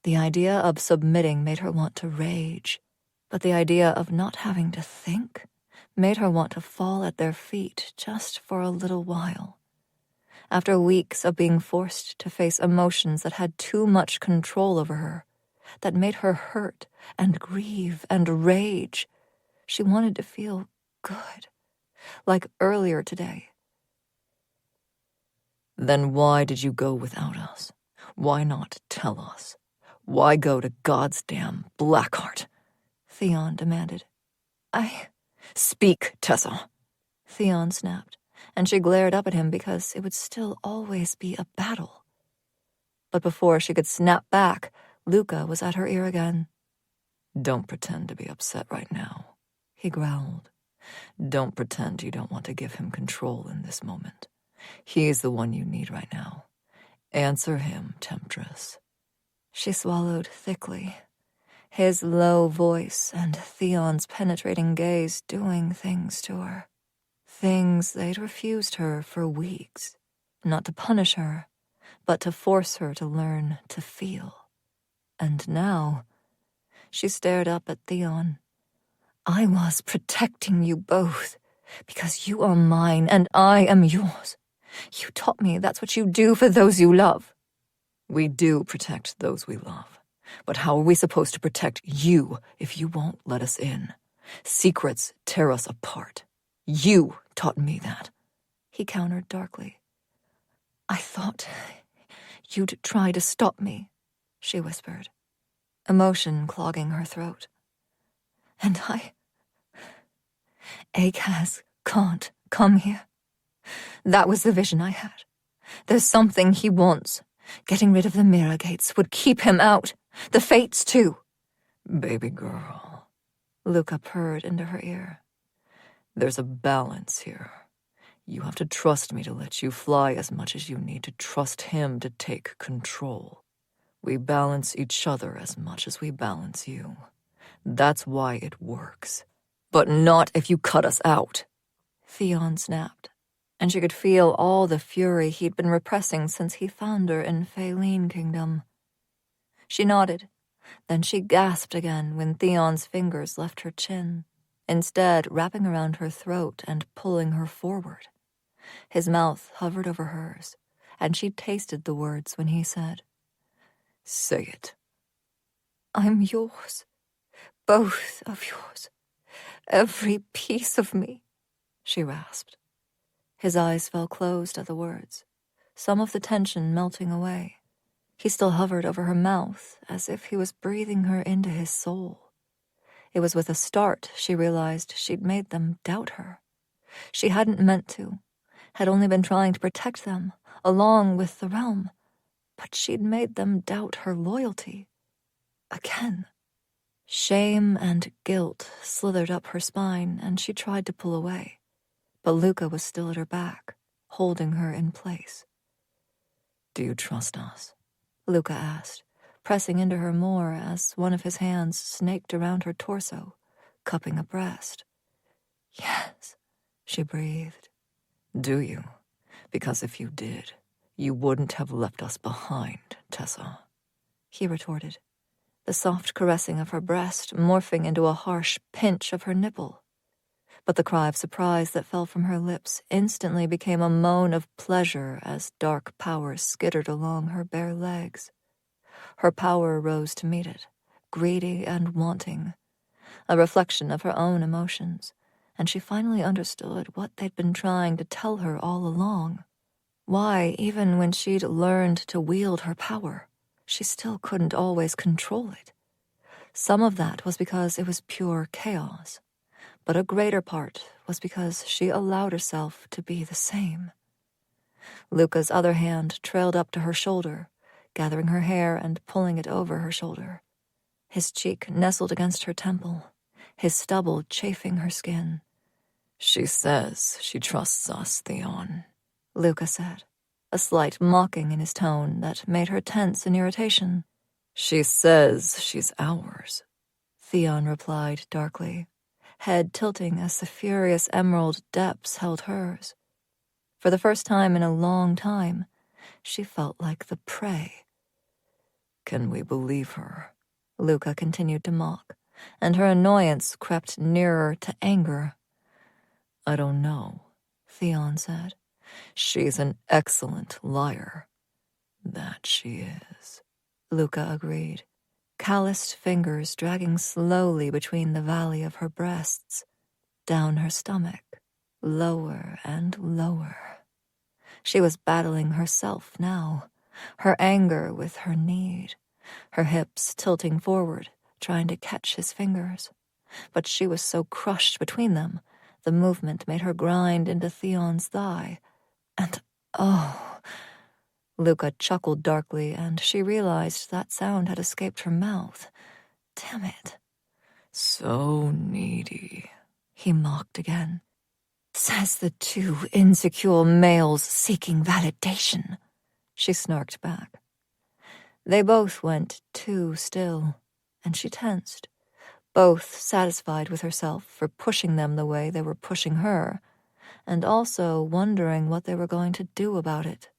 The idea of submitting made her want to rage, but the idea of not having to think made her want to fall at their feet just for a little while. After weeks of being forced to face emotions that had too much control over her, that made her hurt and grieve and rage, she wanted to feel good, like earlier today. Then why did you go without us? Why not tell us? Why go to God's damn Blackheart? Theon demanded. Speak, Tessa, Theon snapped, and she glared up at him because it would still always be a battle. But before she could snap back, Luca was at her ear again. Don't pretend to be upset right now, he growled. Don't pretend you don't want to give him control in this moment. He's the one you need right now. Answer him, Temptress. She swallowed thickly, his low voice and Theon's penetrating gaze doing things to her. Things they'd refused her for weeks, not to punish her, but to force her to learn to feel. And now, she stared up at Theon. I was protecting you both, because you are mine and I am yours. You taught me that's what you do for those you love. We do protect those we love. But how are we supposed to protect you if you won't let us in? Secrets tear us apart. You taught me that, he countered darkly. I thought you'd try to stop me, she whispered, emotion clogging her throat. And Akaz can't come here. That was the vision I had. There's something he wants. Getting rid of the mirror gates would keep him out. The fates, too. Baby girl, Luca purred into her ear. There's a balance here. You have to trust me to let you fly as much as you need to trust him to take control. We balance each other as much as we balance you. That's why it works. But not if you cut us out. Theon snapped, and she could feel all the fury he'd been repressing since he found her in Faeline Kingdom. She nodded, then she gasped again when Theon's fingers left her chin, instead wrapping around her throat and pulling her forward. His mouth hovered over hers, and she tasted the words when he said, Say it. I'm yours, both of yours, every piece of me, she rasped. His eyes fell closed at the words, some of the tension melting away. He still hovered over her mouth as if he was breathing her into his soul. It was with a start she realized she'd made them doubt her. She hadn't meant to, had only been trying to protect them, along with the realm, but she'd made them doubt her loyalty. Again. Shame and guilt slithered up her spine, and she tried to pull away. But Luca was still at her back, holding her in place. Do you trust us? Luca asked, pressing into her more as one of his hands snaked around her torso, cupping a breast. Yes, she breathed. Do you? Because if you did, you wouldn't have left us behind, Tessa. He retorted, the soft caressing of her breast morphing into a harsh pinch of her nipple. But the cry of surprise that fell from her lips instantly became a moan of pleasure as dark power skittered along her bare legs. Her power rose to meet it, greedy and wanting, a reflection of her own emotions, and she finally understood what they'd been trying to tell her all along. Why, even when she'd learned to wield her power, she still couldn't always control it. Some of that was because it was pure chaos, but a greater part was because she allowed herself to be the same. Luca's other hand trailed up to her shoulder, gathering her hair and pulling it over her shoulder. His cheek nestled against her temple, his stubble chafing her skin. She says she trusts us, Theon, Luca said, a slight mocking in his tone that made her tense in irritation. She says she's ours, Theon replied darkly, head tilting as the furious emerald depths held hers. For the first time in a long time, she felt like the prey. Can we believe her? Luca continued to mock, and her annoyance crept nearer to anger. I don't know, Theon said. She's an excellent liar. That she is, Luca agreed, calloused fingers dragging slowly between the valley of her breasts, down her stomach, lower and lower. She was battling herself now, her anger with her need, her hips tilting forward, trying to catch his fingers. But she was so crushed between them, the movement made her grind into Theon's thigh. And, oh... Luca chuckled darkly, and she realized that sound had escaped her mouth. Damn it. So needy, he mocked again. Says the two insecure males seeking validation, she snarked back. They both went too still, and she tensed, both satisfied with herself for pushing them the way they were pushing her, and also wondering what they were going to do about it.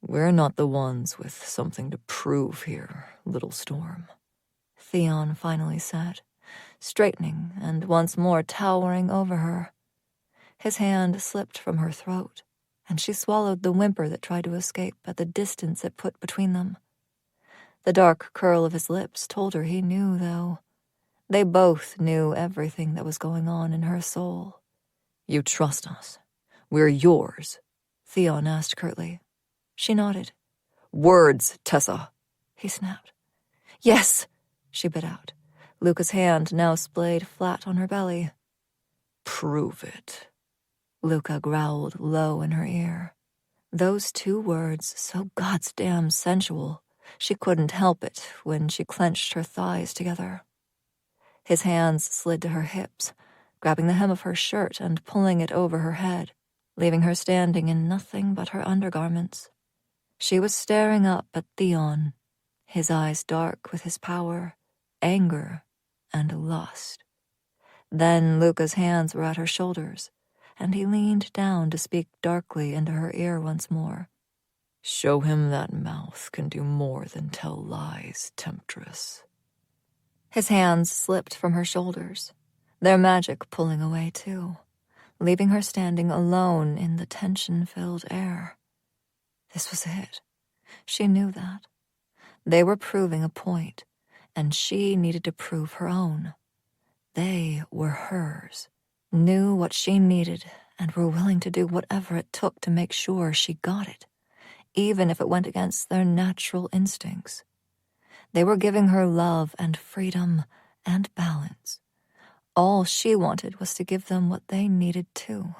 We're not the ones with something to prove here, little storm, Theon finally said, straightening and once more towering over her. His hand slipped from her throat, and she swallowed the whimper that tried to escape at the distance it put between them. The dark curl of his lips told her he knew, though. They both knew everything that was going on in her soul. You trust us? We're yours? Theon asked curtly. She nodded. Words, Tessa, he snapped. Yes, she bit out, Luca's hand now splayed flat on her belly. Prove it, Luca growled low in her ear. Those two words, so goddamn sensual, she couldn't help it when she clenched her thighs together. His hands slid to her hips, grabbing the hem of her shirt and pulling it over her head, leaving her standing in nothing but her undergarments. She was staring up at Theon, his eyes dark with his power, anger, and lust. Then Luca's hands were at her shoulders, and he leaned down to speak darkly into her ear once more. Show him that mouth can do more than tell lies, temptress. His hands slipped from her shoulders, their magic pulling away too, leaving her standing alone in the tension-filled air. This was it. She knew that. They were proving a point, and she needed to prove her own. They were hers, knew what she needed, and were willing to do whatever it took to make sure she got it, even if it went against their natural instincts. They were giving her love and freedom and balance. All she wanted was to give them what they needed too.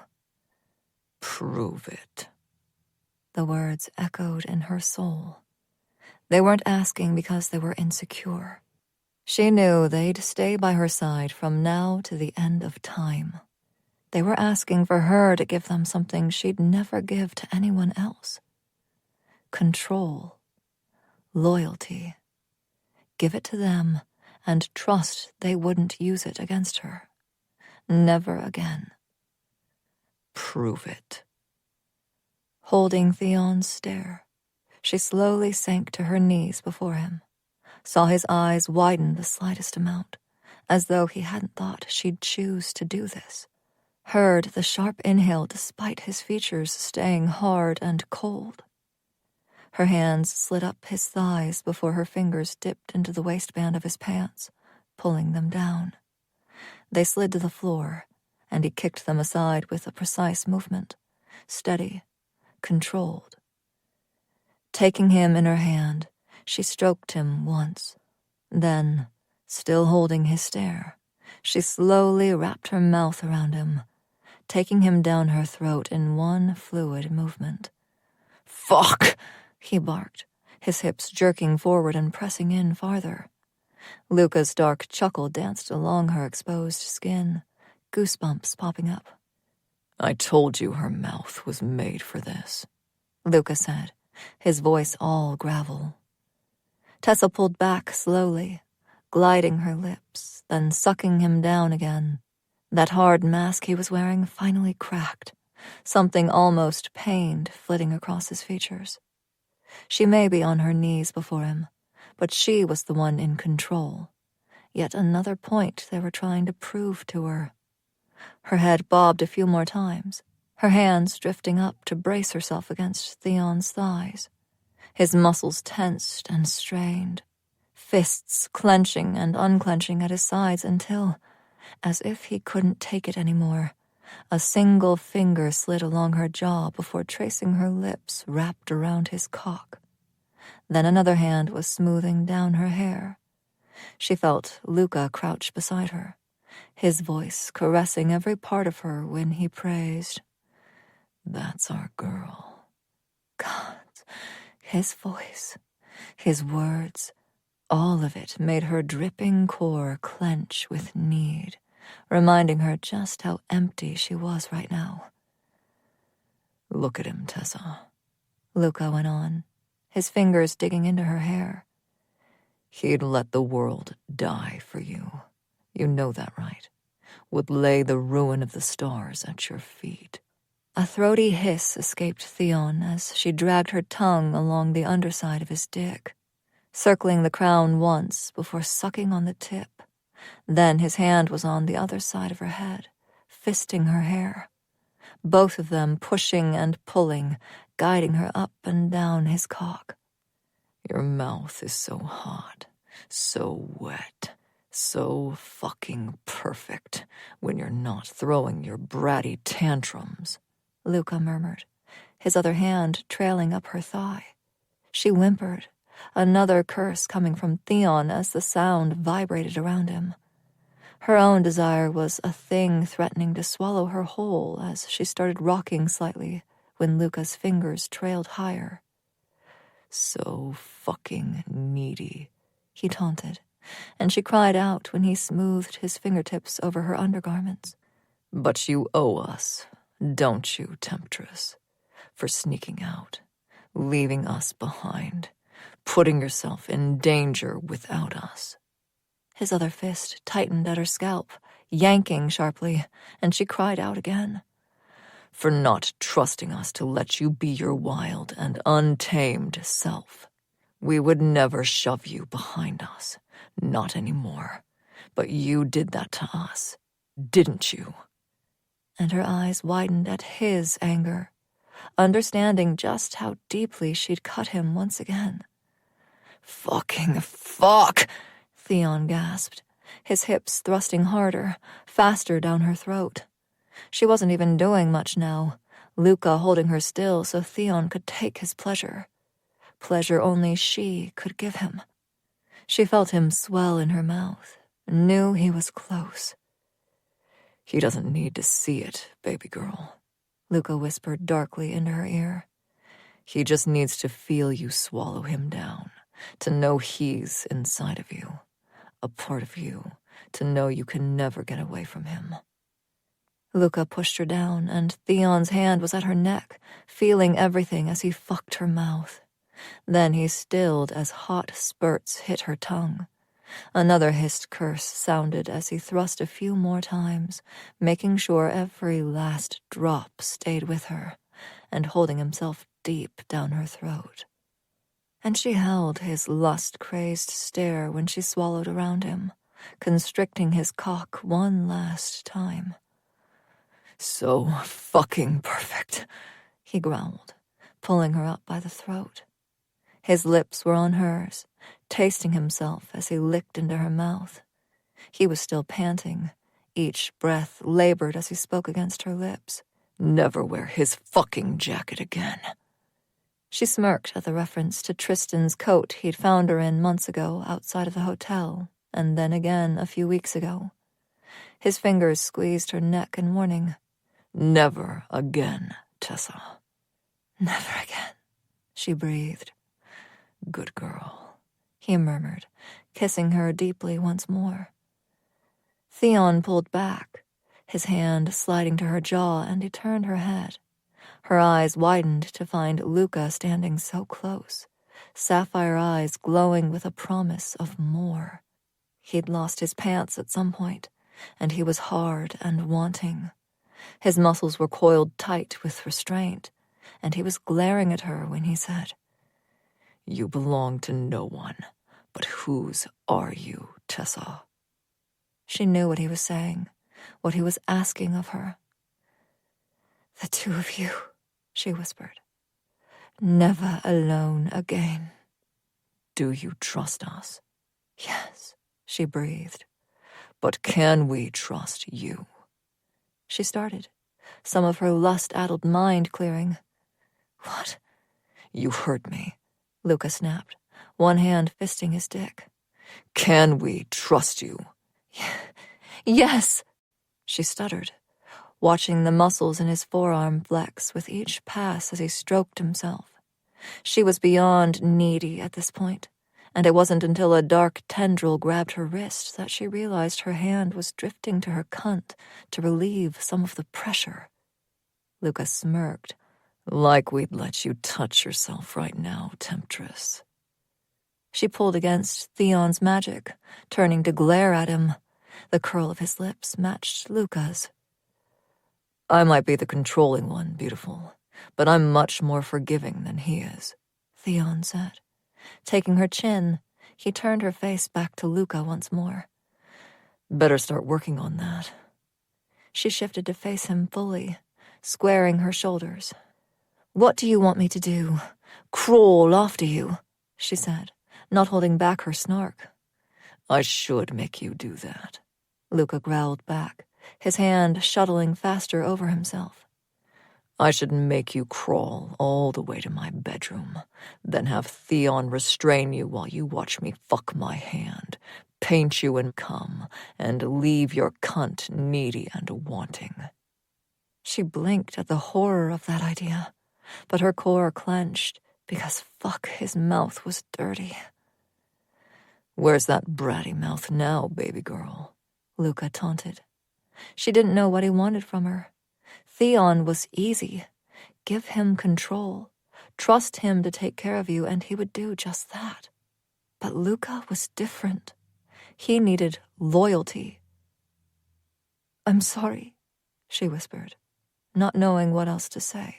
Prove it. The words echoed in her soul. They weren't asking because they were insecure. She knew they'd stay by her side from now to the end of time. They were asking for her to give them something she'd never give to anyone else. Control. Loyalty. Give it to them and trust they wouldn't use it against her. Never again. Prove it. Holding Theon's stare, she slowly sank to her knees before him, saw his eyes widen the slightest amount, as though he hadn't thought she'd choose to do this, heard the sharp inhale despite his features staying hard and cold. Her hands slid up his thighs before her fingers dipped into the waistband of his pants, pulling them down. They slid to the floor, and he kicked them aside with a precise movement, steady, controlled. Taking him in her hand, she stroked him once. Then, still holding his stare, she slowly wrapped her mouth around him, taking him down her throat in one fluid movement. "Fuck!" he barked, his hips jerking forward and pressing in farther. Luca's dark chuckle danced along her exposed skin, goosebumps popping up. "I told you her mouth was made for this," Luca said, his voice all gravel. Tessa pulled back slowly, gliding her lips, then sucking him down again. That hard mask he was wearing finally cracked, something almost pained flitting across his features. She may be on her knees before him, but she was the one in control. Yet another point they were trying to prove to her. Her head bobbed a few more times, her hands drifting up to brace herself against Theon's thighs. His muscles tensed and strained, fists clenching and unclenching at his sides until, as if he couldn't take it anymore, a single finger slid along her jaw before tracing her lips wrapped around his cock. Then another hand was smoothing down her hair. She felt Luca crouch beside her, his voice caressing every part of her when he praised, "That's our girl." God, his voice, his words, all of it made her dripping core clench with need, reminding her just how empty she was right now. "Look at him, Tessa," Luca went on, his fingers digging into her hair. "He'd let the world die for you. You know that, right? Would lay the ruin of the stars at your feet." A throaty hiss escaped Theon as she dragged her tongue along the underside of his dick, circling the crown once before sucking on the tip. Then his hand was on the other side of her head, fisting her hair. Both of them pushing and pulling, guiding her up and down his cock. "Your mouth is so hot, so wet, so fucking perfect when you're not throwing your bratty tantrums," Luca murmured, his other hand trailing up her thigh. She whimpered, another curse coming from Theon as the sound vibrated around him. Her own desire was a thing threatening to swallow her whole as she started rocking slightly when Luca's fingers trailed higher. "So fucking needy," he taunted, and she cried out when he smoothed his fingertips over her undergarments. "But you owe us, don't you, temptress, for sneaking out, leaving us behind, putting yourself in danger without us." His other fist tightened at her scalp, yanking sharply, and she cried out again. "For not trusting us to let you be your wild and untamed self. We would never shove you behind us, not anymore. But you did that to us, didn't you?" And her eyes widened at his anger, understanding just how deeply she'd cut him once again. "Fucking fuck!" Theon gasped, his hips thrusting harder, faster down her throat. She wasn't even doing much now, Luca holding her still so Theon could take his pleasure. Pleasure only she could give him. She felt him swell in her mouth, knew he was close. "He doesn't need to see it, baby girl," Luca whispered darkly into her ear. "He just needs to feel you swallow him down, to know he's inside of you, a part of you, to know you can never get away from him." Luca pushed her down, and Theon's hand was at her neck, feeling everything as he fucked her mouth. Then he stilled as hot spurts hit her tongue. Another hissed curse sounded as he thrust a few more times, making sure every last drop stayed with her, and holding himself deep down her throat. And she held his lust-crazed stare when she swallowed around him, constricting his cock one last time. "So fucking perfect," he growled, pulling her up by the throat. His lips were on hers, tasting himself as he licked into her mouth. He was still panting, each breath labored as he spoke against her lips, Never wear his fucking jacket again. She smirked at the reference to Tristan's coat he'd found her in months ago outside of the hotel, and then again a few weeks ago. His fingers squeezed her neck in warning. Never again, Tessa. Never again, she breathed. Good girl, he murmured, kissing her deeply once more. Theon pulled back, his hand sliding to her jaw, and he turned her head. Her eyes widened to find Luca standing so close, sapphire eyes glowing with a promise of more. He'd lost his pants at some point, and he was hard and wanting. His muscles were coiled tight with restraint, and he was glaring at her when he said, You belong to no one, but whose are you, Tessa? She knew what he was saying, what he was asking of her. The two of you, she whispered. Never alone again. Do you trust us? Yes, she breathed. But can we trust you? She started, some of her lust-addled mind clearing. What? You heard me, Luca snapped, one hand fisting his dick. Can we trust you? Yes, she stuttered, watching the muscles in his forearm flex with each pass as he stroked himself. She was beyond needy at this point, and it wasn't until a dark tendril grabbed her wrist that she realized her hand was drifting to her cunt to relieve some of the pressure. Luca smirked. Like we'd let you touch yourself right now, temptress. She pulled against Theon's magic, turning to glare at him. The curl of his lips matched Luca's. I might be the controlling one, beautiful, but I'm much more forgiving than he is, Theon said. Taking her chin, he turned her face back to Luca once more. Better start working on that. She shifted to face him fully, squaring her shoulders. What do you want me to do? Crawl after you, she said, not holding back her snark. I should make you do that, Luca growled back, his hand shuttling faster over himself. I should make you crawl all the way to my bedroom, then have Theon restrain you while you watch me fuck my hand, paint you in cum, and leave your cunt needy and wanting. She blinked at the horror of that idea, but her core clenched because fuck, his mouth was dirty. Where's that bratty mouth now, baby girl? Luca taunted. She didn't know what he wanted from her. Theon was easy. Give him control. Trust him to take care of you, and he would do just that. But Luca was different. He needed loyalty. I'm sorry, she whispered, not knowing what else to say.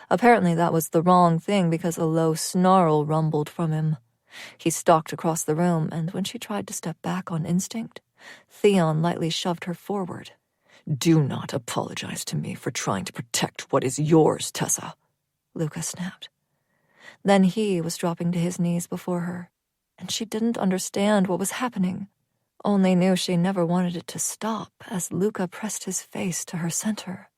Apparently that was the wrong thing because a low snarl rumbled from him. He stalked across the room, and when she tried to step back on instinct, Theon lightly shoved her forward. Do not apologize to me for trying to protect what is yours, Tessa, Luca snapped. Then he was dropping to his knees before her, and she didn't understand what was happening, only knew she never wanted it to stop as Luca pressed his face to her center,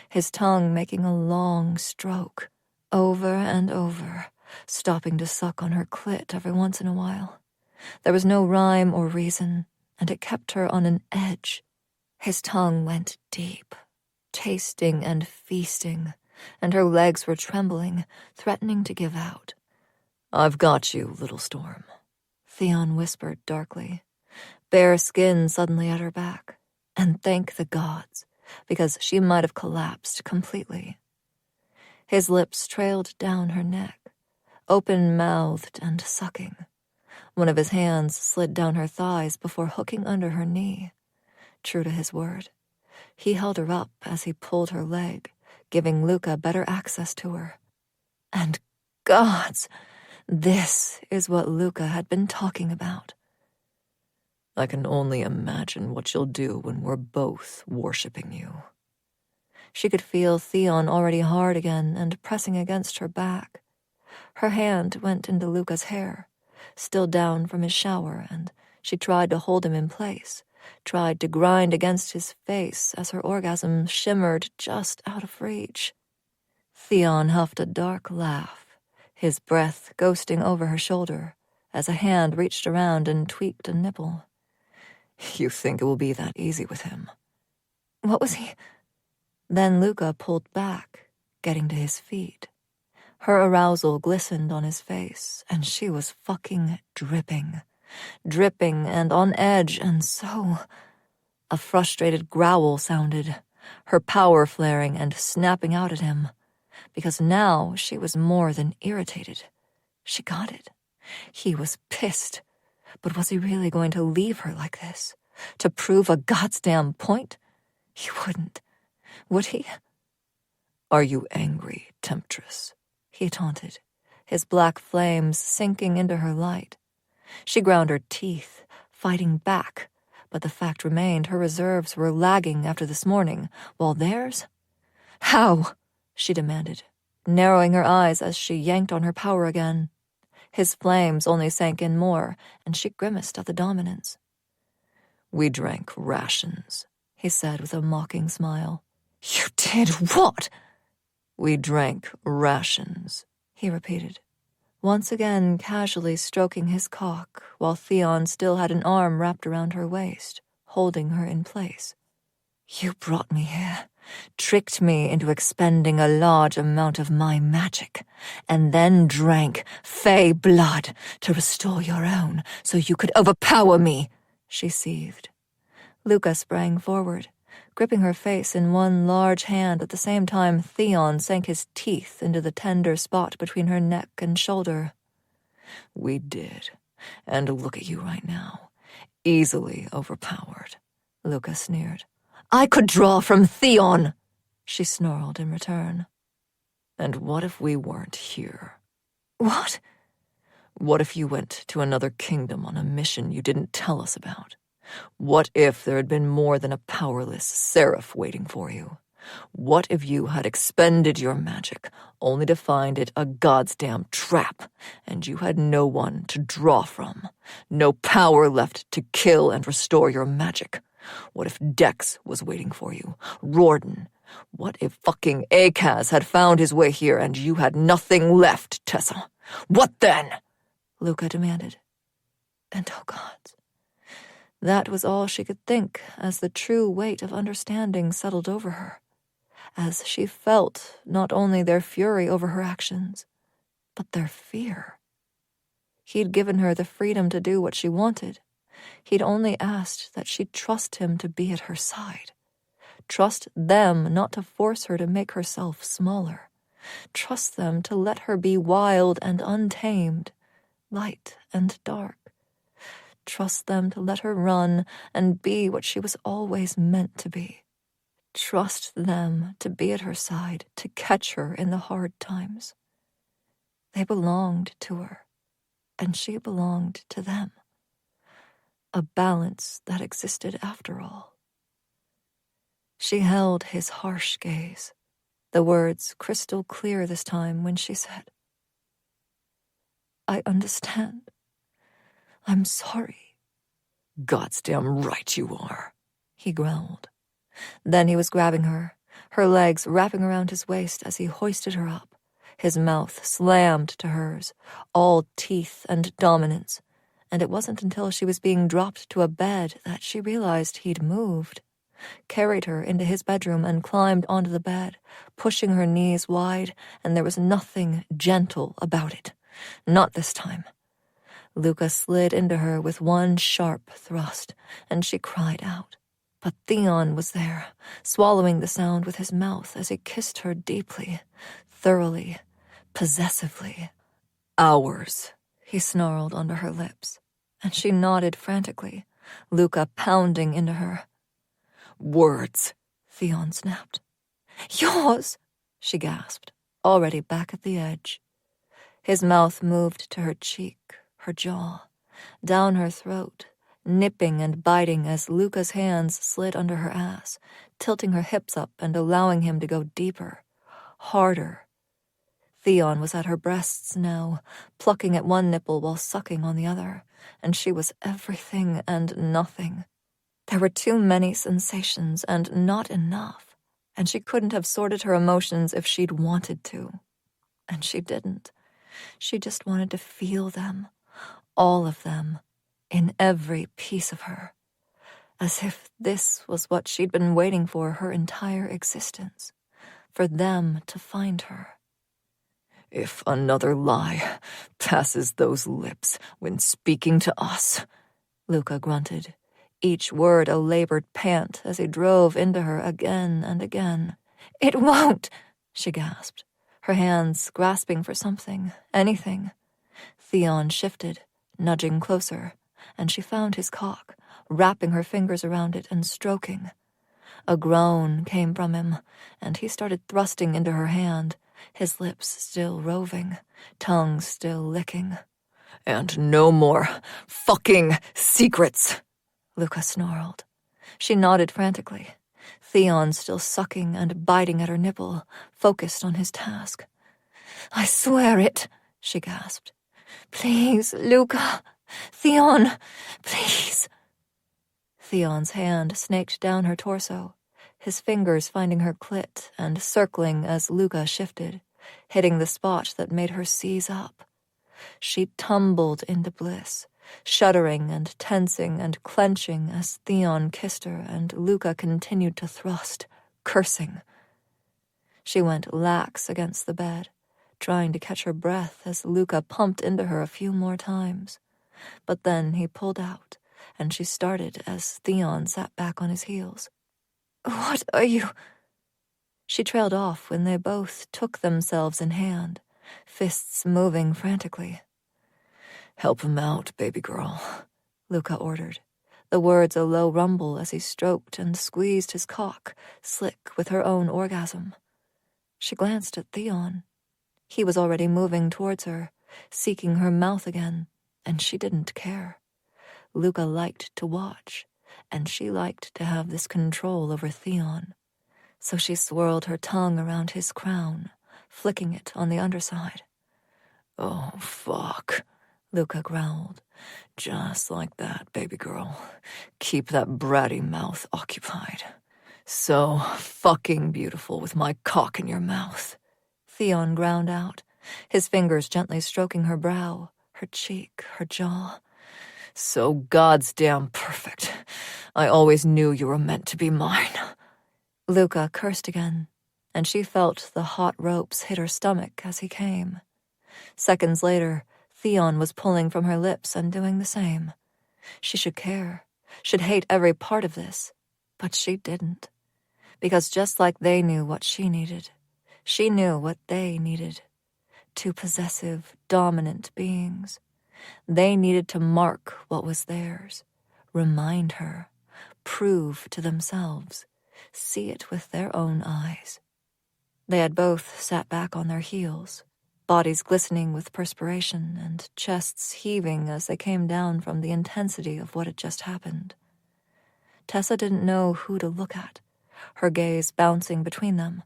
his tongue making a long stroke, over and over, stopping to suck on her clit every once in a while. There was no rhyme or reason, and it kept her on an edge. His tongue went deep, tasting and feasting, and her legs were trembling, threatening to give out. I've got you, little storm, Theon whispered darkly, bare skin suddenly at her back. And thank the gods, because she might have collapsed completely. His lips trailed down her neck, open-mouthed and sucking. One of his hands slid down her thighs before hooking under her knee. True to his word, he held her up as he pulled her leg, giving Luca better access to her. And gods, this is what Luca had been talking about. I can only imagine what you'll do when we're both worshipping you. She could feel Theon already hard again and pressing against her back. Her hand went into Luca's hair, still down from his shower, and she tried to hold him in place, tried to grind against his face as her orgasm shimmered just out of reach. Theon huffed a dark laugh, his breath ghosting over her shoulder as a hand reached around and tweaked a nipple. You think it will be that easy with him? What was he? Then Luca pulled back, getting to his feet. Her arousal glistened on his face, and she was fucking dripping. Dripping and on edge, and so... A frustrated growl sounded, her power flaring and snapping out at him. Because now she was more than irritated. She got it. He was pissed. But was he really going to leave her like this? To prove a goddamn point? He wouldn't. Would he? Are you angry, temptress? He taunted, his black flames sinking into her light. She ground her teeth, fighting back, but the fact remained her reserves were lagging after this morning, while theirs? How? She demanded, narrowing her eyes as she yanked on her power again. His flames only sank in more, and she grimaced at the dominance. We drank rations, he said with a mocking smile. You did what? We drank rations, he repeated, once again casually stroking his cock while Theon still had an arm wrapped around her waist, holding her in place. You brought me here, tricked me into expending a large amount of my magic, and then drank fey blood to restore your own so you could overpower me, she seethed. Luca sprang forward, gripping her face in one large hand at the same time Theon sank his teeth into the tender spot between her neck and shoulder. We did, and look at you right now, easily overpowered, Luca sneered. I could draw from Theon, she snarled in return. And what if we weren't here? What? What if you went to another kingdom on a mission you didn't tell us about? What if there had been more than a powerless seraph waiting for you? What if you had expended your magic, only to find it a goddamn trap, and you had no one to draw from, no power left to kill and restore your magic? What if Dex was waiting for you? Rorden? What if fucking Akaz had found his way here and you had nothing left, Tessa? What then? Luca demanded. And oh gods. That was all she could think as the true weight of understanding settled over her, as she felt not only their fury over her actions, but their fear. He'd given her the freedom to do what she wanted. He'd only asked that she trust him to be at her side. Trust them not to force her to make herself smaller. Trust them to let her be wild and untamed, light and dark. Trust them to let her run and be what she was always meant to be. Trust them to be at her side, to catch her in the hard times. They belonged to her, and she belonged to them. A balance that existed after all. She held his harsh gaze, the words crystal clear this time when she said, I understand. I'm sorry. Goddamn right you are, he growled. Then he was grabbing her, her legs wrapping around his waist as he hoisted her up, his mouth slammed to hers, all teeth and dominance. And it wasn't until she was being dropped to a bed that she realized he'd moved, carried her into his bedroom and climbed onto the bed, pushing her knees wide, and there was nothing gentle about it. Not this time. Luca slid into her with one sharp thrust, and she cried out. But Theon was there, swallowing the sound with his mouth as he kissed her deeply, thoroughly, possessively. Ours, he snarled under her lips, and she nodded frantically, Luca pounding into her. Words, Theon snapped. Yours, she gasped, already back at the edge. His mouth moved to her cheek, her jaw, down her throat, nipping and biting as Luca's hands slid under her ass, tilting her hips up and allowing him to go deeper, harder. Theon was at her breasts now, plucking at one nipple while sucking on the other, and she was everything and nothing. There were too many sensations and not enough, and she couldn't have sorted her emotions if she'd wanted to. And she didn't. She just wanted to feel them, all of them, in every piece of her, as if this was what she'd been waiting for her entire existence, for them to find her. If another lie passes those lips when speaking to us, Luca grunted, each word a labored pant as he drove into her again and again. It won't, she gasped, her hands grasping for something, anything. Theon shifted, nudging closer, and she found his cock, wrapping her fingers around it and stroking. A groan came from him, and he started thrusting into her hand, his lips still roving, tongue still licking. And no more fucking secrets, Luca snarled. She nodded frantically, Theon still sucking and biting at her nipple, focused on his task. I swear it, she gasped. Please, Luca. Theon, please. Theon's hand snaked down her torso, his fingers finding her clit and circling as Luca shifted, hitting the spot that made her seize up. She tumbled into bliss, shuddering and tensing and clenching as Theon kissed her and Luca continued to thrust, cursing. She went lax against the bed, trying to catch her breath as Luca pumped into her a few more times. But then he pulled out, and she started as Theon sat back on his heels. What are you? She trailed off when they both took themselves in hand, fists moving frantically. Help him out, baby girl, Luca ordered, the words a low rumble as he stroked and squeezed his cock, slick with her own orgasm. She glanced at Theon. He was already moving towards her, seeking her mouth again, and she didn't care. Luca liked to watch, and she liked to have this control over Theon. So she swirled her tongue around his crown, flicking it on the underside. Oh, fuck, Luca growled. Just like that, baby girl. Keep that bratty mouth occupied. So fucking beautiful with my cock in your mouth. Theon ground out, his fingers gently stroking her brow, her cheek, her jaw. So goddamn perfect. I always knew you were meant to be mine. Luca cursed again, and she felt the hot ropes hit her stomach as he came. Seconds later, Theon was pulling from her lips and doing the same. She should care, should hate every part of this, but she didn't. Because just like they knew what she needed, she knew what they needed. Two possessive, dominant beings. They needed to mark what was theirs, remind her, prove to themselves, see it with their own eyes. They had both sat back on their heels, bodies glistening with perspiration and chests heaving as they came down from the intensity of what had just happened. Tessa didn't know who to look at, her gaze bouncing between them,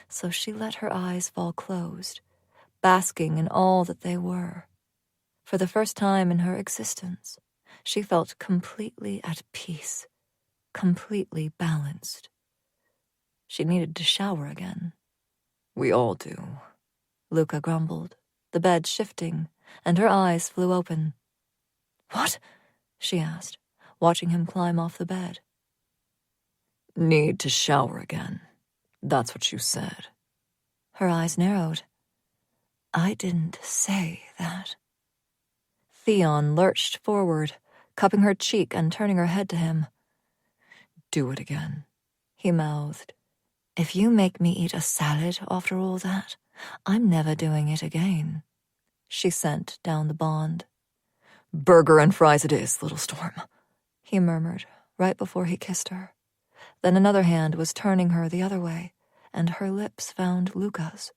so she let her eyes fall closed, basking in all that they were. For the first time in her existence, she felt completely at peace, completely balanced. She needed to shower again. We all do, Luca grumbled, the bed shifting, and her eyes flew open. What? She asked, watching him climb off the bed. Need to shower again. That's what you said. Her eyes narrowed. I didn't say that. Theon lurched forward, cupping her cheek and turning her head to him. Do it again, he mouthed. If you make me eat a salad after all that, I'm never doing it again. She sent down the bond. Burger and fries it is, little storm, he murmured right before he kissed her. Then another hand was turning her the other way, and her lips found Luca's.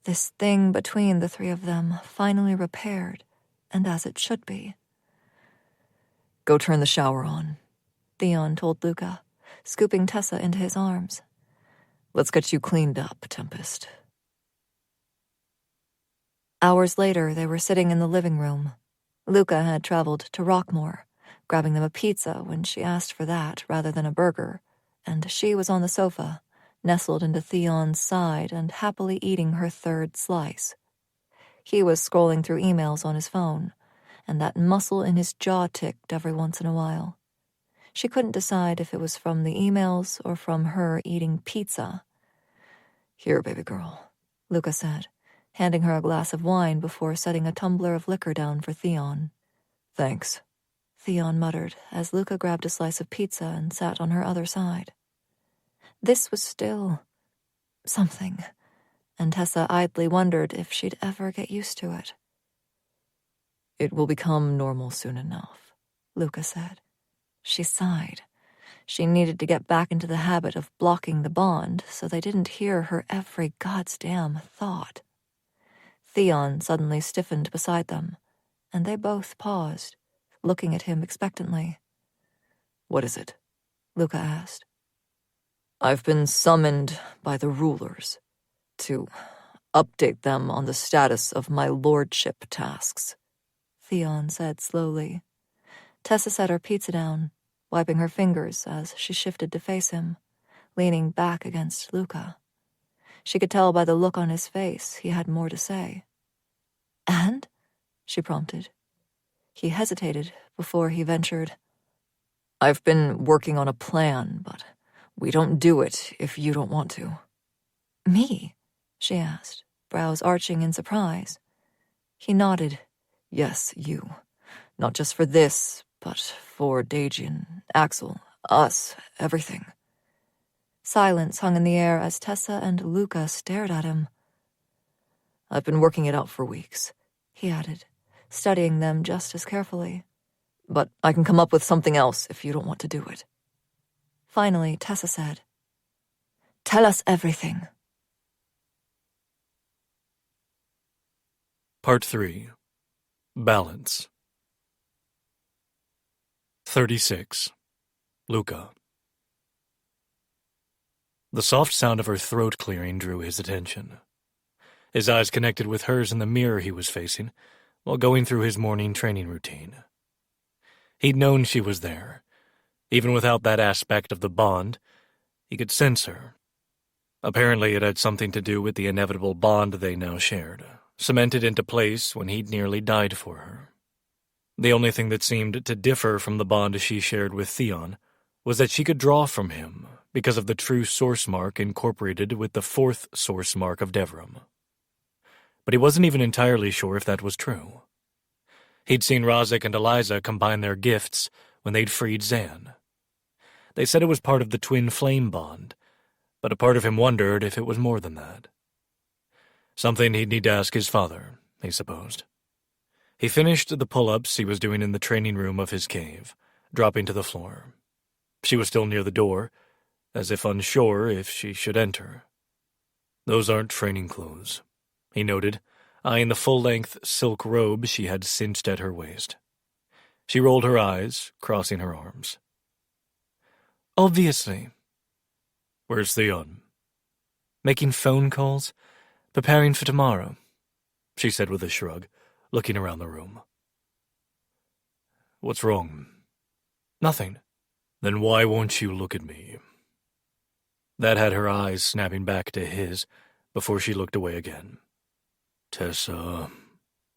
This thing between the three of them finally repaired, and as it should be. Go turn the shower on, Theon told Luca, scooping Tessa into his arms. Let's get you cleaned up, Tempest. Hours later, they were sitting in the living room. Luca had traveled to Rockmore, grabbing them a pizza when she asked for that rather than a burger, and she was on the sofa, nestled into Theon's side and happily eating her third slice. He was scrolling through emails on his phone, and that muscle in his jaw ticked every once in a while. She couldn't decide if it was from the emails or from her eating pizza. "Here, baby girl," Luca said, handing her a glass of wine before setting a tumbler of liquor down for Theon. "Thanks," Theon muttered as Luca grabbed a slice of pizza and sat on her other side. This was still something, and Tessa idly wondered if she'd ever get used to it. "It will become normal soon enough," Luca said. She sighed. She needed to get back into the habit of blocking the bond so they didn't hear her every goddamn thought. Theon suddenly stiffened beside them, and they both paused, looking at him expectantly. "What is it?" Luca asked. "I've been summoned by the rulers to update them on the status of my lordship tasks," Theon said slowly. Tessa set her pizza down, wiping her fingers as she shifted to face him, leaning back against Luca. She could tell by the look on his face he had more to say. "And?" she prompted. He hesitated before he ventured. "I've been working on a plan, but we don't do it if you don't want to." "Me?" she asked, brows arching in surprise. He nodded. "Yes, you. Not just for this, but for Dajian, Axel, us, everything." Silence hung in the air as Tessa and Luca stared at him. "I've been working it out for weeks," he added, studying them just as carefully. "But I can come up with something else if you don't want to do it." Finally, Tessa said, "Tell us everything." Part 3. Balance. 36. Luca. The soft sound of her throat clearing drew his attention. His eyes connected with hers in the mirror he was facing while going through his morning training routine. He'd known she was there. Even without that aspect of the bond, he could sense her. Apparently it had something to do with the inevitable bond they now shared, cemented into place when he'd nearly died for her. The only thing that seemed to differ from the bond she shared with Theon was that she could draw from him because of the true source mark incorporated with the fourth source mark of Devrim. But he wasn't even entirely sure if that was true. He'd seen Roehrich and Eliza combine their gifts when they'd freed Zan. They said it was part of the twin flame bond, but a part of him wondered if it was more than that. Something he'd need to ask his father, he supposed. He finished the pull-ups he was doing in the training room of his cave, dropping to the floor. She was still near the door, as if unsure if she should enter. "Those aren't training clothes," he noted, eyeing the full-length silk robe she had cinched at her waist. She rolled her eyes, crossing her arms. "Obviously." "Where's Theon?" "Making phone calls, preparing for tomorrow," she said with a shrug, looking around the room. "What's wrong?" "Nothing." "Then why won't you look at me?" That had her eyes snapping back to his before she looked away again. "Tessa,"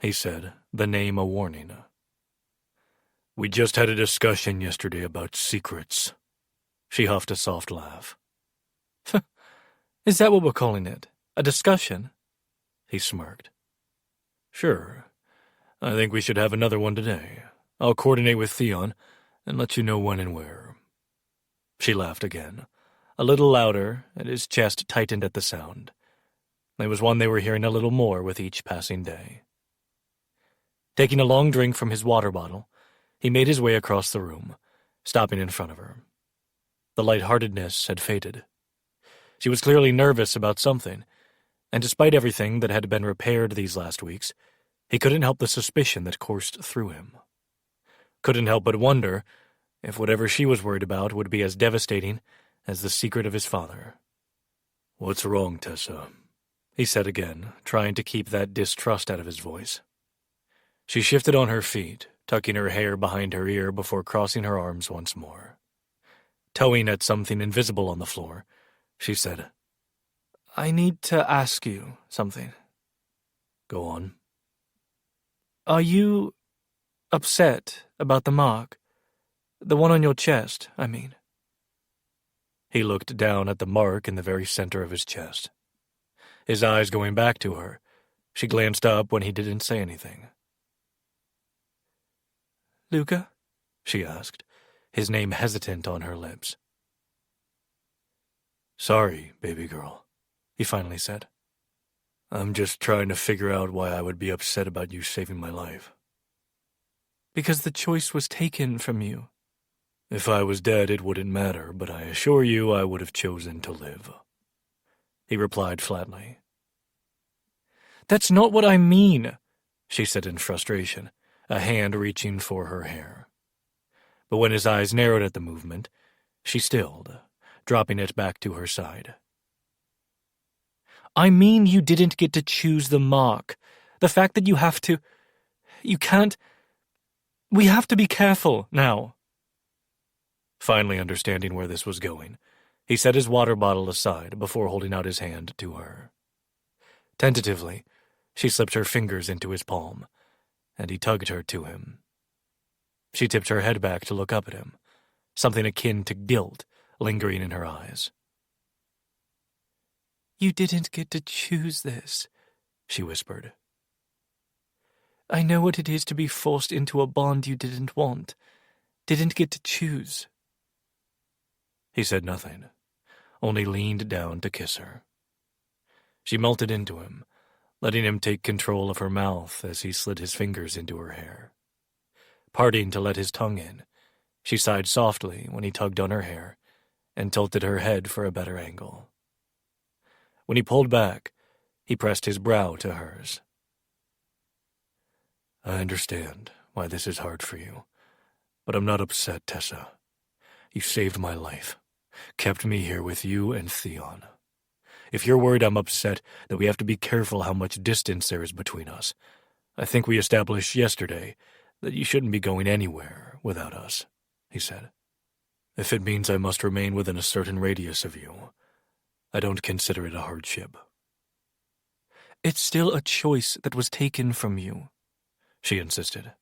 he said, the name a warning. "We just had a discussion yesterday about secrets." She huffed a soft laugh. "Is that what we're calling it? A discussion?" He smirked. "Sure. I think we should have another one today. I'll coordinate with Theon and let you know when and where." She laughed again, a little louder, and his chest tightened at the sound. It was one they were hearing a little more with each passing day. Taking a long drink from his water bottle, he made his way across the room, stopping in front of her. The lightheartedness had faded. She was clearly nervous about something, and despite everything that had been repaired these last weeks, he couldn't help the suspicion that coursed through him. Couldn't help but wonder if whatever she was worried about would be as devastating as the secret of his father. "What's wrong, Tessa?" he said again, trying to keep that distrust out of his voice. She shifted on her feet, tucking her hair behind her ear before crossing her arms once more. Towing at something invisible on the floor, she said, I need to ask you something. Go on. Are you upset about the mark? The one on your chest, I mean. He looked down at the mark in the very center of his chest. His eyes going back to her, she glanced up when he didn't say anything. Luca? She asked, his name hesitant on her lips. Sorry, baby girl, he finally said. I'm just trying to figure out why I would be upset about you saving my life. Because the choice was taken from you. If I was dead, it wouldn't matter, but I assure you I would have chosen to live. He replied flatly. That's not what I mean, she said in frustration, a hand reaching for her hair. But when his eyes narrowed at the movement, she stilled, dropping it back to her side. I mean you didn't get to choose the mark. The fact that you have to... You can't... We have to be careful now. Finally understanding where this was going, he set his water bottle aside before holding out his hand to her. Tentatively, she slipped her fingers into his palm, and he tugged her to him. She tipped her head back to look up at him, something akin to guilt lingering in her eyes. You didn't get to choose this, she whispered. I know what it is to be forced into a bond you didn't want, didn't get to choose. He said nothing, only leaned down to kiss her. She melted into him, letting him take control of her mouth as he slid his fingers into her hair. Parting to let his tongue in, she sighed softly when he tugged on her hair and tilted her head for a better angle. When he pulled back, he pressed his brow to hers. I understand why this is hard for you, but I'm not upset, Tessa. You saved my life, kept me here with you and Theon. If you're worried I'm upset that we have to be careful how much distance there is between us, I think we established yesterday that you shouldn't be going anywhere without us, he said. If it means I must remain within a certain radius of you, I don't consider it a hardship. It's still a choice that was taken from you, she insisted.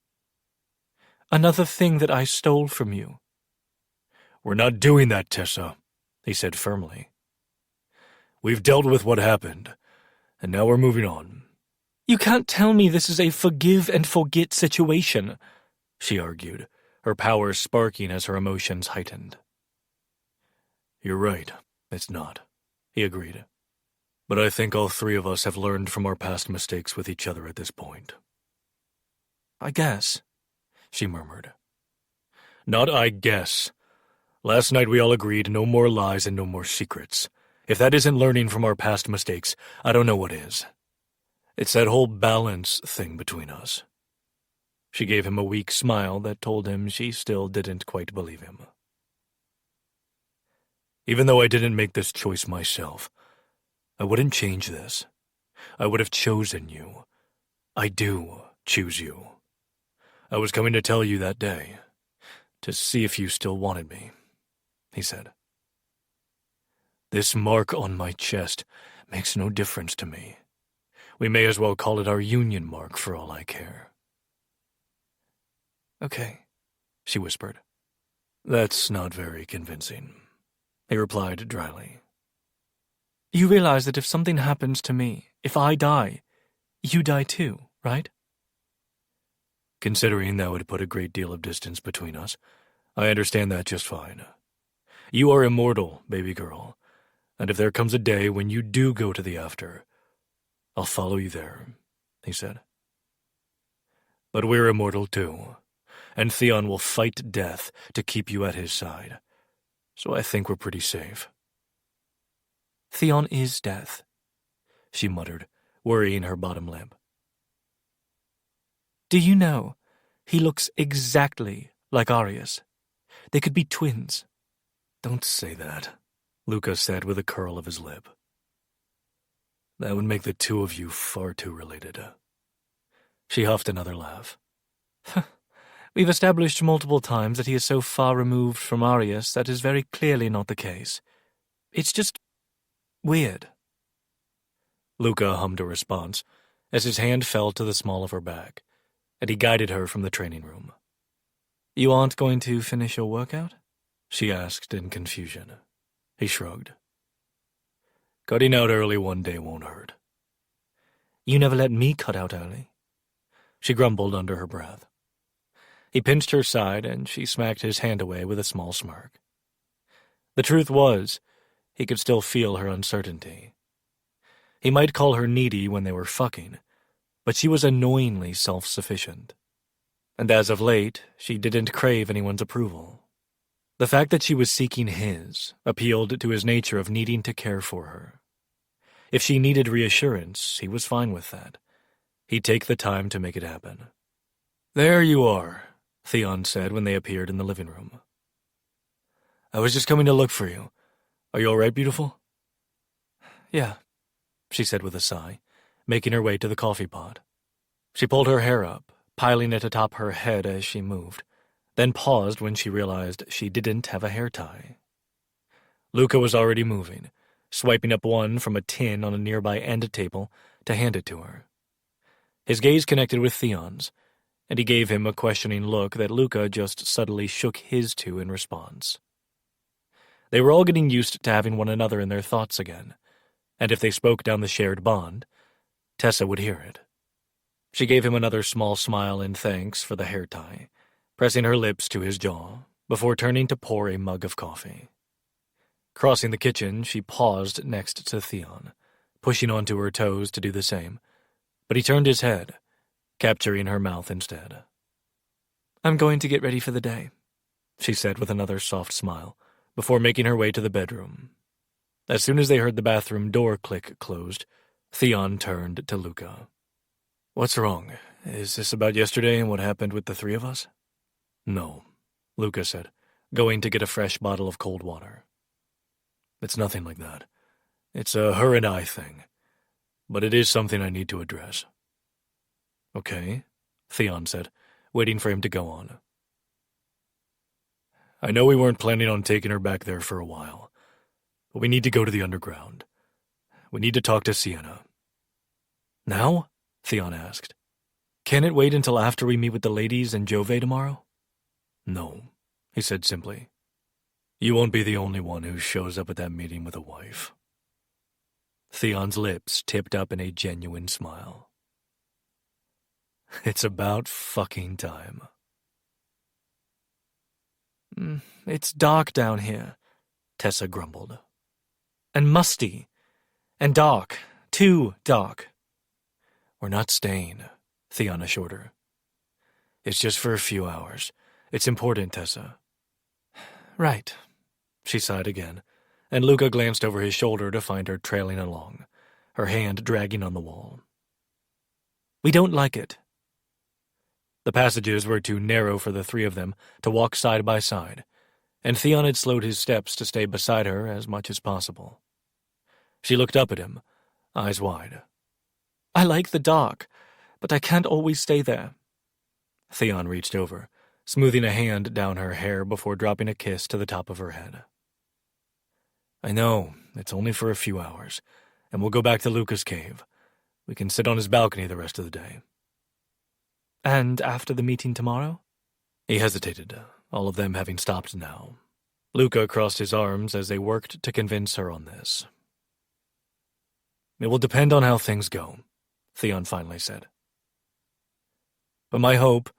Another thing that I stole from you. We're not doing that, Tessa, he said firmly. We've dealt with what happened, and now we're moving on. You can't tell me this is a forgive and forget situation, she argued, her powers sparking as her emotions heightened. You're right, it's not, he agreed. But I think all three of us have learned from our past mistakes with each other at this point. I guess, she murmured. Not I guess. Last night we all agreed no more lies and no more secrets. If that isn't learning from our past mistakes, I don't know what is. It's that whole balance thing between us. She gave him a weak smile that told him she still didn't quite believe him. Even though I didn't make this choice myself, I wouldn't change this. I would have chosen you. I do choose you. I was coming to tell you that day, to see if you still wanted me, he said. This mark on my chest makes no difference to me. We may as well call it our union mark for all I care. Okay, she whispered. That's not very convincing, he replied dryly. You realize that if something happens to me, if I die, you die too, right? Considering that would put a great deal of distance between us, I understand that just fine. You are immortal, baby girl, and if there comes a day when you do go to the after, I'll follow you there, he said. But we're immortal too, and Theon will fight death to keep you at his side, so I think we're pretty safe. Theon is death, she muttered, worrying her bottom lip. Do you know, he looks exactly like Arius. They could be twins. Don't say that, Luca said with a curl of his lip. That would make the two of you far too related. She huffed another laugh. We've established multiple times that he is so far removed from Arius that is very clearly not the case. It's just weird. Luca hummed a response as his hand fell to the small of her back, and he guided her from the training room. You aren't going to finish your workout? She asked in confusion. He shrugged. Cutting out early one day won't hurt. You never let me cut out early. She grumbled under her breath. He pinched her side, and she smacked his hand away with a small smirk. The truth was, he could still feel her uncertainty. He might call her needy when they were fucking, but she was annoyingly self-sufficient. And as of late, she didn't crave anyone's approval. The fact that she was seeking his appealed to his nature of needing to care for her. If she needed reassurance, he was fine with that. He'd take the time to make it happen. "There you are," Theon said when they appeared in the living room. "I was just coming to look for you. Are you all right, beautiful?" Yeah, she said with a sigh, making her way to the coffee pot. She pulled her hair up, piling it atop her head as she moved, then paused when she realized she didn't have a hair tie. Luca was already moving, swiping up one from a tin on a nearby end table to hand it to her. His gaze connected with Theon's, and he gave him a questioning look that Luca just subtly shook his to in response. They were all getting used to having one another in their thoughts again, and if they spoke down the shared bond, Tessa would hear it. She gave him another small smile in thanks for the hair tie, pressing her lips to his jaw, before turning to pour a mug of coffee. Crossing the kitchen, she paused next to Theon, pushing onto her toes to do the same, but he turned his head, capturing her mouth instead. "I'm going to get ready for the day," she said with another soft smile, before making her way to the bedroom. As soon as they heard the bathroom door click closed, Theon turned to Luca. "What's wrong? Is this about yesterday and what happened with the three of us?" "No," Luca said, going to get a fresh bottle of cold water. "It's nothing like that. It's a her and I thing. But it is something I need to address." "Okay," Theon said, waiting for him to go on. "I know we weren't planning on taking her back there for a while, but we need to go to the underground. We need to talk to Sienna." "Now?" Theon asked. "Can it wait until after we meet with the ladies and Jove tomorrow?" "No," he said simply. "You won't be the only one who shows up at that meeting with a wife." Theon's lips tipped up in a genuine smile. "It's about fucking time." It's dark down here," Tessa grumbled. "And musty. And dark. Too dark." "We're not staying," Theon assured her. "It's just for a few hours. It's important, Tessa." "Right." She sighed again, and Luca glanced over his shoulder to find her trailing along, her hand dragging on the wall. "We don't like it." The passages were too narrow for the three of them to walk side by side, and Theon had slowed his steps to stay beside her as much as possible. She looked up at him, eyes wide. "I like the dark, but I can't always stay there." Theon reached over, smoothing a hand down her hair before dropping a kiss to the top of her head. "I know, it's only for a few hours, and we'll go back to Luca's cave. We can sit on his balcony the rest of the day." "And after the meeting tomorrow?" He hesitated, all of them having stopped now. Luca crossed his arms as they worked to convince her on this. "It will depend on how things go," Theon finally said. "But my hope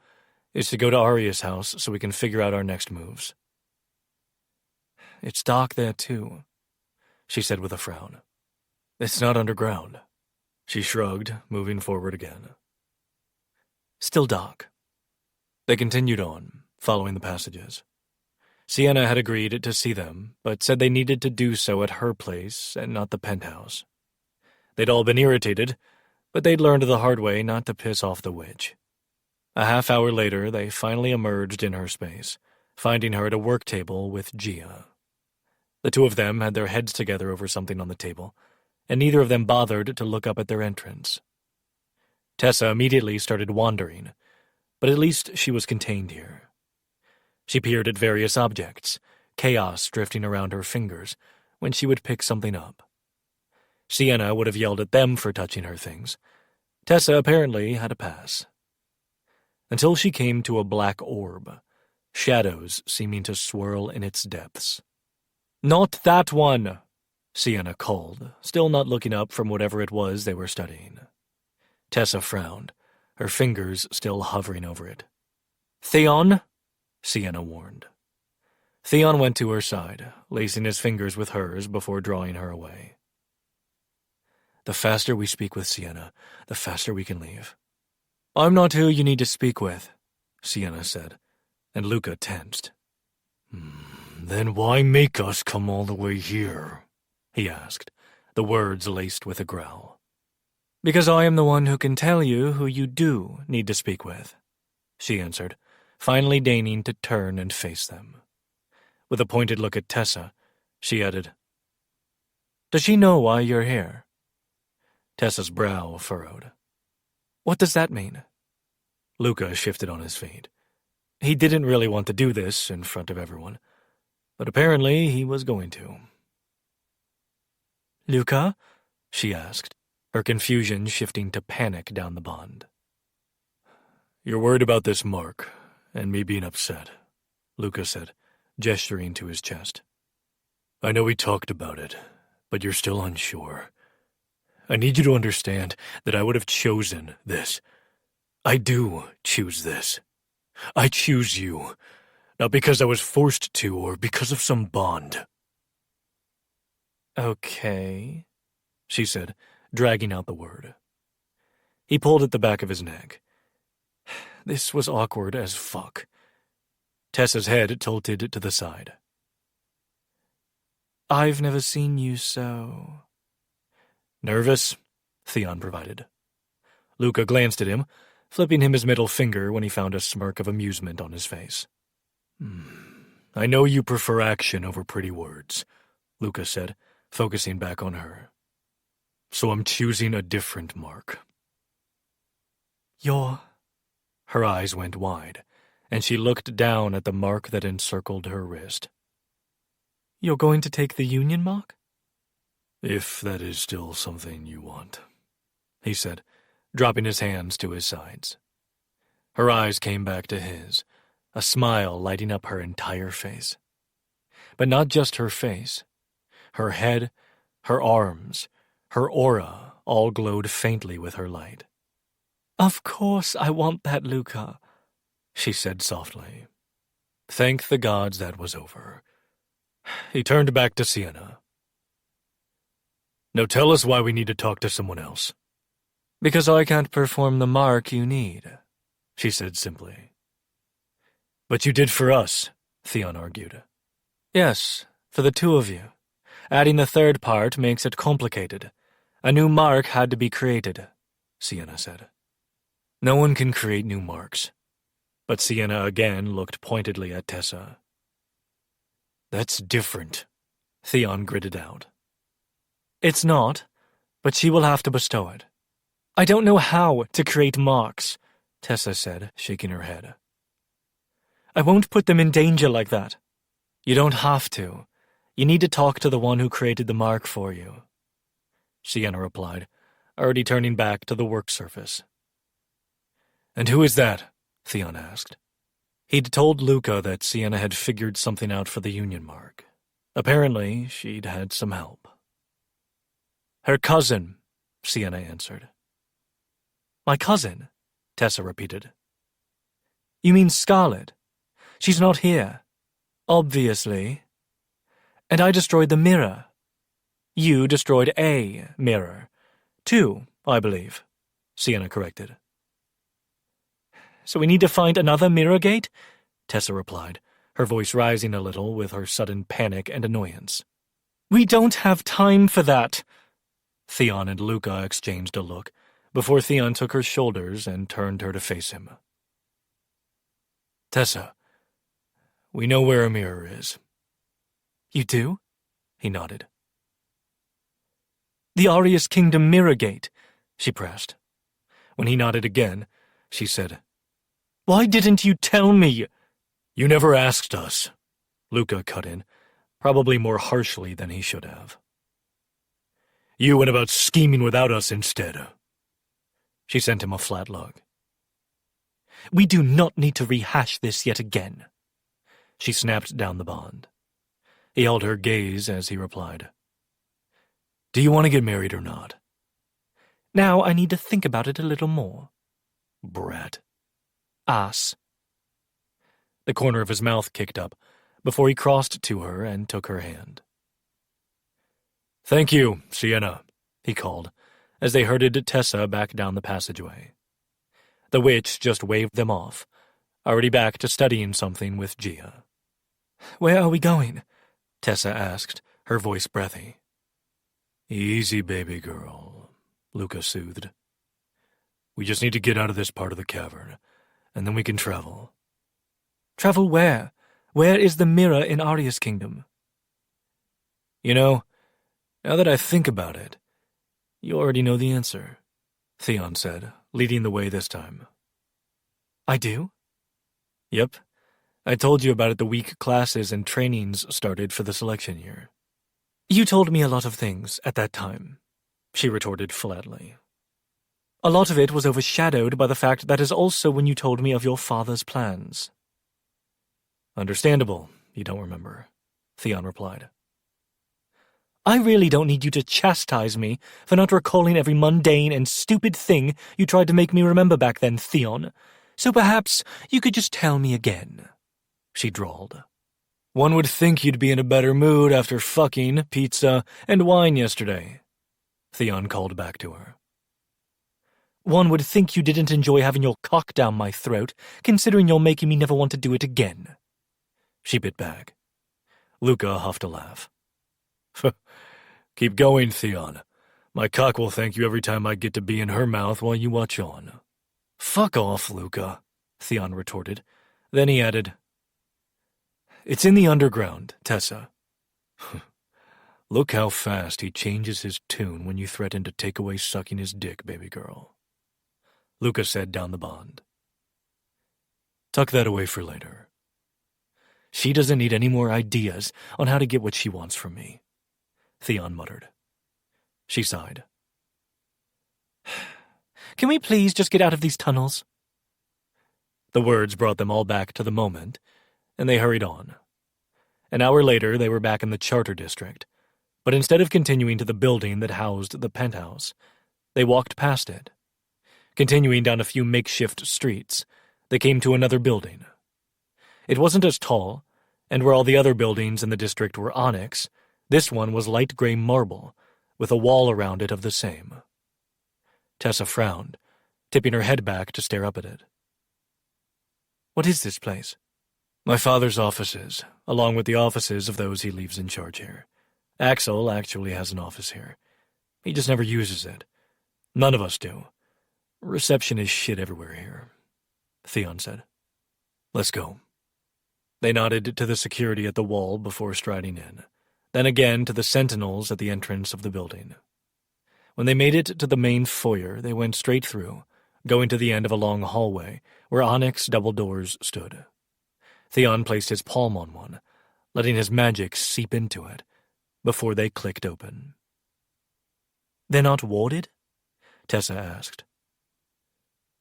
is to go to Aria's house so we can figure out our next moves." "It's dark there, too," she said with a frown. "It's not underground." She shrugged, moving forward again. "Still dark." They continued on, following the passages. Sienna had agreed to see them, but said they needed to do so at her place and not the penthouse. They'd all been irritated, but they'd learned the hard way not to piss off the witch. A half hour later, they finally emerged in her space, finding her at a work table with Gia. The two of them had their heads together over something on the table, and neither of them bothered to look up at their entrance. Tessa immediately started wandering, but at least she was contained here. She peered at various objects, chaos drifting around her fingers when she would pick something up. Sienna would have yelled at them for touching her things. Tessa apparently had a pass. Until she came to a black orb, shadows seeming to swirl in its depths. "Not that one," Sienna called, still not looking up from whatever it was they were studying. Tessa frowned, her fingers still hovering over it. "Theon," Sienna warned. Theon went to her side, lacing his fingers with hers before drawing her away. "The faster we speak with Sienna, the faster we can leave." "I'm not who you need to speak with," Sienna said, and Luca tensed. "Then why make us come all the way here?" he asked, the words laced with a growl. "Because I am the one who can tell you who you do need to speak with," she answered, finally deigning to turn and face them. With a pointed look at Tessa, she added, "Does she know why you're here?" Tessa's brow furrowed. "What does that mean?" Luca shifted on his feet. He didn't really want to do this in front of everyone, but apparently he was going to. "Luca?" she asked, her confusion shifting to panic down the bond. "You're worried about this mark, and me being upset," Luca said, gesturing to his chest. "I know we talked about it, but you're still unsure. I need you to understand that I would have chosen this. I do choose this. I choose you, not because I was forced to or because of some bond." "Okay," she said, dragging out the word. He pulled at the back of his neck. This was awkward as fuck. Tessa's head tilted to the side. "I've never seen you so..." "Nervous?" Theon provided. Luca glanced at him, flipping him his middle finger when he found a smirk of amusement on his face. "I know you prefer action over pretty words," Luca said, focusing back on her. "So I'm choosing a different mark." "You're..." Her eyes went wide, and she looked down at the mark that encircled her wrist. "You're going to take the Union mark?" "If that is still something you want," he said, dropping his hands to his sides. Her eyes came back to his, a smile lighting up her entire face. But not just her face. Her head, her arms, her aura all glowed faintly with her light. "Of course I want that, Luca," she said softly. Thank the gods that was over. He turned back to Sienna. "Now tell us why we need to talk to someone else." "Because I can't perform the mark you need," she said simply. "But you did for us," Theon argued. "Yes, for the two of you. Adding the third part makes it complicated. A new mark had to be created," Sienna said. "No one can create new marks." But Sienna again looked pointedly at Tessa. "That's different," Theon gritted out. "It's not, but she will have to bestow it." "I don't know how to create marks," Tessa said, shaking her head. "I won't put them in danger like that." "You don't have to. You need to talk to the one who created the mark for you," Sienna replied, already turning back to the work surface. "And who is that?" Theon asked. He'd told Luca that Sienna had figured something out for the Union mark. Apparently, she'd had some help. "Her cousin," Sienna answered. "My cousin?" Tessa repeated. "You mean Scarlet? She's not here." "Obviously. And I destroyed the mirror. You destroyed a mirror. 2, I believe," Sienna corrected. "So we need to find another mirror gate?" Tessa replied, her voice rising a little with her sudden panic and annoyance. "We don't have time for that." Theon and Luca exchanged a look, before Theon took her shoulders and turned her to face him. "Tessa, we know where a mirror is." "You do?" He nodded. "The Arius Kingdom Mirror Gate," she pressed. When he nodded again, she said, Why didn't you tell me? You never asked us, Luca cut in, probably more harshly than he should have. You went about scheming without us instead. She sent him a flat look. We do not need to rehash this yet again. She snapped down the bond. He held her gaze as he replied. Do you want to get married or not? Now I need to think about it a little more. Brat. Ass. The corner of his mouth kicked up before he crossed to her and took her hand. Thank you, Sienna, he called, as they herded Tessa back down the passageway. The witch just waved them off, already back to studying something with Gia. Where are we going? Tessa asked, her voice breathy. Easy, baby girl, Luca soothed. We just need to get out of this part of the cavern, and then we can travel. Travel where? Where is the mirror in Arya's kingdom? You know, now that I think about it, you already know the answer, Theon said, leading the way this time. I do? Yep. I told you about it the week classes and trainings started for the selection year. You told me a lot of things at that time, she retorted flatly. A lot of it was overshadowed by the fact that is also when you told me of your father's plans. Understandable, you don't remember, Theon replied. I really don't need you to chastise me for not recalling every mundane and stupid thing you tried to make me remember back then, Theon. So perhaps you could just tell me again, she drawled. One would think you'd be in a better mood after fucking, pizza, and wine yesterday, Theon called back to her. One would think you didn't enjoy having your cock down my throat, considering you're making me never want to do it again. She bit back. Luca huffed a laugh. Keep going, Theon. My cock will thank you every time I get to be in her mouth while you watch on. Fuck off, Luca, Theon retorted. Then he added, It's in the underground, Tessa. Look how fast he changes his tune when you threaten to take away sucking his dick, baby girl. Luca said down the bond. Tuck that away for later. She doesn't need any more ideas on how to get what she wants from me, Theon muttered. She sighed. Can we please just get out of these tunnels? The words brought them all back to the moment, and they hurried on. An hour later, they were back in the Charter District, but instead of continuing to the building that housed the penthouse, they walked past it. Continuing down a few makeshift streets, they came to another building. It wasn't as tall, and where all the other buildings in the district were onyx, this one was light gray marble, with a wall around it of the same. Tessa frowned, tipping her head back to stare up at it. What is this place? My father's offices, along with the offices of those he leaves in charge here. Axel actually has an office here. He just never uses it. None of us do. Reception is shit everywhere here, Theon said. Let's go. They nodded to the security at the wall before striding in, then again to the sentinels at the entrance of the building. When they made it to the main foyer, they went straight through, going to the end of a long hallway where onyx double doors stood. Theon placed his palm on one, letting his magic seep into it, before they clicked open. They're not warded? Tessa asked.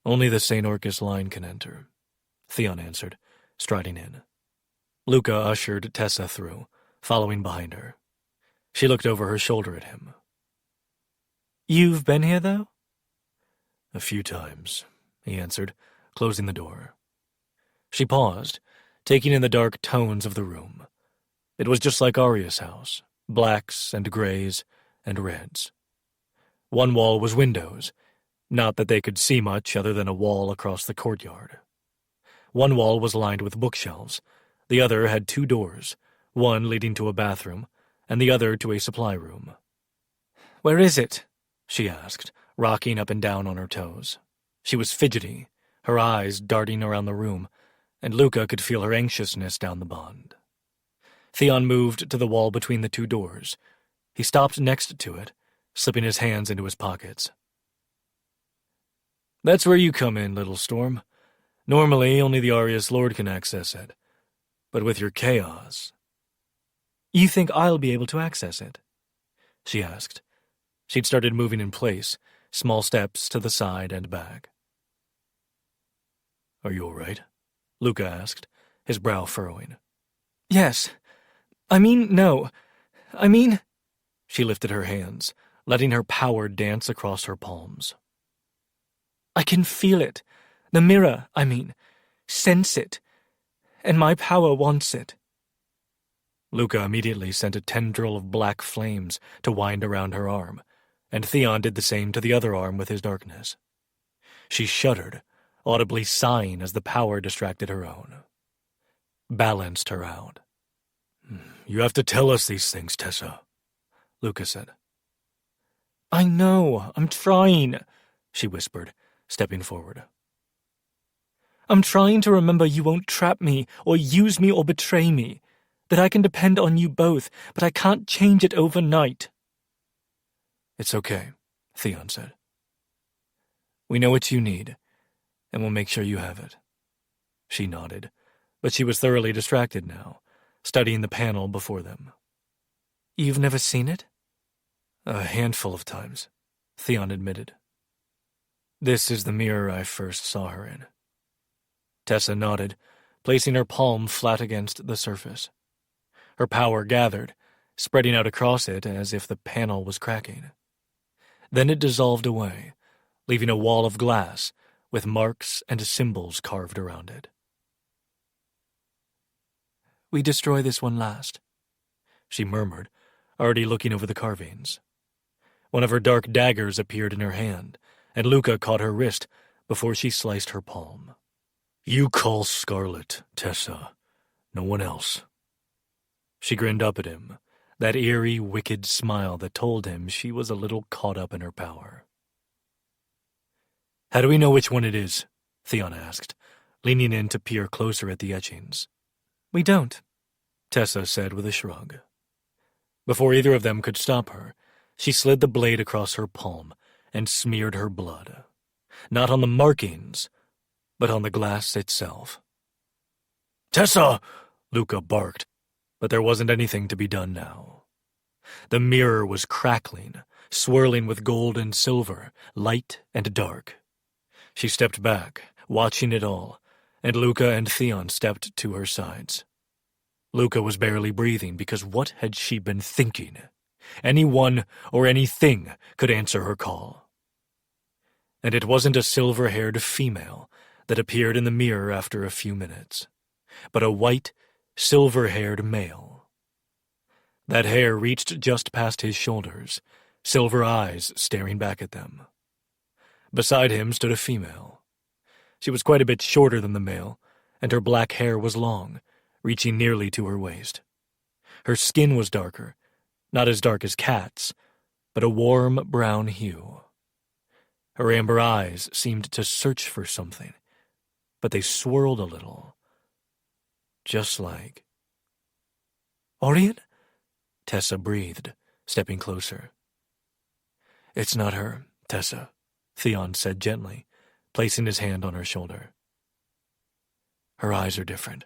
Only the St. Orcus line can enter, Theon answered, striding in. Luca ushered Tessa through, following behind her. She looked over her shoulder at him. You've been here, though? A few times, he answered, closing the door. She paused, taking in the dark tones of the room. It was just like Arya's house, blacks and grays and reds. One wall was windows, not that they could see much other than a wall across the courtyard. One wall was lined with bookshelves, the other had two doors, one leading to a bathroom, and the other to a supply room. Where is it? She asked, rocking up and down on her toes. She was fidgety, her eyes darting around the room, and Luca could feel her anxiousness down the bond. Theon moved to the wall between the two doors. He stopped next to it, slipping his hands into his pockets. That's where you come in, little Storm. Normally, only the Arius Lord can access it. But with your chaos... You think I'll be able to access it? She asked. She'd started moving in place, small steps to the side and back. Are you all right? Luca asked, his brow furrowing. Yes. No. She lifted her hands, letting her power dance across her palms. I can feel it. The mirror, sense it. And my power wants it. Luca immediately sent a tendril of black flames to wind around her arm, and Theon did the same to the other arm with his darkness. She shuddered, audibly sighing as the power distracted her own. Balanced her out. You have to tell us these things, Tessa, Luca said. I know, I'm trying, she whispered, stepping forward. I'm trying to remember you won't trap me or use me or betray me, that I can depend on you both, but I can't change it overnight. It's okay, Theon said. We know what you need, and we'll make sure you have it. She nodded, but she was thoroughly distracted now, studying the panel before them. You've never seen it? A handful of times, Theon admitted. This is the mirror I first saw her in. Tessa nodded, placing her palm flat against the surface. Her power gathered, spreading out across it as if the panel was cracking. Then it dissolved away, leaving a wall of glass with marks and symbols carved around it. We destroy this one last, she murmured, already looking over the carvings. One of her dark daggers appeared in her hand, and Luca caught her wrist before she sliced her palm. You call Scarlet, Tessa, no one else. She grinned up at him, that eerie, wicked smile that told him she was a little caught up in her power. How do we know which one it is? Theon asked, leaning in to peer closer at the etchings. We don't, Tessa said with a shrug. Before either of them could stop her, she slid the blade across her palm and smeared her blood. Not on the markings, but on the glass itself. Tessa! Luca barked, but there wasn't anything to be done now. The mirror was crackling, swirling with gold and silver, light and dark. She stepped back, watching it all, and Luca and Theon stepped to her sides. Luca was barely breathing because what had she been thinking? Anyone or anything could answer her call. And it wasn't a silver-haired female that appeared in the mirror after a few minutes, but a white, silver-haired male. That hair reached just past his shoulders, silver eyes staring back at them. Beside him stood a female. She was quite a bit shorter than the male, and her black hair was long, reaching nearly to her waist. Her skin was darker, not as dark as Kat's, but a warm brown hue. Her amber eyes seemed to search for something, but they swirled a little. Just like... Orion? Tessa breathed, stepping closer. It's not her, Tessa, Theon said gently, placing his hand on her shoulder. Her eyes are different.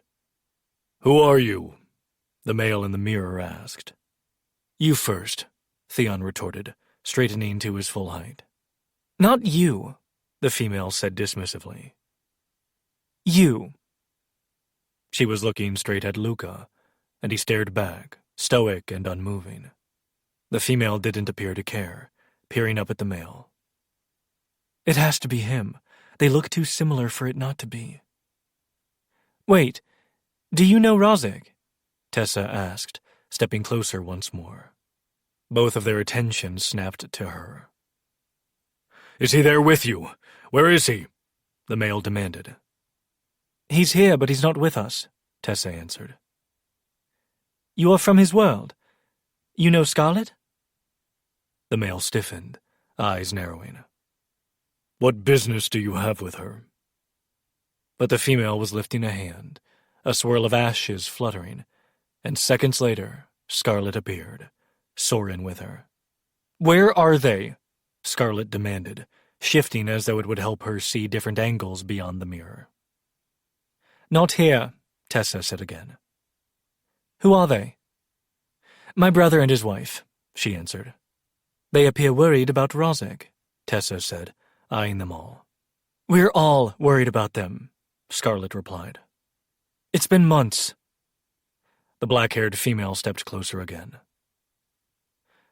Who are you? The male in the mirror asked. You first, Theon retorted, straightening to his full height. Not you, the female said dismissively. You. She was looking straight at Luca, and he stared back, stoic and unmoving. The female didn't appear to care, peering up at the male. It has to be him. They look too similar for it not to be. Wait, do you know Roehrich? Tessa asked, stepping closer once more. Both of their attention snapped to her. Is he there with you? Where is he? The male demanded. He's here, but he's not with us, Tessa answered. You are from his world. You know Scarlet? The male stiffened, eyes narrowing. What business do you have with her? But the female was lifting a hand, a swirl of ashes fluttering, and seconds later, Scarlet appeared, Soren with her. Where are they? Scarlet demanded, shifting as though it would help her see different angles beyond the mirror. Not here, Tessa said again. Who are they? My brother and his wife, she answered. They appear worried about Roehrich, Tessa said, eyeing them all. We're all worried about them, Scarlet replied. It's been months. The black-haired female stepped closer again.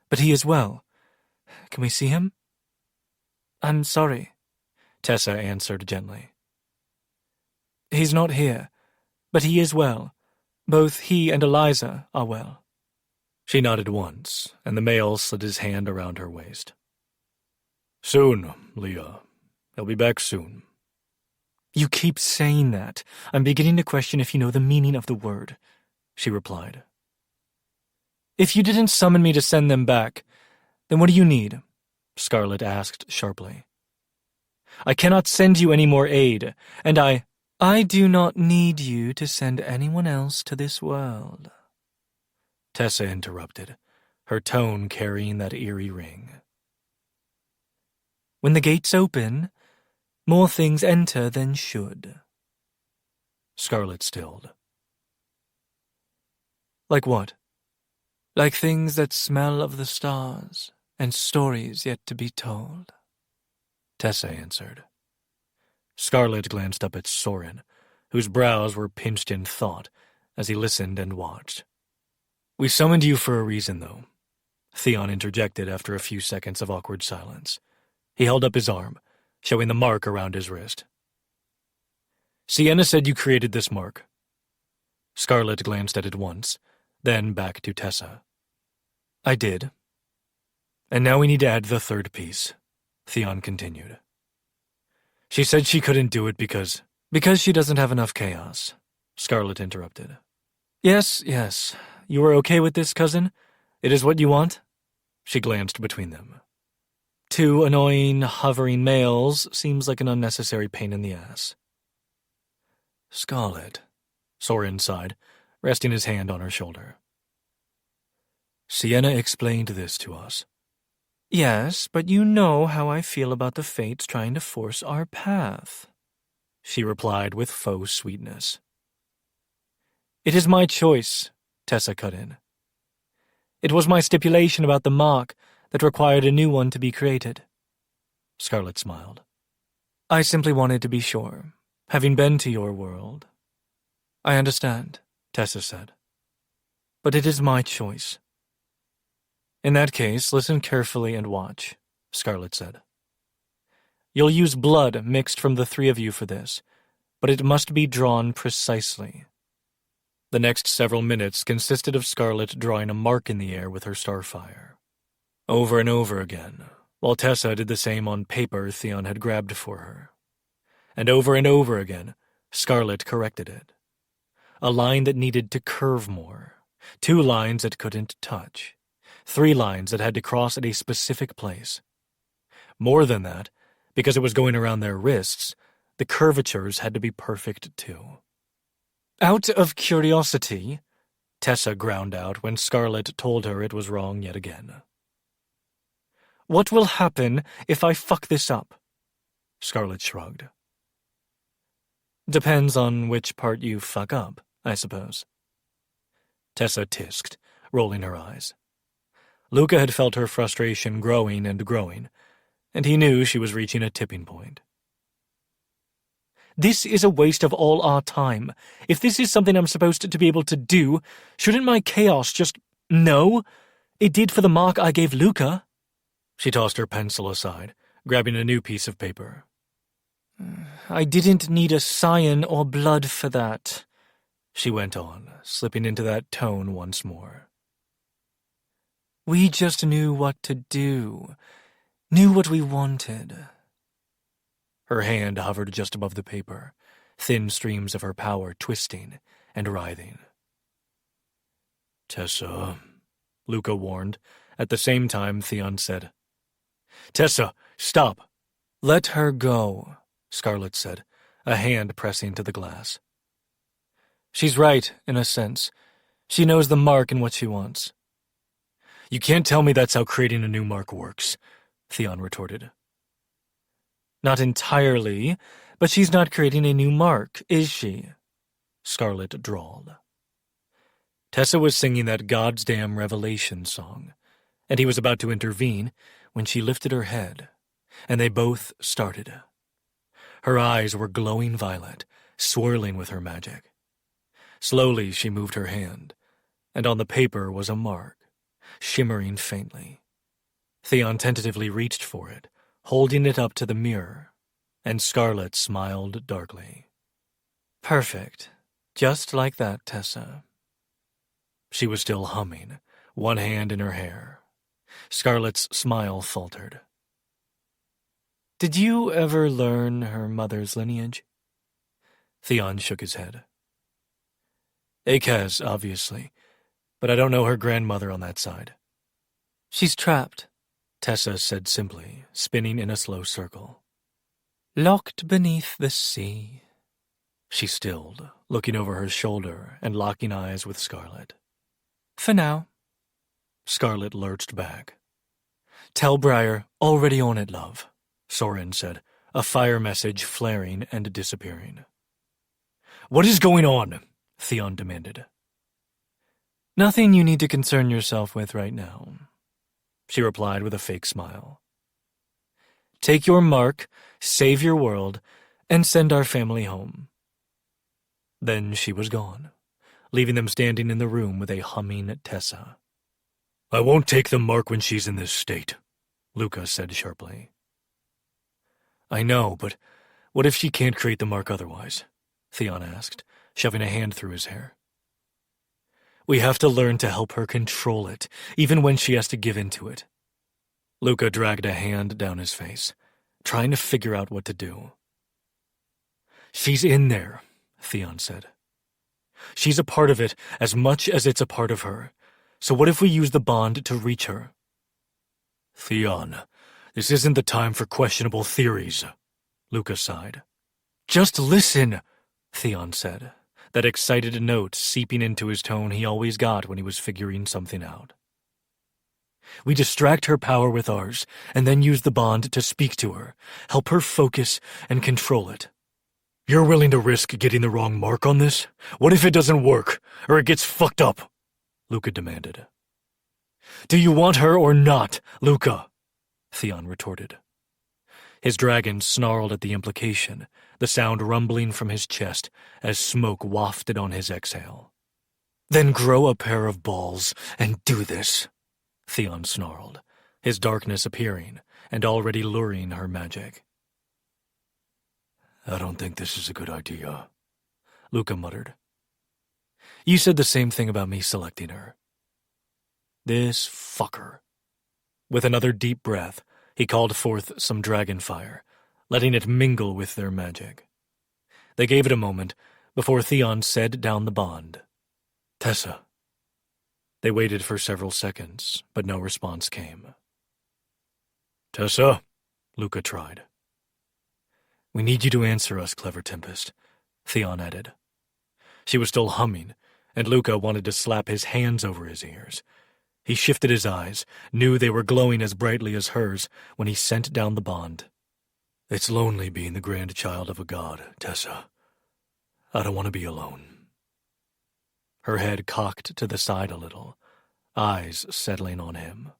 But he is well. Can we see him? I'm sorry, Tessa answered gently. He's not here, but he is well. Both he and Eliza are well. She nodded once, and the male slid his hand around her waist. Soon, Leah. He'll be back soon. You keep saying that. I'm beginning to question if you know the meaning of the word, she replied. If you didn't summon me to send them back, then what do you need? Scarlet asked sharply. I cannot send you any more aid, and I do not need you to send anyone else to this world, Tessa interrupted, her tone carrying that eerie ring. When the gates open, more things enter than should. Scarlet stilled. Like what? Like things that smell of the stars and stories yet to be told, Tessa answered. Scarlet glanced up at Soren, whose brows were pinched in thought as he listened and watched. We summoned you for a reason, though, Theon interjected after a few seconds of awkward silence. He held up his arm, showing the mark around his wrist. Sienna said you created this mark. Scarlet glanced at it once, then back to Tessa. I did. And now we need to add the third piece, Theon continued. She said she couldn't do it because she doesn't have enough chaos, Scarlet interrupted. Yes, you are okay with this, cousin? It is what you want? She glanced between them. Two annoying, hovering males seems like an unnecessary pain in the ass. Scarlet, Soren sighed, resting his hand on her shoulder. Sienna explained this to us. Yes, but you know how I feel about the fates trying to force our path, she replied with faux sweetness. It is my choice, Tessa cut in. It was my stipulation about the mark that required a new one to be created. Scarlet smiled. I simply wanted to be sure, having been to your world. I understand, Tessa said. But it is my choice. In that case, listen carefully and watch, Scarlet said. You'll use blood mixed from the three of you for this, but it must be drawn precisely. The next several minutes consisted of Scarlet drawing a mark in the air with her starfire. Over and over again, while Tessa did the same on paper Theon had grabbed for her. And over again, Scarlet corrected it. A line that needed to curve more, 2 lines that couldn't touch. 3 lines that had to cross at a specific place. More than that, because it was going around their wrists, the curvatures had to be perfect too. Out of curiosity, Tessa ground out when Scarlet told her it was wrong yet again. What will happen if I fuck this up? Scarlet shrugged. Depends on which part you fuck up, I suppose. Tessa tisked, rolling her eyes. Luca had felt her frustration growing and growing, and he knew she was reaching a tipping point. This is a waste of all our time. If this is something I'm supposed to be able to do, shouldn't my chaos just know? It did for the mark I gave Luca. She tossed her pencil aside, grabbing a new piece of paper. I didn't need a cyan or blood for that, she went on, slipping into that tone once more. We just knew what to do, knew what we wanted. Her hand hovered just above the paper, thin streams of her power twisting and writhing. Tessa, Luca warned. At the same time, Theon said, Tessa, stop. Let her go, Scarlet said, a hand pressing to the glass. She's right, in a sense. She knows the mark and what she wants. You can't tell me that's how creating a new mark works, Theon retorted. Not entirely, but she's not creating a new mark, is she? Scarlet drawled. Tessa was singing that goddamn Revelation song, and he was about to intervene when she lifted her head, and they both started. Her eyes were glowing violet, swirling with her magic. Slowly she moved her hand, and on the paper was a mark, shimmering faintly. Theon tentatively reached for it, holding it up to the mirror, and Scarlet smiled darkly. Perfect. Just like that, Tessa. She was still humming, one hand in her hair. Scarlet's smile faltered. Did you ever learn her mother's lineage? Theon shook his head. Akaz, obviously, but I don't know her grandmother on that side. She's trapped, Tessa said simply, spinning in a slow circle. Locked beneath the sea. She stilled, looking over her shoulder and locking eyes with Scarlet. For now. Scarlet lurched back. Tell Briar, already on it, love, Soren said, a fire message flaring and disappearing. What is going on? Theon demanded. Nothing you need to concern yourself with right now, she replied with a fake smile. Take your mark, save your world, and send our family home. Then she was gone, leaving them standing in the room with a humming Tessa. I won't take the mark when she's in this state, Luca said sharply. I know, but what if she can't create the mark otherwise? Theon asked, shoving a hand through his hair. We have to learn to help her control it, even when she has to give in to it. Luca dragged a hand down his face, trying to figure out what to do. She's in there, Theon said. She's a part of it as much as it's a part of her. So what if we use the bond to reach her? Theon, this isn't the time for questionable theories, Luca sighed. Just listen, Theon said, that excited note seeping into his tone he always got when he was figuring something out. We distract her power with ours, and then use the bond to speak to her, help her focus and control it. You're willing to risk getting the wrong mark on this? What if it doesn't work, or it gets fucked up? Luca demanded. Do you want her or not, Luca? Theon retorted. His dragon snarled at the implication, the sound rumbling from his chest as smoke wafted on his exhale. Then grow a pair of balls and do this, Theon snarled, his darkness appearing and already luring her magic. I don't think this is a good idea, Luca muttered. You said the same thing about me selecting her. This fucker. With another deep breath, he called forth some dragon fire, letting it mingle with their magic. They gave it a moment before Theon said down the bond. Tessa. They waited for several seconds, but no response came. Tessa, Luca tried. We need you to answer us, Clever Tempest, Theon added. She was still humming, and Luca wanted to slap his hands over his ears. He shifted his eyes, knew they were glowing as brightly as hers when he sent down the bond. It's lonely being the grandchild of a god, Tessa. I don't want to be alone. Her head cocked to the side a little, eyes settling on him.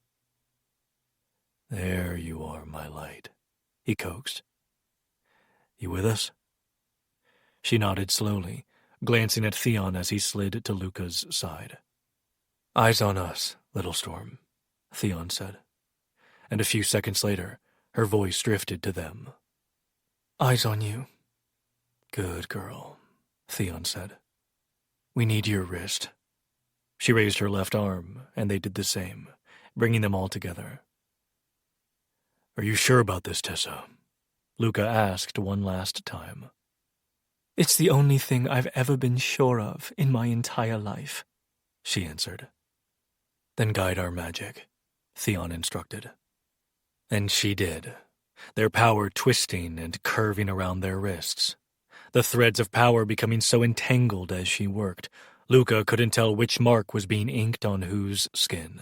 There you are, my light, he coaxed. You with us? She nodded slowly, glancing at Theon as he slid to Luca's side. Eyes on us, Little Storm, Theon said, and a few seconds later, her voice drifted to them. Eyes on you. Good girl, Theon said. We need your wrist. She raised her left arm, and they did the same, bringing them all together. Are you sure about this, Tessa? Luca asked one last time. It's the only thing I've ever been sure of in my entire life, she answered. Then guide our magic, Theon instructed. And she did, their power twisting and curving around their wrists. The threads of power becoming so entangled as she worked, Luca couldn't tell which mark was being inked on whose skin.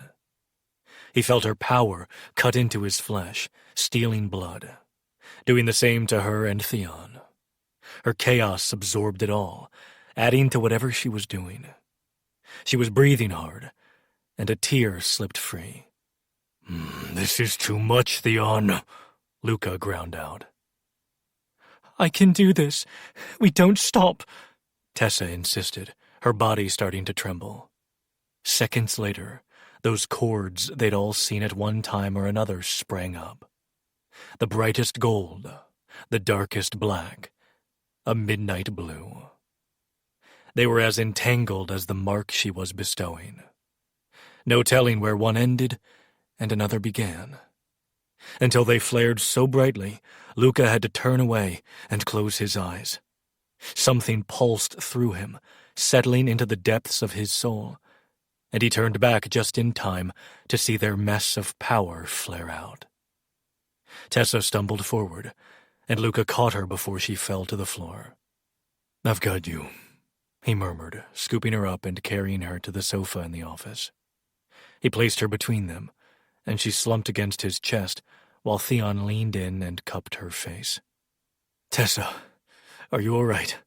He felt her power cut into his flesh, stealing blood, doing the same to her and Theon. Her chaos absorbed it all, adding to whatever she was doing. She was breathing hard, and a tear slipped free. This is too much, Theon, Luca ground out. I can do this. We don't stop, Tessa insisted, her body starting to tremble. Seconds later, those cords they'd all seen at one time or another sprang up. The brightest gold, the darkest black, a midnight blue. They were as entangled as the mark she was bestowing. No telling where one ended and another began. Until they flared so brightly, Luca had to turn away and close his eyes. Something pulsed through him, settling into the depths of his soul, and he turned back just in time to see their mess of power flare out. Tessa stumbled forward, and Luca caught her before she fell to the floor. "I've got you," he murmured, scooping her up and carrying her to the sofa in the office. He placed her between them, and she slumped against his chest while Theon leaned in and cupped her face. "Tessa, are you all right?"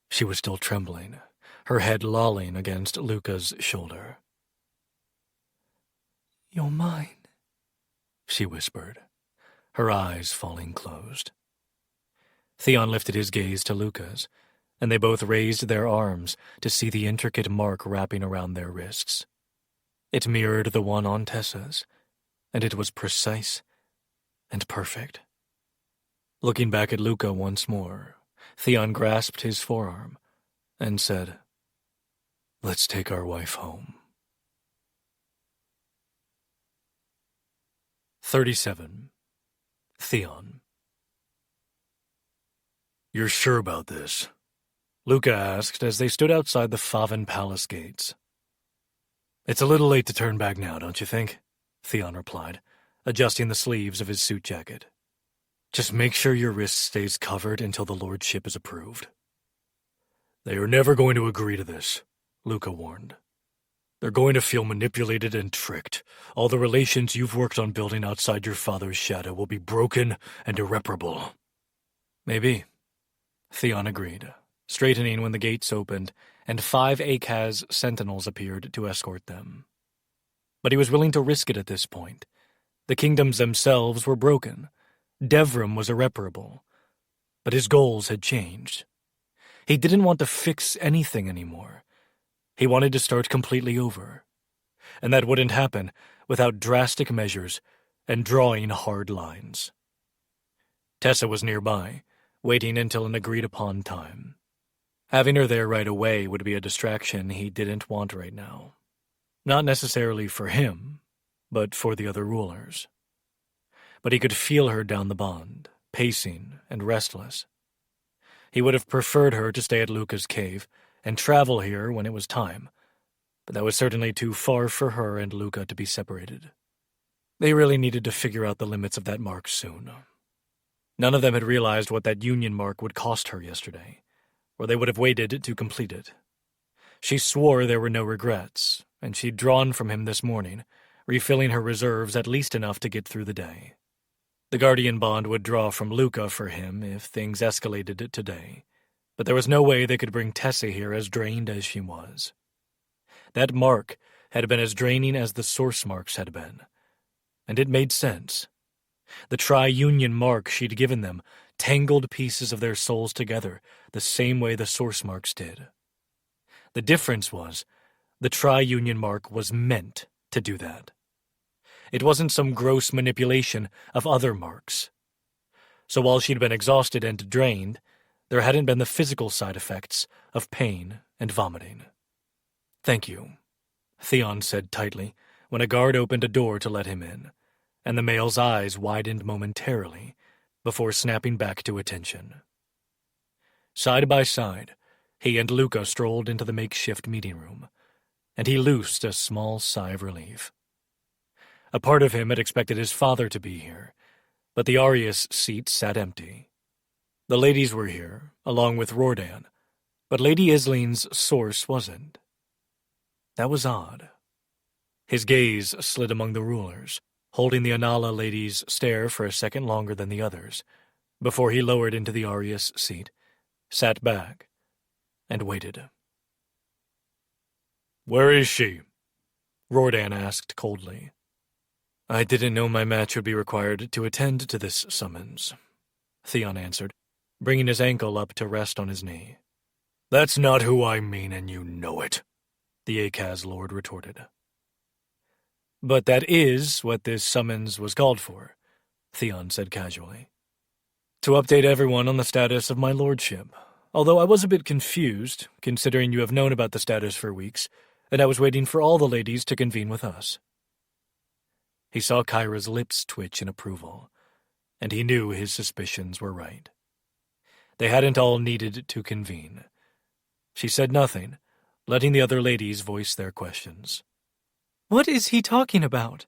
She was still trembling, her head lolling against Luca's shoulder. "You're mine," she whispered, her eyes falling closed. Theon lifted his gaze to Luca's, and they both raised their arms to see the intricate mark wrapping around their wrists. It mirrored the one on Tessa's, and it was precise and perfect. Looking back at Luca once more, Theon grasped his forearm and said, "Let's take our wife home." 37. Theon. "You're sure about this?" Luca asked as they stood outside the Faven Palace gates. "It's a little late to turn back now, don't you think?" Theon replied, adjusting the sleeves of his suit jacket. "Just make sure your wrist stays covered until the lordship is approved." "They are never going to agree to this," Luca warned. "They're going to feel manipulated and tricked. All the relations you've worked on building outside your father's shadow will be broken and irreparable." "Maybe," Theon agreed, straightening when the gates opened and 5 Akaz sentinels appeared to escort them. But he was willing to risk it at this point. The kingdoms themselves were broken. Devrim was irreparable. But his goals had changed. He didn't want to fix anything anymore. He wanted to start completely over. And that wouldn't happen without drastic measures and drawing hard lines. Tessa was nearby, waiting until an agreed-upon time. Having her there right away would be a distraction he didn't want right now. Not necessarily for him, but for the other rulers. But he could feel her down the bond, pacing and restless. He would have preferred her to stay at Luca's cave and travel here when it was time, but that was certainly too far for her and Luca to be separated. They really needed to figure out the limits of that mark soon. None of them had realized what that union mark would cost her yesterday, or they would have waited to complete it. She swore there were no regrets, and she'd drawn from him this morning, refilling her reserves at least enough to get through the day. The guardian bond would draw from Luca for him if things escalated today, but there was no way they could bring Tessa here as drained as she was. That mark had been as draining as the source marks had been, and it made sense. The tri-union mark she'd given them tangled pieces of their souls together the same way the source marks did. The difference was, the tri-union mark was meant to do that. It wasn't some gross manipulation of other marks. So while she'd been exhausted and drained, there hadn't been the physical side effects of pain and vomiting. "Thank you," Theon said tightly when a guard opened a door to let him in, and the male's eyes widened momentarily before snapping back to attention. Side by side, he and Luca strolled into the makeshift meeting room, and he loosed a small sigh of relief. A part of him had expected his father to be here, but the Arius seat sat empty. The ladies were here, along with Rordan, but Lady Isleen's source wasn't. That was odd. His gaze slid among the rulers, holding the Anala lady's stare for a second longer than the others, before he lowered into the Arius seat, sat back, and waited. "Where is she?" Rodan asked coldly. "I didn't know my match would be required to attend to this summons," Theon answered, bringing his ankle up to rest on his knee. "That's not who I mean, and you know it," the Akaz Lord retorted. "But that is what this summons was called for," Theon said casually. "To update everyone on the status of my lordship, although I was a bit confused, considering you have known about the status for weeks, and I was waiting for all the ladies to convene with us." He saw Kyra's lips twitch in approval, and he knew his suspicions were right. They hadn't all needed to convene. She said nothing, letting the other ladies voice their questions. "What is he talking about?"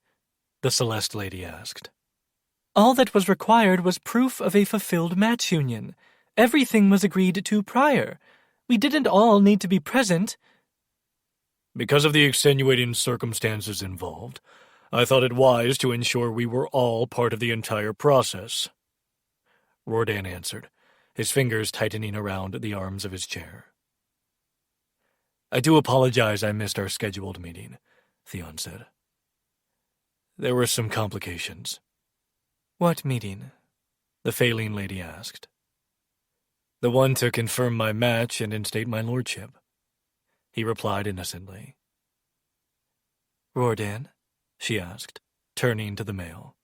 the Celeste lady asked. "All that was required was proof of a fulfilled match union. Everything was agreed to prior. We didn't all need to be present." "Because of the extenuating circumstances involved, I thought it wise to ensure we were all part of the entire process," Rodan answered, his fingers tightening around the arms of his chair. "I do apologize I missed our scheduled meeting," Theon said. "There were some complications." "What meeting?" the Phaline lady asked. "The one to confirm my match and instate my lordship," he replied innocently. "Rodan?" she asked, turning to the male.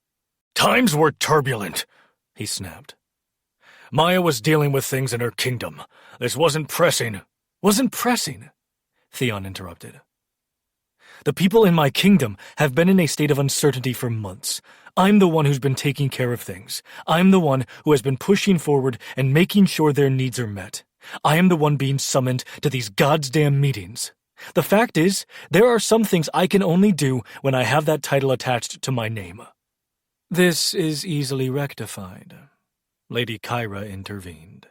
"Times were turbulent," he snapped. "Maya was dealing with things in her kingdom. This wasn't pressing." "Wasn't pressing," Theon interrupted. "The people in my kingdom have been in a state of uncertainty for months. I'm the one who's been taking care of things. I'm the one who has been pushing forward and making sure their needs are met. I am the one being summoned to these goddamn meetings. The fact is, there are some things I can only do when I have that title attached to my name." "This is easily rectified," Lady Kyra intervened.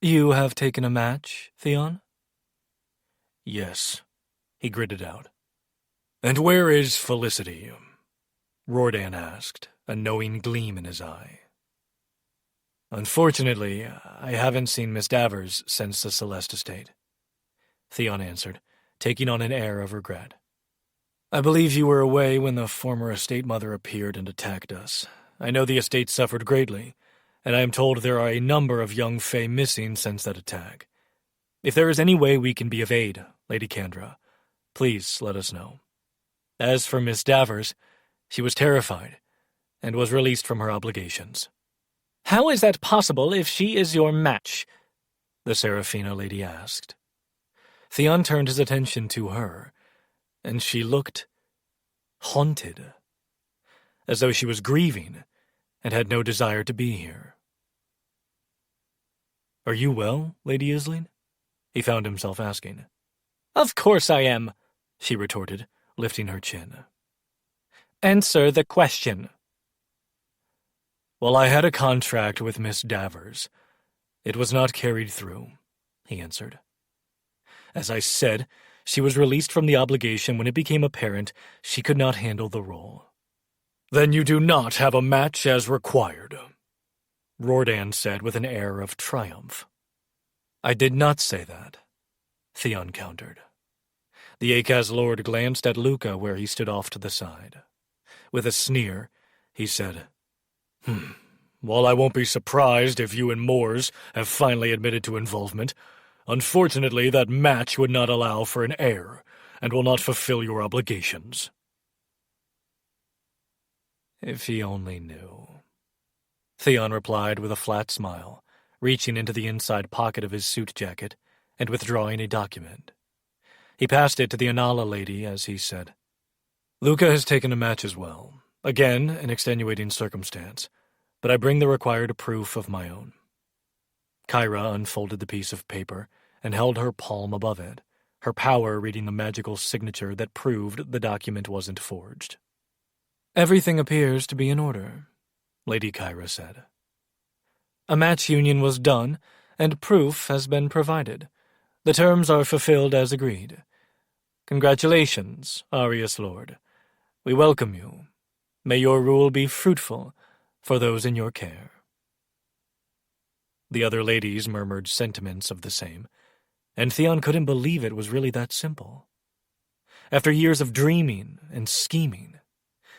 "You have taken a match, Theon?" "Yes," he gritted out. "And where is Felicity?" Rodan asked, a knowing gleam in his eye. "Unfortunately, I haven't seen Miss Davers since the Celeste estate," Theon answered, taking on an air of regret. "I believe you were away when the former estate mother appeared and attacked us. I know the estate suffered greatly, and I am told there are a number of young Fae missing since that attack. If there is any way we can be of aid, Lady Kandra, please let us know. As for Miss Davers, she was terrified and was released from her obligations." "How is that possible if she is your match?" the Seraphina lady asked. Theon turned his attention to her, and she looked haunted, as though she was grieving and had no desire to be here. "Are you well, Lady Isling?" he found himself asking. "Of course I am," she retorted, lifting her chin. "Answer the question." "Well, I had a contract with Miss Davers. It was not carried through," he answered. "As I said, she was released from the obligation when it became apparent she could not handle the role." "Then you do not have a match as required," Rodan said with an air of triumph. "I did not say that," Theon countered. The Akaz Lord glanced at Luca where he stood off to the side. With a sneer, he said, "Well, I won't be surprised if you and Moores have finally admitted to involvement. Unfortunately, that match would not allow for an heir, and will not fulfill your obligations." If he only knew. Theon replied with a flat smile, reaching into the inside pocket of his suit jacket and withdrawing a document. He passed it to the Anala lady as he said, "Luca has taken a match as well. Again, an extenuating circumstance, but I bring the required proof of my own." Kyra unfolded the piece of paper and held her palm above it, her power reading the magical signature that proved the document wasn't forged. "Everything appears to be in order," Lady Kyra said. "A match union was done, and proof has been provided. The terms are fulfilled as agreed. Congratulations, Arius Lord. We welcome you. May your rule be fruitful for those in your care." The other ladies murmured sentiments of the same, and Theon couldn't believe it was really that simple. After years of dreaming and scheming,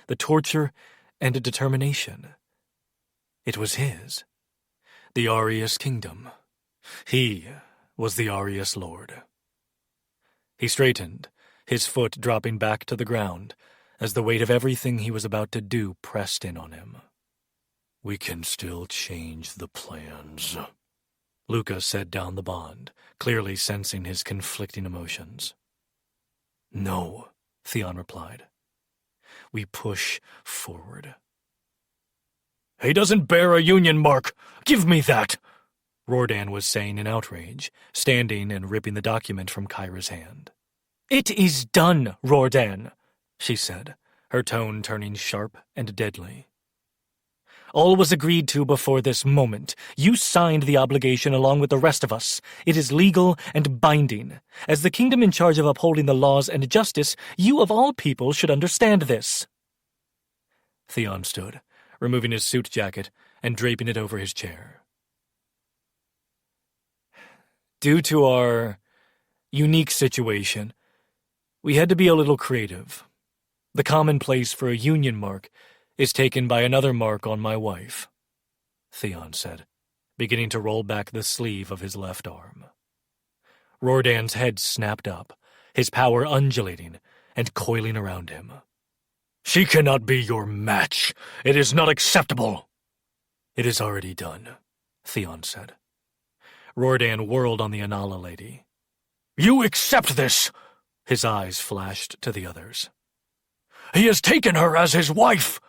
the torture and determination, it was his. The Arius kingdom. He was the Arius lord. He straightened, his foot dropping back to the ground as the weight of everything he was about to do pressed in on him. "We can still change the plans," Luca said down the bond, clearly sensing his conflicting emotions. "No," Theon replied. "We push forward." "He doesn't bear a Union mark! Give me that!" Roerdan was saying in outrage, standing and ripping the document from Kyra's hand. "It is done, Roerdan," she said, her tone turning sharp and deadly. "All was agreed to before this moment. You signed the obligation along with the rest of us. It is legal and binding. As the kingdom in charge of upholding the laws and justice, you of all people should understand this." Theon stood, removing his suit jacket and draping it over his chair. "Due to our unique situation, we had to be a little creative. The commonplace for a Union mark is taken by another mark on my wife," Theon said, beginning to roll back the sleeve of his left arm. Roerdan's head snapped up, his power undulating and coiling around him. "She cannot be your match. It is not acceptable." "It is already done," Theon said. Roerdan whirled on the Anala lady. "You accept this!" His eyes flashed to the others. "He has taken her as his wife!"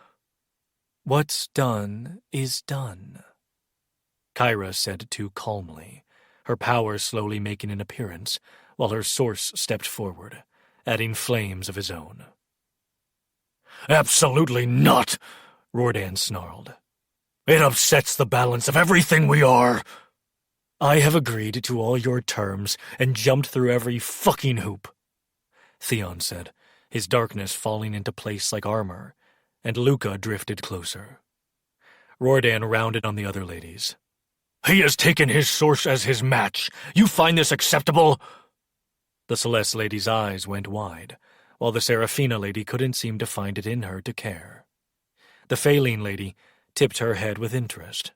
"What's done is done," Kyra said too calmly, her power slowly making an appearance, while her source stepped forward, adding flames of his own. "Absolutely not!" Roerdan snarled. "It upsets the balance of everything we are!" "I have agreed to all your terms and jumped through every fucking hoop," Theon said, his darkness falling into place like armor, and Luca drifted closer. Roerdan rounded on the other ladies. "He has taken his source as his match. You find this acceptable?" The Celeste lady's eyes went wide, while the Seraphina lady couldn't seem to find it in her to care. The Phaline lady tipped her head with interest.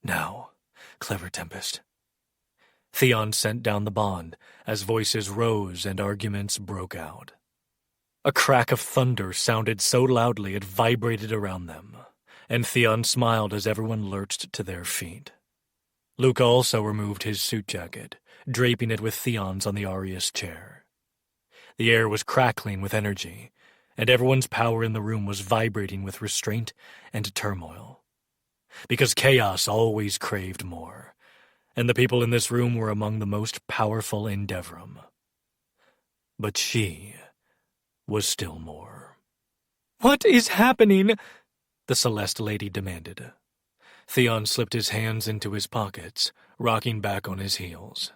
"Now, clever Tempest." Theon sent down the bond as voices rose and arguments broke out. A crack of thunder sounded so loudly it vibrated around them, and Theon smiled as everyone lurched to their feet. Luca also removed his suit jacket, draping it with Theon's on the Arius chair. The air was crackling with energy, and everyone's power in the room was vibrating with restraint and turmoil. Because chaos always craved more, and the people in this room were among the most powerful in Devrim. But she was still more. "What is happening?" the Celeste lady demanded. Theon slipped his hands into his pockets, rocking back on his heels.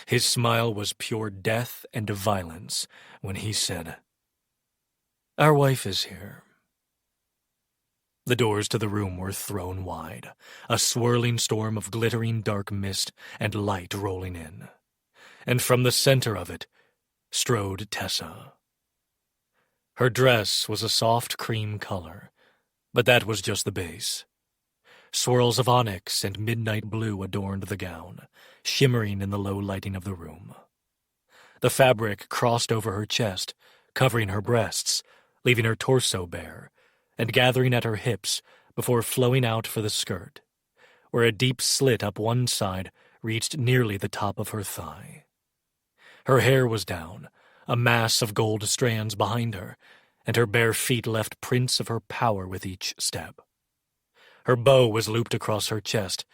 His smile was pure death and violence when he said, "Our wife is here." The doors to the room were thrown wide, a swirling storm of glittering dark mist and light rolling in. And from the center of it strode Tessa. Her dress was a soft cream color, but that was just the base. Swirls of onyx and midnight blue adorned the gown, shimmering in the low lighting of the room. The fabric crossed over her chest, covering her breasts, leaving her torso bare, and gathering at her hips before flowing out for the skirt, where a deep slit up one side reached nearly the top of her thigh. Her hair was down, a mass of gold strands behind her, and her bare feet left prints of her power with each step. Her bow was looped across her chest,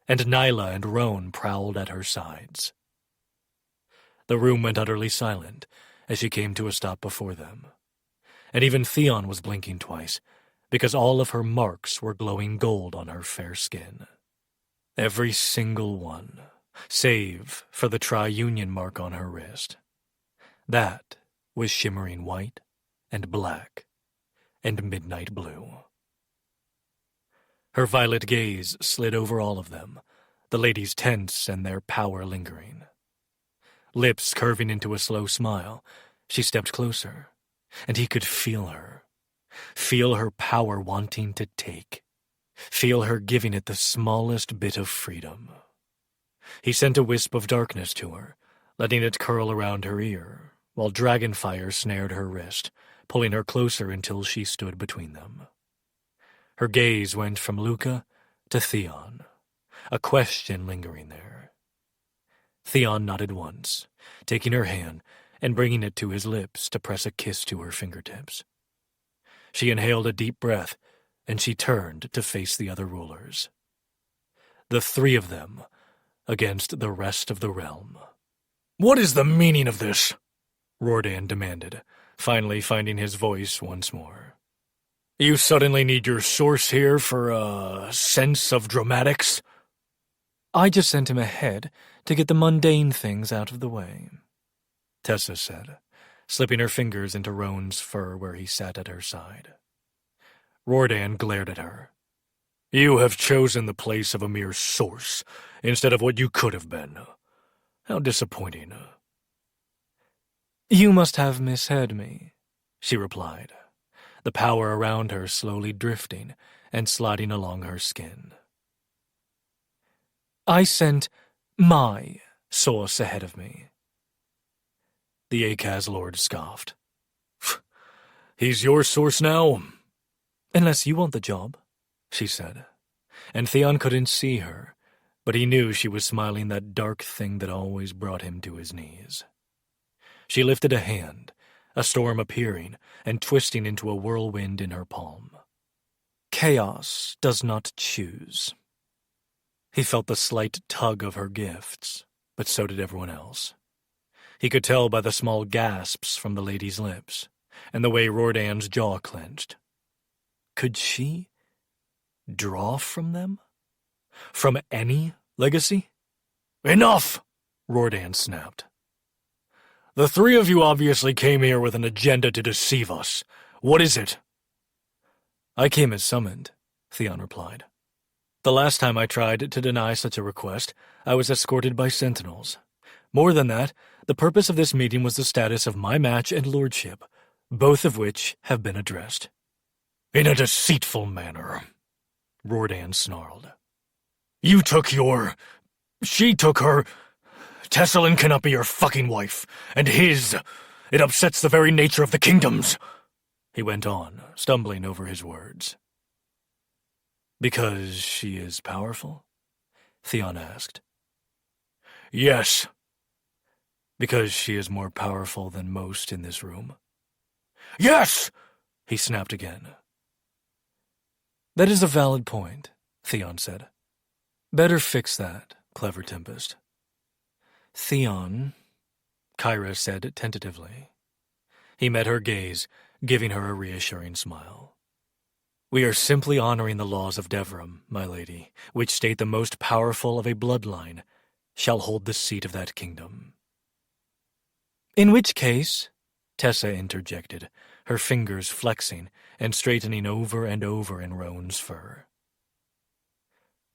and Nyla and Roan prowled at her sides. The room went utterly silent as she came to a stop before them, and even Theon was blinking twice, because all of her marks were glowing gold on her fair skin. Every single one, save for the tri-union mark on her wrist. That was shimmering white and black and midnight blue. Her violet gaze slid over all of them, the ladies tense and their power lingering. Lips curving into a slow smile, she stepped closer, and he could feel her. Feel her power wanting to take. Feel her giving it the smallest bit of freedom. He sent a wisp of darkness to her, letting it curl around her ear, while dragonfire snared her wrist, pulling her closer until she stood between them. Her gaze went from Luca to Theon, a question lingering there. Theon nodded once, taking her hand and bringing it to his lips to press a kiss to her fingertips. She inhaled a deep breath, and she turned to face the other rulers. The three of them against the rest of the realm. "What is the meaning of this?" Roehrich demanded, finally finding his voice once more. "You suddenly need your source here for a sense of dramatics?" "I just sent him ahead to get the mundane things out of the way," Tessa said, slipping her fingers into Roan's fur where he sat at her side. Roehrich glared at her. "You have chosen the place of a mere source instead of what you could have been. How disappointing." "You must have misheard me," she replied, the power around her slowly drifting and sliding along her skin. "I sent my source ahead of me." The Akaz Lord scoffed. "He's your source now?" "Unless you want the job," she said, and Theon couldn't see her, but he knew she was smiling that dark thing that always brought him to his knees. She lifted a hand, a storm appearing and twisting into a whirlwind in her palm. "Chaos does not choose." He felt the slight tug of her gifts, but so did everyone else. He could tell by the small gasps from the lady's lips, and the way Roerdan's jaw clenched. Could she draw from them? From any legacy? "Enough!" Roerdan snapped. "The three of you obviously came here with an agenda to deceive us. What is it?" "I came as summoned," Theon replied. "The last time I tried to deny such a request, I was escorted by sentinels. More than that, the purpose of this meeting was the status of my match and lordship, both of which have been addressed." "In a deceitful manner," Roerdan snarled. "You took your... She took her... Tessalin cannot be your fucking wife, and his... It upsets the very nature of the kingdoms," he went on, stumbling over his words. "Because she is powerful?" Theon asked. "Yes." "Because she is more powerful than most in this room?" "Yes!" he snapped again. "That is a valid point," Theon said. "Better fix that, clever Tempest." "Theon," Kyra said tentatively. He met her gaze, giving her a reassuring smile. "We are simply honoring the laws of Devrim, my lady, which state the most powerful of a bloodline shall hold the seat of that kingdom." "In which case," Tessa interjected, her fingers flexing and straightening over and over in Roan's fur.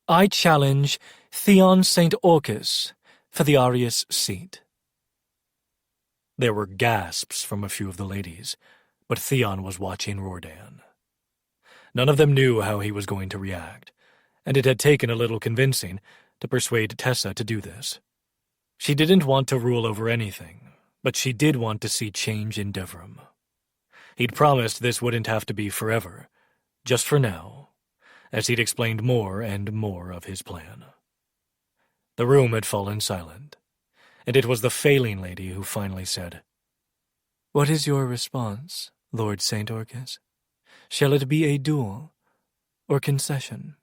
"I challenge Theon St. Orcus for the Arius seat." There were gasps from a few of the ladies, but Theon was watching Roerdan. None of them knew how he was going to react, and it had taken a little convincing to persuade Tessa to do this. She didn't want to rule over anything, but she did want to see change in Devrim. He'd promised this wouldn't have to be forever, just for now, as he'd explained more and more of his plan. The room had fallen silent, and it was the failing lady who finally said, "What is your response, Lord St. Orcus? Shall it be a duel or concession?"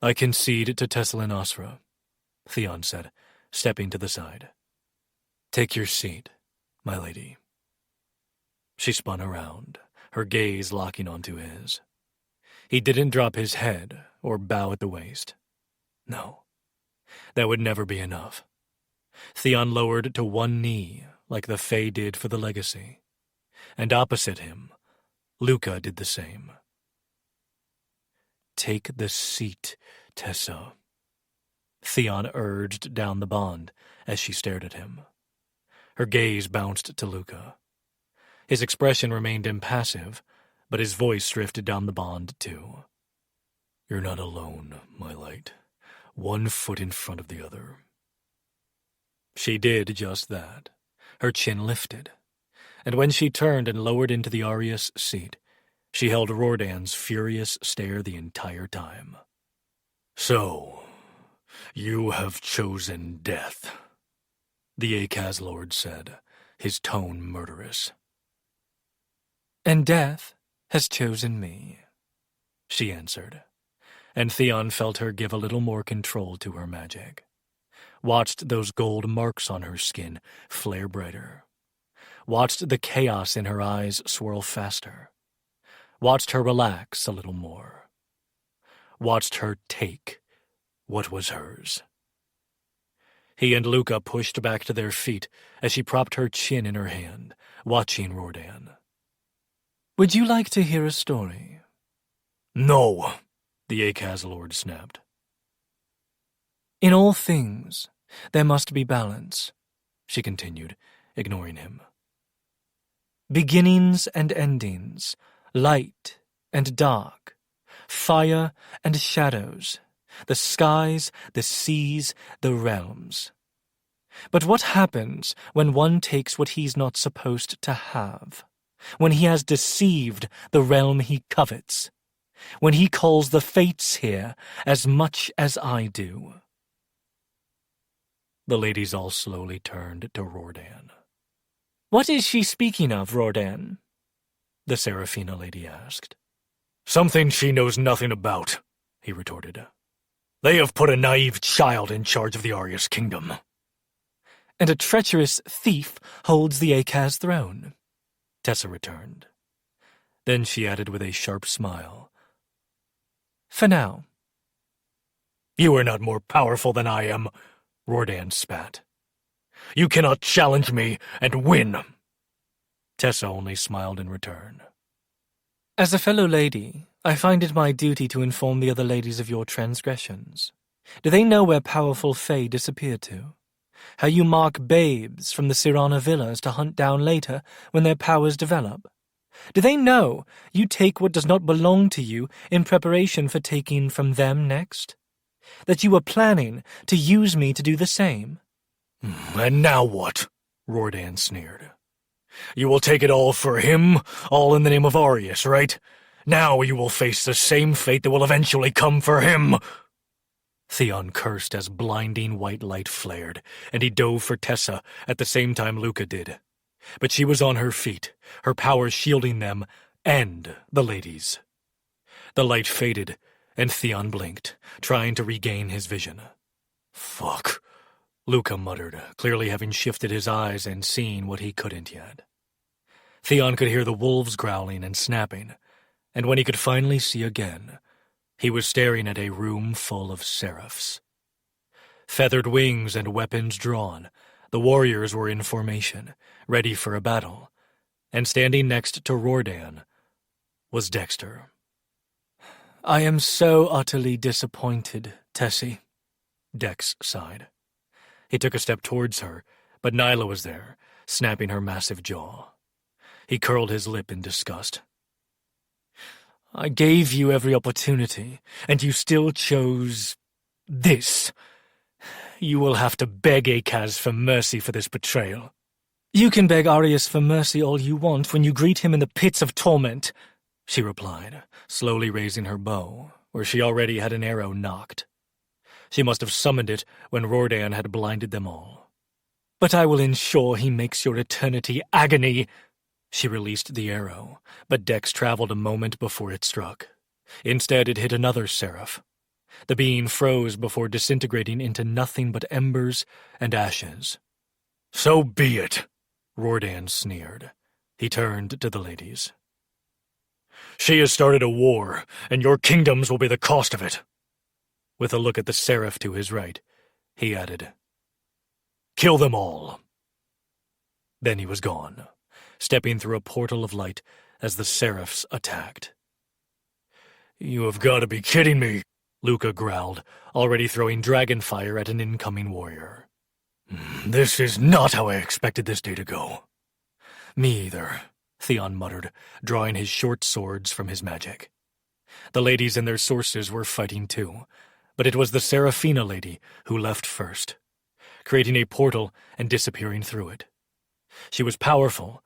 "I concede to Tessalin Osra," Theon said, stepping to the side. "Take your seat, my lady." She spun around, her gaze locking onto his. He didn't drop his head or bow at the waist. No, that would never be enough. Theon lowered to one knee, like the Fae did for the legacy, and opposite him, Luca did the same. take the seat, Tessa," Theon urged down the bond as she stared at him. Her gaze bounced to Luca. His expression remained impassive, but his voice drifted down the bond too. "You're not alone, my light. One foot in front of the other." She did just that. Her chin lifted, and when she turned and lowered into the Arius seat, she held Roerdan's furious stare the entire time. "So, you have chosen death," the Akaz Lord said, his tone murderous. "And death has chosen me," she answered, and Theon felt her give a little more control to her magic. Watched those gold marks on her skin flare brighter. Watched the chaos in her eyes swirl faster. Watched her relax a little more. Watched her take what was hers. He and Luca pushed back to their feet as she propped her chin in her hand, watching Roerdan. "Would you like to hear a story?" "No," the Akaz Lord snapped. "In all things, there must be balance," she continued, ignoring him. "Beginnings and endings, light and dark, fire and shadows, the skies, the seas, the realms. But what happens when one takes what he's not supposed to have? When he has deceived the realm he covets? When he calls the fates here as much as I do?" The ladies all slowly turned to Roerdan. "What is she speaking of, Roerdan?" the Seraphina lady asked. "Something she knows nothing about," he retorted. "They have put a naive child in charge of the Arius kingdom." "And a treacherous thief holds the Akaz throne," Tessa returned. Then she added with a sharp smile, "For now." "You are not more powerful than I am," Roerdan spat. "You cannot challenge me and win." Tessa only smiled in return. "As a fellow lady, I find it my duty to inform the other ladies of your transgressions. Do they know where powerful Fae disappear to? How you mark babes from the Sirana villas to hunt down later when their powers develop? Do they know you take what does not belong to you in preparation for taking from them next? That you are planning to use me to do the same?" "And now what?" Roerdan sneered. "You will take it all for him, all in the name of Arius, right? Now you will face the same fate that will eventually come for him." Theon cursed as blinding white light flared, and he dove for Tessa at the same time Luca did. But she was on her feet, her power shielding them and the ladies. The light faded, and Theon blinked, trying to regain his vision. "Fuck," Luca muttered, clearly having shifted his eyes and seen what he couldn't yet. Theon could hear the wolves growling and snapping, and when he could finally see again, he was staring at a room full of seraphs. Feathered wings and weapons drawn, the warriors were in formation, ready for a battle, and standing next to Roerdan was Dexter. "I am so utterly disappointed, Tessie," Dex sighed. He took a step towards her, but Nyla was there, snapping her massive jaw. He curled his lip in disgust. "I gave you every opportunity, and you still chose this. You will have to beg Akaz for mercy for this betrayal." "You can beg Arius for mercy all you want when you greet him in the pits of torment," she replied, slowly raising her bow, where she already had an arrow nocked. She must have summoned it when Roerdan had blinded them all. "But I will ensure he makes your eternity agony." She released the arrow, but Dex traveled a moment before it struck. Instead, it hit another seraph. The being froze before disintegrating into nothing but embers and ashes. "So be it," Roerdan sneered. He turned to the ladies. "She has started a war, and your kingdoms will be the cost of it." With a look at the seraph to his right, he added, "Kill them all." Then he was gone, stepping through a portal of light as the seraphs attacked. You have got to be kidding me, Luca growled, already throwing dragon fire at an incoming warrior. This is not how I expected this day to go. Me either, Theon muttered, drawing his short swords from his magic. The ladies and their sources were fighting too, but it was the Seraphina lady who left first, creating a portal and disappearing through it. She was powerful,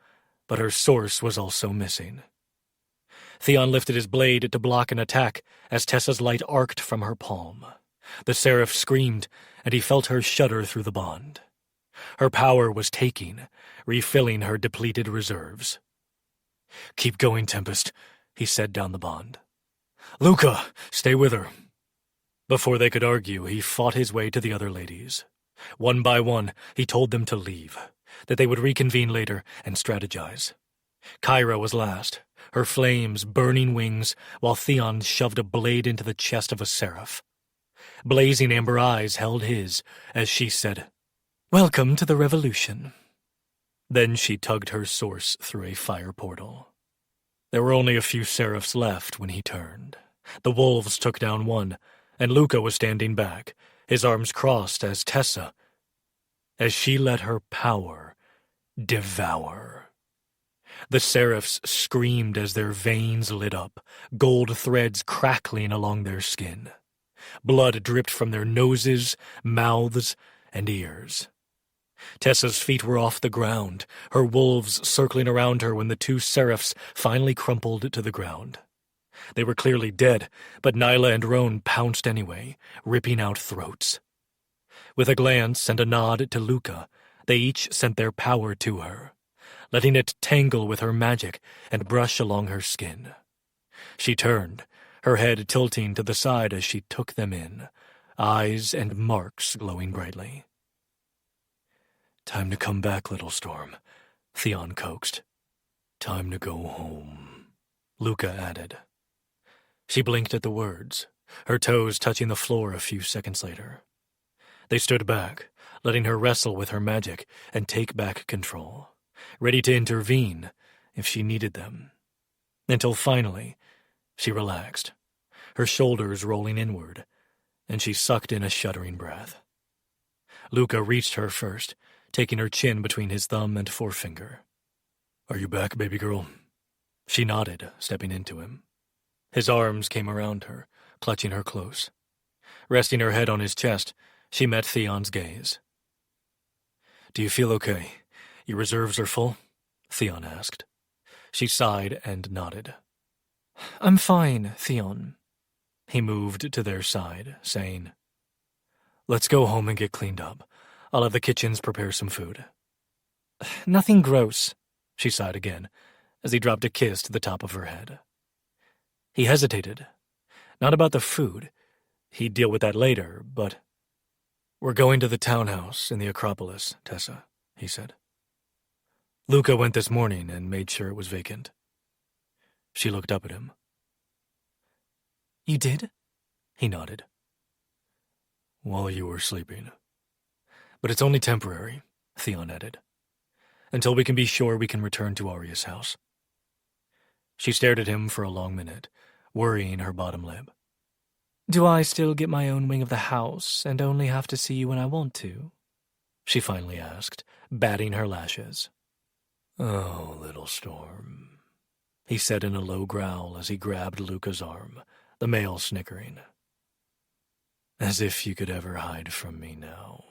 but her source was also missing. Theon lifted his blade to block an attack as Tessa's light arced from her palm. The seraph screamed, and he felt her shudder through the bond. Her power was taking, refilling her depleted reserves. "Keep going, Tempest," he said down the bond. "Luca, stay with her." Before they could argue, he fought his way to the other ladies. One by one, he told them to leave, that they would reconvene later and strategize. Kyra was last, her flames burning wings, while Theon shoved a blade into the chest of a seraph. Blazing amber eyes held his as she said, "Welcome to the revolution." Then she tugged her source through a fire portal. There were only a few seraphs left when he turned. The wolves took down one, and Luca was standing back, his arms crossed as she let her power devour. The seraphs screamed as their veins lit up, gold threads crackling along their skin. Blood dripped from their noses, mouths, and ears. Tessa's feet were off the ground, her wolves circling around her when the two seraphs finally crumpled to the ground. They were clearly dead, but Nyla and Roan pounced anyway, ripping out throats. With a glance and a nod to Luca, they each sent their power to her, letting it tangle with her magic and brush along her skin. She turned, her head tilting to the side as she took them in, eyes and marks glowing brightly. "Time to come back, little storm," Theon coaxed. "Time to go home," Luca added. She blinked at the words, her toes touching the floor a few seconds later. They stood back, letting her wrestle with her magic and take back control, ready to intervene if she needed them. Until finally, she relaxed, her shoulders rolling inward, and she sucked in a shuddering breath. Luca reached her first, taking her chin between his thumb and forefinger. "Are you back, baby girl?" She nodded, stepping into him. His arms came around her, clutching her close. Resting her head on his chest, she met Theon's gaze. "Do you feel okay? Your reserves are full?" Theon asked. She sighed and nodded. "I'm fine, Theon." He moved to their side, saying, "Let's go home and get cleaned up. I'll have the kitchens prepare some food." "Nothing gross," she sighed again, as he dropped a kiss to the top of her head. He hesitated. Not about the food. He'd deal with that later, but... "We're going to the townhouse in the Acropolis, Tessa," he said. "Luca went this morning and made sure it was vacant." She looked up at him. "You did?" He nodded. "While you were sleeping. But it's only temporary," Theon added, "until we can be sure we can return to Arya's house." She stared at him for a long minute, worrying her bottom lip. "Do I still get my own wing of the house and only have to see you when I want to?" she finally asked, batting her lashes. "Oh, little storm," he said in a low growl as he grabbed Luca's arm, the male snickering. "As if you could ever hide from me now."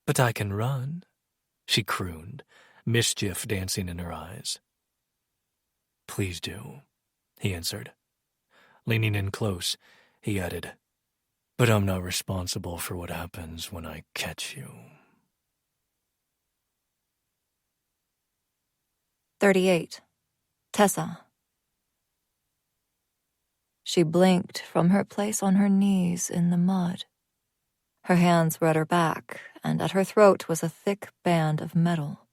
"But I can run," she crooned, mischief dancing in her eyes. "Please do," he answered. Leaning in close, he added, "But I'm not responsible for what happens when I catch you." 38. Tessa. She blinked from her place on her knees in the mud. Her hands were at her back, and at her throat was a thick band of metal.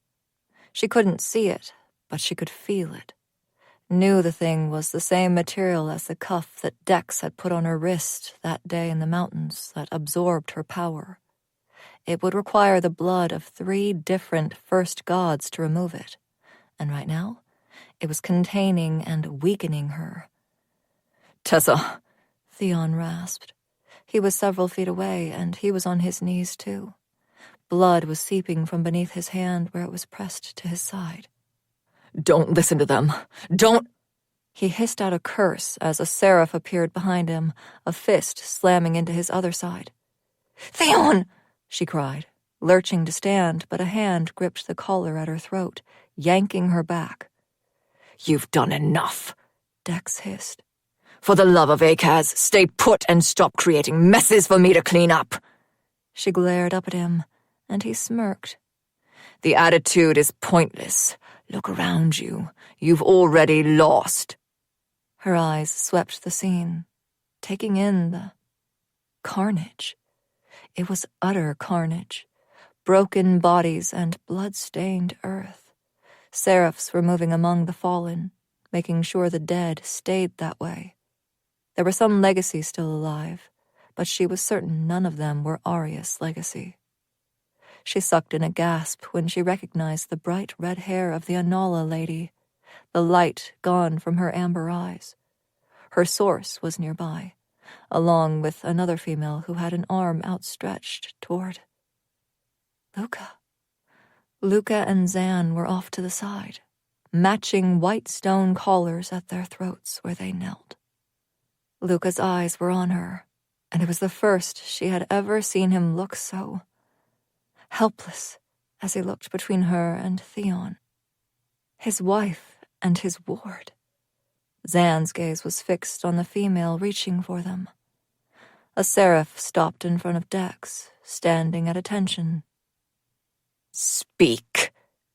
She couldn't see it, but she could feel it. Knew the thing was the same material as the cuff that Dex had put on her wrist that day in the mountains that absorbed her power. It would require the blood of 3 different first gods to remove it, and right now, it was containing and weakening her. Tessa, Theon rasped. He was several feet away, and he was on his knees too. Blood was seeping from beneath his hand where it was pressed to his side. don't listen to them. Don't... He hissed out a curse as a seraph appeared behind him, a fist slamming into his other side. Theon! She cried, lurching to stand, but a hand gripped the collar at her throat, yanking her back. You've done enough, Dex hissed. For the love of Akaz, stay put and stop creating messes for me to clean up. She glared up at him, and he smirked. The attitude is pointless. Look around you. You've already lost. Her eyes swept the scene, taking in the carnage. It was utter carnage. Broken bodies and blood-stained earth. Seraphs were moving among the fallen, making sure the dead stayed that way. There were some legacy still alive, but she was certain none of them were Arius' legacy. She sucked in a gasp when she recognized the bright red hair of the Anala lady, the light gone from her amber eyes. Her source was nearby, along with another female who had an arm outstretched toward Luca. Luca and Zan were off to the side, matching white stone collars at their throats where they knelt. Luca's eyes were on her, and it was the first she had ever seen him look so helpless as he looked between her and Theon, his wife and his ward. Zan's gaze was fixed on the female reaching for them. A seraph stopped in front of Dex, standing at attention. Speak,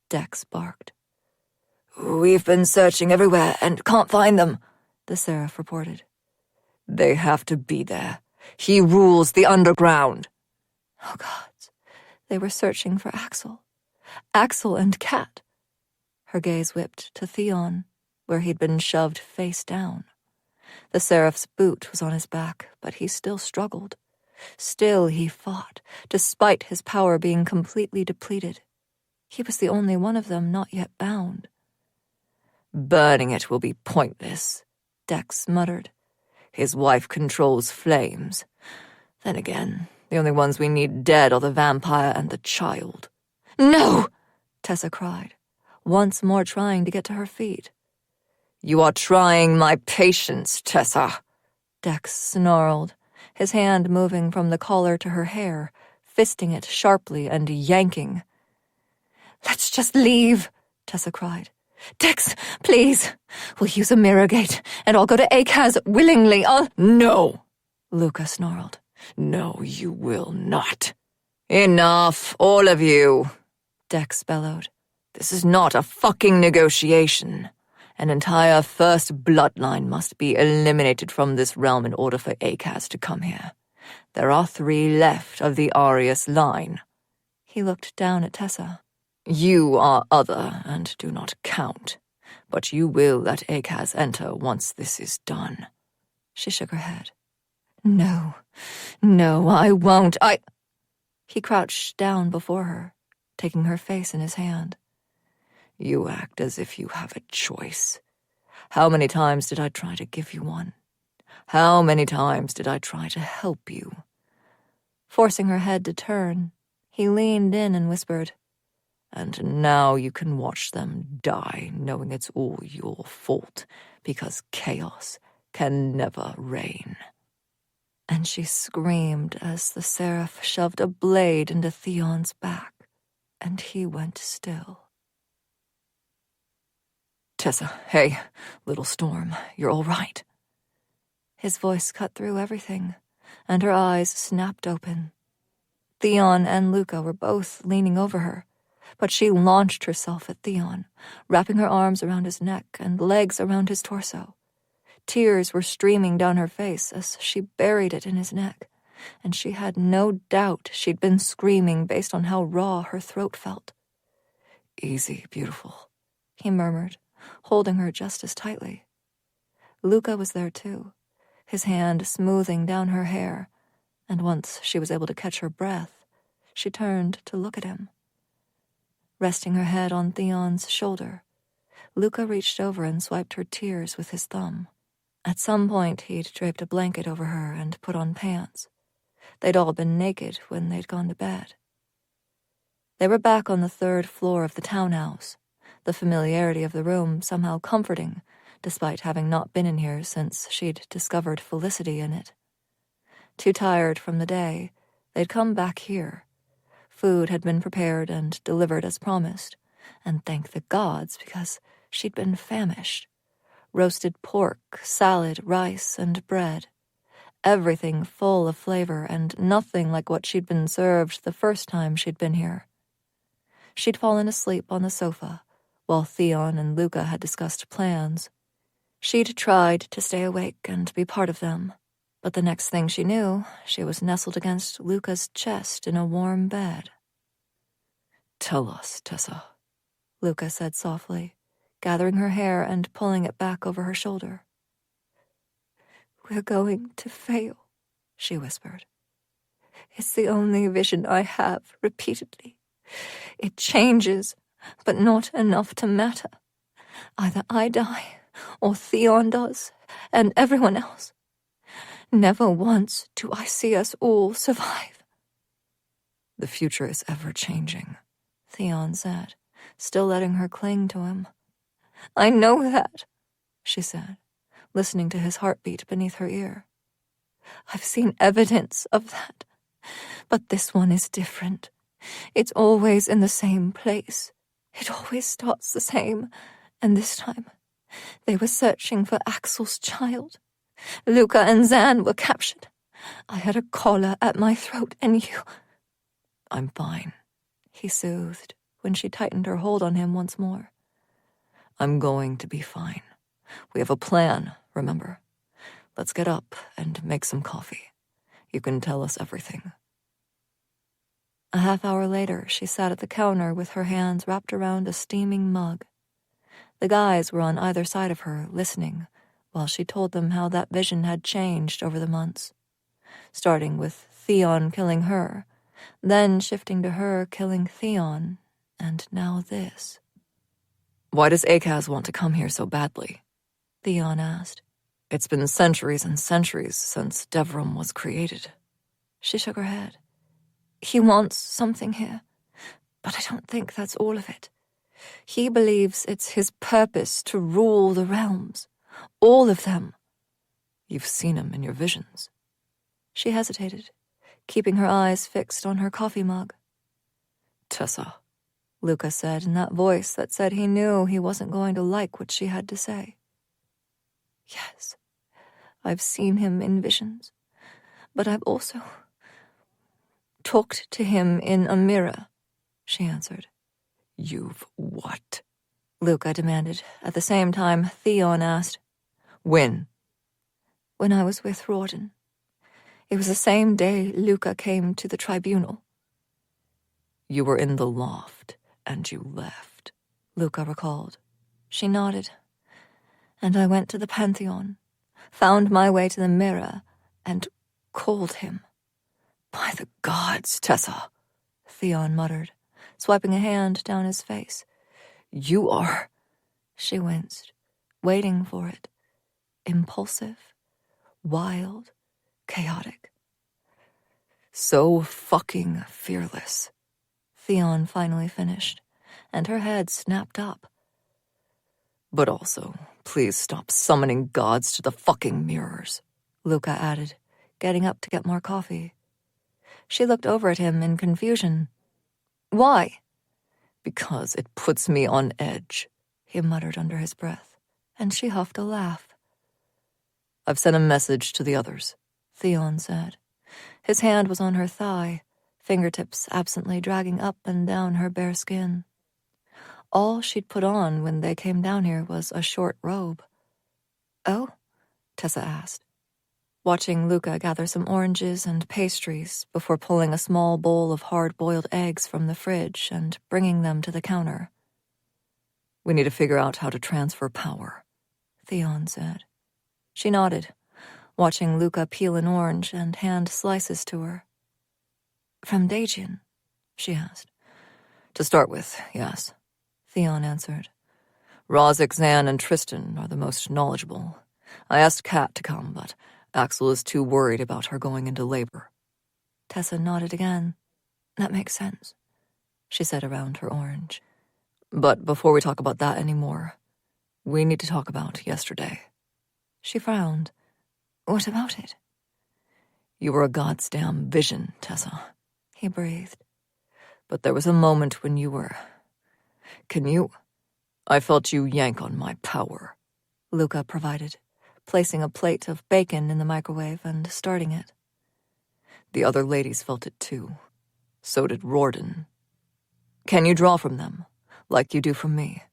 Dex barked. We've been searching everywhere and can't find them, The seraph reported. They have to be there. He rules the underground. Oh, gods. They were searching for Axel. Axel and Kat. Her gaze whipped to Theon, where he'd been shoved face down. The seraph's boot was on his back, but he still struggled. Still he fought, despite his power being completely depleted. He was the only one of them not yet bound. Burning it will be pointless, Dex muttered. His wife controls flames. Then again, the only ones we need dead are the vampire and the child. No! Tessa cried, once more trying to get to her feet. You are trying my patience, Tessa. Dex snarled, his hand moving from the collar to her hair, fisting it sharply and yanking. Let's just leave, Tessa cried. Dex, please. We'll use a mirror gate, and I'll go to Akaz willingly. No, Luca snarled. No, you will not. Enough, all of you, Dex bellowed. This is not a fucking negotiation. An entire first bloodline must be eliminated from this realm in order for Akaz to come here. There are 3 left of the Arius line. He looked down at Tessa. You are other and do not count, but you will let Akaz enter once this is done. She shook her head. No, I won't. He crouched down before her, taking her face in his hand. You act as if you have a choice. How many times did I try to give you one? How many times did I try to help you? Forcing her head to turn, he leaned in and whispered, And now you can watch them die, knowing it's all your fault, because chaos can never reign. And she screamed as the seraph shoved a blade into Theon's back, and he went still. Tessa, hey, little storm, you're all right. His voice cut through everything, and her eyes snapped open. Theon and Luca were both leaning over her, but she launched herself at Theon, wrapping her arms around his neck and legs around his torso. Tears were streaming down her face as she buried it in his neck, and she had no doubt she'd been screaming based on how raw her throat felt. Easy, beautiful, he murmured, holding her just as tightly. Luca was there too, his hand smoothing down her hair, and once she was able to catch her breath, she turned to look at him. Resting her head on Theon's shoulder, Luca reached over and swiped her tears with his thumb. At some point, he'd draped a blanket over her and put on pants. They'd all been naked when they'd gone to bed. They were back on the 3rd floor of the townhouse, the familiarity of the room somehow comforting, despite having not been in here since she'd discovered Felicity in it. Too tired from the day, they'd come back here. Food had been prepared and delivered as promised, and thank the gods because she'd been famished. Roasted pork, salad, rice, and bread. Everything full of flavor and nothing like what she'd been served the first time she'd been here. She'd fallen asleep on the sofa, while Theon and Luca had discussed plans. She'd tried to stay awake and be part of them, but the next thing she knew, she was nestled against Luca's chest in a warm bed. "Tell us, Tessa," Luca said softly, gathering her hair and pulling it back over her shoulder. "We're going to fail," she whispered. "It's the only vision I have repeatedly. It changes, but not enough to matter. Either I die, or Theon does, and everyone else. Never once do I see us all survive." "The future is ever-changing," Theon said, still letting her cling to him. "I know that," she said, listening to his heartbeat beneath her ear. "I've seen evidence of that. But this one is different. It's always in the same place. It always starts the same. And this time, they were searching for Axel's child. Luca and Zan were captured. I had a collar at my throat, and you—" "I'm fine," he soothed when she tightened her hold on him once more. "I'm going to be fine. We have a plan, remember? Let's get up and make some coffee. You can tell us everything." A half-hour later, she sat at the counter with her hands wrapped around a steaming mug. The guys were on either side of her, listening, while she told them how that vision had changed over the months, starting with Theon killing her, then shifting to her killing Theon, and now this. "Why does Akaz want to come here so badly?" Theon asked. "It's been centuries and centuries since Devrim was created." She shook her head. "He wants something here, but I don't think that's all of it. He believes it's his purpose to rule the realms, all of them." "You've seen him in your visions." She hesitated, keeping her eyes fixed on her coffee mug. "Tessa," Luca said in that voice that said he knew he wasn't going to like what she had to say. "Yes, I've seen him in visions, but I've also talked to him in a mirror," she answered. "You've what?" Luca demanded. At the same time, Theon asked. "When?" "When I was with Rawdon. It was the same day Luca came to the tribunal." "You were in the loft, and you left," Luca recalled. She nodded. "And I went to the Pantheon, found my way to the mirror, and called him." "By the gods, Tessa," Theon muttered, swiping a hand down his face. "You are—" She winced, waiting for it. Impulsive, wild, chaotic. "So fucking fearless," Theon finally finished, and her head snapped up. "But also, please stop summoning gods to the fucking mirrors," Luca added, getting up to get more coffee. She looked over at him in confusion. "Why?" "Because it puts me on edge," he muttered under his breath, and she huffed a laugh. "I've sent a message to the others," Theon said. His hand was on her thigh, fingertips absently dragging up and down her bare skin. All she'd put on when they came down here was a short robe. "Oh?" Tessa asked, watching Luca gather some oranges and pastries before pulling a small bowl of hard-boiled eggs from the fridge and bringing them to the counter. "We need to figure out how to transfer power," Theon said. She nodded, watching Luca peel an orange and hand slices to her. "From Dacian?" she asked. "To start with, yes," Theon answered. "Roehrich, Zan, and Tristan are the most knowledgeable. I asked Kat to come, but Axel is too worried about her going into labor. Tessa nodded again. That makes sense, she said around her orange. But before we talk about that anymore, we need to talk about yesterday. She frowned. What about it? You were a goddamn vision, Tessa, he breathed. But there was a moment when you were... I felt you yank on my power. Luca provided, placing a plate of bacon in the microwave and starting it. The other ladies felt it too. So did Rorden. Can you draw from them, like you do from me,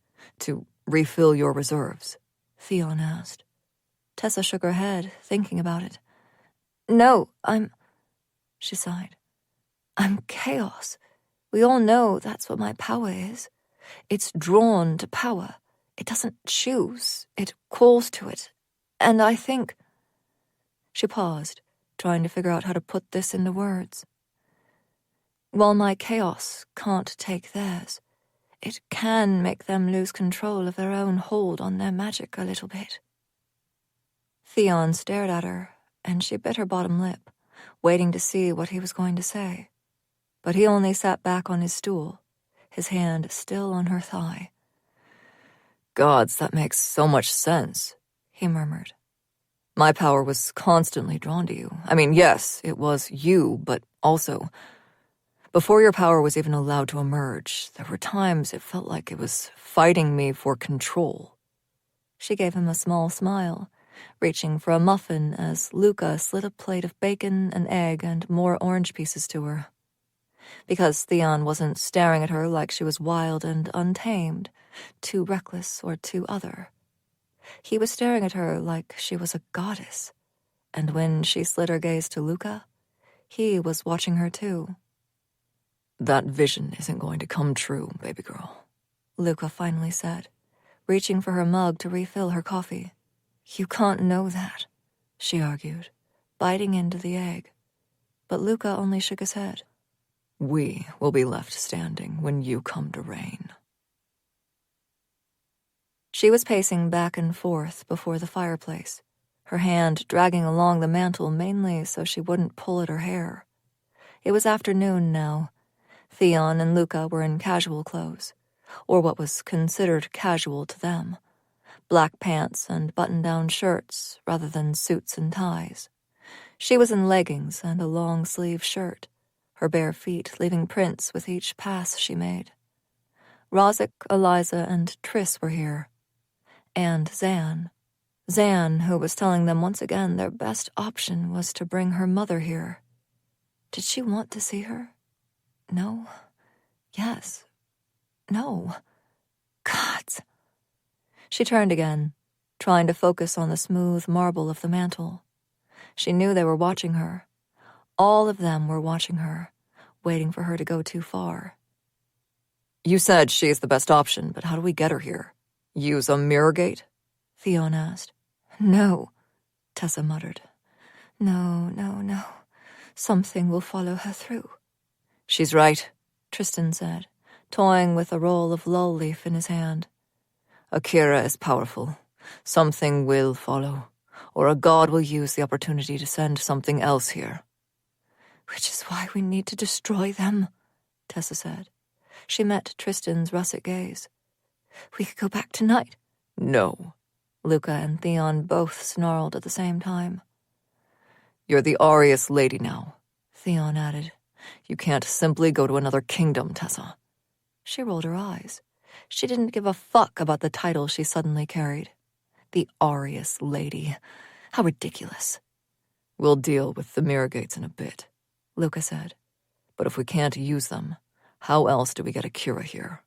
to refill your reserves? Theon asked. Tessa shook her head, thinking about it. No, she sighed. I'm chaos. We all know that's what my power is. It's drawn to power. It doesn't choose. It calls to it. And I think... She paused, trying to figure out how to put this into words. While my chaos can't take theirs, it can make them lose control of their own hold on their magic a little bit. Theon stared at her, and she bit her bottom lip, waiting to see what he was going to say. But he only sat back on his stool, his hand still on her thigh. Gods, that makes so much sense, he murmured. My power was constantly drawn to you. I mean, yes, it was you, but also... Before your power was even allowed to emerge, there were times it felt like it was fighting me for control. She gave him a small smile, reaching for a muffin as Luca slid a plate of bacon, an egg, and more orange pieces to her. Because Theon wasn't staring at her like she was wild and untamed, too reckless or too other. He was staring at her like she was a goddess, and when she slid her gaze to Luca, he was watching her too. That vision isn't going to come true, baby girl, Luca finally said, reaching for her mug to refill her coffee. You can't know that, she argued, biting into the egg. But Luca only shook his head. We will be left standing when you come to reign. She was pacing back and forth before the fireplace, her hand dragging along the mantel mainly so she wouldn't pull at her hair. It was afternoon now. Theon and Luca were in casual clothes, or what was considered casual to them. Black pants and button-down shirts rather than suits and ties. She was in leggings and a long-sleeve shirt, her bare feet leaving prints with each pass she made. Roehrich, Eliza, and Triss were here. And Zan. Zan, who was telling them once again their best option was to bring her mother here. Did she want to see her? No. Yes. No. Gods. She turned again, trying to focus on the smooth marble of the mantel. She knew they were watching her. All of them were watching her, waiting for her to go too far. You said she's the best option, but how do we get her here? Use a mirror gate? Theon asked. No, Tessa muttered. No. Something will follow her through. She's right, Tristan said, toying with a roll of lull leaf in his hand. Akira is powerful. Something will follow, or a god will use the opportunity to send something else here. Which is why we need to destroy them, Tessa said. She met Tristan's russet gaze. We could go back tonight. No. Luca and Theon both snarled at the same time. You're the Arius lady now, Theon added. You can't simply go to another kingdom, Tessa. She rolled her eyes. She didn't give a fuck about the title she suddenly carried. The Arius lady. How ridiculous. We'll deal with the mirror gates in a bit, Luca said. But if we can't use them, how else do we get Akira here?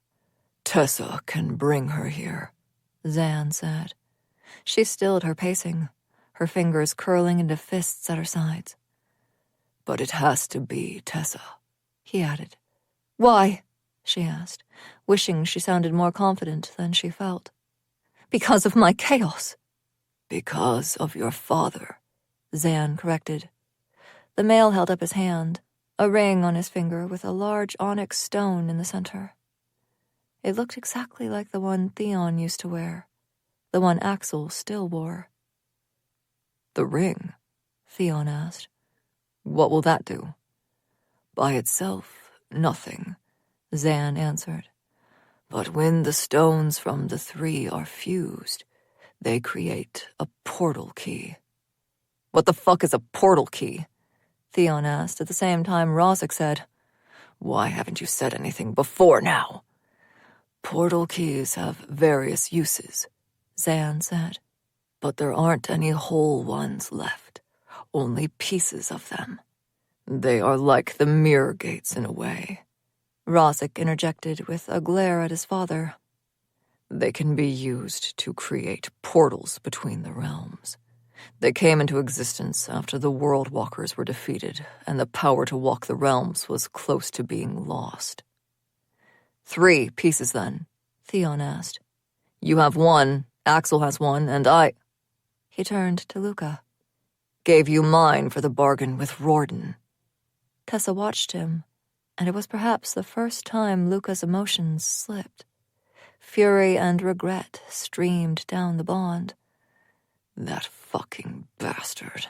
Tessa can bring her here, Zan said. She stilled her pacing, her fingers curling into fists at her sides. But it has to be Tessa, he added. Why? She asked, wishing she sounded more confident than she felt. Because of my chaos. Because of your father, Zan corrected. The male held up his hand, a ring on his finger with a large onyx stone in the center. It looked exactly like the one Theon used to wear, the one Axel still wore. The ring? Theon asked. What will that do? By itself, nothing, Zan answered. But when the stones from the three are fused, they create a portal key. What the fuck is a portal key? Theon asked. At the same time, Roehrich said, Why haven't you said anything before now? Portal keys have various uses, Zan said. But there aren't any whole ones left, only pieces of them. They are like the mirror gates in a way. Roehrich interjected with a glare at his father. They can be used to create portals between the realms. They came into existence after the World Walkers were defeated, and the power to walk the realms was close to being lost. 3 pieces, then? Theon asked. You have 1, Axel has 1, and I... He turned to Luca. Gave you mine for the bargain with Rorden. Tessa watched him, and it was perhaps the first time Luca's emotions slipped. Fury and regret streamed down the bond. That fucking bastard.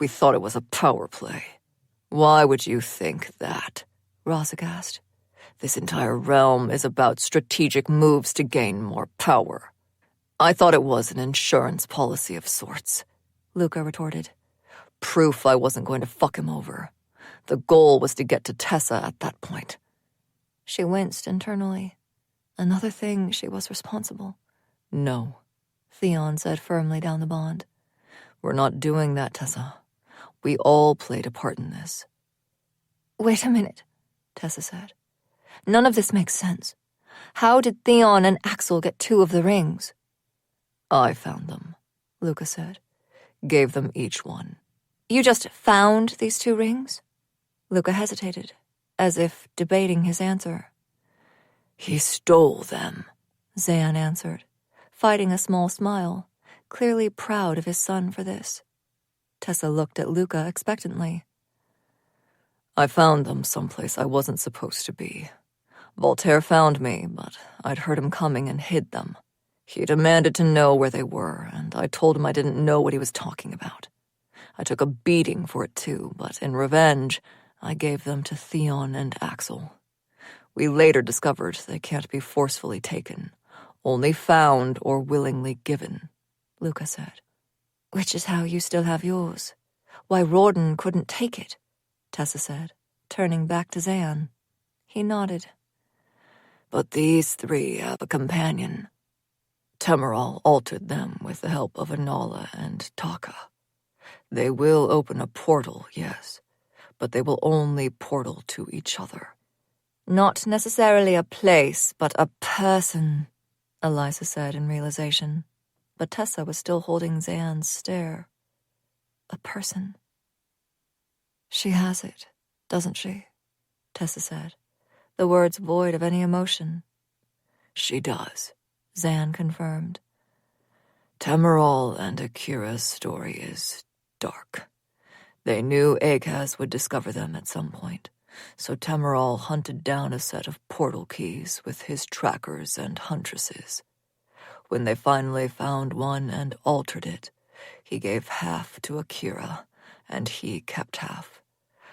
We thought it was a power play. Why would you think that? Roehrich asked. This entire realm is about strategic moves to gain more power. I thought it was an insurance policy of sorts, Luca retorted. Proof I wasn't going to fuck him over. The goal was to get to Tessa at that point. She winced internally. Another thing she was responsible. No, Theon said firmly down the bond. We're not doing that, Tessa. We all played a part in this. Wait a minute, Tessa said. None of this makes sense. How did Theon and Axel get 2 of the rings? I found them, Luca said. Gave them each 1. You just found these 2 rings? Luca hesitated, as if debating his answer. He stole them, Zan answered, fighting a small smile, clearly proud of his son for this. Tessa looked at Luca expectantly. I found them someplace I wasn't supposed to be. Voltaire found me, but I'd heard him coming and hid them. He demanded to know where they were, and I told him I didn't know what he was talking about. I took a beating for it too, but in revenge, I gave them to Theon and Axel. We later discovered they can't be forcefully taken, only found or willingly given, Luca said. Which is how you still have yours. Why Rorden couldn't take it, Tessa said, turning back to Zan. He nodded. But these 3 have a companion. Temeral altered them with the help of Anala and Taka. They will open a portal, yes, but they will only portal to each other. Not necessarily a place, but a person, Eliza said in realization. But Tessa was still holding Zan's stare. A person. She has it, doesn't she? Tessa said, the words void of any emotion. She does, Zan confirmed. Temeral and Akira's story is dark. They knew Agaz would discover them at some point, so Temeral hunted down a set of portal keys with his trackers and huntresses. When they finally found one and altered it, he gave half to Akira, and he kept half,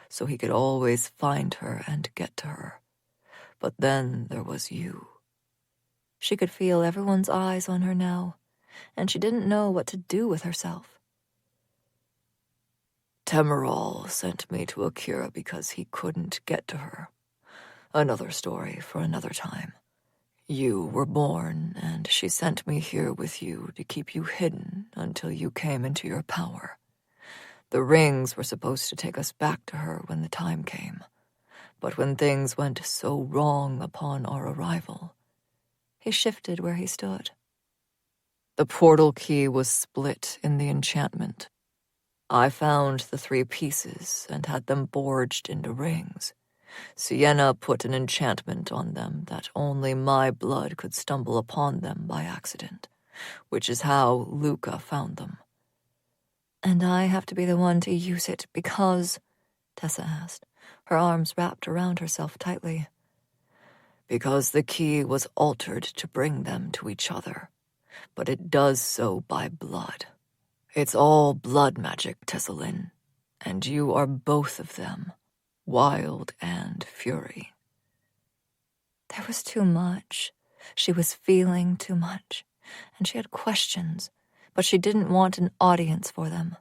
so he could always find her and get to her. But then there was you. She could feel everyone's eyes on her now, and she didn't know what to do with herself. Temeral sent me to Akira because he couldn't get to her. Another story for another time. You were born, and she sent me here with you to keep you hidden until you came into your power. The rings were supposed to take us back to her when the time came, but when things went so wrong upon our arrival... He shifted where he stood. The portal key was split in the enchantment. I found the 3 pieces and had them forged into rings. Sienna put an enchantment on them that only my blood could stumble upon them by accident, which is how Luca found them. And I have to be the one to use it because, Tessa asked, her arms wrapped around herself tightly. Because the key was altered to bring them to each other, but it does so by blood. It's all blood magic, Tesselin, and you are both of them, wild and fury. There was too much. She was feeling too much, and she had questions, but she didn't want an audience for them.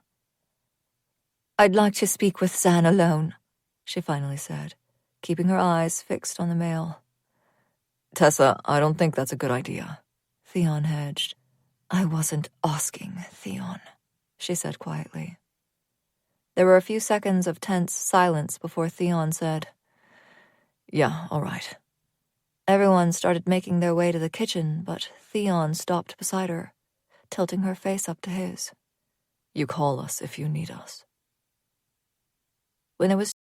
"I'd like to speak with Zan alone," she finally said, keeping her eyes fixed on the male. "Tessa, I don't think that's a good idea," Theon hedged. "I wasn't asking, Theon," she said quietly. There were a few seconds of tense silence before Theon said, "Yeah, all right." Everyone started making their way to the kitchen, but Theon stopped beside her, tilting her face up to his. "You call us if you need us." When it was